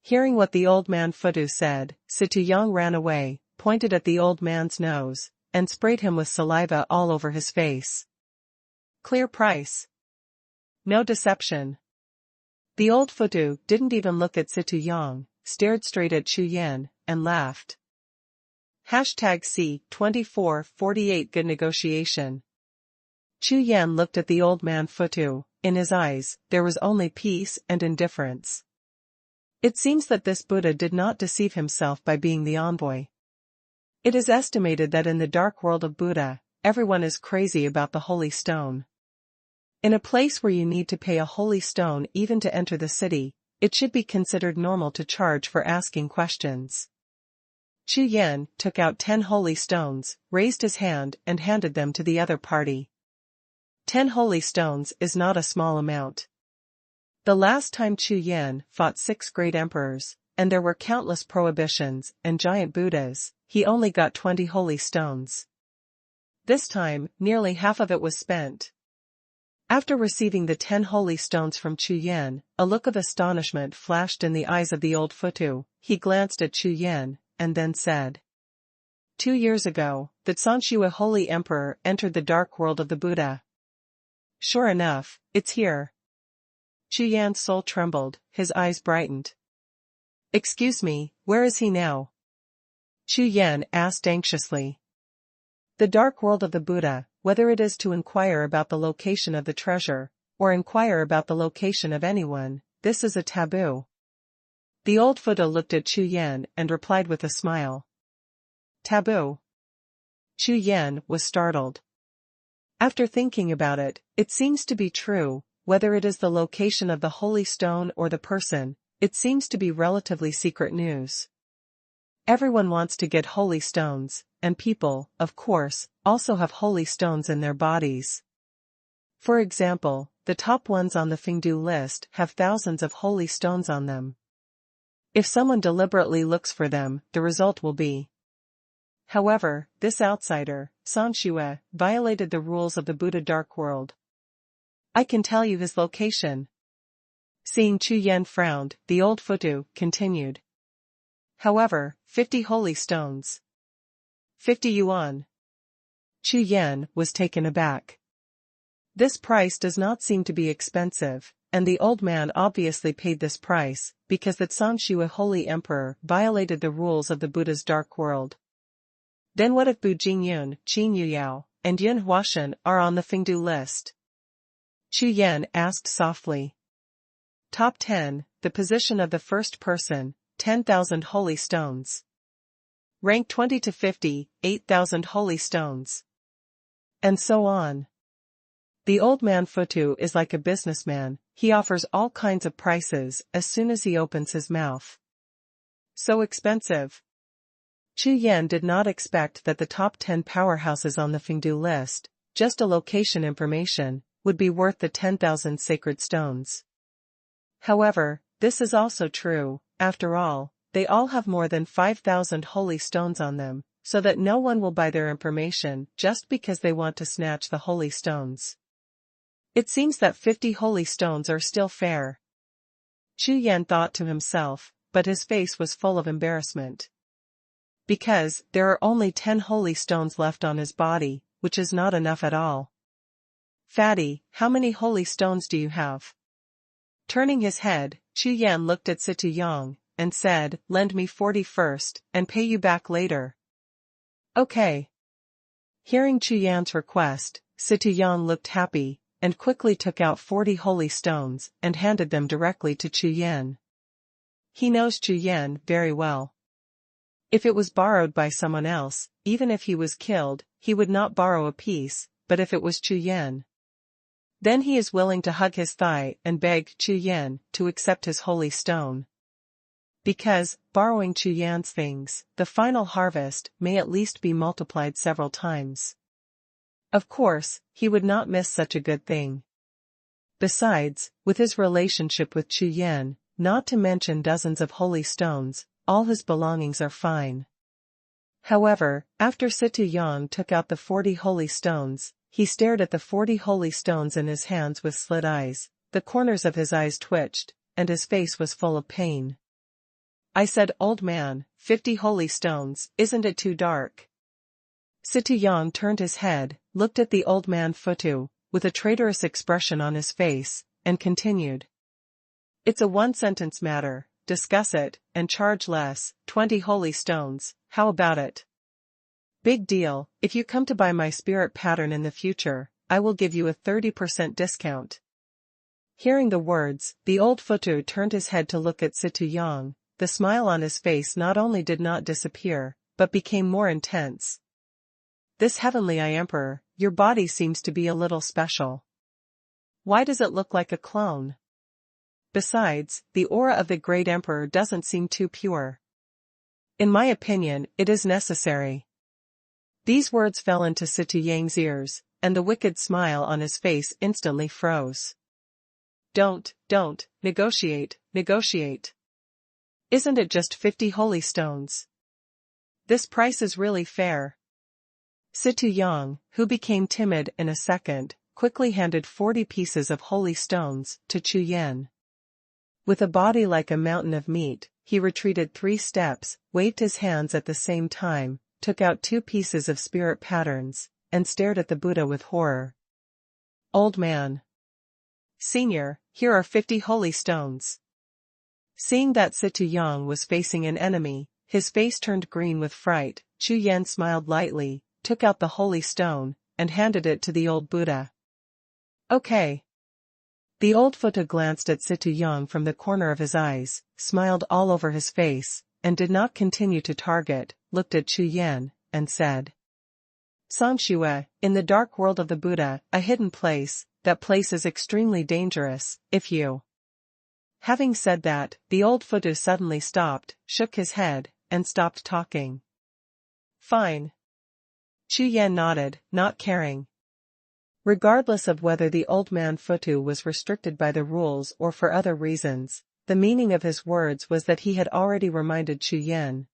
A: Hearing what the old man Futu said, Xie La Jiao ran away, pointed at the old man's nose, and sprayed him with saliva all over his face. "Clear price. No deception." The old Futu didn't even look at Xie La Jiao, stared straight at Chu Yan, and laughed. #C2448 Good negotiation. Chu Yan looked at the old man Futu. In his eyes, there was only peace and indifference. It seems that this Buddha did not deceive himself by being the envoy. It is estimated that in the dark world of Buddha, everyone is crazy about the holy stone. In a place where you need to pay a holy stone even to enter the city, it should be considered normal to charge for asking questions. Chu Yan took out 10 holy stones, raised his hand and handed them to the other party. 10 holy stones is not a small amount. The last time Chu Yan fought 6 great emperors, and there were countless prohibitions and giant Buddhas, he only got 20 holy stones. This time, nearly half of it was spent. After receiving the 10 holy stones from Chu Yan, a look of astonishment flashed in the eyes of the old Futu. He glanced at Chu Yan, and then said, 2 years ago, the Xuanhuan Holy Emperor entered the dark world of the Buddha. Sure enough, it's here. Chu Yan's soul trembled, his eyes brightened. Excuse me, where is he now? Chu Yan asked anxiously. The dark world of the Buddha, whether it is to inquire about the location of the treasure, or inquire about the location of anyone, this is a taboo. The old Buddha looked at Chu Yan and replied with a smile. Taboo? Chu Yan was startled. After thinking about it, it seems to be true, whether it is the location of the holy stone or the person, it seems to be relatively secret news. Everyone wants to get holy stones, and people, of course, also have holy stones in their bodies. For example, the top ones on the Fengdu list have thousands of holy stones on them. If someone deliberately looks for them, the result will be. However, this outsider, Xuanhuan, violated the rules of the Buddha Dark World. I can tell you his location. Seeing Chu Yan frowned, the old Futu continued. However, 50 holy stones. 50 yuan. Chu Yan was taken aback. This price does not seem to be expensive, and the old man obviously paid this price, because the Xuanhuan Holy Emperor violated the rules of the Buddha's Dark World. Then what if Bu Jingyun, Qin Yuyao, and Yun Huashan are on the Fengdu list? Chu Yan asked softly. Top 10, the position of the first person, 10,000 holy stones. Rank 20 to 50, 8,000 holy stones. And so on. The old man Futu is like a businessman, he offers all kinds of prices as soon as he opens his mouth. So expensive. Chu Yan did not expect that the top 10 powerhouses on the Fengdu list, just a location information, would be worth the 10,000 sacred stones. However, this is also true, after all, they all have more than 5,000 holy stones on them, so that no one will buy their information just because they want to snatch the holy stones. It seems that 50 holy stones are still fair. Chu Yan thought to himself, but his face was full of embarrassment. Because there are only 10 holy stones left on his body, which is not enough at all. Fatty, how many holy stones do you have? Turning his head, Chu Yan looked at Xie La Jiao, and said, lend me 40 first, and pay you back later. Okay. Hearing Chu Yan's request, Xie La Jiao looked happy, and quickly took out 40 holy stones, and handed them directly to Chu Yan. He knows Chu Yan very well. If it was borrowed by someone else, even if he was killed, he would not borrow a piece, but if it was Chu Yan, then he is willing to hug his thigh and beg Chu Yan to accept his holy stone. Because, borrowing Chu Yan's things, the final harvest may at least be multiplied several times. Of course, he would not miss such a good thing. Besides, with his relationship with Chu Yan, not to mention dozens of holy stones, all his belongings are fine. However, after Xie Yang took out the 40 holy stones, he stared at the 40 holy stones in his hands with slit eyes, the corners of his eyes twitched, and his face was full of pain. I said, "Old man, 50 holy stones, isn't it too dark?" Xie Yang turned his head, looked at the old man Futu, with a traitorous expression on his face, and continued. "It's a one-sentence matter, discuss it, and charge less, 20 holy stones, how about it? Big deal, if you come to buy my spirit pattern in the future, I will give you a 30% discount." Hearing the words, the old Futu turned his head to look at Xie Yang. The smile on his face not only did not disappear, but became more intense. "This heavenly Eye Emperor, your body seems to be a little special. Why does it look like a clone? Besides, the aura of the great emperor doesn't seem too pure. In my opinion, it is necessary." These words fell into Xie Yang's ears, and the wicked smile on his face instantly froze. Don't, negotiate. Isn't it just 50 holy stones? This price is really fair. Xie Yang, who became timid in a second, quickly handed 40 pieces of holy stones to Chu Yan. With a body like a mountain of meat, he retreated 3 steps, waved his hands at the same time, took out 2 pieces of spirit patterns, and stared at the Buddha with horror. "Old man. Senior, here are 50 holy stones." Seeing that Xie Yang was facing an enemy, his face turned green with fright. Chu Yan smiled lightly, took out the holy stone, and handed it to the old Buddha. "Okay." The old Buddha glanced at Xie Yang from the corner of his eyes, smiled all over his face, and did not continue to target, looked at Chu Yan, and said, "Sangshui, in the dark world of the Buddha, a hidden place, that place is extremely dangerous, if you..." Having said that, the old Futu suddenly stopped, shook his head, and stopped talking. "Fine." Chu Yan nodded, not caring. Regardless of whether the old man Futu was restricted by the rules or for other reasons, the meaning of his words was that he had already reminded Chu Yan.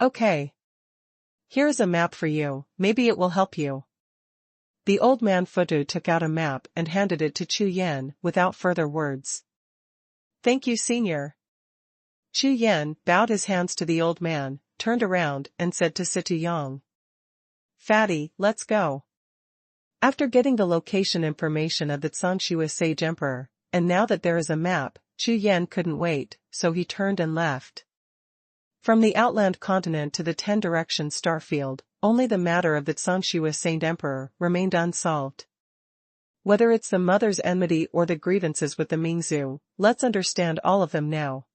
A: "Okay. Here is a map for you, maybe it will help you." The old man Futu took out a map and handed it to Chu Yan without further words. "Thank you, senior." Chu Yan bowed his hands to the old man, turned around and said to Xie Yang, "Fatty, let's go." After getting the location information of the Sangshui Sage Emperor, and now that there is a map, Chu Yan couldn't wait, so he turned and left. From the Outland Continent to the 10 Directions Starfield, only the matter of the Sangshui Saint Emperor remained unsolved. Whether it's the mother's enmity or the grievances with the Mingzhu, let's understand all of them now.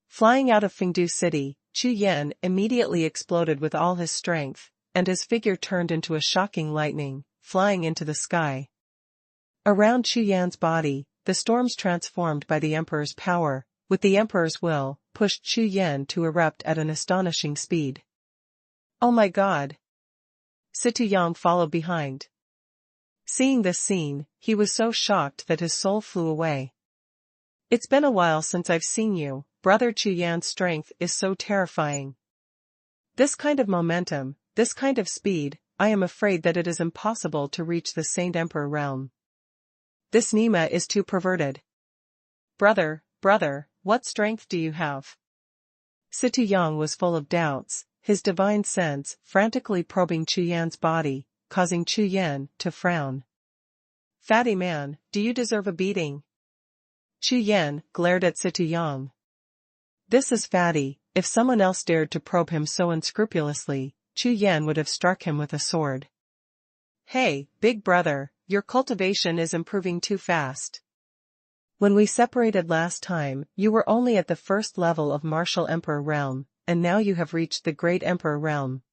A: Flying out of Fengdu City, Chu Yan immediately exploded with all his strength, and his figure turned into a shocking lightning, flying into the sky. Around Chu Yan's body, the storms transformed by the Emperor's power, with the Emperor's will, pushed Chu Yan to erupt at an astonishing speed. "Oh my God!" Xie Yang followed behind. Seeing this scene, he was so shocked that his soul flew away. "It's been a while since I've seen you, brother. Chu Yan's strength is so terrifying. This kind of momentum, this kind of speed, I am afraid that it is impossible to reach the Saint Emperor realm. This Nima is too perverted. Brother, what strength do you have?" Xie Yang was full of doubts, his divine sense frantically probing Chu Yan's body, causing Chu Yan to frown. "Fatty man, do you deserve a beating?" Chu Yan glared at Xie Yang. This is Fatty. If someone else dared to probe him so unscrupulously, Chu Yan would have struck him with a sword. "Hey, big brother, your cultivation is improving too fast. When we separated last time, you were only at the first level of Martial Emperor realm, and now you have reached the Great Emperor realm.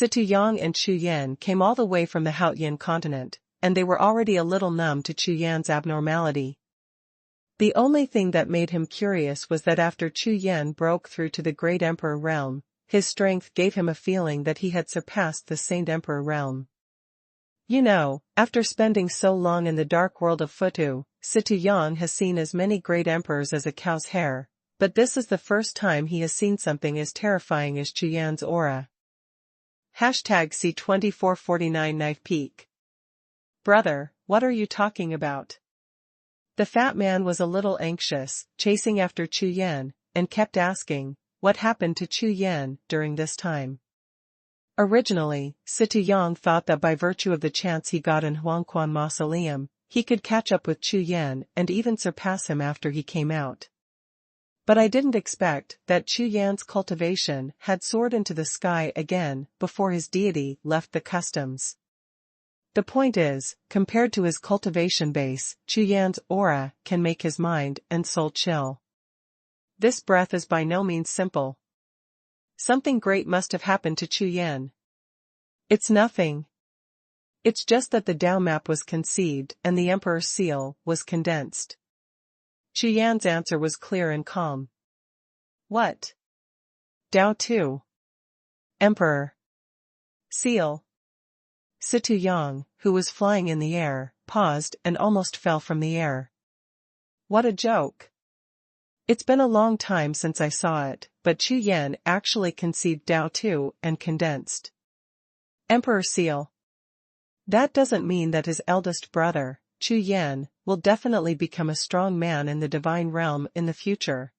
A: Yang and Chu Yan came all the way from the Haotian continent, and they were already a little numb to Chu Yan's abnormality. The only thing that made him curious was that after Chu Yan broke through to the Great Emperor realm, his strength gave him a feeling that he had surpassed the Saint Emperor realm. You know, after spending so long in the dark world of Futu, Yang has seen as many great emperors as a cow's hair, but this is the first time he has seen something as terrifying as Chu Yan's aura. #C2449 Knife Peak. Brother, what are you talking about? The fat man was a little anxious, chasing after Chu Yan, and kept asking, what happened to Chu Yan during this time? Originally, Yang thought that by virtue of the chance he got in Xuanhuan Mausoleum, he could catch up with Chu Yan and even surpass him after he came out. But I didn't expect that Chu Yan's cultivation had soared into the sky again before his deity left the customs. The point is, compared to his cultivation base, Chu Yan's aura can make his mind and soul chill. This breath is by no means simple. Something great must have happened to Chu Yan. It's nothing. It's just that the Dao map was conceived and the Emperor's seal was condensed. Chu Yan's answer was clear and calm. What? Dao 2. Emperor. Seal. Yang, who was flying in the air, paused and almost fell from the air. What a joke. It's been a long time since I saw it, but Chu Yan actually conceived Dao 2 and condensed. Emperor Seal. That doesn't mean that his eldest brother, Chu Yan, will definitely become a strong man in the divine realm in the future.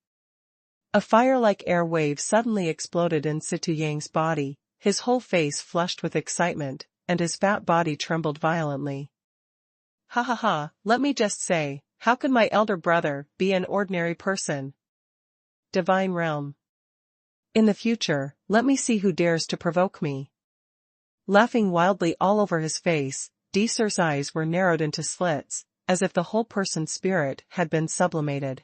A: A fire-like air wave suddenly exploded in Yang's body, his whole face flushed with excitement, and his fat body trembled violently. Ha ha ha, let me just say, how could my elder brother be an ordinary person? Divine realm. In the future, let me see who dares to provoke me. Laughing wildly all over his face, Deeser's eyes were narrowed into slits, as if the whole person's spirit had been sublimated.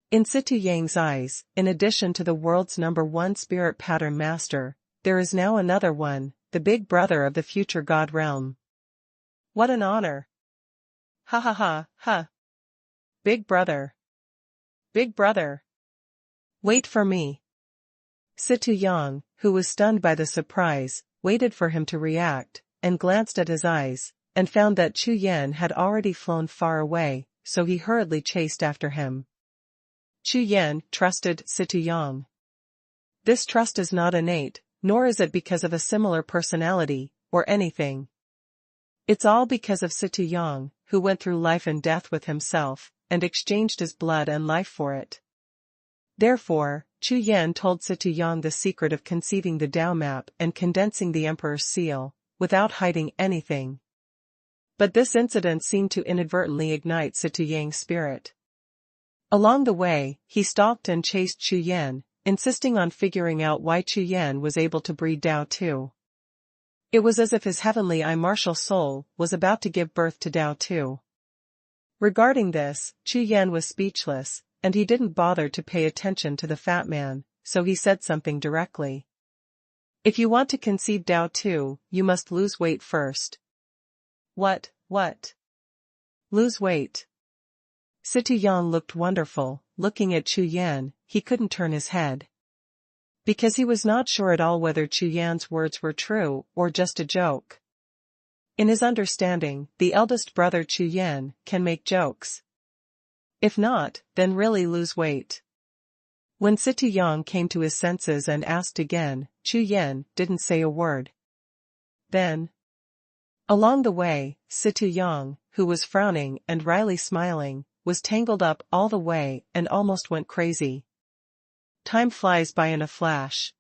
A: In Yang's eyes, in addition to the world's #1 spirit pattern master, there is now another one, the big brother of the future god realm. What an honor! Ha ha ha, ha! Big brother! Big brother! Wait for me! Yang, who was stunned by the surprise, waited for him to react, and glanced at his eyes, and found that Chu Yan had already flown far away, so he hurriedly chased after him. Chu Yan trusted Yang. This trust is not innate, nor is it because of a similar personality, or anything. It's all because of Yang, who went through life and death with himself, and exchanged his blood and life for it. Therefore, Chu Yan told Yang the secret of conceiving the Dao map and condensing the Emperor's seal, without hiding anything. But this incident seemed to inadvertently ignite Yang's spirit. Along the way, he stalked and chased Chu Yan, insisting on figuring out why Chu Yan was able to breed Dao 2. It was as if his heavenly martial soul was about to give birth to Dao 2. Regarding this, Chu Yan was speechless, and he didn't bother to pay attention to the fat man, so he said something directly. If you want to conceive Dao 2, you must lose weight first. What? Lose weight? Yang looked wonderful, looking at Chu Yan, he couldn't turn his head. Because he was not sure at all whether Chu Yan's words were true or just a joke. In his understanding, the eldest brother Chu Yan can make jokes. If not, then really lose weight. When Yang came to his senses and asked again, Chu Yan didn't say a word. Then, along the way, Yang, who was frowning and wryly smiling, was tangled up all the way and almost went crazy. Time flies by in a flash.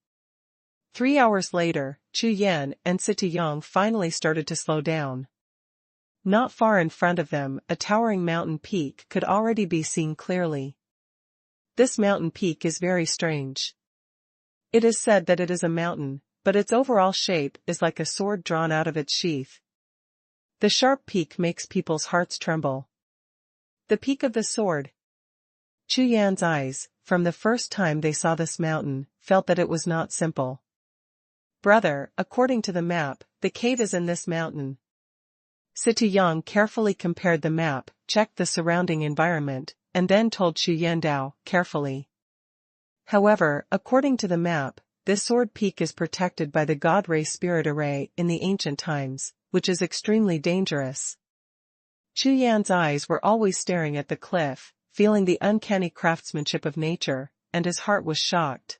A: 3 hours later, Chu Yan and Yang finally started to slow down. Not far in front of them, a towering mountain peak could already be seen clearly. This mountain peak is very strange. It is said that it is a mountain, but its overall shape is like a sword drawn out of its sheath. The sharp peak makes people's hearts tremble. The peak of the sword. Chu Yan's eyes, from the first time they saw this mountain, felt that it was not simple. Brother, according to the map, the cave is in this mountain. Xie La Jiao carefully compared the map, checked the surrounding environment, and then told Chu Yan carefully. However, according to the map, this sword peak is protected by the God Ray spirit array in the ancient times, which is extremely dangerous. Chu Yan's eyes were always staring at the cliff, feeling the uncanny craftsmanship of nature, and his heart was shocked.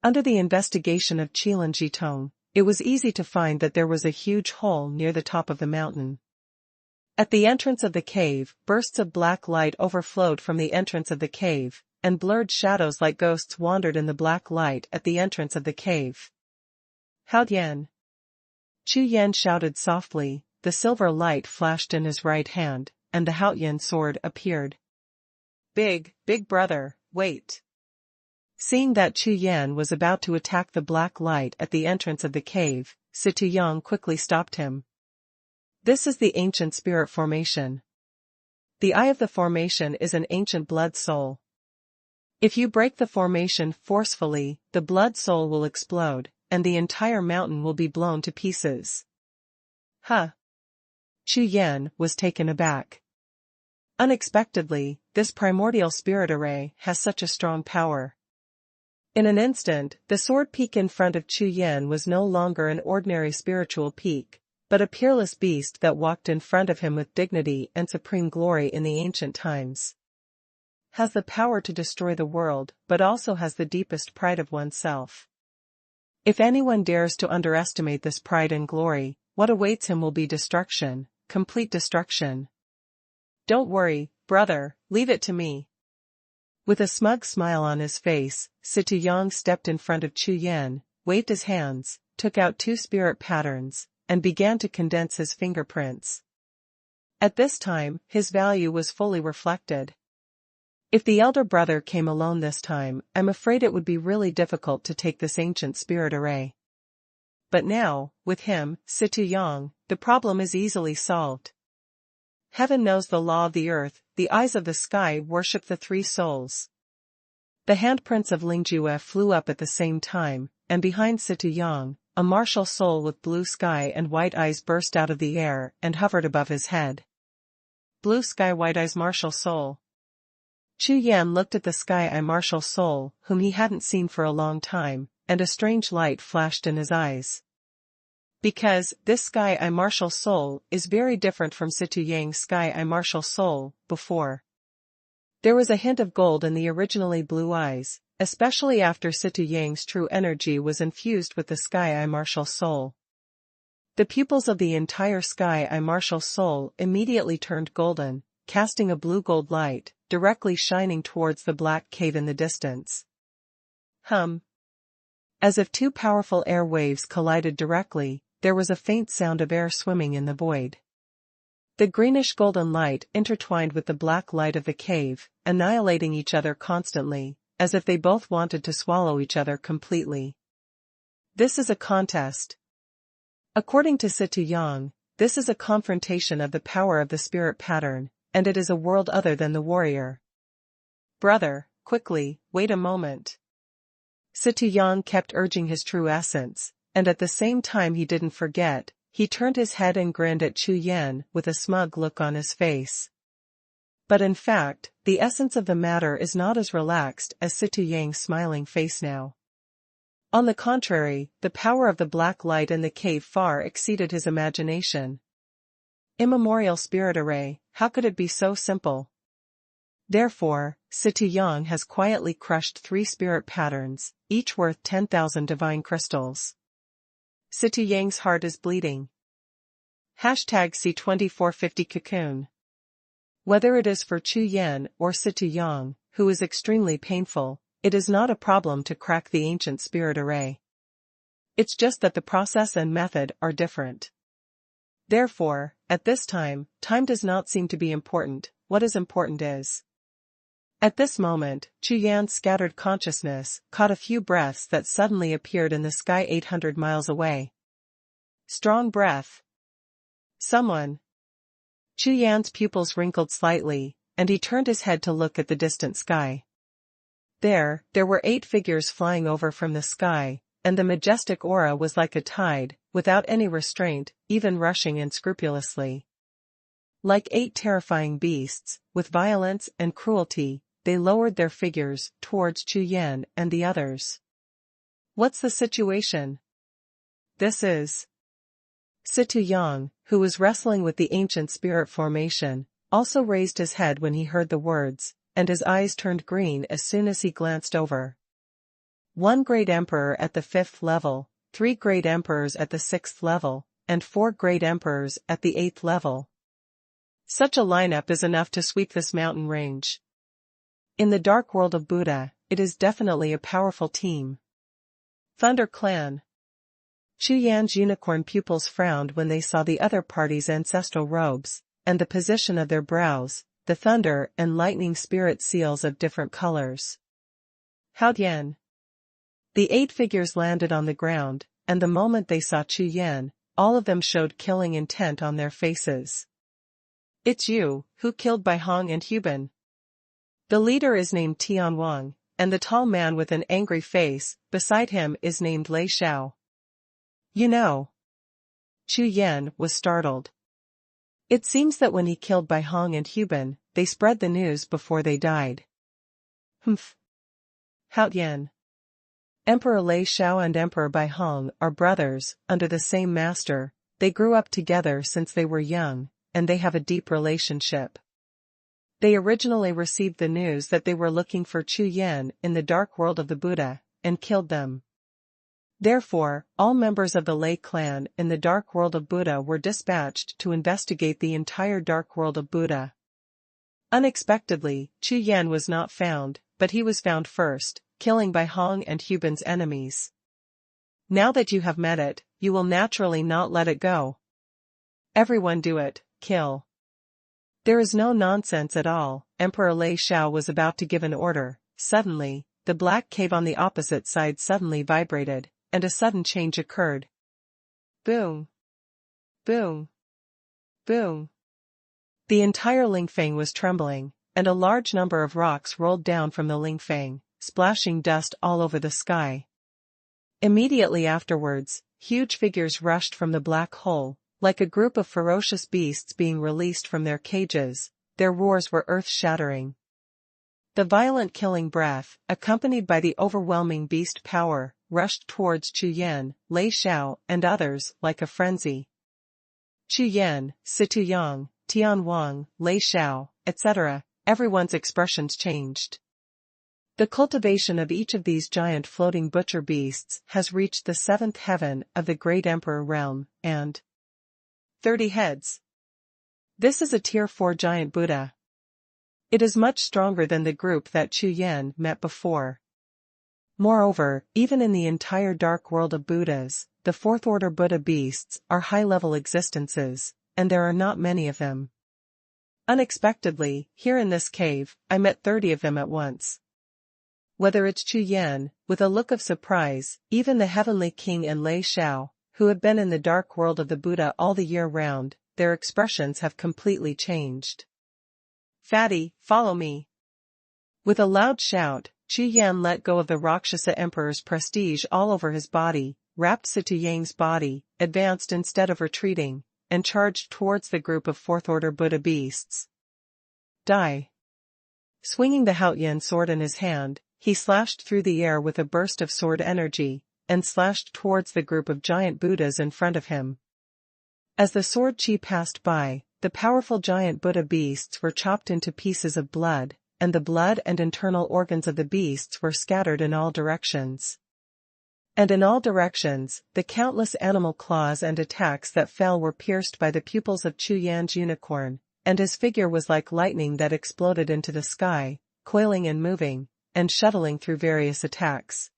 A: Under the investigation of Xie La Jiao, it was easy to find that there was a huge hole near the top of the mountain. At the entrance of the cave, bursts of black light overflowed from the entrance of the cave, and blurred shadows like ghosts wandered in the black light at the entrance of the cave. Hao Yan! Chu Yan shouted softly, the silver light flashed in his right hand, and the Hao Yan sword appeared. Big brother, wait! Seeing that Chu Yan was about to attack the black light at the entrance of the cave, Xie La Jiao quickly stopped him. This is the ancient spirit formation. The eye of the formation is an ancient blood soul. If you break the formation forcefully, the blood soul will explode, and the entire mountain will be blown to pieces. Huh! Chu Yan was taken aback. Unexpectedly, this primordial spirit array has such a strong power. In an instant, the sword peak in front of Chu Yan was no longer an ordinary spiritual peak, but a peerless beast that walked in front of him with dignity and supreme glory in the ancient times. Has the power to destroy the world, but also has the deepest pride of oneself. If anyone dares to underestimate this pride and glory, what awaits him will be destruction, complete destruction. Don't worry, brother, leave it to me. With a smug smile on his face, Xie La Jiao stepped in front of Chu Yan, waved his hands, took out 2 spirit patterns, and began to condense his fingerprints. At this time, his value was fully reflected. If the elder brother came alone this time, I'm afraid it would be really difficult to take this ancient spirit array. But now, with him, Xie La Jiao, the problem is easily solved. Heaven knows the law of the earth, the eyes of the sky worship the 3 souls. The handprints of Lingjue flew up at the same time, and behind Xie La Jiao, a martial soul with blue sky and white eyes burst out of the air and hovered above his head. Blue sky white eyes martial soul. Chu Yan looked at the sky eye martial soul, whom he hadn't seen for a long time, and a strange light flashed in his eyes. Because, this sky eye martial soul is very different from Xie La Jiao's sky eye martial soul, before. There was a hint of gold in the originally blue eyes, especially after Xie La Jiao's true energy was infused with the sky eye martial soul. The pupils of the entire sky eye martial soul immediately turned golden, casting a blue-gold light, directly shining towards the black cave in the distance. As if 2 powerful air waves collided directly, there was a faint sound of air swimming in the void. The greenish-golden light intertwined with the black light of the cave, annihilating each other constantly, as if they both wanted to swallow each other completely. This is a contest. According to Xie La Jiao, this is a confrontation of the power of the spirit pattern, and it is a world other than the warrior. Brother, quickly, wait a moment. Xie La Jiao kept urging his true essence, and at the same time he didn't forget, he turned his head and grinned at Chu Yan with a smug look on his face. But in fact, the essence of the matter is not as relaxed as Xie La Jiao's smiling face now. On the contrary, the power of the black light in the cave far exceeded his imagination. Immemorial spirit array, how could it be so simple? Therefore, Xie La Jiao has quietly crushed 3 spirit patterns, each worth 10,000 divine crystals. Xie La Jiao's heart is bleeding. #C2450 Cocoon. Whether it is for Chu Yan or Xie La Jiao, who is extremely painful, it is not a problem to crack the ancient spirit array. It's just that the process and method are different. Therefore, at this time does not seem to be important, what is important is. At this moment, Chu Yan's scattered consciousness caught a few breaths that suddenly appeared in the sky 800 miles away. Strong breath. Someone. Chu Yan's pupils wrinkled slightly, and he turned his head to look at the distant sky. There were 8 figures flying over from the sky, and the majestic aura was like a tide, without any restraint, even rushing in scrupulously. Like 8 terrifying beasts, with violence and cruelty, they lowered their figures towards Chu Yan and the others. What's the situation? This is. Xie Yang, who was wrestling with the ancient spirit formation, also raised his head when he heard the words, and his eyes turned green as soon as he glanced over. 1 great emperor at the 5th level, 3 great emperors at the 6th level, and 4 great emperors at the 8th level. Such a lineup is enough to sweep this mountain range. In the dark world of Buddha, it is definitely a powerful team. Thunder Clan. Chu Yan's unicorn pupils frowned when they saw the other party's ancestral robes, and the position of their brows, the thunder and lightning spirit seals of different colors. Hao Yan. The 8 figures landed on the ground, and the moment they saw Chu Yan, all of them showed killing intent on their faces. It's you, who killed Bai Hong and Huban. The leader is named Tianwang, and the tall man with an angry face, beside him is named Lei Xiao. You know. Chu Yan was startled. It seems that when he killed Bai Hong and Huban, they spread the news before they died. Humph. Hao Yan. Emperor Lei Xiao and Emperor Bai Hong are brothers, under the same master. They grew up together since they were young, and they have a deep relationship. They originally received the news that they were looking for Chu Yan in the dark world of the Buddha, and killed them. Therefore, all members of the Lei clan in the dark world of Buddha were dispatched to investigate the entire dark world of Buddha. Unexpectedly, Chu Yan was not found, but he was found first, killing Bai Hong and Huban's enemies. Now that you have met it, you will naturally not let it go. Everyone do it, kill. There is no nonsense at all. Emperor Lei Xiao was about to give an order. Suddenly, the black cave on the opposite side suddenly vibrated, and a sudden change occurred. Boom. Boom. Boom. The entire Lingfang was trembling, and a large number of rocks rolled down from the Lingfang, splashing dust all over the sky. Immediately afterwards, huge figures rushed from the black hole, like a group of ferocious beasts being released from their cages. Their roars were earth-shattering. The violent killing breath, accompanied by the overwhelming beast power, rushed towards Chu Yan, Lei Xiao, and others, like a frenzy. Chu Yan, Xie Yang, Tianwang, Lei Xiao, etc., everyone's expressions changed. The cultivation of each of these giant floating butcher beasts has reached the 7th heaven of the Great Emperor realm, and 30 heads. This is a Tier 4 giant Buddha. It is much stronger than the group that Chu Yan met before. Moreover, even in the entire dark world of Buddhas, the 4th order Buddha beasts are high-level existences, and there are not many of them. Unexpectedly, here in this cave, I met 30 of them at once. Whether it's Chu Yan, with a look of surprise, even the Heavenly King and Lei Xiao, who have been in the dark world of the Buddha all the year round, their expressions have completely changed. Fatty, follow me. With a loud shout, Chu Yan let go of the Rakshasa Emperor's prestige all over his body, wrapped Xie Yang's body, advanced instead of retreating, and charged towards the group of 4th order Buddha beasts. Die. Swinging the Haoyan sword in his hand, he slashed through the air with a burst of sword energy, and slashed towards the group of giant Buddhas in front of him. As the sword chi passed by, the powerful giant Buddha beasts were chopped into pieces of blood, and the blood and internal organs of the beasts were scattered in all directions. And in all directions, the countless animal claws and attacks that fell were pierced by the pupils of Chu Yan's unicorn, and his figure was like lightning that exploded into the sky, coiling and moving, and shuttling through various attacks.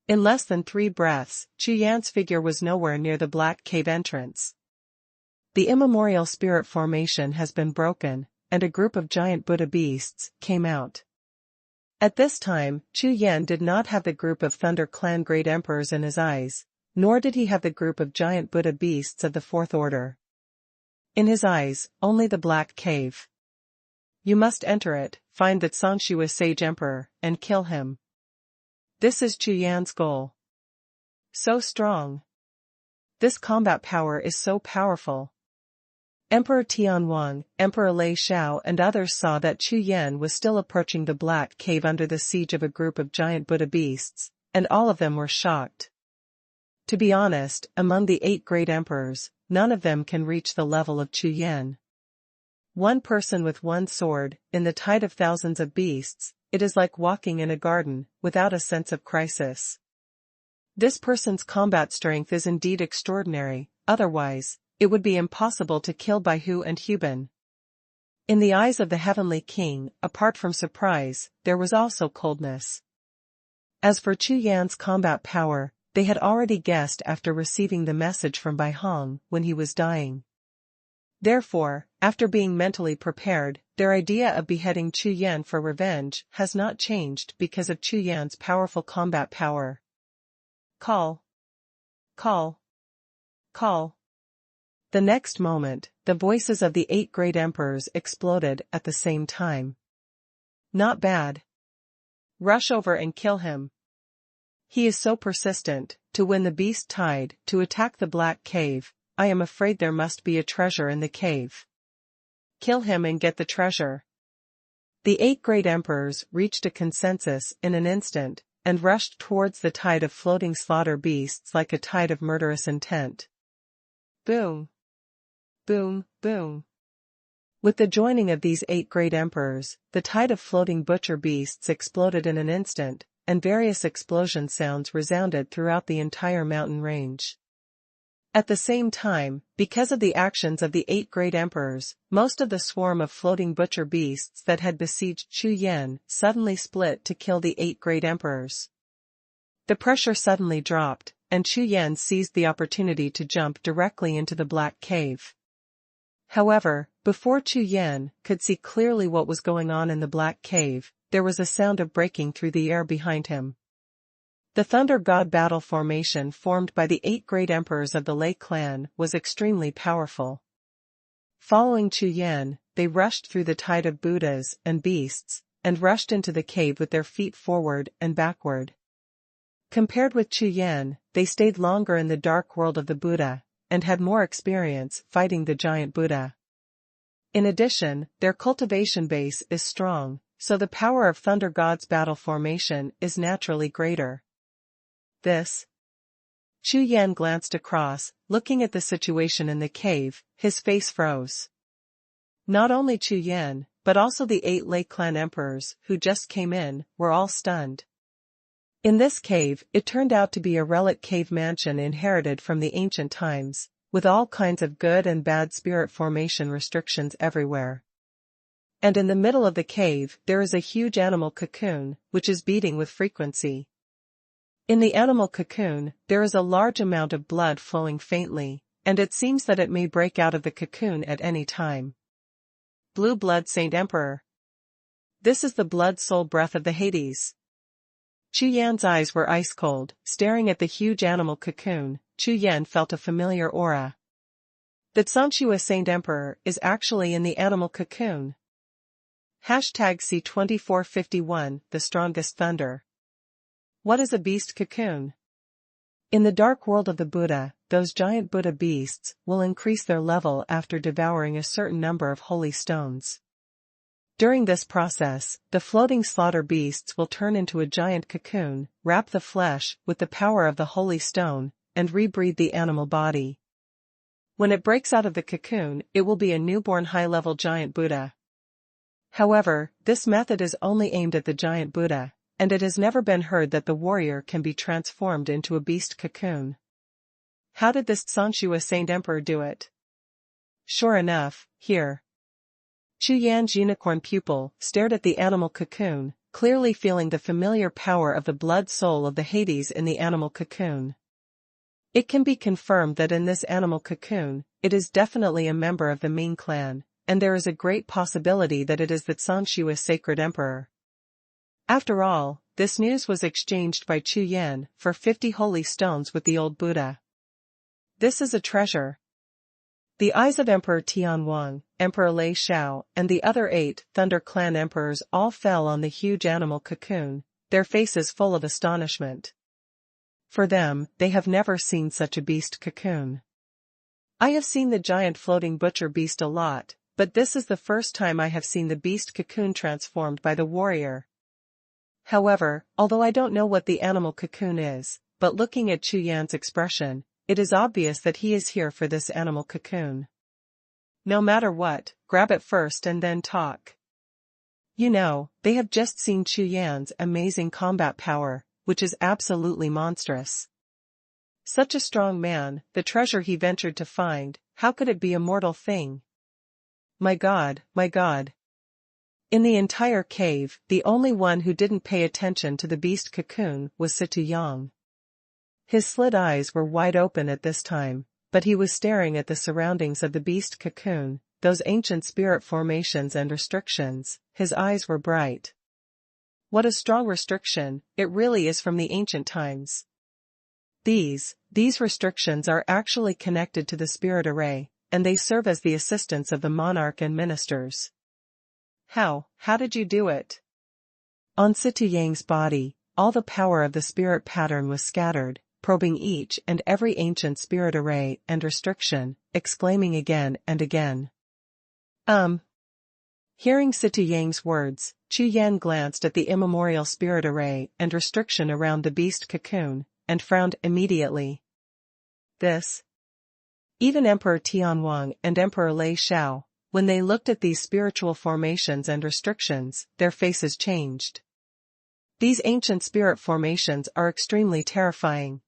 A: In less than 3 breaths, Chu Yan's figure was nowhere near the black cave entrance. The immemorial spirit formation has been broken, and a group of giant Buddha beasts came out. At this time, Chu Yan did not have the group of Thunder Clan Great Emperors in his eyes, nor did he have the group of giant Buddha beasts of the 4th order. In his eyes, only the black cave. You must enter it, find that Sanxue Sage Emperor, and kill him. This is Chu Yan's goal. So strong. This combat power is so powerful. Emperor Tianwang, Emperor Lei Xiao and others saw that Chu Yan was still approaching the black cave under the siege of a group of giant Buddha beasts, and all of them were shocked. To be honest, among the 8 great emperors, none of them can reach the level of Chu Yan. One person with one sword, in the tide of thousands of beasts, it is like walking in a garden, without a sense of crisis. This person's combat strength is indeed extraordinary, otherwise, it would be impossible to kill Bai Hu and Huban. In the eyes of the Heavenly King, apart from surprise, there was also coldness. As for Chu Yan's combat power, they had already guessed after receiving the message from Bai Hong when he was dying. Therefore, after being mentally prepared, their idea of beheading Chu Yan for revenge has not changed because of Chu Yan's powerful combat power. Call. Call. Call. The next moment, the voices of the 8 great emperors exploded at the same time. Not bad. Rush over and kill him. He is so persistent, to win the beast tide, to attack the black cave. I am afraid there must be a treasure in the cave. Kill him and get the treasure. The 8 great emperors reached a consensus in an instant, and rushed towards the tide of floating slaughter beasts like a tide of murderous intent. Boom. Boom, boom. With the joining of these 8 great emperors, the tide of floating butcher beasts exploded in an instant, and various explosion sounds resounded throughout the entire mountain range. At the same time, because of the actions of the 8 great emperors, most of the swarm of floating butcher beasts that had besieged Chu Yan suddenly split to kill the 8 great emperors. The pressure suddenly dropped, and Chu Yan seized the opportunity to jump directly into the black cave. However, before Chu Yan could see clearly what was going on in the black cave, there was a sound of breaking through the air behind him. The Thunder God battle formation formed by the 8 great emperors of the Lei clan was extremely powerful. Following Chu Yan, they rushed through the tide of Buddhas and beasts, and rushed into the cave with their feet forward and backward. Compared with Chu Yan, they stayed longer in the dark world of the Buddha, and had more experience fighting the giant Buddha. In addition, their cultivation base is strong, so the power of Thunder God's battle formation is naturally greater. This. Chu Yan glanced across, looking at the situation in the cave, his face froze. Not only Chu Yan, but also the 8 Lei clan emperors, who just came in, were all stunned. In this cave, it turned out to be a relic cave mansion inherited from the ancient times, with all kinds of good and bad spirit formation restrictions everywhere. And in the middle of the cave, there is a huge animal cocoon, which is beating with frequency. In the animal cocoon, there is a large amount of blood flowing faintly, and it seems that it may break out of the cocoon at any time. Blue Blood Saint Emperor. This is the blood soul breath of the Hades. Chu Yan's eyes were ice cold, staring at the huge animal cocoon. Chu Yan felt a familiar aura. That Sanxue Saint Emperor is actually in the animal cocoon. #C2451, the strongest thunder. What is a beast cocoon? In the dark world of the Buddha, those giant Buddha beasts will increase their level after devouring a certain number of holy stones. During this process, the floating slaughter beasts will turn into a giant cocoon, wrap the flesh with the power of the holy stone, and rebreathe the animal body. When it breaks out of the cocoon, it will be a newborn high-level giant Buddha. However, this method is only aimed at the giant Buddha, and it has never been heard that the warrior can be transformed into a beast cocoon. How did this Sanxue Saint Emperor do it? Sure enough, here. Chu Yan's unicorn pupil stared at the animal cocoon, clearly feeling the familiar power of the blood soul of the Hades in the animal cocoon. It can be confirmed that in this animal cocoon, it is definitely a member of the Ming clan, and there is a great possibility that it is the Sanxue Sacred Emperor. After all, this news was exchanged by Chu Yan for 50 holy stones with the old Buddha. This is a treasure. The eyes of Emperor Tianwang, Emperor Lei Xiao, and the other 8 Thunder Clan emperors all fell on the huge animal cocoon, their faces full of astonishment. For them, they have never seen such a beast cocoon. I have seen the giant floating butcher beast a lot, but this is the first time I have seen the beast cocoon transformed by the warrior. However, although I don't know what the animal cocoon is, but looking at Chu Yan's expression, it is obvious that he is here for this animal cocoon. No matter what, grab it first and then talk. You know, they have just seen Chu Yan's amazing combat power, which is absolutely monstrous. Such a strong man, the treasure he ventured to find, how could it be a mortal thing? My God, my God. In the entire cave, the only one who didn't pay attention to the beast cocoon was Xie Yang. His slit eyes were wide open at this time, but he was staring at the surroundings of the beast cocoon, those ancient spirit formations and restrictions. His eyes were bright. What a strong restriction, it really is from the ancient times. These restrictions are actually connected to the spirit array, and they serve as the assistants of the monarch and ministers. How did you do it? On Xie Yang's body, all the power of the spirit pattern was scattered, probing each and every ancient spirit array and restriction, exclaiming again and again. Hearing Xie Yang's words, Chu Yan glanced at the immemorial spirit array and restriction around the beast cocoon, and frowned immediately. Even Emperor Tianwang and Emperor Lei Xiao, when they looked at these spiritual formations and restrictions, their faces changed. These ancient spirit formations are extremely terrifying.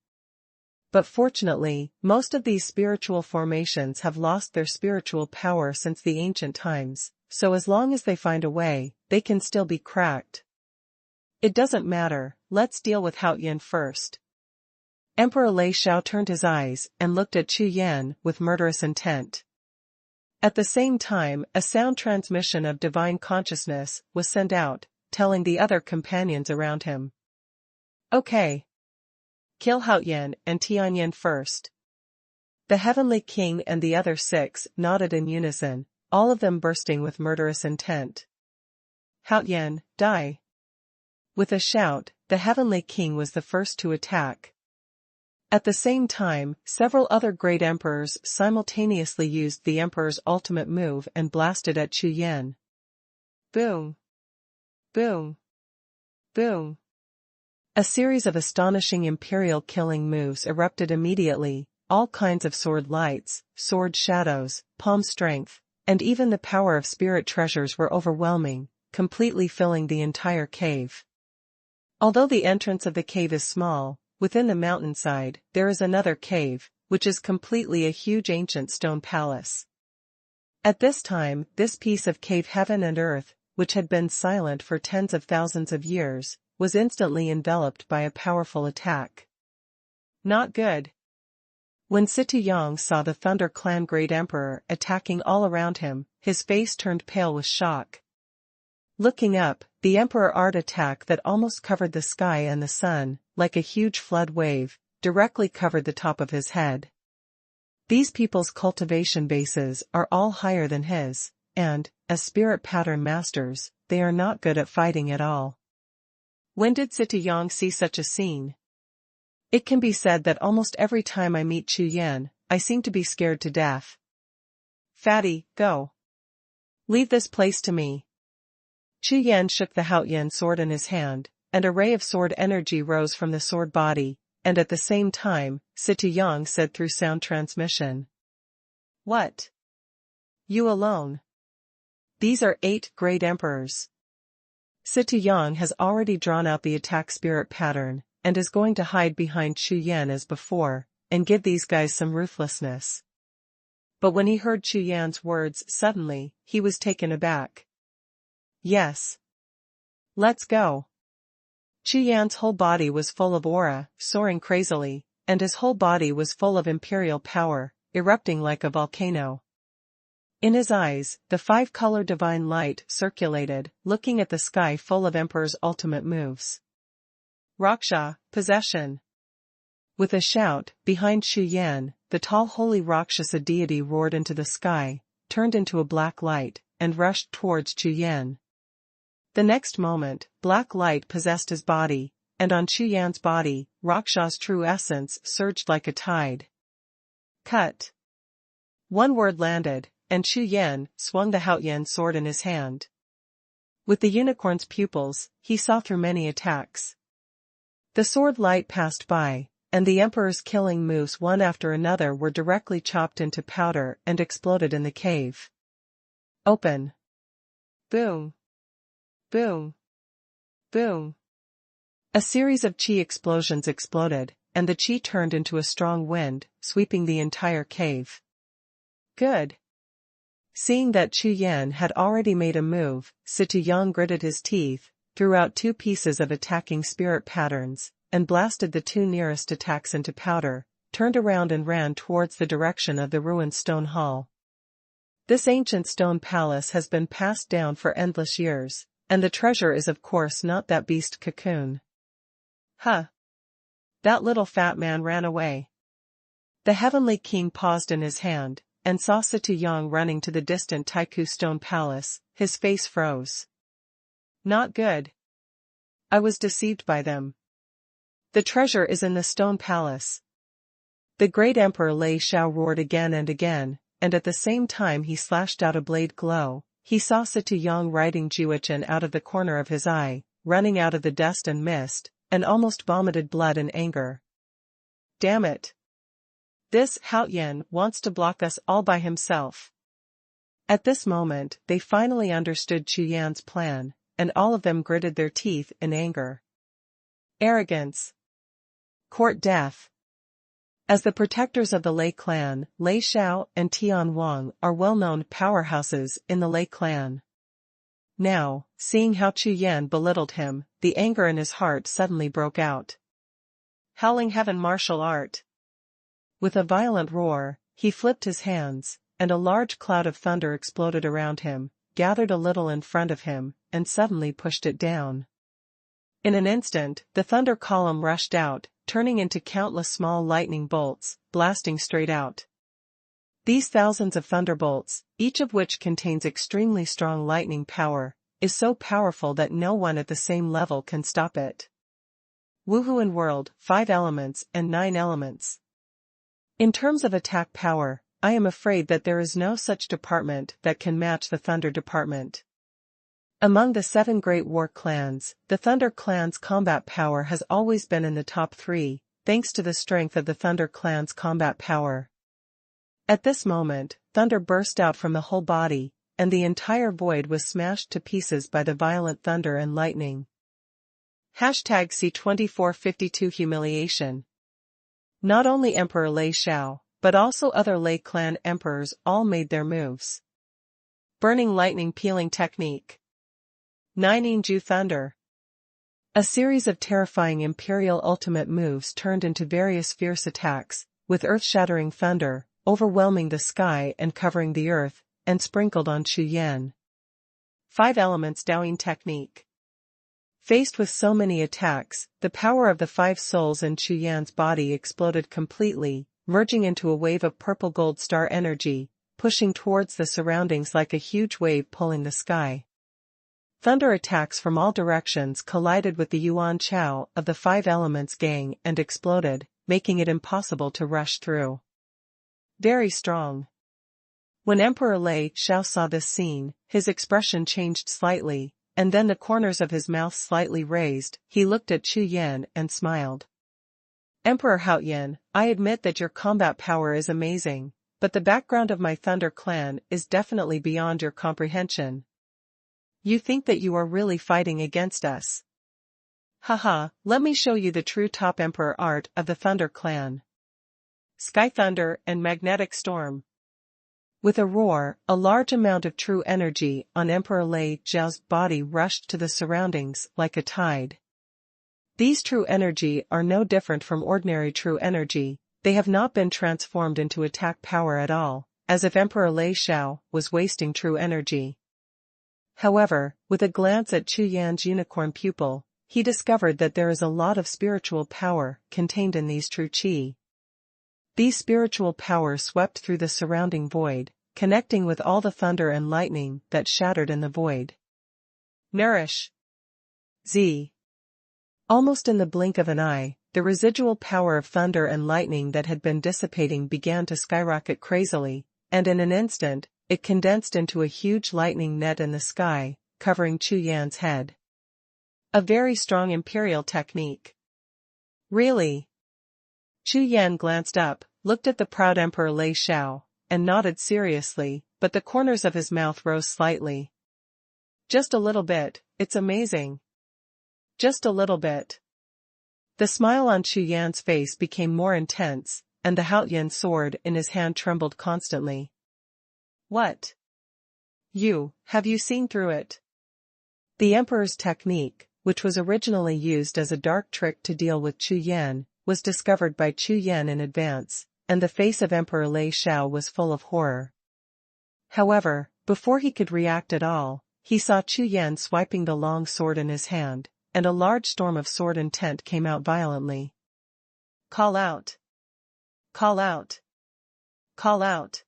A: But fortunately, most of these spiritual formations have lost their spiritual power since the ancient times, so as long as they find a way, they can still be cracked. It doesn't matter, let's deal with Hao Yan first. Emperor Lei Xiao turned his eyes and looked at Chu Yan with murderous intent. At the same time, a sound transmission of divine consciousness was sent out, telling the other companions around him. Okay. Kill Hao Yan and Tianyan first. The Heavenly King and the other 6 nodded in unison, all of them bursting with murderous intent. Hao Yan, die. With a shout, the Heavenly King was the first to attack. At the same time, several other great emperors simultaneously used the emperor's ultimate move and blasted at Chu Yan. Boom! Boom! Boom! A series of astonishing imperial killing moves erupted immediately, all kinds of sword lights, sword shadows, palm strength, and even the power of spirit treasures were overwhelming, completely filling the entire cave. Although the entrance of the cave is small, within the mountainside, there is another cave, which is completely a huge ancient stone palace. At this time, this piece of cave heaven and earth, which had been silent for tens of thousands of years, was instantly enveloped by a powerful attack. Not good. When Xie Yang saw the Thunder Clan Great Emperor attacking all around him, his face turned pale with shock. Looking up, the Emperor Art attack that almost covered the sky and the sun, like a huge flood wave, directly covered the top of his head. These people's cultivation bases are all higher than his, and, as spirit pattern masters, they are not good at fighting at all. When did Xie Yang see such a scene? It can be said that almost every time I meet Chu Yan, I seem to be scared to death. Fatty, go. Leave this place to me. Chu Yan shook the Hao Yan sword in his hand, and a ray of sword energy rose from the sword body, and at the same time, Xie Yang said through sound transmission. What? You alone? These are 8 great emperors. Xie Yang has already drawn out the attack spirit pattern, and is going to hide behind Chu Yan as before, and give these guys some ruthlessness. But when he heard Chu Yan's words suddenly, he was taken aback. Yes. Let's go. Chu Yan's whole body was full of aura, soaring crazily, and his whole body was full of imperial power, erupting like a volcano. In his eyes, the 5-color divine light circulated, looking at the sky full of Emperor's ultimate moves. Raksha, possession. With a shout, behind Chu Yan, the tall holy Rakshasa deity roared into the sky, turned into a black light, and rushed towards Chu Yan. The next moment, black light possessed his body, and on Chu Yan's body, Raksha's true essence surged like a tide. Cut. One word landed, and Chu Yan swung the Haoyan sword in his hand. With the unicorn's pupils, he saw through many attacks. The sword light passed by, and the emperor's killing moves one after another were directly chopped into powder and exploded in the cave. Open. Boom. Boom. Boom. A series of chi explosions exploded, and the chi turned into a strong wind, sweeping the entire cave. Good. Seeing that Chu Yan had already made a move, Xie La Jiao gritted his teeth, threw out 2 pieces of attacking spirit patterns, and blasted the 2 nearest attacks into powder, turned around and ran towards the direction of the ruined stone hall. This ancient stone palace has been passed down for endless years, and the treasure is of course not that beast cocoon. Huh. That little fat man ran away. The heavenly king paused in his hand, and saw Xie La Jiao running to the distant Taiku stone palace. His face froze. Not good. I was deceived by them. The treasure is in the stone palace. The great emperor Lei Xiao roared again and again, and at the same time he slashed out a blade glow. He saw Xie La Jiao riding Jiuxiao out of the corner of his eye, running out of the dust and mist, and almost vomited blood in anger. Damn it. This Haoyan wants to block us all by himself. At this moment, they finally understood Chu Yan's plan, and all of them gritted their teeth in anger. Arrogance. Court death. As the protectors of the Lei clan, Lei Xiao and Tian Wang are well-known powerhouses in the Lei clan. Now, seeing how Chu Yan belittled him, the anger in his heart suddenly broke out. Howling Heaven martial art. With a violent roar, he flipped his hands, and a large cloud of thunder exploded around him, gathered a little in front of him, and suddenly pushed it down. In an instant, the thunder column rushed out, turning into countless small lightning bolts, blasting straight out. These thousands of thunderbolts, each of which contains extremely strong lightning power, is so powerful that no one at the same level can stop it. Wuhun world, 5 elements and 9 elements. In terms of attack power, I am afraid that there is no such department that can match the Thunder department. Among the 7 great war clans, the Thunder clan's combat power has always been in the top 3, thanks to the strength of the Thunder clan's combat power. At this moment, thunder burst out from the whole body, and the entire void was smashed to pieces by the violent thunder and lightning. #C2452 Humiliation. Not only Emperor Lei Xiao, but also other Lei clan emperors all made their moves. Burning lightning peeling technique. Ninjutsu thunder. A series of terrifying imperial ultimate moves turned into various fierce attacks, with earth-shattering thunder, overwhelming the sky and covering the earth, and sprinkled on Chu Yan. 5 elements Daoing technique. Faced with so many attacks, the power of the 5 souls in Chu Yan's body exploded completely, merging into a wave of purple gold star energy, pushing towards the surroundings like a huge wave pulling the sky. Thunder attacks from all directions collided with the Yuan Chao of the 5 elements gang and exploded, making it impossible to rush through. Very strong. When Emperor Lei Xiao saw this scene, his expression changed slightly, and then the corners of his mouth slightly raised. He looked at Chu Yan and smiled. Emperor Haoyan, I admit that your combat power is amazing, but the background of my Thunder clan is definitely beyond your comprehension. You think that you are really fighting against us? Haha, let me show you the true top emperor art of the Thunder clan. Sky Thunder and Magnetic Storm. With a roar, a large amount of true energy on Emperor Lei Xiao's body rushed to the surroundings like a tide. These true energy are no different from ordinary true energy, they have not been transformed into attack power at all, as if Emperor Lei Xiao was wasting true energy. However, with a glance at Chu Yan's unicorn pupil, he discovered that there is a lot of spiritual power contained in these true chi. These spiritual powers swept through the surrounding void, connecting with all the thunder and lightning that shattered in the void. Nourish. Z. Almost in the blink of an eye, the residual power of thunder and lightning that had been dissipating began to skyrocket crazily, and in an instant, it condensed into a huge lightning net in the sky, covering Chu Yan's head. A very strong imperial technique. Really? Chu Yan glanced up, looked at the proud Emperor Lei Xiao, and nodded seriously, but the corners of his mouth rose slightly. Just a little bit, it's amazing. Just a little bit. The smile on Chu Yan's face became more intense, and the Haotian sword in his hand trembled constantly. What? Have you seen through it? The Emperor's technique, which was originally used as a dark trick to deal with Chu Yan, was discovered by Chu Yan in advance, and the face of Emperor Lei Xiao was full of horror. However, before he could react at all, he saw Chu Yan swiping the long sword in his hand, and a large storm of sword intent came out violently. Call out! Call out! Call out!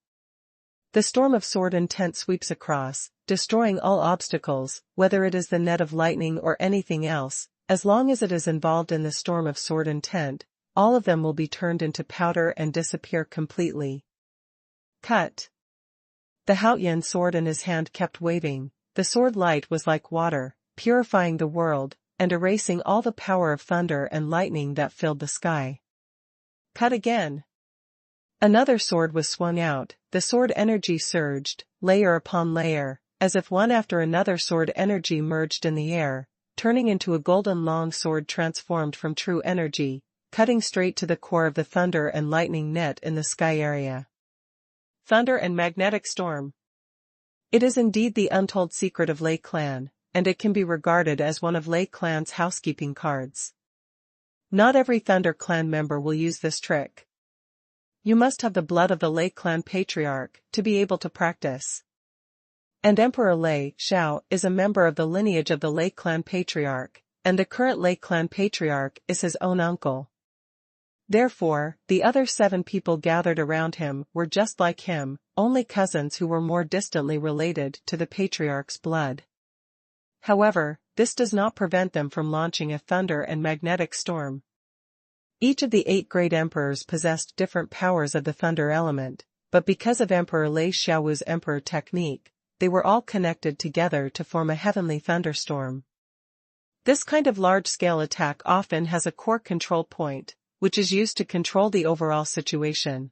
A: The storm of sword intent sweeps across, destroying all obstacles, whether it is the net of lightning or anything else. As long as it is involved in the storm of sword intent, all of them will be turned into powder and disappear completely. Cut. The Haotian sword in his hand kept waving. The sword light was like water, purifying the world, and erasing all the power of thunder and lightning that filled the sky. Cut again. Another sword was swung out, the sword energy surged, layer upon layer, as if one after another sword energy merged in the air, turning into a golden long sword transformed from true energy, cutting straight to the core of the thunder and lightning net in the sky area. Thunder and magnetic storm. It is indeed the untold secret of Lei clan, and it can be regarded as one of Lei clan's housekeeping cards. Not every Thunder clan member will use this trick. You must have the blood of the Lei clan patriarch to be able to practice. And Emperor Lei Xiao is a member of the lineage of the Lei clan patriarch, and the current Lei clan patriarch is his own uncle. Therefore, the other 7 people gathered around him were just like him, only cousins who were more distantly related to the patriarch's blood. However, this does not prevent them from launching a thunder and magnetic storm. Each of the 8 great emperors possessed different powers of the thunder element, but because of Emperor Lei Xiao's emperor technique, they were all connected together to form a heavenly thunderstorm. This kind of large-scale attack often has a core control point, which is used to control the overall situation.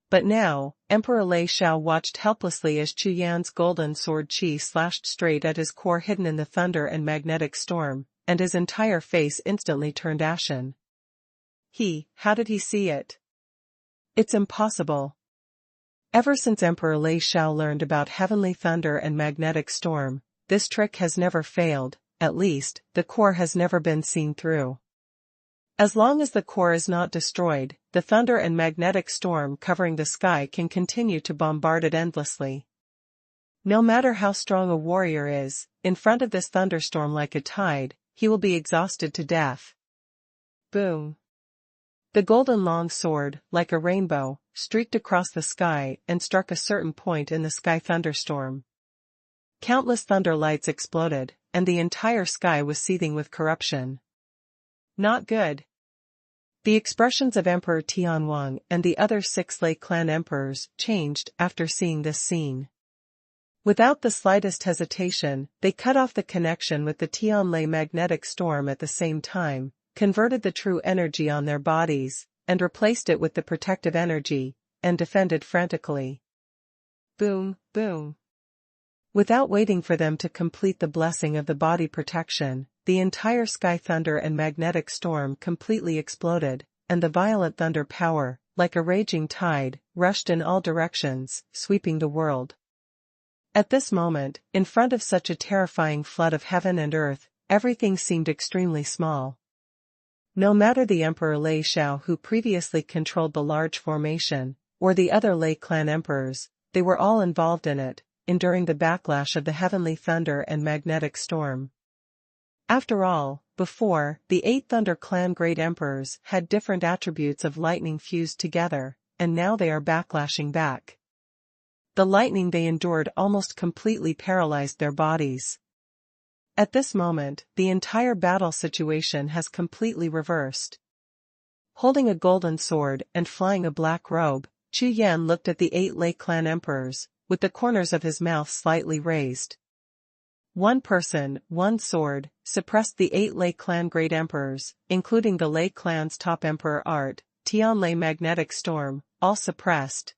A: But now, Emperor Lei Xiao watched helplessly as Chu Yan's golden sword qi slashed straight at his core hidden in the thunder and magnetic storm, and his entire face instantly turned ashen. How did he see it? It's impossible. Ever since Emperor Lei Xiao learned about heavenly thunder and magnetic storm, this trick has never failed, at least, the core has never been seen through. As long as the core is not destroyed, the thunder and magnetic storm covering the sky can continue to bombard it endlessly. No matter how strong a warrior is, in front of this thunderstorm like a tide, he will be exhausted to death. Boom. The golden long sword, like a rainbow, streaked across the sky and struck a certain point in the sky thunderstorm. Countless thunder lights exploded, and the entire sky was seething with corruption. Not good. The expressions of Emperor Tianwang and the other 6 Lei clan emperors changed after seeing this scene. Without the slightest hesitation, they cut off the connection with the Tianlei magnetic storm at the same time, converted the true energy on their bodies, and replaced it with the protective energy, and defended frantically. Boom, boom. Without waiting for them to complete the blessing of the body protection, the entire sky thunder and magnetic storm completely exploded, and the violent thunder power, like a raging tide, rushed in all directions, sweeping the world. At this moment, in front of such a terrifying flood of heaven and earth, everything seemed extremely small. No matter the Emperor Lei Xiao who previously controlled the large formation, or the other Lei clan emperors, they were all involved in it, enduring the backlash of the heavenly thunder and magnetic storm. After all, before, the 8 Thunder Clan Great Emperors had different attributes of lightning fused together, and now they are backlashing back. The lightning they endured almost completely paralyzed their bodies. At this moment, the entire battle situation has completely reversed. Holding a golden sword and flying a black robe, Chu Yan looked at the 8 Lei Clan Emperors, with the corners of his mouth slightly raised. One person, one sword, suppressed the 8 Lei Clan Great Emperors, including the Lei Clan's top Emperor Art, Tianlei Magnetic Storm, all suppressed.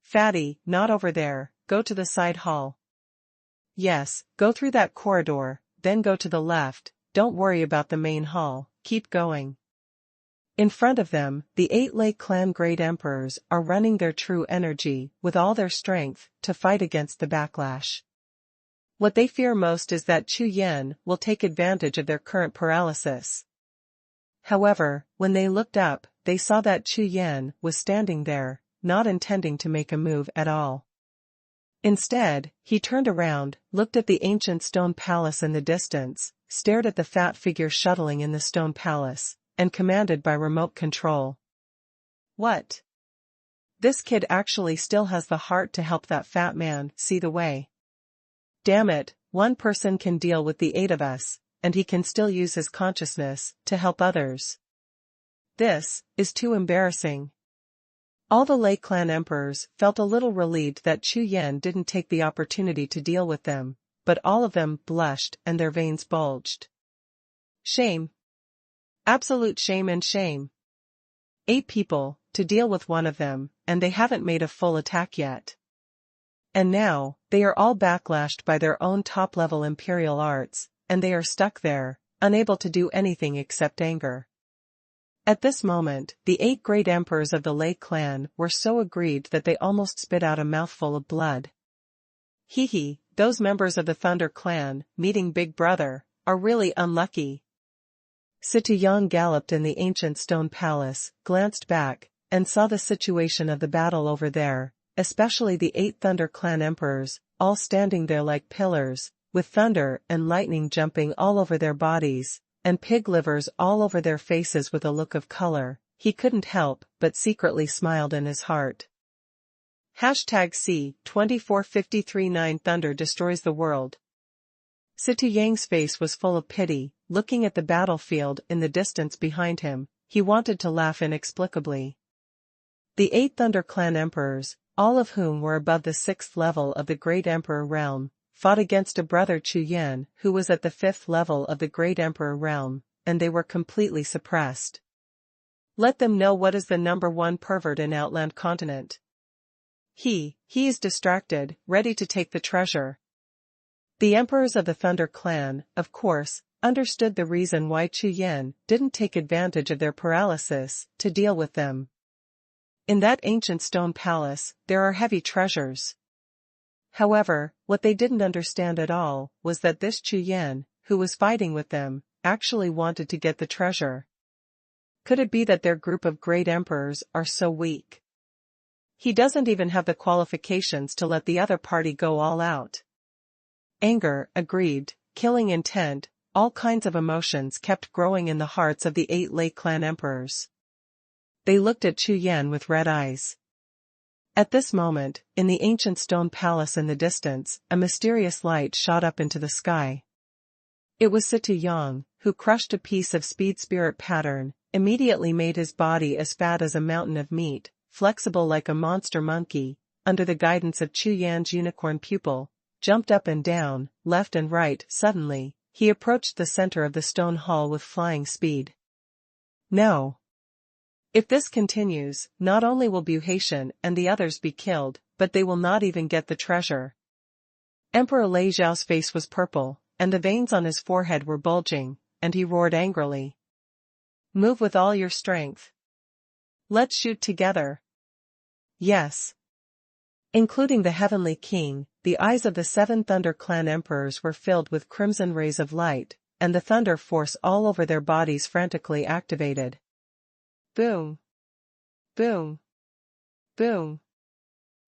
A: Fatty, not over there, go to the side hall. Yes, go through that corridor, then go to the left, don't worry about the main hall, keep going. In front of them, the 8 Lei Clan Great Emperors are running their true energy, with all their strength, to fight against the backlash. What they fear most is that Chu Yan will take advantage of their current paralysis. However, when they looked up, they saw that Chu Yan was standing there, not intending to make a move at all. Instead, he turned around, looked at the ancient stone palace in the distance, stared at the fat figure shuttling in the stone palace, and commanded by remote control. What? This kid actually still has the heart to help that fat man see the way. Damn it, one person can deal with the 8 of us, and he can still use his consciousness to help others. This is too embarrassing. All the Lei Clan Emperors felt a little relieved that Chu Yan didn't take the opportunity to deal with them, but all of them blushed and their veins bulged. Shame. Absolute shame and shame. 8 people, to deal with one of them, and they haven't made a full attack yet. And now, they are all backlashed by their own top-level imperial arts, and they are stuck there, unable to do anything except anger. At this moment, the 8 great emperors of the Lei clan were so aggrieved that they almost spit out a mouthful of blood. Hee, those members of the Thunder clan, meeting Big Brother, are really unlucky. Xie Yang galloped in the ancient stone palace, glanced back, and saw the situation of the battle over there, especially the 8 Thunder Clan Emperors, all standing there like pillars, with thunder and lightning jumping all over their bodies, and pig livers all over their faces with a look of color. He couldn't help but secretly smiled in his heart. #C24539 Thunder destroys the world. Xie Yang's face was full of pity, looking at the battlefield in the distance behind him. He wanted to laugh inexplicably. The 8 Thunder Clan Emperors, all of whom were above the 6th level of the Great Emperor realm, fought against a brother Chu Yan who was at the 5th level of the Great Emperor realm, and they were completely suppressed. Let them know what is the #1 pervert in Outland Continent. He is distracted, ready to take the treasure. The emperors of the Thunder Clan, of course, understood the reason why Chu Yan didn't take advantage of their paralysis to deal with them. In that ancient stone palace, there are heavy treasures. However, what they didn't understand at all was that this Chu Yan, who was fighting with them, actually wanted to get the treasure. Could it be that their group of great emperors are so weak? He doesn't even have the qualifications to let the other party go all out. Anger, aggrieved, killing intent, all kinds of emotions kept growing in the hearts of the 8 Lei Clan Emperors. They looked at Chu Yan with red eyes. At this moment, in the ancient stone palace in the distance, a mysterious light shot up into the sky. It was Xie Yang, who crushed a piece of speed spirit pattern, immediately made his body as fat as a mountain of meat, flexible like a monster monkey, under the guidance of Chu Yan's unicorn pupil, jumped up and down, left and right. Suddenly, he approached the center of the stone hall with flying speed. No. If this continues, not only will Wuhun and the others be killed, but they will not even get the treasure. Emperor Lei Zhao's face was purple, and the veins on his forehead were bulging, and he roared angrily. Move with all your strength. Let's shoot together. Yes. Including the Heavenly King, the eyes of the 7 Thunder Clan Emperors were filled with crimson rays of light, and the thunder force all over their bodies frantically activated. Boom. Boom. Boom.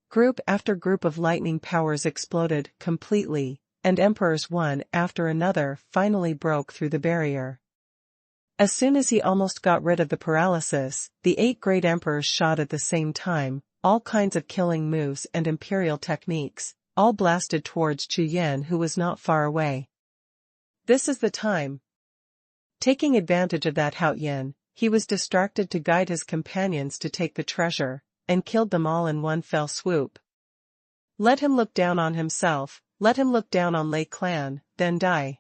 A: Group after group of lightning powers exploded completely, and emperors one after another finally broke through the barrier. As soon as he almost got rid of the paralysis, the 8 great emperors shot at the same time, all kinds of killing moves and imperial techniques, all blasted towards Chu Yan, who was not far away. This is the time. Taking advantage of that Hao Yan, he was distracted to guide his companions to take the treasure, and killed them all in one fell swoop. Let him look down on himself, let him look down on Lei clan, then die.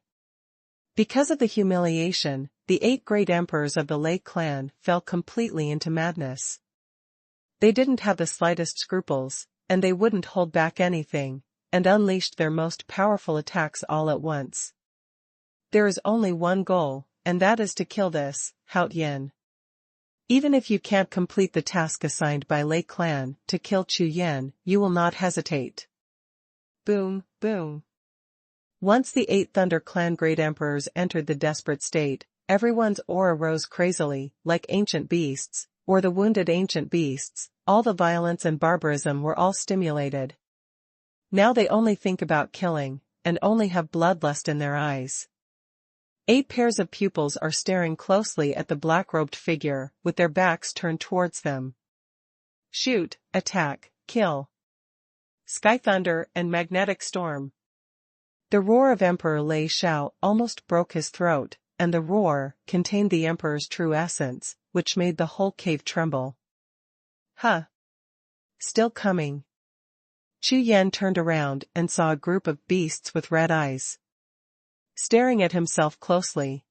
A: Because of the humiliation, the 8 great emperors of the Lei clan fell completely into madness. They didn't have the slightest scruples, and they wouldn't hold back anything, and unleashed their most powerful attacks all at once. There is only one goal, and that is to kill this Hao Yan. Even if you can't complete the task assigned by Lei clan to kill Chu Yan, you will not hesitate. Boom, boom. Once the 8 Thunder Clan great emperors entered the desperate state, everyone's aura rose crazily, like ancient beasts, or the wounded ancient beasts. All the violence and barbarism were all stimulated. Now they only think about killing, and only have bloodlust in their eyes. 8 pairs of pupils are staring closely at the black-robed figure, with their backs turned towards them. Shoot, attack, kill. Sky thunder and magnetic storm. The roar of Emperor Lei Xiao almost broke his throat, and the roar contained the Emperor's true essence, which made the whole cave tremble. Huh. Still coming. Chu Yan turned around and saw a group of beasts with red eyes, staring at himself closely.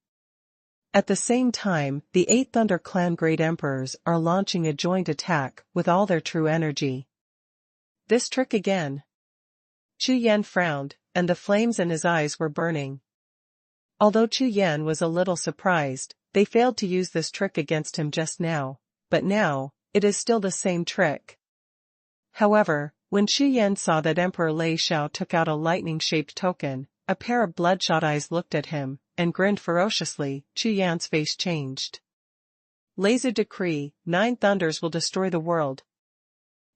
A: At the same time, the 8 Thunder Clan great emperors are launching a joint attack with all their true energy. This trick again. Chu Yan frowned, and the flames in his eyes were burning. Although Chu Yan was a little surprised, they failed to use this trick against him just now, but now, it is still the same trick. However, when Chu Yan saw that Emperor Lei Xiao took out a lightning-shaped token, a pair of bloodshot eyes looked at him, and grinned ferociously. Chu Yan's face changed. Laser decree, 9 thunders will destroy the world.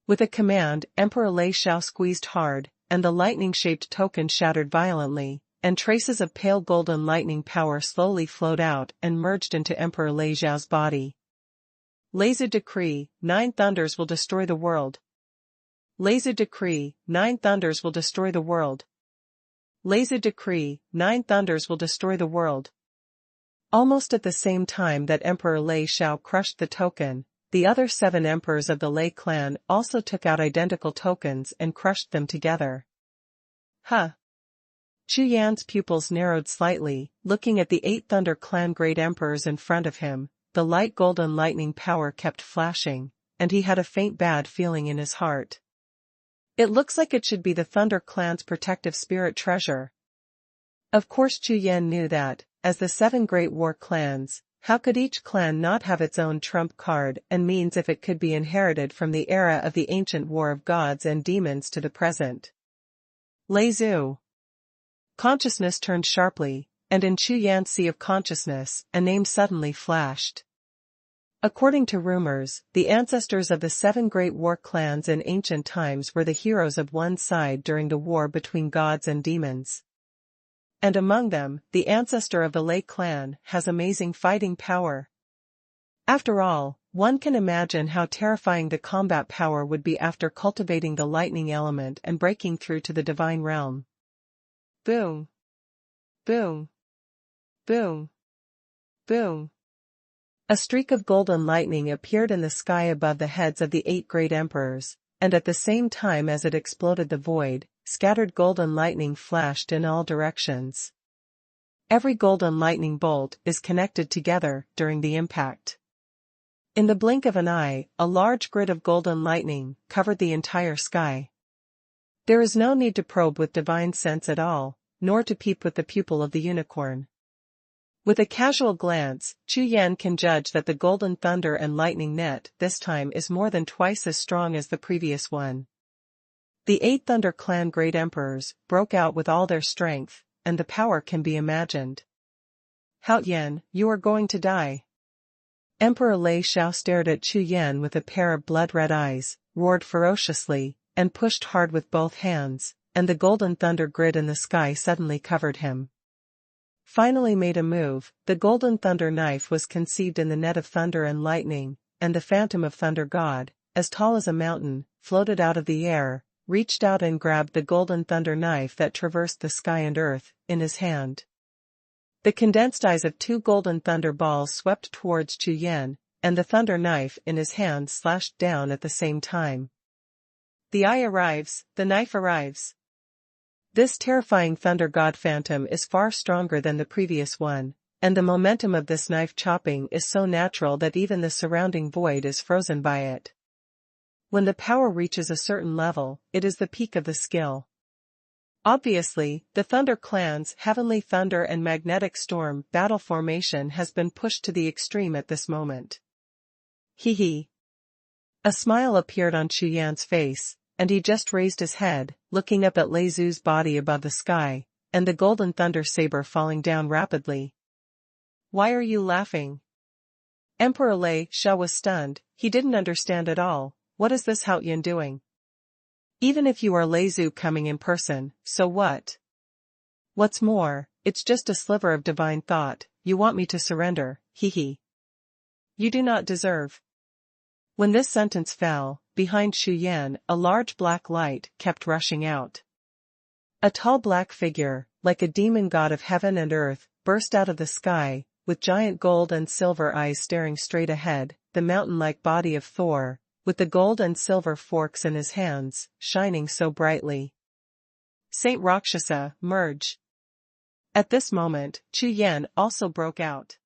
A: With a command, Emperor Lei Xiao squeezed hard, and the lightning-shaped token shattered violently, and traces of pale golden lightning power slowly flowed out and merged into Emperor Lei Xiao's body. Laser decree, 9 thunders will destroy the world. Laser decree, 9 thunders will destroy the world. Laser decree, 9 thunders will destroy the world. Almost at the same time that Emperor Lei Xiao crushed the token, the other 7 emperors of the Lei clan also took out identical tokens and crushed them together. Huh. Chu Yan's pupils narrowed slightly, looking at the 8 Thunder Clan great emperors in front of him. The light golden lightning power kept flashing, and he had a faint bad feeling in his heart. It looks like it should be the Thunder Clan's protective spirit treasure. Of course Chu Yan knew that, as the 7 great war clans, how could each clan not have its own trump card and means if it could be inherited from the era of the ancient war of gods and demons to the present? Lei Zhu. Consciousness turned sharply, and in Chu Yan's sea of consciousness, a name suddenly flashed. According to rumors, the ancestors of the 7 great war clans in ancient times were the heroes of one side during the war between gods and demons. And among them, the ancestor of the Lei clan has amazing fighting power. After all, one can imagine how terrifying the combat power would be after cultivating the lightning element and breaking through to the divine realm. Boom. Boom. Boom. Boom. A streak of golden lightning appeared in the sky above the heads of the 8 great emperors, and at the same time as it exploded the void, scattered golden lightning flashed in all directions. Every golden lightning bolt is connected together during the impact. In the blink of an eye, a large grid of golden lightning covered the entire sky. There is no need to probe with divine sense at all, nor to peep with the pupil of the unicorn. With a casual glance, Chu Yan can judge that the golden thunder and lightning net this time is more than twice as strong as the previous one. The 8 Thunder Clan great emperors broke out with all their strength, and the power can be imagined. Hao Yan, you are going to die. Emperor Lei Xiao stared at Chu Yan with a pair of blood-red eyes, roared ferociously, and pushed hard with both hands, and the golden thunder grid in the sky suddenly covered him. Finally made a move, the golden thunder knife was conceived in the net of thunder and lightning, and the phantom of thunder god, as tall as a mountain, floated out of the air, reached out and grabbed the golden thunder knife that traversed the sky and earth, in his hand. The condensed eyes of two golden thunder balls swept towards Chu Yan, and the thunder knife in his hand slashed down at the same time. The eye arrives, the knife arrives. This terrifying thunder god phantom is far stronger than the previous one, and the momentum of this knife chopping is so natural that even the surrounding void is frozen by it. When the power reaches a certain level, it is the peak of the skill. Obviously, the Thunder Clan's Heavenly Thunder and Magnetic Storm battle formation has been pushed to the extreme at this moment. Hee. A smile appeared on Chu Yan's face, and he just raised his head, looking up at Lei Zhu's body above the sky, and the golden thunder saber falling down rapidly. Why are you laughing? Emperor Lei Xiao was stunned, he didn't understand at all. What is this Haoyan doing? Even if you are Lei Zhu coming in person, so what? What's more, it's just a sliver of divine thought, you want me to surrender, hee. You do not deserve. When this sentence fell, behind Chu Yan, a large black light kept rushing out. A tall black figure, like a demon god of heaven and earth, burst out of the sky, with giant gold and silver eyes staring straight ahead, the mountain-like body of Thor, with the gold and silver forks in his hands, shining so brightly. Saint Rakshasa, merge. At this moment, Chu Yan also broke out.